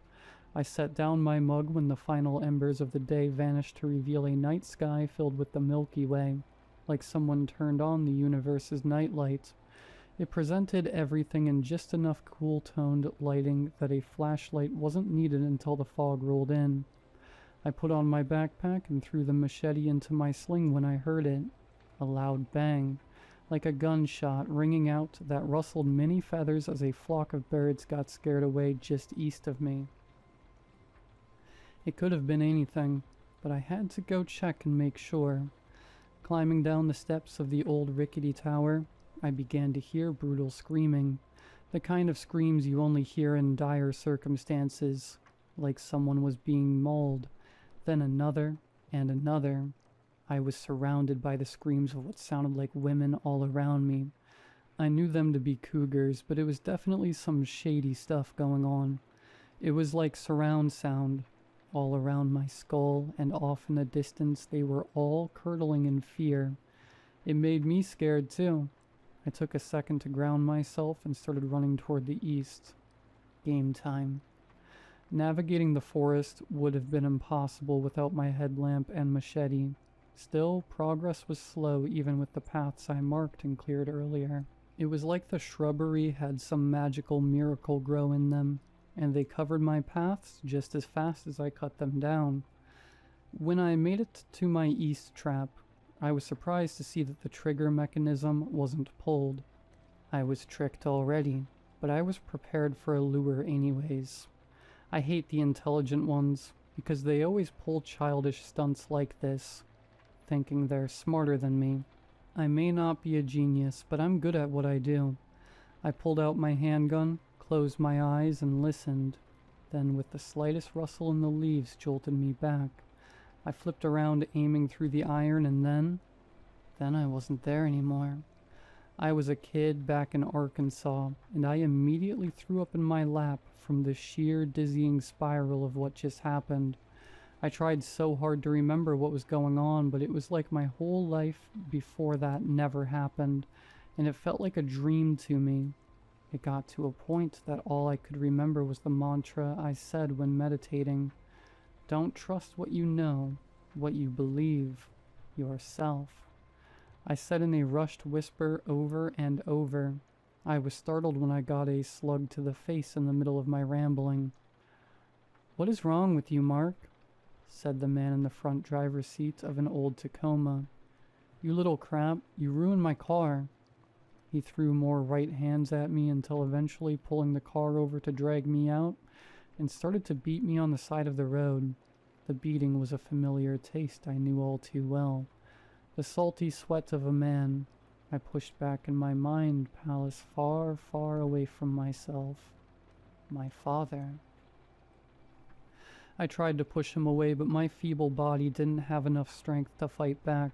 A: I set down my mug when the final embers of the day vanished to reveal a night sky filled with the Milky Way, like someone turned on the universe's nightlight. It presented everything in just enough cool-toned lighting that a flashlight wasn't needed until the fog rolled in. I put on my backpack and threw the machete into my sling when I heard it. A loud bang, like a gunshot ringing out that rustled many feathers as a flock of birds got scared away just east of me. It could have been anything, but I had to go check and make sure. Climbing down the steps of the old rickety tower, I began to hear brutal screaming, the kind of screams you only hear in dire circumstances, like someone was being mauled, then another and another. I was surrounded by the screams of what sounded like women all around me. I knew them to be cougars, but it was definitely some shady stuff going on. It was like surround sound. All around my skull and off in the distance, they were all curdling in fear. It made me scared too. I took a second to ground myself and started running toward the east. Game time. Navigating the forest would have been impossible without my headlamp and machete. Still, progress was slow even with the paths I marked and cleared earlier. It was like the shrubbery had some magical miracle grow in them, and they covered my paths just as fast as I cut them down. When I made it to my east trap, I was surprised to see that the trigger mechanism wasn't pulled. I was tricked already, but I was prepared for a lure anyways. I hate the intelligent ones, because they always pull childish stunts like this, thinking they're smarter than me. I may not be a genius, but I'm good at what I do. I pulled out my handgun, closed my eyes, and listened. Then, with the slightest rustle in the leaves, jolted me back. I flipped around, aiming through the iron, and then I wasn't there anymore. I was a kid back in Arkansas, and I immediately threw up in my lap from the sheer dizzying spiral of what just happened. I tried so hard to remember what was going on, but it was like my whole life before that never happened, and it felt like a dream to me. It got to a point that all I could remember was the mantra I said when meditating. Don't trust what you know, what you believe, yourself. I said in a rushed whisper over and over. I was startled when I got a slug to the face in the middle of my rambling. "What is wrong with you, Mark?" said the man in the front driver's seat of an old Tacoma. "You little crap, you ruined my car." He threw more right hands at me until eventually pulling the car over to drag me out and started to beat me on the side of the road. The beating was a familiar taste I knew all too well. The salty sweat of a man. I pushed back in my mind palace far, far away from myself. My father. I tried to push him away, but my feeble body didn't have enough strength to fight back.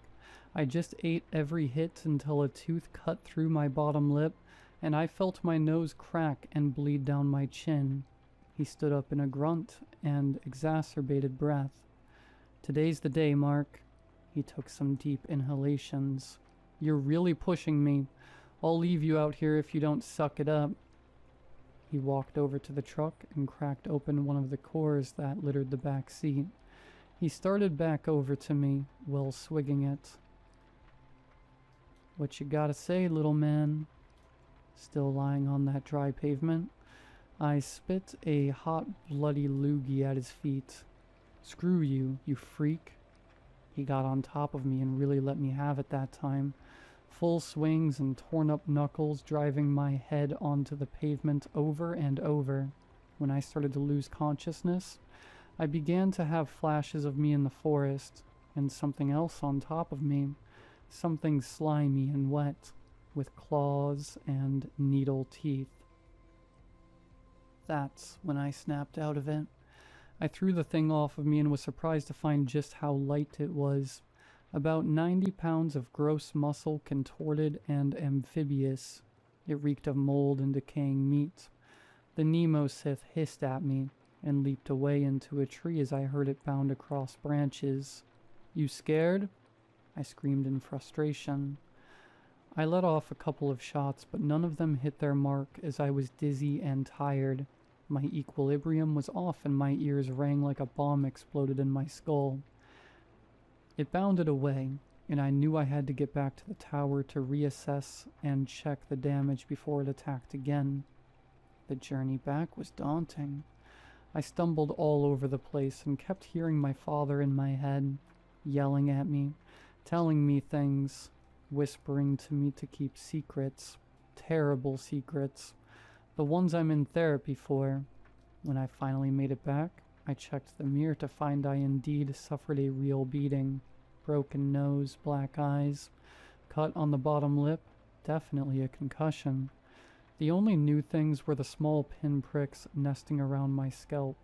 A: I just ate every hit until a tooth cut through my bottom lip, and I felt my nose crack and bleed down my chin. He stood up in a grunt and exacerbated breath. "Today's the day, Mark." He took some deep inhalations. "You're really pushing me. I'll leave you out here if you don't suck it up." He walked over to the truck and cracked open one of the cores that littered the back seat. He started back over to me, while swigging it. "What you gotta say, little man?" Still lying on that dry pavement, I spit a hot, bloody loogie at his feet. "Screw you, you freak." He got on top of me and really let me have it that time. Full swings and torn up knuckles driving my head onto the pavement over and over. When I started to lose consciousness, I began to have flashes of me in the forest, and something else on top of me. Something slimy and wet, with claws and needle teeth. That's when I snapped out of it. I threw the thing off of me and was surprised to find just how light it was. About 90 pounds of gross muscle, contorted and amphibious. It reeked of mold and decaying meat. The Nemo Sith hissed at me and leaped away into a tree as I heard it bound across branches. "You scared?" I screamed in frustration. I let off a couple of shots, but none of them hit their mark as I was dizzy and tired. My equilibrium was off and my ears rang like a bomb exploded in my skull. It bounded away, and I knew I had to get back to the tower to reassess and check the damage before it attacked again. The journey back was daunting. I stumbled all over the place and kept hearing my father in my head, yelling at me, telling me things, whispering to me to keep secrets, terrible secrets, the ones I'm in therapy for. When I finally made it back, I checked the mirror to find I indeed suffered a real beating. Broken nose, black eyes, cut on the bottom lip, definitely a concussion. The only new things were the small pinpricks nesting around my scalp.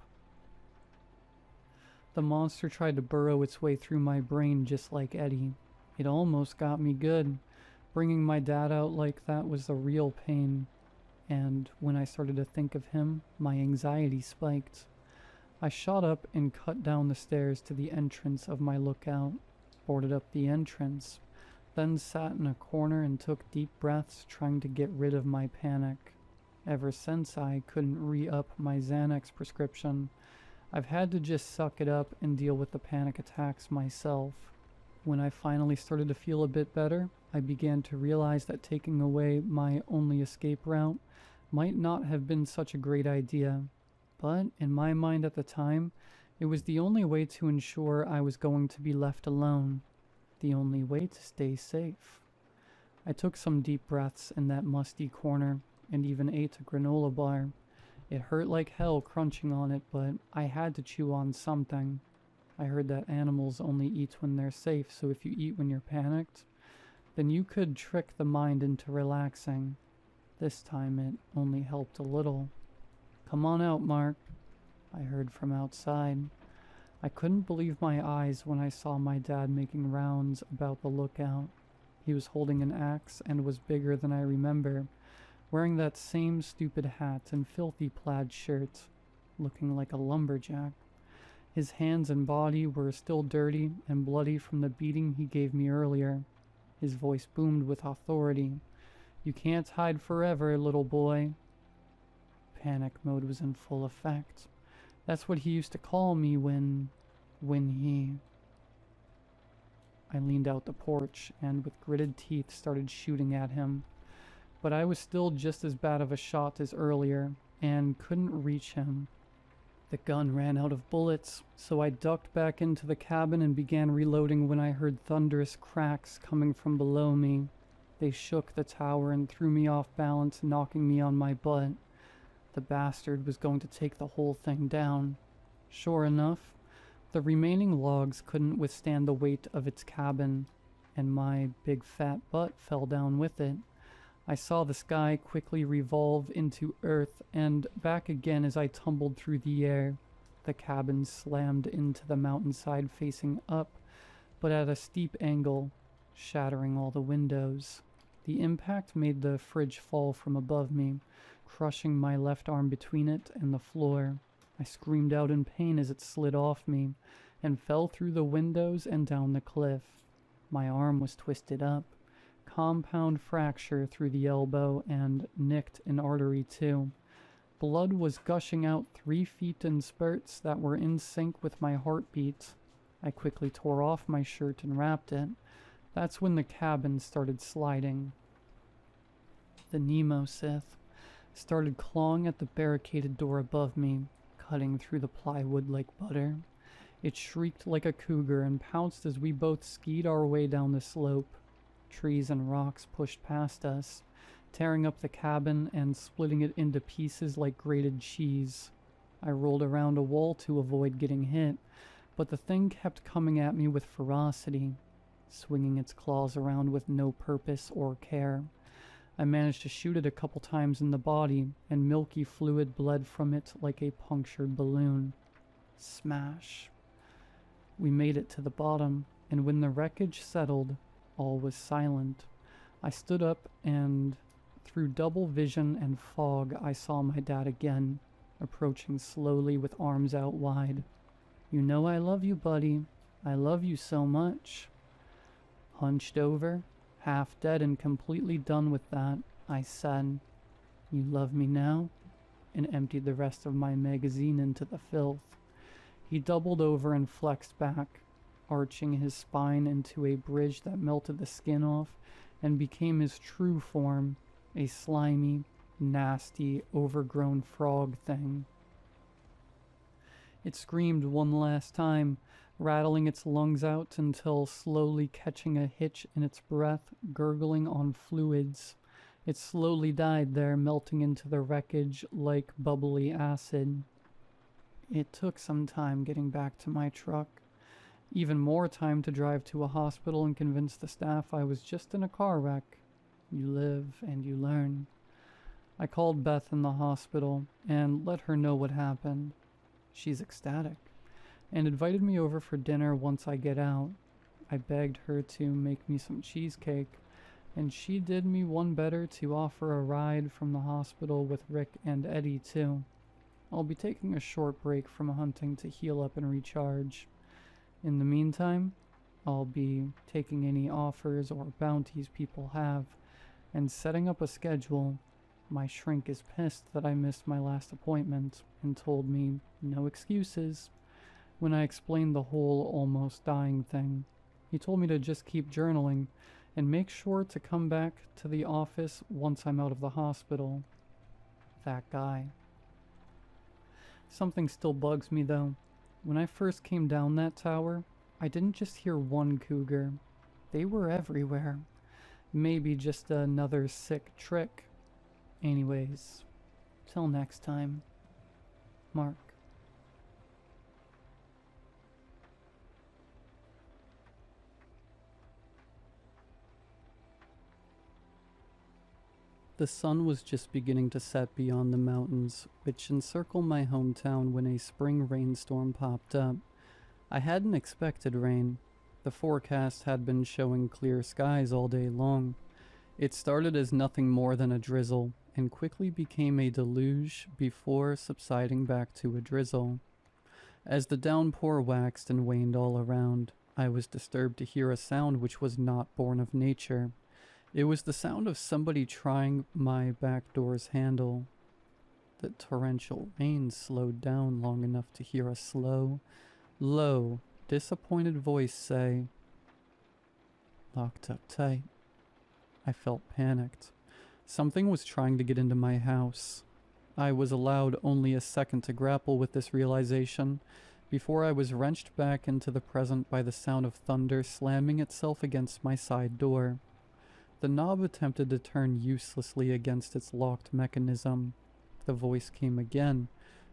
A: The monster tried to burrow its way through my brain just like Eddie. It almost got me good. Bringing my dad out like that was a real pain. And when I started to think of him, my anxiety spiked. I shot up and cut down the stairs to the entrance of my lookout, boarded up the entrance, then sat in a corner and took deep breaths trying to get rid of my panic. Ever since I couldn't re-up my Xanax prescription, I've had to just suck it up and deal with the panic attacks myself. When I finally started to feel a bit better, I began to realize that taking away my only escape route might not have been such a great idea. But in my mind at the time, it was the only way to ensure I was going to be left alone. The only way to stay safe. I took some deep breaths in that musty corner and even ate a granola bar. It hurt like hell crunching on it, but I had to chew on something. I heard that animals only eat when they're safe, so if you eat when you're panicked, then you could trick the mind into relaxing. This time it only helped a little. "Come on out, Mark," I heard from outside. I couldn't believe my eyes when I saw my dad making rounds about the lookout. He was holding an axe and was bigger than I remember, wearing that same stupid hat and filthy plaid shirt, looking like a lumberjack. His hands and body were still dirty and bloody from the beating he gave me earlier. His voice boomed with authority. "You can't hide forever, little boy." Panic mode was in full effect. That's what he used to call me when he... I leaned out the porch and with gritted teeth started shooting at him. But I was still just as bad of a shot as earlier and couldn't reach him. The gun ran out of bullets, so I ducked back into the cabin and began reloading when I heard thunderous cracks coming from below me. They shook the tower and threw me off balance, knocking me on my butt. The bastard was going to take the whole thing down. Sure enough, the remaining logs couldn't withstand the weight of its cabin, and my big fat butt fell down with it. I saw the sky quickly revolve into earth and back again as I tumbled through the air. The cabin slammed into the mountainside facing up, but at a steep angle, shattering all the windows. The impact made the fridge fall from above me, crushing my left arm between it and the floor. I screamed out in pain as it slid off me and fell through the windows and down the cliff. My arm was twisted up, compound fracture through the elbow and nicked an artery too. Blood was gushing out 3 feet in spurts that were in sync with my heartbeat. I quickly tore off my shirt and wrapped it. That's when the cabin started sliding. The Nemo Sith started clawing at the barricaded door above me, cutting through the plywood like butter. It shrieked like a cougar and pounced as we both skied our way down the slope. Trees and rocks pushed past us, tearing up the cabin and splitting it into pieces like grated cheese. I rolled around a wall to avoid getting hit, but the thing kept coming at me with ferocity, swinging its claws around with no purpose or care. I managed to shoot it a couple times in the body, and milky fluid bled from it like a punctured balloon. Smash. We made it to the bottom, and when the wreckage settled, all was silent. I stood up, and through double vision and fog, I saw my dad again, approaching slowly with arms out wide. "You know I love you, buddy. I love you so much." Hunched over, half dead and completely done with that, I said, "You love me now?" and emptied the rest of my magazine into the filth. He doubled over and flexed back, arching his spine into a bridge that melted the skin off and became his true form, a slimy, nasty, overgrown frog thing. It screamed one last time, rattling its lungs out until slowly catching a hitch in its breath, gurgling on fluids. It slowly died there, melting into the wreckage like bubbly acid. It took some time getting back to my truck. Even more time to drive to a hospital and convince the staff I was just in a car wreck. You live and you learn. I called Beth in the hospital and let her know what happened. She's ecstatic and invited me over for dinner once I get out. I begged her to make me some cheesecake, and she did me one better to offer a ride from the hospital with Rick and Eddie too. I'll be taking a short break from hunting to heal up and recharge. In the meantime, I'll be taking any offers or bounties people have and setting up a schedule. My shrink is pissed that I missed my last appointment and told me no excuses when I explained the whole almost dying thing. He told me to just keep journaling and make sure to come back to the office once I'm out of the hospital. That guy. Something still bugs me though. When I first came down that tower, I didn't just hear one cougar. They were everywhere. Maybe just another sick trick. Anyways, till next time. Mark. The sun was just beginning to set beyond the mountains, which encircle my hometown when a spring rainstorm popped up. I hadn't expected rain. The forecast had been showing clear skies all day long. It started as nothing more than a drizzle, and quickly became a deluge before subsiding back to a drizzle. As the downpour waxed and waned all around, I was disturbed to hear a sound which was not born of nature. It was the sound of somebody trying my back door's handle. The torrential rain slowed down long enough to hear a slow, low, disappointed voice say, "Locked up tight." I felt panicked. Something was trying to get into my house. I was allowed only a second to grapple with this realization before I was wrenched back into the present by the sound of thunder slamming itself against my side door. The knob attempted to turn uselessly against its locked mechanism. The voice came again,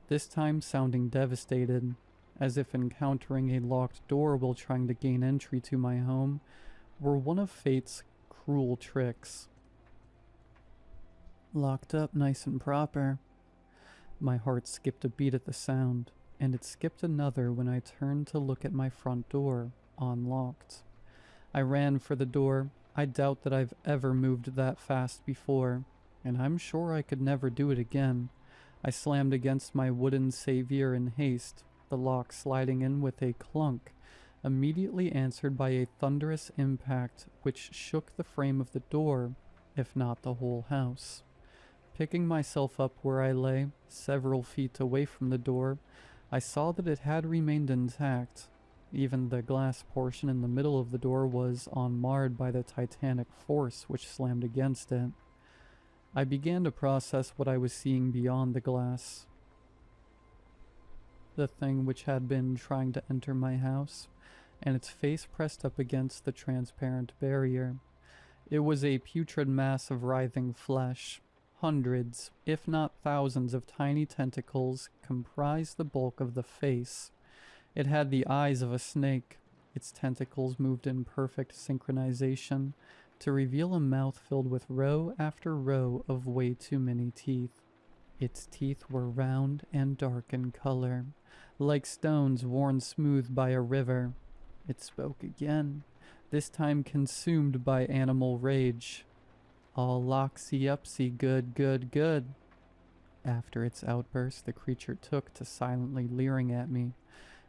A: this time sounding devastated, as if encountering a locked door while trying to gain entry to my home were one of fate's cruel tricks. Locked up nice and proper. My heart skipped a beat at the sound, and it skipped another when I turned to look at my front door, unlocked. I ran for the door. I doubt that I've ever moved that fast before, and I'm sure I could never do it again. I slammed against my wooden savior in haste, the lock sliding in with a clunk, immediately answered by a thunderous impact which shook the frame of the door, if not the whole house. Picking myself up where I lay, several feet away from the door, I saw that it had remained intact. Even the glass portion in the middle of the door was unmarred by the titanic force which slammed against it. I began to process what I was seeing beyond the glass. The thing which had been trying to enter my house, and its face pressed up against the transparent barrier. It was a putrid mass of writhing flesh. Hundreds, if not thousands, of tiny tentacles comprised the bulk of the face. It had the eyes of a snake. Its tentacles moved in perfect synchronization to reveal a mouth filled with row after row of way too many teeth. Its teeth were round and dark in color, like stones worn smooth by a river. It spoke again, this time consumed by animal rage. All loxy upsy good, good, good. After its outburst, the creature took to silently leering at me,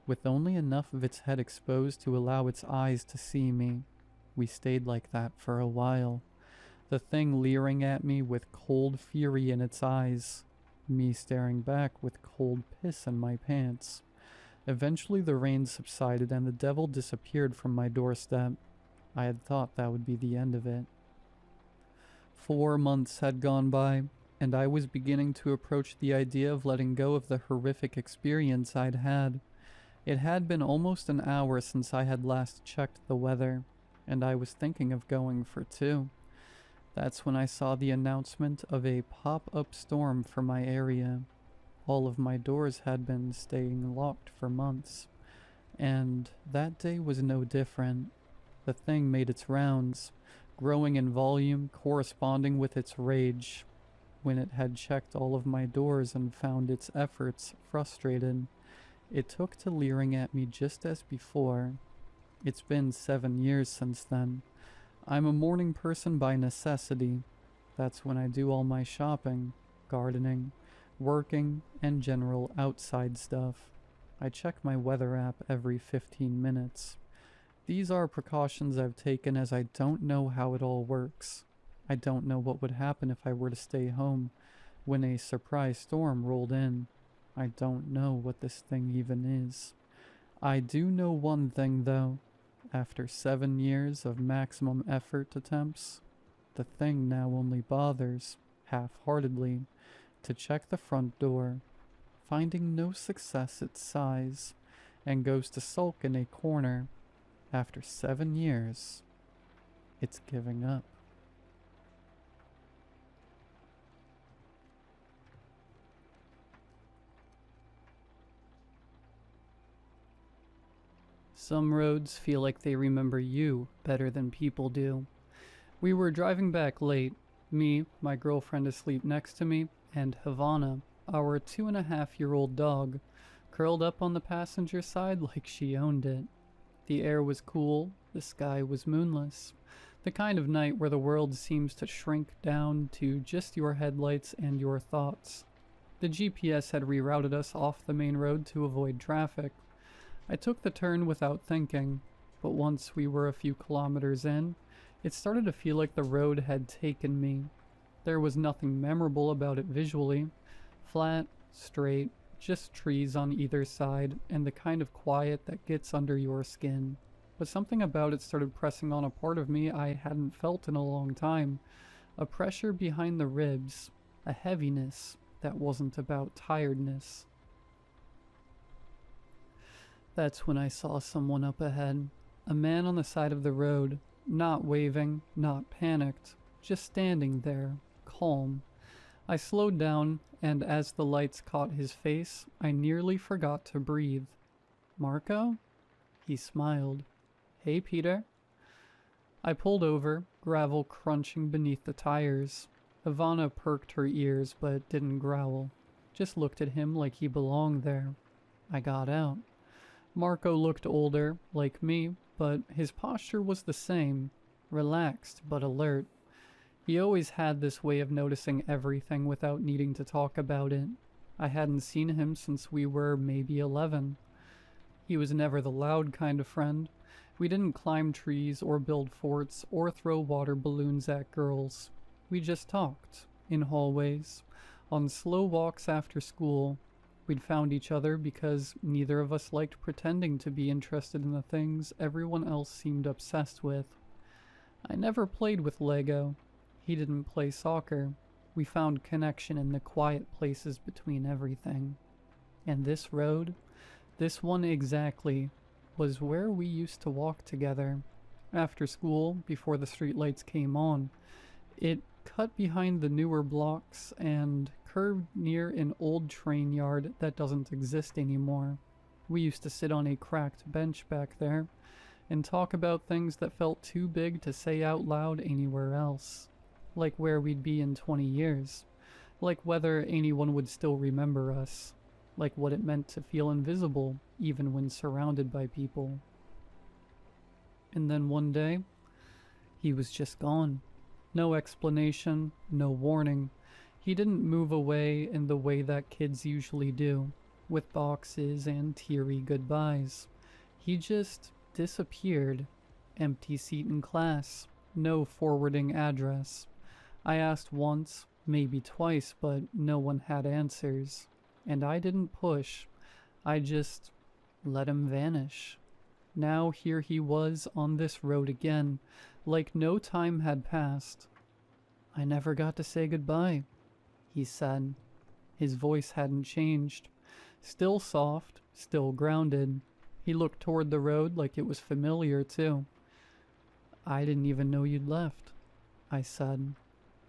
A: with only enough of its head exposed to allow its eyes to see me. We stayed like that for a while, the thing leering at me with cold fury in its eyes, me staring back with cold piss in my pants. Eventually the rain subsided and the devil disappeared from my doorstep. I had thought that would be the end of it. 4 months had gone by, and I was beginning to approach the idea of letting go of the horrific experience I'd had. It had been almost an hour since I had last checked the weather, and I was thinking of going for 2. That's when I saw the announcement of a pop-up storm for my area. All of my doors had been staying locked for months, and that day was no different. The thing made its rounds, growing in volume, corresponding with its rage. When it had checked all of my doors and found its efforts frustrated, it took to leering at me just as before. It's been 7 years since then. I'm a morning person by necessity. That's when I do all my shopping, gardening, working, and general outside stuff. I check my weather app every 15 minutes. These are precautions I've taken as I don't know how it all works. I don't know what would happen if I were to stay home when a surprise storm rolled in. I don't know what this thing even is. I do know one thing though. After 7 years of maximum effort attempts, the thing now only bothers, half-heartedly, to check the front door. Finding no success it sighs, and goes to sulk in a corner. After 7 years, it's giving up. Some roads feel like they remember you better than people do. We were driving back late, me, my girlfriend asleep next to me, and Havana, our 2.5-year-old dog, curled up on the passenger side like she owned it. The air was cool, the sky was moonless, the kind of night where the world seems to shrink down to just your headlights and your thoughts. The GPS had rerouted us off the main road to avoid traffic. I took the turn without thinking, but once we were a few kilometers in, it started to feel like the road had taken me. There was nothing memorable about it visually. Flat, straight, just trees on either side, and the kind of quiet that gets under your skin. But something about it started pressing on a part of me I hadn't felt in a long time. A pressure behind the ribs, a heaviness that wasn't about tiredness. That's when I saw someone up ahead. A man on the side of the road, not waving, not panicked, just standing there, calm. I slowed down, and as the lights caught his face, I nearly forgot to breathe. "Marco?" He smiled. "Hey, Peter." I pulled over, gravel crunching beneath the tires. Ivana perked her ears but didn't growl, just looked at him like he belonged there. I got out. Marco looked older, like me, but his posture was the same, relaxed but alert. He always had this way of noticing everything without needing to talk about it. I hadn't seen him since we were maybe 11. He was never the loud kind of friend. We didn't climb trees or build forts or throw water balloons at girls. We just talked, in hallways, on slow walks after school. We'd found each other because neither of us liked pretending to be interested in the things everyone else seemed obsessed with. I never played with Lego. He didn't play soccer. We found connection in the quiet places between everything. And this road, this one exactly, was where we used to walk together. After school, before the streetlights came on, it cut behind the newer blocks and curved near an old train yard that doesn't exist anymore. We used to sit on a cracked bench back there and talk about things that felt too big to say out loud anywhere else. Like where we'd be in 20 years. Like whether anyone would still remember us. like what it meant to feel invisible even when surrounded by people. And then one day, he was just gone. No explanation, no warning. He didn't move away in the way that kids usually do, with boxes and teary goodbyes. He just disappeared. Empty seat in class, no forwarding address. I asked once, maybe twice, but no one had answers. And I didn't push. I just let him vanish. Now here he was on this road again, like no time had passed. "I never got to say goodbye," he said. His voice hadn't changed. Still soft, still grounded. He looked toward the road like it was familiar too. "I didn't even know you'd left," I said.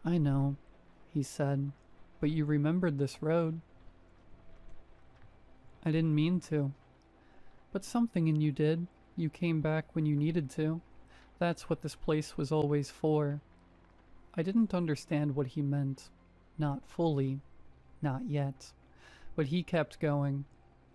A: "I know," he said, "but you remembered this road." "I didn't mean to. But something in you did. You came back when you needed to. That's what this place was always for." I didn't understand what he meant. Not fully. Not yet. But he kept going.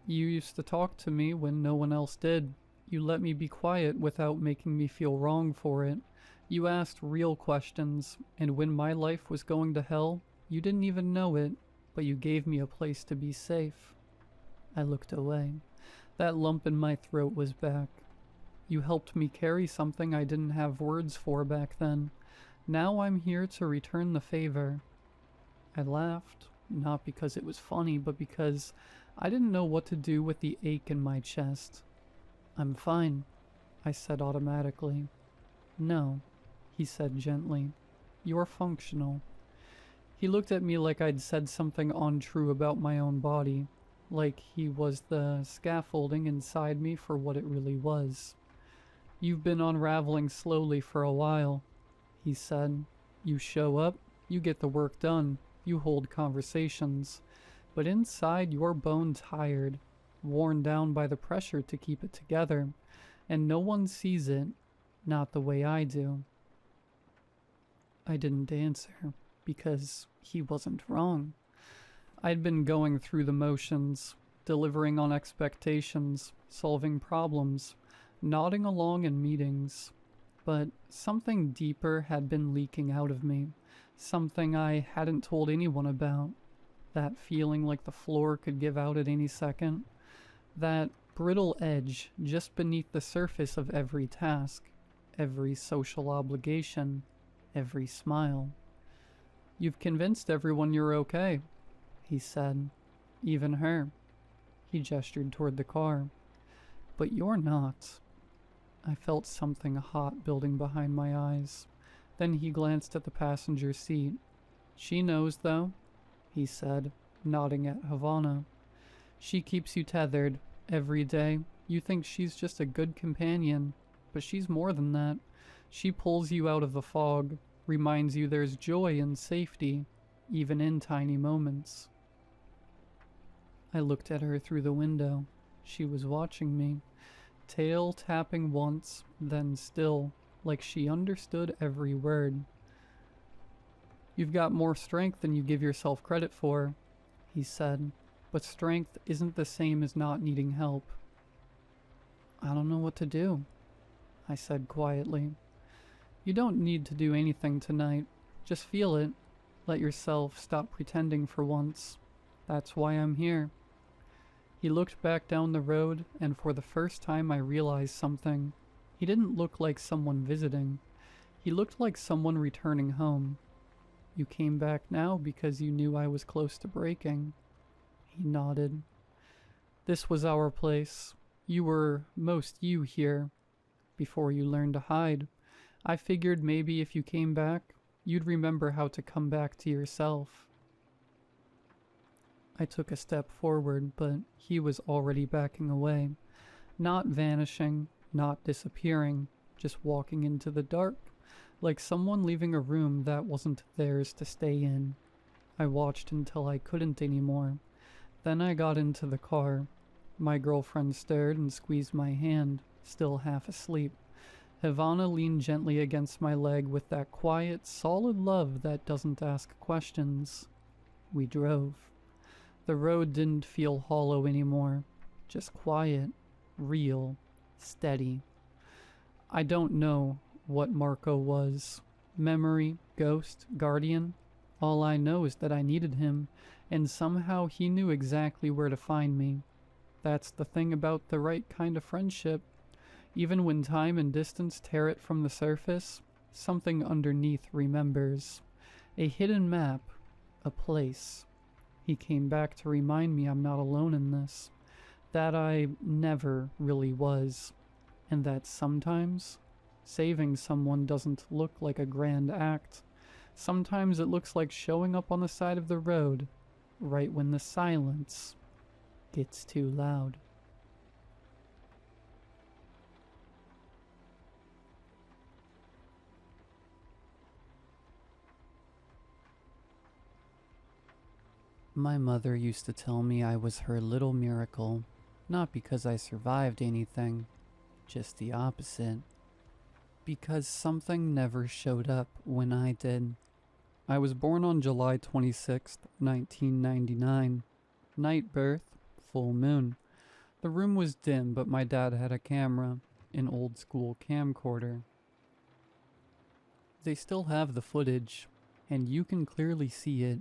A: "You used to talk to me when no one else did. You let me be quiet without making me feel wrong for it. You asked real questions, and when my life was going to hell, you didn't even know it, but you gave me a place to be safe." I looked away. That lump in my throat was back. "You helped me carry something I didn't have words for back then. Now I'm here to return the favor." I laughed, not because it was funny, but because I didn't know what to do with the ache in my chest. "I'm fine," I said automatically. "No," he said gently. "You're functional." He looked at me like I'd said something untrue about my own body, like he was the scaffolding inside me for what it really was. "You've been unraveling slowly for a while," he said. "You show up, you get the work done, you hold conversations, but inside you're bone tired, worn down by the pressure to keep it together, and no one sees it, not the way I do." I didn't answer, because he wasn't wrong. I'd been going through the motions, delivering on expectations, solving problems, nodding along in meetings, but something deeper had been leaking out of me, something I hadn't told anyone about. That feeling like the floor could give out at any second, that brittle edge just beneath the surface of every task, every social obligation, every smile. "You've convinced everyone you're okay," he said. "Even her." He gestured toward the car. "But you're not." I felt something hot building behind my eyes. Then he glanced at the passenger seat. "She knows, though," he said, nodding at Havana. "She keeps you tethered every day. You think she's just a good companion, but she's more than that. She pulls you out of the fog, reminds you there's joy and safety, even in tiny moments." I looked at her through the window. She was watching me, tail tapping once, then still, like she understood every word. "You've got more strength than you give yourself credit for," he said, "but strength isn't the same as not needing help." "I don't know what to do," I said quietly. "You don't need to do anything tonight. Just feel it. Let yourself stop pretending for once. That's why I'm here." He looked back down the road, and for the first time I realized something. He didn't look like someone visiting. He looked like someone returning home. "You came back now because you knew I was close to breaking." He nodded. "This was our place. You were most you here, before you learned to hide. I figured maybe if you came back, you'd remember how to come back to yourself." I took a step forward, but he was already backing away. Not vanishing, not disappearing, just walking into the dark, like someone leaving a room that wasn't theirs to stay in. I watched until I couldn't anymore. Then I got into the car. My girlfriend stared and squeezed my hand, still half asleep. Havana leaned gently against my leg with that quiet, solid love that doesn't ask questions. We drove. The road didn't feel hollow anymore, just quiet, real, steady. I don't know what Marco was. Memory, ghost, guardian. All I know is that I needed him, and somehow he knew exactly where to find me. That's the thing about the right kind of friendship. Even when time and distance tear it from the surface, something underneath remembers. A hidden map, a place. He came back to remind me I'm not alone in this, that I never really was, and that sometimes saving someone doesn't look like a grand act. Sometimes it looks like showing up on the side of the road, right when the silence gets too loud. My mother used to tell me I was her little miracle, not because I survived anything, just the opposite. Because something never showed up when I did. I was born on July 26th, 1999. Night birth, full moon. The room was dim, but my dad had a camera, an old school camcorder. They still have the footage, and you can clearly see it.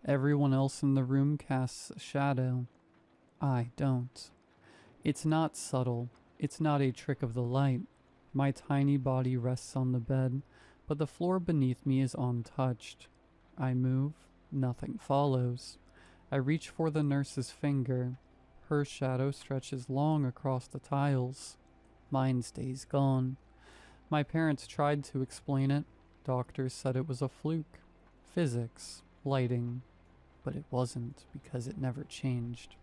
A: Everyone else in the room casts a shadow. I don't. It's not subtle. It's not a trick of the light. My tiny body rests on the bed, but the floor beneath me is untouched. I move, nothing follows. I reach for the nurse's finger. Her shadow stretches long across the tiles. Mine stays gone. My parents tried to explain it. Doctors said it was a fluke. Physics, lighting. But it wasn't, because it never changed.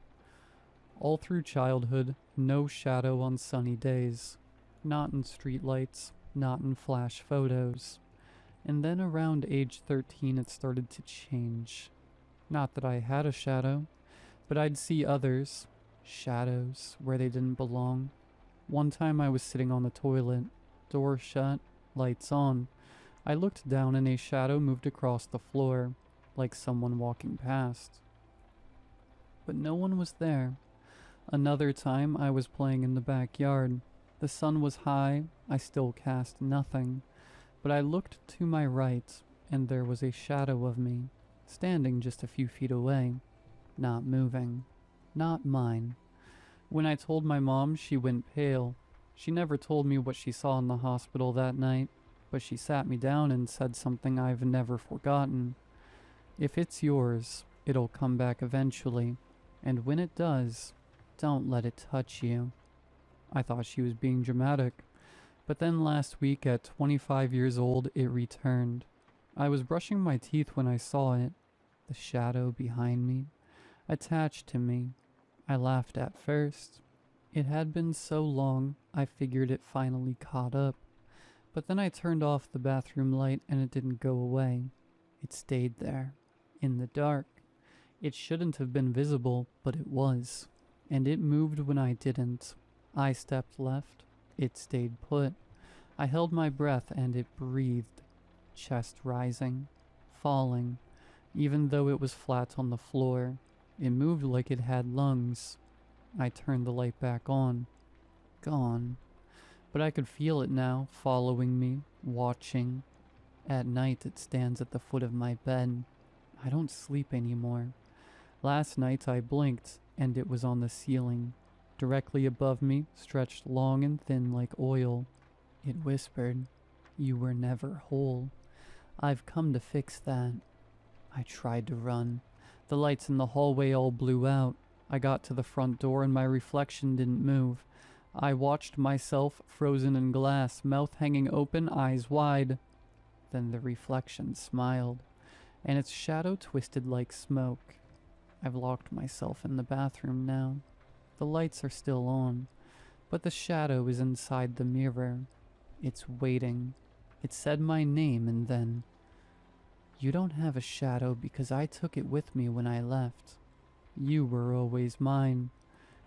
A: All through childhood, no shadow on sunny days. Not in streetlights, not in flash photos. And then around age 13 it started to change. Not that I had a shadow, but I'd see others, shadows, where they didn't belong. One time I was sitting on the toilet, door shut, lights on. I looked down and a shadow moved across the floor, like someone walking past. But no one was there. Another time I was playing in the backyard. The sun was high, I still cast nothing, but I looked to my right, and there was a shadow of me, standing just a few feet away, not moving, not mine. When I told my mom, she went pale. She never told me what she saw in the hospital that night, but she sat me down and said something I've never forgotten. If it's yours, it'll come back eventually, and when it does, don't let it touch you. I thought she was being dramatic, but then last week at 25 years old, it returned. I was brushing my teeth when I saw it, the shadow behind me, attached to me. I laughed at first. It had been so long, I figured it finally caught up. But then I turned off the bathroom light and it didn't go away. It stayed there, in the dark. It shouldn't have been visible, but it was. And it moved when I didn't. I stepped left. It stayed put. I held my breath and it breathed. Chest rising, falling. Even though it was flat on the floor, it moved like it had lungs. I turned the light back on. Gone. But I could feel it now, following me, watching. At night it stands at the foot of my bed. I don't sleep anymore. Last night I blinked, and it was on the ceiling. Directly above me, stretched long and thin like oil. It whispered, "You were never whole. I've come to fix that." I tried to run. The lights in the hallway all blew out. I got to the front door and my reflection didn't move. I watched myself, frozen in glass, mouth hanging open, eyes wide. Then the reflection smiled, and its shadow twisted like smoke. I've locked myself in the bathroom now. The lights are still on, but the shadow is inside the mirror. It's waiting. It said my name and then, "You don't have a shadow because I took it with me when I left. You were always mine,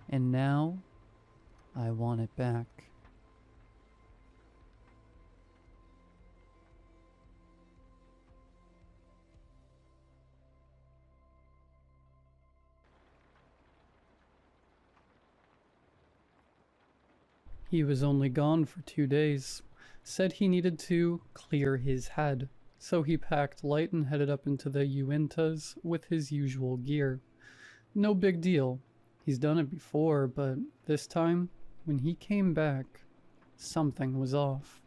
A: and now I want it back." He was only gone for 2 days. Said he needed to clear his head, so he packed light and headed up into the Uintas with his usual gear. No big deal. He's done it before, but this time, when he came back, something was off.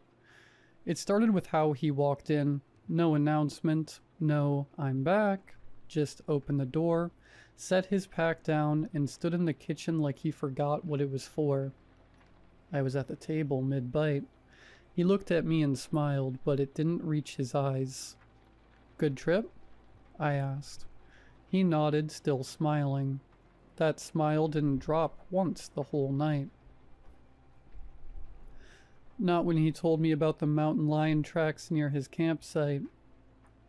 A: It started with how he walked in. No announcement, no "I'm back," just opened the door, set his pack down, and stood in the kitchen like he forgot what it was for. I was at the table mid-bite. He looked at me and smiled, but it didn't reach his eyes. "Good trip?" I asked. He nodded, still smiling. That smile didn't drop once the whole night. Not when he told me about the mountain lion tracks near his campsite.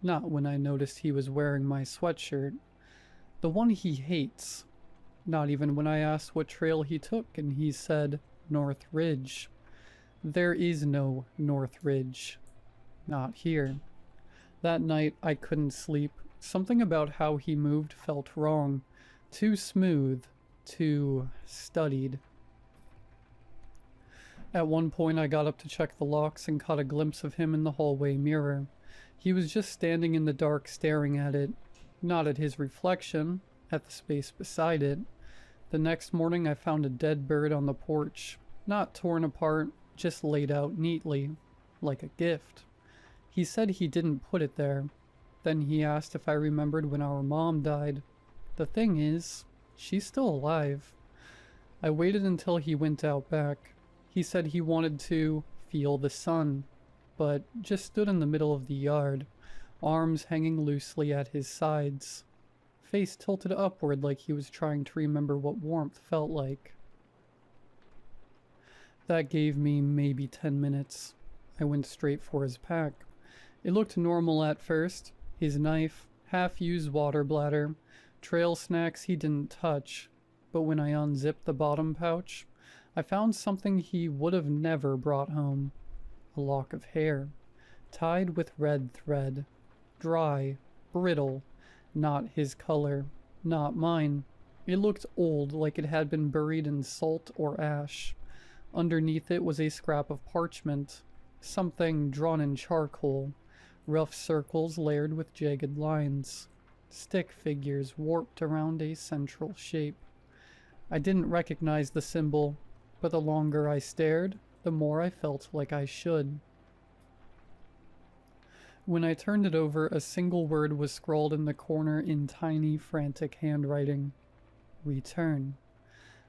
A: Not when I noticed he was wearing my sweatshirt. The one he hates. Not even when I asked what trail he took and he said North Ridge. There is no North Ridge. Not here. That night I couldn't sleep. Something about how he moved felt wrong. Too smooth. Too studied. At one point I got up to check the locks and caught a glimpse of him in the hallway mirror. He was just standing in the dark staring at it. Not at his reflection, at the space beside it. The next morning I found a dead bird on the porch. Not torn apart, just laid out neatly, like a gift. He said he didn't put it there. Then he asked if I remembered when our mom died. The thing is, she's still alive. I waited until he went out back. He said he wanted to feel the sun, but just stood in the middle of the yard, arms hanging loosely at his sides, face tilted upward like he was trying to remember what warmth felt like. That gave me maybe 10 minutes. I went straight for his pack. It looked normal at first. His knife, half-used water bladder, trail snacks he didn't touch, but when I unzipped the bottom pouch, I found something he would have never brought home. A lock of hair, tied with red thread. Dry, brittle, not his color, not mine. It looked old, like it had been buried in salt or ash. Underneath it was a scrap of parchment, something drawn in charcoal, rough circles layered with jagged lines, stick figures warped around a central shape. I didn't recognize the symbol, but the longer I stared, the more I felt like I should. When I turned it over, a single word was scrawled in the corner in tiny, frantic handwriting. Return.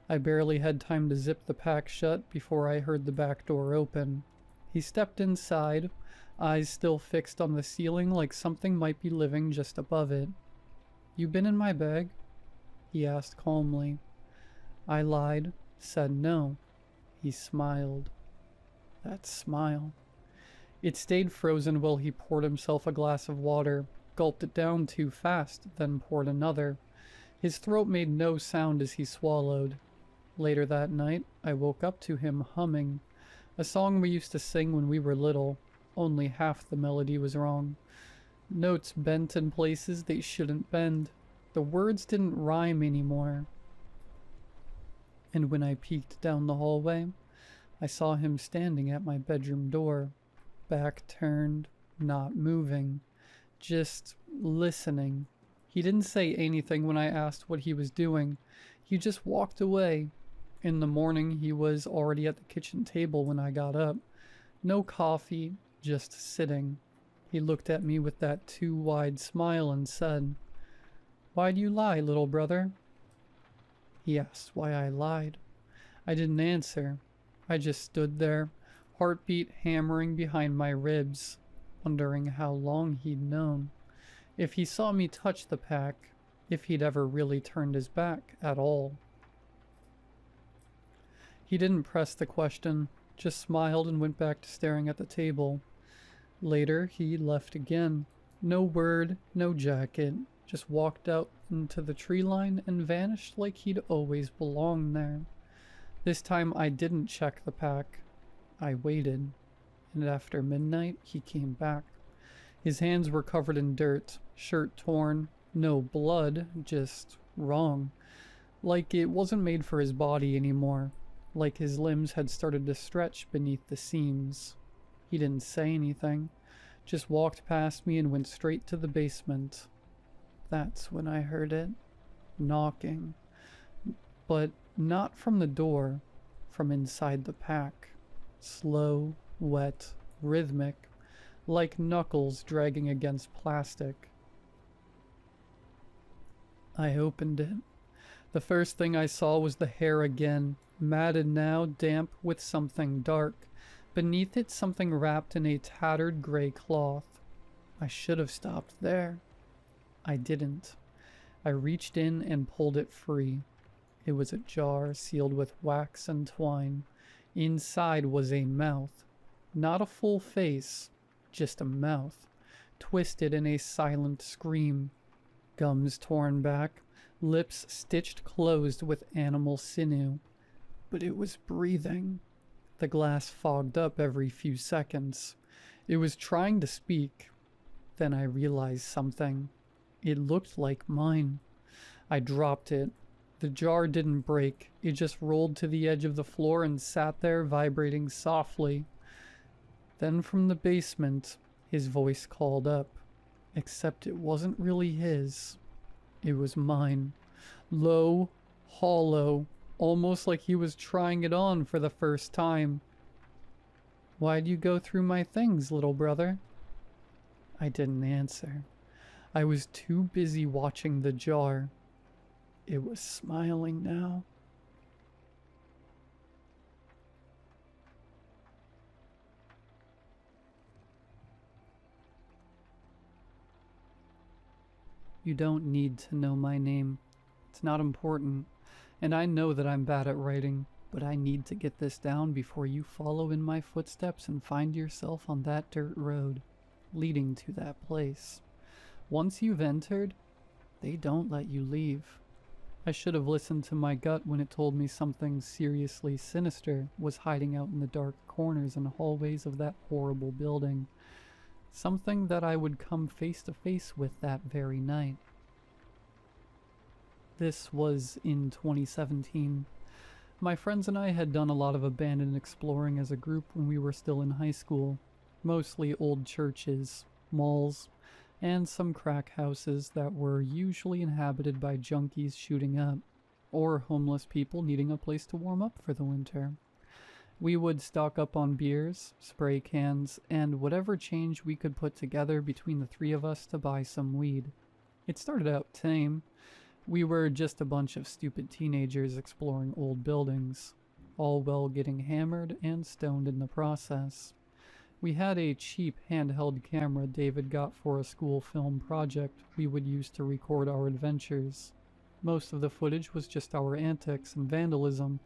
A: I barely had time to zip the pack shut before I heard the back door open. He stepped inside, eyes still fixed on the ceiling like something might be living just above it. "You been in my bag?" he asked calmly. I lied, said no. He smiled. That smile. It stayed frozen while he poured himself a glass of water, gulped it down too fast, then poured another. His throat made no sound as he swallowed. Later that night, I woke up to him humming, a song we used to sing when we were little. Only half the melody was wrong. Notes bent in places they shouldn't bend. The words didn't rhyme anymore. And when I peeked down the hallway, I saw him standing at my bedroom door, back turned, not moving, just listening. He didn't say anything when I asked what he was doing. He just walked away. In the morning, he was already at the kitchen table when I got up. No coffee, just sitting. He looked at me with that too wide smile and said, "Why'd you lie, little brother?" He asked why I lied. I didn't answer. I just stood there, heartbeat hammering behind my ribs, wondering how long he'd known. If he saw me touch the pack, if he'd ever really turned his back at all. He didn't press the question, just smiled and went back to staring at the table. Later, he left again. No word, no jacket, just walked out into the tree line and vanished like he'd always belonged there. This time I didn't check the pack. I waited, and after midnight he came back. His hands were covered in dirt, shirt torn, no blood, just wrong. Like it wasn't made for his body anymore. like his limbs had started to stretch beneath the seams. He didn't say anything, just walked past me and went straight to the basement. That's when I heard it, knocking. But not from the door, from inside the pack. Slow, wet, rhythmic, like knuckles dragging against plastic. I opened it. The first thing I saw was the hair again, matted now, damp with something dark. Beneath it, something wrapped in a tattered gray cloth. I should have stopped there. I didn't. I reached in and pulled it free. It was a jar sealed with wax and twine. Inside was a mouth. Not a full face, just a mouth, twisted in a silent scream. Gums torn back, lips stitched closed with animal sinew. But it was breathing. The glass fogged up every few seconds. It was trying to speak. Then I realized something. It looked like mine. I dropped it. The jar didn't break. It just rolled to the edge of the floor and sat there vibrating softly. Then from the basement, his voice called up. Except it wasn't really his. It was mine. Low, hollow, almost like he was trying it on for the first time. "Why'd you go through my things, little brother?" I didn't answer. I was too busy watching the jar. It was smiling now. You don't need to know my name. It's not important. And I know that I'm bad at writing, but I need to get this down before you follow in my footsteps and find yourself on that dirt road, leading to that place. Once you've entered, they don't let you leave. I should have listened to my gut when it told me something seriously sinister was hiding out in the dark corners and hallways of that horrible building. Something that I would come face to face with that very night. This was in 2017. My friends and I had done a lot of abandoned exploring as a group when we were still in high school. Mostly old churches, malls, and some crack houses that were usually inhabited by junkies shooting up, or homeless people needing a place to warm up for the winter. We would stock up on beers, spray cans, and whatever change we could put together between the three of us to buy some weed. It started out tame. We were just a bunch of stupid teenagers exploring old buildings, all while getting hammered and stoned in the process. We had a cheap handheld camera David got for a school film project we would use to record our adventures. Most of the footage was just our antics and vandalism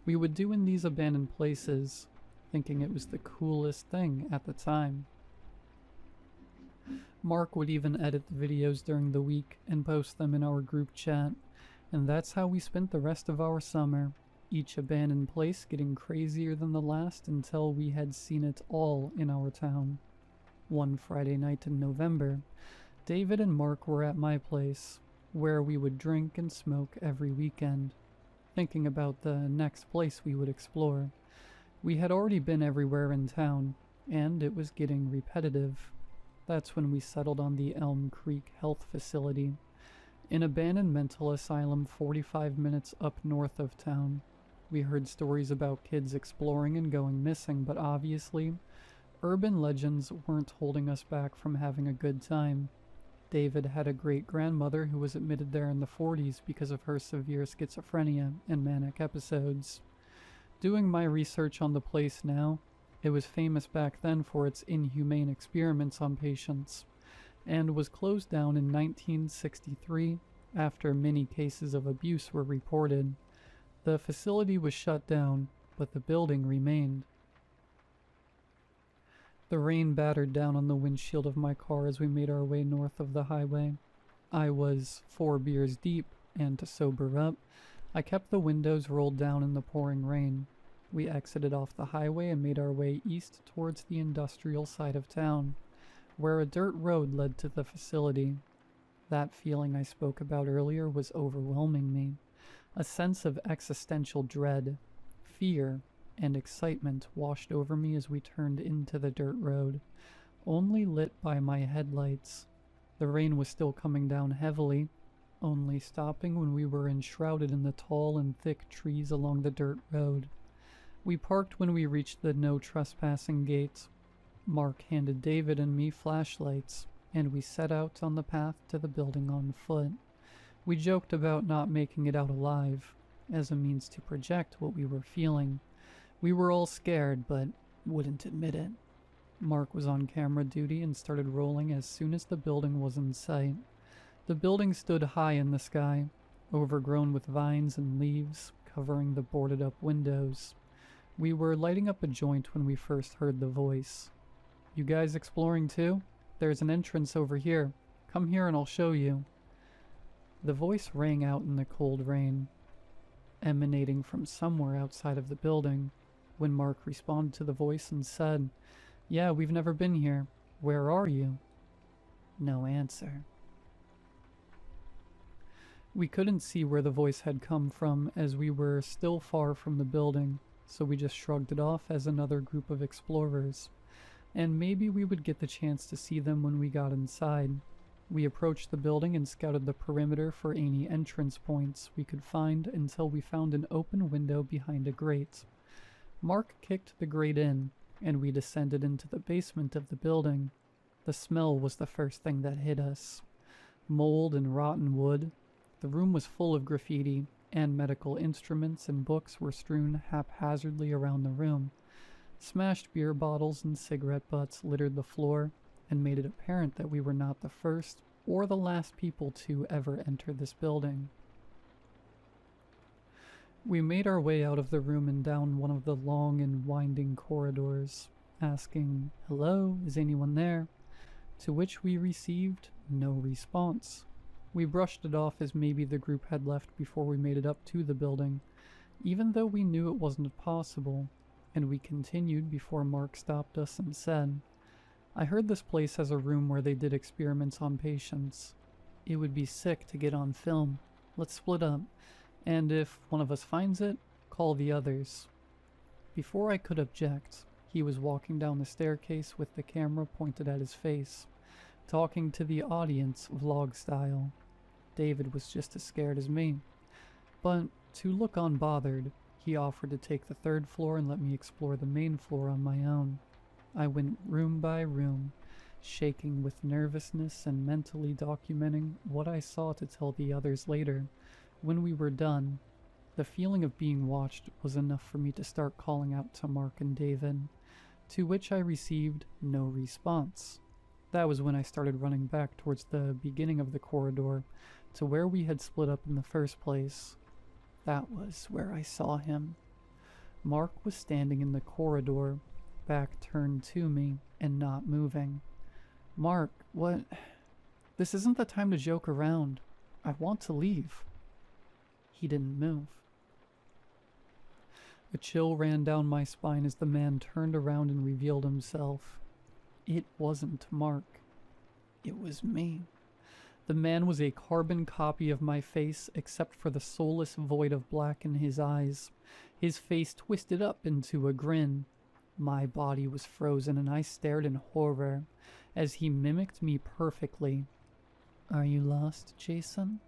A: we would do in these abandoned places, thinking it was the coolest thing at the time. Mark would even edit the videos during the week and post them in our group chat, and that's how we spent the rest of our summer, each abandoned place getting crazier than the last until we had seen it all in our town. One Friday night in November, David and Mark were at my place, where we would drink and smoke every weekend, thinking about the next place we would explore. We had already been everywhere in town, and it was getting repetitive. That's when we settled on the Elm Creek Health Facility, an abandoned mental asylum 45 minutes up north of town. We heard stories about kids exploring and going missing, but obviously, urban legends weren't holding us back from having a good time. David had a great-grandmother who was admitted there in the 40s because of her severe schizophrenia and manic episodes. Doing my research on the place now, it was famous back then for its inhumane experiments on patients, and was closed down in 1963 after many cases of abuse were reported. The facility was shut down, but the building remained. The rain battered down on the windshield of my car as we made our way north of the highway. I was 4 beers deep, and to sober up, I kept the windows rolled down in the pouring rain. We exited off the highway and made our way east towards the industrial side of town, where a dirt road led to the facility. That feeling I spoke about earlier was overwhelming me, a sense of existential dread, Fear and excitement washed over me as we turned into the dirt road, only lit by my headlights. The rain was still coming down heavily, only stopping when we were enshrouded in the tall and thick trees along the dirt road. We parked when we reached the no trespassing gate. Mark handed David and me flashlights, and we set out on the path to the building on foot. We joked about not making it out alive, as a means to project what we were feeling. We were all scared, but wouldn't admit it. Mark was on camera duty and started rolling as soon as the building was in sight. The building stood high in the sky, overgrown with vines and leaves, covering the boarded-up windows. We were lighting up a joint when we first heard the voice. "You guys exploring too? There's an entrance over here. Come here and I'll show you." The voice rang out in the cold rain, emanating from somewhere outside of the building. When Mark responded to the voice and said, "Yeah, we've never been here. Where are you?" No answer. We couldn't see where the voice had come from as we were still far from the building, so we just shrugged it off as another group of explorers. And maybe we would get the chance to see them when we got inside. We approached the building and scouted the perimeter for any entrance points we could find until we found an open window behind a grate. Mark kicked the grate in, and we descended into the basement of the building. The smell was the first thing that hit us. Mold and rotten wood. The room was full of graffiti, and medical instruments and books were strewn haphazardly around the room. Smashed beer bottles and cigarette butts littered the floor and made it apparent that we were not the first or the last people to ever enter this building. We made our way out of the room and down one of the long and winding corridors, asking, "Hello, is anyone there?" To which we received no response. We brushed it off as maybe the group had left before we made it up to the building, even though we knew it wasn't possible, and we continued before Mark stopped us and said, "I heard this place has a room where they did experiments on patients. It would be sick to get on film. Let's split up, and if one of us finds it, call the others." Before I could object, he was walking down the staircase with the camera pointed at his face, talking to the audience vlog style. David was just as scared as me. But to look unbothered, he offered to take the third floor and let me explore the main floor on my own. I went room by room, shaking with nervousness and mentally documenting what I saw to tell the others later. When we were done, the feeling of being watched was enough for me to start calling out to Mark and David, to which I received no response. That was when I started running back towards the beginning of the corridor to where we had split up in the first place. That was where I saw him. Mark was standing in the corridor, back turned to me and not moving. "Mark, what? This isn't the time to joke around. I want to leave." He didn't move. A chill ran down my spine as the man turned around and revealed himself. It wasn't Mark. It was me. The man was a carbon copy of my face except for the soulless void of black in his eyes. His face twisted up into a grin. My body was frozen and I stared in horror as he mimicked me perfectly. "Are you lost, Jason?"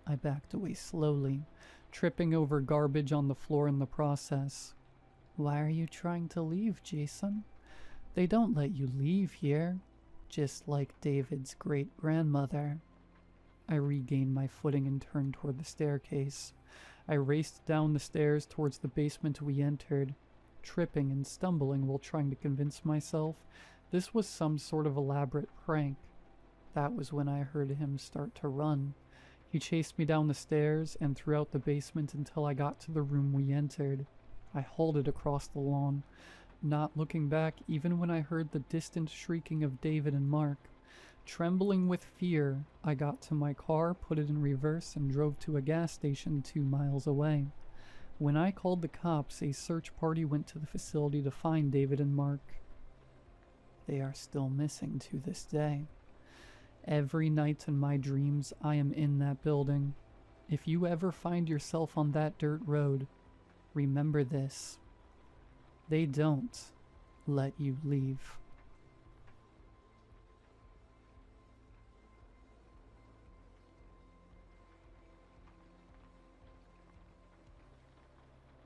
A: I backed away slowly, tripping over garbage on the floor in the process. "Why are you trying to leave, Jason? They don't let you leave here, just like David's great-grandmother." I regained my footing and turned toward the staircase. I raced down the stairs towards the basement we entered, tripping and stumbling while trying to convince myself this was some sort of elaborate prank. That was when I heard him start to run. He chased me down the stairs and throughout the basement until I got to the room we entered. I halted across the lawn, not looking back even when I heard the distant shrieking of David and Mark. Trembling with fear, I got to my car, put it in reverse, and drove to a gas station 2 miles away. When I called the cops, a search party went to the facility to find David and Mark. They are still missing to this day. Every night in my dreams, I am in that building. If you ever find yourself on that dirt road, Remember this. They don't let you leave.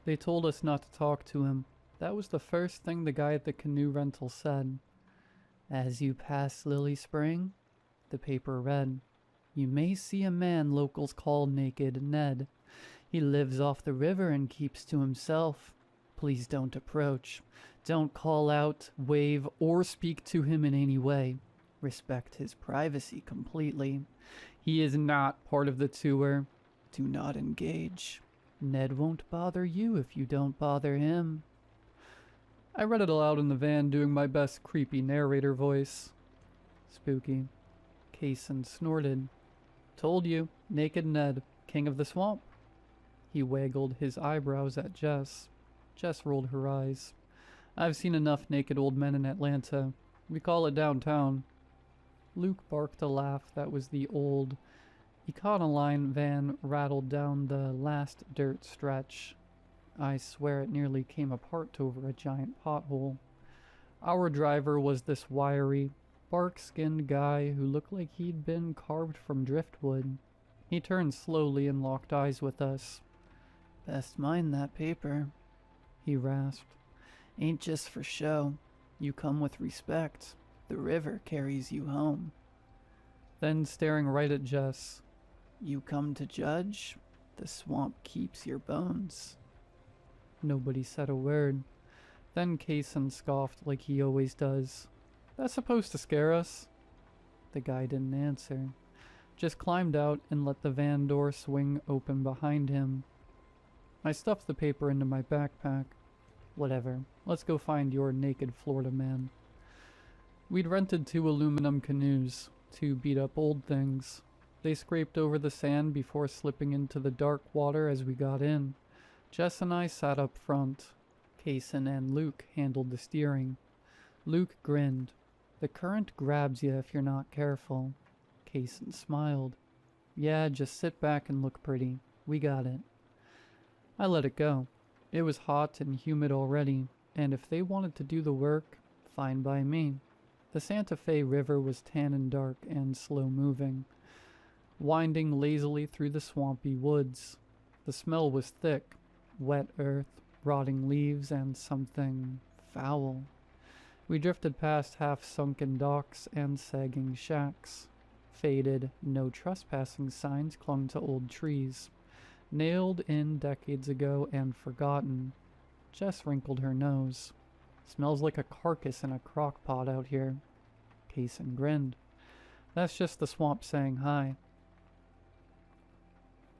A: They told us not to talk to him. That was the first thing the guy at the canoe rental said. As you pass Lily Spring, the paper read, you may see a man locals call Naked Ned. He lives off the river and keeps to himself. Please don't approach. Don't call out, wave, or speak to him in any way. Respect his privacy completely. He is not part of the tour. Do not engage. Ned won't bother you if you don't bother him. I read it aloud in the van, doing my best creepy narrator voice. Spooky. Kaysen snorted. Told you, Naked Ned, king of the swamp. He waggled his eyebrows at Jess. Jess rolled her eyes. I've seen enough naked old men in Atlanta. We call it downtown. Luke barked a laugh that was the old Econoline van rattled down the last dirt stretch. I swear it nearly came apart over a giant pothole. Our driver was this wiry, bark-skinned guy who looked like he'd been carved from driftwood. He turned slowly and locked eyes with us. Best mind that paper, he rasped. Ain't just for show. You come with respect. The river carries you home. Then staring right at Jess. You come to judge. The swamp keeps your bones. Nobody said a word. Then Kaysen scoffed like he always does. That's supposed to scare us? The guy didn't answer. Just climbed out and let the van door swing open behind him. I stuffed the paper into my backpack. Whatever. Let's go find your naked Florida man. We'd rented 2 aluminum canoes, 2 beat-up old things. They scraped over the sand before slipping into the dark water as we got in. Jess and I sat up front. Kaysen and Luke handled the steering. Luke grinned. The current grabs you if you're not careful. Kaysen smiled. Yeah, just sit back and look pretty. We got it. I let it go. It was hot and humid already, and if they wanted to do the work, fine by me. The Santa Fe River was tan and dark and slow-moving, winding lazily through the swampy woods. The smell was thick, wet earth, rotting leaves, and something foul. We drifted past half-sunken docks and sagging shacks. Faded, no trespassing signs clung to old trees, nailed in decades ago and forgotten. Jess wrinkled her nose. Smells like a carcass in a crock pot out here. Kaysen grinned. That's just the swamp saying hi.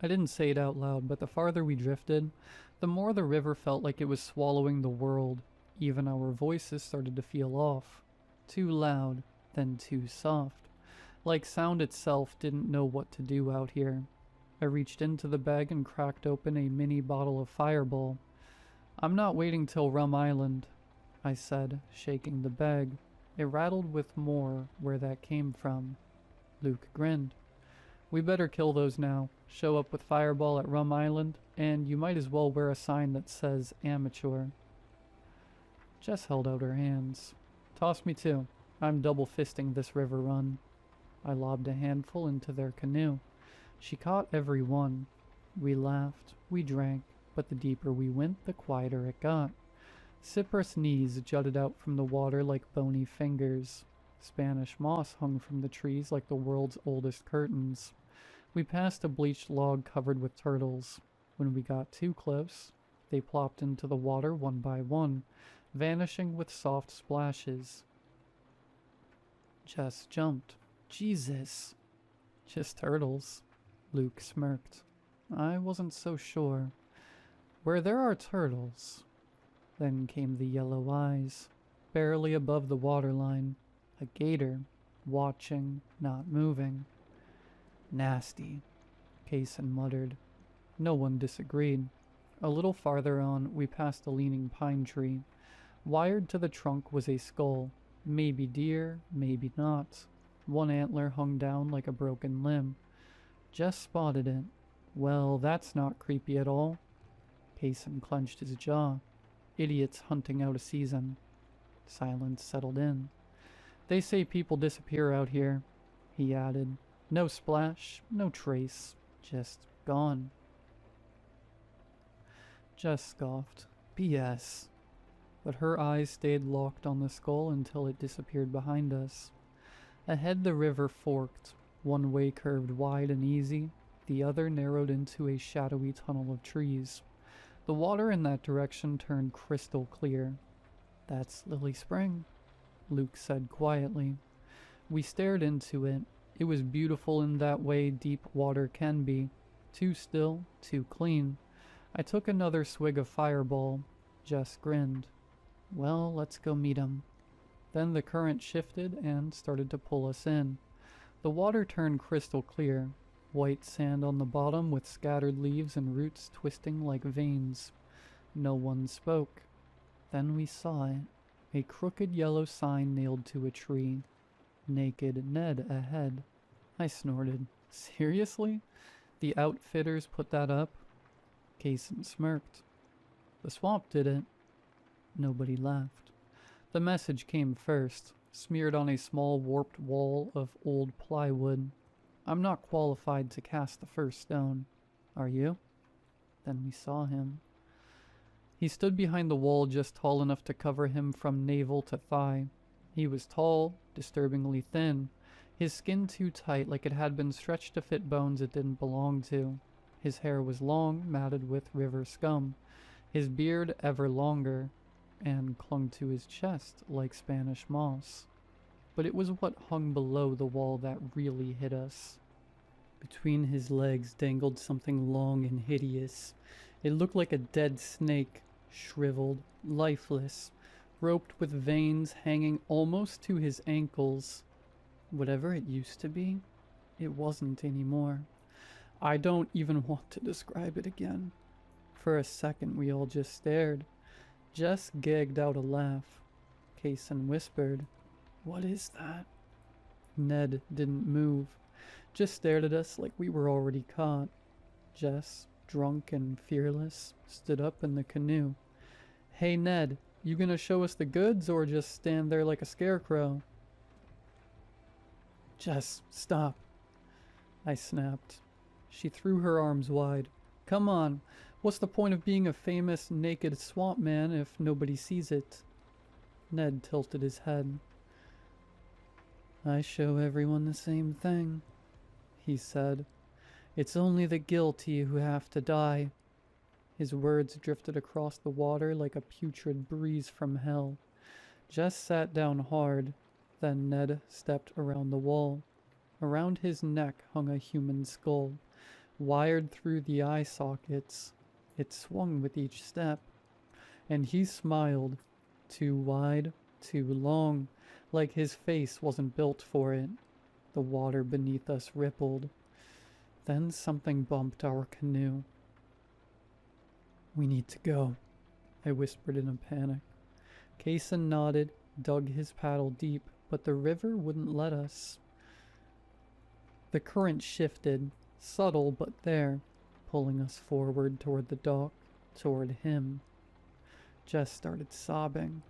A: I didn't say it out loud, but the farther we drifted, the more the river felt like it was swallowing the world. Even our voices started to feel off. Too loud, then too soft. Like sound itself didn't know what to do out here. I reached into the bag and cracked open a mini bottle of Fireball. I'm not waiting till Rum Island, I said, shaking the bag. It rattled with more where that came from. Luke grinned. We better kill those now. Show up with Fireball at Rum Island, and you might as well wear a sign that says amateur. Jess held out her hands. Toss me too. I'm double-fisting this river run. I lobbed a handful into their canoe. She caught every one. We laughed, we drank, but the deeper we went, the quieter it got. Cypress knees jutted out from the water like bony fingers. Spanish moss hung from the trees like the world's oldest curtains. We passed a bleached log covered with turtles. When we got too close, they plopped into the water one by one, vanishing with soft splashes. Jess jumped. Jesus. Just turtles. Luke smirked. I wasn't so sure. Where there are turtles. Then came the yellow eyes, barely above the waterline. A gator, watching, not moving. Nasty, Kaysen muttered. No one disagreed. A little farther on, we passed a leaning pine tree. Wired to the trunk was a skull. Maybe deer, maybe not. One antler hung down like a broken limb. Jess spotted it. Well, that's not creepy at all. Kaysen clenched his jaw. Idiots hunting out a season. Silence settled in. They say people disappear out here, he added. No splash, no trace, just gone. Jess scoffed. BS. But her eyes stayed locked on the skull until it disappeared behind us. Ahead the river forked. One way curved wide and easy, the other narrowed into a shadowy tunnel of trees. The water in that direction turned crystal clear. That's Lily Spring, Luke said quietly. We stared into it. It was beautiful in that way deep water can be. Too still, too clean. I took another swig of Fireball. Jess grinned. Well, let's go meet him. Then the current shifted and started to pull us in. The water turned crystal clear. White sand on the bottom with scattered leaves and roots twisting like veins. No one spoke. Then we saw it. A crooked yellow sign nailed to a tree. Naked Ned ahead. I snorted. Seriously? The outfitters put that up? Kaysen smirked. The swamp did it. Nobody laughed. The message came first, smeared on a small warped wall of old plywood. I'm not qualified to cast the first stone. Are you? Then we saw him. He stood behind the wall just tall enough to cover him from navel to thigh. He was tall, disturbingly thin, his skin too tight like it had been stretched to fit bones it didn't belong to. His hair was long, matted with river scum, his beard ever longer, and clung to his chest like Spanish moss. But it was what hung below the wall that really hit us. Between his legs dangled something long and hideous. It looked like a dead snake, shriveled, lifeless, roped with veins hanging almost to his ankles. Whatever it used to be, it wasn't anymore. I don't even want to describe it again. For a second we all just stared. Jess gagged out a laugh. Kaysen whispered, "What is that?" Ned didn't move, just stared at us like we were already caught. Jess, drunk and fearless, stood up in the canoe. "Hey Ned, you gonna show us the goods or just stand there like a scarecrow?" "Jess, stop," I snapped. She threw her arms wide. "Come on, what's the point of being a famous naked swamp man if nobody sees it?" Ned tilted his head. "I show everyone the same thing," he said. "It's only the guilty who have to die." His words drifted across the water like a putrid breeze from hell. Jess sat down hard. Then Ned stepped around the wall. Around his neck hung a human skull, wired through the eye sockets. It swung with each step. And he smiled, too wide, too long, like his face wasn't built for it. The water beneath us rippled. Then something bumped our canoe. "We need to go," I whispered in a panic. Kaysen nodded, dug his paddle deep, but the river wouldn't let us. The current shifted, subtle but there, pulling us forward toward the dock, toward him. Jess started sobbing.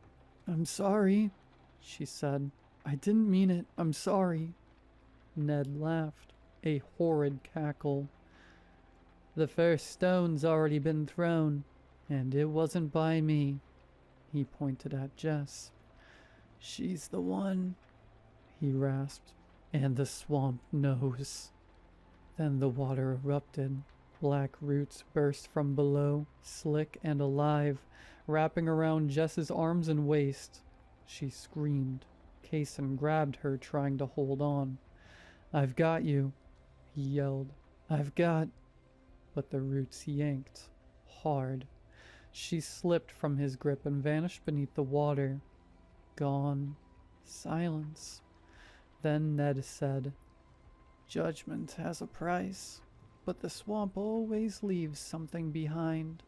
A: "I'm sorry," she said. "I didn't mean it. I'm sorry." Ned laughed, a horrid cackle. "The first stone's already been thrown, and it wasn't by me." He pointed at Jess. "She's the one," he rasped, "and the swamp knows." Then the water erupted. Black roots burst from below, slick and alive, wrapping around Jess's arms and waist. She screamed. Kaysen grabbed her, trying to hold on. "I've got you," he yelled. "I've got—" But the roots yanked. Hard. She slipped from his grip and vanished beneath the water. Gone. Silence. Then Ned said, "Judgment has a price, but the swamp always leaves something behind."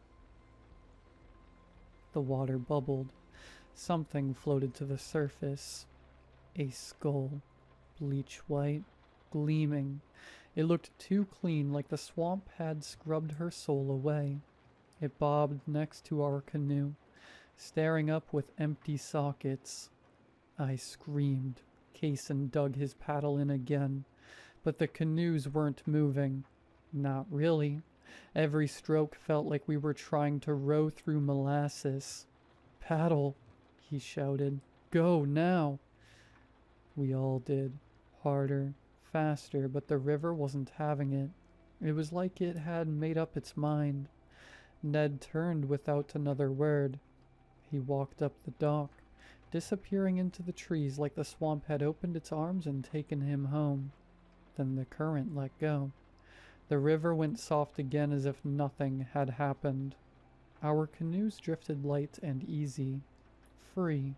A: The water bubbled. Something floated to the surface. A skull. Bleach white. Gleaming. It looked too clean, like the swamp had scrubbed her soul away. It bobbed next to our canoe, staring up with empty sockets. I screamed. Kaysen dug his paddle in again, but the canoes weren't moving. Not really. Every stroke felt like we were trying to row through molasses. Paddle, he shouted. Go now. We all did. Harder, faster, but the river wasn't having it. It was like it had made up its mind. Ned turned without another word. He walked up the dock, disappearing into the trees like the swamp had opened its arms and taken him home. Then the current let go. The river went soft again as if nothing had happened. Our canoes drifted light and easy, free.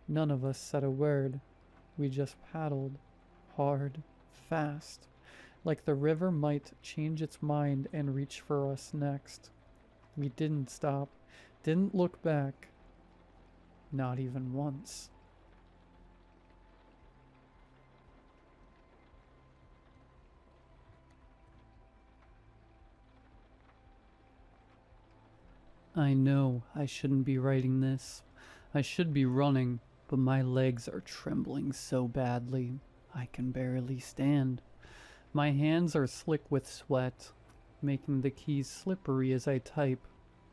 A: None of us said a word. We just paddled, hard, fast, like the river might change its mind and reach for us next. We didn't stop, didn't look back. Not even once. I know I shouldn't be writing this. I should be running, but my legs are trembling so badly I can barely stand. My hands are slick with sweat, making the keys slippery as I type.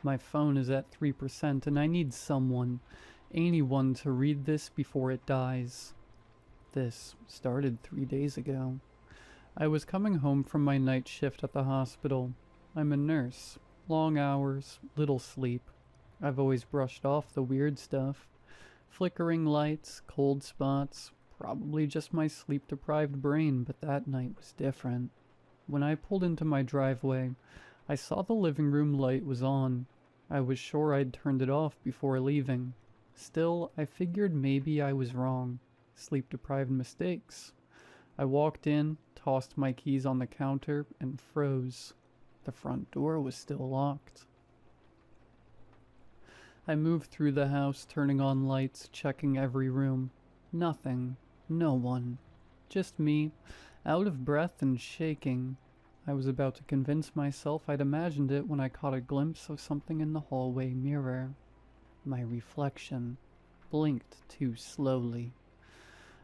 A: My phone is at 3% and I need someone, anyone to read this before it dies. This started 3 days ago. I was coming home from my night shift at the hospital. I'm a nurse. Long hours, little sleep. I've always brushed off the weird stuff. Flickering lights, cold spots, probably just my sleep-deprived brain, but that night was different. When I pulled into my driveway, I saw the living room light was on. I was sure I'd turned it off before leaving. Still, I figured maybe I was wrong. Sleep-deprived mistakes. I walked in, tossed my keys on the counter, and froze. The front door was still locked. I moved through the house, turning on lights, checking every room. Nothing. No one. Just me, out of breath and shaking. I was about to convince myself I'd imagined it when I caught a glimpse of something in the hallway mirror. My reflection blinked too slowly.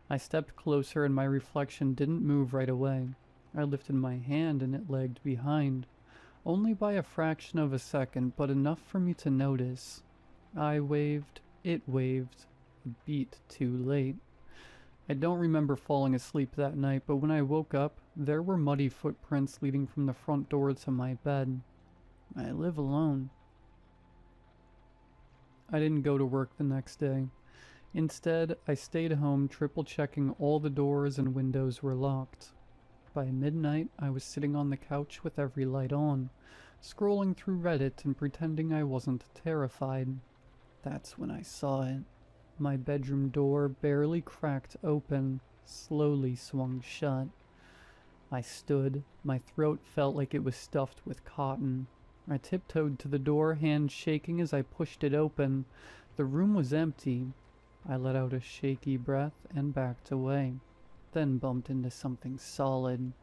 A: I stepped closer and my reflection didn't move right away. I lifted my hand and it lagged behind. Only by a fraction of a second, but enough for me to notice. I waved, it waved, a beat too late. I don't remember falling asleep that night, but when I woke up, there were muddy footprints leading from the front door to my bed. I live alone. I didn't go to work the next day. Instead, I stayed home, triple-checking all the doors and windows were locked. By midnight, I was sitting on the couch with every light on, scrolling through Reddit and pretending I wasn't terrified. That's when I saw it. My bedroom door, barely cracked open, slowly swung shut. I stood. My throat felt like it was stuffed with cotton. I tiptoed to the door, hand shaking as I pushed it open. The room was empty. I let out a shaky breath and backed away, then bumped into something solid.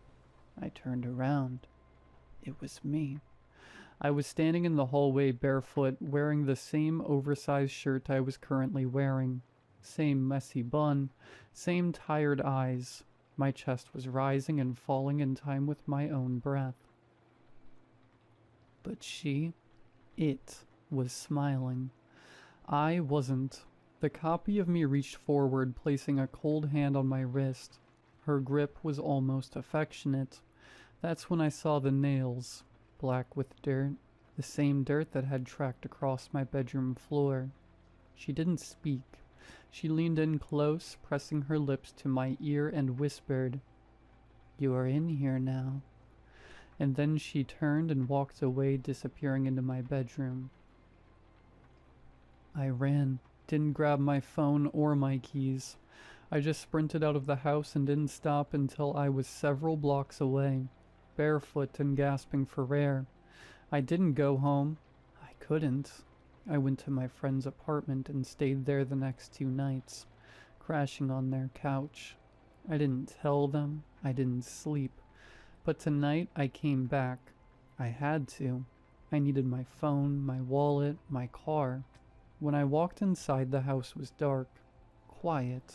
A: I turned around. It was me. I was standing in the hallway barefoot, wearing the same oversized shirt I was currently wearing. Same messy bun, same tired eyes. My chest was rising and falling in time with my own breath. But it was smiling. I wasn't. The copy of me reached forward, placing a cold hand on my wrist. Her grip was almost affectionate. That's when I saw the nails, black with dirt, the same dirt that had tracked across my bedroom floor. She didn't speak. She leaned in close, pressing her lips to my ear and whispered, "You are in here now." And then she turned and walked away, disappearing into my bedroom. I ran. Didn't grab my phone or my keys. I just sprinted out of the house and didn't stop until I was several blocks away, barefoot and gasping for air. I didn't go home. I couldn't. I went to my friend's apartment and stayed there the next 2 nights, crashing on their couch. I didn't tell them. I didn't sleep. But tonight I came back. I had to. I needed my phone, my wallet, my car. When I walked inside, the house was dark, quiet.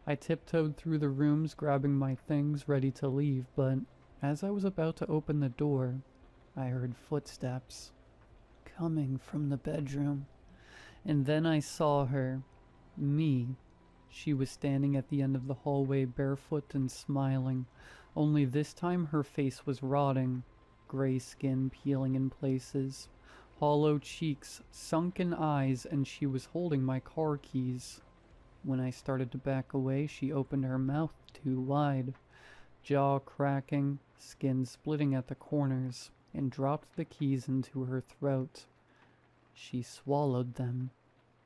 A: I tiptoed through the rooms, grabbing my things, ready to leave, but as I was about to open the door, I heard footsteps coming from the bedroom. And then I saw her, me. She was standing at the end of the hallway, barefoot and smiling, only this time her face was rotting, gray skin peeling in places, hollow cheeks, sunken eyes, and she was holding my car keys. When I started to back away, she opened her mouth too wide, jaw cracking, skin splitting at the corners, and dropped the keys into her throat. She swallowed them.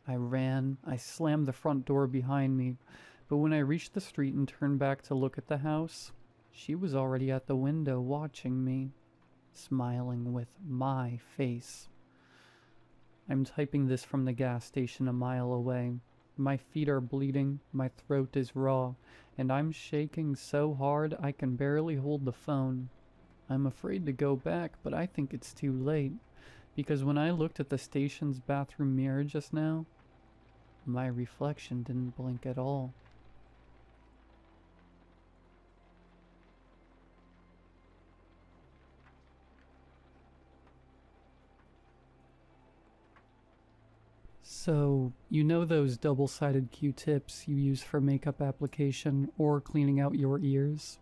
A: I ran. I slammed the front door behind me, but when I reached the street and turned back to look at the house, she was already at the window watching me, smiling with my face. I'm typing this from the gas station a mile away. My feet are bleeding, my throat is raw, and I'm shaking so hard I can barely hold the phone. I'm afraid to go back, but I think it's too late, because when I looked at the station's bathroom mirror just now, my reflection didn't blink at all. So, you know those double-sided Q-tips you use for makeup application or cleaning out your ears?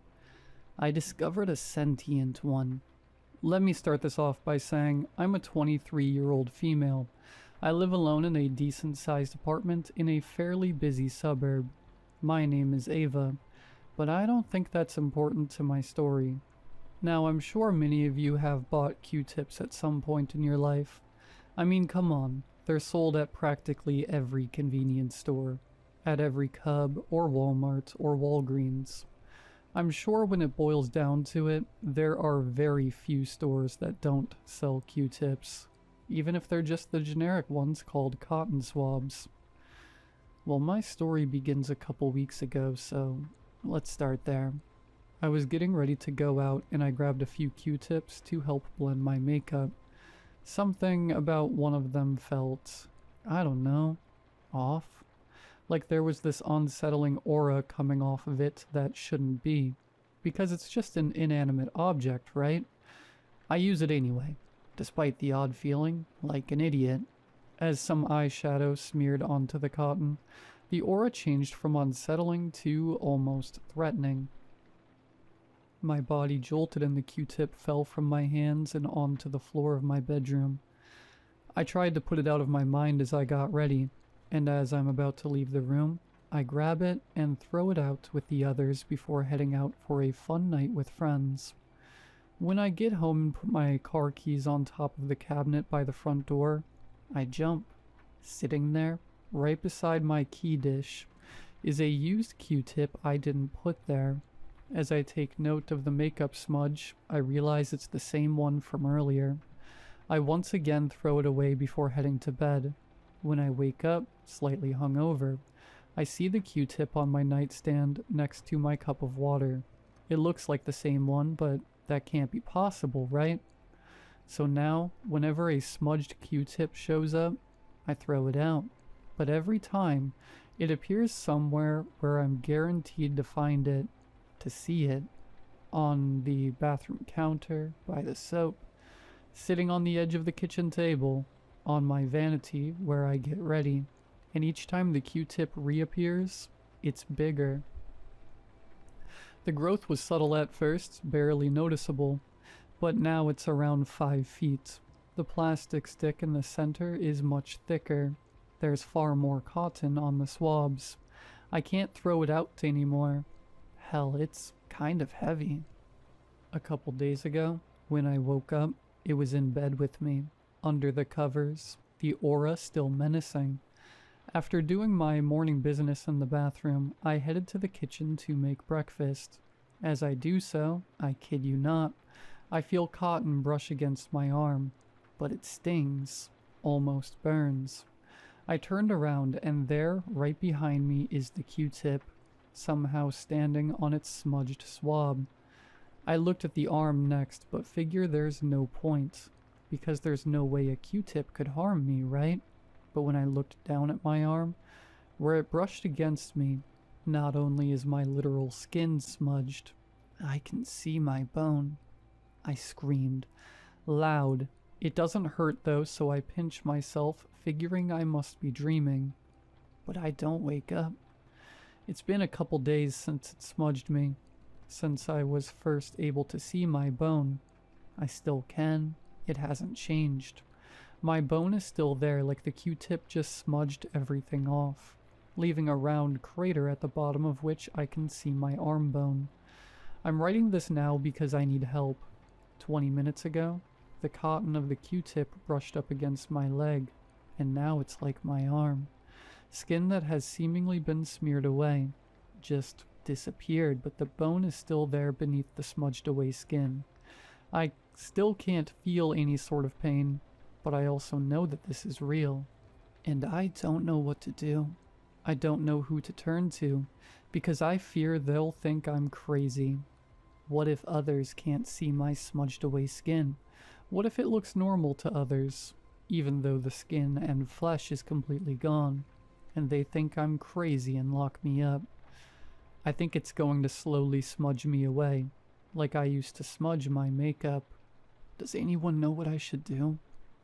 A: I discovered a sentient one. Let me start this off by saying I'm a 23-year-old female. I live alone in a decent-sized apartment in a fairly busy suburb. My name is Ava, but I don't think that's important to my story. Now, I'm sure many of you have bought Q-tips at some point in your life. I mean, come on. They're sold at practically every convenience store, at every Cub or Walmart or Walgreens. I'm sure when it boils down to it, there are very few stores that don't sell Q-tips, even if they're just the generic ones called cotton swabs. Well, my story begins a couple weeks ago, so let's start there. I was getting ready to go out and I grabbed a few Q-tips to help blend my makeup. Something about one of them felt, I don't know, off. Like there was this unsettling aura coming off of it that shouldn't be. Because it's just an inanimate object, right? I use it anyway, despite the odd feeling, like an idiot. As some eyeshadow smeared onto the cotton, the aura changed from unsettling to almost threatening. My body jolted and the Q-tip fell from my hands and onto the floor of my bedroom. I tried to put it out of my mind as I got ready, and as I'm about to leave the room, I grab it and throw it out with the others before heading out for a fun night with friends. When I get home and put my car keys on top of the cabinet by the front door, I jump. Sitting there, right beside my key dish, is a used Q-tip I didn't put there. As I take note of the makeup smudge, I realize it's the same one from earlier. I once again throw it away before heading to bed. When I wake up, slightly hungover, I see the Q-tip on my nightstand next to my cup of water. It looks like the same one, but that can't be possible, right? So now, whenever a smudged Q-tip shows up, I throw it out. But every time, it appears somewhere where I'm guaranteed to find it, to see it, on the bathroom counter, by the soap, sitting on the edge of the kitchen table, on my vanity where I get ready, and each time the Q-tip reappears, it's bigger. The growth was subtle at first, barely noticeable, but now it's around 5 feet. The plastic stick in the center is much thicker. There's far more cotton on the swabs. I can't throw it out anymore. Hell, it's kind of heavy. A couple days ago, when I woke up, it was in bed with me, under the covers, the aura still menacing. After doing my morning business in the bathroom, I headed to the kitchen to make breakfast. As I do so, I kid you not, I feel cotton brush against my arm, but it stings, almost burns. I turned around and there, right behind me, is the Q-tip, somehow standing on its smudged swab. I looked at the arm next, but figure there's no point. because there's no way a Q-tip could harm me, right? But when I looked down at my arm, where it brushed against me, not only is my literal skin smudged, I can see my bone. I screamed. Loud. It doesn't hurt though, so I pinch myself, figuring I must be dreaming. But I don't wake up. It's been a couple days since it smudged me, since I was first able to see my bone. I still can. It hasn't changed. My bone is still there, like the Q-tip just smudged everything off, leaving a round crater at the bottom of which I can see my arm bone. I'm writing this now because I need help. 20 minutes ago, the cotton of the Q-tip brushed up against my leg, and now it's like my arm. Skin that has seemingly been smeared away, just disappeared, but the bone is still there beneath the smudged away skin. I still can't feel any sort of pain, but I also know that this is real. And I don't know what to do. I don't know who to turn to, because I fear they'll think I'm crazy. What if others can't see my smudged away skin? What if it looks normal to others, even though the skin and flesh is completely gone, and they think I'm crazy and lock me up? I think it's going to slowly smudge me away, like I used to smudge my makeup. Does anyone know what I should do?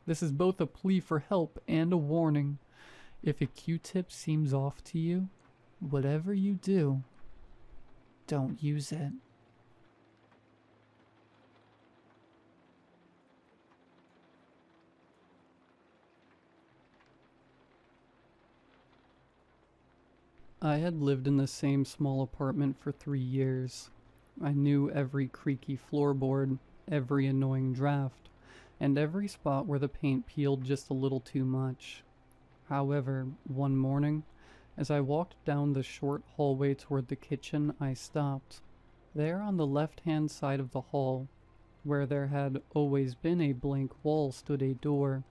A: This is both a plea for help and a warning. If a Q-tip seems off to you, whatever you do, don't use it. I had lived in the same small apartment for 3 years. I knew every creaky floorboard, every annoying draft, and every spot where the paint peeled just a little too much. However, one morning, as I walked down the short hallway toward the kitchen, I stopped. There on the left-hand side of the hall, where there had always been a blank wall, stood a door.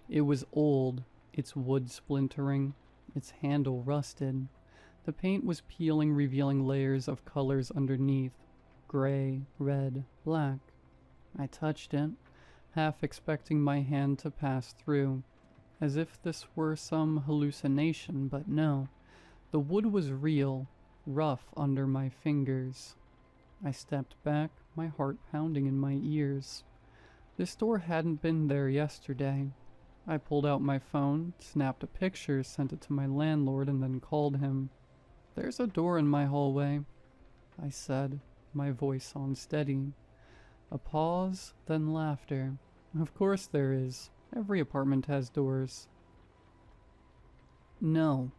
A: It was old, its wood splintering, its handle rusted. The paint was peeling, revealing layers of colors underneath. Gray, red, black. I touched it, half expecting my hand to pass through, as if this were some hallucination, but no. The wood was real, rough under my fingers. I stepped back, my heart pounding in my ears. This door hadn't been there yesterday. I pulled out my phone, snapped a picture, sent it to my landlord, and then called him. "There's a door in my hallway," I said, my voice unsteady. A pause, then laughter. "Of course there is. Every apartment has doors." "No,"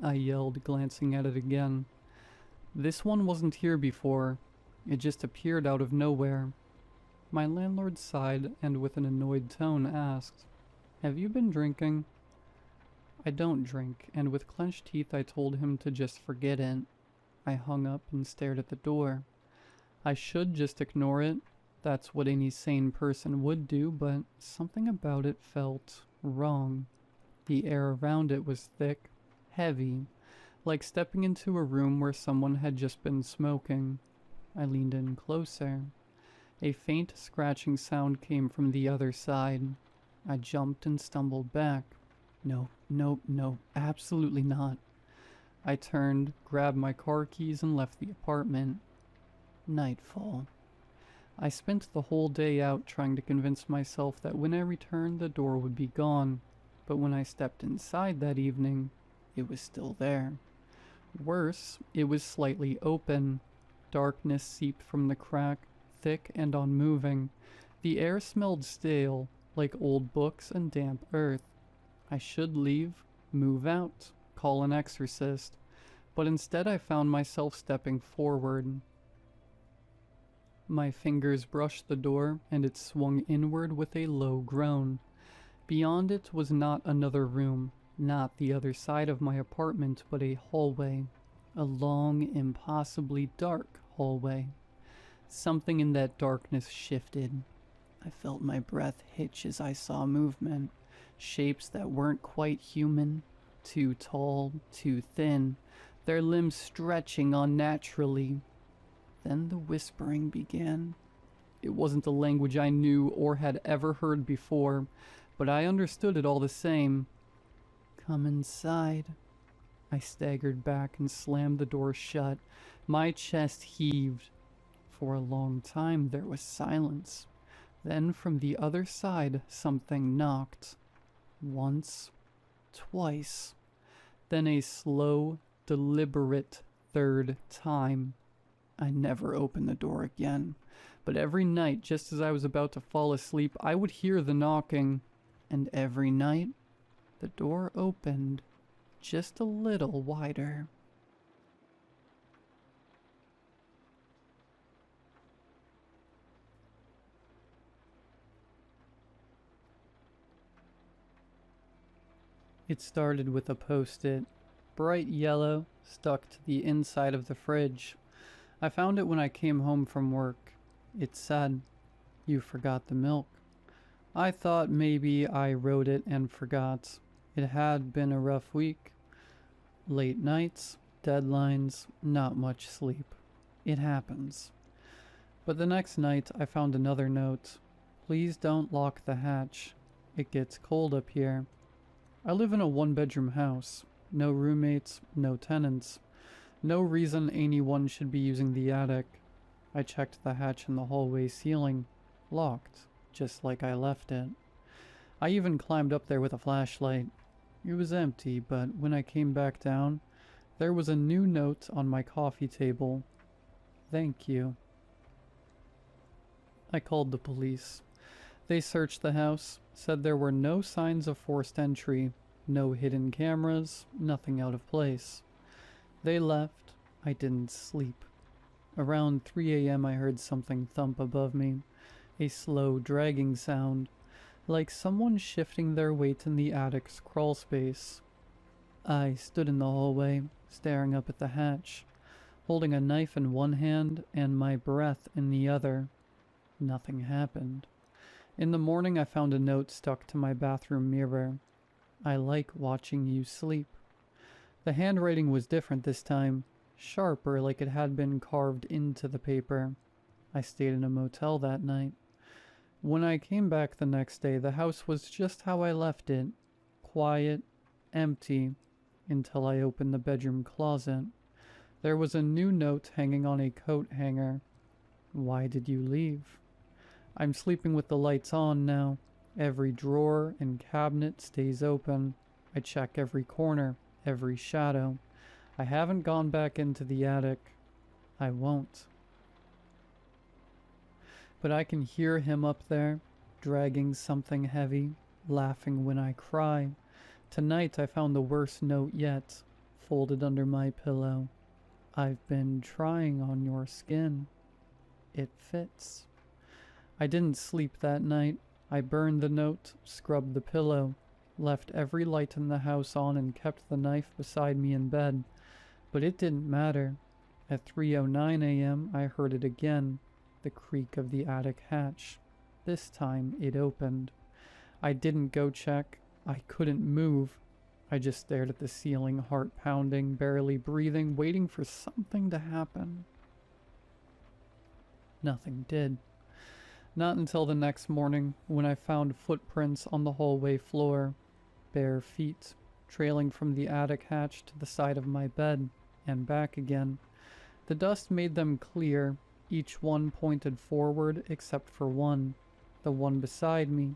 A: I yelled, glancing at it again. "This one wasn't here before. It just appeared out of nowhere." My landlord sighed and with an annoyed tone asked, "Have you been drinking?" "I don't drink," and with clenched teeth I told him to just forget it. I hung up and stared at the door. I should just ignore it. That's what any sane person would do, but something about it felt wrong. The air around it was thick, heavy, like stepping into a room where someone had just been smoking. I leaned in closer. A faint scratching sound came from the other side. I jumped and stumbled back. No, absolutely not. I turned, grabbed my car keys, and left the apartment. Nightfall. I spent the whole day out trying to convince myself that when I returned the door would be gone, but when I stepped inside that evening, it was still there. Worse, it was slightly open. Darkness seeped from the crack, thick and unmoving. The air smelled stale, like old books and damp earth. I should leave, move out, call an exorcist, but instead I found myself stepping forward. My fingers brushed the door, and it swung inward with a low groan. Beyond it was not another room, not the other side of my apartment, but a hallway. A long, impossibly dark hallway. Something in that darkness shifted. I felt my breath hitch as I saw movement. Shapes that weren't quite human. Too tall, too thin. Their limbs stretching unnaturally. Then the whispering began. It wasn't a language I knew or had ever heard before, but I understood it all the same. "Come inside." I staggered back and slammed the door shut. My chest heaved. For a long time there was silence. Then from the other side something knocked. Once, twice, then a slow, deliberate third time. I never opened the door again, but every night, just as I was about to fall asleep, I would hear the knocking, and every night, the door opened just a little wider. It started with a post-it, bright yellow, stuck to the inside of the fridge. I found it when I came home from work. It said, "You forgot the milk." I thought maybe I wrote it and forgot. It had been a rough week. Late nights, deadlines, not much sleep. It happens. But the next night I found another note. "Please don't lock the hatch. It gets cold up here." I live in a one-bedroom house. No roommates, no tenants. No reason anyone should be using the attic. I checked the hatch in the hallway ceiling. Locked, just like I left it. I even climbed up there with a flashlight. It was empty, but when I came back down, there was a new note on my coffee table. "Thank you." I called the police. They searched the house, said there were no signs of forced entry, no hidden cameras, nothing out of place. They left. I didn't sleep. Around 3 a.m. I heard something thump above me, a slow dragging sound, like someone shifting their weight in the attic's crawl space. I stood in the hallway, staring up at the hatch, holding a knife in one hand and my breath in the other. Nothing happened. In the morning I found a note stuck to my bathroom mirror. "I like watching you sleep." The handwriting was different this time, sharper, like it had been carved into the paper. I stayed in a motel that night. When I came back the next day, the house was just how I left it, quiet, empty, until I opened the bedroom closet. There was a new note hanging on a coat hanger. "Why did you leave?" I'm sleeping with the lights on now. Every drawer and cabinet stays open. I check every corner, every shadow. I haven't gone back into the attic. I won't. But I can hear him up there, dragging something heavy, laughing when I cry. Tonight I found the worst note yet, folded under my pillow. "I've been trying on your skin. It fits." I didn't sleep that night. I burned the note, scrubbed the pillow, left every light in the house on and kept the knife beside me in bed. But it didn't matter. At 3:09 a.m. I heard it again, the creak of the attic hatch. This time it opened. I didn't go check. I couldn't move. I just stared at the ceiling, heart pounding, barely breathing, waiting for something to happen. Nothing did. Not until the next morning, when I found footprints on the hallway floor, bare feet, trailing from the attic hatch to the side of my bed, and back again. The dust made them clear, each one pointed forward except for one, the one beside me.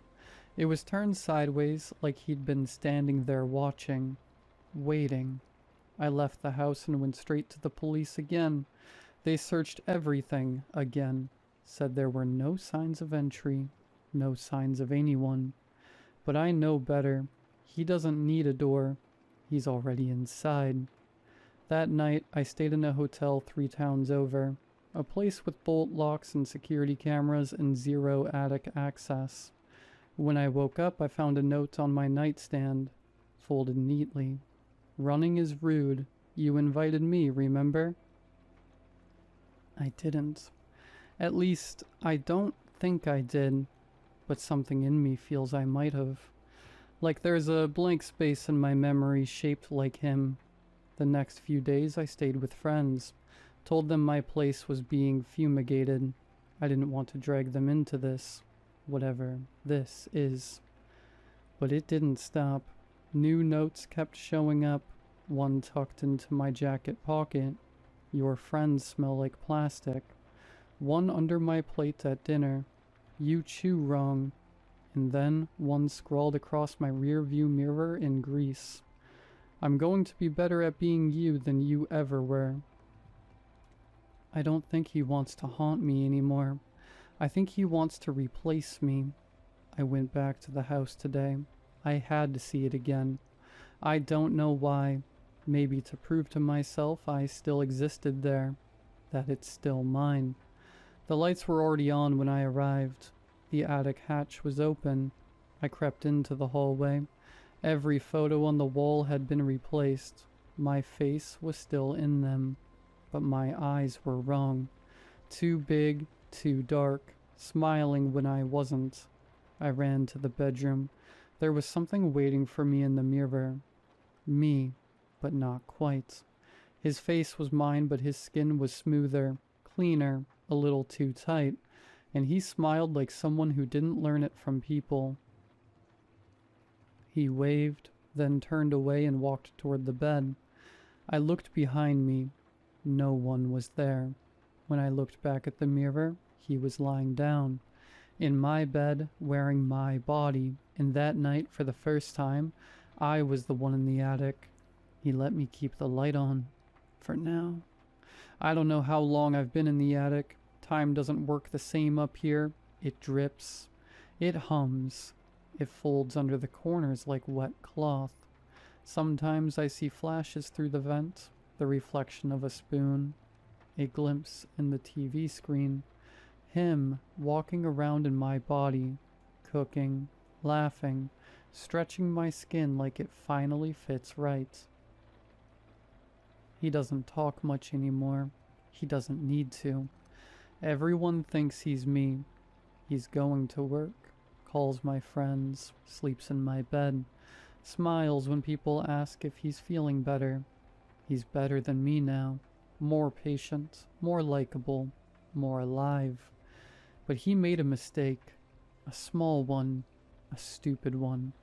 A: It was turned sideways, like he'd been standing there watching, waiting. I left the house and went straight to the police again. They searched everything again. Said there were no signs of entry, no signs of anyone. But I know better. He doesn't need a door. He's already inside. That night, I stayed in a hotel 3 towns over, a place with bolt locks and security cameras and zero attic access. When I woke up, I found a note on my nightstand, folded neatly. "Running is rude. You invited me, remember?" I didn't. At least, I don't think I did, but something in me feels I might have. Like there's a blank space in my memory shaped like him. The next few days I stayed with friends, told them my place was being fumigated. I didn't want to drag them into this, whatever this is. But it didn't stop. New notes kept showing up, one tucked into my jacket pocket. Your friends smell like plastic. One under my plate at dinner. You chew wrong. And then one scrawled across my rear view mirror in grease. I'm going to be better at being you than you ever were. I don't think he wants to haunt me anymore. I think he wants to replace me. I went back to the house today. I had to see it again. I don't know why. Maybe to prove to myself I still existed there. That it's still mine. The lights were already on when I arrived. The attic hatch was open. I crept into the hallway. Every photo on the wall had been replaced. My face was still in them. But my eyes were wrong. Too big, too dark, smiling when I wasn't. I ran to the bedroom. There was something waiting for me in the mirror. Me, but not quite. His face was mine, but his skin was smoother, cleaner, a little too tight, and he smiled like someone who didn't learn it from people. He waved, then turned away and walked toward the bed. I looked behind me. No one was there. When I looked back at the mirror, he was lying down. In my bed, wearing my body, and that night, for the first time, I was the one in the attic. He let me keep the light on. For now. I don't know how long I've been in the attic. Time doesn't work the same up here. It drips. It hums. It folds under the corners like wet cloth. Sometimes I see flashes through the vent, the reflection of a spoon, a glimpse in the TV screen, him walking around in my body, cooking, laughing, stretching my skin like it finally fits right. He doesn't talk much anymore. He doesn't need to. Everyone thinks he's me. He's going to work, calls my friends, sleeps in my bed, smiles when people ask if he's feeling better. He's better than me now, more patient, more likable, more alive. But he made a mistake, a small one, a stupid one.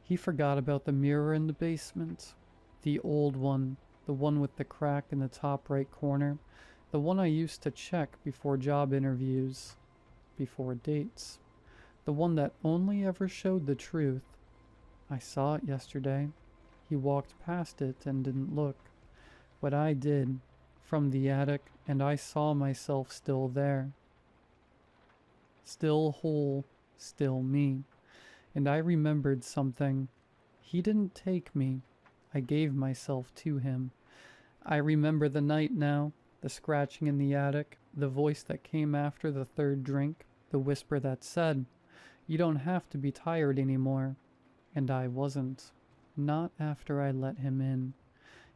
A: He forgot about the mirror in the basement, the old one, the one with the crack in the top right corner, the one I used to check before job interviews, before dates, the one that only ever showed the truth. I saw it yesterday. He walked past it and didn't look. But I did, from the attic, and I saw myself still there. Still whole, still me. And I remembered something. He didn't take me. I gave myself to him. I remember the night now, the scratching in the attic, the voice that came after the third drink, the whisper that said, "You don't have to be tired anymore." And I wasn't. Not after I let him in.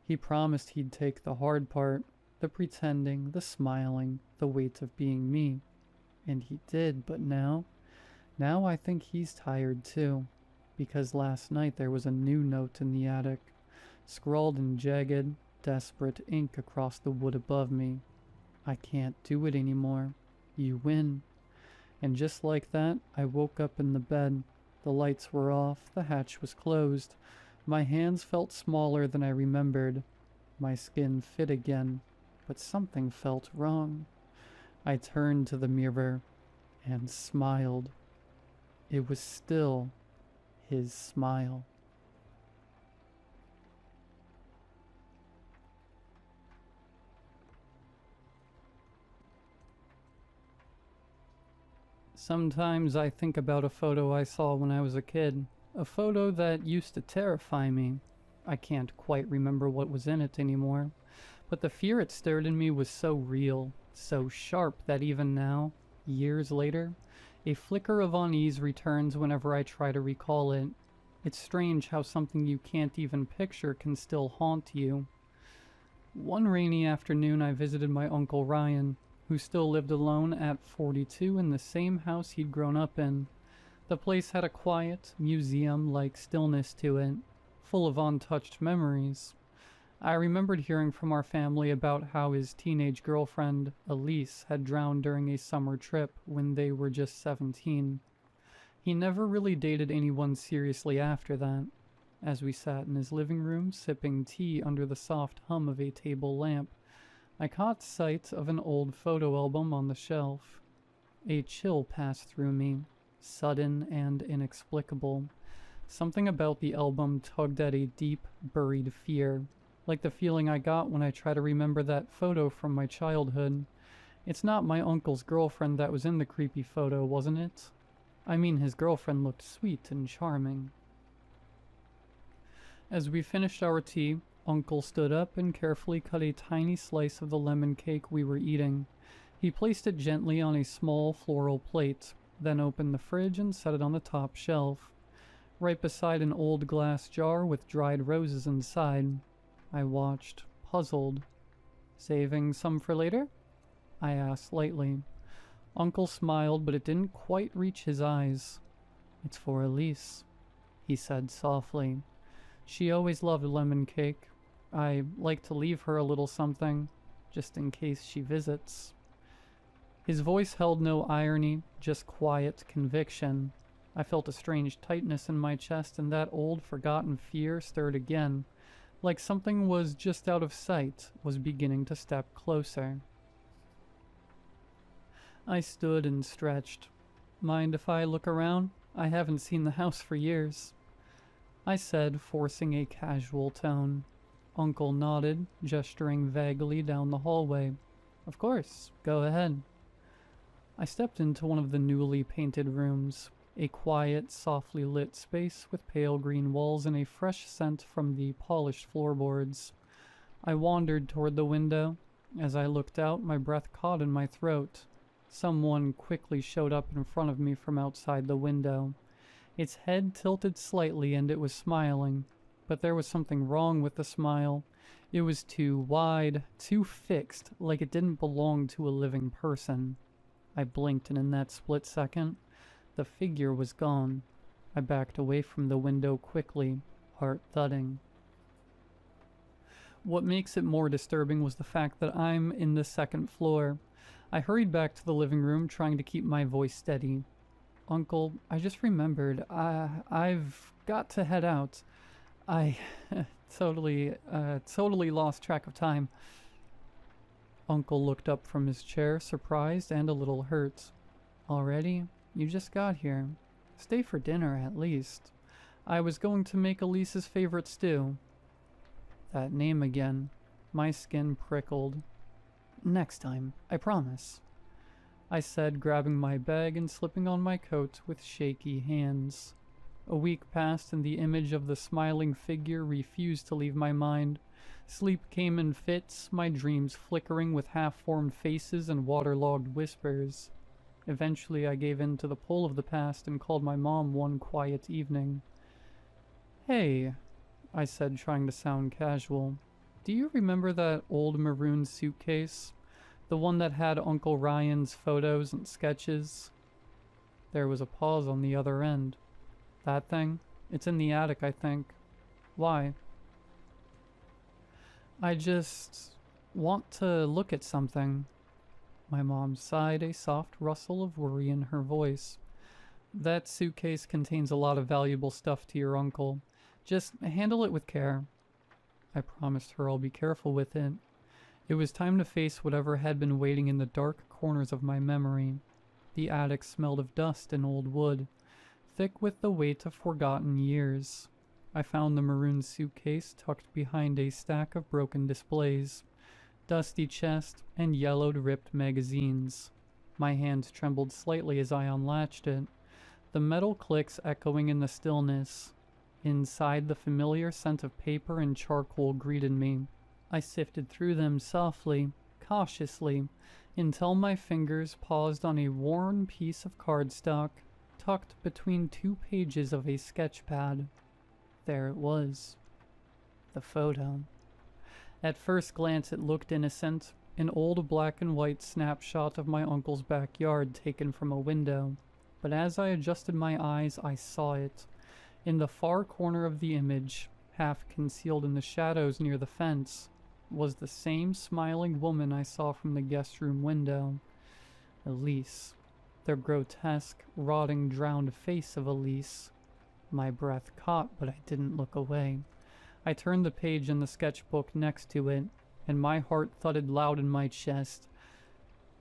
A: He promised he'd take the hard part, the pretending, the smiling, the weight of being me. And he did, but now I think he's tired too. Because last night there was a new note in the attic, scrawled in jagged, desperate ink across the wood above me. I can't do it anymore. You win. And just like that, I woke up in the bed. The lights were off, the hatch was closed. My hands felt smaller than I remembered. My skin fit again, but something felt wrong. I turned to the mirror and smiled. It was still his smile. Sometimes I think about a photo I saw when I was a kid. A photo that used to terrify me. I can't quite remember what was in it anymore. But the fear it stirred in me was so real, so sharp that even now, years later, a flicker of unease returns whenever I try to recall it. It's strange how something you can't even picture can still haunt you. One rainy afternoon I visited my Uncle Ryan, who still lived alone at 42 in the same house he'd grown up in. The place had a quiet, museum-like stillness to it, full of untouched memories. I remembered hearing from our family about how his teenage girlfriend, Elise, had drowned during a summer trip when they were just 17. He never really dated anyone seriously after that. As we sat in his living room, sipping tea under the soft hum of a table lamp, I caught sight of an old photo album on the shelf. A chill passed through me, sudden and inexplicable. Something about the album tugged at a deep, buried fear, like the feeling I got when I try to remember that photo from my childhood. It's not my uncle's girlfriend that was in the creepy photo, wasn't it? I mean, his girlfriend looked sweet and charming. As we finished our tea, Uncle stood up and carefully cut a tiny slice of the lemon cake we were eating. He placed it gently on a small floral plate, then opened the fridge and set it on the top shelf, right beside an old glass jar with dried roses inside. I watched, puzzled. "Saving some for later?" I asked lightly. Uncle smiled, but it didn't quite reach his eyes. "It's for Elise," he said softly. "She always loved lemon cake. I like to leave her a little something, just in case she visits." His voice held no irony, just quiet conviction. I felt a strange tightness in my chest, and that old forgotten fear stirred again, like something was just out of sight, was beginning to step closer. I stood and stretched. "Mind if I look around? I haven't seen the house for years," I said, forcing a casual tone. Uncle nodded, gesturing vaguely down the hallway. "Of course, go ahead." I stepped into one of the newly painted rooms, a quiet, softly lit space with pale green walls and a fresh scent from the polished floorboards. I wandered toward the window. As I looked out, my breath caught in my throat. Someone quickly showed up in front of me from outside the window. Its head tilted slightly and it was smiling, but there was something wrong with the smile. It was too wide, too fixed, like it didn't belong to a living person. I blinked, and in that split second, the figure was gone. I backed away from the window quickly, heart thudding. What makes it more disturbing was the fact that I'm in the second floor. I hurried back to the living room, trying to keep my voice steady. "Uncle, I just remembered. I've got to head out. I totally lost track of time." Uncle looked up from his chair, surprised and a little hurt. "Already? You just got here. Stay for dinner, at least. I was going to make Elise's favorite stew." That name again. My skin prickled. "Next time, I promise," I said, grabbing my bag and slipping on my coat with shaky hands. A week passed and the image of the smiling figure refused to leave my mind. Sleep came in fits, my dreams flickering with half-formed faces and waterlogged whispers. Eventually I gave in to the pull of the past and called my mom one quiet evening. "Hey," I said, trying to sound casual. "Do you remember that old maroon suitcase? The one that had Uncle Ryan's photos and sketches?" There was a pause on the other end. "That thing? It's in the attic, I think. Why?" "I just want to look at something." My mom sighed, a soft rustle of worry in her voice. "That suitcase contains a lot of valuable stuff to your uncle. Just handle it with care." I promised her I'll be careful with it. It was time to face whatever had been waiting in the dark corners of my memory. The attic smelled of dust and old wood, thick with the weight of forgotten years. I found the maroon suitcase tucked behind a stack of broken displays, dusty chest, and yellowed, ripped magazines. My hands trembled slightly as I unlatched it, the metal clicks echoing in the stillness. Inside, the familiar scent of paper and charcoal greeted me. I sifted through them softly, cautiously, until my fingers paused on a worn piece of cardstock tucked between 2 pages of a sketch pad. There it was. The photo. At first glance it looked innocent, an old black and white snapshot of my uncle's backyard taken from a window. But as I adjusted my eyes, I saw it. In the far corner of the image, half concealed in the shadows near the fence, was the same smiling woman I saw from the guest room window. Elise. The grotesque, rotting, drowned face of Elise. My breath caught, but I didn't look away. I turned the page in the sketchbook next to it, and my heart thudded loud in my chest.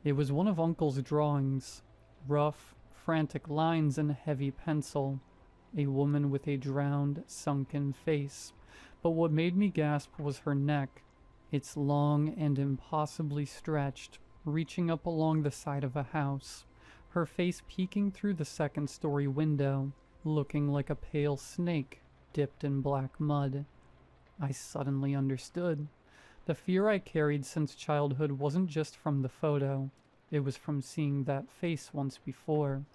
A: It was one of Uncle's drawings. Rough, frantic lines in heavy pencil. A woman with a drowned, sunken face. But what made me gasp was her neck. It's long and impossibly stretched, reaching up along the side of a house. Her face peeking through the second-story window, looking like a pale snake dipped in black mud. I suddenly understood. The fear I carried since childhood wasn't just from the photo. It was from seeing that face once before,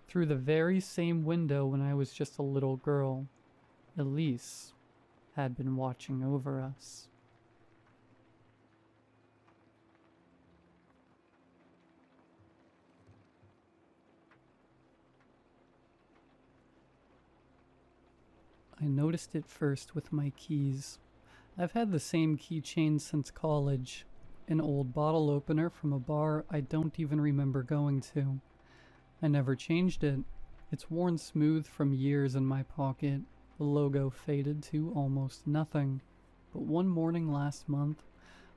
A: through the very same window when I was just a little girl. Elise had been watching over us. I noticed it first with my keys. I've had the same keychain since college. An old bottle opener from a bar I don't even remember going to. I never changed it. It's worn smooth from years in my pocket. The logo faded to almost nothing. But one morning last month,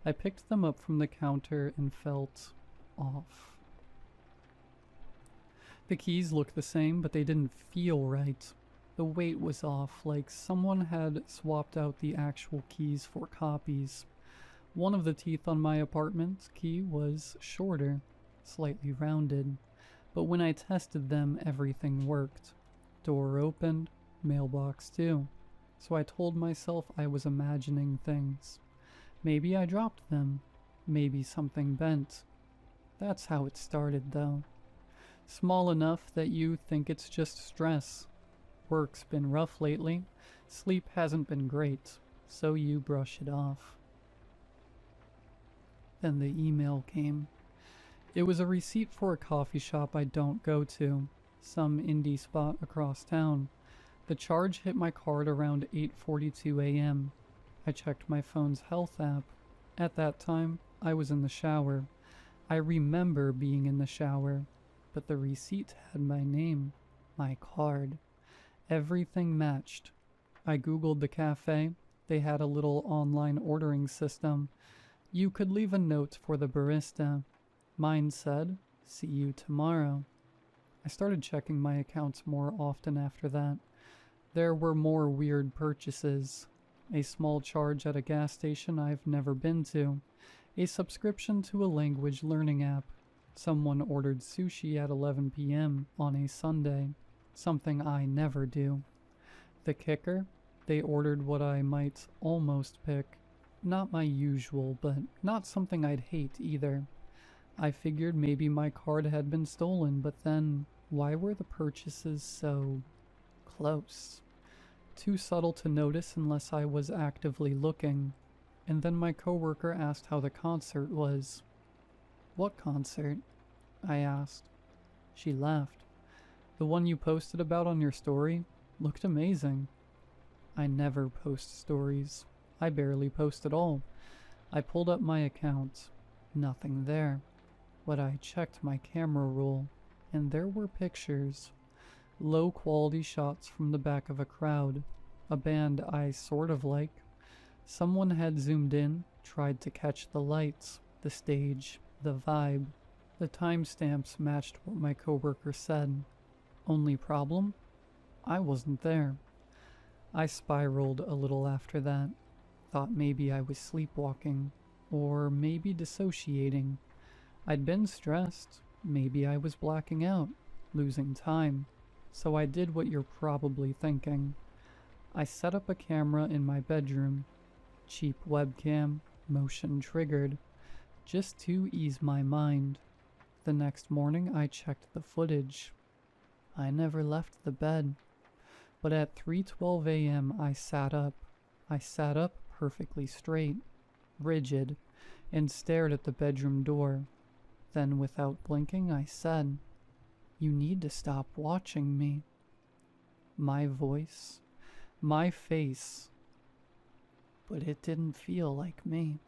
A: I picked them up from the counter and felt off. The keys looked the same, but they didn't feel right. The weight was off, like someone had swapped out the actual keys for copies. One of the teeth on my apartment key was shorter, slightly rounded, but when I tested them, everything worked. Door opened, mailbox too. So I told myself I was imagining things. Maybe I dropped them. Maybe something bent. That's how it started, though. Small enough that you think it's just stress. Work's been rough lately. Sleep hasn't been great, so you brush it off. Then the email came. It was a receipt for a coffee shop I don't go to, some indie spot across town. The charge hit my card around 8:42 a.m. I checked my phone's health app. At that time, I was in the shower. I remember being in the shower, but the receipt had my name, my card. Everything matched. I googled the cafe. They had a little online ordering system. You could leave a note for the barista. Mine said, "See you tomorrow." I started checking my accounts more often after that. There were more weird purchases. A small charge at a gas station I've never been to. A subscription to a language learning app. Someone ordered sushi at 11 p.m. on a Sunday. Something I never do. The kicker? They ordered what I might almost pick. Not my usual, but not something I'd hate either. I figured maybe my card had been stolen, but then why were the purchases so close? Too subtle to notice unless I was actively looking. And then my coworker asked how the concert was. "What concert?" I asked. She laughed. "The one you posted about on your story looked amazing." I never post stories. I barely post at all. I pulled up my account. Nothing there. But I checked my camera roll, and there were pictures. Low-quality shots from the back of a crowd. A band I sort of like. Someone had zoomed in, tried to catch the lights, the stage, the vibe. The timestamps matched what my coworker said. Only problem? I wasn't there. I spiraled a little after that. Thought maybe I was sleepwalking, or maybe dissociating. I'd been stressed. Maybe I was blacking out, losing time. So I did what you're probably thinking. I set up a camera in my bedroom. Cheap webcam, motion triggered, just to ease my mind. The next morning I checked the footage. I never left the bed. But at 3:12 a.m. I sat up. I sat up perfectly straight, rigid, and stared at the bedroom door. Then without blinking I said, "You need to stop watching me." My voice, my face, but it didn't feel like me.